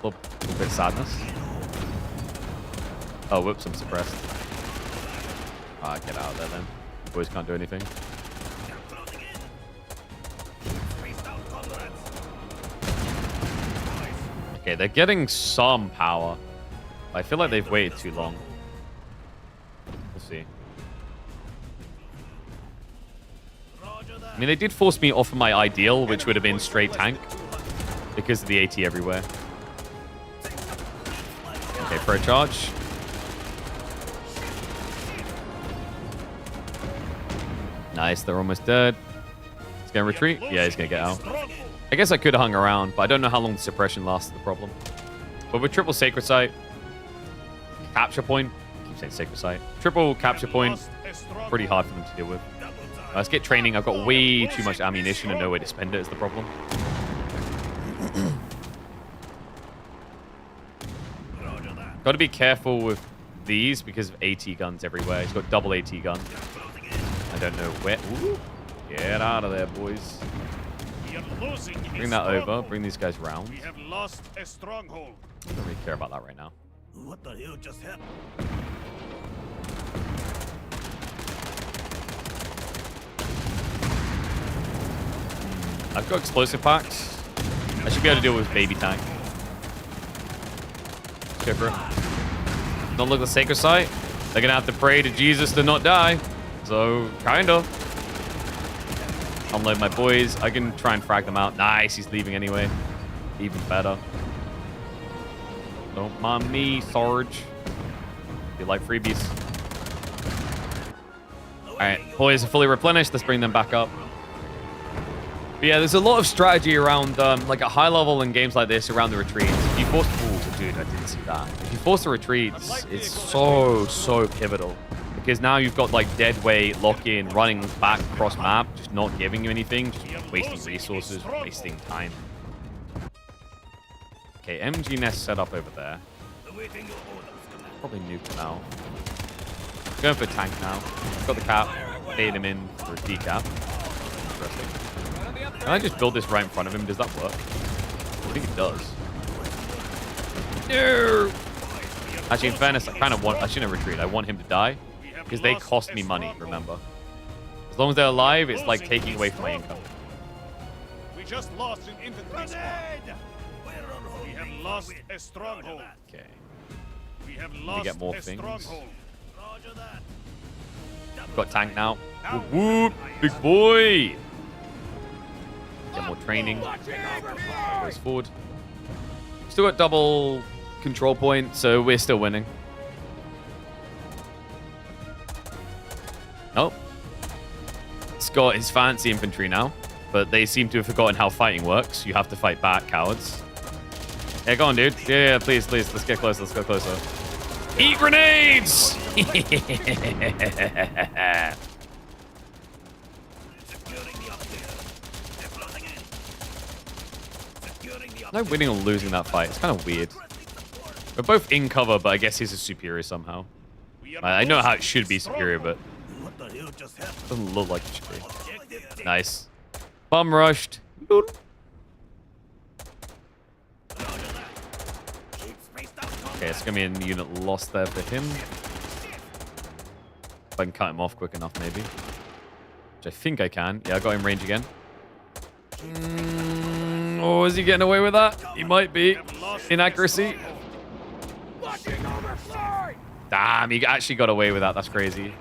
A little bit of sadness. Oh, whoops, I'm suppressed. Ah, get out of there then. Boys can't do anything. Okay, they're getting some power. But I feel like they've waited too long. We'll see. I mean, they did force me off of my ideal, which would have been straight tank. Because of the AT everywhere. Okay, pro charge. Nice, they're almost dead. He's going to retreat? Yeah, he's going to get out. I guess I could have hung around, but I don't know how long the suppression lasts, the problem. But with triple sacred sight, capture point, I keep saying sacred sight, triple capture point, pretty hard for them to deal with. Let's get training. I've got way too much ammunition and no way to spend it is the problem. Got to be careful with these because of AT guns everywhere. He's got double AT gun. I don't know where. Ooh. Get out of there, boys. Bring that over. Bring these guys round. We have lost a stronghold. I don't really care about that right now. What the hell just happened? I've got explosive packs. I should be able to deal with baby tank. Let's go for it. Don't look at the sacred site. They're gonna have to pray to Jesus to not die. So, kinda. Unload my boys. I can try and frag them out. Nice, he's leaving anyway. Even better. Don't mind me, Sarge. You like freebies. Alright, boys are fully replenished. Let's bring them back up. But yeah, there's a lot of strategy around, like at high level in games like this, around the retreats. If you force... Oh, dude, I didn't see that. If you force the retreats, it's so pivotal. Because now you've got like dead weight, lock-in, running back across map, just not giving you anything, just wasting resources, wasting time. Okay, MG nest set up over there. Probably nuke now. Going for tank now. Got the cap. Bait him in for a decap. Interesting. Can I just build this right in front of him? Does that work? I think it does. No! Actually, in fairness, I shouldn't retreat. I want him to die because they cost me money, remember. As long as they're alive, it's like taking away from my income. We just lost an infantry squad. We have lost a stronghold. Okay. We have Let me lost get more a things. stronghold. Got tank now. Whoop, whoop. Big boy. Get more training. Goes forward. Still got double control point, so we're still winning. Nope. Scott is fancy infantry now, but they seem to have forgotten how fighting works. You have to fight back, cowards. Yeah, go on, dude. Yeah, please. Let's get closer. Let's go closer. Eat grenades! No winning or losing that fight. It's kind of weird. We're both in cover, but I guess he's a superior somehow. I know how it should be superior, but What the hell just happened? doesn't look like it should be. Nice. Bum rushed. Boop. Okay, it's going to be a unit lost there for him. If I can cut him off quick enough, maybe. Which I think I can. Yeah, I got him range again. Oh, is he getting away with that? He might be. Inaccuracy. Damn, he actually got away with that. That's crazy.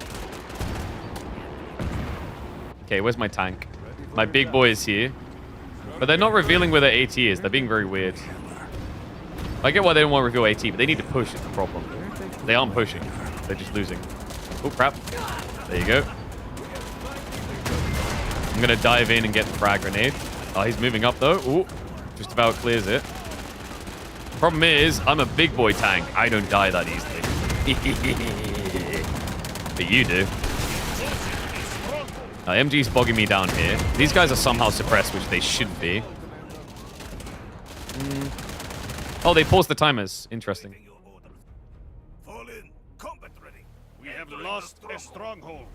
Okay, where's my tank? My big boy is here. But they're not revealing where their AT is. They're being very weird. I get why they don't want to reveal AT, but they need to push is the problem. They aren't pushing. They're just losing. Oh, crap. There you go. I'm going to dive in and get the frag grenade. Oh, he's moving up, though. Ooh, just about clears it. Problem is, I'm a big boy tank. I don't die that easily. But you do. MG's bogging me down here. These guys are somehow suppressed, which they shouldn't be. Oh, they paused the timers. Interesting. Fall in. Combat ready. We have lost a stronghold.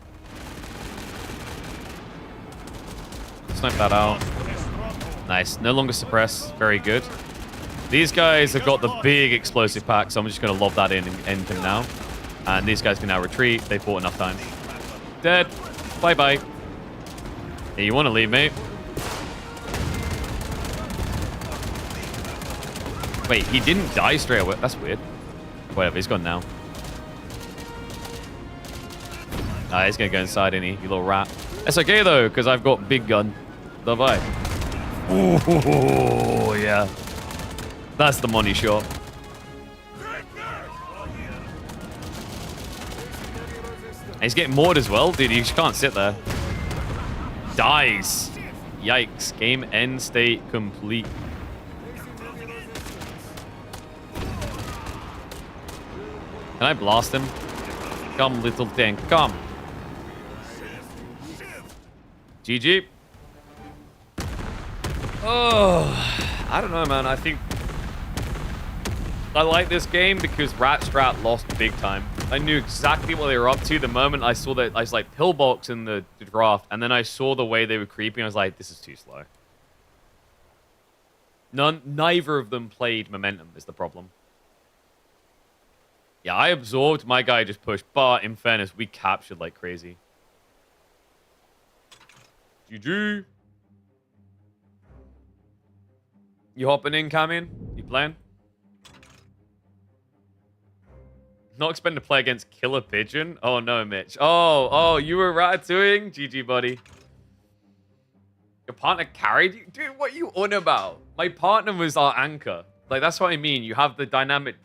Snipe that out. Nice. No longer suppressed. Very good. These guys have got the big explosive pack, so I'm just going to lob that in and end him now. And these guys can now retreat. They bought enough time. Dead. Bye-bye. Hey, you want to leave, mate? Wait, he didn't die straight away. That's weird. Whatever, he's gone now. Ah, he's going to go inside, isn't he? You little rat. That's okay, though, because I've got big gun. Bye-bye. Oh, yeah. That's the money shot. And he's getting moored as well. Dude, you just can't sit there. Dies. Yikes. Game end state complete. Can I blast him? Come, little tank. Come. GG. Oh, I don't know, man. I think I like this game because Ratstrat lost big time. I knew exactly what they were up to the moment I saw that. I was like pillbox in the draft, and then I saw the way they were creeping. I was like, this is too slow. Neither of them played momentum is the problem. Yeah, I absorbed. My guy just pushed, but in fairness, we captured like crazy. GG. You hopping in, Camin? You playing? Not expecting to play against Killer Pigeon? Oh, no, Mitch. Oh, you were ratatouilleing? GG, buddy. Your partner carried you? Dude, what are you on about? My partner was our anchor. Like, that's what I mean. You have the dynamic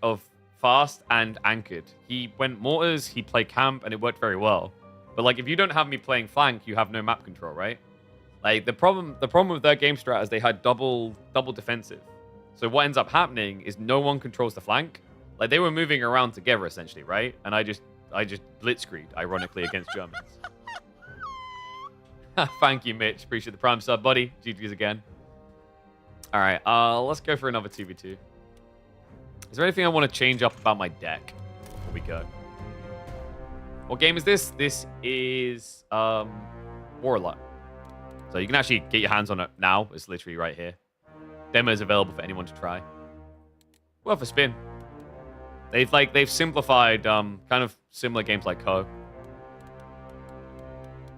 of fast and anchored. He went mortars, he played camp, and it worked very well. But, like, if you don't have me playing flank, you have no map control, right? Like, the problem with their game strat is they had double defensive. So what ends up happening is no one controls the flank. Like, they were moving around together, essentially, right? And I just blitzkrieged, ironically, against Germans. Thank you, Mitch. Appreciate the prime sub, buddy. GG's again. All right, let's go for another 2v2. Is there anything I want to change up about my deck before we go? What game is this? This is Warlock. So you can actually get your hands on it now. It's literally right here. Demo is available for anyone to try. Worth a spin. They've simplified kind of similar games like Co.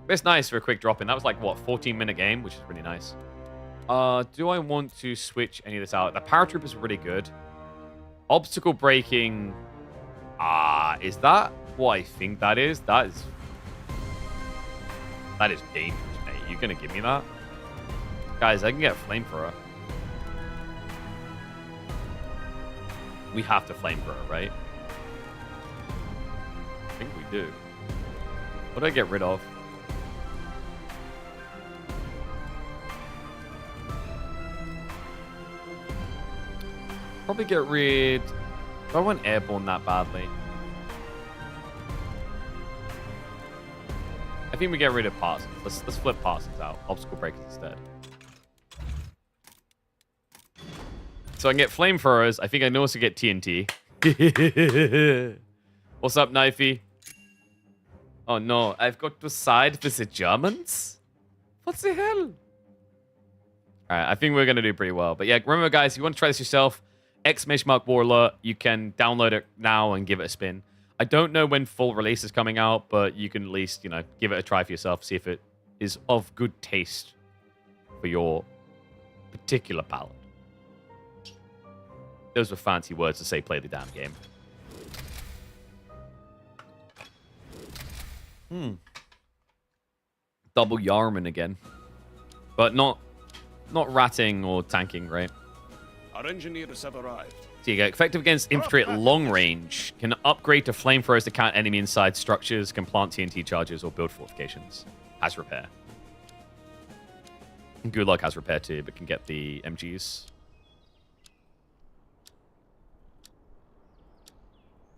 It's nice for a quick drop in. That was like what, 14-minute game, which is really nice. Do I want to switch any of this out? The paratroop is really good. Obstacle breaking. Is that what I think that is? That is dangerous, mate. You gonna give me that? Guys, I can get a flamethrower. We have to flamethrower, right? I think we do. What do I get rid of? Probably get rid... Do I want airborne that badly? I think we get rid of Parsons. Let's flip Parsons out. Obstacle breakers instead. So I can get flamethrowers. I think I can also get TNT. What's up, Knifey? Oh no, I've got to side with the Germans? What the hell? Alright, I think we're going to do pretty well. But yeah, remember guys, if you want to try this yourself, !Mark Warler, you can download it now and give it a spin. I don't know when full release is coming out, but you can at least, you know, give it a try for yourself, see if it is of good taste for your particular palate. Those were fancy words to say play the damn game. Double Yarman again. But not ratting or tanking, right? Our engineers have arrived. So you go effective against infantry at long range. Can upgrade to flamethrowers to count enemy inside structures. Can plant TNT charges or build fortifications. Has repair. And Gulag has repair too, but can get the MGs.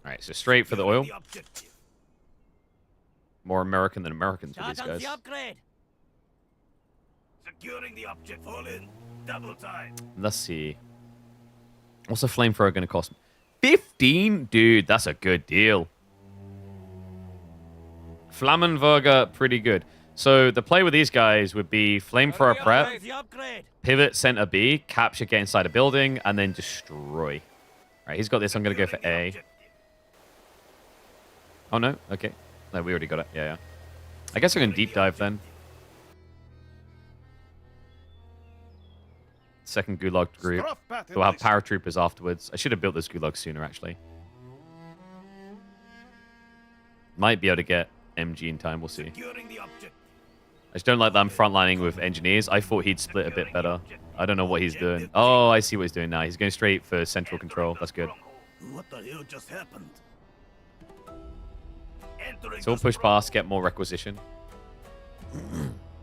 Alright, so straight for the oil. More American than Americans with these guys. Securing the object. Fall in. Double time. Let's see. What's a flamethrower going to cost me? 15? Dude, that's a good deal. Flammenwerger, pretty good. So the play with these guys would be flamethrower prep, pivot center B, capture, get inside a building, and then destroy. All right, he's got this. I'm going to go for A. Oh, no? Okay. No, we already got it. Yeah. I guess I'm going to deep dive then. Second Gulag group. We'll have paratroopers afterwards. I should have built this Gulag sooner, actually. Might be able to get MG in time. We'll see. I just don't like that I'm frontlining with engineers. I thought he'd split a bit better. I don't know what he's doing. Oh, I see what he's doing now. He's going straight for central control. That's good. What the hell just happened? So we'll push past, get more requisition.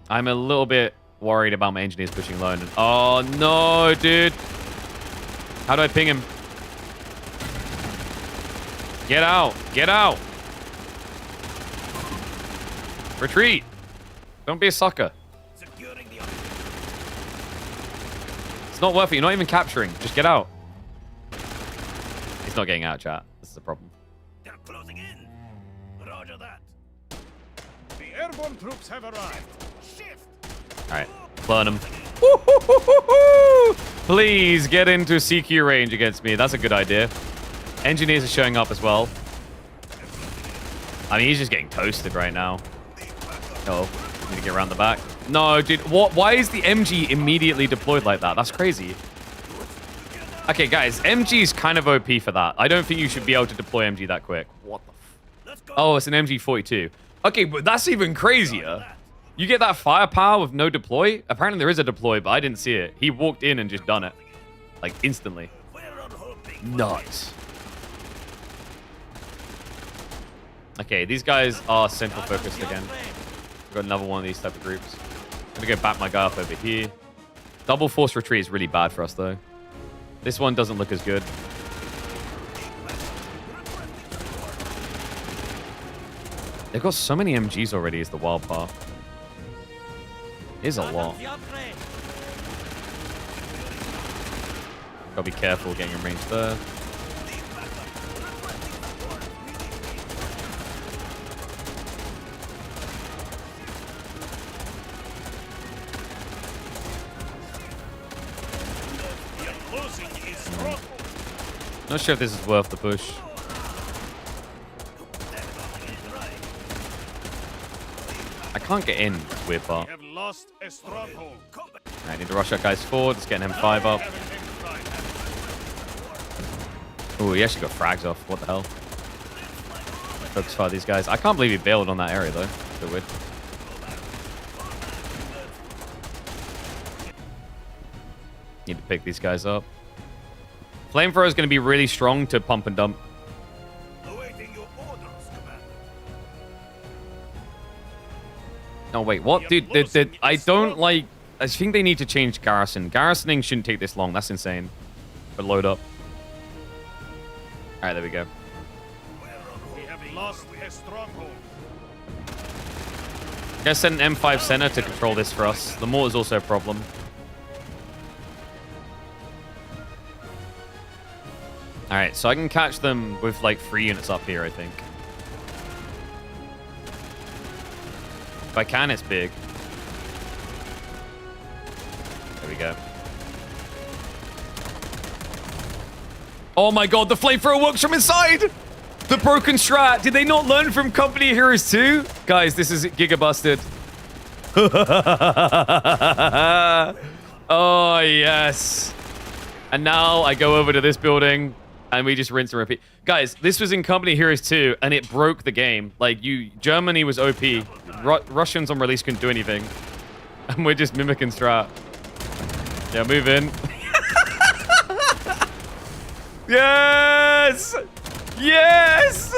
I'm a little bit worried about my engineers pushing low. Oh, no, dude. How do I ping him? Get out. Get out. Retreat. Don't be a sucker. It's not worth it. You're not even capturing. Just get out. He's not getting out, chat. This is the problem. They're closing in. Roger that. The airborne troops have arrived. Shift. All right, burn him. Please get into CQ range against me. That's a good idea. Engineers are showing up as well. I mean, he's just getting toasted right now. Oh, need to get around the back. No, dude. What? Why is the MG immediately deployed like that? That's crazy. Okay, guys. MG is kind of OP for that. I don't think you should be able to deploy MG that quick. What the f... Oh, it's an MG42. Okay, but that's even crazier. You get that firepower with no deploy? Apparently there is a deploy, but I didn't see it. He walked in and just done it. Like, instantly. Nuts. Okay, these guys are central focused again. Got another one of these type of groups. I'm gonna go back my guy up over here. Double force retreat is really bad for us, though. This one doesn't look as good. They've got so many MGs already is the wild part. Is a lot. Gotta be careful getting in range there. Not sure if this is worth the push. I can't get in, weird part. We have lost a stronghold. I need to rush that guy's forward. Let's get him 5 up. Oh, he actually got frags off. What the hell? Focus fire these guys. I can't believe he bailed on that area, though. So weird. Need to pick these guys up. Flamethrower is going to be really strong to pump and dump. Awaiting your orders, Commander. Oh, wait. What? Dude, I don't like... I think they need to change garrison. Garrisoning shouldn't take this long. That's insane. But load up. All right, there we go. We have lost a stronghold. Gonna send an M5 center to control this for us. The mortar's also a problem. All right, so I can catch them with like 3 units up here, I think. If I can, it's big. There we go. Oh my god, the flamethrower works from inside! The broken strat. Did they not learn from Company of Heroes 2? Guys, this is gigabusted. Oh, yes. And now I go over to this building and we just rinse and repeat. Guys, this was in Company of Heroes 2 and it broke the game. Like, Germany was OP. Russians on release couldn't do anything. And we're just mimicking strat. Yeah, move in. Yes! Yes!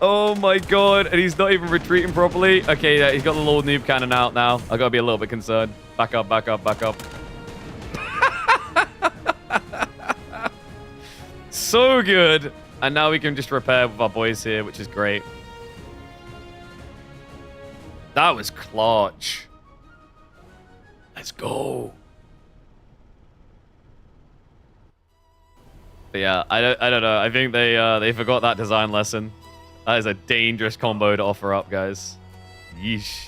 Oh my god, and he's not even retreating properly. Okay, yeah, he's got the little noob cannon out now. I gotta be a little bit concerned. Back up, back up, back up. So good. And now we can just repair with our boys here, which is great. That was clutch. Let's go. But yeah, I don't know. I think they forgot that design lesson. That is a dangerous combo to offer up, guys. Yeesh.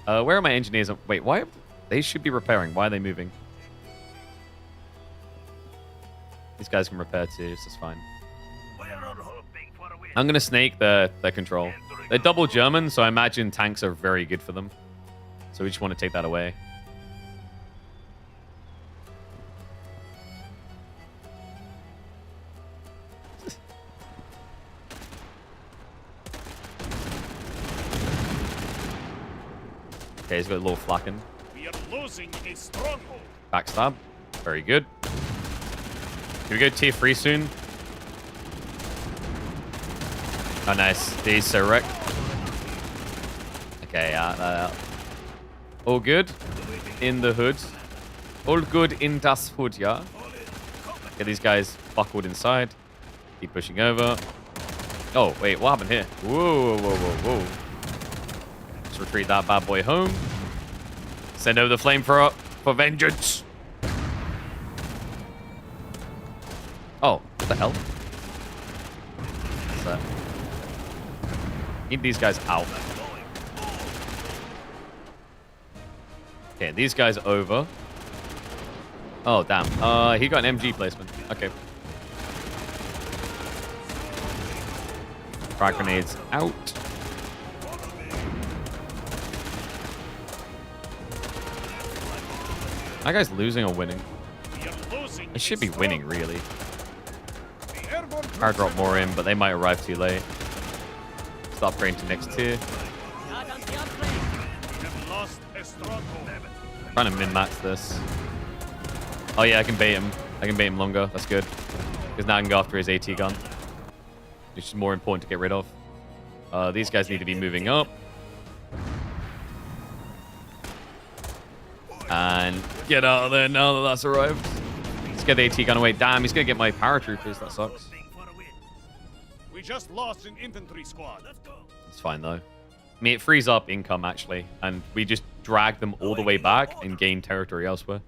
Where are my engineers? Wait, why? They should be repairing. Why are they moving? These guys can repair too, so it's fine. I'm gonna snake their control. They're double German, so I imagine tanks are very good for them. So we just want to take that away. Okay, he's got a little flacken. We are losing a stronghold. Backstab. Very good. Can we go tier 3 soon? Oh, nice. These so wrecked. Okay, yeah. All good in the hood. All good in das Hood, yeah? Get these guys buckled inside. Keep pushing over. Oh, wait, what happened here? Whoa, whoa, whoa, whoa. Let's retreat that bad boy home. Send over the flamethrower for vengeance. Oh, what the hell? What's that? Need these guys out. Okay, these guys over. Oh, damn. He got an MG placement. Okay. Frag grenades out. That guy's losing or winning? It should be winning, really. Power drop more in, but they might arrive too late. Stop upgrading to next tier. Trying to min-max this. Oh yeah, I can bait him. I can bait him longer. That's good. Because now I can go after his AT gun. Which is more important to get rid of. These guys need to be moving up. And get out of there now that that's arrived. Let's get the AT gun away. Damn, he's going to get my paratroopers. That sucks. We just lost an infantry squad. It's fine, though. I mean, it frees up income, actually. And we just drag them all the way back and gain territory elsewhere.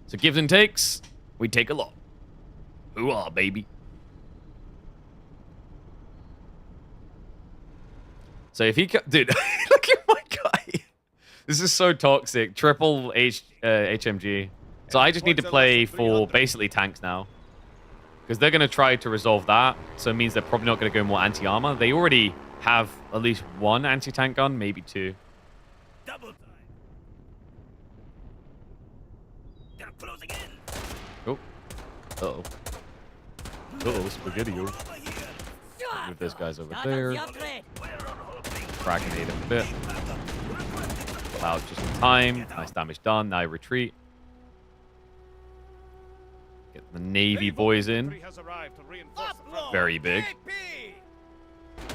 So gives and takes. We take a lot. Hoo-ah, baby. So if he... Dude, look at my guy. This is so toxic. Triple HMG. So I just need to play for basically tanks now. Because they're going to try to resolve that. So it means they're probably not going to go more anti-armor. They already have at least one anti-tank gun, maybe two. Double time. They're closing in. Oh. Uh-oh. Uh-oh, spaghetti. Move those guys over there. Fragmentate him a bit. Wow, just in time. Nice damage done. Now retreat. Get the Navy boys in. Has arrived to reinforce the front. Very big.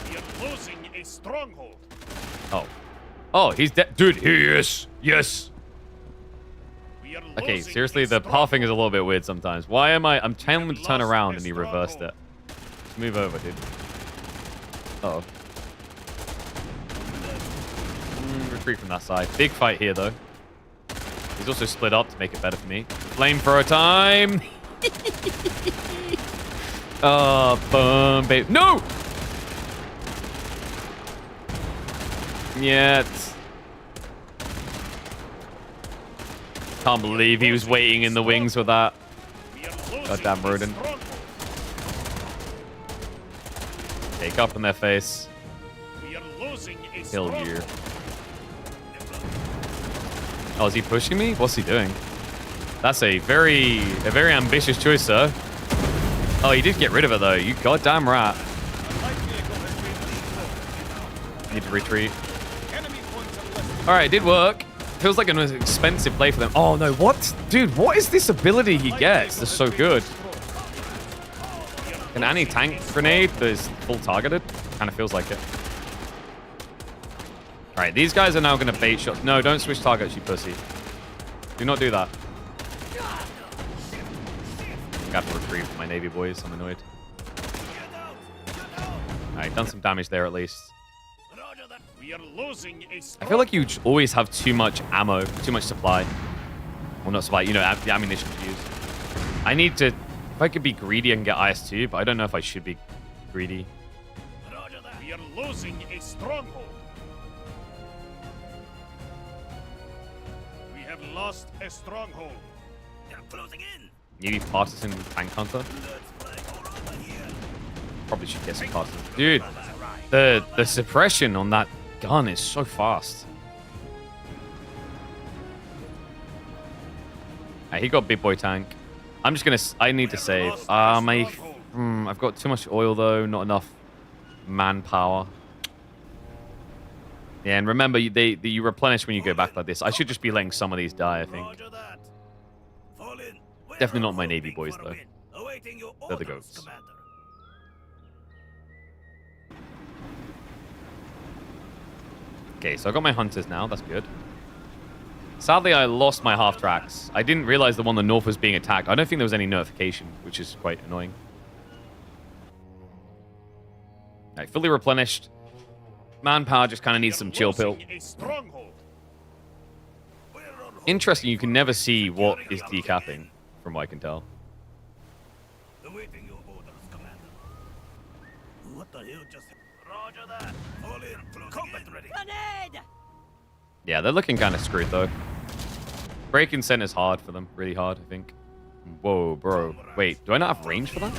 We are losing a stronghold. Oh. Oh, he's dead. Dude, he is. Yes. We are Okay, losing seriously, a the pathing is a stronghold. little bit weird sometimes. Why am I... I'm telling him to turn lost around a and he reversed it. stronghold. Just move over, dude. Uh-oh. Retreat from that side. Big fight here, though. He's also split up to make it better for me. Flamethrower time! Oh, boom, babe. No! Yet. Can't believe he was waiting in the wings for that. We are losing Goddamn a rodent. stronghold. Take up in their face. We are losing a Kill stronghold. you. Oh, is he pushing me? What's he doing? That's a very ambitious choice, sir. Oh, he did get rid of it, though. You goddamn rat. Need to retreat. All right, it did work. Feels like an expensive play for them. Oh, no, what? Dude, what is this ability he gets? That's so good. An anti-tank grenade that is full targeted? Kind of feels like it. All right, these guys are now going to bait shots. No, don't switch targets, you pussy. Do not do that. I got to retreat from my Navy boys. I'm annoyed. All right, done some damage there at least. We are losing a I feel like you always have too much ammo, too much supply. Well, not supply, you know, the ammunition to use. I need to... If I could be greedy, I can get IS-2, but I don't know if I should be greedy. We are losing a stronghold. We have lost a stronghold. They're closing in. Maybe partisan tank hunter. Let's play all over here. Probably should get some partisan. Dude, the suppression on that gun is so fast. He got big boy tank. I'm just gonna. I need to save. I've got too much oil though. Not enough manpower. Yeah, and remember, you replenish when you go back like this. I should just be letting some of these die. I think. Roger that. Fall in. Definitely not my Navy boys though. Awaiting your They're the orders, goats. Commander. Okay, so I got my hunters now. That's good. Sadly, I lost my half tracks. I didn't realize the one on the north was being attacked. I don't think there was any notification, which is quite annoying. All right, fully replenished. Manpower just kind of needs some chill pill. A stronghold. Interesting, you can never see what is decapping, from what I can tell. Awaiting your orders, Commander. What the hell just... Roger that. Fall in. Combat ready. Yeah, they're looking kind of screwed, though. Break and send is hard for them. Really hard, I think. Whoa, bro. Wait, do I not have range for that?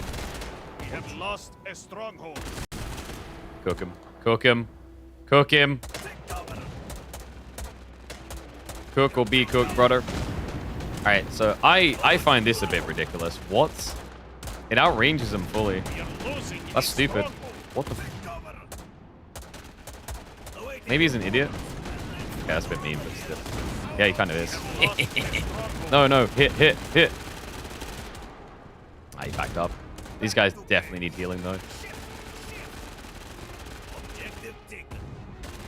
We have lost a stronghold. Cook him. Cook him. Cook him. Cook or be cooked, brother. All right, so I find this a bit ridiculous. What? It outranges him fully. We are losing That's a stupid. stronghold. What the... Maybe he's an idiot. Yeah, that's a bit mean, but still. Yeah, he kind of is. No, no. Hit, hit, hit. Ah, he backed up. These guys definitely need healing, though. Objective taken.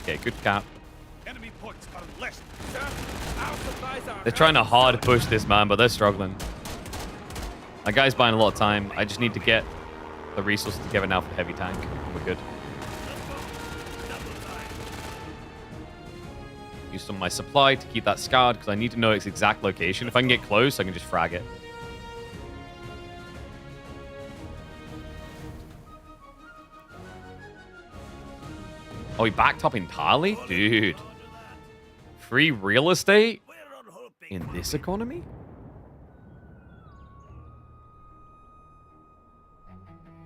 Okay, good cap. Enemy points are less. They're trying to hard push this, man, but they're struggling. My guy's buying a lot of time. I just need to get the resources together now for the heavy tank. We're good. Use some of my supply to keep that scoured because I need to know its exact location. If I can get close, I can just frag it. Oh, he backed up entirely? Dude. Free real estate in this economy?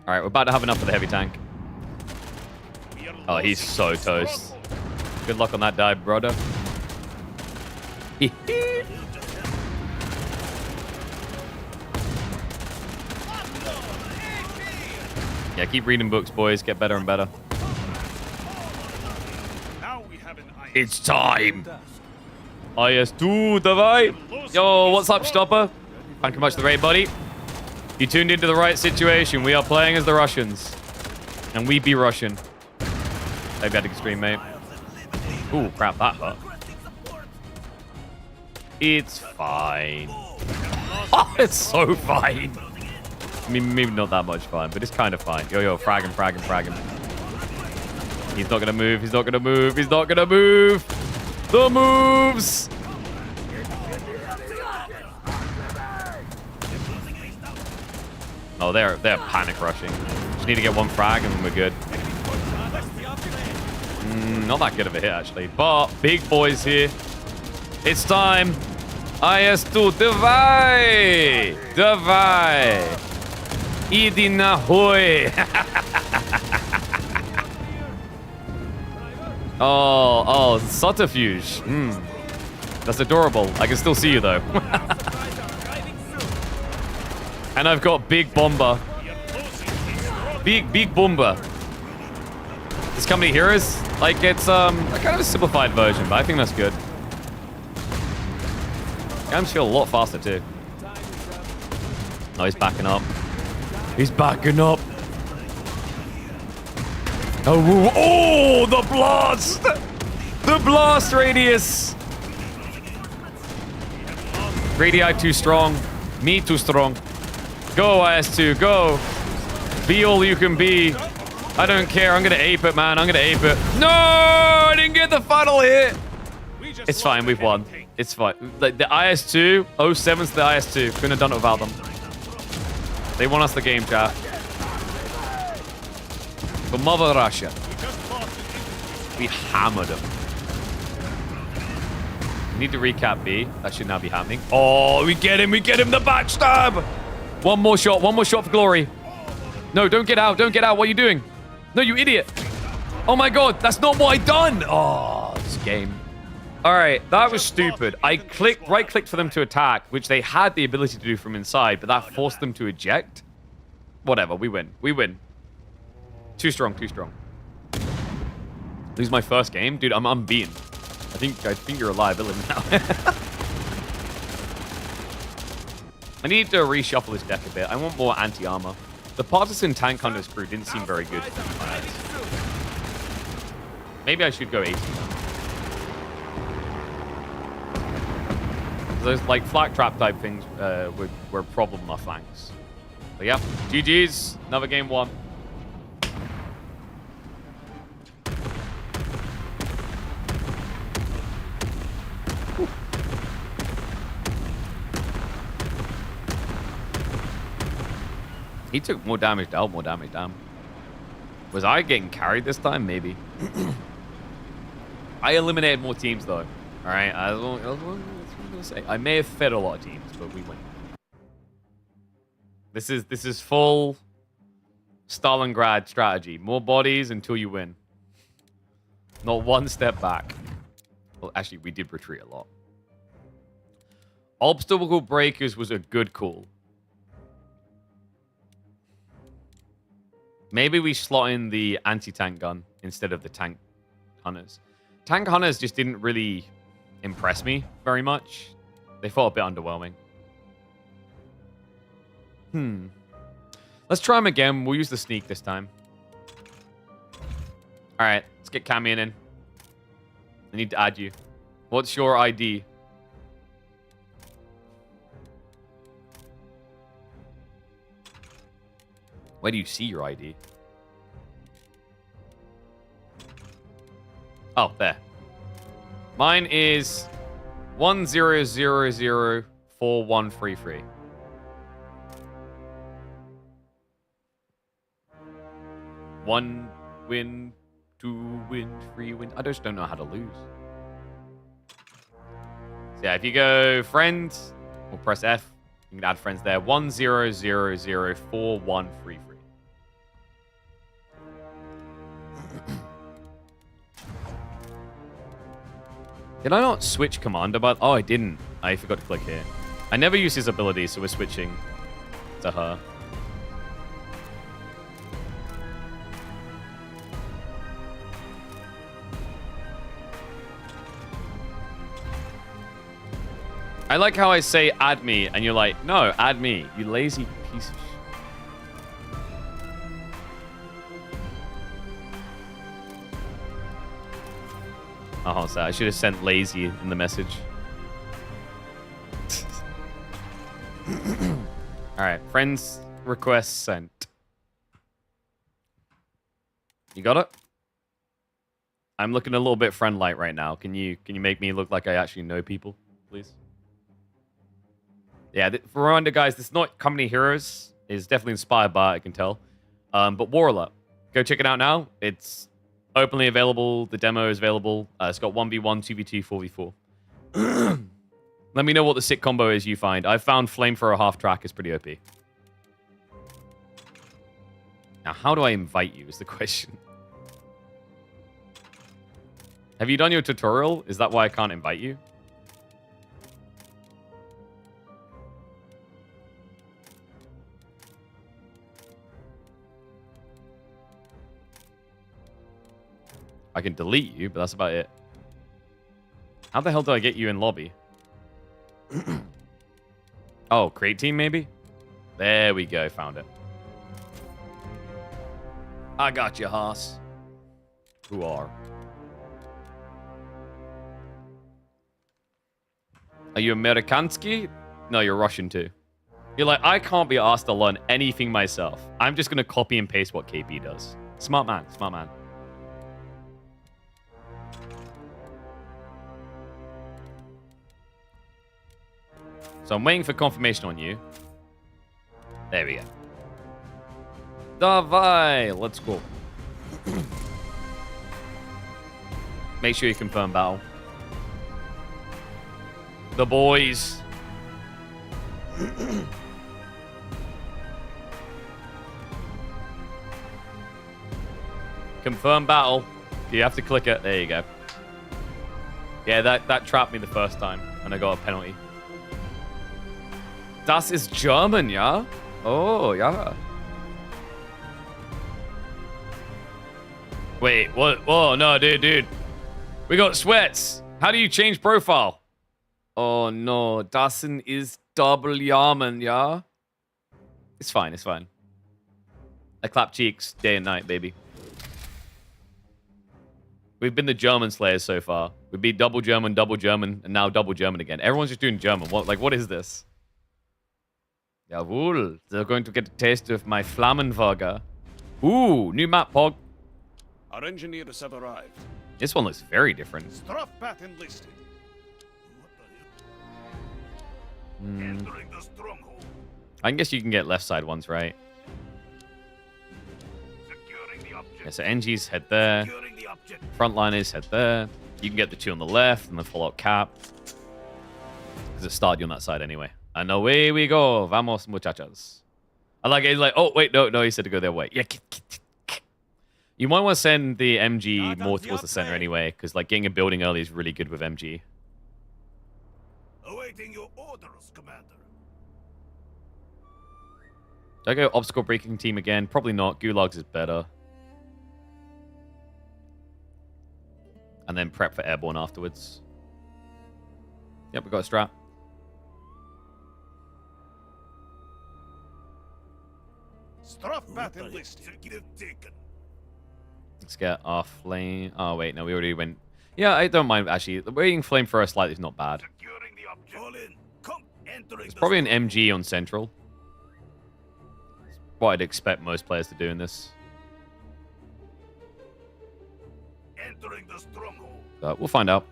All right, we're about to have enough of the heavy tank. We are Oh, he's losing so a toast. stronghold. Good luck on that dive, brother. Yeah, keep reading books, boys. Get better and better. Now we have an ice. It's time. IS2, давай. Yo, what's up, Stopper? Thank you much for the raid, buddy. You tuned into the right situation. We are playing as the Russians. And we be Russian. Maybe I had to stream, mate. Ooh, crap, that hurt. It's fine. Oh, it's so fine. I mean, maybe not that much fine, but it's kind of fine. Yo, frag him, frag him, frag him. He's not gonna move, he's not gonna move, he's not gonna move. The moves! Oh, they're panic rushing. Just need to get one frag and then we're good. Not that good of a hit, actually. But big boys here. It's time. IS2, давай! Давай! Иди нахуй! Oh, subterfuge. That's adorable. I can still see you, though. And I've got Big Bomber. Big Bomber. This company heroes, like, it's a kind of a simplified version, but I think that's good. Games feel a lot faster, too. Oh, he's backing up. He's backing up. Oh, the blast! The blast radius! Radii too strong. Me too strong. Go, IS2, go. Be all you can be. I don't care. I'm going to ape it, man. I'm going to ape it. No! I didn't get the final hit. It's fine. We've won. It's fine. The IS2, 07's the IS2. Couldn't have done it without them. They won us the game, chat. For Mother Russia. We hammered them. We need to recap B. That should now be happening. Oh, we get him. We get him. The backstab. One more shot. One more shot for glory. No, don't get out. Don't get out. What are you doing? No, you idiot. Oh, my God. That's not what I done. Oh, this game. All right. That was stupid. I right-clicked for them to attack, which they had the ability to do from inside, but that forced them to eject. Whatever. We win. We win. Too strong. Too strong. This is my first game. Dude, I'm unbeaten. I think you're a liability now. I need to reshuffle this deck a bit. I want more anti-armor. The Partisan Tank Hunter's crew didn't seem very good. Maybe I should go 80. Those like flak trap type things were a problem on our flanks. But yeah, GG's. Another game won. He took more damage, dealt more damage, damn. Was I getting carried this time? Maybe. I eliminated more teams, though. All right, I was gonna say. I may have fed a lot of teams, but we win. This is full Stalingrad strategy. More bodies until you win. Not one step back. Well, actually, we did retreat a lot. Obstacle breakers was a good call. Maybe we slot in the anti-tank gun instead of the tank hunters. Tank hunters just didn't really impress me very much. They felt a bit underwhelming. Let's try them again. We'll use the sneak this time. All right, let's get Camion in. I need to add you. What's your ID? Where do you see your ID? Oh, there. Mine is 10004133. One win, two win, three win. I just don't know how to lose. So yeah, if you go friends, or press F, you can add friends there. 10004133. Did I not switch commander? But oh, I didn't. I forgot to click here. I never use his ability, so we're switching to her. I like how I say add me, and you're like, no, add me, you lazy piece of shit. Oh, so I should have sent lazy in the message. All right, friends request sent. You got it? I'm looking a little bit friend-like right now. Can you make me look like I actually know people, please? Yeah, for Rwanda, guys, this is not Company Heroes. It's definitely inspired by it, I can tell. But War Alert. Go check it out now. It's openly available. The demo is available. It's got 1v1, 2v2, 4v4. Let me know what the sick combo is you find. I found Flamethrower half track is pretty OP. Now, how do I invite you is the question. Have you done your tutorial? Is that why I can't invite you? I can delete you, but that's about it. How the hell do I get you in lobby? Oh, create team maybe? There we go, found it. I got you, Haas. Who are? Are you Amerikansky? No, you're Russian too. You're like, I can't be asked to learn anything myself. I'm just going to copy and paste what KP does. Smart man, smart man. So I'm waiting for confirmation on you. There we go. Davai, let's go. Make sure you confirm battle. The boys. Confirm battle. You have to click it. There you go. Yeah, that trapped me the first time, and I got a penalty. Das ist German, ja? Oh, yeah. Wait, what? Whoa, no, dude. We got sweats. How do you change profile? Oh, no. Das ist double German, ja? It's fine, it's fine. I clap cheeks day and night, baby. We've been the German slayers so far. We beat double German, and now double German again. Everyone's just doing German. What is this? Jawohl. They're going to get a taste of my Flammenburger. Ooh, new map, Pog. Our engineers have arrived. This one looks very different. Strafbat enlisted. Entering the stronghold. I guess you can get left side ones, right? Securing the object. Yeah, so NG's head there. Securing the object. Frontliners head there. You can get the two on the left and then follow up cap. Because it started you on that side anyway. And away we go. Vamos, muchachos. I like it. He's like, oh, wait, no, he said to go their way. Yeah. You might want to send the MG more towards the center anyway, because like getting a building early is really good with MG. Awaiting your orders, Commander. Do I go obstacle breaking team again? Probably not. Gulags is better. And then prep for airborne afterwards. Yep, we got a strat. Strafbat enlisted. Taken. Let's get our flame. Oh, wait, no, we already went. Yeah, I don't mind, actually. Waiting flame for us slightly is not bad. Securing the object. Fall in. Come. Entering It's the probably an MG on Central. It's what I'd expect most players to do in this. Entering the stronghold. But we'll find out.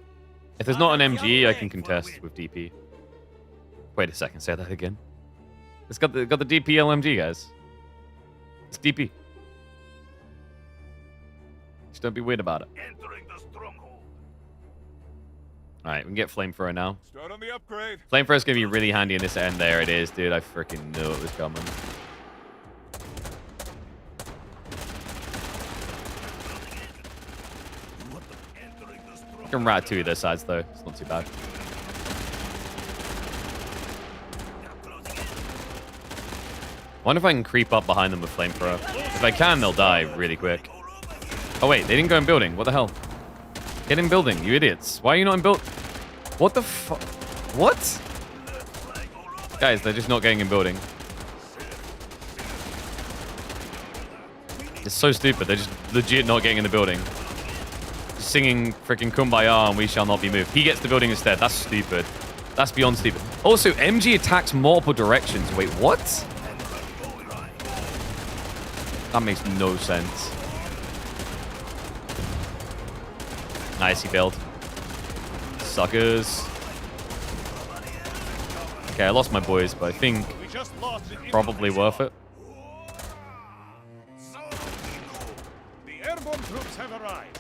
If there's not an MG, I can contest with DP. Wait a second, say that again. It's got the DP LMG, guys. It's DP. Just don't be weird about it. Entering the stronghold. Alright, we can get Flamethrower now. Start on the upgrade. Flamethrower's gonna be really handy in this end. There it is, dude. I freaking knew it was coming. Can ratatouille their sides though. It's not too bad. I wonder if I can creep up behind them with flamethrower. If I can, they'll die really quick. Oh wait, they didn't go in building. What the hell? Get in building, you idiots. Why are you not in build? What the fuck? What? Guys, they're just not getting in building. It's so stupid. They're just legit not getting in the building. Just singing freaking Kumbaya and we shall not be moved. He gets the building instead. That's stupid. That's beyond stupid. Also, MG attacks multiple directions. Wait, what? That makes no sense. Nice, he built. Suckers. Okay, I lost my boys, but I think probably worth it. The airborne troops have arrived.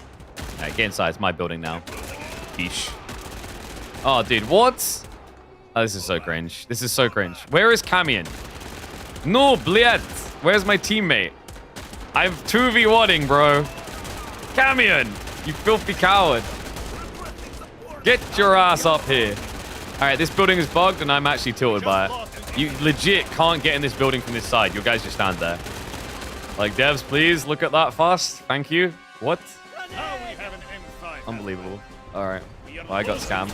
Alright, get inside. It's my building now. Beesh. Oh, dude, what? Oh, this is so cringe. This is so cringe. Where is Camion? No, bled. Where's my teammate? I'm 2v1ing, bro. Camion, you filthy coward. Get your ass up here. All right, this building is bugged, and I'm actually tilted by it. You legit can't get in this building from this side. You guys just stand there. Like, devs, please look at that fast. Thank you. What? Now we have an M5. Unbelievable. All right. Well, I got scammed.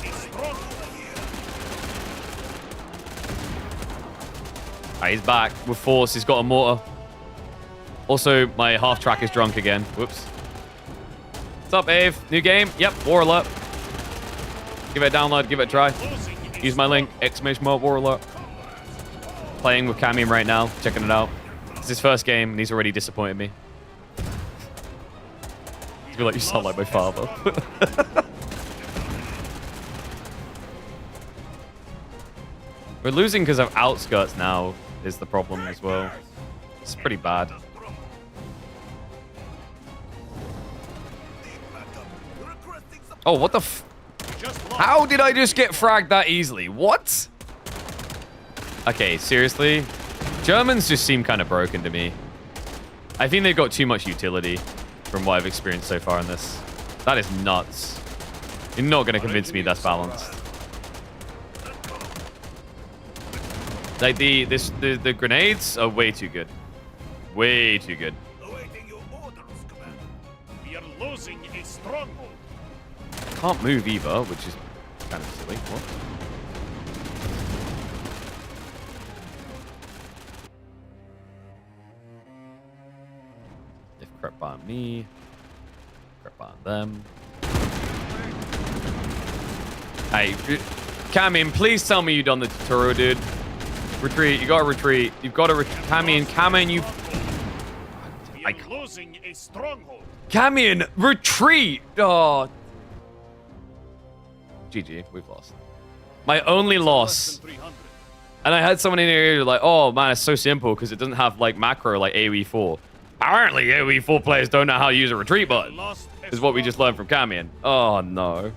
All right, he's back with force. He's got a mortar. Also, my half track is drunk again. Whoops. What's up, Ave? New game? Yep, war alert. Give it a download, give it a try. Use my link, !war alert. Playing with Camion right now, checking it out. It's his first game, and he's already disappointed me. I feel like you sound like my father. We're losing because of outskirts now, is the problem as well. It's pretty bad. Oh, what the f... How did I just get fragged that easily? What? Okay, seriously? Germans just seem kind of broken to me. I think they've got too much utility from what I've experienced so far in this. That is nuts. You're not going to convince me that's balanced. Like, the grenades are way too good. Way too good. We are losing a stronghold. Can't move either, which is kind of silly. What? If crap on me, crap on them. Hey, Camion, please tell me you done the tutorial, dude. Retreat. You gotta retreat. You've got to retreat. Camion, you... We are losing a stronghold. Camion, retreat! Oh. GG, we've lost. My only loss. And I had someone in here like, oh man, it's so simple because it doesn't have like macro like AoE 4. Apparently AoE 4 players don't know how to use a retreat button. Is what we just learned from Camion. Oh no.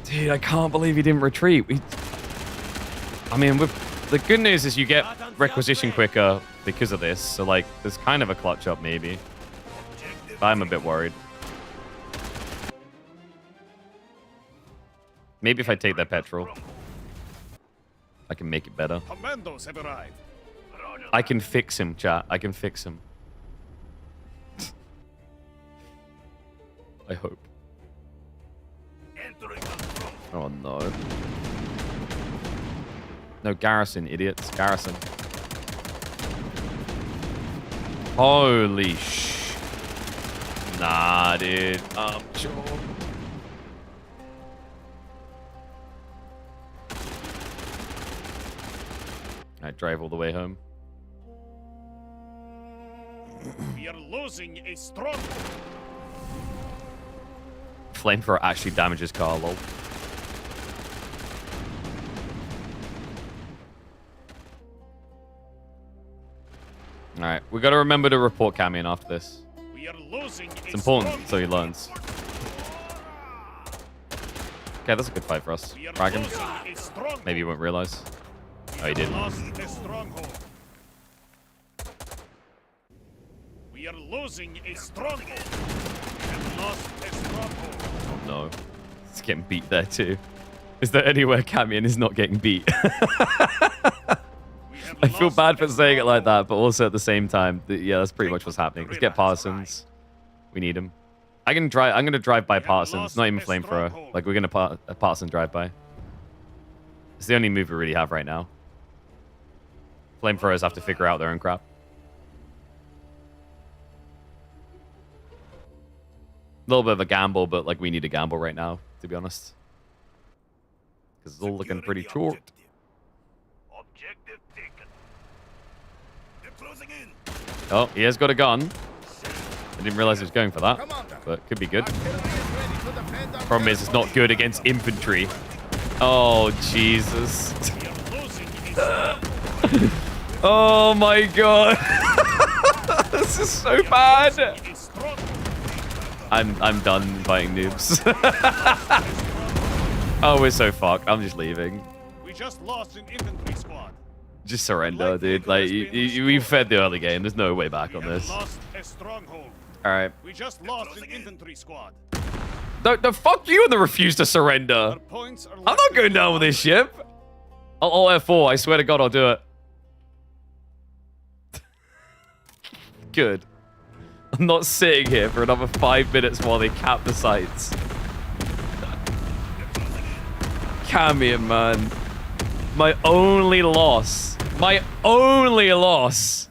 Dude, I can't believe he didn't retreat. I mean, the good news is you get requisition quicker because of this. So like, there's kind of a clutch up maybe. But I'm a bit worried. Maybe if I take that petrol, I can make it better. Commandos have arrived. I can fix him, chat. I can fix him. I hope. Oh no. No, garrison, idiots. Garrison. Holy sh... Nah, dude. Sure. I drive all the way home. We are losing a stronghold. Flamethrower actually damages car, lol. Alright, we gotta remember to report Camion after this. We are losing it's important, so he learns. Okay, that's a good fight for us. Frag him. Maybe he won't realize. Oh, he did. We are losing a stronghold. Lost a stronghold. Oh no. It's getting beat there too. Is there anywhere Camion is not getting beat? I feel bad for saying it like that, but also at the same time, yeah, that's pretty much what's happening. Let's get Parsons. We need him. I'm gonna drive by Parsons, not even flamethrower. Like we're gonna Parsons drive by. It's the only move we really have right now. Flamethrowers have to figure out their own crap. A little bit of a gamble, but like we need a gamble right now, to be honest. Because it's all looking pretty short. Objective taken. They're closing in. Oh, he has got a gun. I didn't realize he was going for that, but could be good. Problem is, it's not good against infantry. Oh, Jesus. Oh, my God. This is so bad. I'm done fighting noobs. Oh, we're so fucked. I'm just leaving. We just lost an infantry squad. Just surrender, dude. Like, we fed the early game. There's no way back on this. Lost a stronghold. All right. We just lost an infantry squad. The fuck you and the refuse to surrender. Our points are I'm not going down with this ship. I'll F4. I swear to God, I'll do it. Good. I'm not sitting here for another 5 minutes while they cap the sites. Camion, man. My only loss. My only loss.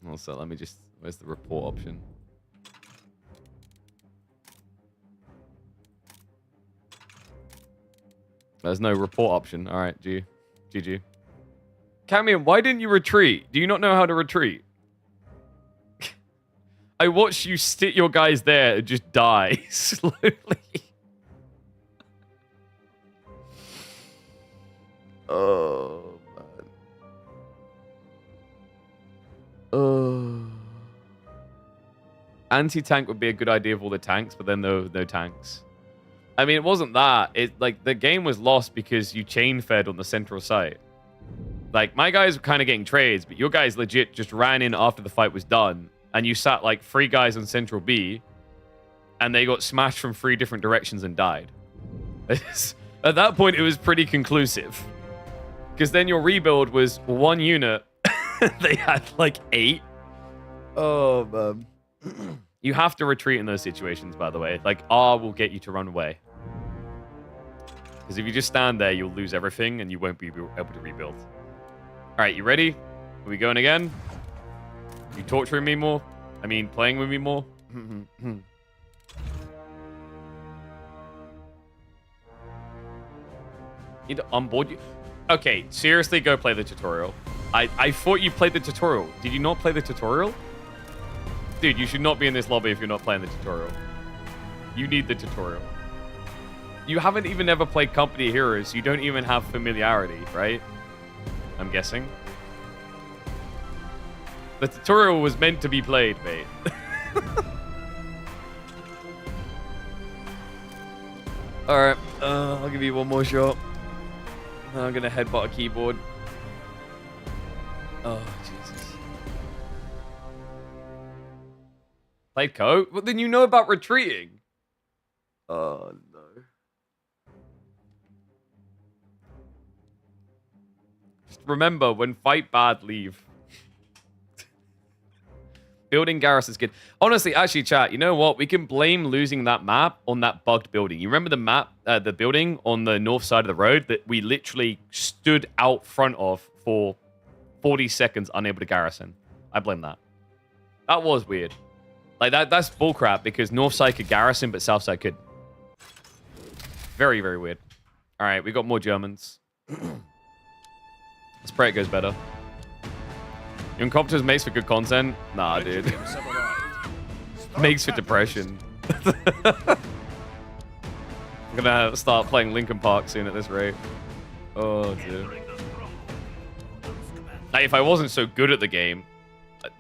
Also, let me just... Where's the report option? There's no report option. All right, GG. Camion, why didn't you retreat? Do you not know how to retreat? I watched you sit your guys there and just die slowly. Oh, man. Oh. Anti-tank would be a good idea of all the tanks, but then no tanks. I mean, it wasn't that. Like, the game was lost because you chain fed on the central site. Like, my guys were kind of getting trades, but your guys legit just ran in after the fight was done, and you sat, like, 3 guys on Central B, and they got smashed from 3 different directions and died. At that point, it was pretty conclusive. Because then your rebuild was 1 unit. They had, like, 8. Oh, man. You have to retreat in those situations, by the way. Like, R will get you to run away. Because if you just stand there, you'll lose everything, and you won't be able to rebuild. All right, you ready? Are we going again? You torturing me more? I mean, playing with me more? Need to onboard you? Okay, seriously, go play the tutorial. I thought you played the tutorial. Did you not play the tutorial? Dude, you should not be in this lobby if you're not playing the tutorial. You need the tutorial. You haven't even ever played Company of Heroes. You don't even have familiarity, right? I'm guessing. The tutorial was meant to be played, mate. Alright, I'll give you one more shot. I'm gonna headbutt a keyboard. Oh, Jesus. Played code? Well, then you know about retreating. Oh, no. Just remember, when fight bad, leave. Building garrison's good. Honestly, actually, chat, you know what? We can blame losing that map on that bugged building. You remember the map, the building on the north side of the road that we literally stood out front of for 40 seconds unable to garrison? I blame that. That was weird. Like, that's bullcrap because north side could garrison, but south side could. Very, very weird. All right, we got more Germans. Let's pray it goes better. Your incompetence makes for good content? Nah, dude. Makes for depression. I'm gonna start playing Linkin Park soon at this rate. Oh, dude. Like, if I wasn't so good at the game,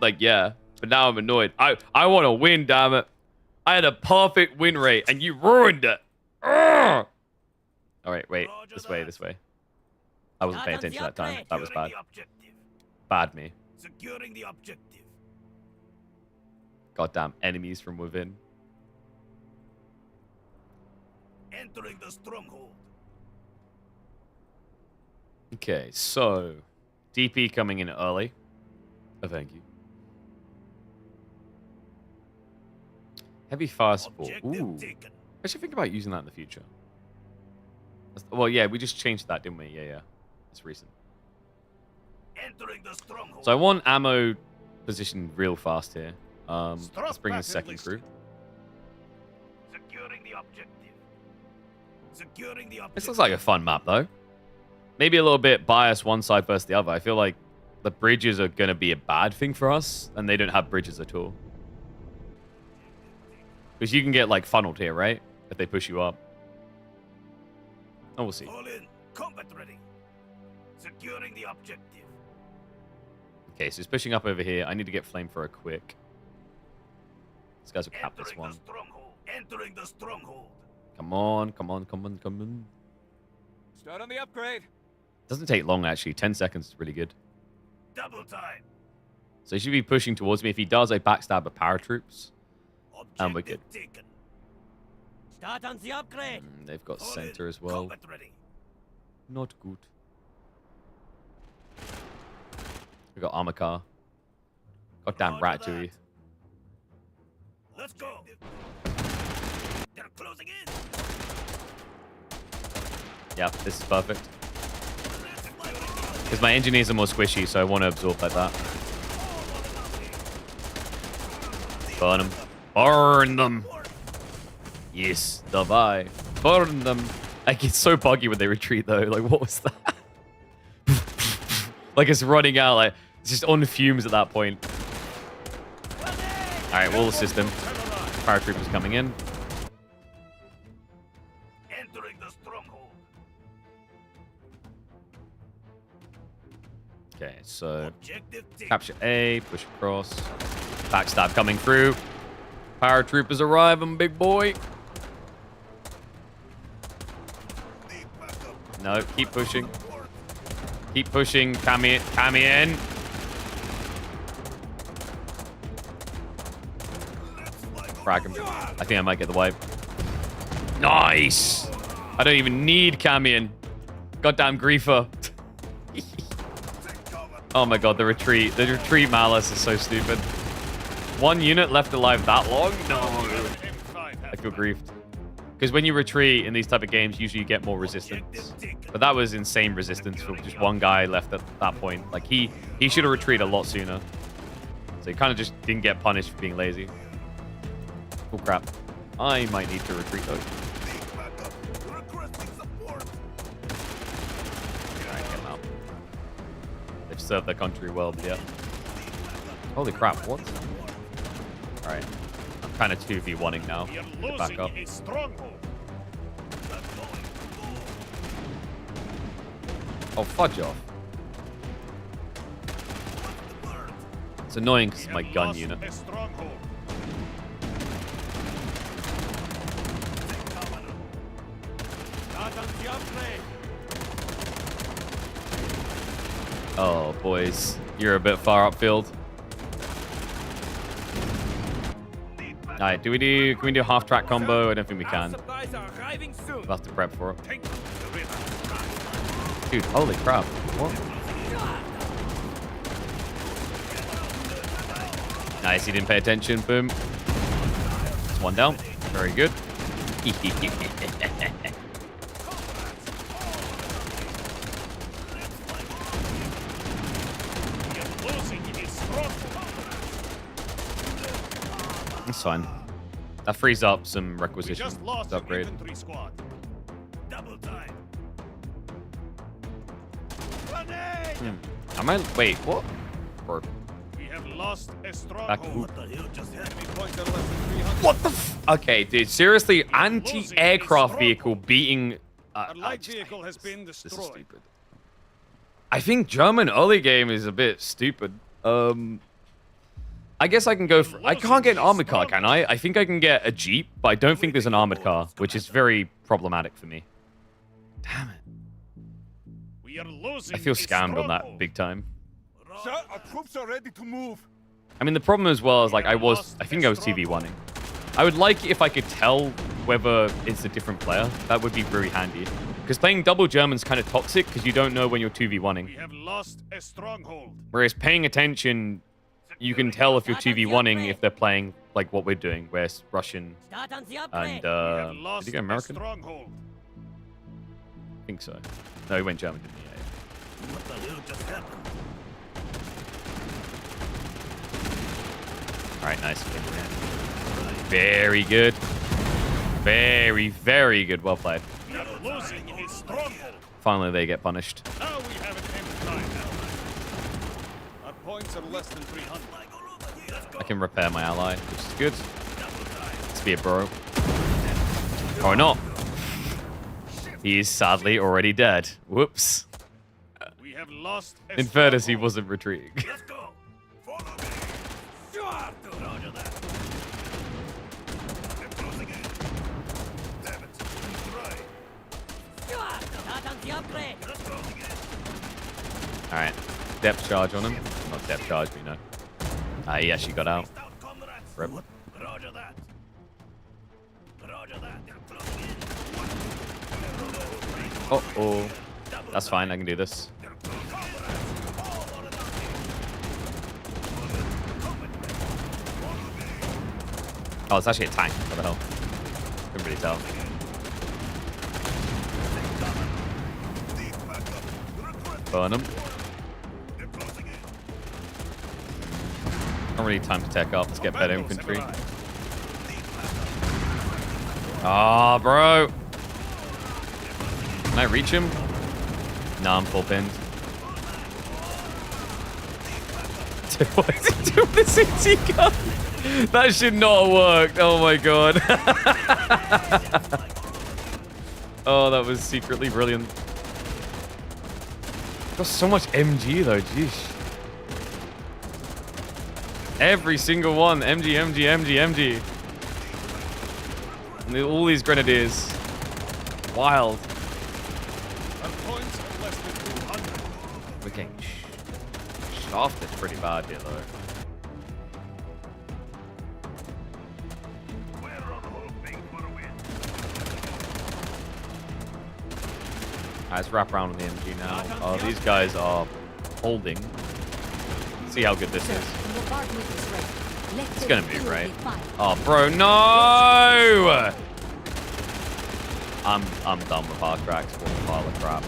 like, yeah. But now I'm annoyed. I want to win, damn it. I had a perfect win rate, and you ruined it. All right, wait. This way, this way. I wasn't paying attention that time. That was bad. bad me. Securing the objective. Goddamn enemies from within. Entering the stronghold. Okay, so DP coming in early. Oh, thank you. Heavy fastball. Objective Ooh. taken. I should think about using that in the future. Well, yeah, we just changed that, didn't we? Yeah. It's recent. Entering the stronghold. So I want ammo positioned real fast here. Let's bring in back second and crew. Securing the objective. Securing the objective. This looks like a fun map, though. Maybe a little bit biased one side versus the other. I feel like the bridges are going to be a bad thing for us, and they don't have bridges at all. Because you can get, like, funneled here, right? If they push you up. Oh, we'll see. All in. Combat ready. Securing the objective. Okay, so he's pushing up over here. I need to get flamethrower quick. These guys will cap this Entering one. the stronghold. Entering the stronghold. Come on, come on, come on, come on. Start on the upgrade. Doesn't take long, actually. 10 seconds is really good. Double time. So he should be pushing towards me. If he does, I backstab a paratroops. And we're good. Taken. Start on the upgrade. They've got All center in. as well. Combat ready. Not good. We got armor car. Goddamn Roger Ratatouille. Let's go. They're closing in. Yep, this is perfect. Because my engineers are more squishy, so I want to absorb like that. Burn them. Burn them. Yes, davai. Burn them. Like, it's so buggy when they retreat, though. Like, what was that? Like, it's running out. Like, it's just on fumes at that point. All right, we'll assist him. Paratroopers coming in. Entering the stronghold. Okay, so Objective taken. capture A, push across. Backstab coming through. Paratroopers arriving, big boy. Need backup. No, keep pushing. Keep pushing. Kami in. Frag him. I think I might get the wipe. Nice! I don't even need Camion. Goddamn griefer. Oh my god, the retreat. The retreat malice is so stupid. One unit left alive that long? No. I feel griefed. Because when you retreat in these type of games, usually you get more resistance. But that was insane resistance for just one guy left at that point. Like, he should have retreated a lot sooner. So he kind of just didn't get punished for being lazy. Oh, crap. I might need to retreat, though. Alright, get them out. They've served their country well, but yeah. Holy crap, what? Alright. I'm kind of 2v1ing now. We are Get back up. losing a stronghold. Oh, fudge off. It's annoying because it's my gun Lost unit. a stronghold. Start on the upgrade. Oh, boys. You're a bit far upfield. Alright, can we do half track combo? I don't think we can. Supplies are arriving soon. We'll have to prep for it. Take the river. Dude, holy crap. What? Nice, he didn't pay attention. Boom. That's one down. Very good. We are losing a stronghold. That's fine. That frees up some We requisition just lost to an upgrade. infantry squad. Double time. I might wait. What? Or We have lost a back. stronghold. What the hell just happened? Enemy points are less than 300. What the? Okay, dude. Seriously, anti-aircraft vehicle beating. A light vehicle has been This is destroyed. stupid. I think German early game is a bit stupid. I guess I can go for... I can't get an armored car, can I? I think I can get a Jeep, but I don't think there's an armored car, which is very problematic for me. Damn it. We are losing I feel a scammed on that stronghold. big time. Sir, our troops are ready to move. I mean, the problem as well is like I think I was TV1ing. I would like it if I could tell whether it's a different player. That would be very handy. Because playing double German's kind of toxic because you don't know when you're 2v1ing. We have lost a stronghold. Whereas paying attention, you can tell if you're 2v1ing if they're playing like what we're doing, where it's Russian Start on the and upgrade. We have did lost he go a American? I stronghold. think so. No, he went German, didn't he? Yeah. What the hell just happened? All right, nice. Very good. Very, very good. Well played. We are losing a stronghold. Finally, they get punished. Now we have an empty time. Our points are less than 300. I can repair my ally, which is good. Let's be a bro. Or not. He is sadly already dead. Whoops. We have lost a In fairness, he stronghold. wasn't retreating. Let's go. Follow me. Sure. Roger that. They're closing in. Damn it. Right. Start on the upgrade. Let's go again. All right. Depth charge on him. Not depth charge, but you know. He actually got out. Out, comrades. Rip. Roger that. Roger that. They're closing in. Uh-oh. That's fine. I can do this. Oh, it's actually a tank. What the hell? Couldn't really tell. Burn him. Not really time to tech up. Let's get better infantry. Ah, bro. Can I reach him? No, I'm full pinned. What is he doing with the CT gun? That should not have worked. Oh my god. Oh, that was secretly brilliant. Got so much MG though, jeez. Every single one. MG, MG, MG, MG. And all these grenadiers. Wild. Our points are less than 200. We're getting shafted pretty bad here though. Alright, let's wrap around on the MG now. Oh, these guys are holding. See how good this is. It's gonna move, right? Oh, bro, no! I'm done with hard tracks. What a pile of crap.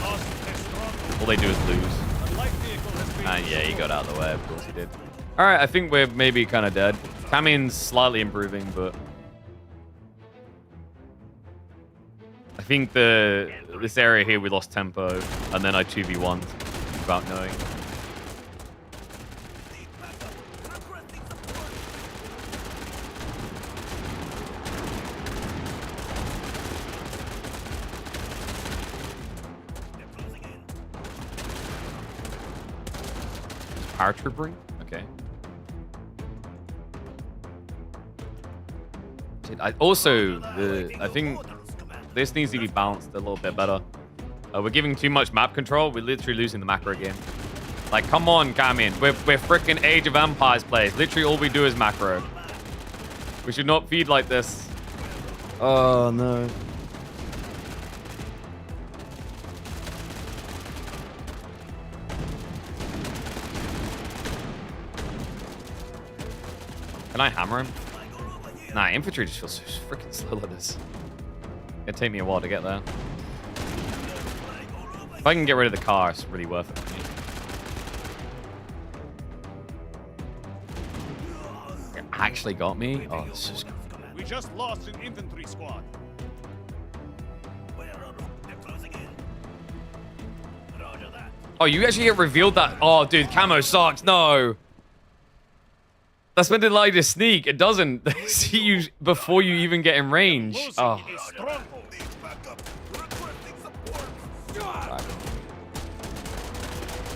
Lost a stronghold. All they do is lose. A light vehicle has been And yeah, he got out of the way. Of course he did. All right, I think we're maybe kind of dead. Kamin's slightly improving, but I think this area here we lost tempo, and then I 2v1 without knowing. Paratroopering? Okay. I think this needs to be balanced a little bit better. We're giving too much map control. We're literally losing the macro game. Like, come on, Kamin. We're freaking Age of Empires players. Literally all we do is macro. We should not feed like this. Oh, no. Can I hammer him? Nah, infantry just feels so freaking slow like this. It'll take me a while to get there. If I can get rid of the car, it's really worth it for me. It actually got me? Oh, this is... We just lost an infantry squad. Oh, you actually get revealed that... Oh, dude, camo sucks. No. That's meant to allow you to sneak. It doesn't. See you before you even get in range. Losing Oh. a stronghold.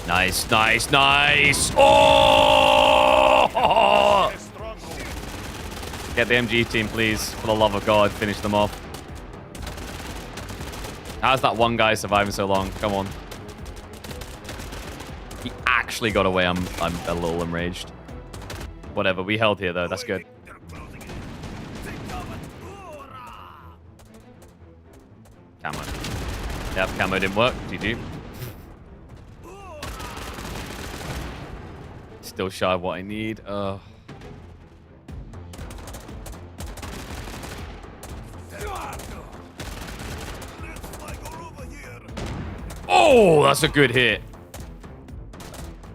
Nice, nice, nice. Oh! A stronghold. Get the MG team, please. For the love of God, finish them off. How's that one guy surviving so long? Come on. He actually got away, I'm a little enraged. Whatever, we held here though. That's good. They're closing in. Think of it. Hoorah! Camo. Yep, camo didn't work. GG. Still shy of what I need. Oh, that's a good hit.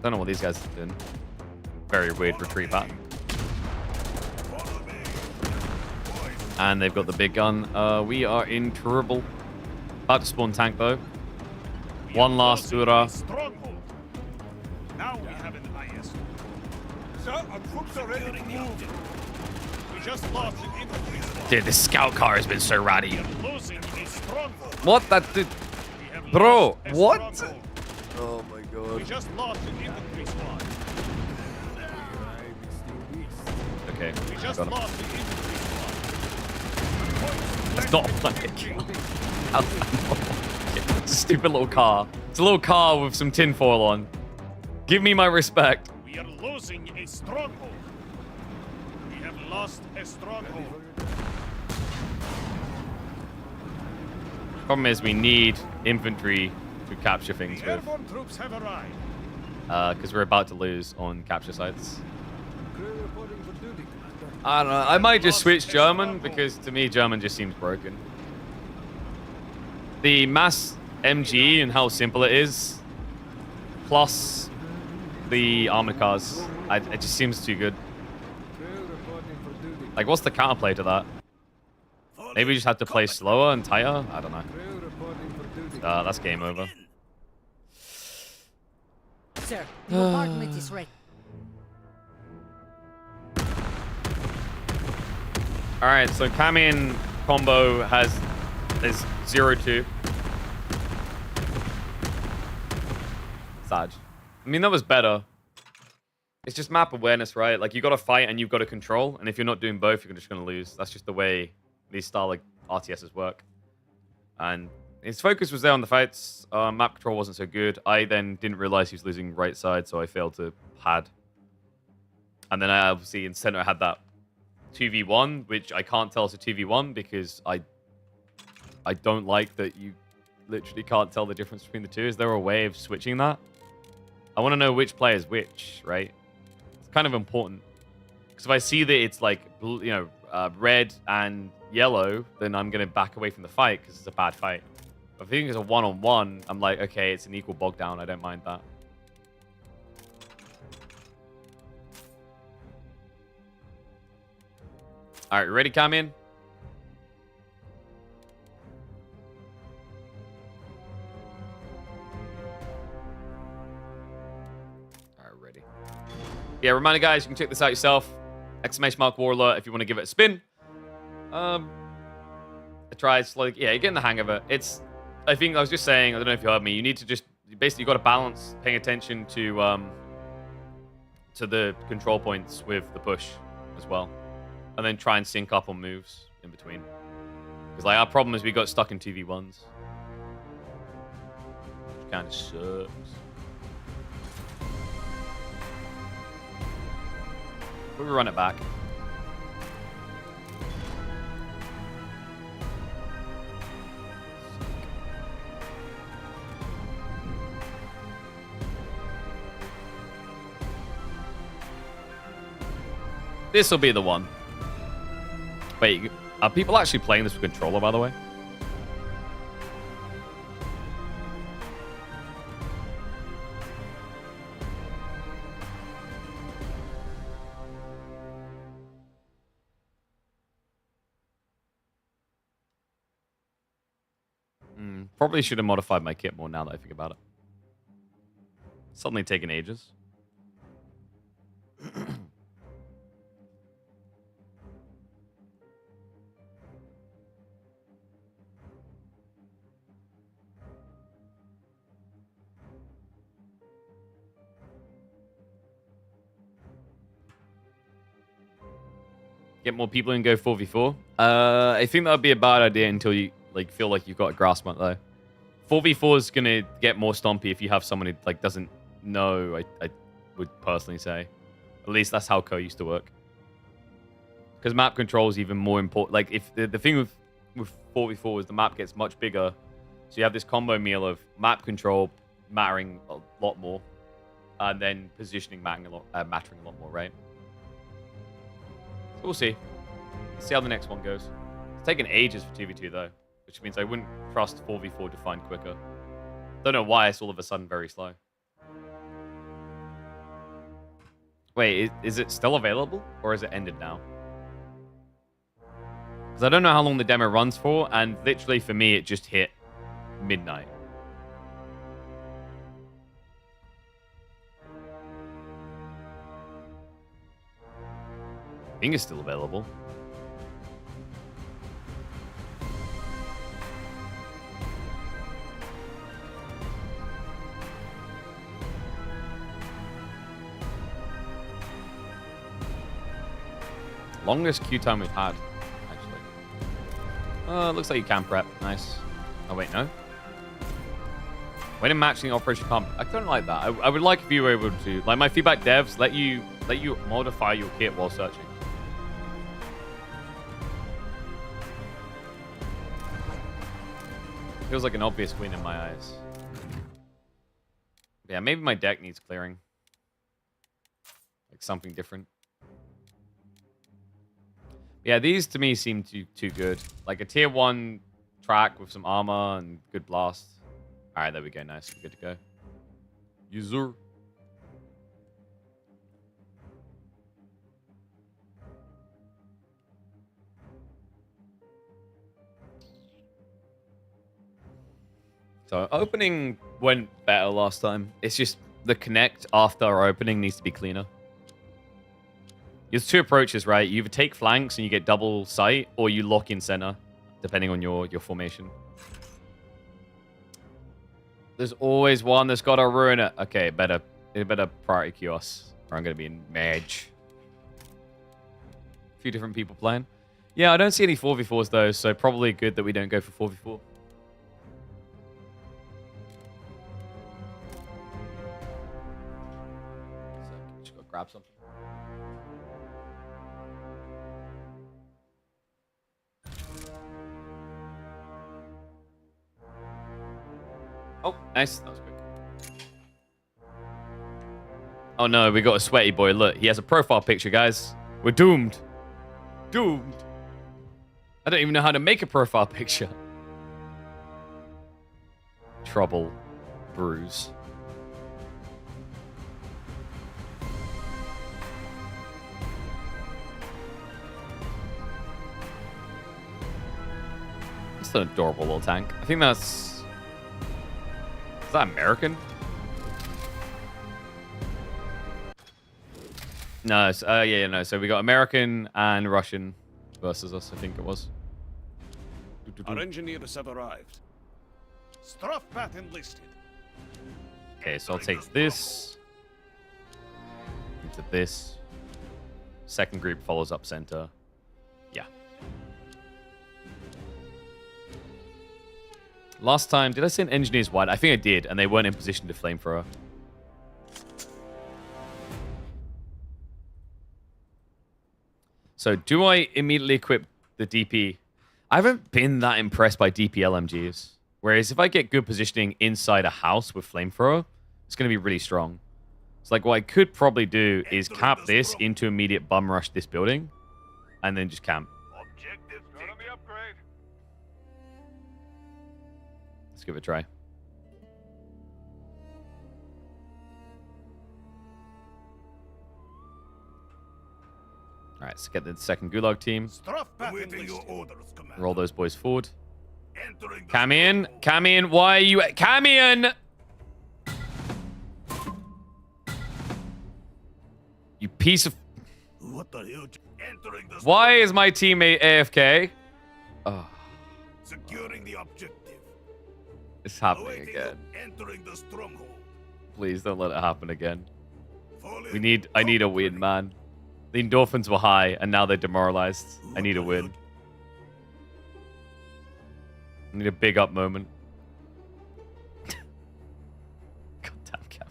Don't know what these guys are doing. Very weird retreat pattern. And they've got the big gun. We are in trouble. About to spawn tank though. One last Ura. Stronghold. Now we have an IS. Sir, our troops are ready to move. We just lost an infantry squad. Dude, this scout car has been so ratty. Losing a stronghold. What? That did... We have Bro, lost a what? stronghold. Oh my We god. just lost an infantry squad. Okay. We just got him. lost an infantry squad. It's not like it's a stupid little car. It's a little car with some tinfoil on. Give me my respect. We are losing a stronghold. We have lost a stronghold. Problem is we need infantry to capture things The with. airborne troops have arrived. Because we're about to lose on capture sites. I don't know. I might just switch German because to me German just seems broken. The mass MG and how simple it is, plus the armored cars, it just seems too good. Like, what's the counterplay to that? Maybe we just have to play slower and tighter? I don't know. That's game over. Sir, your apartment is ready. Alright, so Kamin combo is 0-2. Saj. I mean, that was better. It's just map awareness, right? Like, you got to fight and you've got to control. And if you're not doing both, you're just going to lose. That's just the way these style like RTSs work. And his focus was there on the fights. Map control wasn't so good. I then didn't realize he was losing right side, so I failed to pad. And then I obviously in center had that 2v1, which I can't tell is a 2v1 because I don't like that you literally can't tell the difference between the two. Is there a way of switching that? I want to know which player is which, right? It's kind of important. Because if I see that it's like, red and yellow, then I'm going to back away from the fight because it's a bad fight. But if I think it's a one-on-one, I'm like, okay, it's an equal bog down. I don't mind that. All right, ready, Kamin? All right, ready. Yeah, reminder, guys, you can check this out yourself. !Warlord if you want to give it a spin. I tried slowly. Yeah, you're getting the hang of it. I think I was just saying, I don't know if you heard me, you need to just, basically you got to balance paying attention to the control points with the push as well. And then try and sync up on moves in between. Because like our problem is we got stuck in 2v1s. Which kind of sucks. But we run it back. This will be the one. Wait, are people actually playing this with controller, by the way? Probably should have modified my kit more now that I think about it. Suddenly taking ages. Get more people and go 4v4. I think that would be a bad idea until you feel like you've got a grasp on it though. 4v4 is gonna get more stompy if you have someone who doesn't No, I would personally say. At least that's how Co used to work. Because map control is even more important. Like, if the thing with 4v4 is the map gets much bigger. So you have this combo meal of map control mattering a lot more. And then positioning mattering a lot more, right? So we'll see. Let's see how the next one goes. It's taken ages for 2v2 though, which means I wouldn't trust 4v4 to find quicker. Don't know why it's all of a sudden very slow. Wait, is it still available or is it ended now? Because I don't know how long the demo runs for, and literally for me it just hit midnight. I think it's still available. Longest queue time we've had, actually. Looks like you can prep. Nice. Oh, wait, no. When in matching Operation Pump, I don't like that. I would like if you were able to, like my feedback devs, let you modify your kit while searching. Feels like an obvious win in my eyes. Yeah, maybe my deck needs clearing. Like something different. Yeah, these to me seem too good. Like a tier 1 track with some armor and good blast. Alright, there we go. Nice. We're good to go. User. So opening went better last time. It's just the connect after our opening needs to be cleaner. There's two approaches, right? You either take flanks and you get double sight, or you lock in center, depending on your formation. There's always one that's got to ruin it. Okay, it better priority queue us, or I'm going to be in Mage. A few different people playing. Yeah, I don't see any 4v4s though, so probably good that we don't go for 4v4. Just go grab something. Oh, nice. That was quick. Oh no, we got a sweaty boy. Look, he has a profile picture, guys. We're doomed. Doomed. I don't even know how to make a profile picture. Trouble. Bruise. It's an adorable little tank. I think that's... Is that American? No, yeah, no. So we got American and Russian versus us, I think it was. Our engineers have arrived. Strafbat enlisted. Okay, so I'll take this into this. Second group follows up center. Yeah. Last time, did I send engineers wide? I think I did, and they weren't in position to flamethrower. So do I immediately equip the DP? I haven't been that impressed by DP LMGs. Whereas if I get good positioning inside a house with flamethrower, it's going to be really strong. It's like what I could probably do is cap this into immediate bum rush this building, and then just camp. Objective Enemy upgrade. Let's give it a try. All right, let's get the second Gulag team. Strafbat Awaiting your enlisted. orders, Commander. Roll those boys forward. Entering the Camion, stronghold. Camion, why are you... Camion! You piece of... What the hell? Entering the Why is my teammate AFK? Oh, securing the objective. it's happening Awaiting again. your- Entering the stronghold. Please don't let it happen again. Falling. I need a win, man. The endorphins were high, and now they're demoralized. I need a win. I need a big up moment. Goddamn Cam.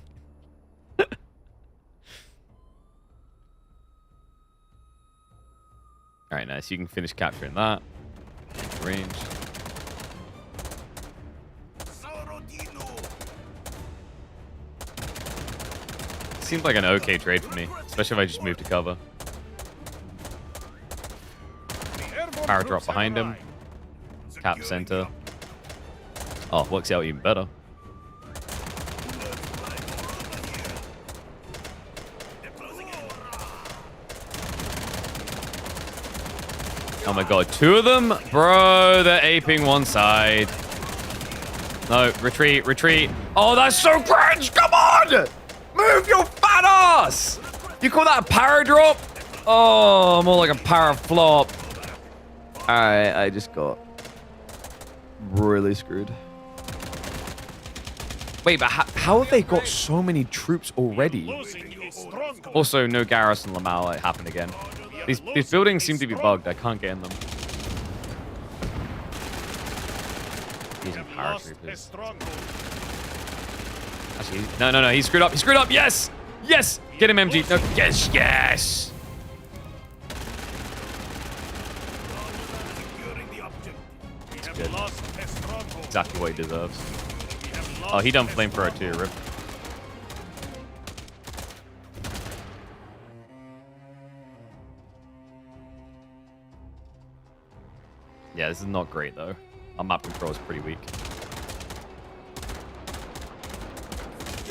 Nice, you can finish capturing that. Range. Seems like an okay trade for me, especially if I just move to cover. Power drop behind him. Cap center. Oh, works out even better. Oh my god, 2 of them? Bro, they're aping one side. No, retreat, retreat. Oh, that's so cringe! Come on! Move your fat ass! You call that a power drop? Oh, more like a power flop. Alright, I just got really screwed. Wait, but how have they got so many troops already? Also, no Garrus and Lamau. It happened again. These buildings seem to be bugged. I can't get in them. Using paratroopers. Actually, no. He screwed up. He screwed up. Yes! Yes! Get him, MG. No, yes, yes! Good. Exactly what he deserves. Oh, he done flamethrower too, rip. Yeah, this is not great though. Our map control is pretty weak.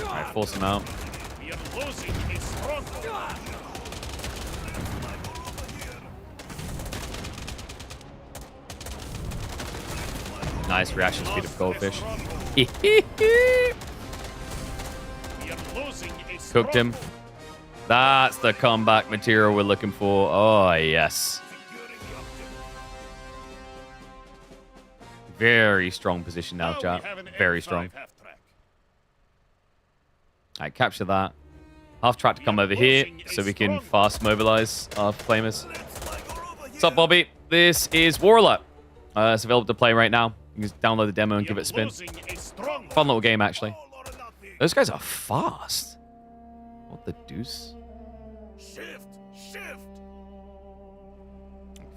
Alright, force him out. Nice reaction speed of goldfish. Cooked him. That's the comeback material we're looking for. Oh, yes. Very strong position now, chat. Very strong. Alright, capture that. Half track to come over here so we can fast mobilize our flamers. What's up, Bobby? This is Warlock. It's available to play right now. You can just download the demo and give it a spin. Fun little game, actually. Those guys are fast. What the deuce?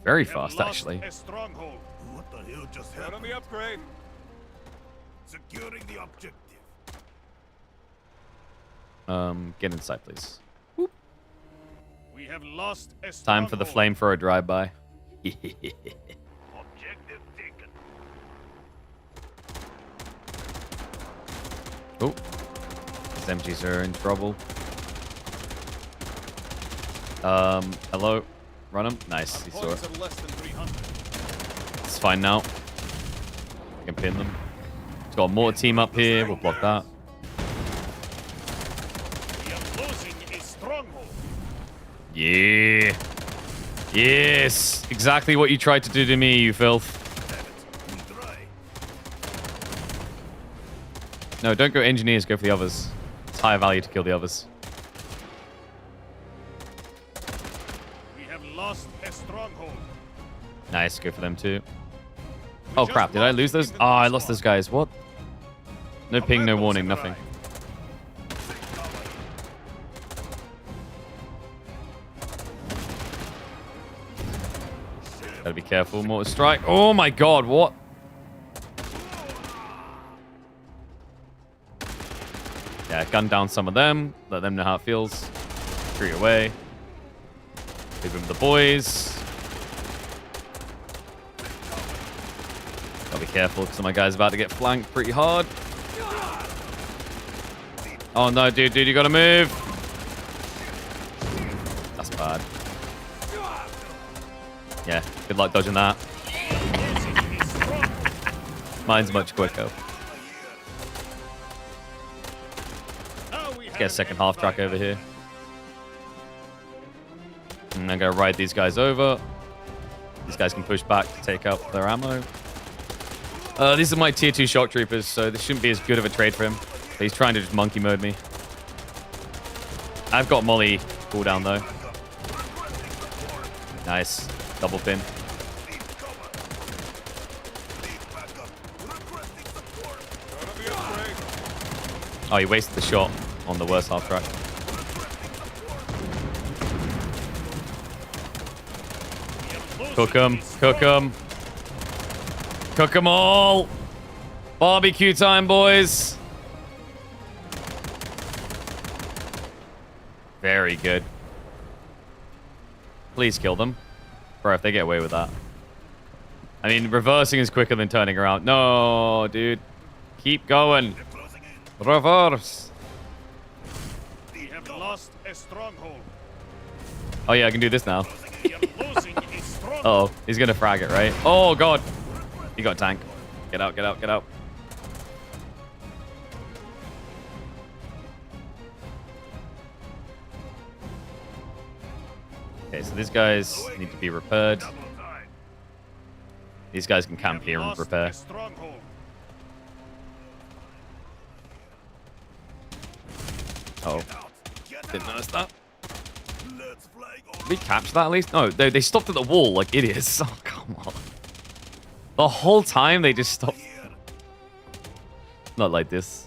Very fast, actually. What the hell just happened? On the upgrade. Securing the objective. Get inside, please. We have lost a Time for the flamethrower drive-by. Objective taken. Oh. These MGs are in trouble. Hello. Run him. Nice. He saw it. It's fine now. I can pin them. He's got a mortar team up here. We'll block that. Yeah. Yes. Exactly what you tried to do to me, you filth. No, don't go engineers. Go for the others. It's higher value to kill the others. We have lost a stronghold. Nice. Go for them too. Oh, crap. Did I lose those? Oh, I lost those guys. What? No ping, no warning, nothing. Gotta be careful. Mortar strike. Oh my god, what? Yeah, gun down some of them. Let them know how it feels. Tree away. Leave them with the boys. Gotta be careful because my guy's about to get flanked pretty hard. Oh no, dude, you gotta move. That's bad. Yeah, good luck dodging that. Mine's much quicker. Let's get a second half track over here. And I'm gonna ride these guys over. These guys can push back to take out their ammo. These are my tier 2 shock troopers, so this shouldn't be as good of a trade for him. But he's trying to just monkey mode me. I've got Molly cooldown though. Nice. Double pin. Oh, he wasted the shot on the worst half track. Cook them. Cook them. Cook them all. Barbecue time, boys. Very good. Please kill them. Bro, if they get away with that. I mean, reversing is quicker than turning around. No, dude. Keep going. Reverse. We have lost a stronghold. Oh, yeah, I can do this now. We are losing a stronghold. Oh, he's going to frag it, right? Oh, God. He got a tank. Get out, get out, get out. Okay, so these guys need to be repaired. These guys can camp here and repair. Oh. Didn't notice that. Did we capture that at least? No, they stopped at the wall like idiots. Oh, come on. The whole time they just stopped. Not like this.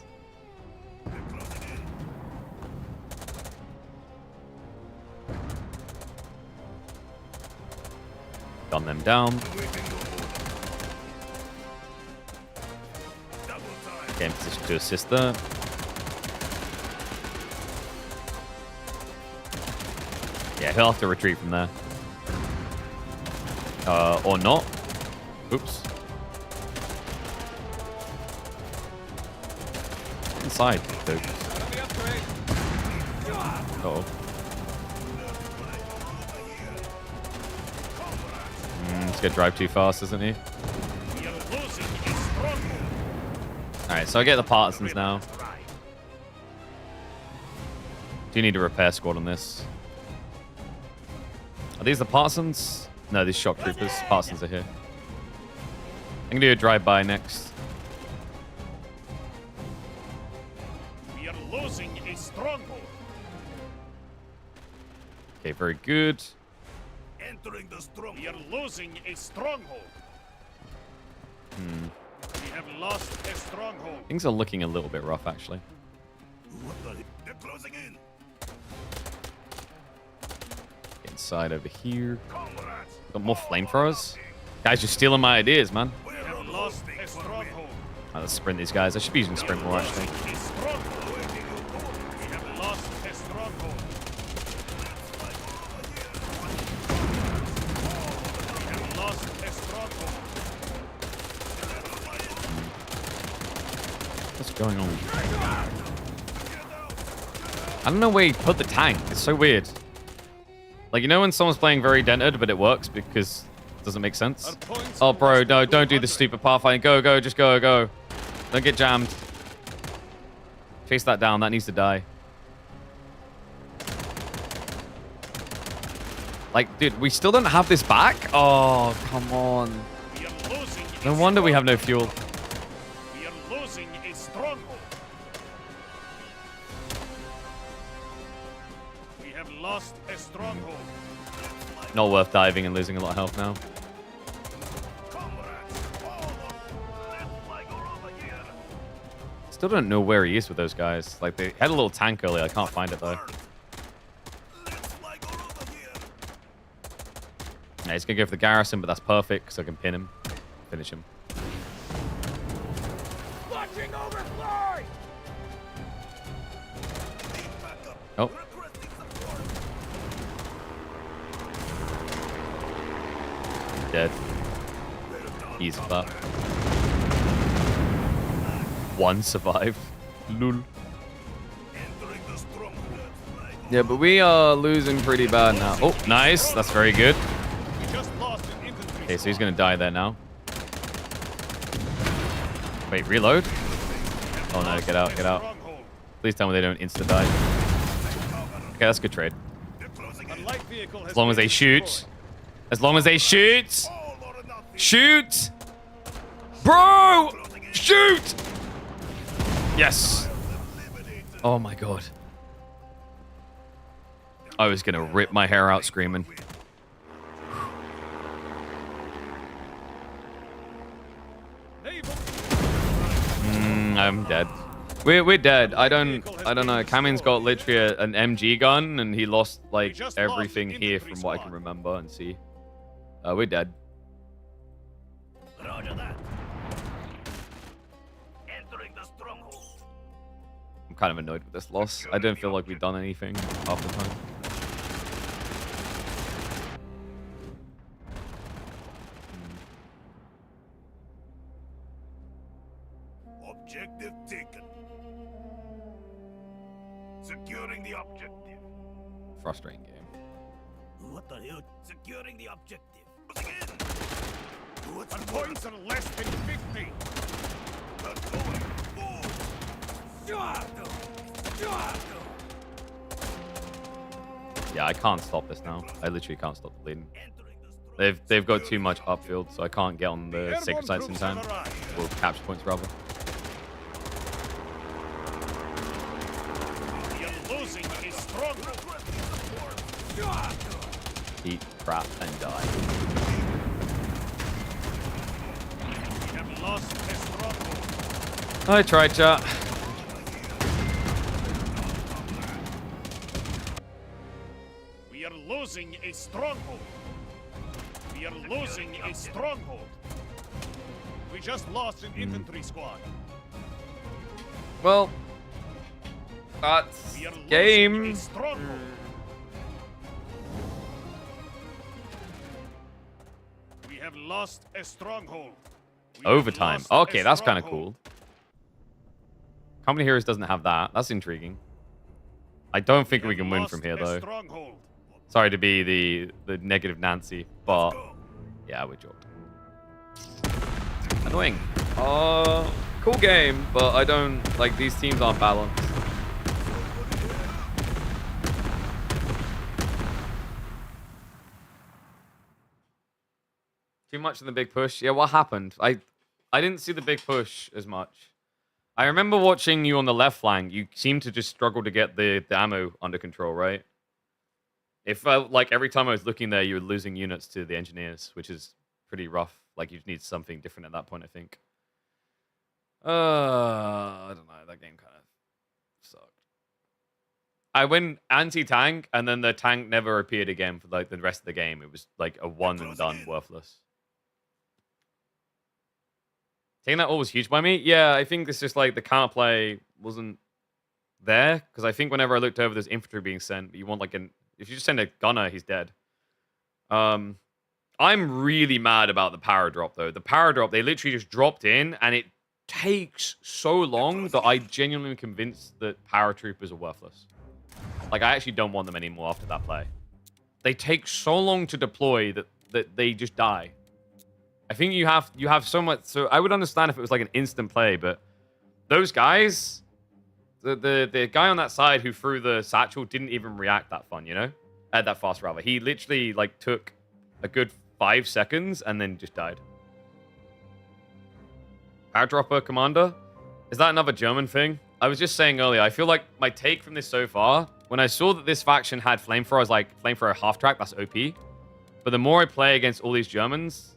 Gun them down. Get in position to assist there. Yeah, he'll have to retreat from there. Or not. Oops. Inside, dude. Uh-oh. He's gonna drive too fast, isn't he? Alright, so I get the partisans now. Do you need a repair squad on this? Are these the partisans? No, these shock troopers. Partisans are here. I can do a drive-by next. We are losing a stronghold. Okay, very good. Entering the stronghold. We are losing a stronghold. We have lost a stronghold. Things are looking a little bit rough, actually. What the? They're closing in. Get inside over here. Comrades. Got more flamethrowers? Guys, you're stealing my ideas, man. We have lost a stronghold. Right, let's sprint these guys. I should be using sprint more, actually. A stronghold. We have lost a stronghold. We have lost a stronghold. What's going on? I don't know where he put the tank. It's so weird. Like, you know when someone's playing very dented, but it works because it doesn't make sense? Oh, bro, no, don't do the stupid pathfinding. Go, go, just go, go. Don't get jammed. Chase that down. That needs to die. Like, dude, we still don't have this back? Oh, come on. We are losing No wonder we have no fuel. We are losing a stronghold. We have lost a stronghold. Not worth diving and losing a lot of health now. Still don't know where he is with those guys. Like, they had a little tank earlier. I can't find it, though. Yeah, he's going to go for the garrison, but that's perfect because I can pin him. Finish him. Oh. Dead. Easy that. One survived. Lul. Yeah, but we are losing pretty bad now. Oh, nice. That's very good. We just lost an infantry. Okay, so he's going to die there now. Wait, reload? Oh no, get out, get out. Please tell me they don't insta-die. Okay, that's a good trade. As long as they shoot. As long as they shoot! Shoot! Bro! Shoot! Yes! Oh my god. I was gonna rip my hair out screaming. I'm dead. We're dead. I don't know. Kamin's got literally an MG gun and he lost like everything here from what I can remember and see. We're dead. Roger that. Entering the stronghold. I'm kind of annoyed with this loss. I don't feel like we've done anything half the time. Objective taken. Securing the objective. Frustrating game. What the hell? Securing the objective. Again. What's Our points are less than 50. Let's go. Move. Yeah, I can't stop this now. I literally can't stop the bleeding. Entering the stronghold. They've got too much upfield, so I can't get on the sacred sites in time. Or capture points, rather. We are losing a stronghold. Eat crap and die. We have lost a stronghold. I tried, chat. We are losing a stronghold. We are losing a stronghold. We just lost an infantry squad. Well, that's We are losing game. a stronghold. We have lost a stronghold. We have Overtime. lost a Okay, that's kind of stronghold. cool. Company Heroes doesn't have that. That's intriguing. I don't think we have can win lost from here, a though. stronghold. Sorry to be the negative Nancy, but yeah, we're joked. Annoying. Cool game, but I don't like these teams aren't balanced. Too much in the big push. Yeah, what happened? I didn't see the big push as much. I remember watching you on the left flank. You seemed to just struggle to get the ammo under control, right? It felt like every time I was looking there, you were losing units to the engineers, which is pretty rough. Like, you need something different at that point, I think. I don't know. That game kind of sucked. I went anti-tank, and then the tank never appeared again for, like, the rest of the game. It was, like, a one-and-done, worthless. Taking that all was huge by me? Yeah, I think it's just, like, the counterplay wasn't there. Because I think whenever I looked over, there's infantry being sent. You want, like, an... If you just send a gunner, he's dead. I'm really mad about the power drop, though. The power drop, they literally just dropped in, and it takes so long that I genuinely am convinced that paratroopers are worthless. Like, I actually don't want them anymore after that play. They take so long to deploy that they just die. I think you have so much... So I would understand if it was like an instant play, but those guys... The guy on that side who threw the satchel didn't even react that that fast, rather. He literally, like, took a good 5 seconds and then just died. Power dropper commander? Is that another German thing? I was just saying earlier, I feel like my take from this so far, when I saw that this faction had flamethrower, I was like, flamethrower half-track, that's OP. But the more I play against all these Germans...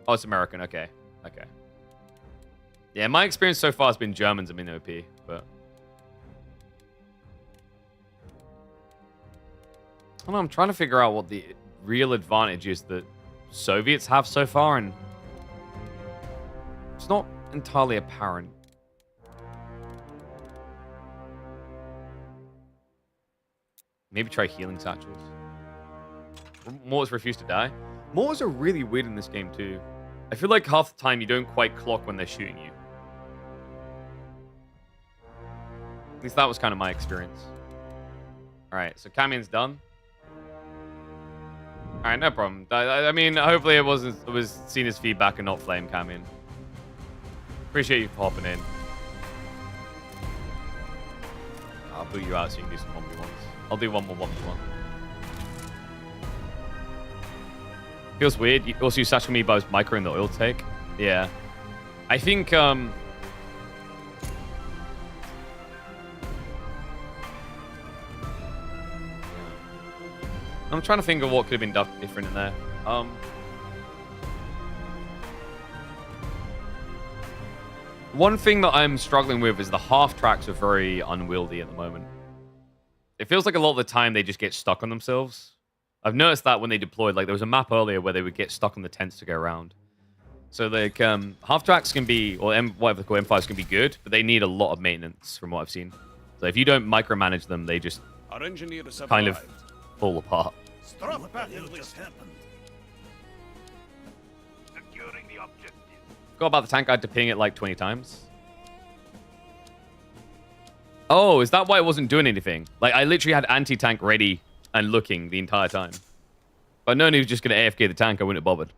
Oh, it's American, okay. Okay. Yeah, my experience so far has been Germans have been OP, but... I don't know, I'm trying to figure out what the real advantage is that Soviets have so far, and... It's not entirely apparent. Maybe try healing satchels. Mortars refuse to die. Mortars are really weird in this game, too. I feel like half the time you don't quite clock when they're shooting you. At least that was kind of my experience. Alright, so Kamion's done. Alright, no problem. I mean, hopefully it was seen as feedback and not flame Kamion. Appreciate you for hopping in. I'll boot you out so you can do some 1v1s. I'll do one more 1v1. Feels weird. You also use Satchel Amiibo's micro in the oil take. Yeah. I think, I'm trying to think of what could have been done different in there. One thing that I'm struggling with is the half tracks are very unwieldy at the moment. It feels like a lot of the time they just get stuck on themselves. I've noticed that when they deployed, like there was a map earlier where they would get stuck on the tents to go around. So like half tracks can be, or whatever they call M5s can be good, but they need a lot of maintenance from what I've seen. So if you don't micromanage them, they just Our engineers have kind of arrived. fall apart. Struck What back the hell in just happened? Securing the objective. Forgot about the tank. I had to ping it like 20 times. Oh, is that why it wasn't doing anything? Like I literally had anti-tank ready and looking the entire time. But no, he was just going to AFK the tank. I wouldn't have bothered.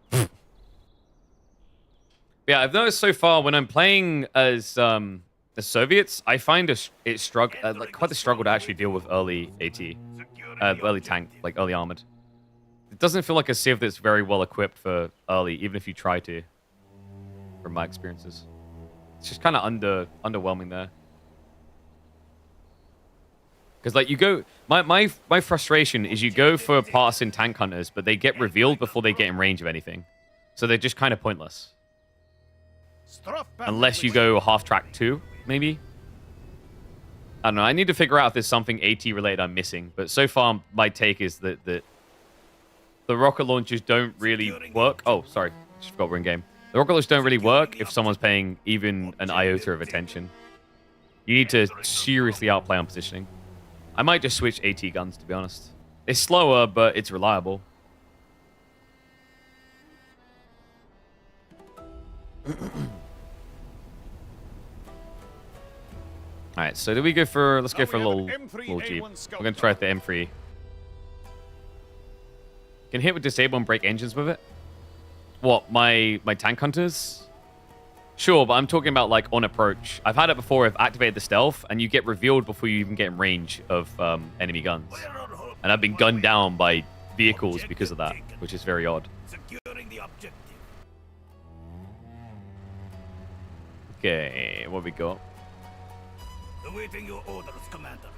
Yeah, I've noticed so far when I'm playing as the Soviets, I find it's like quite the struggle to actually deal with early AT, early tank, like early armored. It doesn't feel like a civ that's very well equipped for early, even if you try to. From my experiences, it's just kind of underwhelming there. Because like you go, my frustration is you go for partisan tank hunters, but they get revealed before they get in range of anything, so they're just kind of pointless. Unless you go half track 2, maybe. I don't know. I need to figure out if there's something AT related I'm missing. But so far, my take is that the rocket launchers don't really work. Oh, sorry, just forgot we're in game. The rocket launchers don't really work if someone's paying even an iota of attention. You need to seriously outplay on positioning. I might just switch AT guns, to be honest. It's slower, but it's reliable. Alright, so do we go for... Let's go for a little Jeep. We're going to try the M3. Can hit with disable and break engines with it? What, my tank hunters? Sure, but I'm talking about like on approach. I've had it before. I've activated the stealth, and you get revealed before you even get in range of enemy guns. And I've been gunned down by vehicles because of that, which is very odd. Securing the objective. Okay, what we got? Awaiting your orders, Commander.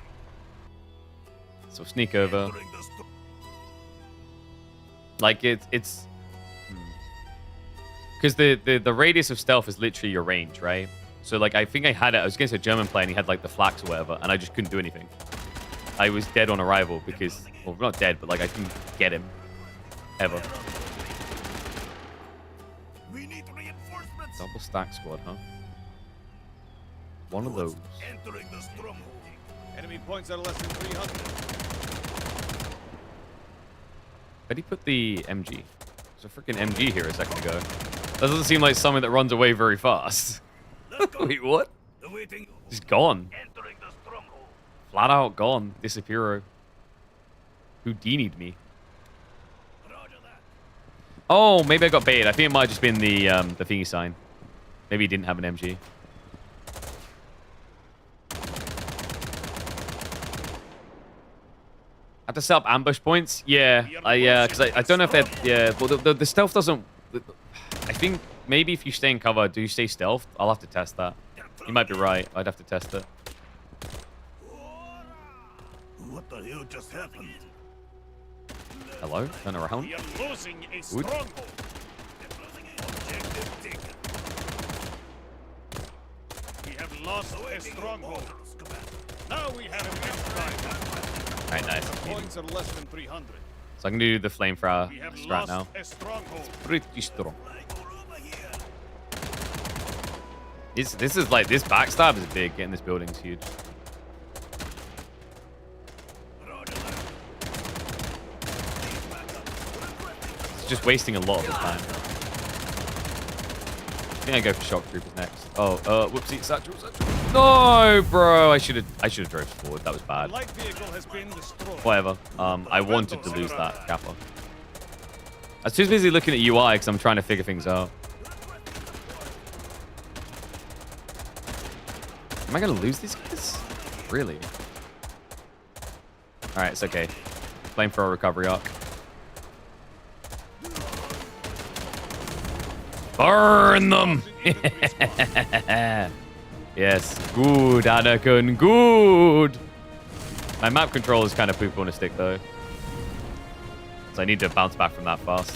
So sneak over. Entering the sto- Like it's because the radius of stealth is literally your range, right? So like I think I had it. I was against a German player and he had like the flax or whatever, and I just couldn't do anything. I was dead on arrival because, well, not dead, but like I couldn't get him ever. We need reinforcements. Double stack squad, huh? One of those. Entering the stronghold. Enemy points are less than 300. Where'd he put the MG? There's a freaking MG here a second ago. That doesn't seem like something that runs away very fast. Wait, what? Awaiting. He's gone. Entering the stronghold. Flat out gone. Disappearo. Houdini'd me. Roger that. Oh, maybe I got baited. I think it might have just been the thingy sign. Maybe he didn't have an MG. Have to set up ambush points? Yeah, because I don't know if that. Yeah, well, the stealth doesn't. I think maybe if you stay in cover, do you stay stealth? I'll have to test that. You might be right. I'd have to test it. What the hell just happened? Hello? Turn around. We are losing a Good. stronghold. Objective taken. We have lost a Awaiting your stronghold. orders, Commander. Now we have an M5. Alright, nice. Points are less than 300. So I can do the flamethrower We have strat lost now. a stronghold. Pretty strong. Flying all over here. This is like, this backstab is big. Getting this building is huge. Roger that. It's just wasting a lot of the time. I think I go for shock troopers next. Oh, whoopsie, satchel. No, bro. I should have drove forward. That was The bad. light vehicle has been destroyed. Whatever. I wanted to lose that kappa. I was too busy looking at UI because I'm trying to figure things out. Am I gonna lose these guys? Really? All right, it's okay. Flamethrower recovery arc. Burn them! Yes, good, Anatan, good. My map control is kind of poop on a stick though, so I need to bounce back from that fast.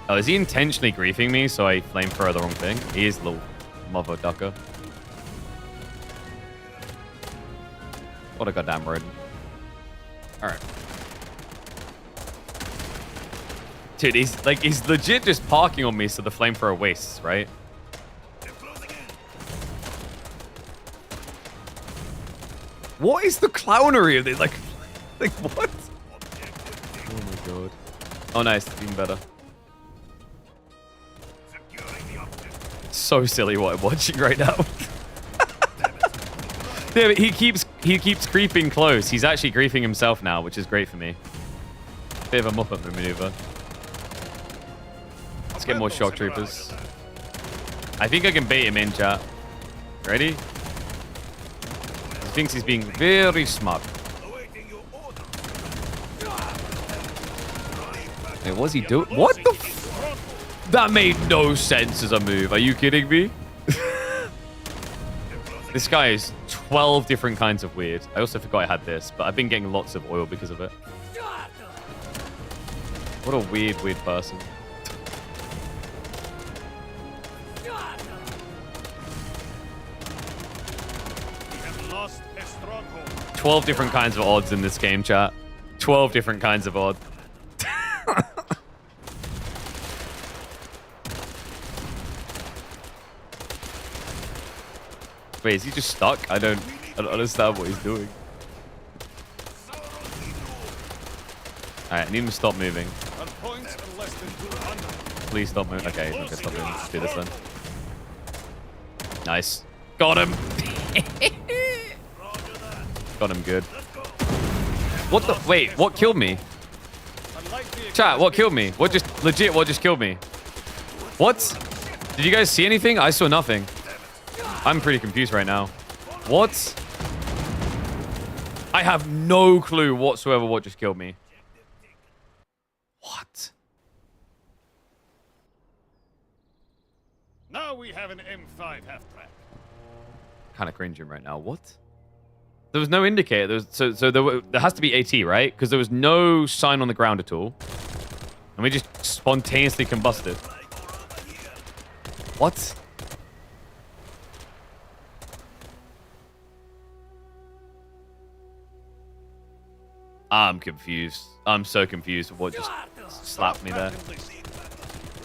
Oh, is he intentionally griefing me so I flamethrower the wrong thing? He is a little mother ducker. What a goddamn rodent. Alright. Dude, he's legit just parking on me so the flamethrower wastes, right? What is the clownery of this? Like what? Oh my god. Oh nice, even better. So silly what I'm watching right now. Yeah, but he keeps creeping close. He's actually griefing himself now, which is great for me. Bit of a muppet maneuver. Let's get more shock troopers. I think I can bait him in, chat. Ready? He thinks he's being very smart. Wait, what's he doing? What the f— That made no sense as a move. Are you kidding me? This guy is 12 different kinds of weird. I also forgot I had this, but I've been getting lots of oil because of it. What a weird person. We have lost a stronghold. 12 different kinds of odds in this game, chat. 12 different kinds of odds. Wait, is he just stuck? I don't understand what he's doing. Alright, I need him to stop moving. Please stop moving. Okay, stop moving. Let's do this then. Nice. Got him. Got him good. What the— Wait, what killed me? Chat, what killed me? What just killed me? What? Did you guys see anything? I saw nothing. I'm pretty confused right now. What? I have no clue whatsoever what just killed me. What? Now we have an M5 half-track. Kind of cringing right now. What? There was no indicator. There has to be AT, right? Because there was no sign on the ground at all. And we just spontaneously combusted. What? I'm confused. I'm so confused with what just slapped me there.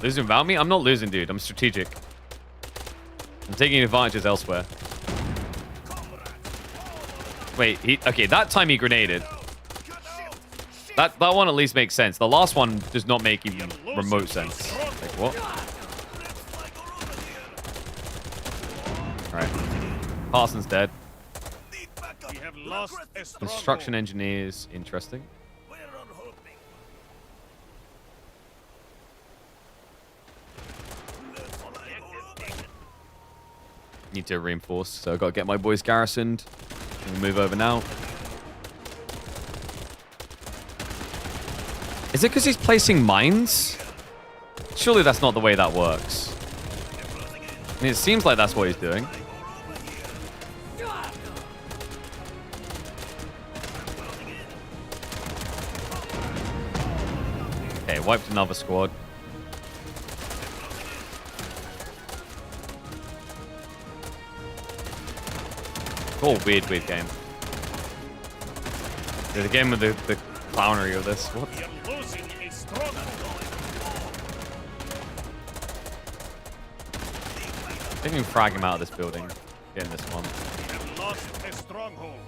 Losing without me? I'm not losing, dude. I'm strategic. I'm taking advantages elsewhere. Wait, okay, that time he grenaded. That one at least makes sense. The last one does not make even remote sense. Like, what? Alright. Parsons dead. We have lost a stronghold. Construction engineers, interesting. Need to reinforce, so I've got to get my boys garrisoned. We'll move over now. Is it because he's placing mines? Surely that's not the way that works. I mean, it seems like that's what he's doing. Okay, wiped another squad. Oh, weird game. There's a game with the clownery of this. What? We are losing a stronghold. I think we can frag him out of this building. Get in this one. We have lost a stronghold.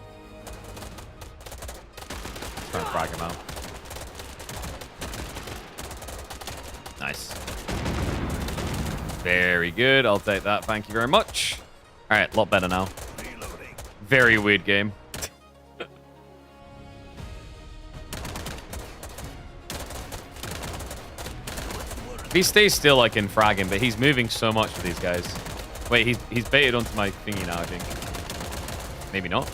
Try and frag him out. Nice. Very good. I'll take that. Thank you very much. All right, a lot better now. Very weird game. If he stays still, I can frag him, but he's moving so much with these guys. Wait, he's baited onto my thingy now, I think. Maybe not.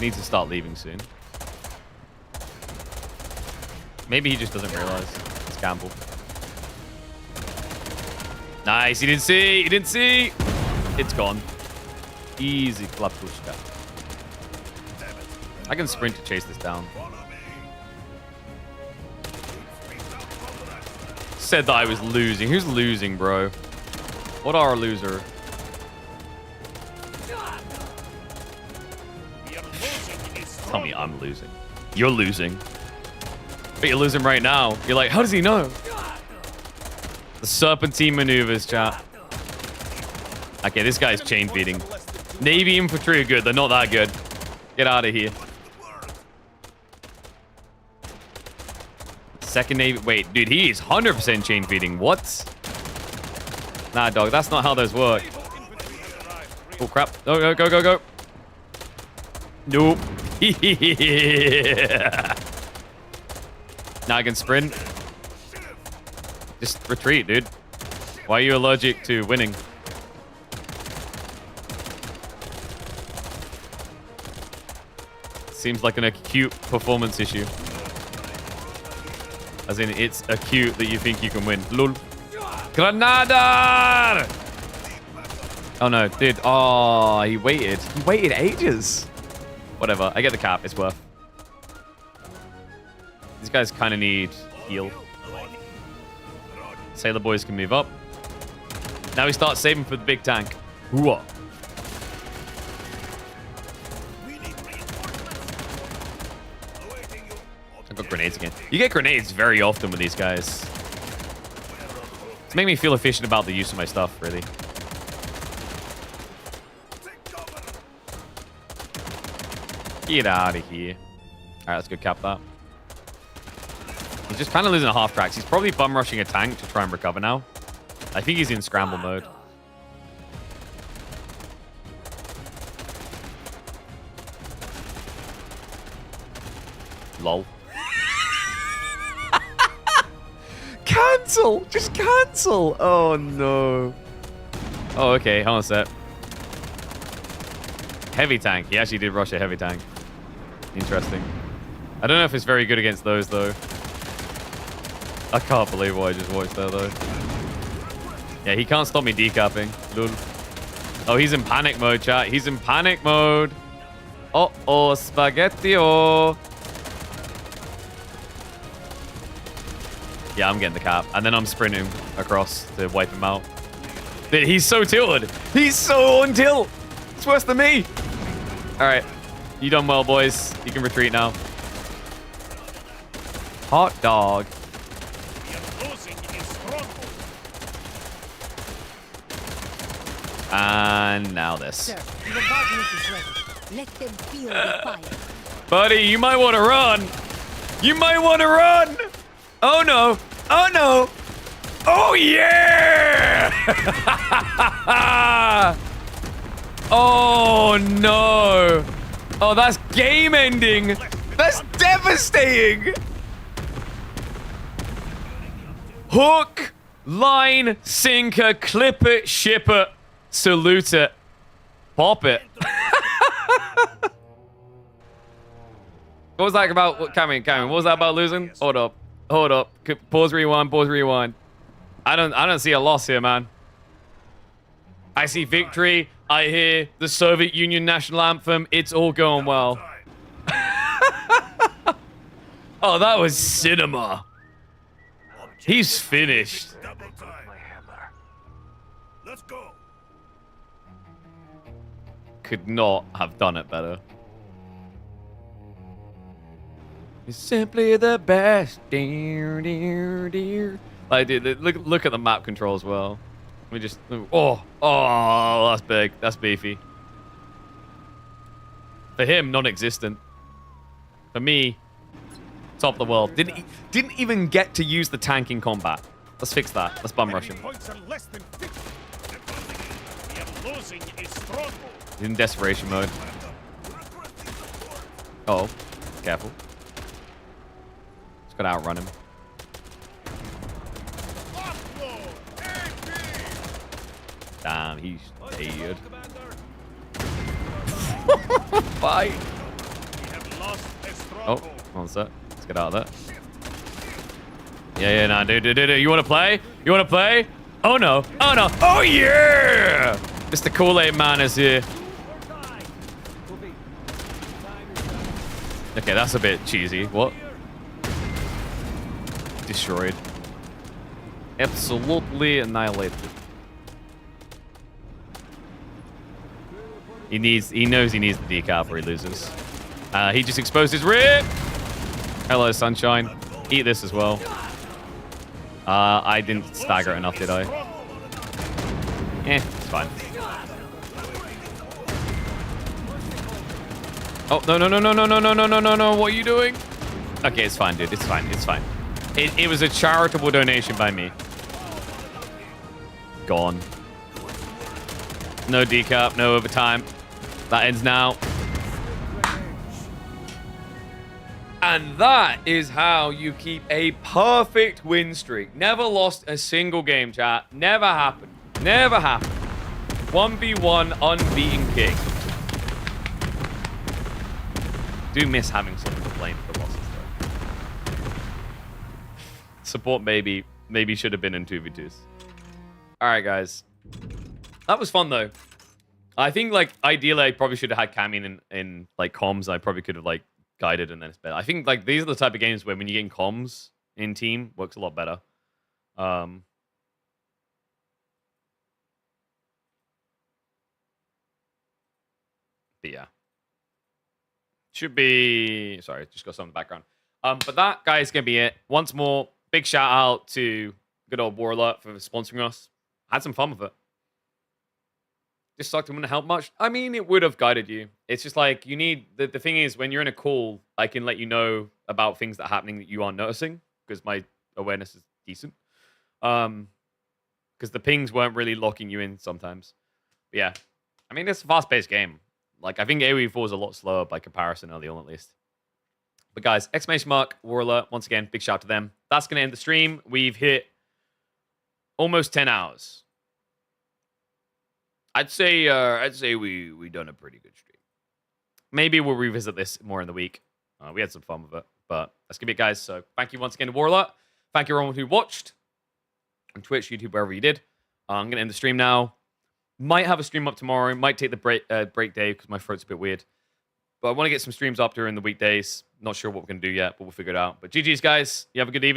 Needs to start leaving soon. Maybe he just doesn't realize. It's gamble. Nice, he didn't see! He didn't see! It's gone. Easy klapushka. I can sprint to chase this down. Said that I was losing. Who's losing, bro? What are a loser? I'm losing. You're losing. But you're losing right now. You're like, how does he know? The serpentine maneuvers, chat. Okay, this guy's chain feeding. Navy infantry are good. They're not that good. Get out of here. Second Navy. Wait, dude, he is 100% chain feeding. What? Nah, dog. That's not how those work. Oh, crap. Oh, go, go, go, go. Nope. Yeah. Now I can sprint. Just retreat, dude. Why are you allergic to winning? Seems like an acute performance issue. As in, it's acute that you think you can win. Lol. Granada! Oh no, dude. Oh, he waited. He waited ages. Whatever. I get the cap. It's worth. These guys kind of need heal. Sailor boys can move up. Now we start saving for the big tank. Hooah. I got grenades again. You get grenades very often with these guys. It's making me feel efficient about the use of my stuff, really. Get out of here. All right, let's go cap that. He's just kind of losing a half tracks. He's probably bum rushing a tank to try and recover now. I think he's in scramble mode. Lol. Cancel! Just cancel! Oh no. Oh, okay. Hold on a sec. Heavy tank. He actually did rush a heavy tank. Interesting. I don't know if it's very good against those, though. I can't believe what I just watched there, though. Yeah, he can't stop me decapping. Lul. Oh, he's in panic mode, chat. He's in panic mode. Uh-oh, spaghetti-o. Yeah, I'm getting the cap. And then I'm sprinting across to wipe him out. Dude, he's so tilted. He's so on tilt. It's worse than me. All right. You done well, boys. You can retreat now. Hot dog. And now this. Sir, the bombardment is ready. Let them feel the fire. Buddy, you might want to run. You might want to run. Oh, no. Oh, no. Oh, yeah. Oh, no. Oh, that's game ending. That's devastating. Hook, line, sinker, clip it, ship it, salute it, pop it. What was that about? Cameron, what was that about losing? Hold up. Hold up. Pause, rewind, pause, rewind. I don't see a loss here, man. I see victory. I hear the Soviet Union national anthem. It's all going well. Oh, that was cinema. He's finished. Let's go. Could not have done it better. You're simply the best. Dear, dear, dear. Like, dude, look at the map control as well. Let me just... Oh, that's big. That's beefy. For him, non-existent. For me, top of the world. Didn't even get to use the tank in combat. Let's fix that. Let's bum rush him. He's in desperation mode. Oh, careful. Just gotta outrun him. Damn, he's dead. Bye. Oh, one sec. Let's get out of that. Yeah, nah, dude. You wanna play? You wanna play? Oh no. Oh no. Oh yeah! Mr. Kool-Aid Man is here. Okay, that's a bit cheesy. What? Destroyed. Absolutely annihilated. He knows he needs the decap or he loses. He just exposed his rib. Hello, sunshine. Eat this as well. I didn't stagger enough, did I? It's fine. Oh, no. What are you doing? Okay, it's fine, dude. It's fine. It's fine. It was a charitable donation by me. Gone. No decap, no overtime. That ends now. And that is how you keep a perfect win streak. Never lost a single game, chat. Never happened. Never happened. 1v1 unbeaten king. Do miss having someone to blame for the losses, though. Support maybe should have been in 2v2s. Alright, guys. That was fun, though. I think, like, ideally, I probably should have had Cammy in like, comms. I probably could have, like, guided and then it's better. I think, like, these are the type of games where when you get in comms in team, works a lot better. But yeah. Should be... Sorry, just got some in the background. But that, guys, is going to be it. Once more, big shout out to good old War Alert for sponsoring us. Had some fun with it. Just sucked and wouldn't help much. I mean, it would have guided you. It's just like, you need... The thing is, when you're in a call, I can let you know about things that are happening that you aren't noticing, because my awareness is decent. Because the pings weren't really locking you in sometimes. But yeah. I mean, it's a fast-paced game. Like, I think AoE4 is a lot slower by comparison early on, at least. But guys, exclamation mark, War Alert. Once again, big shout out to them. That's going to end the stream. We've hit almost 10 hours. I'd say we done a pretty good stream. Maybe we'll revisit this more in the week. We had some fun with it, but that's gonna be it, guys. So thank you once again to War Alert. Thank you everyone who watched on Twitch, YouTube, wherever you did. I'm gonna end the stream now. Might have a stream up tomorrow. Might take the break day because my throat's a bit weird. But I want to get some streams up during the weekdays. Not sure what we're gonna do yet, but we'll figure it out. But GG's, guys. You have a good evening.